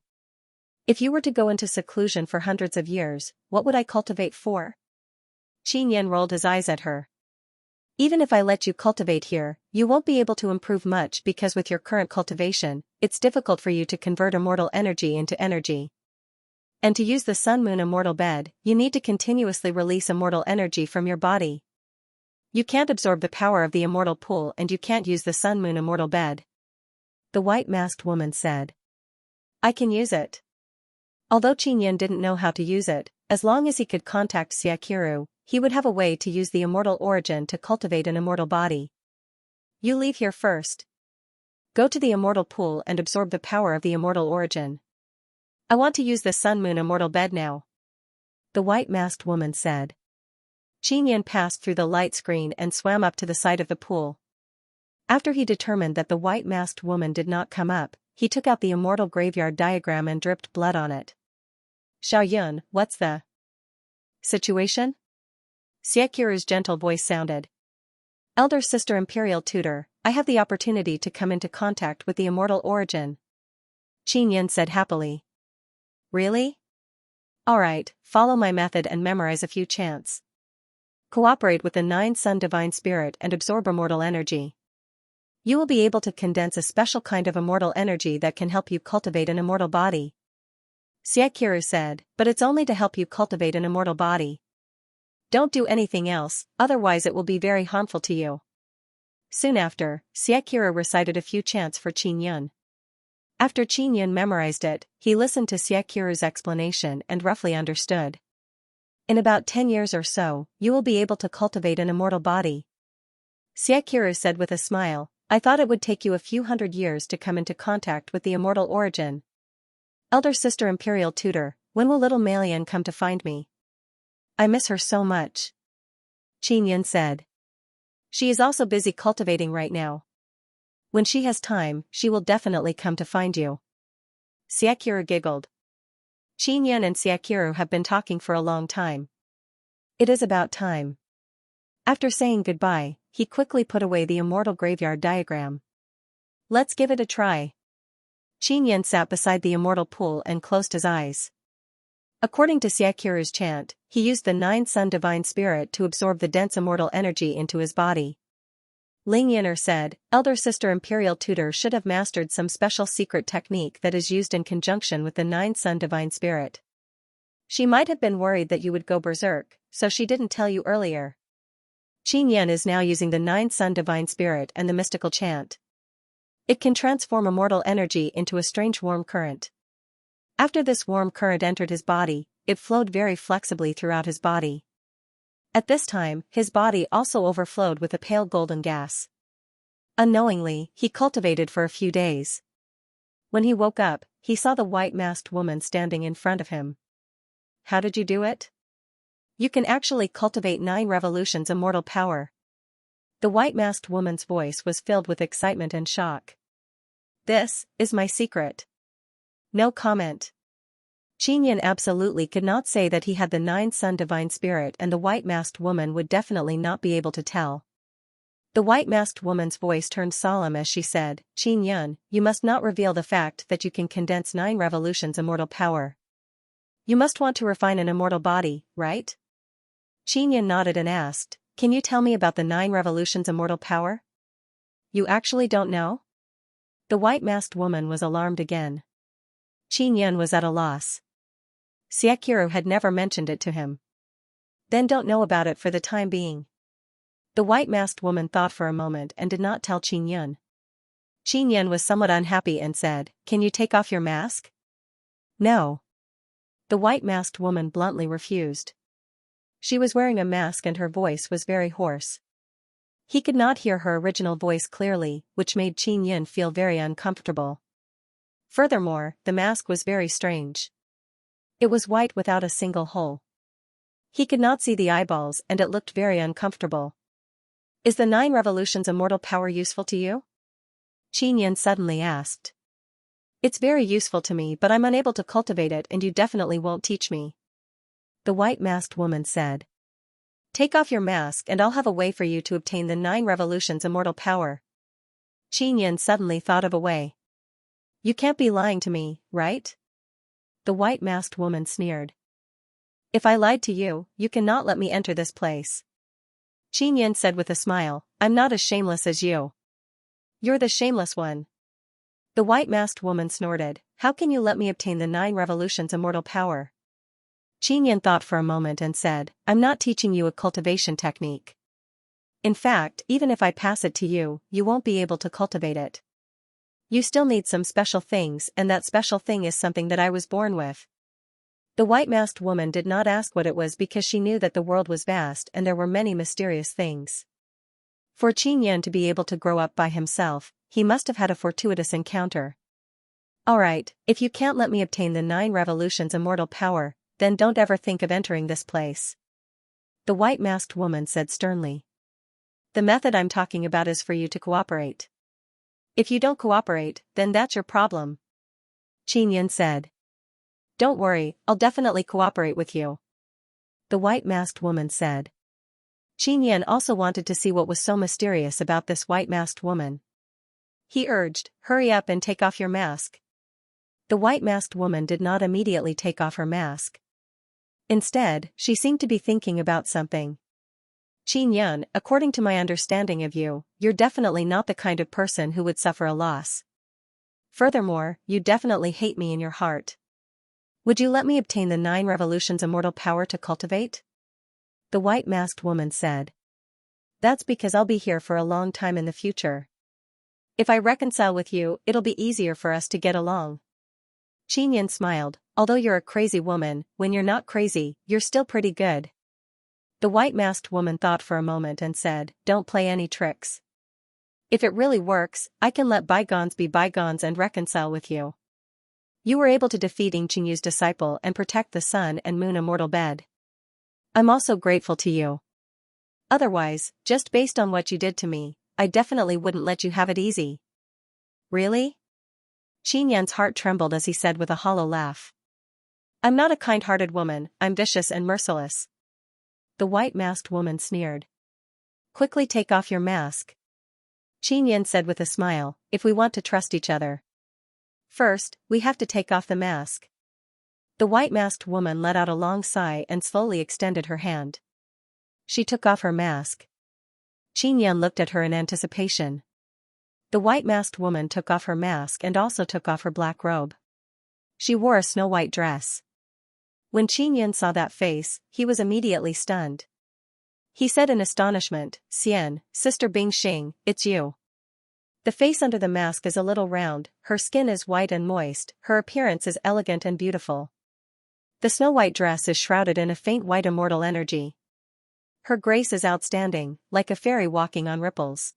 If you were to go into seclusion for hundreds of years, what would I cultivate for? Xianxia rolled his eyes at her. Even if I let you cultivate here, you won't be able to improve much because with your current cultivation, it's difficult for you to convert immortal energy into energy. And to use the Sun Moon Immortal Bed, you need to continuously release immortal energy from your body. You can't absorb the power of the immortal pool and you can't use the Sun Moon Immortal Bed. The white-masked woman said. I can use it. Although Xianxia didn't know how to use it, as long as he could contact Xiaqiru, he would have a way to use the immortal origin to cultivate an immortal body. You leave here first. Go to the immortal pool and absorb the power of the immortal origin. I want to use the Sun Moon Immortal Bed now. The white-masked woman said. Xianxia passed through the light screen and swam up to the side of the pool. After he determined that the white-masked woman did not come up, he took out the immortal graveyard diagram and dripped blood on it. Xiaoyun, what's the situation? Xiaoqiru's gentle voice sounded. Elder Sister Imperial Tutor, I have the opportunity to come into contact with the immortal origin. Qinyan said happily. Really? Alright, follow my method and memorize a few chants. Cooperate with the 9 Sun Divine Spirit and absorb immortal energy. You will be able to condense a special kind of immortal energy that can help you cultivate an immortal body. Xiaoqiru said, but it's only to help you cultivate an immortal body. Don't do anything else, otherwise it will be very harmful to you. Soon after, Xiaoqiru recited a few chants for Qinyan. After Qinyan memorized it, he listened to Xiaoqiru's explanation and roughly understood. In about 10 years or so, you will be able to cultivate an immortal body. Xiaoqiru said with a smile, I thought it would take you a few hundred years to come into contact with the immortal origin. Elder Sister Imperial Tutor, when will little Malian come to find me? I miss her so much. Qinyan said. She is also busy cultivating right now. When she has time, she will definitely come to find you. Xiaoqiru giggled. Qinyan and Xiaoqiru have been talking for a long time. It is about time. After saying goodbye, he quickly put away the immortal graveyard diagram. Let's give it a try. Qinyan sat beside the immortal pool and closed his eyes. According to Xiaoqiru's chant, he used the 9 Sun Divine Spirit to absorb the dense immortal energy into his body. Ling Yin'er said, Elder Sister Imperial Tutor should have mastered some special secret technique that is used in conjunction with the 9 Sun Divine Spirit. She might have been worried that you would go berserk, so she didn't tell you earlier. Qinyan is now using the 9 Sun Divine Spirit and the mystical chant. It can transform immortal energy into a strange warm current. After this warm current entered his body, it flowed very flexibly throughout his body. At this time, his body also overflowed with a pale golden gas. Unknowingly, he cultivated for a few days. When he woke up, he saw the white-masked woman standing in front of him. How did you do it? You can actually cultivate 9 revolutions immortal power. The white-masked woman's voice was filled with excitement and shock. This is my secret. No comment. Qinyan absolutely could not say that he had the 9 Sun Divine Spirit, and the white-masked woman would definitely not be able to tell. The white-masked woman's voice turned solemn as she said, Qinyan, you must not reveal the fact that you can condense 9 revolutions immortal power. You must want to refine an immortal body, right? Qinyan nodded and asked, can you tell me about the 9 revolutions immortal power? You actually don't know? The white-masked woman was alarmed again. Qinyan was at a loss. Xiaoqiru had never mentioned it to him. Then don't know about it for the time being. The white-masked woman thought for a moment and did not tell Qinyan. Qinyan was somewhat unhappy and said, can you take off your mask? No. The white-masked woman bluntly refused. She was wearing a mask and her voice was very hoarse. He could not hear her original voice clearly, which made Qinyan feel very uncomfortable. Furthermore, the mask was very strange. It was white without a single hole. He could not see the eyeballs and it looked very uncomfortable. Is the 9 revolutions immortal power useful to you? Qinyan suddenly asked. It's very useful to me, but I'm unable to cultivate it and you definitely won't teach me. The white-masked woman said. Take off your mask and I'll have a way for you to obtain the 9 revolutions immortal power. Qinyan suddenly thought of a way. You can't be lying to me, right? The white-masked woman sneered. If I lied to you, you cannot let me enter this place. Qinyan said with a smile, I'm not as shameless as you. You're the shameless one. The white-masked woman snorted, how can you let me obtain the 9 revolutions immortal power? Qinyan thought for a moment and said, I'm not teaching you a cultivation technique. In fact, even if I pass it to you, you won't be able to cultivate it. You still need some special things, and that special thing is something that I was born with. The white-masked woman did not ask what it was because she knew that the world was vast and there were many mysterious things. For Qinyan to be able to grow up by himself, he must have had a fortuitous encounter. Alright, if you can't let me obtain the 9 revolutions immortal power, then don't ever think of entering this place. The white-masked woman said sternly. The method I'm talking about is for you to cooperate. If you don't cooperate, then that's your problem. Xianxia said. Don't worry, I'll definitely cooperate with you. The white-masked woman said. Xianxia also wanted to see what was so mysterious about this white-masked woman. He urged, hurry up and take off your mask. The white-masked woman did not immediately take off her mask. Instead, she seemed to be thinking about something. Xianxia, according to my understanding of you, you're definitely not the kind of person who would suffer a loss. Furthermore, you definitely hate me in your heart. Would you let me obtain the 9 revolutions immortal power to cultivate? The white-masked woman said. That's because I'll be here for a long time in the future. If I reconcile with you, it'll be easier for us to get along. Xianxia smiled. Although you're a crazy woman, when you're not crazy, you're still pretty good. The white-masked woman thought for a moment and said, don't play any tricks. If it really works, I can let bygones be bygones and reconcile with you. You were able to defeat Xianxia's disciple and protect the sun and moon immortal bed. I'm also grateful to you. Otherwise, just based on what you did to me, I definitely wouldn't let you have it easy. Really? Xianxia's heart trembled as he said with a hollow laugh. I'm not a kind-hearted woman, I'm vicious and merciless. The white-masked woman sneered. Quickly take off your mask. Xianxia said with a smile, if we want to trust each other. First, we have to take off the mask. The white-masked woman let out a long sigh and slowly extended her hand. She took off her mask. Xianxia looked at her in anticipation. The white-masked woman took off her mask and also took off her black robe. She wore a snow-white dress. When Xianxia saw that face, he was immediately stunned. He said in astonishment, Sister Bingxing, it's you. The face under the mask is a little round, her skin is white and moist, her appearance is elegant and beautiful. The snow-white dress is shrouded in a faint white immortal energy. Her grace is outstanding, like a fairy walking on ripples.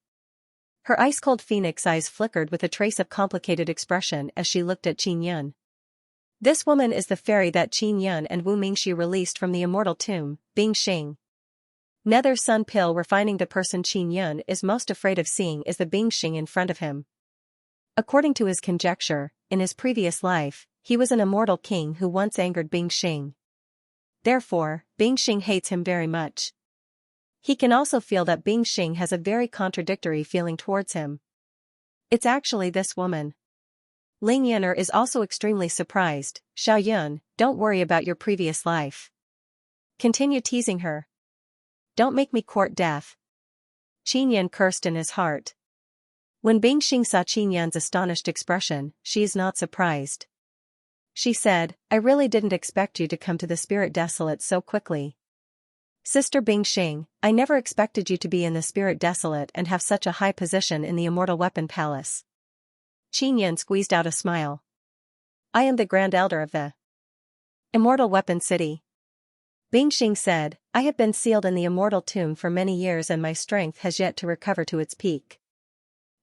Her ice-cold phoenix eyes flickered with a trace of complicated expression as she looked at Xianxia. This woman is the fairy that Xianxia and Wu Mingxi released from the immortal tomb, Bingxing. Nether Sun Pill refining the person Xianxia is most afraid of seeing is the Bingxing in front of him. According to his conjecture, in his previous life, he was an immortal king who once angered Bingxing. Therefore, Bingxing hates him very much. He can also feel that Bingxing has a very contradictory feeling towards him. It's actually this woman. Ling Yun'er is also extremely surprised. Xiaoyun, don't worry about your previous life. Continue teasing her. Don't make me court death. Xianxia cursed in his heart. When Bingxing saw Xianxia's astonished expression, she is not surprised. She said, I really didn't expect you to come to the Spirit Desolate so quickly. Sister Bingxing, I never expected you to be in the Spirit Desolate and have such a high position in the Immortal Weapon Palace. Xianxia squeezed out a smile. I am the Grand Elder of the Immortal Weapon City. Bingxing said, I have been sealed in the Immortal Tomb for many years and my strength has yet to recover to its peak.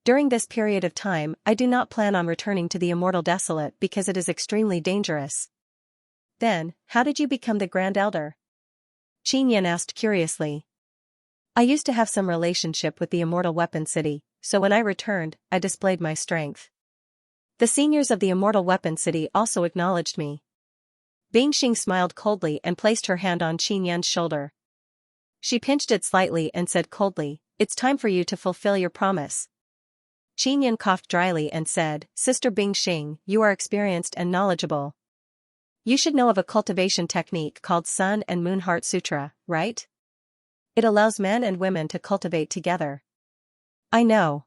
During this period of time, I do not plan on returning to the Immortal Desolate because it is extremely dangerous. Then, how did you become the Grand Elder? Xianxia asked curiously. I used to have some relationship with the Immortal Weapon City, so when I returned, I displayed my strength. The seniors of the Immortal Weapon City also acknowledged me. Bingxing smiled coldly and placed her hand on Xianxia's shoulder. She pinched it slightly and said coldly, it's time for you to fulfill your promise. Xianxia coughed dryly and said, Sister Bingxing, you are experienced and knowledgeable. You should know of a cultivation technique called Sun and Moon Heart Sutra, right? It allows men and women to cultivate together. I know.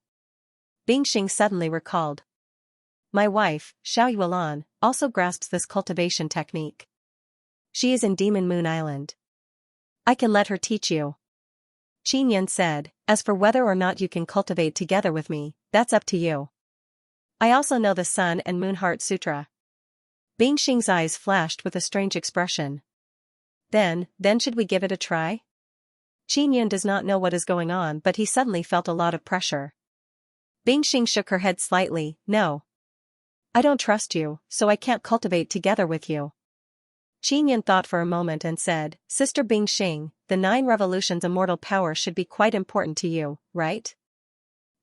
Bingxing suddenly recalled. My wife, Xiao Yuelan, also grasps this cultivation technique. She is in Demon Moon Island. I can let her teach you. Xianxia said, as for whether or not you can cultivate together with me, that's up to you. I also know the Sun and Moon Heart Sutra. Bingxing's eyes flashed with a strange expression. Then should we give it a try? Xianxia does not know what is going on but he suddenly felt a lot of pressure. Bingxing shook her head slightly, no. I don't trust you, so I can't cultivate together with you. Qin thought for a moment and said, Sister Bingxing, the 9 revolutions immortal power should be quite important to you, right?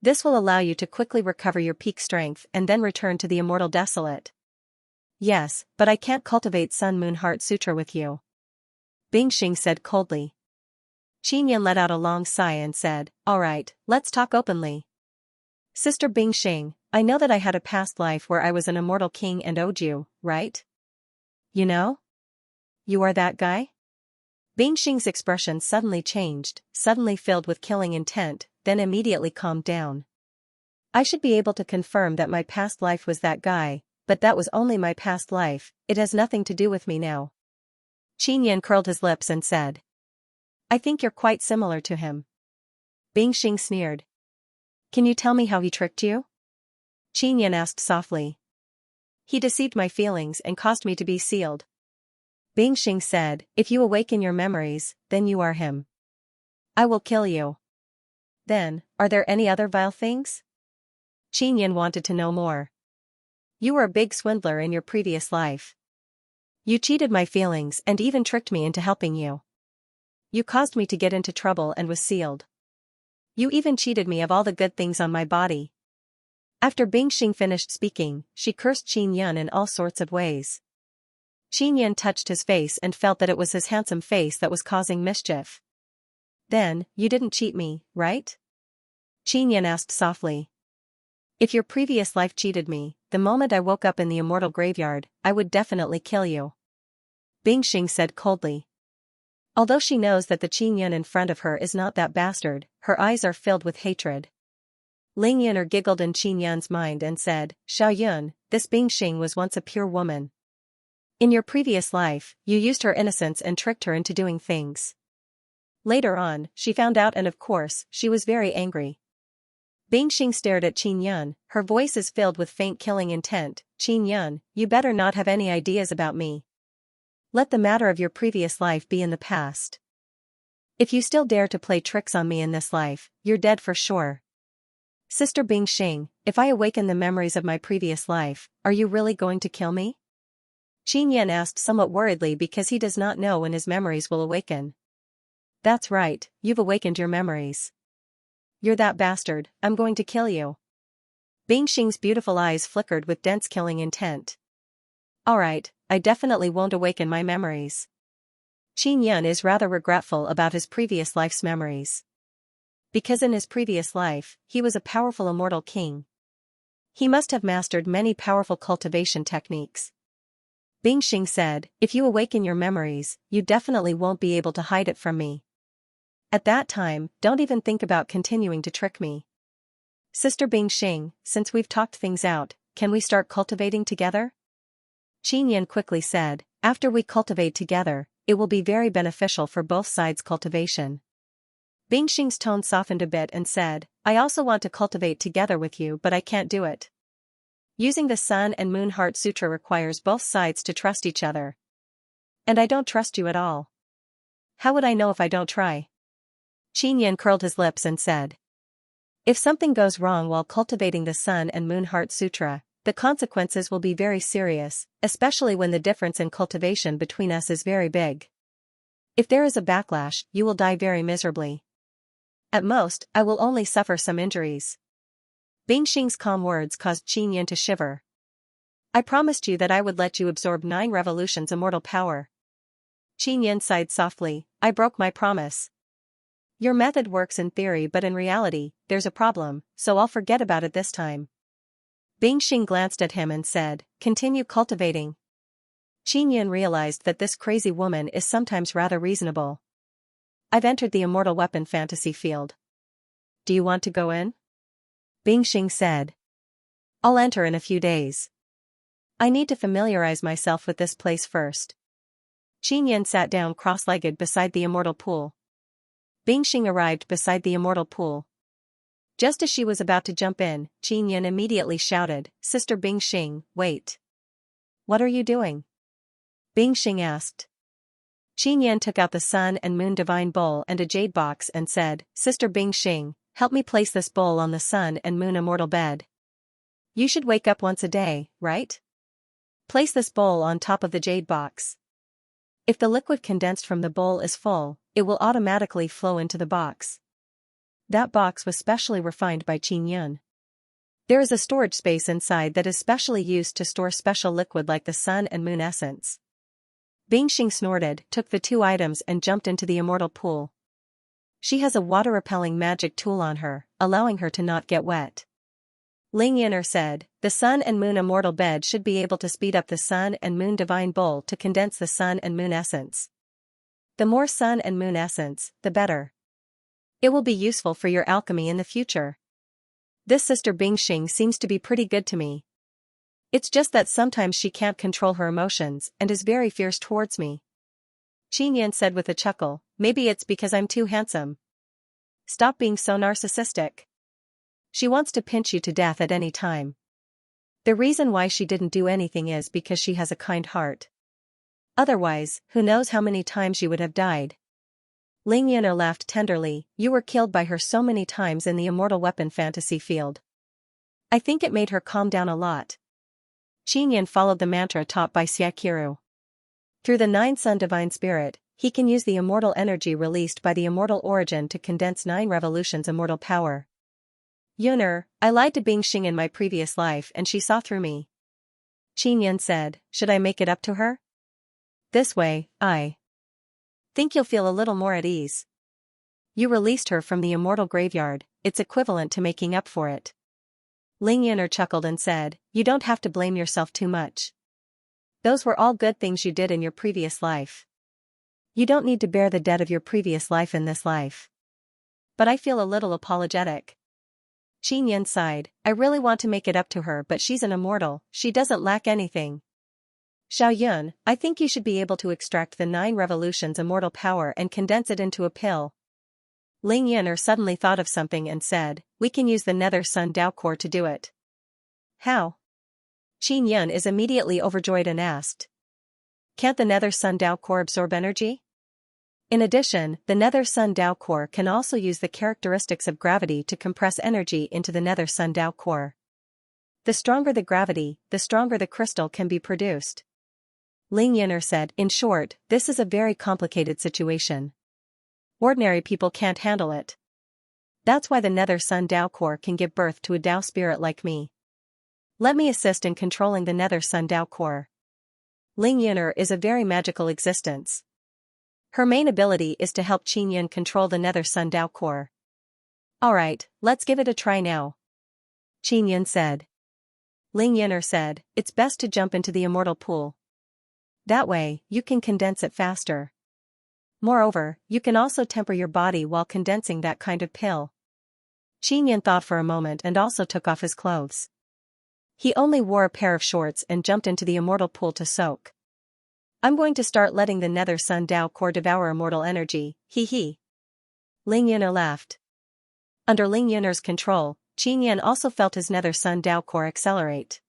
This will allow you to quickly recover your peak strength and then return to the immortal desolate. Yes, but I can't cultivate Sun Moon Heart Sutra with you. Bingxing said coldly. Qin let out a long sigh and said, Alright, let's talk openly. Sister Bingxing, I know that I had a past life where I was an immortal king and owed you, right? You know? You are that guy? Bingxing's expression suddenly changed, suddenly filled with killing intent, then immediately calmed down. I should be able to confirm that my past life was that guy, but that was only my past life, it has nothing to do with me now. Qin curled his lips and said. I think you're quite similar to him. Bingxing sneered. Can you tell me how he tricked you? Qin asked softly. He deceived my feelings and caused me to be sealed. Bingxing said, if you awaken your memories, then you are him. I will kill you. Then, are there any other vile things? Qin wanted to know more. You were a big swindler in your previous life. You cheated my feelings and even tricked me into helping you. You caused me to get into trouble and was sealed. You even cheated me of all the good things on my body. After Bingxing finished speaking, she cursed Qin in all sorts of ways. Qin touched his face and felt that it was his handsome face that was causing mischief. Then, you didn't cheat me, right? Qin asked softly. If your previous life cheated me, the moment I woke up in the immortal graveyard, I would definitely kill you. Bingxing said coldly. Although she knows that the Qin in front of her is not that bastard, her eyes are filled with hatred. Ling Yun'er giggled in Qin mind and said, Xiaoyun, this Bingxing was once a pure woman. In your previous life, you used her innocence and tricked her into doing things. Later on, she found out and of course, she was very angry. Bingxing stared at Qin, her voice is filled with faint killing intent. Qin, you better not have any ideas about me. Let the matter of your previous life be in the past. If you still dare to play tricks on me in this life, you're dead for sure. Sister Bingxing, if I awaken the memories of my previous life, are you really going to kill me? Qin asked somewhat worriedly because he does not know when his memories will awaken. That's right, you've awakened your memories. You're that bastard, I'm going to kill you. Bingxing's beautiful eyes flickered with dense killing intent. Alright, I definitely won't awaken my memories. Qin is rather regretful about his previous life's memories. Because in his previous life, he was a powerful immortal king. He must have mastered many powerful cultivation techniques. Bingxing said, if you awaken your memories, you definitely won't be able to hide it from me. At that time, don't even think about continuing to trick me. Sister Bingxing, since we've talked things out, can we start cultivating together? Qin quickly said, after we cultivate together, it will be very beneficial for both sides' cultivation. Bingxing's tone softened a bit and said, I also want to cultivate together with you but I can't do it. Using the Sun and Moon Heart Sutra requires both sides to trust each other. And I don't trust you at all. How would I know if I don't try? Qin curled his lips and said. If something goes wrong while cultivating the Sun and Moon Heart Sutra, the consequences will be very serious, especially when the difference in cultivation between us is very big. If there is a backlash, you will die very miserably. At most, I will only suffer some injuries. Bingxing's calm words caused Qin to shiver. I promised you that I would let you absorb 9 revolutions immortal power. Qin sighed softly, I broke my promise. Your method works in theory but in reality, there's a problem, so I'll forget about it this time. Bingxing glanced at him and said, continue cultivating. Qin realized that this crazy woman is sometimes rather reasonable. I've entered the immortal weapon fantasy field. Do you want to go in? Bingxing said. I'll enter in a few days. I need to familiarize myself with this place first. Qin sat down cross-legged beside the immortal pool. Bingxing arrived beside the immortal pool. Just as she was about to jump in, Qin immediately shouted, Sister Bingxing, wait. What are you doing? Bingxing asked. Qin took out the Sun and Moon Divine Bowl and a jade box and said, Sister Bingxing, help me place this bowl on the Sun and Moon immortal bed. You should wake up once a day, right? Place this bowl on top of the jade box. If the liquid condensed from the bowl is full, it will automatically flow into the box. That box was specially refined by Qin Yun. There is a storage space inside that is specially used to store special liquid like the sun and moon essence. Bingxing snorted, took the two items and jumped into the immortal pool. She has a water-repelling magic tool on her, allowing her to not get wet. Ling Yin'er said, the sun and moon immortal bed should be able to speed up the sun and moon divine bowl to condense the sun and moon essence. The more sun and moon essence, the better. It will be useful for your alchemy in the future. This sister Bingxing seems to be pretty good to me. It's just that sometimes she can't control her emotions and is very fierce towards me. Qin Yan said with a chuckle, maybe it's because I'm too handsome. Stop being so narcissistic. She wants to pinch you to death at any time. The reason why she didn't do anything is because she has a kind heart. Otherwise, who knows how many times you would have died. Ling Yin'er laughed tenderly, you were killed by her so many times in the immortal weapon fantasy field. I think it made her calm down a lot. Qin Yan followed the mantra taught by Xiaqiru. Through the 9 Sun Divine Spirit, he can use the immortal energy released by the immortal origin to condense 9 revolutions immortal power. Yun'er, I lied to Bingxing in my previous life and she saw through me. Qin Yan said, should I make it up to her? This way, I think you'll feel a little more at ease. You released her from the immortal graveyard, it's equivalent to making up for it. Ling Yin'er chuckled and said, you don't have to blame yourself too much. Those were all good things you did in your previous life. You don't need to bear the debt of your previous life in this life. But I feel a little apologetic. Qin Yan sighed, I really want to make it up to her but she's an immortal, she doesn't lack anything. Xiao Yun, I think you should be able to extract the 9 revolutions immortal power and condense it into a pill. Ling Yin'er suddenly thought of something and said, we can use the Nether Sun Dao Core to do it. How? Qin Yun is immediately overjoyed and asked. Can't the Nether Sun Dao Core absorb energy? In addition, the Nether Sun Dao Core can also use the characteristics of gravity to compress energy into the Nether Sun Dao Core. The stronger the gravity, the stronger the crystal can be produced. Ling Yin'er said, in short, this is a very complicated situation. Ordinary people can't handle it. That's why the Nether Sun Dao Core can give birth to a Dao spirit like me. Let me assist in controlling the Nether Sun Dao Core. Ling Yin'er is a very magical existence. Her main ability is to help Qin Yun control the Nether Sun Dao Core. Alright, let's give it a try now. Qin Yun said. Ling Yin'er said, it's best to jump into the immortal pool. That way, you can condense it faster. Moreover, you can also temper your body while condensing that kind of pill. Qin Yun thought for a moment and also took off his clothes. He only wore a pair of shorts and jumped into the immortal pool to soak. I'm going to start letting the Nether Sun Dao Core devour immortal energy, hee hee. Ling Yin'er laughed. Under Ling Yin'er's control, Qin Yun also felt his Nether Sun Dao Core accelerate.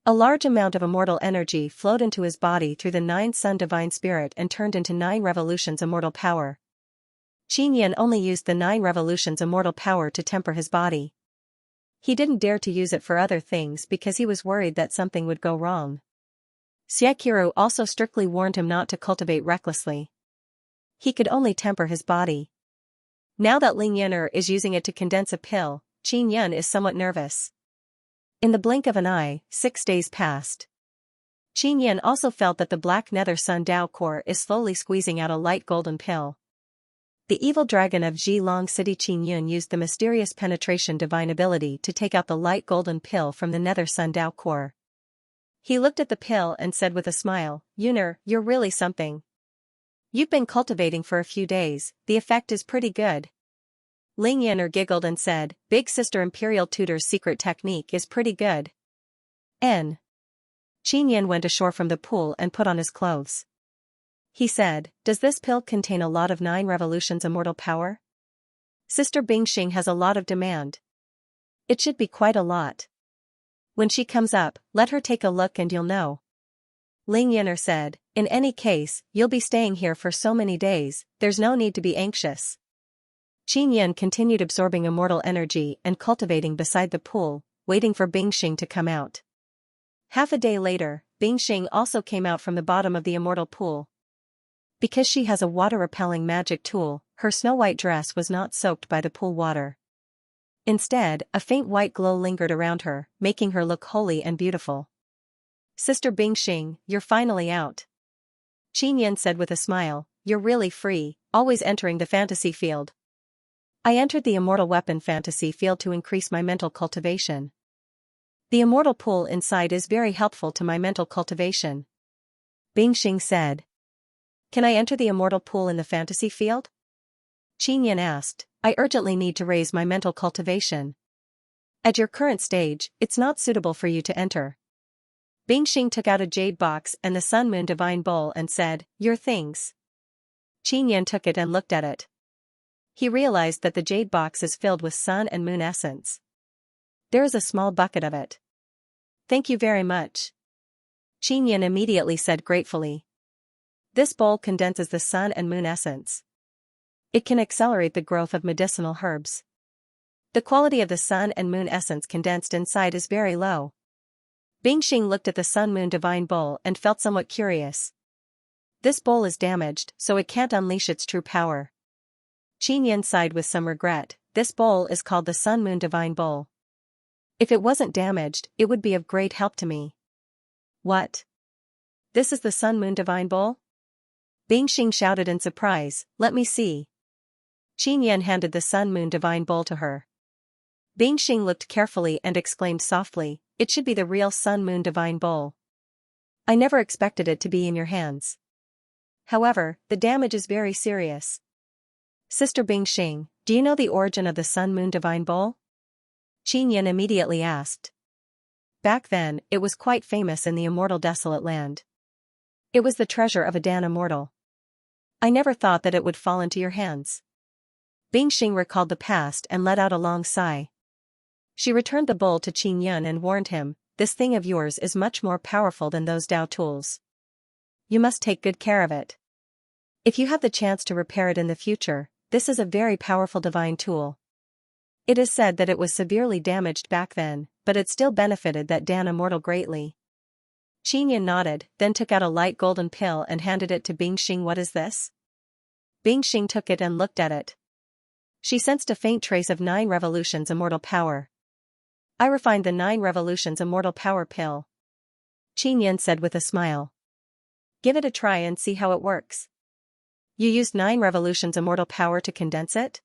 A large amount of immortal energy flowed into his body through the 9 Sun Divine Spirit and turned into 9 revolutions immortal power. Qin Yun only used the 9 revolutions immortal power to temper his body. He didn't dare to use it for other things because he was worried that something would go wrong. Xiaqiru also strictly warned him not to cultivate recklessly. He could only temper his body. Now that Ling Yin'er is using it to condense a pill, Qin Yun is somewhat nervous. In the blink of an eye, 6 days passed. Qin Yun also felt that the black Nether Sun Dao Core is slowly squeezing out a light golden pill. The evil dragon of Zhilong City Qin Yun used the mysterious penetration divine ability to take out the light golden pill from the Nether Sun Dao Core. He looked at the pill and said with a smile, Yun'er, you're really something. You've been cultivating for a few days, the effect is pretty good. Ling Yin'er giggled and said, Big Sister Imperial Tutor's secret technique is pretty good. N. Qin Yun went ashore from the pool and put on his clothes. He said, does this pill contain a lot of 9 revolutions immortal power? Sister Bingxing has a lot of demand. It should be quite a lot. When she comes up, let her take a look and you'll know. Ling Yin'er said, in any case, you'll be staying here for so many days, there's no need to be anxious. Qin Yun continued absorbing immortal energy and cultivating beside the pool, waiting for Bingxing to come out. Half a day later, Bingxing also came out from the bottom of the immortal pool. Because she has a water-repelling magic tool, her snow-white dress was not soaked by the pool water. Instead, a faint white glow lingered around her, making her look holy and beautiful. "Sister Bingxing, you're finally out," Xianxia said with a smile. "You're really free, always entering the fantasy field." "I entered the immortal weapon fantasy field to increase my mental cultivation. The immortal pool inside is very helpful to my mental cultivation," Bingxing said. "Can I enter the immortal pool in the fantasy field?" Xianxia asked. "I urgently need to raise my mental cultivation. At your current stage, it's not suitable for you to enter." Bingxing took out a jade box and the Sun Moon Divine Bowl and said, "Your things." Xianxia took it and looked at it. He realized that the jade box is filled with sun and moon essence. There is a small bucket of it. "Thank you very much," Xianxia immediately said gratefully. This bowl condenses the sun and moon essence. It can accelerate the growth of medicinal herbs. The quality of the sun and moon essence condensed inside is very low. Bingxing looked at the Sun Moon Divine Bowl and felt somewhat curious. This bowl is damaged, so it can't unleash its true power. Xianxia sighed with some regret. This bowl is called the Sun Moon Divine Bowl. If it wasn't damaged, it would be of great help to me. What? This is the Sun Moon Divine Bowl? Bingxing shouted in surprise. "Let me see." Xianxia handed the Sun Moon Divine Bowl to her. Bingxing looked carefully and exclaimed softly, "It should be the real Sun Moon Divine Bowl. I never expected it to be in your hands. However, the damage is very serious." "Sister Bingxing, do you know the origin of the Sun Moon Divine Bowl?" Xianxia immediately asked. Back then, it was quite famous in the immortal desolate land. It was the treasure of a Dan immortal. I never thought that it would fall into your hands. Bingxing recalled the past and let out a long sigh. She returned the bowl to Xianxia and warned him, "This thing of yours is much more powerful than those Dao tools. You must take good care of it. If you have the chance to repair it in the future, this is a very powerful divine tool. It is said that it was severely damaged back then, but it still benefited that Dan immortal greatly." Xianxia nodded, then took out a light golden pill and handed it to Bingxing. "What is this?" Bingxing took it and looked at it. She sensed a faint trace of 9 revolutions immortal power. "I refined the 9 revolutions immortal power pill," Xianxia said with a smile. "Give it a try and see how it works." "You used 9 revolutions immortal power to condense it?"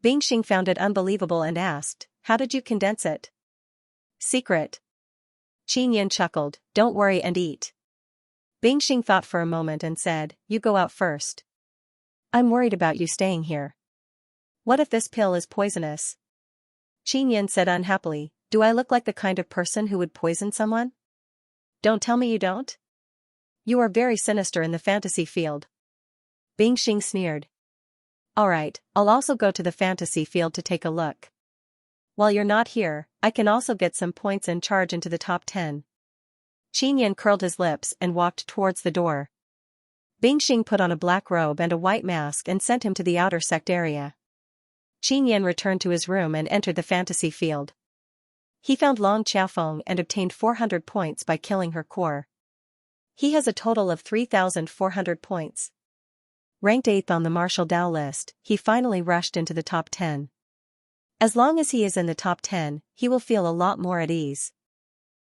Bingxing found it unbelievable and asked, "How did you condense it?" "Secret." Xianxia chuckled, "Don't worry and eat." Bingxing thought for a moment and said, "You go out first. I'm worried about you staying here. What if this pill is poisonous?" Xianxia said unhappily, "Do I look like the kind of person who would poison someone? Don't tell me you don't? You are very sinister in the fantasy field." Bingxing sneered. "Alright, I'll also go to the fantasy field to take a look. While you're not here, I can also get some points and charge into the top 10. Xianxia curled his lips and walked towards the door. Bingxing put on a black robe and a white mask and sent him to the outer sect area. Xianxia returned to his room and entered the fantasy field. He found Long Xiaofeng and obtained 400 points by killing her core. He has a total of 3,400 points. Ranked 8th on the martial Dao list, he finally rushed into the top 10. As long as he is in the top 10, he will feel a lot more at ease.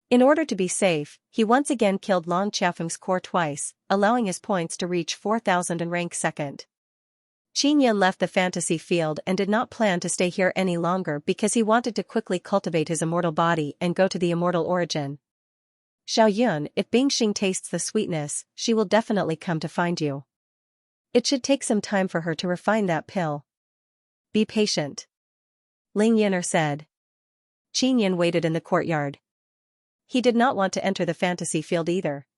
In order to be safe, he once again killed Long Xiaofeng's core twice, allowing his points to reach 4,000 and rank 2nd. Xianxia left the fantasy field and did not plan to stay here any longer because he wanted to quickly cultivate his immortal body and go to the immortal origin. "Xiaoyun, if Bingxing tastes the sweetness, she will definitely come to find you. It should take some time for her to refine that pill. Be patient," Ling Yin'er said. Xianxia waited in the courtyard. He did not want to enter the fantasy field either.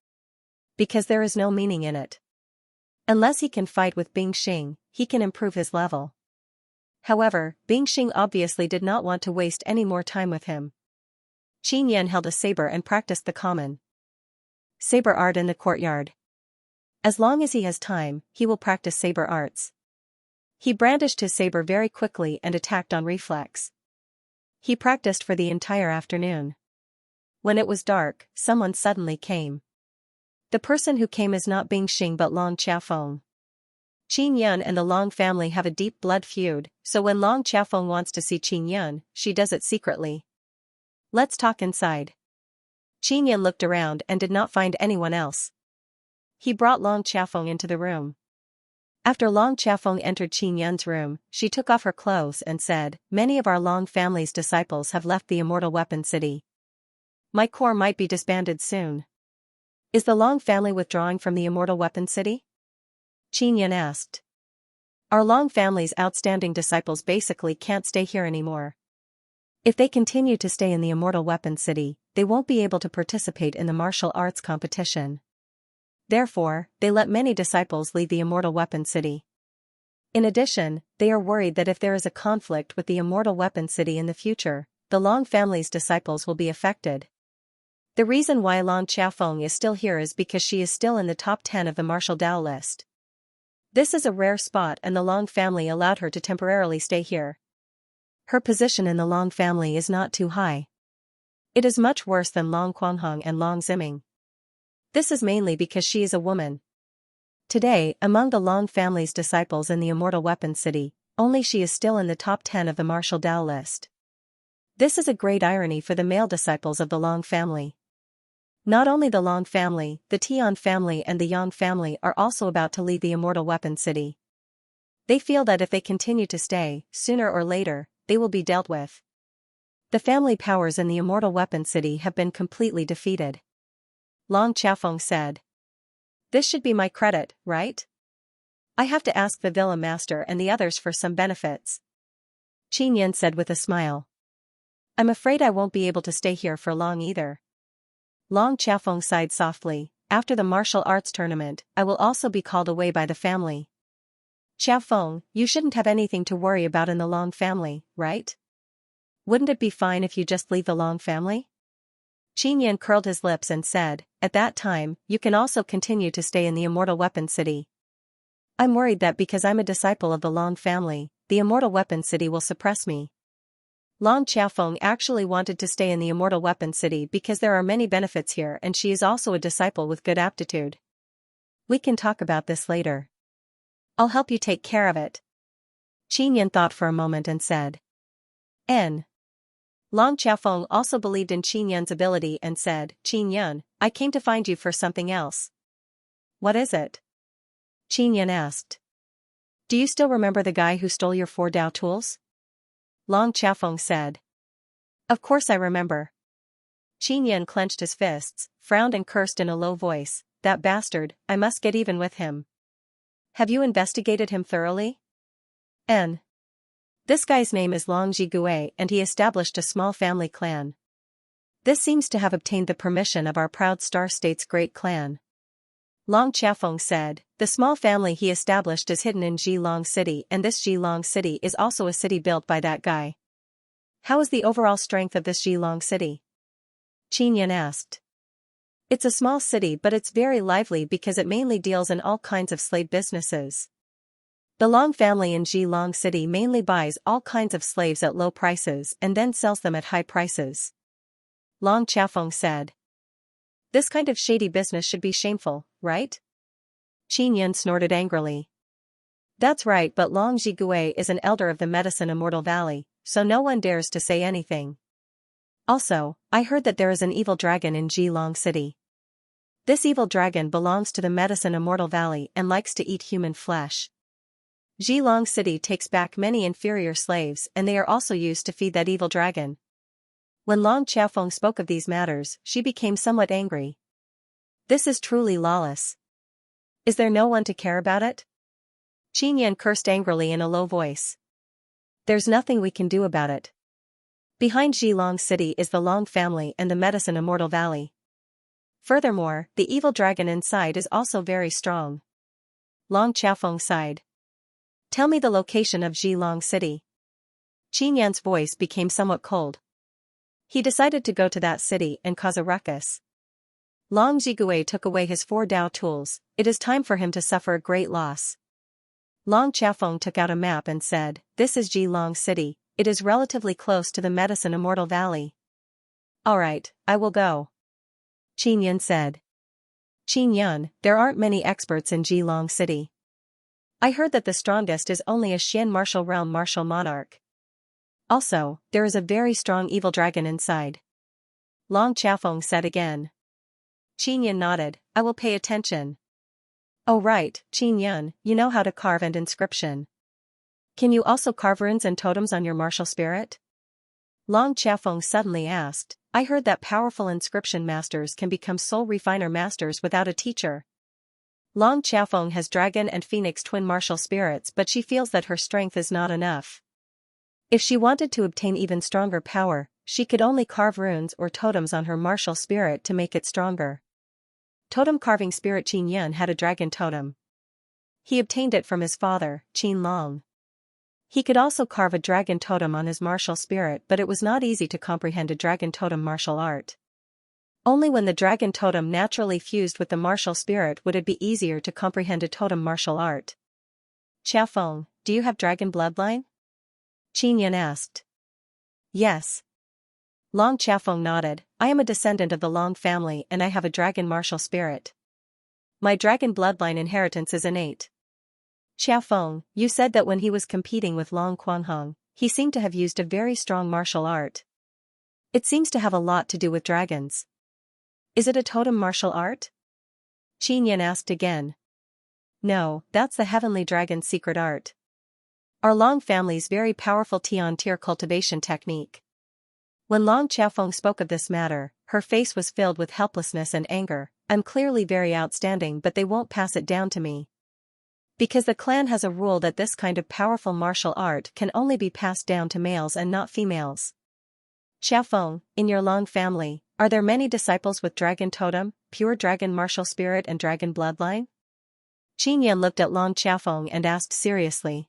Because there is no meaning in it. Unless he can fight with Bingxing, he can improve his level. However, Bingxing obviously did not want to waste any more time with him. Xianxia held a saber and practiced the common saber art in the courtyard. As long as he has time, he will practice saber arts. He brandished his saber very quickly and attacked on reflex. He practiced for the entire afternoon. When it was dark, someone suddenly came. The person who came is not Bing Xing but Long Qiafeng. Qin Yun and the Long family have a deep blood feud, so when Long Qiafeng wants to see Qin Yun, she does it secretly. Let's talk inside. Qin Yun looked around and did not find anyone else. He brought Long Qiafeng into the room. After Long Qiafeng entered Qin Yun's room, she took off her clothes and said, "Many of our Long family's disciples have left the Immortal Weapon City. My corps might be disbanded soon." "Is the Long family withdrawing from the Immortal Weapon City?" Qin Yun asked. "Our Long family's outstanding disciples basically can't stay here anymore. If they continue to stay in the Immortal Weapon City, they won't be able to participate in the martial arts competition. Therefore, they let many disciples leave the Immortal Weapon City. In addition, they are worried that if there is a conflict with the Immortal Weapon City in the future, the Long family's disciples will be affected. The reason why Long Qiafeng is still here is because she is still in the top 10 of the martial Dao list. This is a rare spot and the Long family allowed her to temporarily stay here. Her position in the Long family is not too high. It is much worse than Long Guanghong and Long Ziming. This is mainly because she is a woman. Today, among the Long family's disciples in the Immortal Weapon City, only she is still in the top 10 of the martial Dao list. This is a great irony for the male disciples of the Long family. Not only the Long family, the Tian family and the Yang family are also about to leave the Immortal Weapon City. They feel that if they continue to stay, sooner or later, they will be dealt with. The family powers in the Immortal Weapon City have been completely defeated. Long Qiafeng said. "This should be my credit, right? I have to ask the Villa Master and the others for some benefits." Qin Yun said with a smile. "I'm afraid I won't be able to stay here for long either." Long Qiafeng sighed softly. "After the martial arts tournament, I will also be called away by the family." "Qiafeng, you shouldn't have anything to worry about in the Long family, right? Wouldn't it be fine if you just leave the Long family?" Qin Yun curled his lips and said, "At that time, you can also continue to stay in the Immortal Weapon City. I'm worried that because I'm a disciple of the Long family, the Immortal Weapon City will suppress me." Long Qiafeng actually wanted to stay in the Immortal Weapon City because there are many benefits here and she is also a disciple with good aptitude. "We can talk about this later. I'll help you take care of it." Qin Yun thought for a moment and said. N. Long Qiafeng also believed in Qin Yun's ability and said, "Qin Yun, I came to find you for something else." "What is it?" Qin Yun asked. "Do you still remember the guy who stole your 4 Dao tools?" Long Qiafeng said. "Of course I remember." Qin Yun clenched his fists, frowned and cursed in a low voice, "That bastard, I must get even with him." "Have you investigated him thoroughly?" N. This guy's name is Long Zhigue and he established a small family clan. This seems to have obtained the permission of our proud Star State's great clan. Long Qiafeng said, "The small family he established is hidden in Zhilong City and this Zhilong City is also a city built by that guy. How is the overall strength of this Zhilong City?" Qin Yun asked. "It's a small city but it's very lively because it mainly deals in all kinds of slave businesses. The Long family in Zhilong City mainly buys all kinds of slaves at low prices and then sells them at high prices." Long Qiafeng said. "This kind of shady business should be shameful, right?" Qin Yun snorted angrily. "That's right, but Long Zhigue is an elder of the Medicine Immortal Valley, so no one dares to say anything. Also, I heard that there is an evil dragon in Zhilong City. This evil dragon belongs to the Medicine Immortal Valley and likes to eat human flesh. Zhilong City takes back many inferior slaves and they are also used to feed that evil dragon." When Long Qiafeng spoke of these matters, she became somewhat angry. This is truly lawless. Is there no one to care about it? Qin Yun cursed angrily in a low voice. "There's nothing we can do about it. Behind Zhilong City is the Long family and the Medicine Immortal Valley. Furthermore, the evil dragon inside is also very strong." Long Qiafeng sighed. "Tell me the location of Zhilong City." Qin Yun's voice became somewhat cold. He decided to go to that city and cause a ruckus. Long Zhigue took away his 4 Dao tools, it is time for him to suffer a great loss. Long Qiafeng took out a map and said, "This is Zhilong City, it is relatively close to the Medicine Immortal Valley." "Alright, I will go," Qin Yun said. Qin Yun, there aren't many experts in Jilong City. I heard that the strongest is only a Xian martial realm martial monarch. Also, there is a very strong evil dragon inside. Long Qiafeng said again. Qin Yun nodded, I will pay attention. Oh right, Qin Yun, you know how to carve and inscription. Can you also carve runes and totems on your martial spirit? Long Qiafeng suddenly asked. I heard that powerful inscription masters can become soul refiner masters without a teacher. Long Qiafeng has dragon and phoenix twin martial spirits, but she feels that her strength is not enough. If she wanted to obtain even stronger power, she could only carve runes or totems on her martial spirit to make it stronger. Totem carving spirit Qin Yun had a dragon totem. He obtained it from his father, Qin Long. He could also carve a dragon totem on his martial spirit, but it was not easy to comprehend a dragon totem martial art. Only when the dragon totem naturally fused with the martial spirit would it be easier to comprehend a totem martial art. Qiafeng, do you have dragon bloodline? Qin Yun asked. Yes. Long Qiafeng nodded, I am a descendant of the Long family and I have a dragon martial spirit. My dragon bloodline inheritance is innate. Qiafeng, you said that when he was competing with Long Quanghong, he seemed to have used a very strong martial art. It seems to have a lot to do with dragons. Is it a totem martial art? Qin Yun asked again. No, that's the heavenly dragon's secret art. Our Long family's very powerful Tian-tier cultivation technique. When Long Qiafeng spoke of this matter, her face was filled with helplessness and anger. I'm clearly very outstanding, but they won't pass it down to me. Because the clan has a rule that this kind of powerful martial art can only be passed down to males and not females. Qiafeng, in your Long family, are there many disciples with dragon totem, pure dragon martial spirit and dragon bloodline? Qin Yun looked at Long Qiafeng and asked seriously.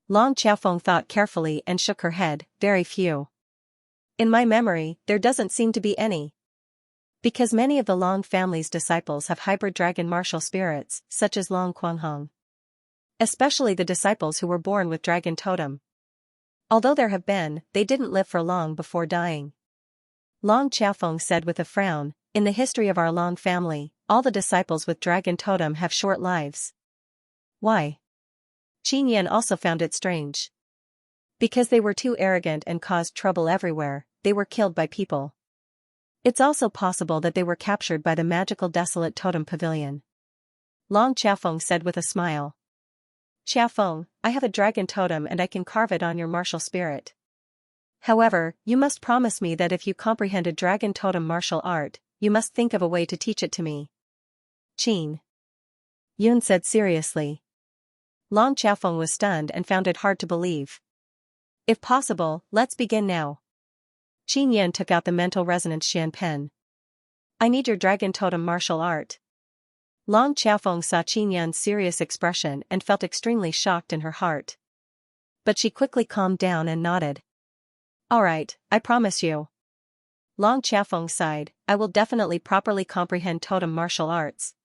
Long Qiafeng thought carefully and shook her head, very few. In my memory, there doesn't seem to be any. Because many of the Long family's disciples have hybrid dragon martial spirits, such as Long Quanghong. Especially the disciples who were born with dragon totem. Although there have been, they didn't live for long before dying. Long Qiafeng said with a frown, in the history of our Long family, all the disciples with dragon totem have short lives. Why? Qin Yun also found it strange. Because they were too arrogant and caused trouble everywhere, they were killed by people. It's also possible that they were captured by the magical desolate totem pavilion. Long Qiafeng said with a smile. Qiafeng, I have a dragon totem and I can carve it on your martial spirit. However, you must promise me that if you comprehend a dragon totem martial art, you must think of a way to teach it to me. Qin Yun said seriously. Long Qiafeng was stunned and found it hard to believe. If possible, let's begin now. Qin Yun took out the mental resonance Xian pen. I need your dragon totem martial art. Long Qiafeng saw Qin Yun's serious expression and felt extremely shocked in her heart. But she quickly calmed down and nodded. Alright, I promise you. Long Qiafeng sighed, I will definitely properly comprehend totem martial arts.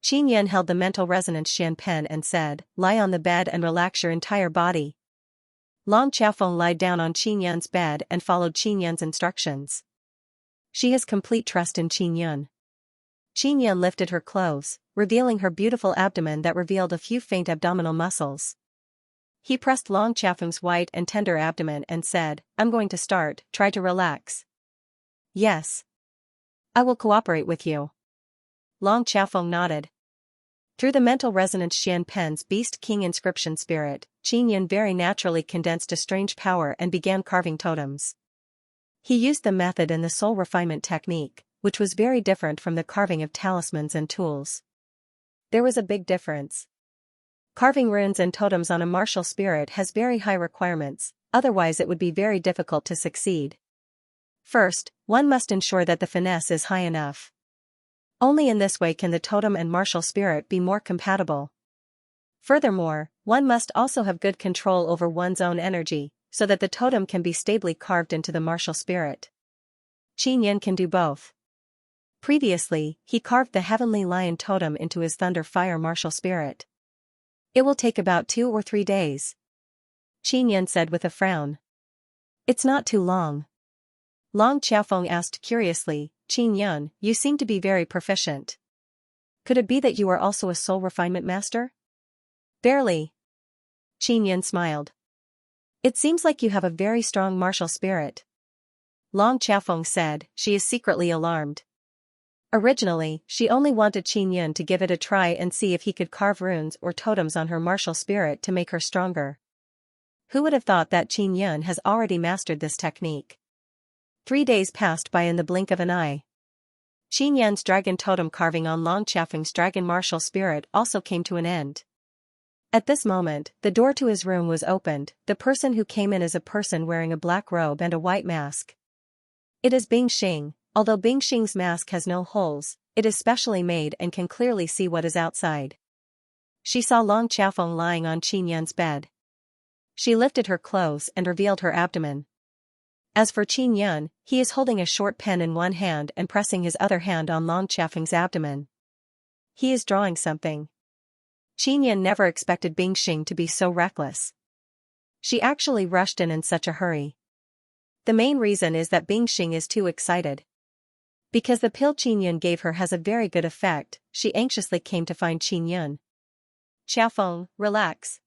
Qin Yun held the mental resonance Xian pen and said, lie on the bed and relax your entire body. Long Qiafeng lied down on Qin Yun's bed and followed Qin Yun's instructions. She has complete trust in Qin Yun. Qin Yun lifted her clothes, revealing her beautiful abdomen that revealed a few faint abdominal muscles. He pressed Long Qiafeng's white and tender abdomen and said, I'm going to start, try to relax. Yes. I will cooperate with you. Long Qiafeng nodded. Through the mental resonance Xian pen's Beast King inscription spirit, Qin Yun very naturally condensed a strange power and began carving totems. He used the method in the soul refinement technique, which was very different from the carving of talismans and tools. There was a big difference. Carving runes and totems on a martial spirit has very high requirements, otherwise it would be very difficult to succeed. First, one must ensure that the finesse is high enough. Only in this way can the totem and martial spirit be more compatible. Furthermore, one must also have good control over one's own energy, so that the totem can be stably carved into the martial spirit. Qin Yun can do both. Previously, he carved the heavenly lion totem into his thunder fire martial spirit. It will take about 2 or 3 days. Qin Yun said with a frown. It's not too long. Long Qiafeng asked curiously, Qin Yun, you seem to be very proficient. Could it be that you are also a soul refinement master? Barely. Qin Yan smiled. It seems like you have a very strong martial spirit. Long Qiafeng said, she is secretly alarmed. Originally, she only wanted Qin Yan to give it a try and see if he could carve runes or totems on her martial spirit to make her stronger. Who would have thought that Qin Yan has already mastered this technique? 3 days passed by in the blink of an eye. Qin Yan's dragon totem carving on Long Qiafeng's dragon martial spirit also came to an end. At this moment, the door to his room was opened. The person who came in is a person wearing a black robe and a white mask. It is Bing Xing. Although Bing Xing's mask has no holes, it is specially made and can clearly see what is outside. She saw Long Qiafeng lying on Qin Yan's bed. She lifted her clothes and revealed her abdomen. As for Qin Yan, he is holding a short pen in one hand and pressing his other hand on Long Qiafeng's abdomen. He is drawing something. Qin Yan never expected Bing Xing to be so reckless. She actually rushed in such a hurry. The main reason is that Bing Xing is too excited. Because the pill Qin Yan gave her has a very good effect, she anxiously came to find Qin Yan. Qiafeng, relax.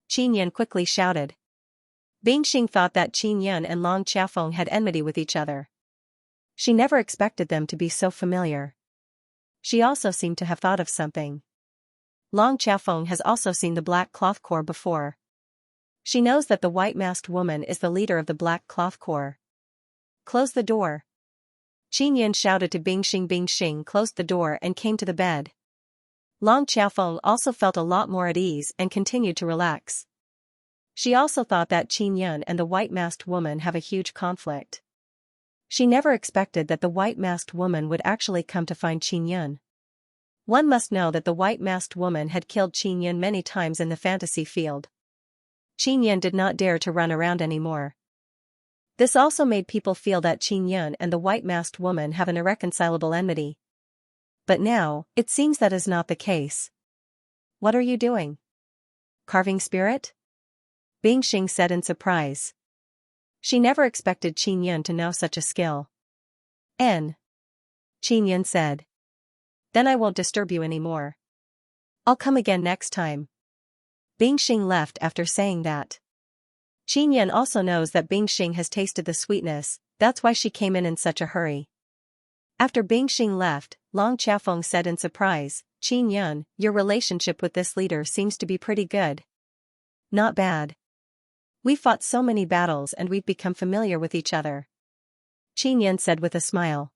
Qin Yan quickly shouted. Bing Xing thought that Qin Yan and Long Qiafeng had enmity with each other. She never expected them to be so familiar. She also seemed to have thought of something. Long Qiafeng has also seen the Black Cloth Corps before. She knows that the white-masked woman is the leader of the Black Cloth Corps. Close the door. Qin Yan shouted to Bing Xing. Bing Xing closed the door and came to the bed. Long Qiafeng also felt a lot more at ease and continued to relax. She also thought that Qin Yan and the white-masked woman have a huge conflict. She never expected that the white-masked woman would actually come to find Qin Yan. One must know that the white-masked woman had killed Qin Yan many times in the fantasy field. Qin Yan did not dare to run around anymore. This also made people feel that Qin Yan and the white-masked woman have an irreconcilable enmity. But now, it seems that is not the case. What are you doing? Carving spirit? Bing Xing said in surprise. She never expected Qin Yan to know such a skill. Qin Yan said. Then I won't disturb you anymore. I'll come again next time. Bing Xing left after saying that. Qin Yan also knows that Bing Xing has tasted the sweetness, that's why she came in such a hurry. After Bing Xing left, Long Qiafeng said in surprise, Qin Yan, your relationship with this leader seems to be pretty good. Not bad. We fought so many battles and we've become familiar with each other. Qin Yan said with a smile.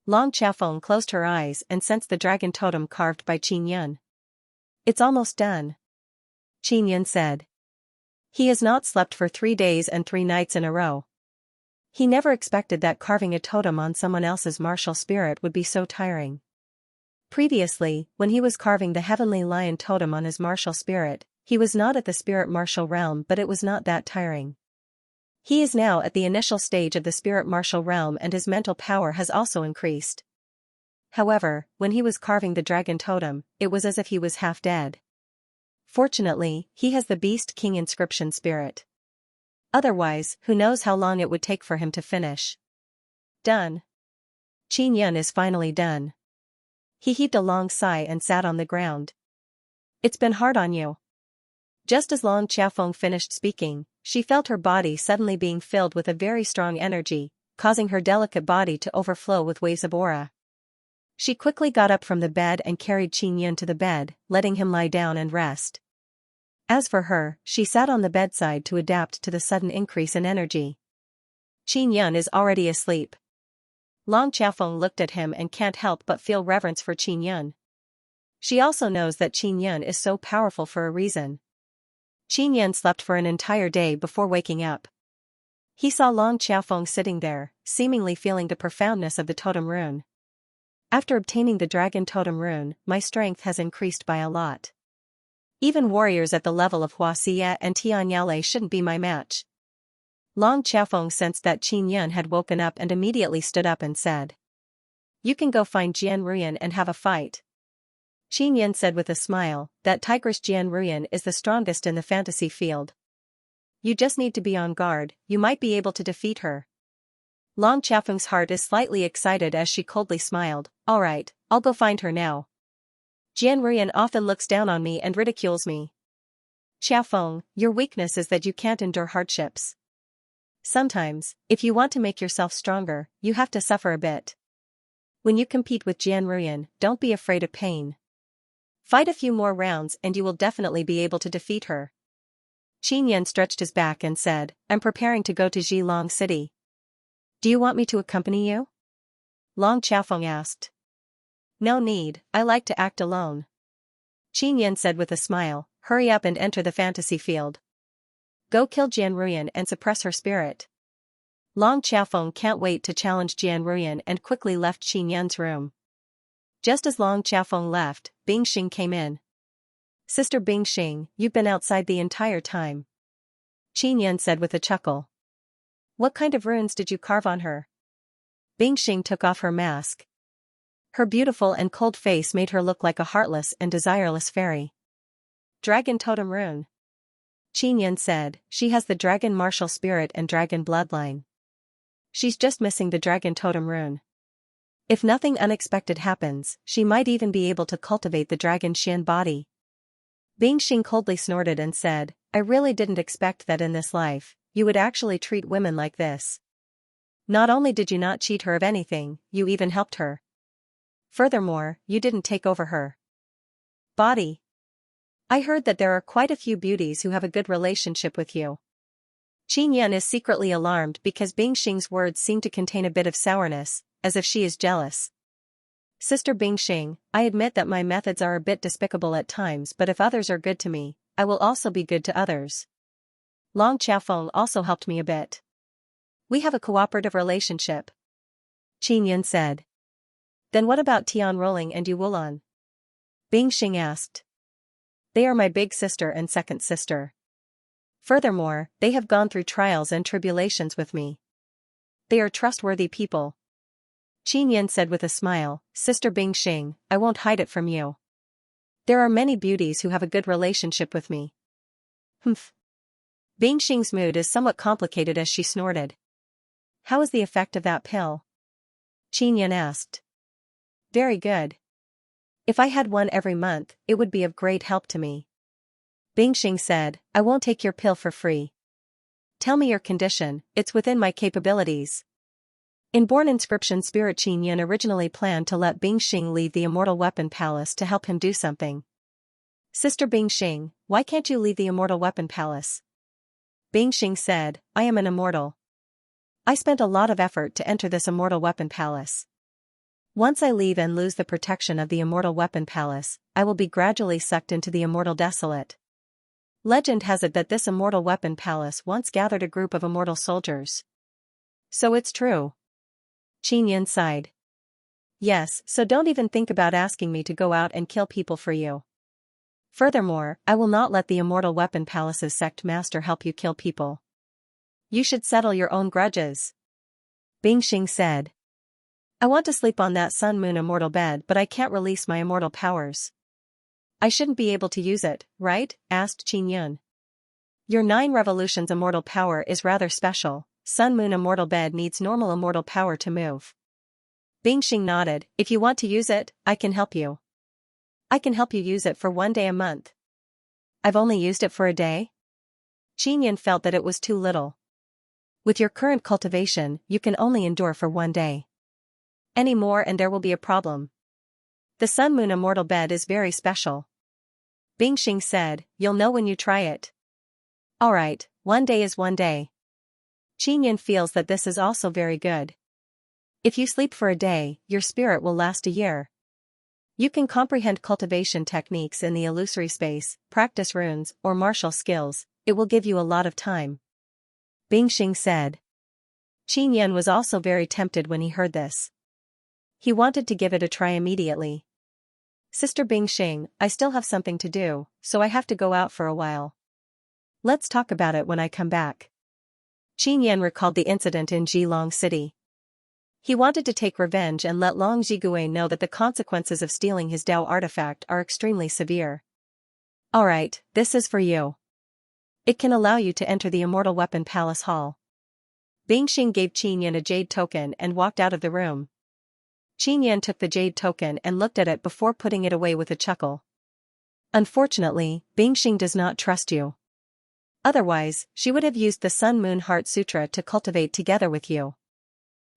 Long Qiafeng closed her eyes and sensed the dragon totem carved by Qin Yan. It's almost done. Qin Yan said. He has not slept for 3 days and 3 nights in a row. He never expected that carving a totem on someone else's martial spirit would be so tiring. Previously, when he was carving the heavenly lion totem on his martial spirit, he was not at the spirit martial realm, but it was not that tiring. He is now at the initial stage of the spirit martial realm and his mental power has also increased. However, when he was carving the dragon totem, it was as if he was half dead. Fortunately, he has the Beast King inscription spirit. Otherwise, who knows how long it would take for him to finish. Done. Qin Yan is finally done. He heaved a long sigh and sat on the ground. It's been hard on you. Just as Long Qiafeng finished speaking, she felt her body suddenly being filled with a very strong energy, causing her delicate body to overflow with waves of aura. She quickly got up from the bed and carried Qin Yan to the bed, letting him lie down and rest. As for her, she sat on the bedside to adapt to the sudden increase in energy. Qin Yan is already asleep. Long Qiafeng looked at him and can't help but feel reverence for Qin Yan. She also knows that Qin Yan is so powerful for a reason. Qin Yan slept for an entire day before waking up. He saw Long Qiafeng sitting there, seemingly feeling the profoundness of the totem rune. After obtaining the dragon totem rune, my strength has increased by a lot. Even warriors at the level of Xianxia and Tianyale shouldn't be my match. Long Qiafeng sensed that Qin Yan had woken up and immediately stood up and said. You can go find Jian Ruyan and have a fight. Qin Yan said with a smile, that tigress Jian Ruyan is the strongest in the fantasy field. You just need to be on guard, you might be able to defeat her. Long Qiafeng's heart is slightly excited as she coldly smiled, alright, I'll go find her now. Jian Ruyan often looks down on me and ridicules me. Xiaofeng, your weakness is that you can't endure hardships. Sometimes, if you want to make yourself stronger, you have to suffer a bit. When you compete with Jian Ruyan, don't be afraid of pain. Fight a few more rounds and you will definitely be able to defeat her. Qin Yan stretched his back and said, I'm preparing to go to Zhilong City. Do you want me to accompany you? Long Xiaofeng asked. No need, I like to act alone. Qin Yan said with a smile, hurry up and enter the fantasy field. Go kill Jian Ruyan and suppress her spirit. Long Xiaofeng can't wait to challenge Jian Ruyan and quickly left Qin Yan's room. Just as Long Xiaofeng left, Bingxing came in. Sister Bingxing, you've been outside the entire time. Qin Yan said with a chuckle. What kind of runes did you carve on her? Bingxing took off her mask. Her beautiful and cold face made her look like a heartless and desireless fairy. Dragon Totem Rune. Qin Yan said, she has the dragon martial spirit and dragon bloodline. She's just missing the dragon totem rune. If nothing unexpected happens, she might even be able to cultivate the dragon Xian body. Bingxing coldly snorted and said, I really didn't expect that in this life, you would actually treat women like this. Not only did you not cheat her of anything, you even helped her. Furthermore, you didn't take over her body. I heard that there are quite a few beauties who have a good relationship with you. Qin Yan is secretly alarmed because Bingxing's words seem to contain a bit of sourness, as if she is jealous. Sister Bingxing, I admit that my methods are a bit despicable at times, but if others are good to me, I will also be good to others. Long Xiaofeng also helped me a bit. We have a cooperative relationship. Qin Yan said. Then what about Tian Rolling and Yu Wulan? Bingxing asked. They are my big sister and second sister. Furthermore, they have gone through trials and tribulations with me. They are trustworthy people. Qin Yan said with a smile, Sister Bingxing, I won't hide it from you. There are many beauties who have a good relationship with me. Humph. Bingxing's mood is somewhat complicated as she snorted. How is the effect of that pill? Qin Yan asked. Very good. If I had one every month, it would be of great help to me. Bingxing said, I won't take your pill for free. Tell me your condition, it's within my capabilities. In Born Inscription Spirit, Qin Yan originally planned to let Bingxing leave the Immortal Weapon Palace to help him do something. Sister Bingxing, why can't you leave the Immortal Weapon Palace? Bingxing said, I am an immortal. I spent a lot of effort to enter this Immortal Weapon Palace. Once I leave and lose the protection of the Immortal Weapon Palace, I will be gradually sucked into the Immortal Desolate. Legend has it that this Immortal Weapon Palace once gathered a group of immortal soldiers. So it's true. Qin Yan sighed. Yes, so don't even think about asking me to go out and kill people for you. Furthermore, I will not let the Immortal Weapon Palace's sect master help you kill people. You should settle your own grudges. Bingxing said. I want to sleep on that Sun Moon immortal bed, but I can't release my immortal powers. I shouldn't be able to use it, right? Asked Qin Yan. Your 9 revolutions immortal power is rather special. Sun Moon immortal bed needs normal immortal power to move. Bingxing nodded. If you want to use it, I can help you. I can help you use it for 1 day a month. I've only used it for a day? Qin Yan felt that it was too little. With your current cultivation, you can only endure for 1 day. Any more and there will be a problem. The Sun Moon immortal bed is very special. Bingxing said, you'll know when you try it. Alright, 1 day is 1 day. Qin Yan feels that this is also very good. If you sleep for a day, your spirit will last a year. You can comprehend cultivation techniques in the illusory space, practice runes, or martial skills, it will give you a lot of time. Bingxing said. Qin Yan was also very tempted when he heard this. He wanted to give it a try immediately. Sister Bingxing, I still have something to do, so I have to go out for a while. Let's talk about it when I come back. Qin Yan recalled the incident in Zhilong City. He wanted to take revenge and let Long Zhigui know that the consequences of stealing his Dao artifact are extremely severe. Alright, this is for you. It can allow you to enter the Immortal Weapon Palace Hall. Bingxing gave Qin Yan a jade token and walked out of the room. Qin Yan took the jade token and looked at it before putting it away with a chuckle. Unfortunately, Bingxing does not trust you. Otherwise, she would have used the Sun Moon Heart Sutra to cultivate together with you.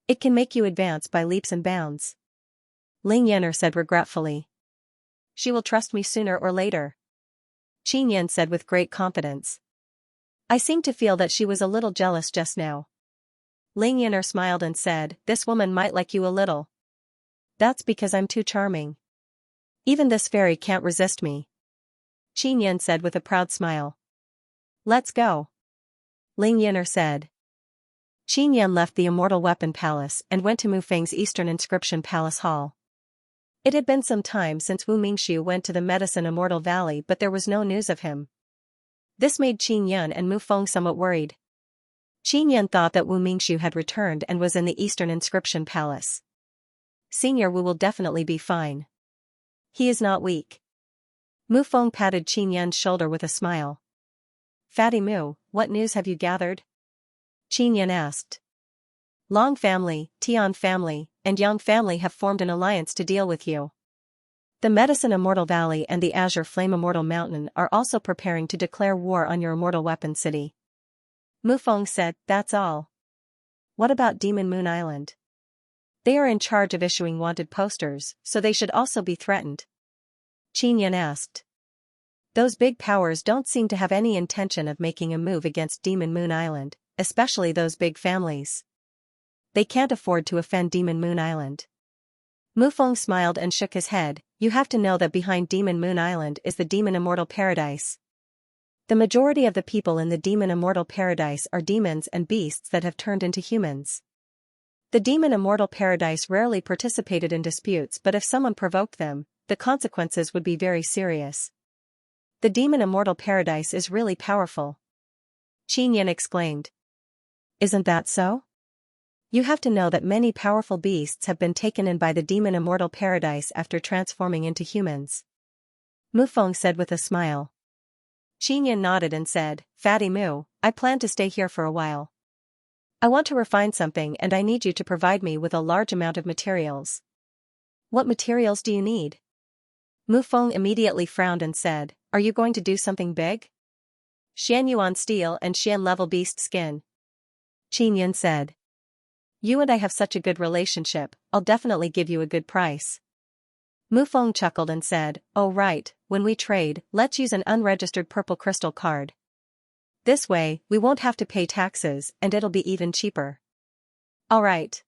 It can make you advance by leaps and bounds. Ling Yan'er said regretfully. She will trust me sooner or later. Qin Yan said with great confidence. I seem to feel that she was a little jealous just now. Ling Yan'er smiled and said, this woman might like you a little. That's because I'm too charming. Even this fairy can't resist me. Qin Yan said with a proud smile. Let's go. Ling Yan'er said. Qin Yan left the Immortal Weapon Palace and went to Mu Feng's Eastern Inscription Palace Hall. It had been some time since Wu Mingxiu went to the Medicine Immortal Valley, but there was no news of him. This made Qin Yan and Mu Feng somewhat worried. Qin Yan thought that Wu Mingxiu had returned and was in the Eastern Inscription Palace. Senior Wu will definitely be fine. He is not weak. Mu Feng patted Qin Yan's shoulder with a smile. Fatty Mu, what news have you gathered? Qin Yan asked. Long family, Tian family, and Yang family have formed an alliance to deal with you. The Medicine Immortal Valley and the Azure Flame Immortal Mountain are also preparing to declare war on your Immortal Weapon City. Mu Feng said, that's all. What about Demon Moon Island? They are in charge of issuing wanted posters, so they should also be threatened. Qin Yan asked. Those big powers don't seem to have any intention of making a move against Demon Moon Island, especially those big families. They can't afford to offend Demon Moon Island. Mu Feng smiled and shook his head. You have to know that behind Demon Moon Island is the Demon Immortal Paradise. The majority of the people in the Demon Immortal Paradise are demons and beasts that have turned into humans. The Demon Immortal Paradise rarely participated in disputes, but if someone provoked them, the consequences would be very serious. The Demon Immortal Paradise is really powerful. Qin Yan exclaimed. Isn't that so? You have to know that many powerful beasts have been taken in by the Demon Immortal Paradise after transforming into humans. Mu Feng said with a smile. Qin Yan nodded and said, Fatty Mu, I plan to stay here for a while. I want to refine something and I need you to provide me with a large amount of materials. What materials do you need? Mu Feng immediately frowned and said, are you going to do something big? Xianyuan steel and Xian level beast skin. Qin Yan said. You and I have such a good relationship, I'll definitely give you a good price. Mu Feng chuckled and said, oh right, when we trade, let's use an unregistered purple crystal card. This way, we won't have to pay taxes and it'll be even cheaper. Alright.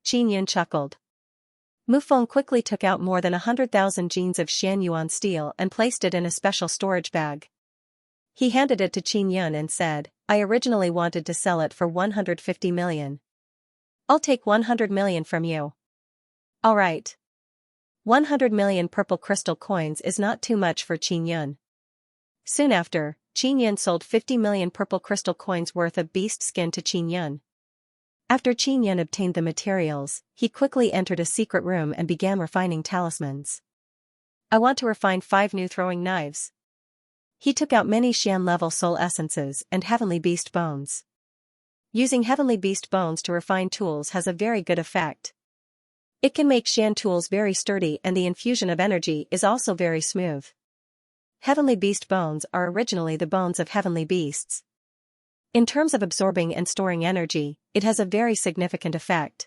Qin Yan chuckled. Mu Feng quickly took out more than 100,000 jeans of Xianyuan steel and placed it in a special storage bag. He handed it to Qin Yan and said, I originally wanted to sell it for 150 million. I'll take 100 million from you. Alright. 100 million purple crystal coins is not too much for Qin Yan. Soon after, Qin Yan sold 50 million purple crystal coins worth of beast skin to Qin Yan. After Qin Yan obtained the materials, he quickly entered a secret room and began refining talismans. I want to refine 5 new throwing knives. He took out many Xian-level soul essences and heavenly beast bones. Using heavenly beast bones to refine tools has a very good effect. It can make Xian tools very sturdy and the infusion of energy is also very smooth. Heavenly beast bones are originally the bones of heavenly beasts. In terms of absorbing and storing energy, it has a very significant effect.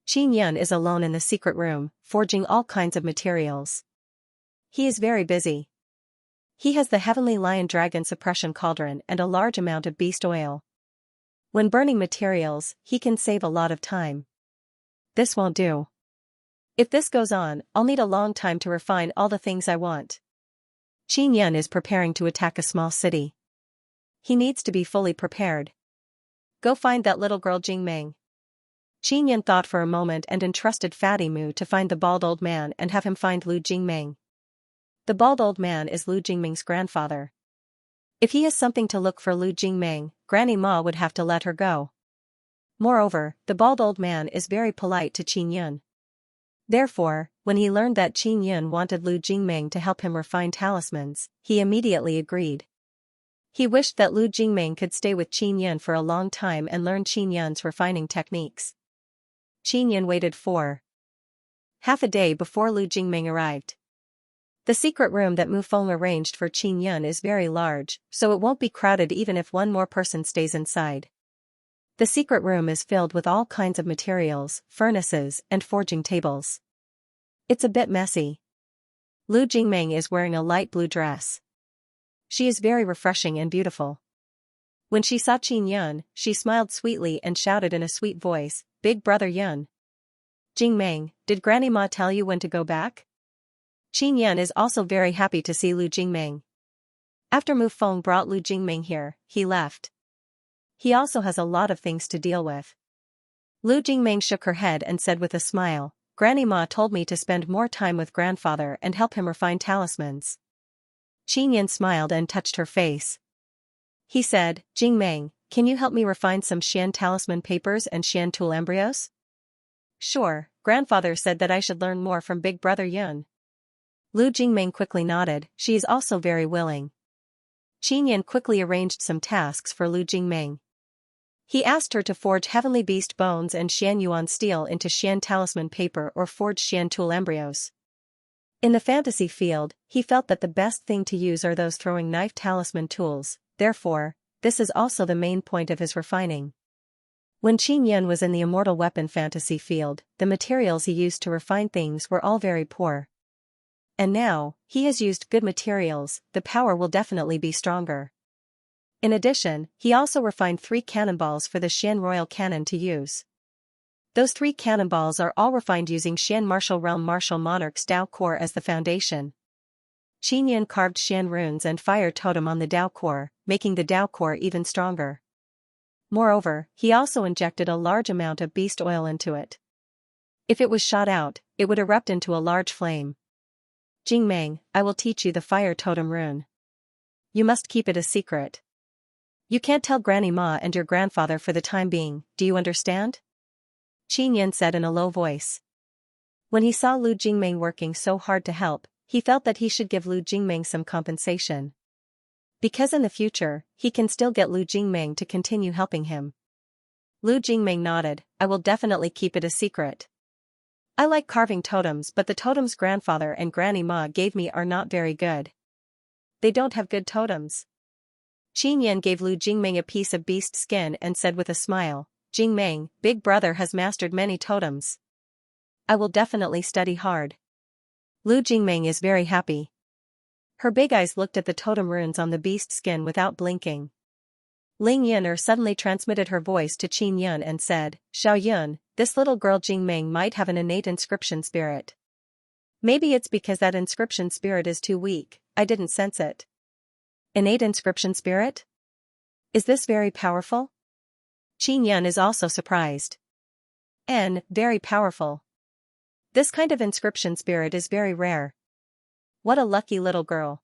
Qin Yan is alone in the secret room, forging all kinds of materials. He is very busy. He has the Heavenly Lion Dragon Suppression Cauldron and a large amount of beast oil. When burning materials, he can save a lot of time. This won't do. If this goes on, I'll need a long time to refine all the things I want. Qin Yan is preparing to attack a small city. He needs to be fully prepared. Go find that little girl Jingmeng. Qin Yan thought for a moment and entrusted Fatty Mu to find the bald old man and have him find Lu Jingmeng. The bald old man is Lu Jingmeng's grandfather. If he has something to look for Lu Jingmeng, Granny Ma would have to let her go. Moreover, the bald old man is very polite to Qin Yan. Therefore, when he learned that Qin Yan wanted Lu Jingmeng to help him refine talismans, he immediately agreed. He wished that Lu Jingmeng could stay with Qin Yan for a long time and learn Qin Yan's refining techniques. Qin Yan waited for half a day before Lu Jingming arrived. The secret room that Mu Feng arranged for Qin Yun is very large, so it won't be crowded even if one more person stays inside. The secret room is filled with all kinds of materials, furnaces, and forging tables. It's a bit messy. Lu Jingming is wearing a light blue dress. She is very refreshing and beautiful. When she saw Qin Yun, she smiled sweetly and shouted in a sweet voice, "Big brother Yun." "Jingming, did Granny Ma tell you when to go back?" Qin Yun is also very happy to see Lu Jingming. After Mu Feng brought Lu Jingming here, he left. He also has a lot of things to deal with. Lu Jingming shook her head and said with a smile, "Granny Ma told me to spend more time with grandfather and help him refine talismans." Qin Yun smiled and touched her face. He said, "Jingming, can you help me refine some Xian talisman papers and Xian tool embryos?" "Sure, grandfather said that I should learn more from big brother Yun." Lu Jingming quickly nodded, she is also very willing. Qin Yun quickly arranged some tasks for Lu Jingming. He asked her to forge heavenly beast bones and Xian yuan steel into Xian talisman paper or forge Xian tool embryos. In the fantasy field, he felt that the best thing to use are those throwing knife talisman tools, therefore, this is also the main point of his refining. When Qin Yun was in the immortal weapon fantasy field, the materials he used to refine things were all very poor. And now, he has used good materials, the power will definitely be stronger. In addition, he also refined 3 cannonballs for the Xian royal cannon to use. Those 3 cannonballs are all refined using Xian martial realm martial monarch's Dao core as the foundation. Qin Yun carved Xian runes and fire totem on the Dao core, making the Dao core even stronger. Moreover, he also injected a large amount of beast oil into it. If it was shot out, it would erupt into a large flame. "Jingming, I will teach you the fire totem rune. You must keep it a secret. You can't tell Granny Ma and your grandfather for the time being, do you understand?" Qin Yun said in a low voice. When he saw Lu Jingming working so hard to help, he felt that he should give Lu Jingming some compensation. Because in the future, he can still get Lu Jingming to continue helping him. Lu Jingming nodded, "I will definitely keep it a secret. I like carving totems, but the totems grandfather and Granny Ma gave me are not very good. They don't have good totems." Qin Yun gave Lu Jingming a piece of beast skin and said with a smile, "Jingming, big brother has mastered many totems. I will definitely study hard." Lu Jingming is very happy. Her big eyes looked at the totem runes on the beast skin without blinking. Ling Yin'er suddenly transmitted her voice to Qin Yun and said, "Xiao Yun, this little girl Jingming might have an innate inscription spirit. Maybe it's because that inscription spirit is too weak, I didn't sense it." "Innate inscription spirit? Is this very powerful?" Qin Yun is also surprised. Very powerful. This kind of inscription spirit is very rare. What a lucky little girl."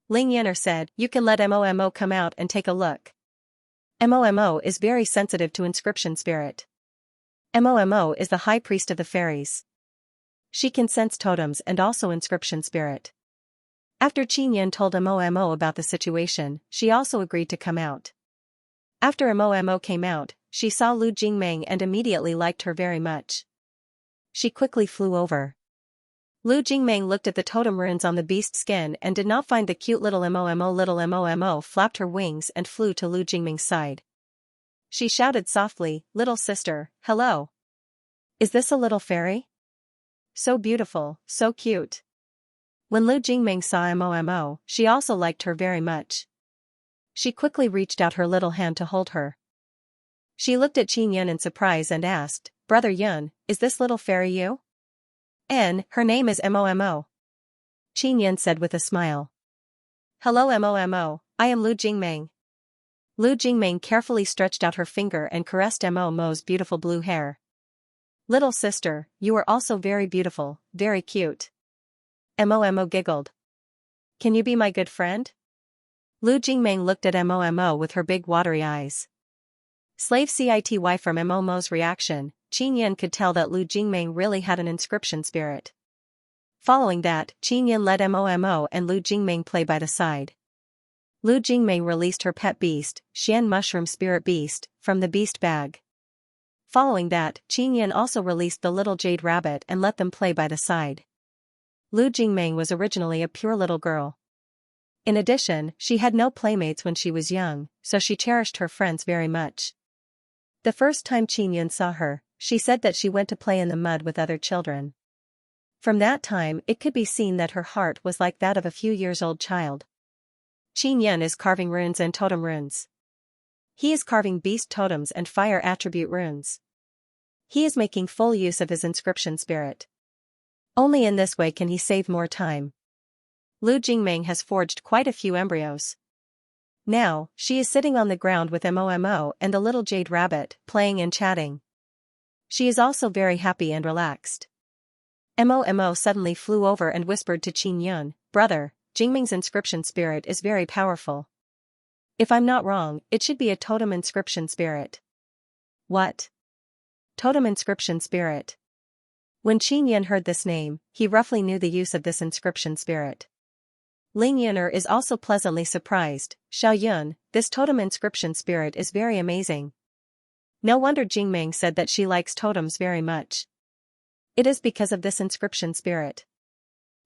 Ling Yin'er said, "You can let Momo come out and take a look. Momo is very sensitive to inscription spirit. Momo is the high priest of the fairies. She can sense totems and also inscription spirit." After Qin Yun told Momo about the situation, she also agreed to come out. After Momo came out, she saw Lu Jingming and immediately liked her very much. She quickly flew over. Lu Jingming looked at the totem runes on the beast skin and did not find the cute little Momo. Little Momo flapped her wings and flew to Lu Jingming's side. She shouted softly, "Little sister, hello. Is this a little fairy? So beautiful, so cute." When Lu Jingming saw Momo, she also liked her very much. She quickly reached out her little hand to hold her. She looked at Qin Yun in surprise and asked, "Brother Yun, is this little fairy you?" Her name is Momo. Qin Yun said with a smile. "Hello Momo, I am Lu Jingming." Lu Jingming carefully stretched out her finger and caressed Momo's beautiful blue hair. "Little sister, you are also very beautiful, very cute." Momo giggled. "Can you be my good friend?" Lu Jingming looked at Momo with her big watery eyes. Slave city from Momo's reaction, Qin Yun could tell that Lu Jingming really had an inscription spirit. Following that, Qin Yun let Momo and Lu Jingming play by the side. Lu Jingming released her pet beast, Xian Mushroom Spirit Beast, from the beast bag. Following that, Qin Yan also released the little jade rabbit and let them play by the side. Lu Jingming was originally a pure little girl. In addition, she had no playmates when she was young, so she cherished her friends very much. The first time Qin Yan saw her, she said that she went to play in the mud with other children. From that time, it could be seen that her heart was like that of a few years old child. Qin Yan is carving runes and totem runes. He is carving beast totems and fire attribute runes. He is making full use of his inscription spirit. Only in this way can he save more time. Lu Jingming has forged quite a few embryos. Now, she is sitting on the ground with Mo and the little jade rabbit, playing and chatting. She is also very happy and relaxed. Mo suddenly flew over and whispered to Qin Yan, "Brother, Jingming's inscription spirit is very powerful. If I'm not wrong, it should be a totem inscription spirit." "What? Totem inscription spirit?" When Qin Yan heard this name, he roughly knew the use of this inscription spirit. Ling Yuner is also pleasantly surprised. "Xiao Yun, this totem inscription spirit is very amazing." No wonder Jingming said that she likes totems very much. It is because of this inscription spirit.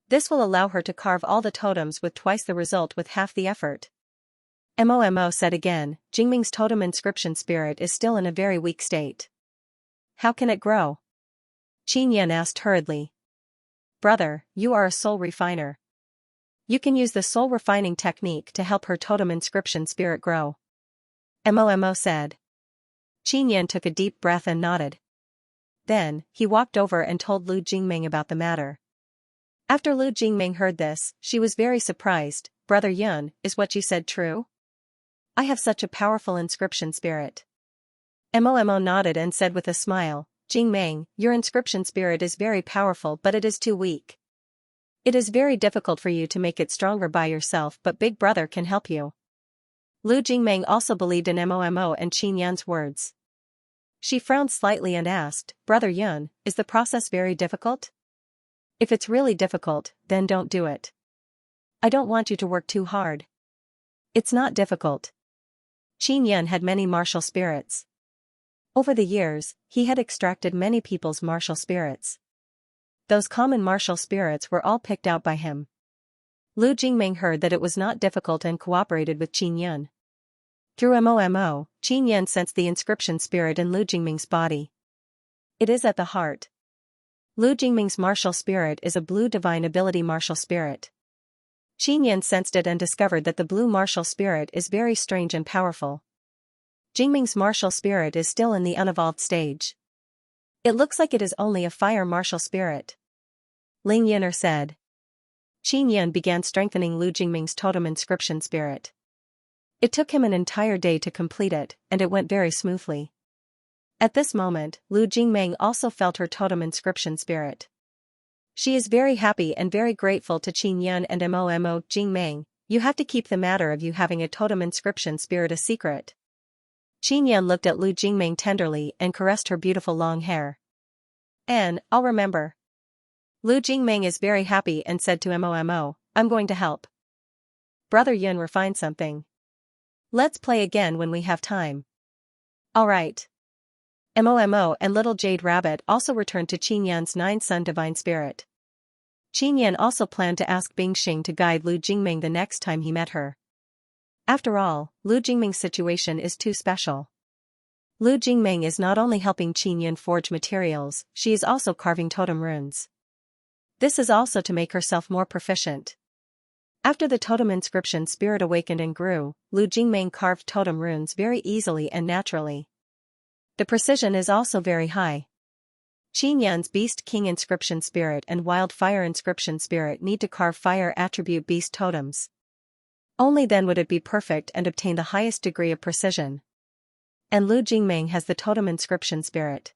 This will allow her to carve all the totems with twice the result with half the effort. Mo said again, "Jingming's totem inscription spirit is still in a very weak state. How can it grow?" Qin Yan asked hurriedly. "Brother, you are a soul refiner. You can use the soul refining technique to help her totem inscription spirit grow," Mo said. Qin Yan took a deep breath and nodded. Then, he walked over and told Lu Jingming about the matter. After Lu Jingming heard this, she was very surprised. "Brother Yun, is what you said true? I have such a powerful inscription spirit." Mo nodded and said with a smile, "Jingming, your inscription spirit is very powerful but it is too weak. It is very difficult for you to make it stronger by yourself, but Big Brother can help you." Lu Jingming also believed in Mo and Qin Yan's words. She frowned slightly and asked, "Brother Yun, is the process very difficult? If it's really difficult, then don't do it. I don't want you to work too hard." "It's not difficult." Qin Yan had many martial spirits. Over the years, he had extracted many people's martial spirits. Those common martial spirits were all picked out by him. Lu Jingming heard that it was not difficult and cooperated with Qin Yan. Through Mo, Qin Yan sensed the inscription spirit in Lu Jingming's body. It is at the heart. Lu Jingming's martial spirit is a blue divine ability martial spirit. Qin Yan sensed it and discovered that the blue martial spirit is very strange and powerful. Jingming's martial spirit is still in the unevolved stage. It looks like it is only a fire martial spirit, Ling Yuner said. Qin Yan began strengthening Lu Jingming's totem inscription spirit. It took him an entire day to complete it, and it went very smoothly. At this moment, Lu Jingming also felt her totem inscription spirit. She is very happy and very grateful to Qin Yan and Mo. "Jingming, you have to keep the matter of you having a totem inscription spirit a secret." Qin Yan looked at Lu Jingming tenderly and caressed her beautiful long hair. "I'll remember." Lu Jingming is very happy and said to Mo, "I'm going to help. Brother Yun refined something. Let's play again when we have time." "Alright." Mo and Little Jade Rabbit also returned to Qin Yan's 9-son divine spirit. Qin Yan also planned to ask Bingxing to guide Lu Jingming the next time he met her. After all, Lu Jingming's situation is too special. Lu Jingming is not only helping Qin Yan forge materials, she is also carving totem runes. This is also to make herself more proficient. After the totem inscription spirit awakened and grew, Lu Jingming carved totem runes very easily and naturally. The precision is also very high. Qin Yan's Beast King inscription spirit and Wildfire inscription spirit need to carve fire attribute beast totems. Only then would it be perfect and obtain the highest degree of precision. And Lu Jingming has the totem inscription spirit.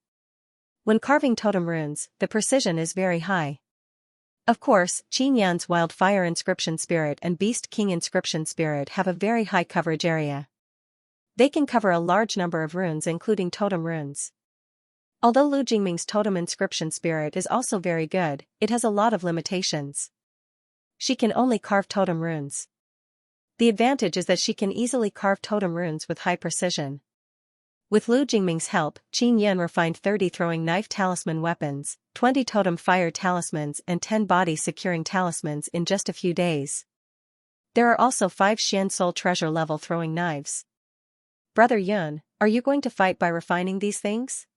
When carving totem runes, the precision is very high. Of course, Qin Yan's Wildfire inscription spirit and Beast King inscription spirit have a very high coverage area. They can cover a large number of runes including totem runes. Although Lu Jingming's totem inscription spirit is also very good, it has a lot of limitations. She can only carve totem runes. The advantage is that she can easily carve totem runes with high precision. With Lu Jingming's help, Qin Yan refined 30 throwing knife talisman weapons, 20 totem fire talismans and 10 body securing talismans in just a few days. There are also 5 Xian soul treasure level throwing knives. Brother Yun, are you going to fight by refining these things?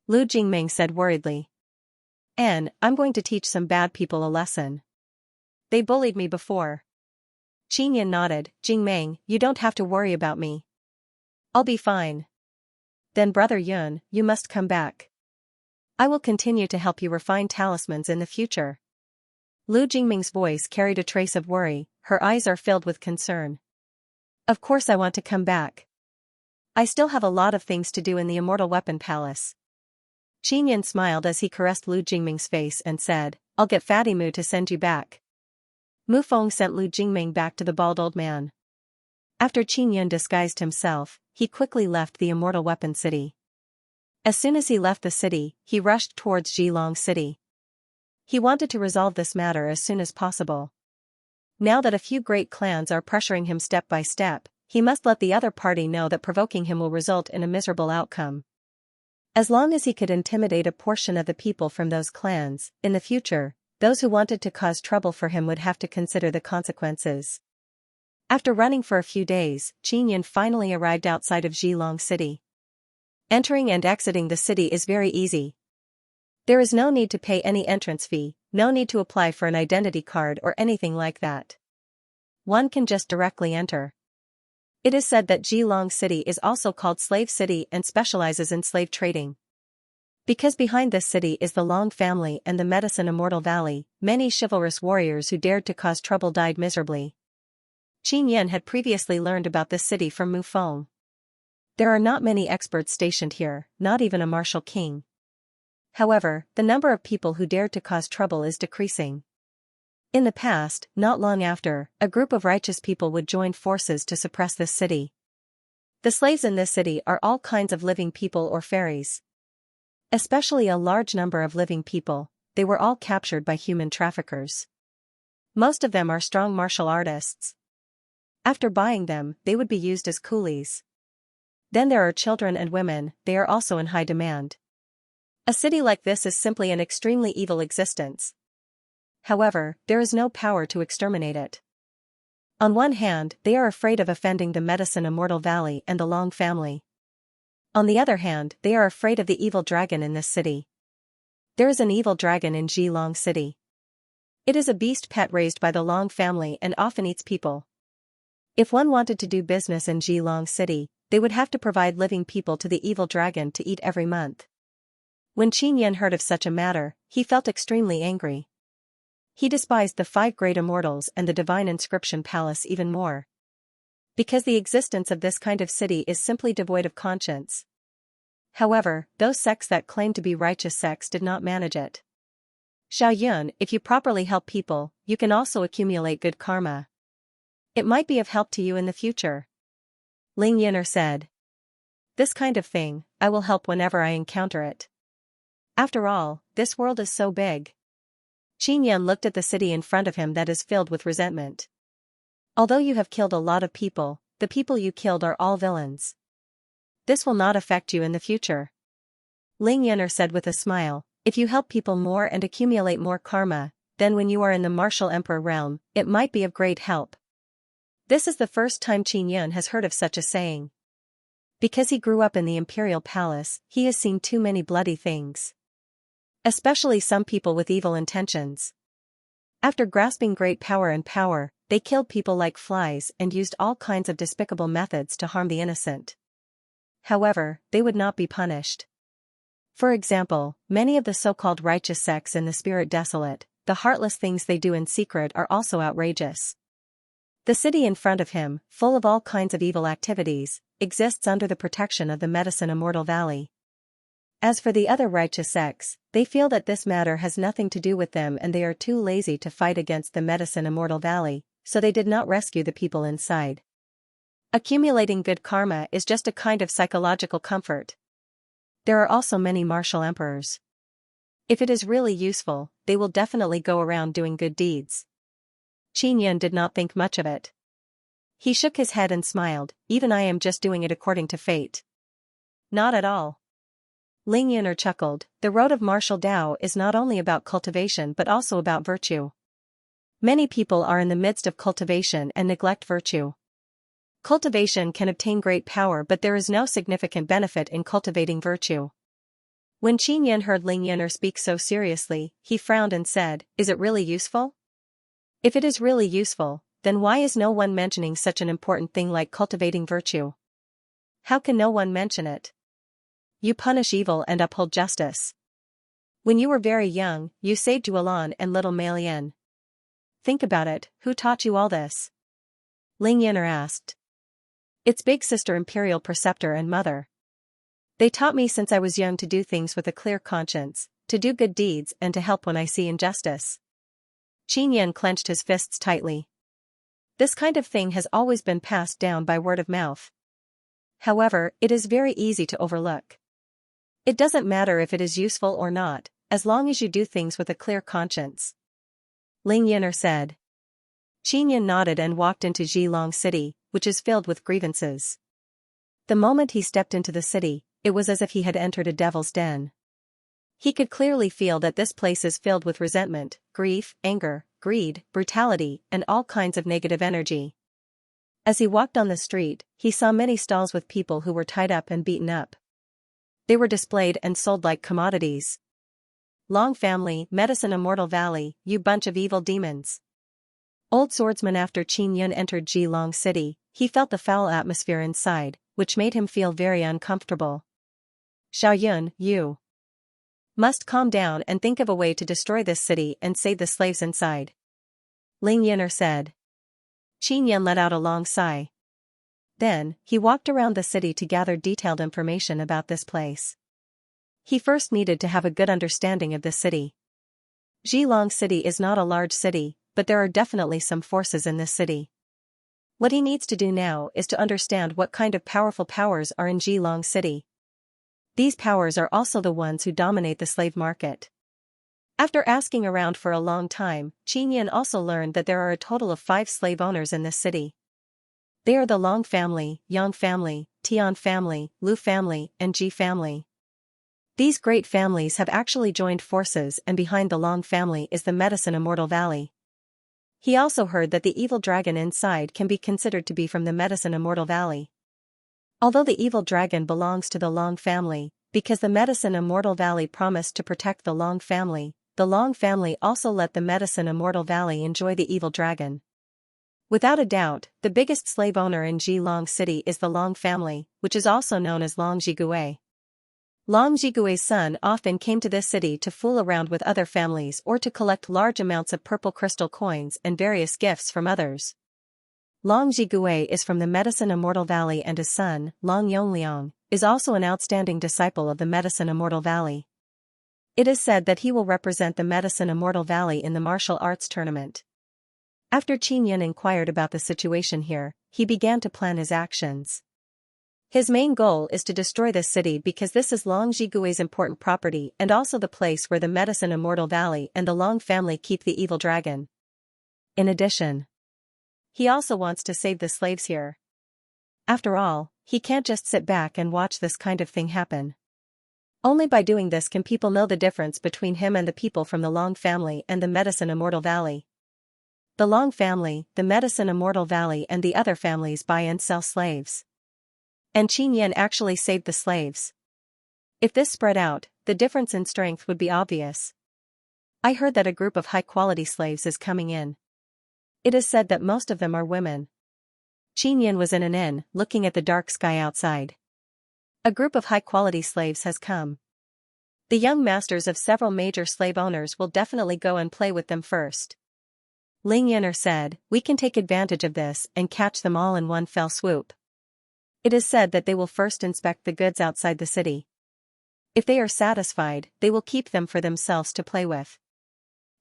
Lu Jingming said worriedly. I'm going to teach some bad people a lesson. They bullied me before. Qin Yan nodded. Jingming, you don't have to worry about me. I'll be fine. Then Brother Yun, you must come back. I will continue to help you refine talismans in the future. Lu Jingming's voice carried a trace of worry, her eyes are filled with concern. Of course I want to come back. I still have a lot of things to do in the Immortal Weapon Palace. Qin Yan smiled as he caressed Lu Jingming's face and said, I'll get Fatty Mu to send you back. Mu Feng sent Lu Jingming back to the bald old man. After Qin Yan disguised himself, he quickly left the Immortal Weapon City. As soon as he left the city, he rushed towards Zhilong City. He wanted to resolve this matter as soon as possible. Now that a few great clans are pressuring him step by step, he must let the other party know that provoking him will result in a miserable outcome. As long as he could intimidate a portion of the people from those clans, in the future, those who wanted to cause trouble for him would have to consider the consequences. After running for a few days, Qin Yan finally arrived outside of Zhilong City. Entering and exiting the city is very easy. There is no need to pay any entrance fee, no need to apply for an identity card or anything like that. One can just directly enter. It is said that Zhilong City is also called Slave City and specializes in slave trading. Because behind this city is the Long family and the Medicine Immortal Valley, many chivalrous warriors who dared to cause trouble died miserably. Qin Yan had previously learned about this city from Mu Feng. There are not many experts stationed here, not even a martial king. However, the number of people who dared to cause trouble is decreasing. In the past, not long after, a group of righteous people would join forces to suppress this city. The slaves in this city are all kinds of living people or fairies. Especially a large number of living people, they were all captured by human traffickers. Most of them are strong martial artists. After buying them, they would be used as coolies. Then there are children and women, they are also in high demand. A city like this is simply an extremely evil existence. However, there is no power to exterminate it. On one hand, they are afraid of offending the Medicine Immortal Valley and the Long family. On the other hand, they are afraid of the evil dragon in this city. There is an evil dragon in Zhilong City. It is a beast pet raised by the Long family and often eats people. If one wanted to do business in Zhilong City, they would have to provide living people to the evil dragon to eat every month. When Qin Yan heard of such a matter, he felt extremely angry. He despised the 5 great immortals and the divine inscription palace even more. Because the existence of this kind of city is simply devoid of conscience. However, those sects that claim to be righteous sects did not manage it. Xiao Yun, if you properly help people, you can also accumulate good karma. It might be of help to you in the future. Ling Yin'er said. This kind of thing, I will help whenever I encounter it. After all, this world is so big. Qin Yan looked at the city in front of him that is filled with resentment. Although you have killed a lot of people, the people you killed are all villains. This will not affect you in the future. Ling Yin'er said with a smile, if you help people more and accumulate more karma, then when you are in the martial emperor realm, it might be of great help. This is the first time Qin Yan has heard of such a saying. Because he grew up in the imperial palace, he has seen too many bloody things. Especially some people with evil intentions. After grasping great power, they killed people like flies and used all kinds of despicable methods to harm the innocent. However, they would not be punished. For example, many of the so-called righteous sects in the spirit desolate, the heartless things they do in secret are also outrageous. The city in front of him, full of all kinds of evil activities, exists under the protection of the Medicine Immortal Valley. As for the other righteous sects, they feel that this matter has nothing to do with them and they are too lazy to fight against the Medicine Immortal Valley, so they did not rescue the people inside. Accumulating good karma is just a kind of psychological comfort. There are also many martial emperors. If it is really useful, they will definitely go around doing good deeds. Qin Yan did not think much of it. He shook his head and smiled, even I am just doing it according to fate. Not at all. Ling Yun'er chuckled, the road of martial Tao is not only about cultivation but also about virtue. Many people are in the midst of cultivation and neglect virtue. Cultivation can obtain great power, but there is no significant benefit in cultivating virtue. When Qin Yan heard Ling Yun'er speak so seriously, he frowned and said, is it really useful? If it is really useful, then why is no one mentioning such an important thing like cultivating virtue? How can no one mention it? You punish evil and uphold justice. When you were very young, you saved Yuan and little Malian. Think about it, who taught you all this? Ling Yun'er asked. It's big sister Imperial Preceptor and mother. They taught me since I was young to do things with a clear conscience, to do good deeds and to help when I see injustice. Qin Yan clenched his fists tightly. This kind of thing has always been passed down by word of mouth. However, it is very easy to overlook. It doesn't matter if it is useful or not, as long as you do things with a clear conscience. Ling Yun'er said. Qin Yan nodded and walked into Zhilong City, which is filled with grievances. The moment he stepped into the city, it was as if he had entered a devil's den. He could clearly feel that this place is filled with resentment, grief, anger, greed, brutality, and all kinds of negative energy. As he walked on the street, he saw many stalls with people who were tied up and beaten up. They were displayed and sold like commodities. Long family, medicine Immortal Valley, you bunch of evil demons. Old swordsman. After Qin Yan entered Zhilong City, he felt the foul atmosphere inside, which made him feel very uncomfortable. Xiaoyun, you must calm down and think of a way to destroy this city and save the slaves inside. Ling Yun'er said. Qin Yan let out a long sigh. Then, he walked around the city to gather detailed information about this place. He first needed to have a good understanding of this city. Zhilong City is not a large city, but there are definitely some forces in this city. What he needs to do now is to understand what kind of powerful powers are in Zhilong City. These powers are also the ones who dominate the slave market. After asking around for a long time, Qin Yan also learned that there are a total of 5 slave owners in this city. They are the Long family, Yang family, Tian family, Lu family, and Ji family. These great families have actually joined forces, and behind the Long family is the medicine Immortal Valley. He also heard that the evil dragon inside can be considered to be from the medicine Immortal Valley. Although the evil dragon belongs to the Long family, because the medicine Immortal Valley promised to protect the Long family also let the medicine Immortal Valley enjoy the evil dragon. Without a doubt, the biggest slave owner in Zhilong City is the Long family, which is also known as Long Jigui. Long Jigui's son often came to this city to fool around with other families or to collect large amounts of purple crystal coins and various gifts from others. Long Jigui is from the medicine Immortal Valley, and his son, Long Yongliang, is also an outstanding disciple of the medicine Immortal Valley. It is said that he will represent the medicine Immortal Valley in the martial arts tournament. After Qin Yan inquired about the situation here, he began to plan his actions. His main goal is to destroy this city because this is Long Jigui's important property and also the place where the medicine Immortal Valley and the Long family keep the evil dragon. In addition, he also wants to save the slaves here. After all, he can't just sit back and watch this kind of thing happen. Only by doing this can people know the difference between him and the people from the Long family and the medicine Immortal Valley. The Long family, the medicine Immortal Valley, and the other families buy and sell slaves. And Qin Yan actually saved the slaves. If this spread out, the difference in strength would be obvious. I heard that a group of high-quality slaves is coming in. It is said that most of them are women. Qin Yan was in an inn, looking at the dark sky outside. A group of high-quality slaves has come. The young masters of several major slave owners will definitely go and play with them first. Ling Yun'er said, we can take advantage of this and catch them all in one fell swoop. It is said that they will first inspect the goods outside the city. If they are satisfied, they will keep them for themselves to play with.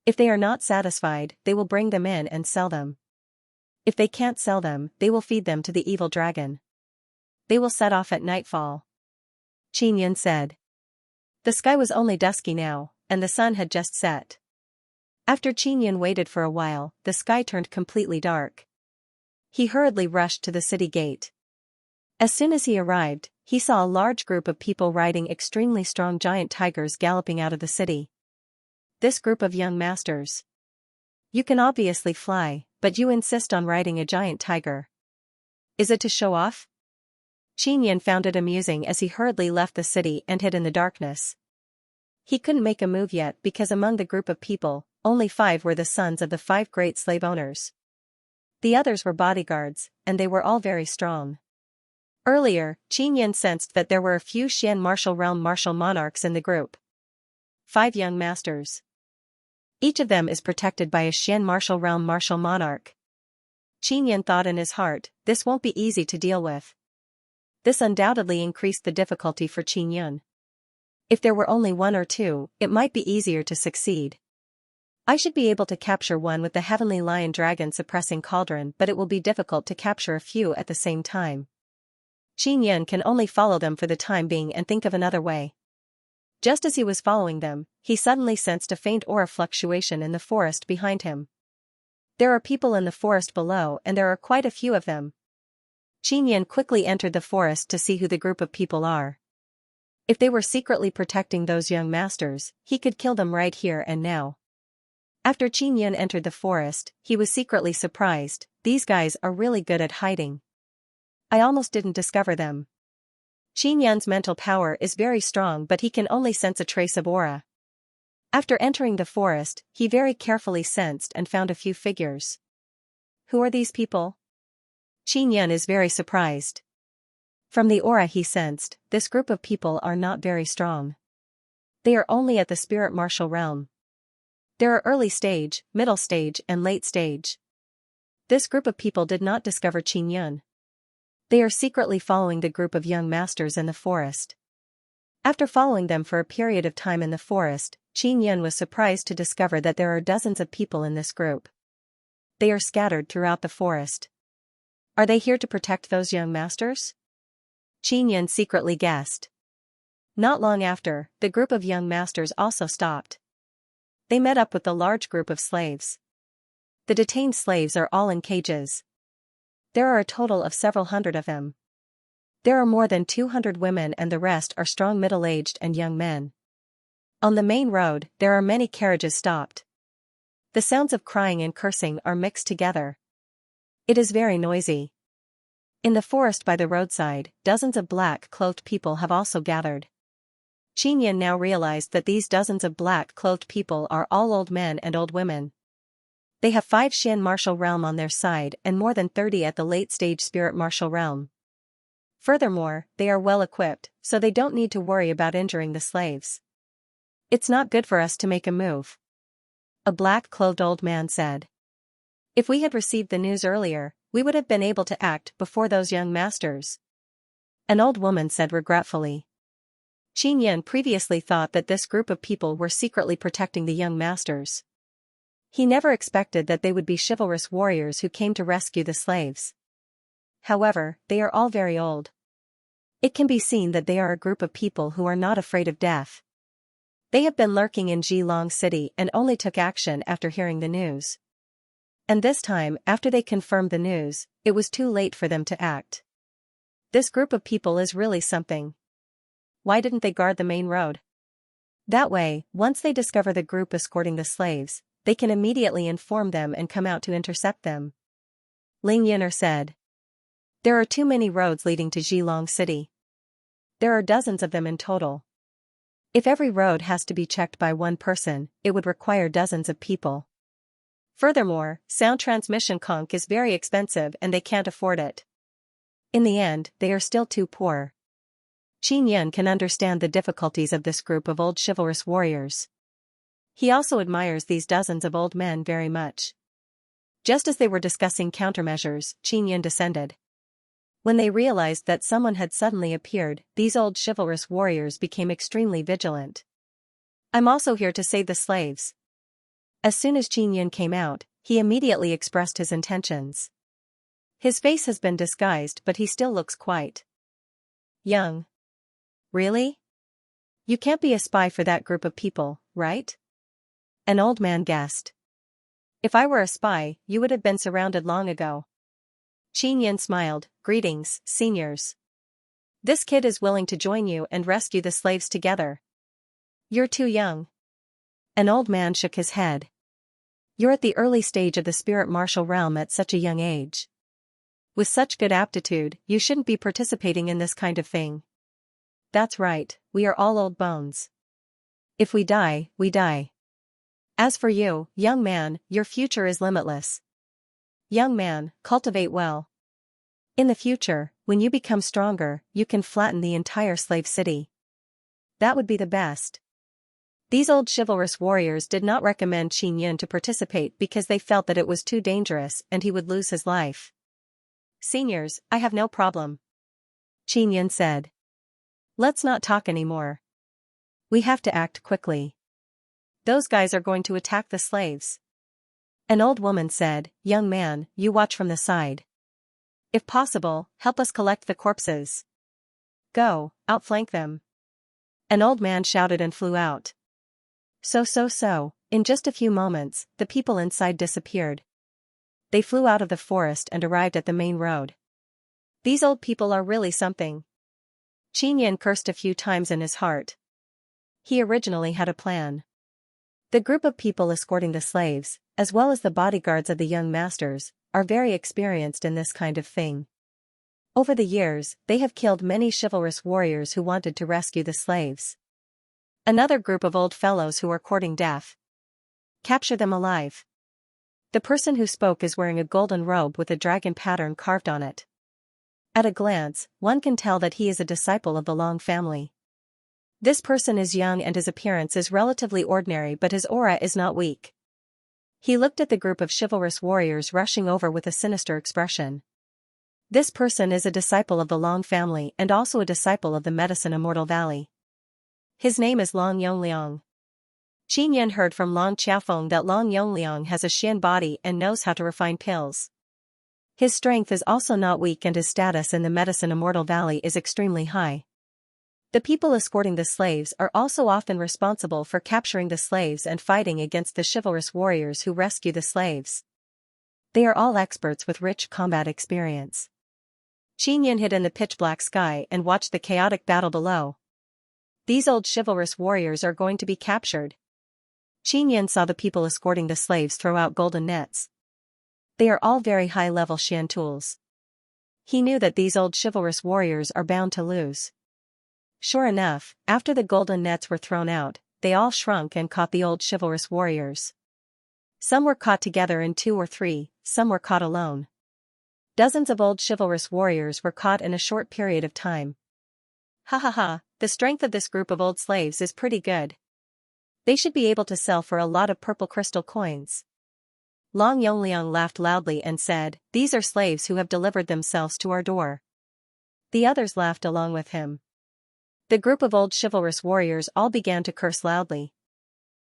If they are not satisfied, they will bring them in and sell them. If they can't sell them, they will feed them to the evil dragon. They will set off at nightfall. Qin Yan said. The sky was only dusky now, and the sun had just set. After Qin Yan waited for a while, the sky turned completely dark. He hurriedly rushed to the city gate. As soon as he arrived, he saw a large group of people riding extremely strong giant tigers galloping out of the city. This group of young masters. You can obviously fly, but you insist on riding a giant tiger. Is it to show off? Xianxia found it amusing as he hurriedly left the city and hid in the darkness. He couldn't make a move yet because among the group of people, only 5 were the sons of the 5 great slave owners. The others were bodyguards, and they were all very strong. Earlier, Xianxia sensed that there were a few Xian martial realm martial monarchs in the group. 5 young masters. Each of them is protected by a Xian martial realm martial monarch. Xianxia thought in his heart, this won't be easy to deal with. This undoubtedly increased the difficulty for Xianxia. If there were only 1 or 2, it might be easier to succeed. I should be able to capture one with the heavenly lion dragon suppressing cauldron, but it will be difficult to capture a few at the same time. Xianxia can only follow them for the time being and think of another way. Just as he was following them, he suddenly sensed a faint aura fluctuation in the forest behind him. There are people in the forest below and there are quite a few of them. Xianxia quickly entered the forest to see who the group of people are. If they were secretly protecting those young masters, he could kill them right here and now. After Xianxia entered the forest, he was secretly surprised. These guys are really good at hiding. I almost didn't discover them. Xianxia's mental power is very strong, but he can only sense a trace of aura. After entering the forest, he very carefully sensed and found a few figures. Who are these people? Xianxia is very surprised. From the aura he sensed, this group of people are not very strong. They are only at the spirit martial realm. There are early stage, middle stage and late stage. This group of people did not discover Xianxia. They are secretly following the group of young masters in the forest. After following them for a period of time in the forest, Xianxia was surprised to discover that there are dozens of people in this group. They are scattered throughout the forest. Are they here to protect those young masters? Xianxia secretly guessed. Not long after, the group of young masters also stopped. They met up with the large group of slaves. The detained slaves are all in cages. There are a total of several hundred of them. There are more than 200 women and the rest are strong middle-aged and young men. On the main road, there are many carriages stopped. The sounds of crying and cursing are mixed together. It is very noisy. In the forest by the roadside, dozens of black-clothed people have also gathered. Xianxia now realized that these dozens of black-clothed people are all old men and old women. They have 5 Xian martial realm on their side and more than 30 at the late-stage spirit martial realm. Furthermore, they are well equipped, so they don't need to worry about injuring the slaves. It's not good for us to make a move. A black-clothed old man said. If we had received the news earlier, we would have been able to act before those young masters. An old woman said regretfully. Xianxia previously thought that this group of people were secretly protecting the young masters. He never expected that they would be chivalrous warriors who came to rescue the slaves. However, they are all very old. It can be seen that they are a group of people who are not afraid of death. They have been lurking in Zhilong City and only took action after hearing the news. And this time, after they confirmed the news, it was too late for them to act. This group of people is really something. Why didn't they guard the main road? That way, once they discover the group escorting the slaves, they can immediately inform them and come out to intercept them. Ling Yin'er said. There are too many roads leading to Zhilong City. There are dozens of them in total. If every road has to be checked by one person, it would require dozens of people. Furthermore, sound transmission conch is very expensive and they can't afford it. In the end, they are still too poor. Xianxia can understand the difficulties of this group of old chivalrous warriors. He also admires these dozens of old men very much. Just as they were discussing countermeasures, Xianxia descended. When they realized that someone had suddenly appeared, these old chivalrous warriors became extremely vigilant. I'm also here to save the slaves. As soon as Xianxia came out, he immediately expressed his intentions. His face has been disguised but he still looks quite young. Really? You can't be a spy for that group of people, right? An old man guessed. If I were a spy, you would have been surrounded long ago. Xianxia smiled. Greetings, seniors. This kid is willing to join you and rescue the slaves together. You're too young. An old man shook his head. You're at the early stage of the spirit martial realm at such a young age. With such good aptitude, you shouldn't be participating in this kind of thing. That's right, we are all old bones. If we die, we die. As for you, young man, your future is limitless. Young man, cultivate well. In the future, when you become stronger, you can flatten the entire slave city. That would be the best. These old chivalrous warriors did not recommend Xianxia to participate because they felt that it was too dangerous and he would lose his life. Seniors, I have no problem. Xianxia said. Let's not talk anymore. We have to act quickly. Those guys are going to attack the slaves. An old woman said, Young man, you watch from the side. If possible, help us collect the corpses. Go, outflank them. An old man shouted and flew out. So, in just a few moments, the people inside disappeared. They flew out of the forest and arrived at the main road. These old people are really something. Xianxia cursed a few times in his heart. He originally had a plan. The group of people escorting the slaves, as well as the bodyguards of the young masters, are very experienced in this kind of thing. Over the years, they have killed many chivalrous warriors who wanted to rescue the slaves. Another group of old fellows who are courting death. Capture them alive. The person who spoke is wearing a golden robe with a dragon pattern carved on it. At a glance, one can tell that he is a disciple of the Long family. This person is young and his appearance is relatively ordinary, but his aura is not weak. He looked at the group of chivalrous warriors rushing over with a sinister expression. This person is a disciple of the Long family and also a disciple of the medicine Immortal Valley. His name is Long Yongliang. Xianxia heard from Long Qiafeng that Long Yongliang has a Xian body and knows how to refine pills. His strength is also not weak and his status in the medicine Immortal Valley is extremely high. The people escorting the slaves are also often responsible for capturing the slaves and fighting against the chivalrous warriors who rescue the slaves. They are all experts with rich combat experience. Xianxia hid in the pitch-black sky and watched the chaotic battle below. These old chivalrous warriors are going to be captured. Xianxia saw the people escorting the slaves throw out golden nets. They are all very high-level Xian tools. He knew that these old chivalrous warriors are bound to lose. Sure enough, after the golden nets were thrown out, they all shrunk and caught the old chivalrous warriors. Some were caught together in 2 or 3, some were caught alone. Dozens of old chivalrous warriors were caught in a short period of time. Ha, the strength of this group of old slaves is pretty good. They should be able to sell for a lot of purple crystal coins. Long Yongliang laughed loudly and said, These are slaves who have delivered themselves to our door. The others laughed along with him. The group of old chivalrous warriors all began to curse loudly.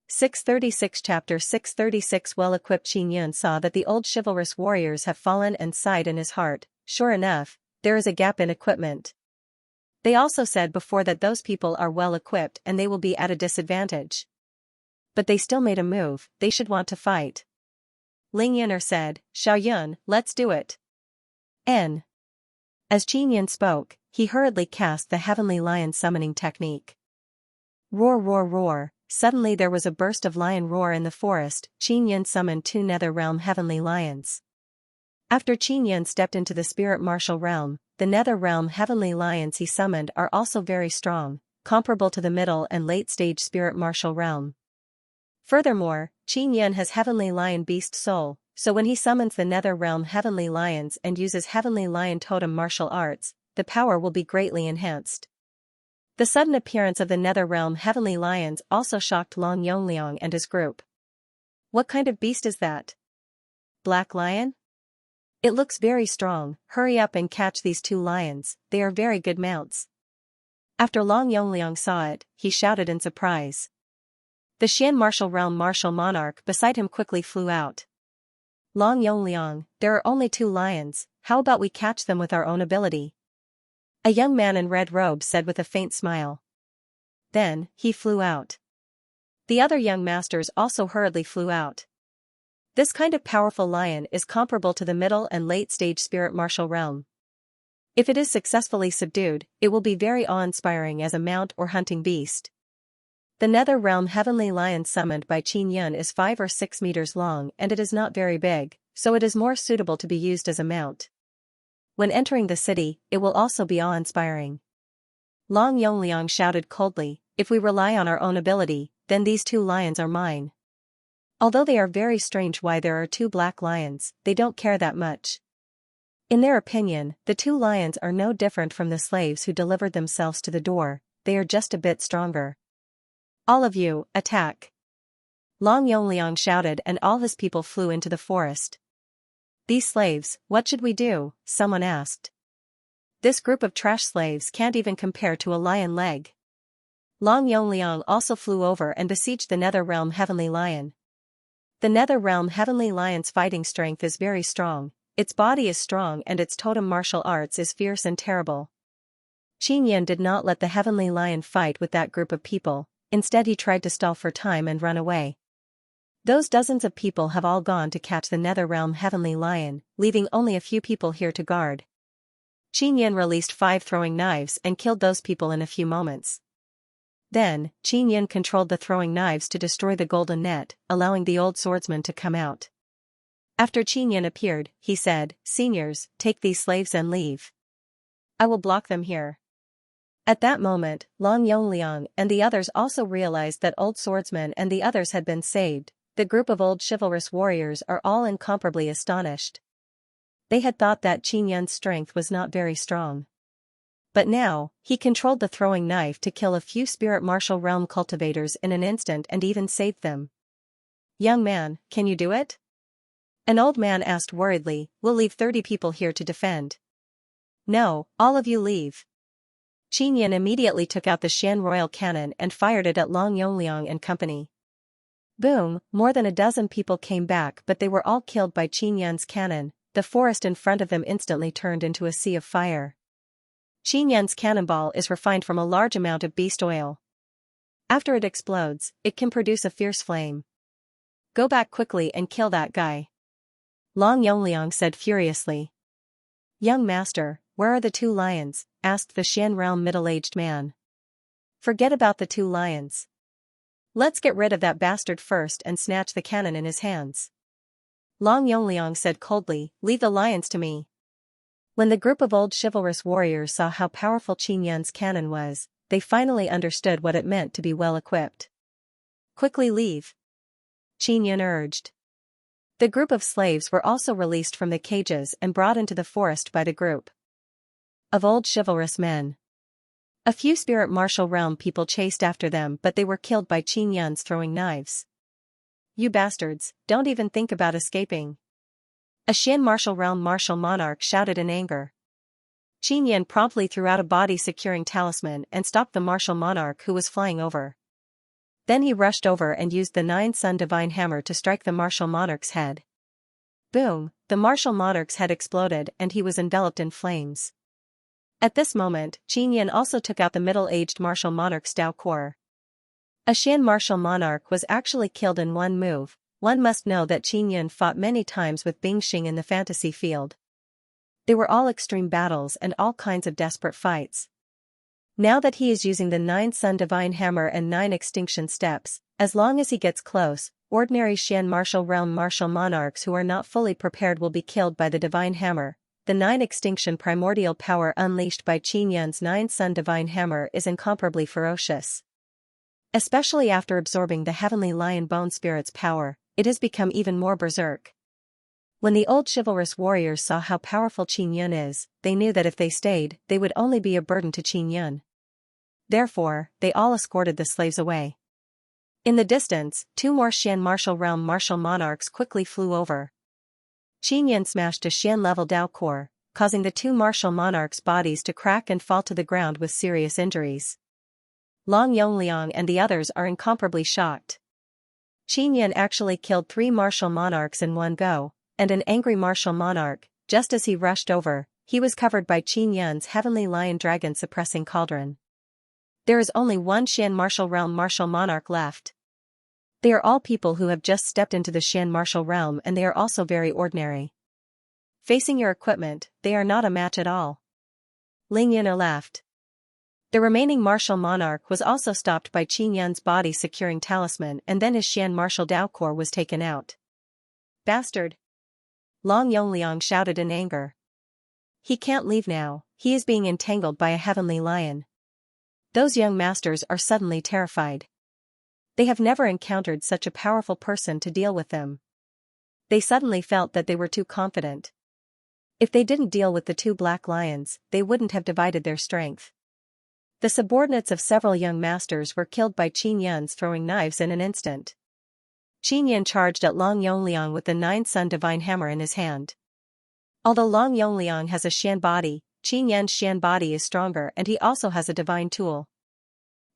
636 Chapter 636 Well-equipped Xianxia saw that the old chivalrous warriors have fallen and sighed in his heart. Sure enough, there is a gap in equipment. They also said before that those people are well-equipped and they will be at a disadvantage. But they still made a move, they should want to fight. Ling Yin'er said, Xiaoyun, let's do it. N. As Xianxia spoke, he hurriedly cast the Heavenly Lion summoning technique. Roar, roar, roar. Suddenly there was a burst of lion roar in the forest. Xianxia summoned 2 nether realm heavenly lions. After Xianxia stepped into the spirit martial realm, the nether realm heavenly lions he summoned are also very strong, comparable to the middle and late stage spirit martial realm. Furthermore, Xianxia has heavenly lion beast soul, so when he summons the nether realm heavenly lions and uses heavenly lion totem martial arts, the power will be greatly enhanced. The sudden appearance of the nether realm heavenly lions also shocked Long Yongliang and his group. What kind of beast is that? Black lion? It looks very strong. Hurry up and catch these 2 lions, they are very good mounts. After Long Yongliang saw it, he shouted in surprise. The Xian martial realm martial monarch beside him quickly flew out. Long Yongliang, there are only 2 lions, how about we catch them with our own ability? A young man in red robes said with a faint smile. Then, he flew out. The other young masters also hurriedly flew out. This kind of powerful lion is comparable to the middle and late stage spirit martial realm. If it is successfully subdued, it will be very awe-inspiring as a mount or hunting beast. The Nether Realm Heavenly Lion summoned by Qin Yun is 5 or 6 meters long and it is not very big, so it is more suitable to be used as a mount. When entering the city, it will also be awe-inspiring. Long Yongliang shouted coldly, "If we rely on our own ability, then these 2 lions are mine." Although they are very strange why there are 2 black lions, they don't care that much. In their opinion, the 2 lions are no different from the slaves who delivered themselves to the door, they are just a bit stronger. "All of you, attack!" Long Yongliang shouted and all his people flew into the forest. "These slaves, what should we do?" someone asked. "This group of trash slaves can't even compare to a lion leg." Long Yongliang also flew over and besieged the Nether Realm Heavenly Lion. The Nether Realm Heavenly Lion's fighting strength is very strong, its body is strong and its totem martial arts is fierce and terrible. Qin Yun did not let the Heavenly Lion fight with that group of people. Instead he tried to stall for time and run away. Those dozens of people have all gone to catch the Netherrealm Heavenly Lion, leaving only a few people here to guard. Qin Yun released 5 throwing knives and killed those people in a few moments. Then, Qin Yun controlled the throwing knives to destroy the golden net, allowing the old swordsman to come out. After Qin Yun appeared, he said, "Seniors, take these slaves and leave. I will block them here." At that moment, Long Yongliang and the others also realized that Old Swordsman and the others had been saved. The group of old chivalrous warriors are all incomparably astonished. They had thought that Qin Yun's strength was not very strong. But now, he controlled the throwing knife to kill a few spirit martial realm cultivators in an instant and even saved them. "Young man, can you do it?" An old man asked worriedly. "We'll leave 30 people here to defend." "No, all of you leave." Qin Yun immediately took out the Xian Royal Cannon and fired it at Long Yongliang and company. Boom, more than a dozen people came back but they were all killed by Qin Yun's cannon. The forest in front of them instantly turned into a sea of fire. Qin Yun's cannonball is refined from a large amount of beast oil. After it explodes, it can produce a fierce flame. "Go back quickly and kill that guy," Long Yongliang said furiously. "Young master, where are the 2 lions?" asked the Xian Realm middle-aged man. "Forget about the 2 lions. Let's get rid of that bastard first and snatch the cannon in his hands." Long Yongliang said coldly, "Leave the lions to me." When the group of old chivalrous warriors saw how powerful Qin Yun's cannon was, they finally understood what it meant to be well equipped. "Quickly leave," Qin Yun urged. The group of slaves were also released from the cages and brought into the forest by the group of old chivalrous men. A few spirit martial realm people chased after them but they were killed by Qin Yun's throwing knives. "You bastards, don't even think about escaping," a Xian martial realm martial monarch shouted in anger. Qin Yun promptly threw out a body-securing talisman and stopped the martial monarch who was flying over. Then he rushed over and used the 9-Sun Divine Hammer to strike the martial monarch's head. Boom, the martial monarch's head exploded and he was enveloped in flames. At this moment, Qin Yun also took out the middle-aged martial monarch's Dao Core. A Xian martial monarch was actually killed in one move. One must know that Qin Yun fought many times with Bingxing in the fantasy field. They were all extreme battles and all kinds of desperate fights. Now that he is using the 9-Sun Divine Hammer and 9 Extinction Steps, as long as he gets close, ordinary Xian martial realm martial monarchs who are not fully prepared will be killed by the Divine Hammer. The 9 Extinction primordial power unleashed by Qin Yun's 9-Sun Divine Hammer is incomparably ferocious. Especially after absorbing the Heavenly Lion Bone Spirit's power, it has become even more berserk. When the old chivalrous warriors saw how powerful Qin Yun is, they knew that if they stayed, they would only be a burden to Qin Yun. Therefore, they all escorted the slaves away. In the distance, 2 more Xian martial realm martial monarchs quickly flew over. Qin Yun smashed a Xian-level Dao Core, causing the 2 martial monarchs' bodies to crack and fall to the ground with serious injuries. Long Yongliang and the others are incomparably shocked. Qin Yun actually killed 3 martial monarchs in one go, and an angry martial monarch, just as he rushed over, he was covered by Qin Yun's Heavenly Lion Dragon suppressing cauldron. There is only one Xian martial realm martial monarch left. They are all people who have just stepped into the Xian martial realm and they are also very ordinary. Facing your equipment, they are not a match at all. Ling Yun'er laughed. The remaining martial monarch was also stopped by Qin Yun's body-securing talisman, and then his Xian martial Dao core was taken out. Bastard! Long Yongliang shouted in anger. He can't leave now, he is being entangled by a heavenly lion. Those young masters are suddenly terrified. They have never encountered such a powerful person to deal with them. They suddenly felt that they were too confident. If they didn't deal with the two black lions, they wouldn't have divided their strength. The subordinates of several young masters were killed by Qin Yun's throwing knives in an instant. Qin Yun charged at Long Yongliang with the Nine-Sun Divine Hammer in his hand. Although Long Yongliang has a Xian body, Qin Yun's Xian body is stronger and he also has a divine tool.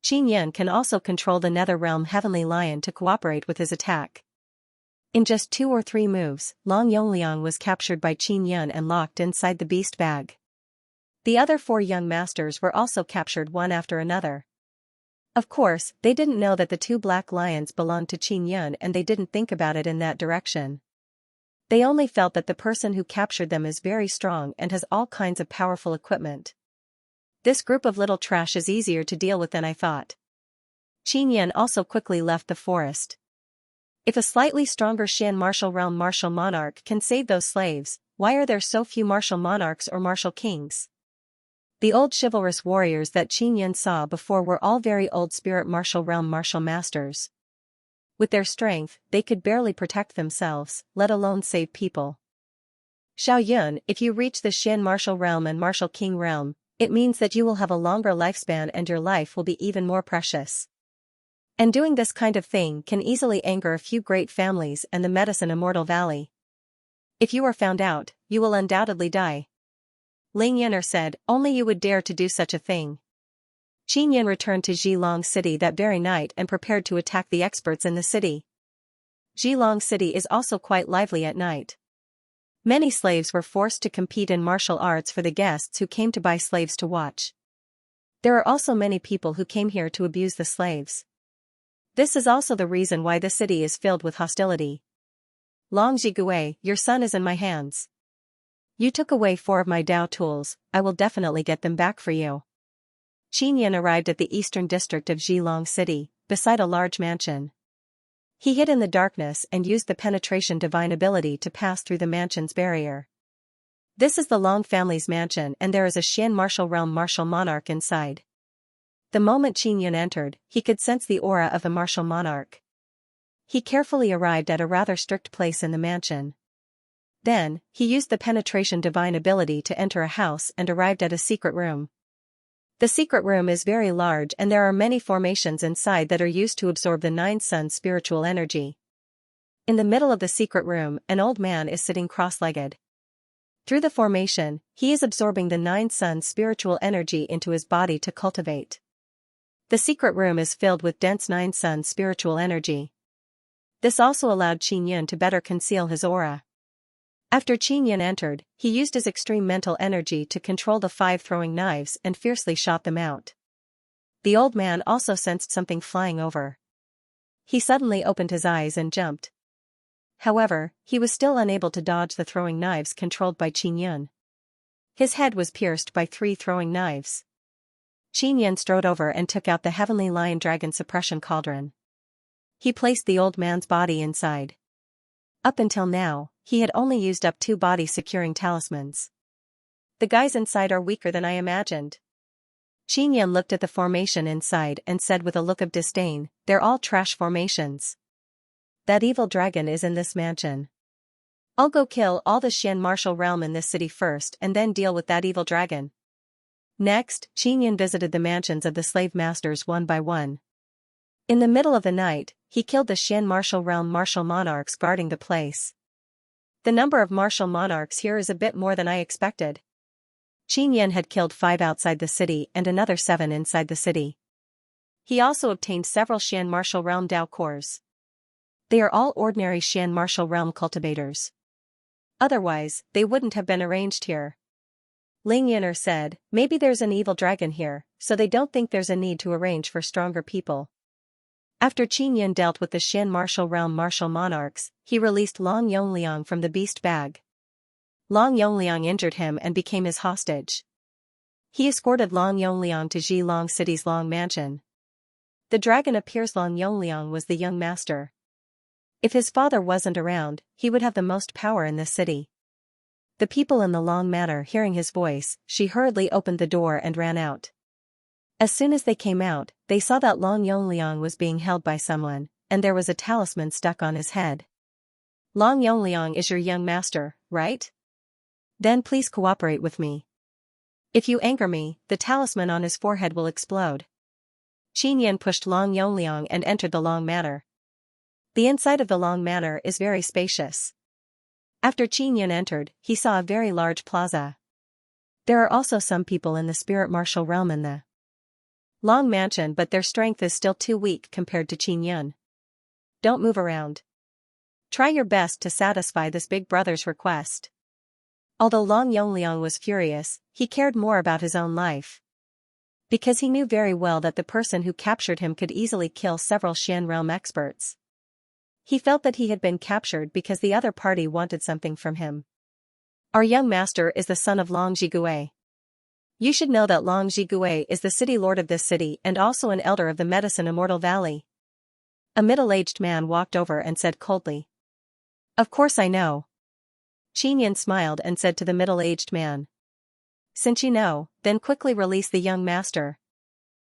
Qin Yun can also control the Nether Realm Heavenly Lion to cooperate with his attack. In just 2 or 3 moves, Long Yongliang was captured by Qin Yun and locked inside the beast bag. The other 4 young masters were also captured one after another. Of course, they didn't know that the 2 black lions belonged to Qin Yun and they didn't think about it in that direction. They only felt that the person who captured them is very strong and has all kinds of powerful equipment. This group of little trash is easier to deal with than I thought. Qin Yun also quickly left the forest. If a slightly stronger Xian martial realm martial monarch can save those slaves, why are there so few martial monarchs or martial kings? The old chivalrous warriors that Qin Yun saw before were all very old spirit martial realm martial masters. With their strength, they could barely protect themselves, let alone save people. Xiao Yun, if you reach the Xian martial realm and martial king realm, it means that you will have a longer lifespan and your life will be even more precious. And doing this kind of thing can easily anger a few great families and the Medicine Immortal Valley. If you are found out, you will undoubtedly die. Ling Yun'er said, only you would dare to do such a thing. Qin Yun returned to Zhilong City that very night and prepared to attack the experts in the city. Zhilong City is also quite lively at night. Many slaves were forced to compete in martial arts for the guests who came to buy slaves to watch. There are also many people who came here to abuse the slaves. This is also the reason why the city is filled with hostility. Long Zhigui, your son is in my hands. You took away 4 of my Dao tools, I will definitely get them back for you. Qin Yun arrived at the eastern district of Zhilong City, beside a large mansion. He hid in the darkness and used the penetration divine ability to pass through the mansion's barrier. This is the Long family's mansion and there is a Xian martial realm martial monarch inside. The moment Qin Yun entered, he could sense the aura of the martial monarch. He carefully arrived at a rather strict place in the mansion. Then, he used the penetration divine ability to enter a house and arrived at a secret room. The secret room is very large and there are many formations inside that are used to absorb the 9 suns spiritual energy. In the middle of the secret room, an old man is sitting cross-legged. Through the formation, he is absorbing the 9 suns spiritual energy into his body to cultivate. The secret room is filled with dense 9 suns spiritual energy. This also allowed Qin Yun to better conceal his aura. After Qin Yun entered, he used his extreme mental energy to control the 5 throwing knives and fiercely shot them out. The old man also sensed something flying over. He suddenly opened his eyes and jumped. However, he was still unable to dodge the throwing knives controlled by Qin Yun. His head was pierced by 3 throwing knives. Qin Yun strode over and took out the Heavenly Lion Dragon Suppression Cauldron. He placed the old man's body inside. Up until now, he had only used up 2 body-securing talismans. The guys inside are weaker than I imagined. Qin Yun looked at the formation inside and said with a look of disdain, they're all trash formations. That evil dragon is in this mansion. I'll go kill all the Xian martial realm in this city first and then deal with that evil dragon. Next, Qin Yun visited the mansions of the slave masters one by one. In the middle of the night, he killed the Xian martial realm martial monarchs guarding the place. The number of martial monarchs here is a bit more than I expected. Qin Yun had killed 5 outside the city and another 7 inside the city. He also obtained several Xian martial realm Dao cores. They are all ordinary Xian martial realm cultivators. Otherwise, they wouldn't have been arranged here. Ling Yun'er said, maybe there's an evil dragon here, so they don't think there's a need to arrange for stronger people. After Qin Yun dealt with the Xian martial realm martial monarchs, he released Long Yongliang from the beast bag. Long Yongliang injured him and became his hostage. He escorted Long Yongliang to Zhilong City's Long Mansion. The dragon appears. Long Yongliang was the young master. If his father wasn't around, he would have the most power in this city. The people in the Long Manor hearing his voice, she hurriedly opened the door and ran out. As soon as they came out, they saw that Long Yongliang was being held by someone, and there was a talisman stuck on his head. Long Yongliang is your young master, right? Then please cooperate with me. If you anger me, the talisman on his forehead will explode. Qin Yan pushed Long Yongliang and entered the Long Manor. The inside of the Long Manor is very spacious. After Qin Yan entered, he saw a very large plaza. There are also some people in the spirit martial realm in the Long Mansion, but their strength is still too weak compared to Qin Yan. Don't move around. Try your best to satisfy this big brother's request. Although Long Yongliang was furious, he cared more about his own life. Because he knew very well that the person who captured him could easily kill several Xian realm experts. He felt that he had been captured because the other party wanted something from him. Our young master is the son of Long Zhigui. You should know that Long Zhigui is the city lord of this city and also an elder of the Medicine Immortal Valley. A middle-aged man walked over and said coldly. Of course I know. Qin Yan smiled and said to the middle-aged man. Since you know, then quickly release the young master.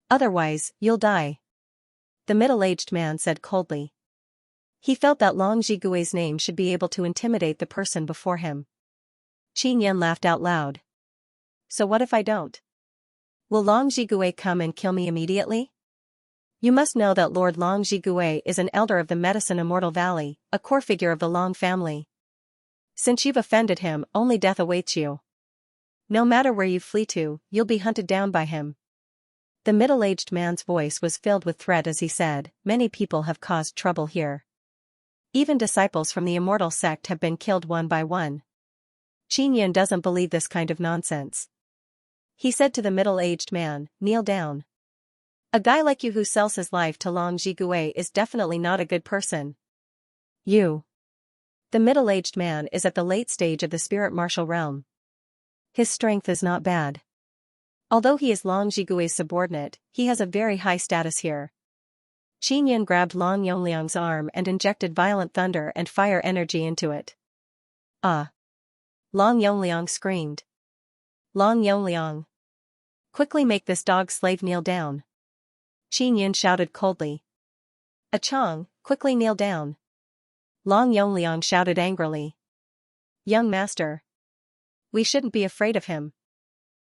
Otherwise, you'll die. The middle-aged man said coldly. He felt that Long Zhigui's name should be able to intimidate the person before him. Qin Yan laughed out loud. So what if I don't? Will Long Zhigui come and kill me immediately? You must know that Lord Long Zhigui is an elder of the Medicine Immortal Valley, a core figure of the Long family. Since you've offended him, only death awaits you. No matter where you flee to, you'll be hunted down by him. The middle-aged man's voice was filled with threat as he said, many people have caused trouble here. Even disciples from the immortal sect have been killed one by one. Qin Yan doesn't believe this kind of nonsense. He said to the middle-aged man, kneel down. A guy like you who sells his life to Long Zhigui is definitely not a good person. You. The middle-aged man is at the late stage of the spirit martial realm. His strength is not bad. Although he is Long Zhigui's subordinate, he has a very high status here. Qin Yan grabbed Long Yongliang's arm and injected violent thunder and fire energy into it. Ah! Long Yongliang screamed. Long Yongliang. Quickly make this dog slave kneel down. Qin Yan shouted coldly. Achong, quickly kneel down. Long Yongliang shouted angrily. Young master. We shouldn't be afraid of him.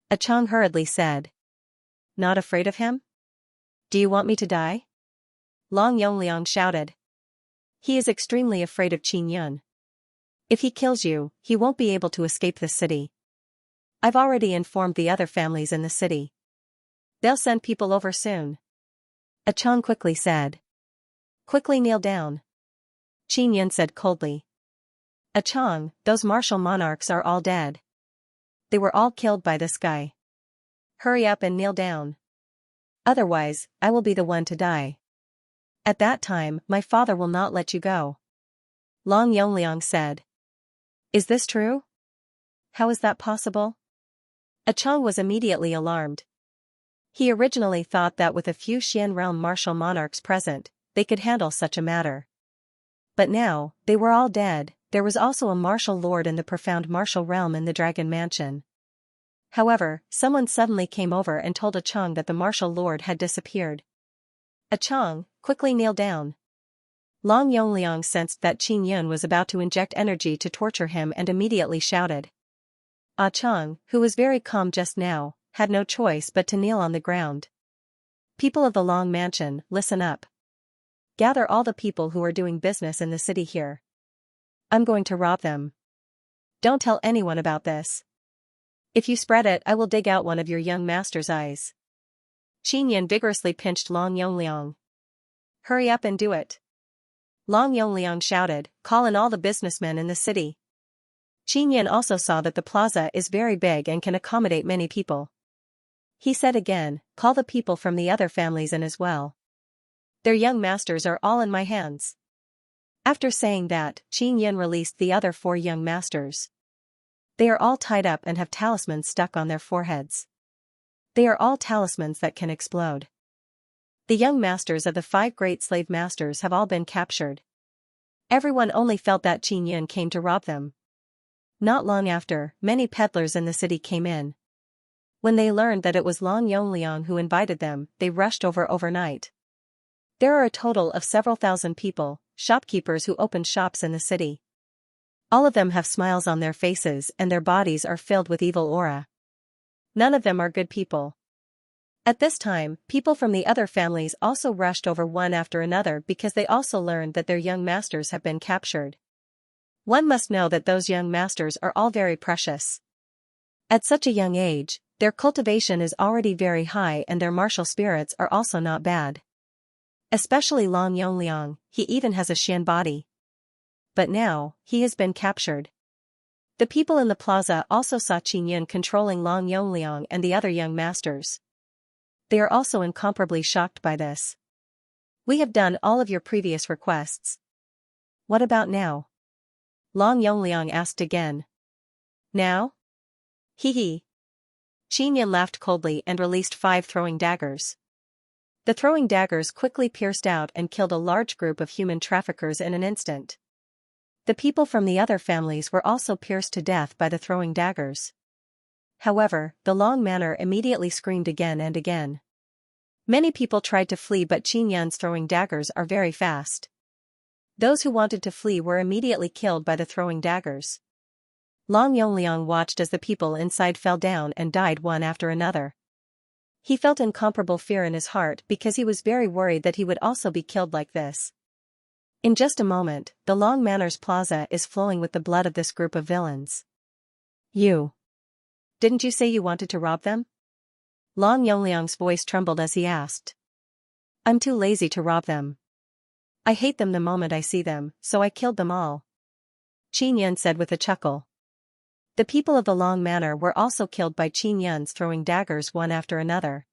Achong hurriedly said. Not afraid of him? Do you want me to die? Long Yongliang shouted. He is extremely afraid of Qin Yan. If he kills you, he won't be able to escape this city. I've already informed the other families in the city. They'll send people over soon. Achong quickly said. Quickly kneel down. Qin Yan said coldly. Achong, those martial monarchs are all dead. They were all killed by this guy. Hurry up and kneel down. Otherwise, I will be the one to die. At that time, my father will not let you go. Long Yongliang said. Is this true? How is that possible? Achong was immediately alarmed. He originally thought that with a few Xian realm martial monarchs present, they could handle such a matter. But now, they were all dead. There was also a martial lord in the profound martial realm in the Dragon Mansion. However, someone suddenly came over and told Achong that the martial lord had disappeared. Achong, quickly kneel down. Long Yongliang sensed that Qin Yan was about to inject energy to torture him and immediately shouted. Achong, who was very calm just now, had no choice but to kneel on the ground. People of the Long Mansion, listen up. Gather all the people who are doing business in the city here. I'm going to rob them. Don't tell anyone about this. If you spread it, I will dig out one of your young master's eyes. Qin Yan vigorously pinched Long Yongliang. Hurry up and do it. Long Yongliang shouted, call in all the businessmen in the city. Qin Yan also saw that the plaza is very big and can accommodate many people. He said again, call the people from the other families in as well. Their young masters are all in my hands. After saying that, Qin Yan released the other 4 young masters. They are all tied up and have talismans stuck on their foreheads. They are all talismans that can explode. The young masters of the 5 great slave masters have all been captured. Everyone only felt that Qin Yun came to rob them. Not long after, many peddlers in the city came in. When they learned that it was Long Yongliang who invited them, they rushed over overnight. There are a total of several thousand people, shopkeepers who opened shops in the city. All of them have smiles on their faces and their bodies are filled with evil aura. None of them are good people. At this time, people from the other families also rushed over one after another because they also learned that their young masters have been captured. One must know that those young masters are all very precious. At such a young age, their cultivation is already very high and their martial spirits are also not bad. Especially Long Yongliang, he even has a Xian body. But now, he has been captured. The people in the plaza also saw Qin Yun controlling Long Yongliang and the other young masters. They are also incomparably shocked by this. We have done all of your previous requests. What about now? Long Yongliang asked again. Now? Hee hee. Qin Yun laughed coldly and released 5 throwing daggers. The throwing daggers quickly pierced out and killed a large group of human traffickers in an instant. The people from the other families were also pierced to death by the throwing daggers. However, the Long Manor immediately screamed again and again. Many people tried to flee but Qin Yun's throwing daggers are very fast. Those who wanted to flee were immediately killed by the throwing daggers. Long Yongliang watched as the people inside fell down and died one after another. He felt incomparable fear in his heart because he was very worried that he would also be killed like this. In just a moment, the Long Manor's plaza is flowing with the blood of this group of villains. Didn't you say you wanted to rob them? Long Yongliang's voice trembled as he asked. I'm too lazy to rob them. I hate them the moment I see them, so I killed them all. Qin Yun said with a chuckle. The people of the Long Manor were also killed by Qin Yun's throwing daggers one after another.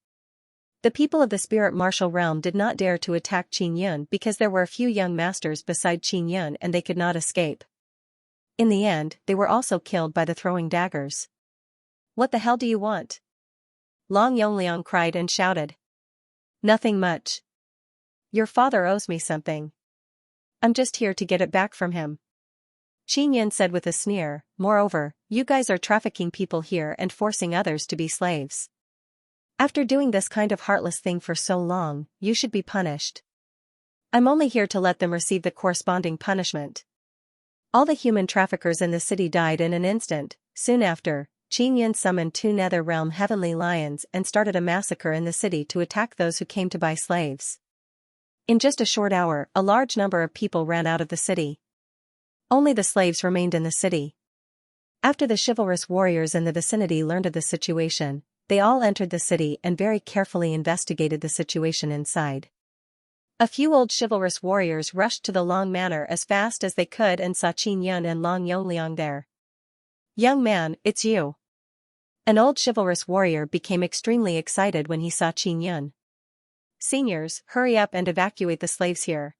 The people of the spirit martial realm did not dare to attack Qin Yun because there were a few young masters beside Qin Yun and they could not escape. In the end, they were also killed by the throwing daggers. What the hell do you want? Long Yongliang cried and shouted. Nothing much. Your father owes me something. I'm just here to get it back from him. Qin Yun said with a sneer, moreover, you guys are trafficking people here and forcing others to be slaves. After doing this kind of heartless thing for so long, you should be punished. I'm only here to let them receive the corresponding punishment. All the human traffickers in the city died in an instant. Soon after, Qin Yun summoned 2 Nether Realm Heavenly Lions and started a massacre in the city to attack those who came to buy slaves. In just a short hour, a large number of people ran out of the city. Only the slaves remained in the city. After the chivalrous warriors in the vicinity learned of the situation, they all entered the city and very carefully investigated the situation inside. A few old chivalrous warriors rushed to the Long Manor as fast as they could and saw Qin Yun and Long Yongliang there. Young man, it's you. An old chivalrous warrior became extremely excited when he saw Qin Yun. Seniors, hurry up and evacuate the slaves here.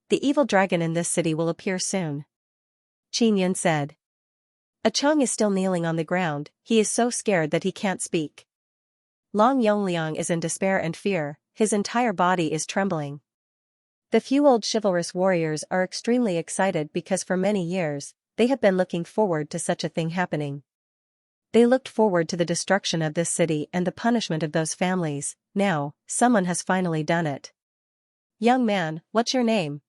The evil dragon in this city will appear soon. Qin Yun said. Chong is still kneeling on the ground, he is so scared that he can't speak. Long Yongliang is in despair and fear, his entire body is trembling. The few old chivalrous warriors are extremely excited because for many years, they have been looking forward to such a thing happening. They looked forward to the destruction of this city and the punishment of those families. Now, someone has finally done it. Young man, what's your name?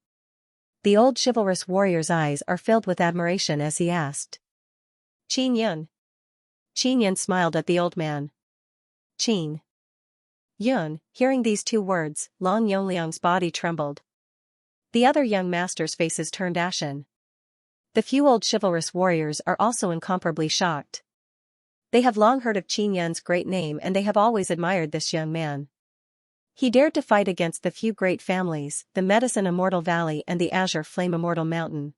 The old chivalrous warrior's eyes are filled with admiration as he asked. Qin Yun. Qin Yun smiled at the old man. Qin Yun, hearing these 2 words, Long Yongliang's body trembled. The other young masters' faces turned ashen. The few old chivalrous warriors are also incomparably shocked. They have long heard of Qin Yun's great name and they have always admired this young man. He dared to fight against the few great families, the Medicine Immortal Valley and the Azure Flame Immortal Mountain.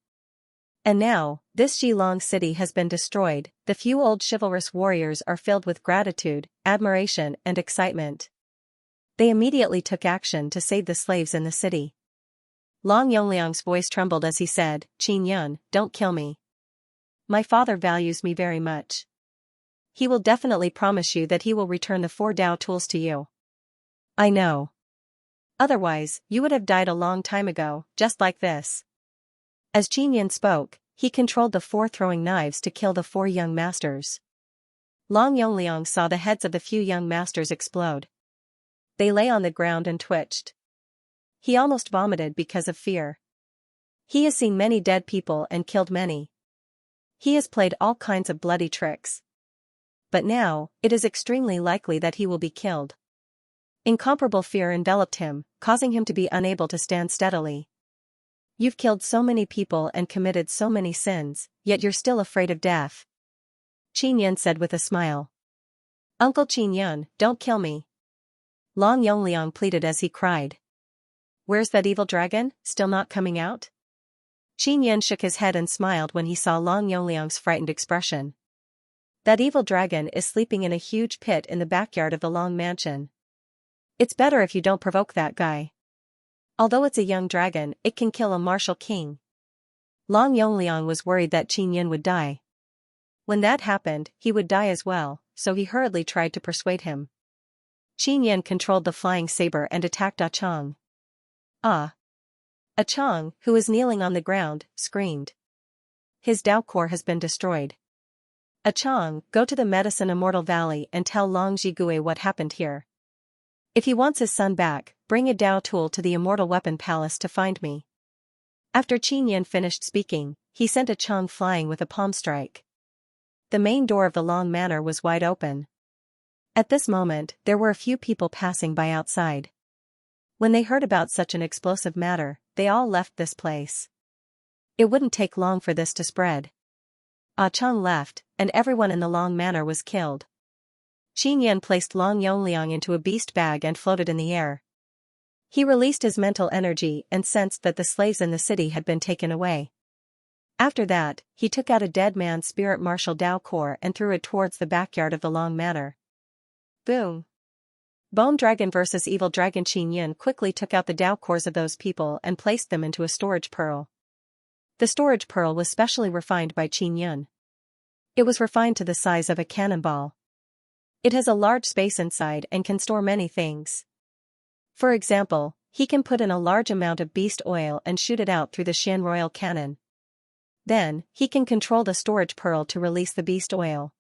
And now, this Xilong city has been destroyed. The few old chivalrous warriors are filled with gratitude, admiration and excitement. They immediately took action to save the slaves in the city. Long Yongliang's voice trembled as he said, Qin Yun, don't kill me. My father values me very much. he will definitely promise you that he will return the 4 Dao tools to you. I know. Otherwise, you would have died a long time ago, just like this. As Xianxia spoke, he controlled the 4 throwing knives to kill the 4 young masters. Long Yongliang saw the heads of the few young masters explode. They lay on the ground and twitched. He almost vomited because of fear. He has seen many dead people and killed many. He has played all kinds of bloody tricks. But now, it is extremely likely that he will be killed. Incomparable fear enveloped him, causing him to be unable to stand steadily. You've killed so many people and committed so many sins, yet you're still afraid of death. Xianxia said with a smile. Uncle Xianxia, don't kill me. Long Yongliang pleaded as he cried. Where's that evil dragon, still not coming out? Xianxia shook his head and smiled when he saw Long Yongliang's frightened expression. That evil dragon is sleeping in a huge pit in the backyard of the Long mansion. It's better if you don't provoke that guy. Although it's a young dragon, it can kill a martial king. Long Yongliang was worried that Xianxia would die. When that happened, he would die as well, so he hurriedly tried to persuade him. Xianxia controlled the flying saber and attacked Ah Chang. Ah! Ah Chang, who was kneeling on the ground, screamed. His Dao core has been destroyed. Ah Chang, go to the Medicine Immortal Valley and tell Long Zhigui what happened here. If he wants his son back, bring a Dao tool to the Immortal Weapon Palace to find me. After Xianxia finished speaking, he sent Ah Chang flying with a palm strike. The main door of the Long Manor was wide open. At this moment, there were a few people passing by outside. When they heard about such an explosive matter, they all left this place. It wouldn't take long for this to spread. Ah Chang left, and everyone in the Long Manor was killed. Xianxia placed Long Yongliang into a beast bag and floated in the air. He released his mental energy and sensed that the slaves in the city had been taken away. After that, he took out a dead man's spirit martial Dao core and threw it towards the backyard of the Long Manor. Boom! Bone Dragon vs. Evil Dragon. Xianxia quickly took out the Dao cores of those people and placed them into a storage pearl. The storage pearl was specially refined by Xianxia. It was refined to the size of a cannonball. It has a large space inside and can store many things. For example, he can put in a large amount of beast oil and shoot it out through the Shan Royal cannon. Then, he can control the storage pearl to release the beast oil.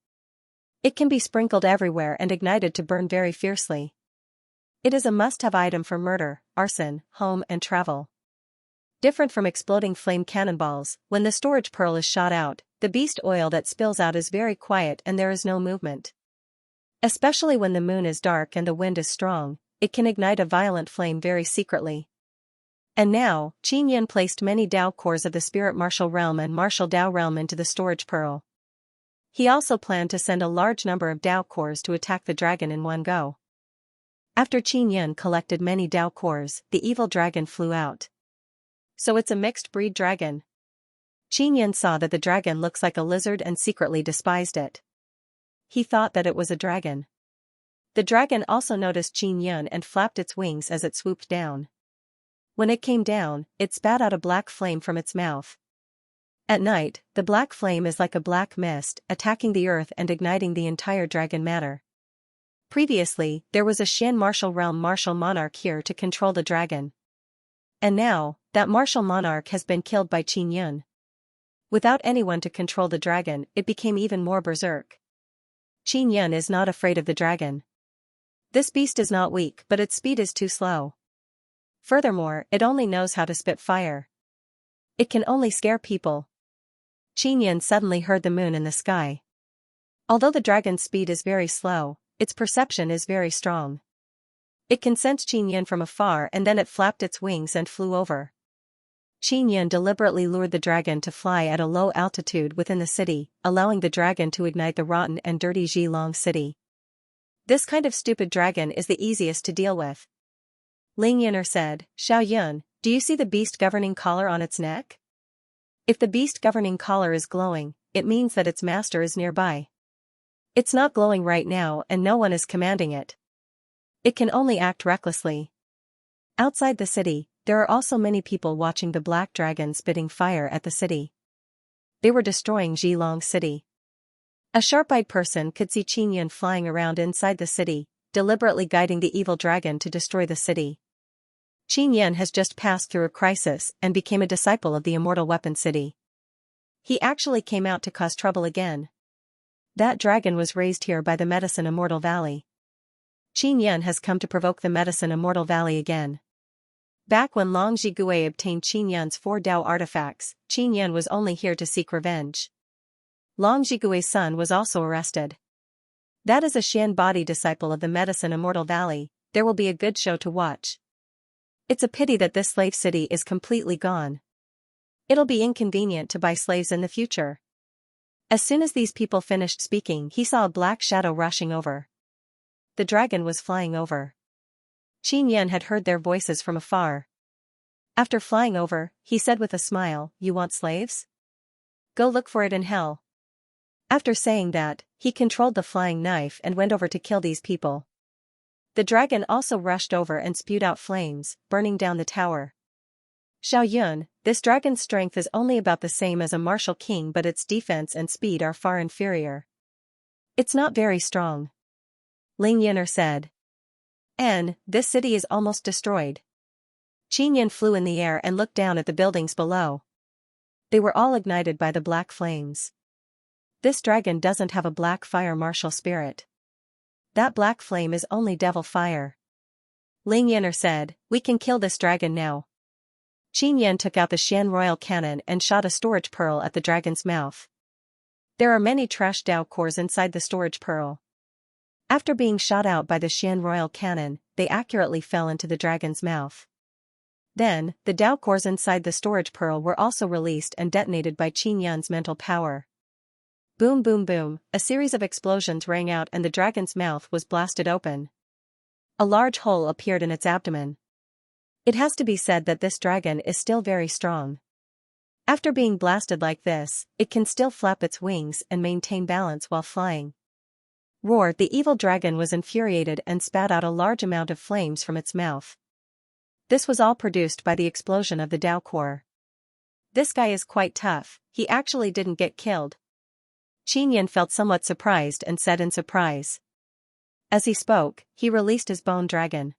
It can be sprinkled everywhere and ignited to burn very fiercely. It is a must-have item for murder, arson, home and travel. Different from exploding flame cannonballs, when the storage pearl is shot out, the beast oil that spills out is very quiet and there is no movement. Especially when the moon is dark and the wind is strong, it can ignite a violent flame very secretly. And now, Xianxia placed many Dao cores of the Spirit Martial Realm and Martial Dao Realm into the storage pearl. He also planned to send a large number of Dao cores to attack the dragon in one go. After Xianxia collected many Dao cores, the evil dragon flew out. So it's a mixed breed dragon. Xianxia saw that the dragon looks like a lizard and secretly despised it. He thought that it was a dragon. The dragon also noticed Xianxia and flapped its wings as it swooped down. When it came down, it spat out a black flame from its mouth. At night, the black flame is like a black mist, attacking the earth and igniting the entire dragon matter. Previously, there was a Shan Martial Realm Martial Monarch here to control the dragon. And now, that Martial Monarch has been killed by Xianxia. Without anyone to control the dragon, it became even more berserk. Xianxia is not afraid of the dragon. This beast is not weak, but its speed is too slow. Furthermore, it only knows how to spit fire. It can only scare people. Xianxia suddenly heard the moon in the sky. Although the dragon's speed is very slow, its perception is very strong. It can sense Xianxia from afar and then it flapped its wings and flew over. Xianxia deliberately lured the dragon to fly at a low altitude within the city, allowing the dragon to ignite the rotten and dirty Zhilong city. This kind of stupid dragon is the easiest to deal with. Ling Yin'er said, Xiaoyun, do you see the beast governing collar on its neck? If the beast governing collar is glowing, it means that its master is nearby. It's not glowing right now and no one is commanding it. It can only act recklessly. Outside the city, there are also many people watching the black dragon spitting fire at the city. They were destroying Zhilong city. A sharp-eyed person could see Qin Yan flying around inside the city, deliberately guiding the evil dragon to destroy the city. Qin Yan has just passed through a crisis and became a disciple of the immortal weapon city. He actually came out to cause trouble again. That dragon was raised here by the Medicine Immortal Valley. Qin Yan has come to provoke the Medicine Immortal Valley again. Back when Long Zhigui obtained Qin Yan's 4 Dao artifacts, Qin Yan was only here to seek revenge. Long Zhigui's son was also arrested. That is a Xian body disciple of the Medicine Immortal Valley. There will be a good show to watch. It's a pity that this slave city is completely gone. It'll be inconvenient to buy slaves in the future. As soon as these people finished speaking, he saw a black shadow rushing over. The dragon was flying over. Qin Yan had heard their voices from afar. After flying over, he said with a smile, "You want slaves? Go look for it in hell." After saying that, he controlled the flying knife and went over to kill these people. The dragon also rushed over and spewed out flames, burning down the tower. Xiao Yun, this dragon's strength is only about the same as a martial king, but its defense and speed are far inferior. It's not very strong. Ling Yin'er said. This city is almost destroyed. Qin Yan flew in the air and looked down at the buildings below. They were all ignited by the black flames. This dragon doesn't have a black fire martial spirit. That black flame is only devil fire. Ling Yin'er said, "We can kill this dragon now." Qin Yan took out the Xian royal cannon and shot a storage pearl at the dragon's mouth. There are many trash Dao cores inside the storage pearl. After being shot out by the Xian royal cannon, they accurately fell into the dragon's mouth. Then, the Dao cores inside the storage pearl were also released and detonated by Qin Yan's mental power. Boom boom boom, a series of explosions rang out and the dragon's mouth was blasted open. A large hole appeared in its abdomen. It has to be said that this dragon is still very strong. After being blasted like this, it can still flap its wings and maintain balance while flying. Roar! The evil dragon was infuriated and spat out a large amount of flames from its mouth. This was all produced by the explosion of the Dao core. This guy is quite tough, he actually didn't get killed. Qin Yan felt somewhat surprised and said in surprise. As he spoke, he released his bone dragon.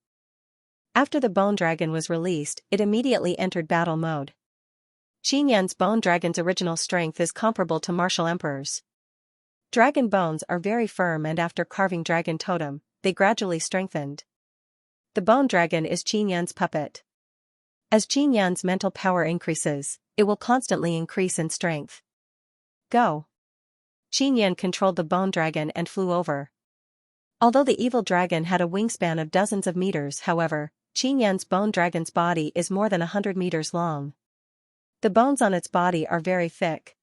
After the bone dragon was released, it immediately entered battle mode. Qin Yan's bone dragon's original strength is comparable to martial emperor's. Dragon bones are very firm and after carving dragon totem, they gradually strengthened. The bone dragon is Qin Yan's puppet. As Qin Yan's mental power increases, it will constantly increase in strength. Go! Qin Yan controlled the bone dragon and flew over. Although the evil dragon had a wingspan of dozens of meters, however, Qin Yan's bone dragon's body is more than 100 meters long. The bones on its body are very thick.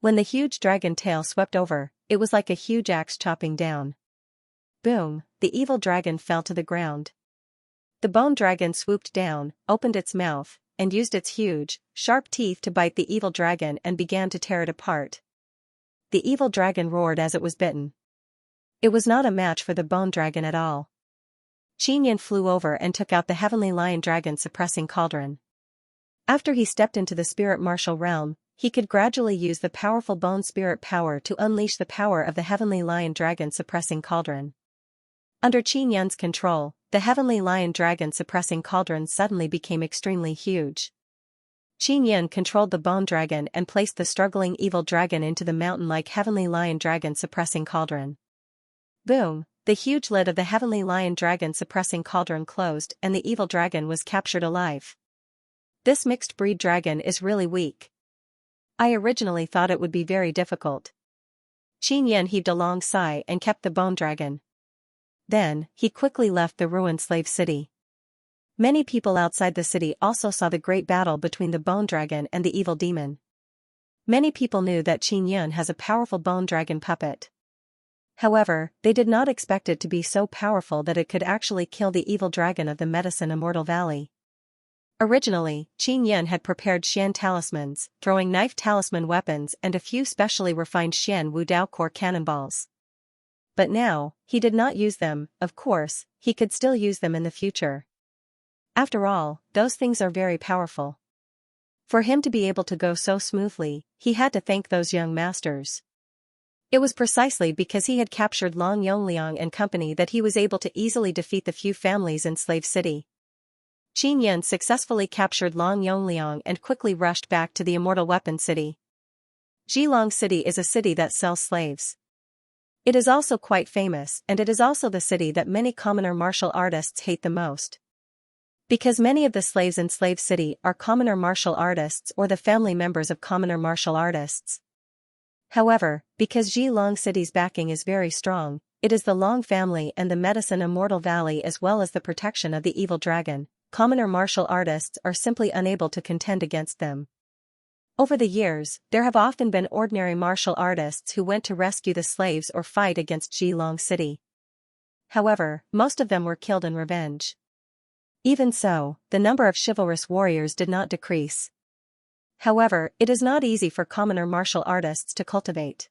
When the huge dragon tail swept over, it was like a huge axe chopping down. Boom! The evil dragon fell to the ground. The bone dragon swooped down, opened its mouth, and used its huge, sharp teeth to bite the evil dragon and began to tear it apart. The evil dragon roared as it was bitten. It was not a match for the bone dragon at all. Qin Yan flew over and took out the heavenly lion dragon suppressing cauldron. After he stepped into the spirit martial realm, he could gradually use the powerful bone spirit power to unleash the power of the heavenly lion dragon suppressing cauldron. Under Qin Yan's control, the heavenly lion dragon suppressing cauldron suddenly became extremely huge. Qin Yan controlled the bone dragon and placed the struggling evil dragon into the mountain-like heavenly lion dragon suppressing cauldron. Boom! The huge lid of the heavenly lion dragon suppressing cauldron closed and the evil dragon was captured alive. This mixed breed dragon is really weak. I originally thought it would be very difficult. Qin Yan heaved a long sigh and kept the bone dragon. Then, he quickly left the ruined slave city. Many people outside the city also saw the great battle between the bone dragon and the evil demon. Many people knew that Qin Yan has a powerful bone dragon puppet. However, they did not expect it to be so powerful that it could actually kill the evil dragon of the Medicine Immortal Valley. Originally, Qin Yan had prepared Xian talismans, throwing knife talisman weapons and a few specially refined Xian Wu Dao core cannonballs. But now, he did not use them. Of course, he could still use them in the future. After all, those things are very powerful. For him to be able to go so smoothly, he had to thank those young masters. It was precisely because he had captured Long Yongliang and company that he was able to easily defeat the few families in Slave City. Qin Yun successfully captured Long Yongliang and quickly rushed back to the Immortal Weapon City. Zhilong City is a city that sells slaves. It is also quite famous, and it is also the city that many commoner martial artists hate the most. Because many of the slaves in Slave City are commoner martial artists or the family members of commoner martial artists. However, because Zhilong City's backing is very strong, it is the Long family and the Medicine Immortal Valley as well as the protection of the evil dragon, commoner martial artists are simply unable to contend against them. Over the years, there have often been ordinary martial artists who went to rescue the slaves or fight against Zhilong City. However, most of them were killed in revenge. Even so, the number of chivalrous warriors did not decrease. However, it is not easy for commoner martial artists to cultivate.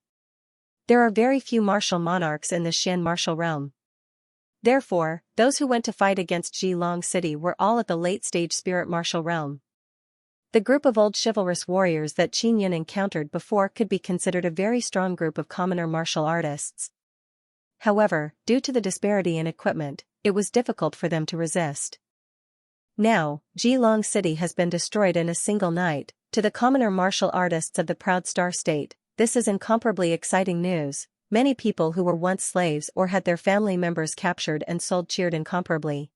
There are very few martial monarchs in the Xian martial realm. Therefore, those who went to fight against Zhilong City were all at the late-stage spirit martial realm. The group of old chivalrous warriors that Qin Yun encountered before could be considered a very strong group of commoner martial artists. However, due to the disparity in equipment, it was difficult for them to resist. Now, Zhilong City has been destroyed in a single night. To the commoner martial artists of the Proud Star State, this is incomparably exciting news. Many people who were once slaves or had their family members captured and sold cheered incomparably.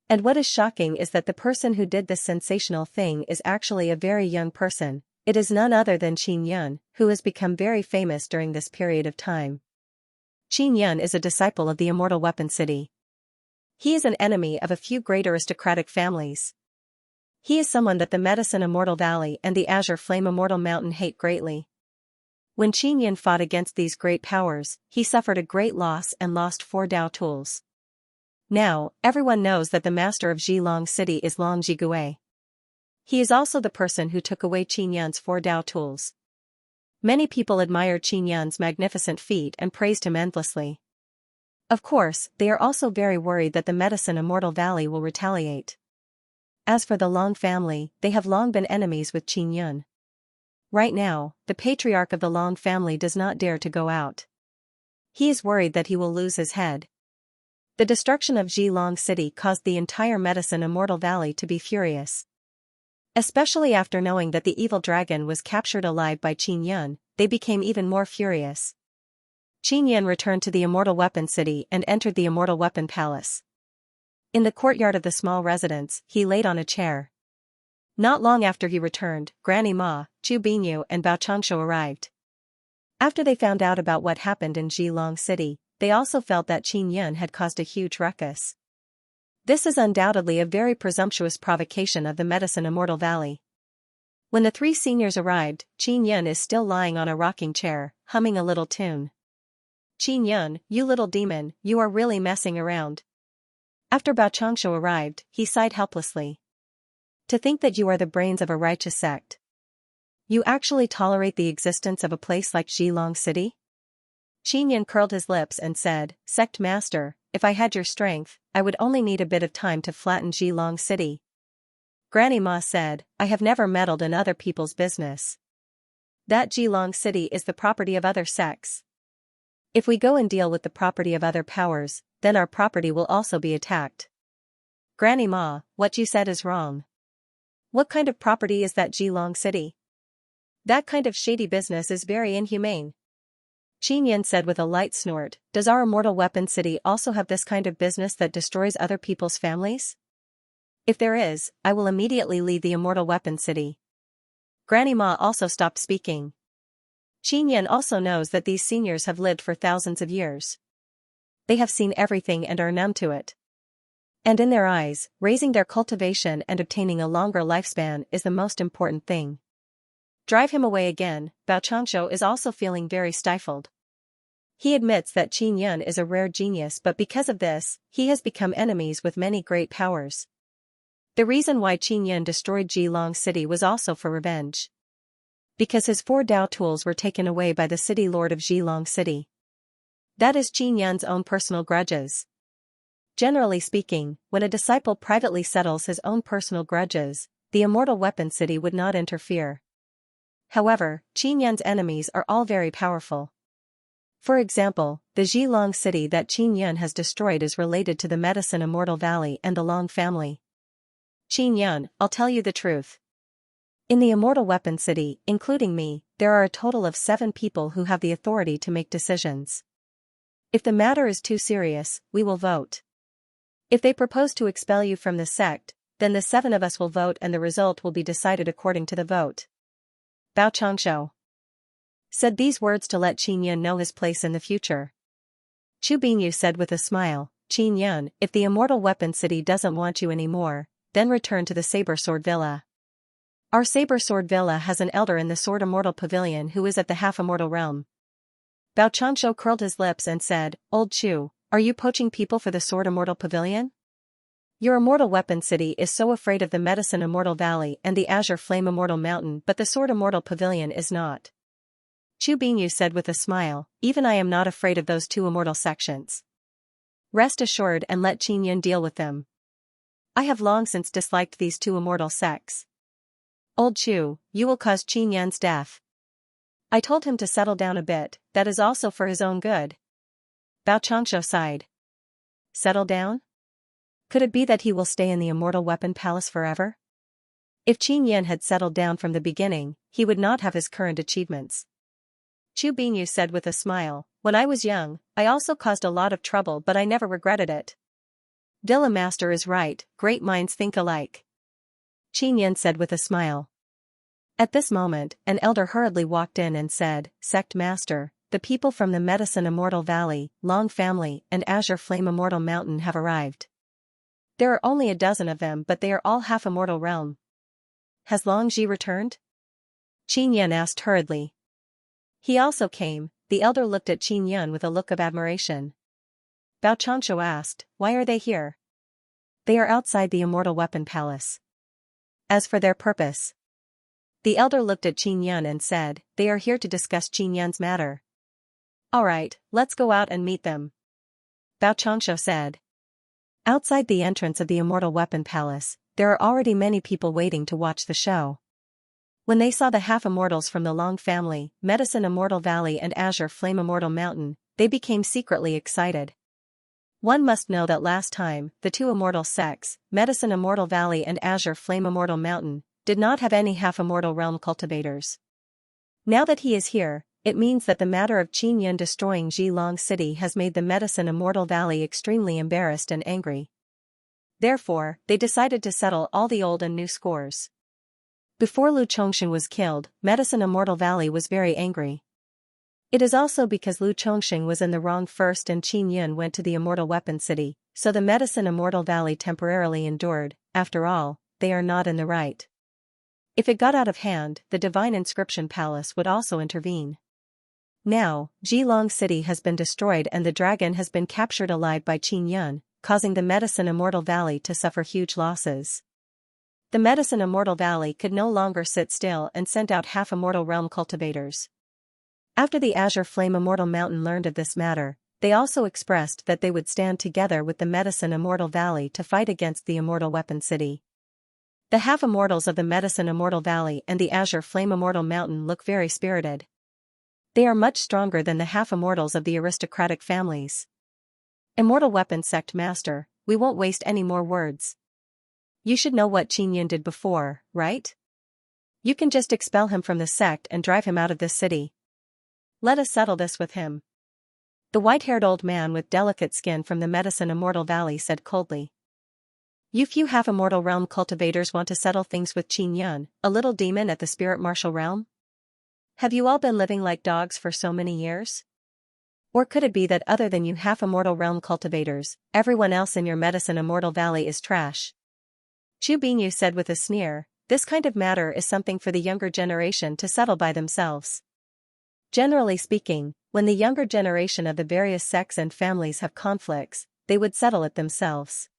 And what is shocking is that the person who did this sensational thing is actually a very young person. It is none other than Qin Yun, who has become very famous during this period of time. Qin Yun is a disciple of the Immortal Weapon City. He is an enemy of a few great aristocratic families. He is someone that the Medicine Immortal Valley and the Azure Flame Immortal Mountain hate greatly. When Qin Yun fought against these great powers, he suffered a great loss and lost 4 Dao tools. Now, everyone knows that the master of Zhilong City is Long Jigui. He is also the person who took away Qin Yun's 4 Dao tools. Many people admired Qin Yun's magnificent feat and praised him endlessly. Of course, they are also very worried that the Medicine Immortal Valley will retaliate. As for the Long family, they have long been enemies with Qin Yun. Right now, the patriarch of the Long family does not dare to go out. He is worried that he will lose his head. The destruction of Zhilong City caused the entire Medicine Immortal Valley to be furious. Especially after knowing that the evil dragon was captured alive by Qin Yun, they became even more furious. Qin Yun returned to the Immortal Weapon City and entered the Immortal Weapon Palace. In the courtyard of the small residence, he laid on a chair. Not long after he returned, Granny Ma, Chu Binyu and Bao Changshu arrived. After they found out about what happened in Zhilong City, they also felt that Qin Yun had caused a huge ruckus. This is undoubtedly a very presumptuous provocation of the Medicine Immortal Valley. When the 3 seniors arrived, Qin Yun is still lying on a rocking chair, humming a little tune. Qin Yun, you little demon, you are really messing around. After Bao Changshu arrived, he sighed helplessly. To think that you are the brains of a righteous sect. You actually tolerate the existence of a place like Zhilong City? Qin Yun curled his lips and said, Sect Master, if I had your strength, I would only need a bit of time to flatten Zhilong City. Granny Ma said, I have never meddled in other people's business. That Zhilong City is the property of other sects. If we go and deal with the property of other powers, then our property will also be attacked. Granny Ma, what you said is wrong. What kind of property is that Zhilong City? That kind of shady business is very inhumane. Qin Yun said with a light snort, Does our Immortal Weapon City also have this kind of business that destroys other people's families? If there is, I will immediately leave the Immortal Weapon City. Granny Ma also stopped speaking. Qin Yun also knows that these seniors have lived for thousands of years. They have seen everything and are numb to it. And in their eyes, raising their cultivation and obtaining a longer lifespan is the most important thing. Drive him away again. Bao Changshu is also feeling very stifled. He admits that Qin Yun is a rare genius, but because of this, he has become enemies with many great powers. The reason why Qin Yun destroyed Zhilong City was also for revenge. Because his 4 Dao tools were taken away by the city lord of Zhilong City. That is Qin Yun's own personal grudges. Generally speaking, when a disciple privately settles his own personal grudges, the Immortal Weapon City would not interfere. However, Qin Yun's enemies are all very powerful. For example, the Zhilong city that Qin Yun has destroyed is related to the Medicine Immortal Valley and the Long family. Qin Yun, I'll tell you the truth. In the Immortal Weapon City, including me, there are a total of 7 people who have the authority to make decisions. If the matter is too serious, we will vote. If they propose to expel you from the sect, then the 7 of us will vote and the result will be decided according to the vote. Bao Changshou said these words to let Qin Yun know his place in the future. Chu Bingyu said with a smile, Qin Yun, if the Immortal Weapon City doesn't want you anymore, then return to the Saber Sword Villa. Our Saber Sword Villa has an elder in the Sword Immortal Pavilion who is at the half-immortal realm. Bao Changshou curled his lips and said, Old Chu, are you poaching people for the Sword Immortal Pavilion? Your Immortal Weapon City is so afraid of the Medicine Immortal Valley and the Azure Flame Immortal Mountain, but the Sword Immortal Pavilion is not. Chu Bingyu said with a smile, even I am not afraid of those 2 immortal sections. Rest assured and let Qin Yun deal with them. I have long since disliked these 2 immortal sects. Old Chu, you will cause Qin Yun's death. I told him to settle down a bit, that is also for his own good. Bao Changshou sighed. Settle down? Could it be that he will stay in the Immortal Weapon Palace forever? If Qin Yun had settled down from the beginning, he would not have his current achievements. Chu Bingyu said with a smile, when I was young, I also caused a lot of trouble but I never regretted it. Dilla Master is right, great minds think alike. Qin Yun said with a smile. At this moment, an elder hurriedly walked in and said, Sect Master, the people from the Medicine Immortal Valley, Long Family, and Azure Flame Immortal Mountain have arrived. There are only a dozen of them but they are all half-immortal realm. Has Long Ji returned? Qin Yun asked hurriedly. He also came. The elder looked at Qin Yun with a look of admiration. Bao Changshou asked, why are they here? They are outside the Immortal Weapon Palace. As for their purpose. The elder looked at Qin Yun and said, they are here to discuss Qin Yun's matter. Alright, let's go out and meet them. Bao Changshou said. Outside the entrance of the Immortal Weapon Palace, there are already many people waiting to watch the show. When they saw the half-immortals from the Long family, Medicine Immortal Valley and Azure Flame Immortal Mountain, they became secretly excited. One must know that last time, the 2 immortal sects, Medicine Immortal Valley and Azure Flame Immortal Mountain, did not have any half-immortal realm cultivators. Now that he is here, it means that the matter of Qin Yun destroying Zhilong City has made the Medicine Immortal Valley extremely embarrassed and angry. Therefore, they decided to settle all the old and new scores. Before Lu Chongxing was killed, Medicine Immortal Valley was very angry. It is also because Lu Chongxing was in the wrong first and Qin Yun went to the Immortal Weapon City, so the Medicine Immortal Valley temporarily endured. After all, they are not in the right. If it got out of hand, the Divine Inscription Palace would also intervene. Now, Zhilong City has been destroyed and the dragon has been captured alive by Qin Yun, causing the Medicine Immortal Valley to suffer huge losses. The Medicine Immortal Valley could no longer sit still and sent out half-immortal realm cultivators. After the Azure Flame Immortal Mountain learned of this matter, they also expressed that they would stand together with the Medicine Immortal Valley to fight against the Immortal Weapon City. The half-immortals of the Medicine Immortal Valley and the Azure Flame Immortal Mountain look very spirited. They are much stronger than the half-immortals of the aristocratic families. Immortal Weapon Sect Master, we won't waste any more words. You should know what Qin Yun did before, right? You can just expel him from the sect and drive him out of this city. Let us settle this with him. The white-haired old man with delicate skin from the Medicine Immortal Valley said coldly. You few half-immortal realm cultivators want to settle things with Qin Yun, a little demon at the spirit martial realm? Have you all been living like dogs for so many years? Or could it be that other than you half-immortal realm cultivators, everyone else in your Medicine Immortal Valley is trash? Chu Bingyu said with a sneer, this kind of matter is something for the younger generation to settle by themselves. Generally speaking, when the younger generation of the various sects and families have conflicts, they would settle it themselves.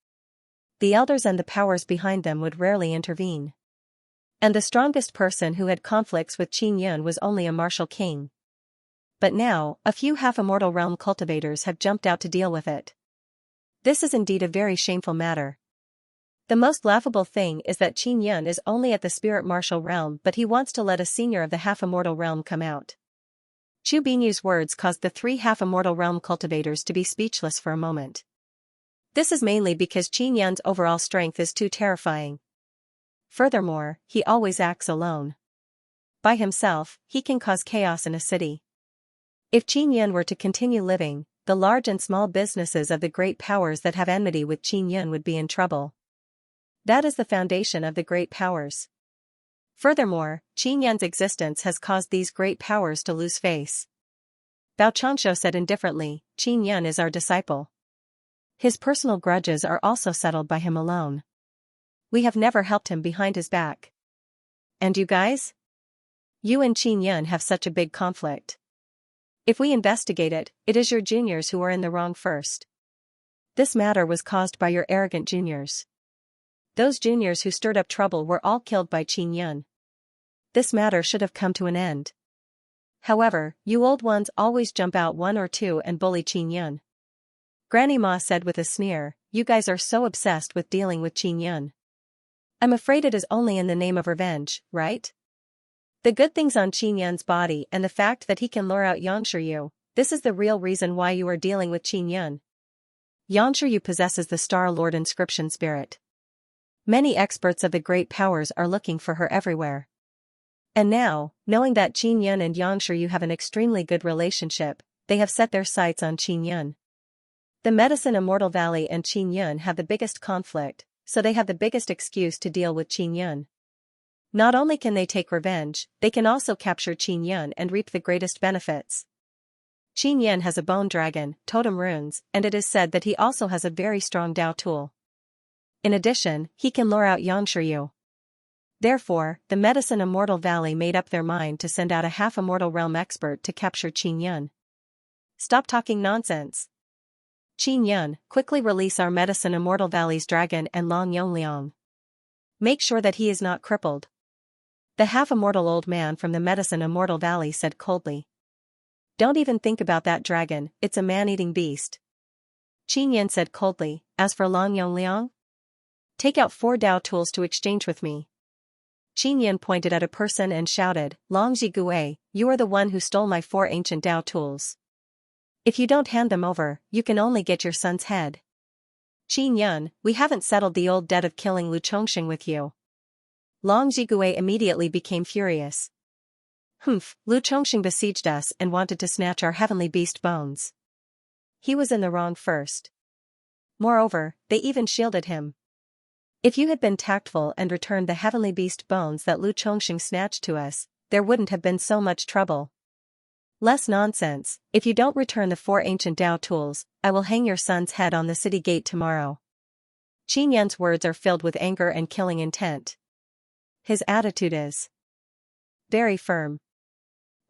The elders and the powers behind them would rarely intervene. And the strongest person who had conflicts with Qin Yun was only a martial king. But now, a few half-immortal realm cultivators have jumped out to deal with it. This is indeed a very shameful matter. The most laughable thing is that Qin Yun is only at the spirit martial realm but he wants to let a senior of the half-immortal realm come out. Chu Binyu's words caused the three half-immortal realm cultivators to be speechless for a moment. This is mainly because Qin Yan's overall strength is too terrifying. Furthermore, he always acts alone. By himself, he can cause chaos in a city. If Qin Yan were to continue living, the large and small businesses of the great powers that have enmity with Qin Yan would be in trouble. That is the foundation of the great powers. Furthermore, Qin Yan's existence has caused these great powers to lose face. Bao Changshu said indifferently, Qin Yan is our disciple. His personal grudges are also settled by him alone. We have never helped him behind his back. And you guys? You and Qin Yan have such a big conflict. If we investigate it, it is your juniors who are in the wrong first. This matter was caused by your arrogant juniors. Those juniors who stirred up trouble were all killed by Qin Yan. This matter should have come to an end. However, you old ones always jump out one or two and bully Qin Yan. Granny Ma said with a sneer, you guys are so obsessed with dealing with Qin Yan. I'm afraid it is only in the name of revenge, right? The good things on Qin Yan's body and the fact that he can lure out Xianxia, this is the real reason why you are dealing with Qin Yan. Xianxia possesses the Star Lord inscription spirit. Many experts of the great powers are looking for her everywhere. And now, knowing that Qin Yan and Xianxia have an extremely good relationship, they have set their sights on Qin Yan. The Medicine Immortal Valley and Qin Yan have the biggest conflict, so they have the biggest excuse to deal with Qin Yan. Not only can they take revenge, they can also capture Qin Yan and reap the greatest benefits. Qin Yan has a bone dragon, totem runes, and it is said that he also has a very strong Dao tool. In addition, he can lure out Xianxia. Therefore, the Medicine Immortal Valley made up their mind to send out a half-immortal realm expert to capture Qin Yan. Stop talking nonsense. Qin Yan, quickly release our Medicine Immortal Valley's dragon and Long Yongliang. Make sure that he is not crippled. The half-immortal old man from the Medicine Immortal Valley said coldly. Don't even think about that dragon, it's a man-eating beast. Qin Yan said coldly, as for Long Yongliang? Take out 4 Dao tools to exchange with me. Qin Yan pointed at a person and shouted, Long Zhigui, you are the one who stole my 4 ancient Dao tools. If you don't hand them over, you can only get your son's head. Qin Yan, we haven't settled the old debt of killing Lu Chongqing with you. Long Zhigui immediately became furious. Lu Chongqing besieged us and wanted to snatch our heavenly beast bones. He was in the wrong first. Moreover, they even shielded him. If you had been tactful and returned the heavenly beast bones that Lu Chongqing snatched to us, there wouldn't have been so much trouble. Less nonsense, if you don't return the 4 ancient Dao tools, I will hang your son's head on the city gate tomorrow. Qin Yan's words are filled with anger and killing intent. His attitude is very firm.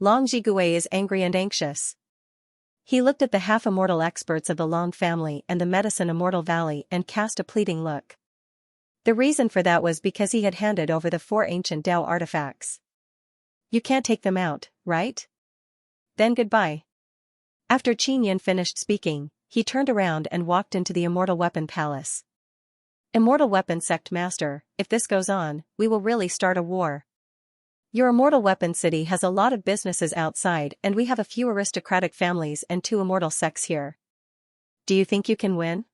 Long Zhigui is angry and anxious. He looked at the half-immortal experts of the Long family and the Medicine Immortal Valley and cast a pleading look. The reason for that was because he had handed over the 4 ancient Dao artifacts. You can't take them out, right? Then goodbye. After Qin Yan finished speaking, he turned around and walked into the Immortal Weapon Palace. Immortal Weapon Sect Master, if this goes on, we will really start a war. Your Immortal Weapon City has a lot of businesses outside and we have a few aristocratic families and 2 immortal sects here. Do you think you can win?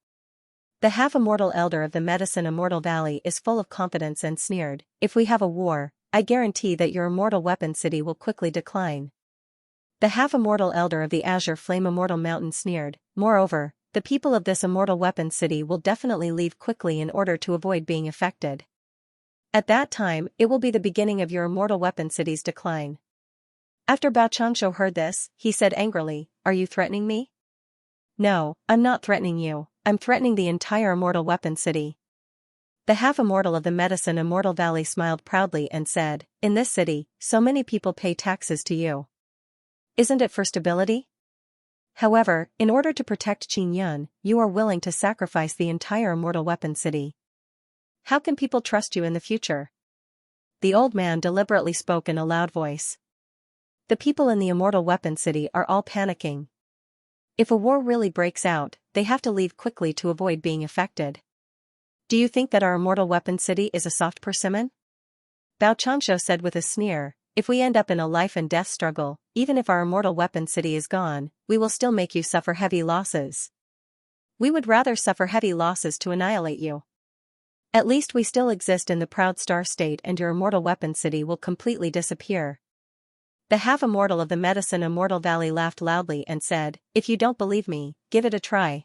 The half-immortal elder of the Medicine Immortal Valley is full of confidence and sneered, if we have a war, I guarantee that your Immortal Weapon City will quickly decline. The half-immortal elder of the Azure Flame Immortal Mountain sneered, moreover, the people of this Immortal Weapon City will definitely leave quickly in order to avoid being affected. At that time, it will be the beginning of your Immortal Weapon City's decline. After Bao Changshu heard this, he said angrily, are you threatening me? No, I'm not threatening you, I'm threatening the entire Immortal Weapon City. The half-immortal of the Medicine Immortal Valley smiled proudly and said, in this city, so many people pay taxes to you. Isn't it for stability? However, in order to protect Qin Yan, you are willing to sacrifice the entire Immortal Weapon City. How can people trust you in the future? The old man deliberately spoke in a loud voice. The people in the Immortal Weapon City are all panicking. If a war really breaks out, they have to leave quickly to avoid being affected. Do you think that our Immortal Weapon City is a soft persimmon? Bao Changshu said with a sneer, If we end up in a life and death struggle, even if our immortal weapon city is gone, we will still make you suffer heavy losses. We would rather suffer heavy losses to annihilate you. At least we still exist in the proud star state and your immortal weapon city will completely disappear. The half-immortal of the Medicine Immortal Valley laughed loudly and said, "If you don't believe me, give it a try."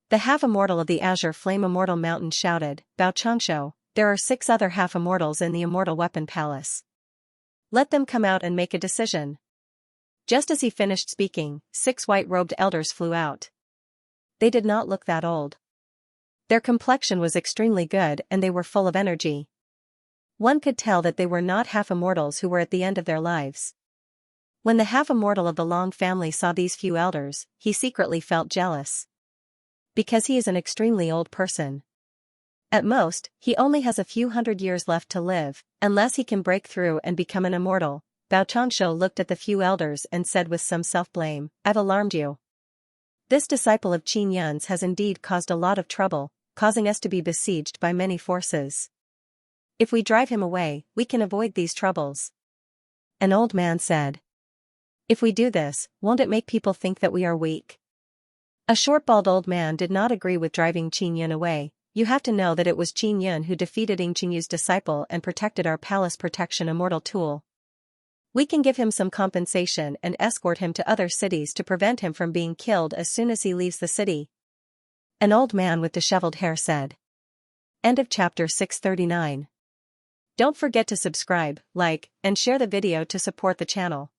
The half-immortal of the Azure Flame Immortal Mountain shouted, "Bao Changsho, there are 6 other half-immortals in the Immortal Weapon Palace. Let them come out and make a decision." Just as he finished speaking, 6 white-robed elders flew out. They did not look that old. Their complexion was extremely good and they were full of energy. One could tell that they were not half-immortals who were at the end of their lives. When the half-immortal of the Long family saw these few elders, he secretly felt jealous. Because he is an extremely old person. At most, he only has a few hundred years left to live, unless he can break through and become an immortal. Bao Changsho looked at the few elders and said with some self-blame, "I've alarmed you. This disciple of Qin Yun's has indeed caused a lot of trouble, causing us to be besieged by many forces. If we drive him away, we can avoid these troubles." An old man said. "If we do this, won't it make people think that we are weak?" A short bald old man did not agree with driving Qin Yun away. "You have to know that it was Qin Yun who defeated Ing Qingyu's disciple and protected our palace protection immortal tool. We can give him some compensation and escort him to other cities to prevent him from being killed as soon as he leaves the city." An old man with disheveled hair said. End of chapter 639. Don't forget to subscribe, like, and share the video to support the channel.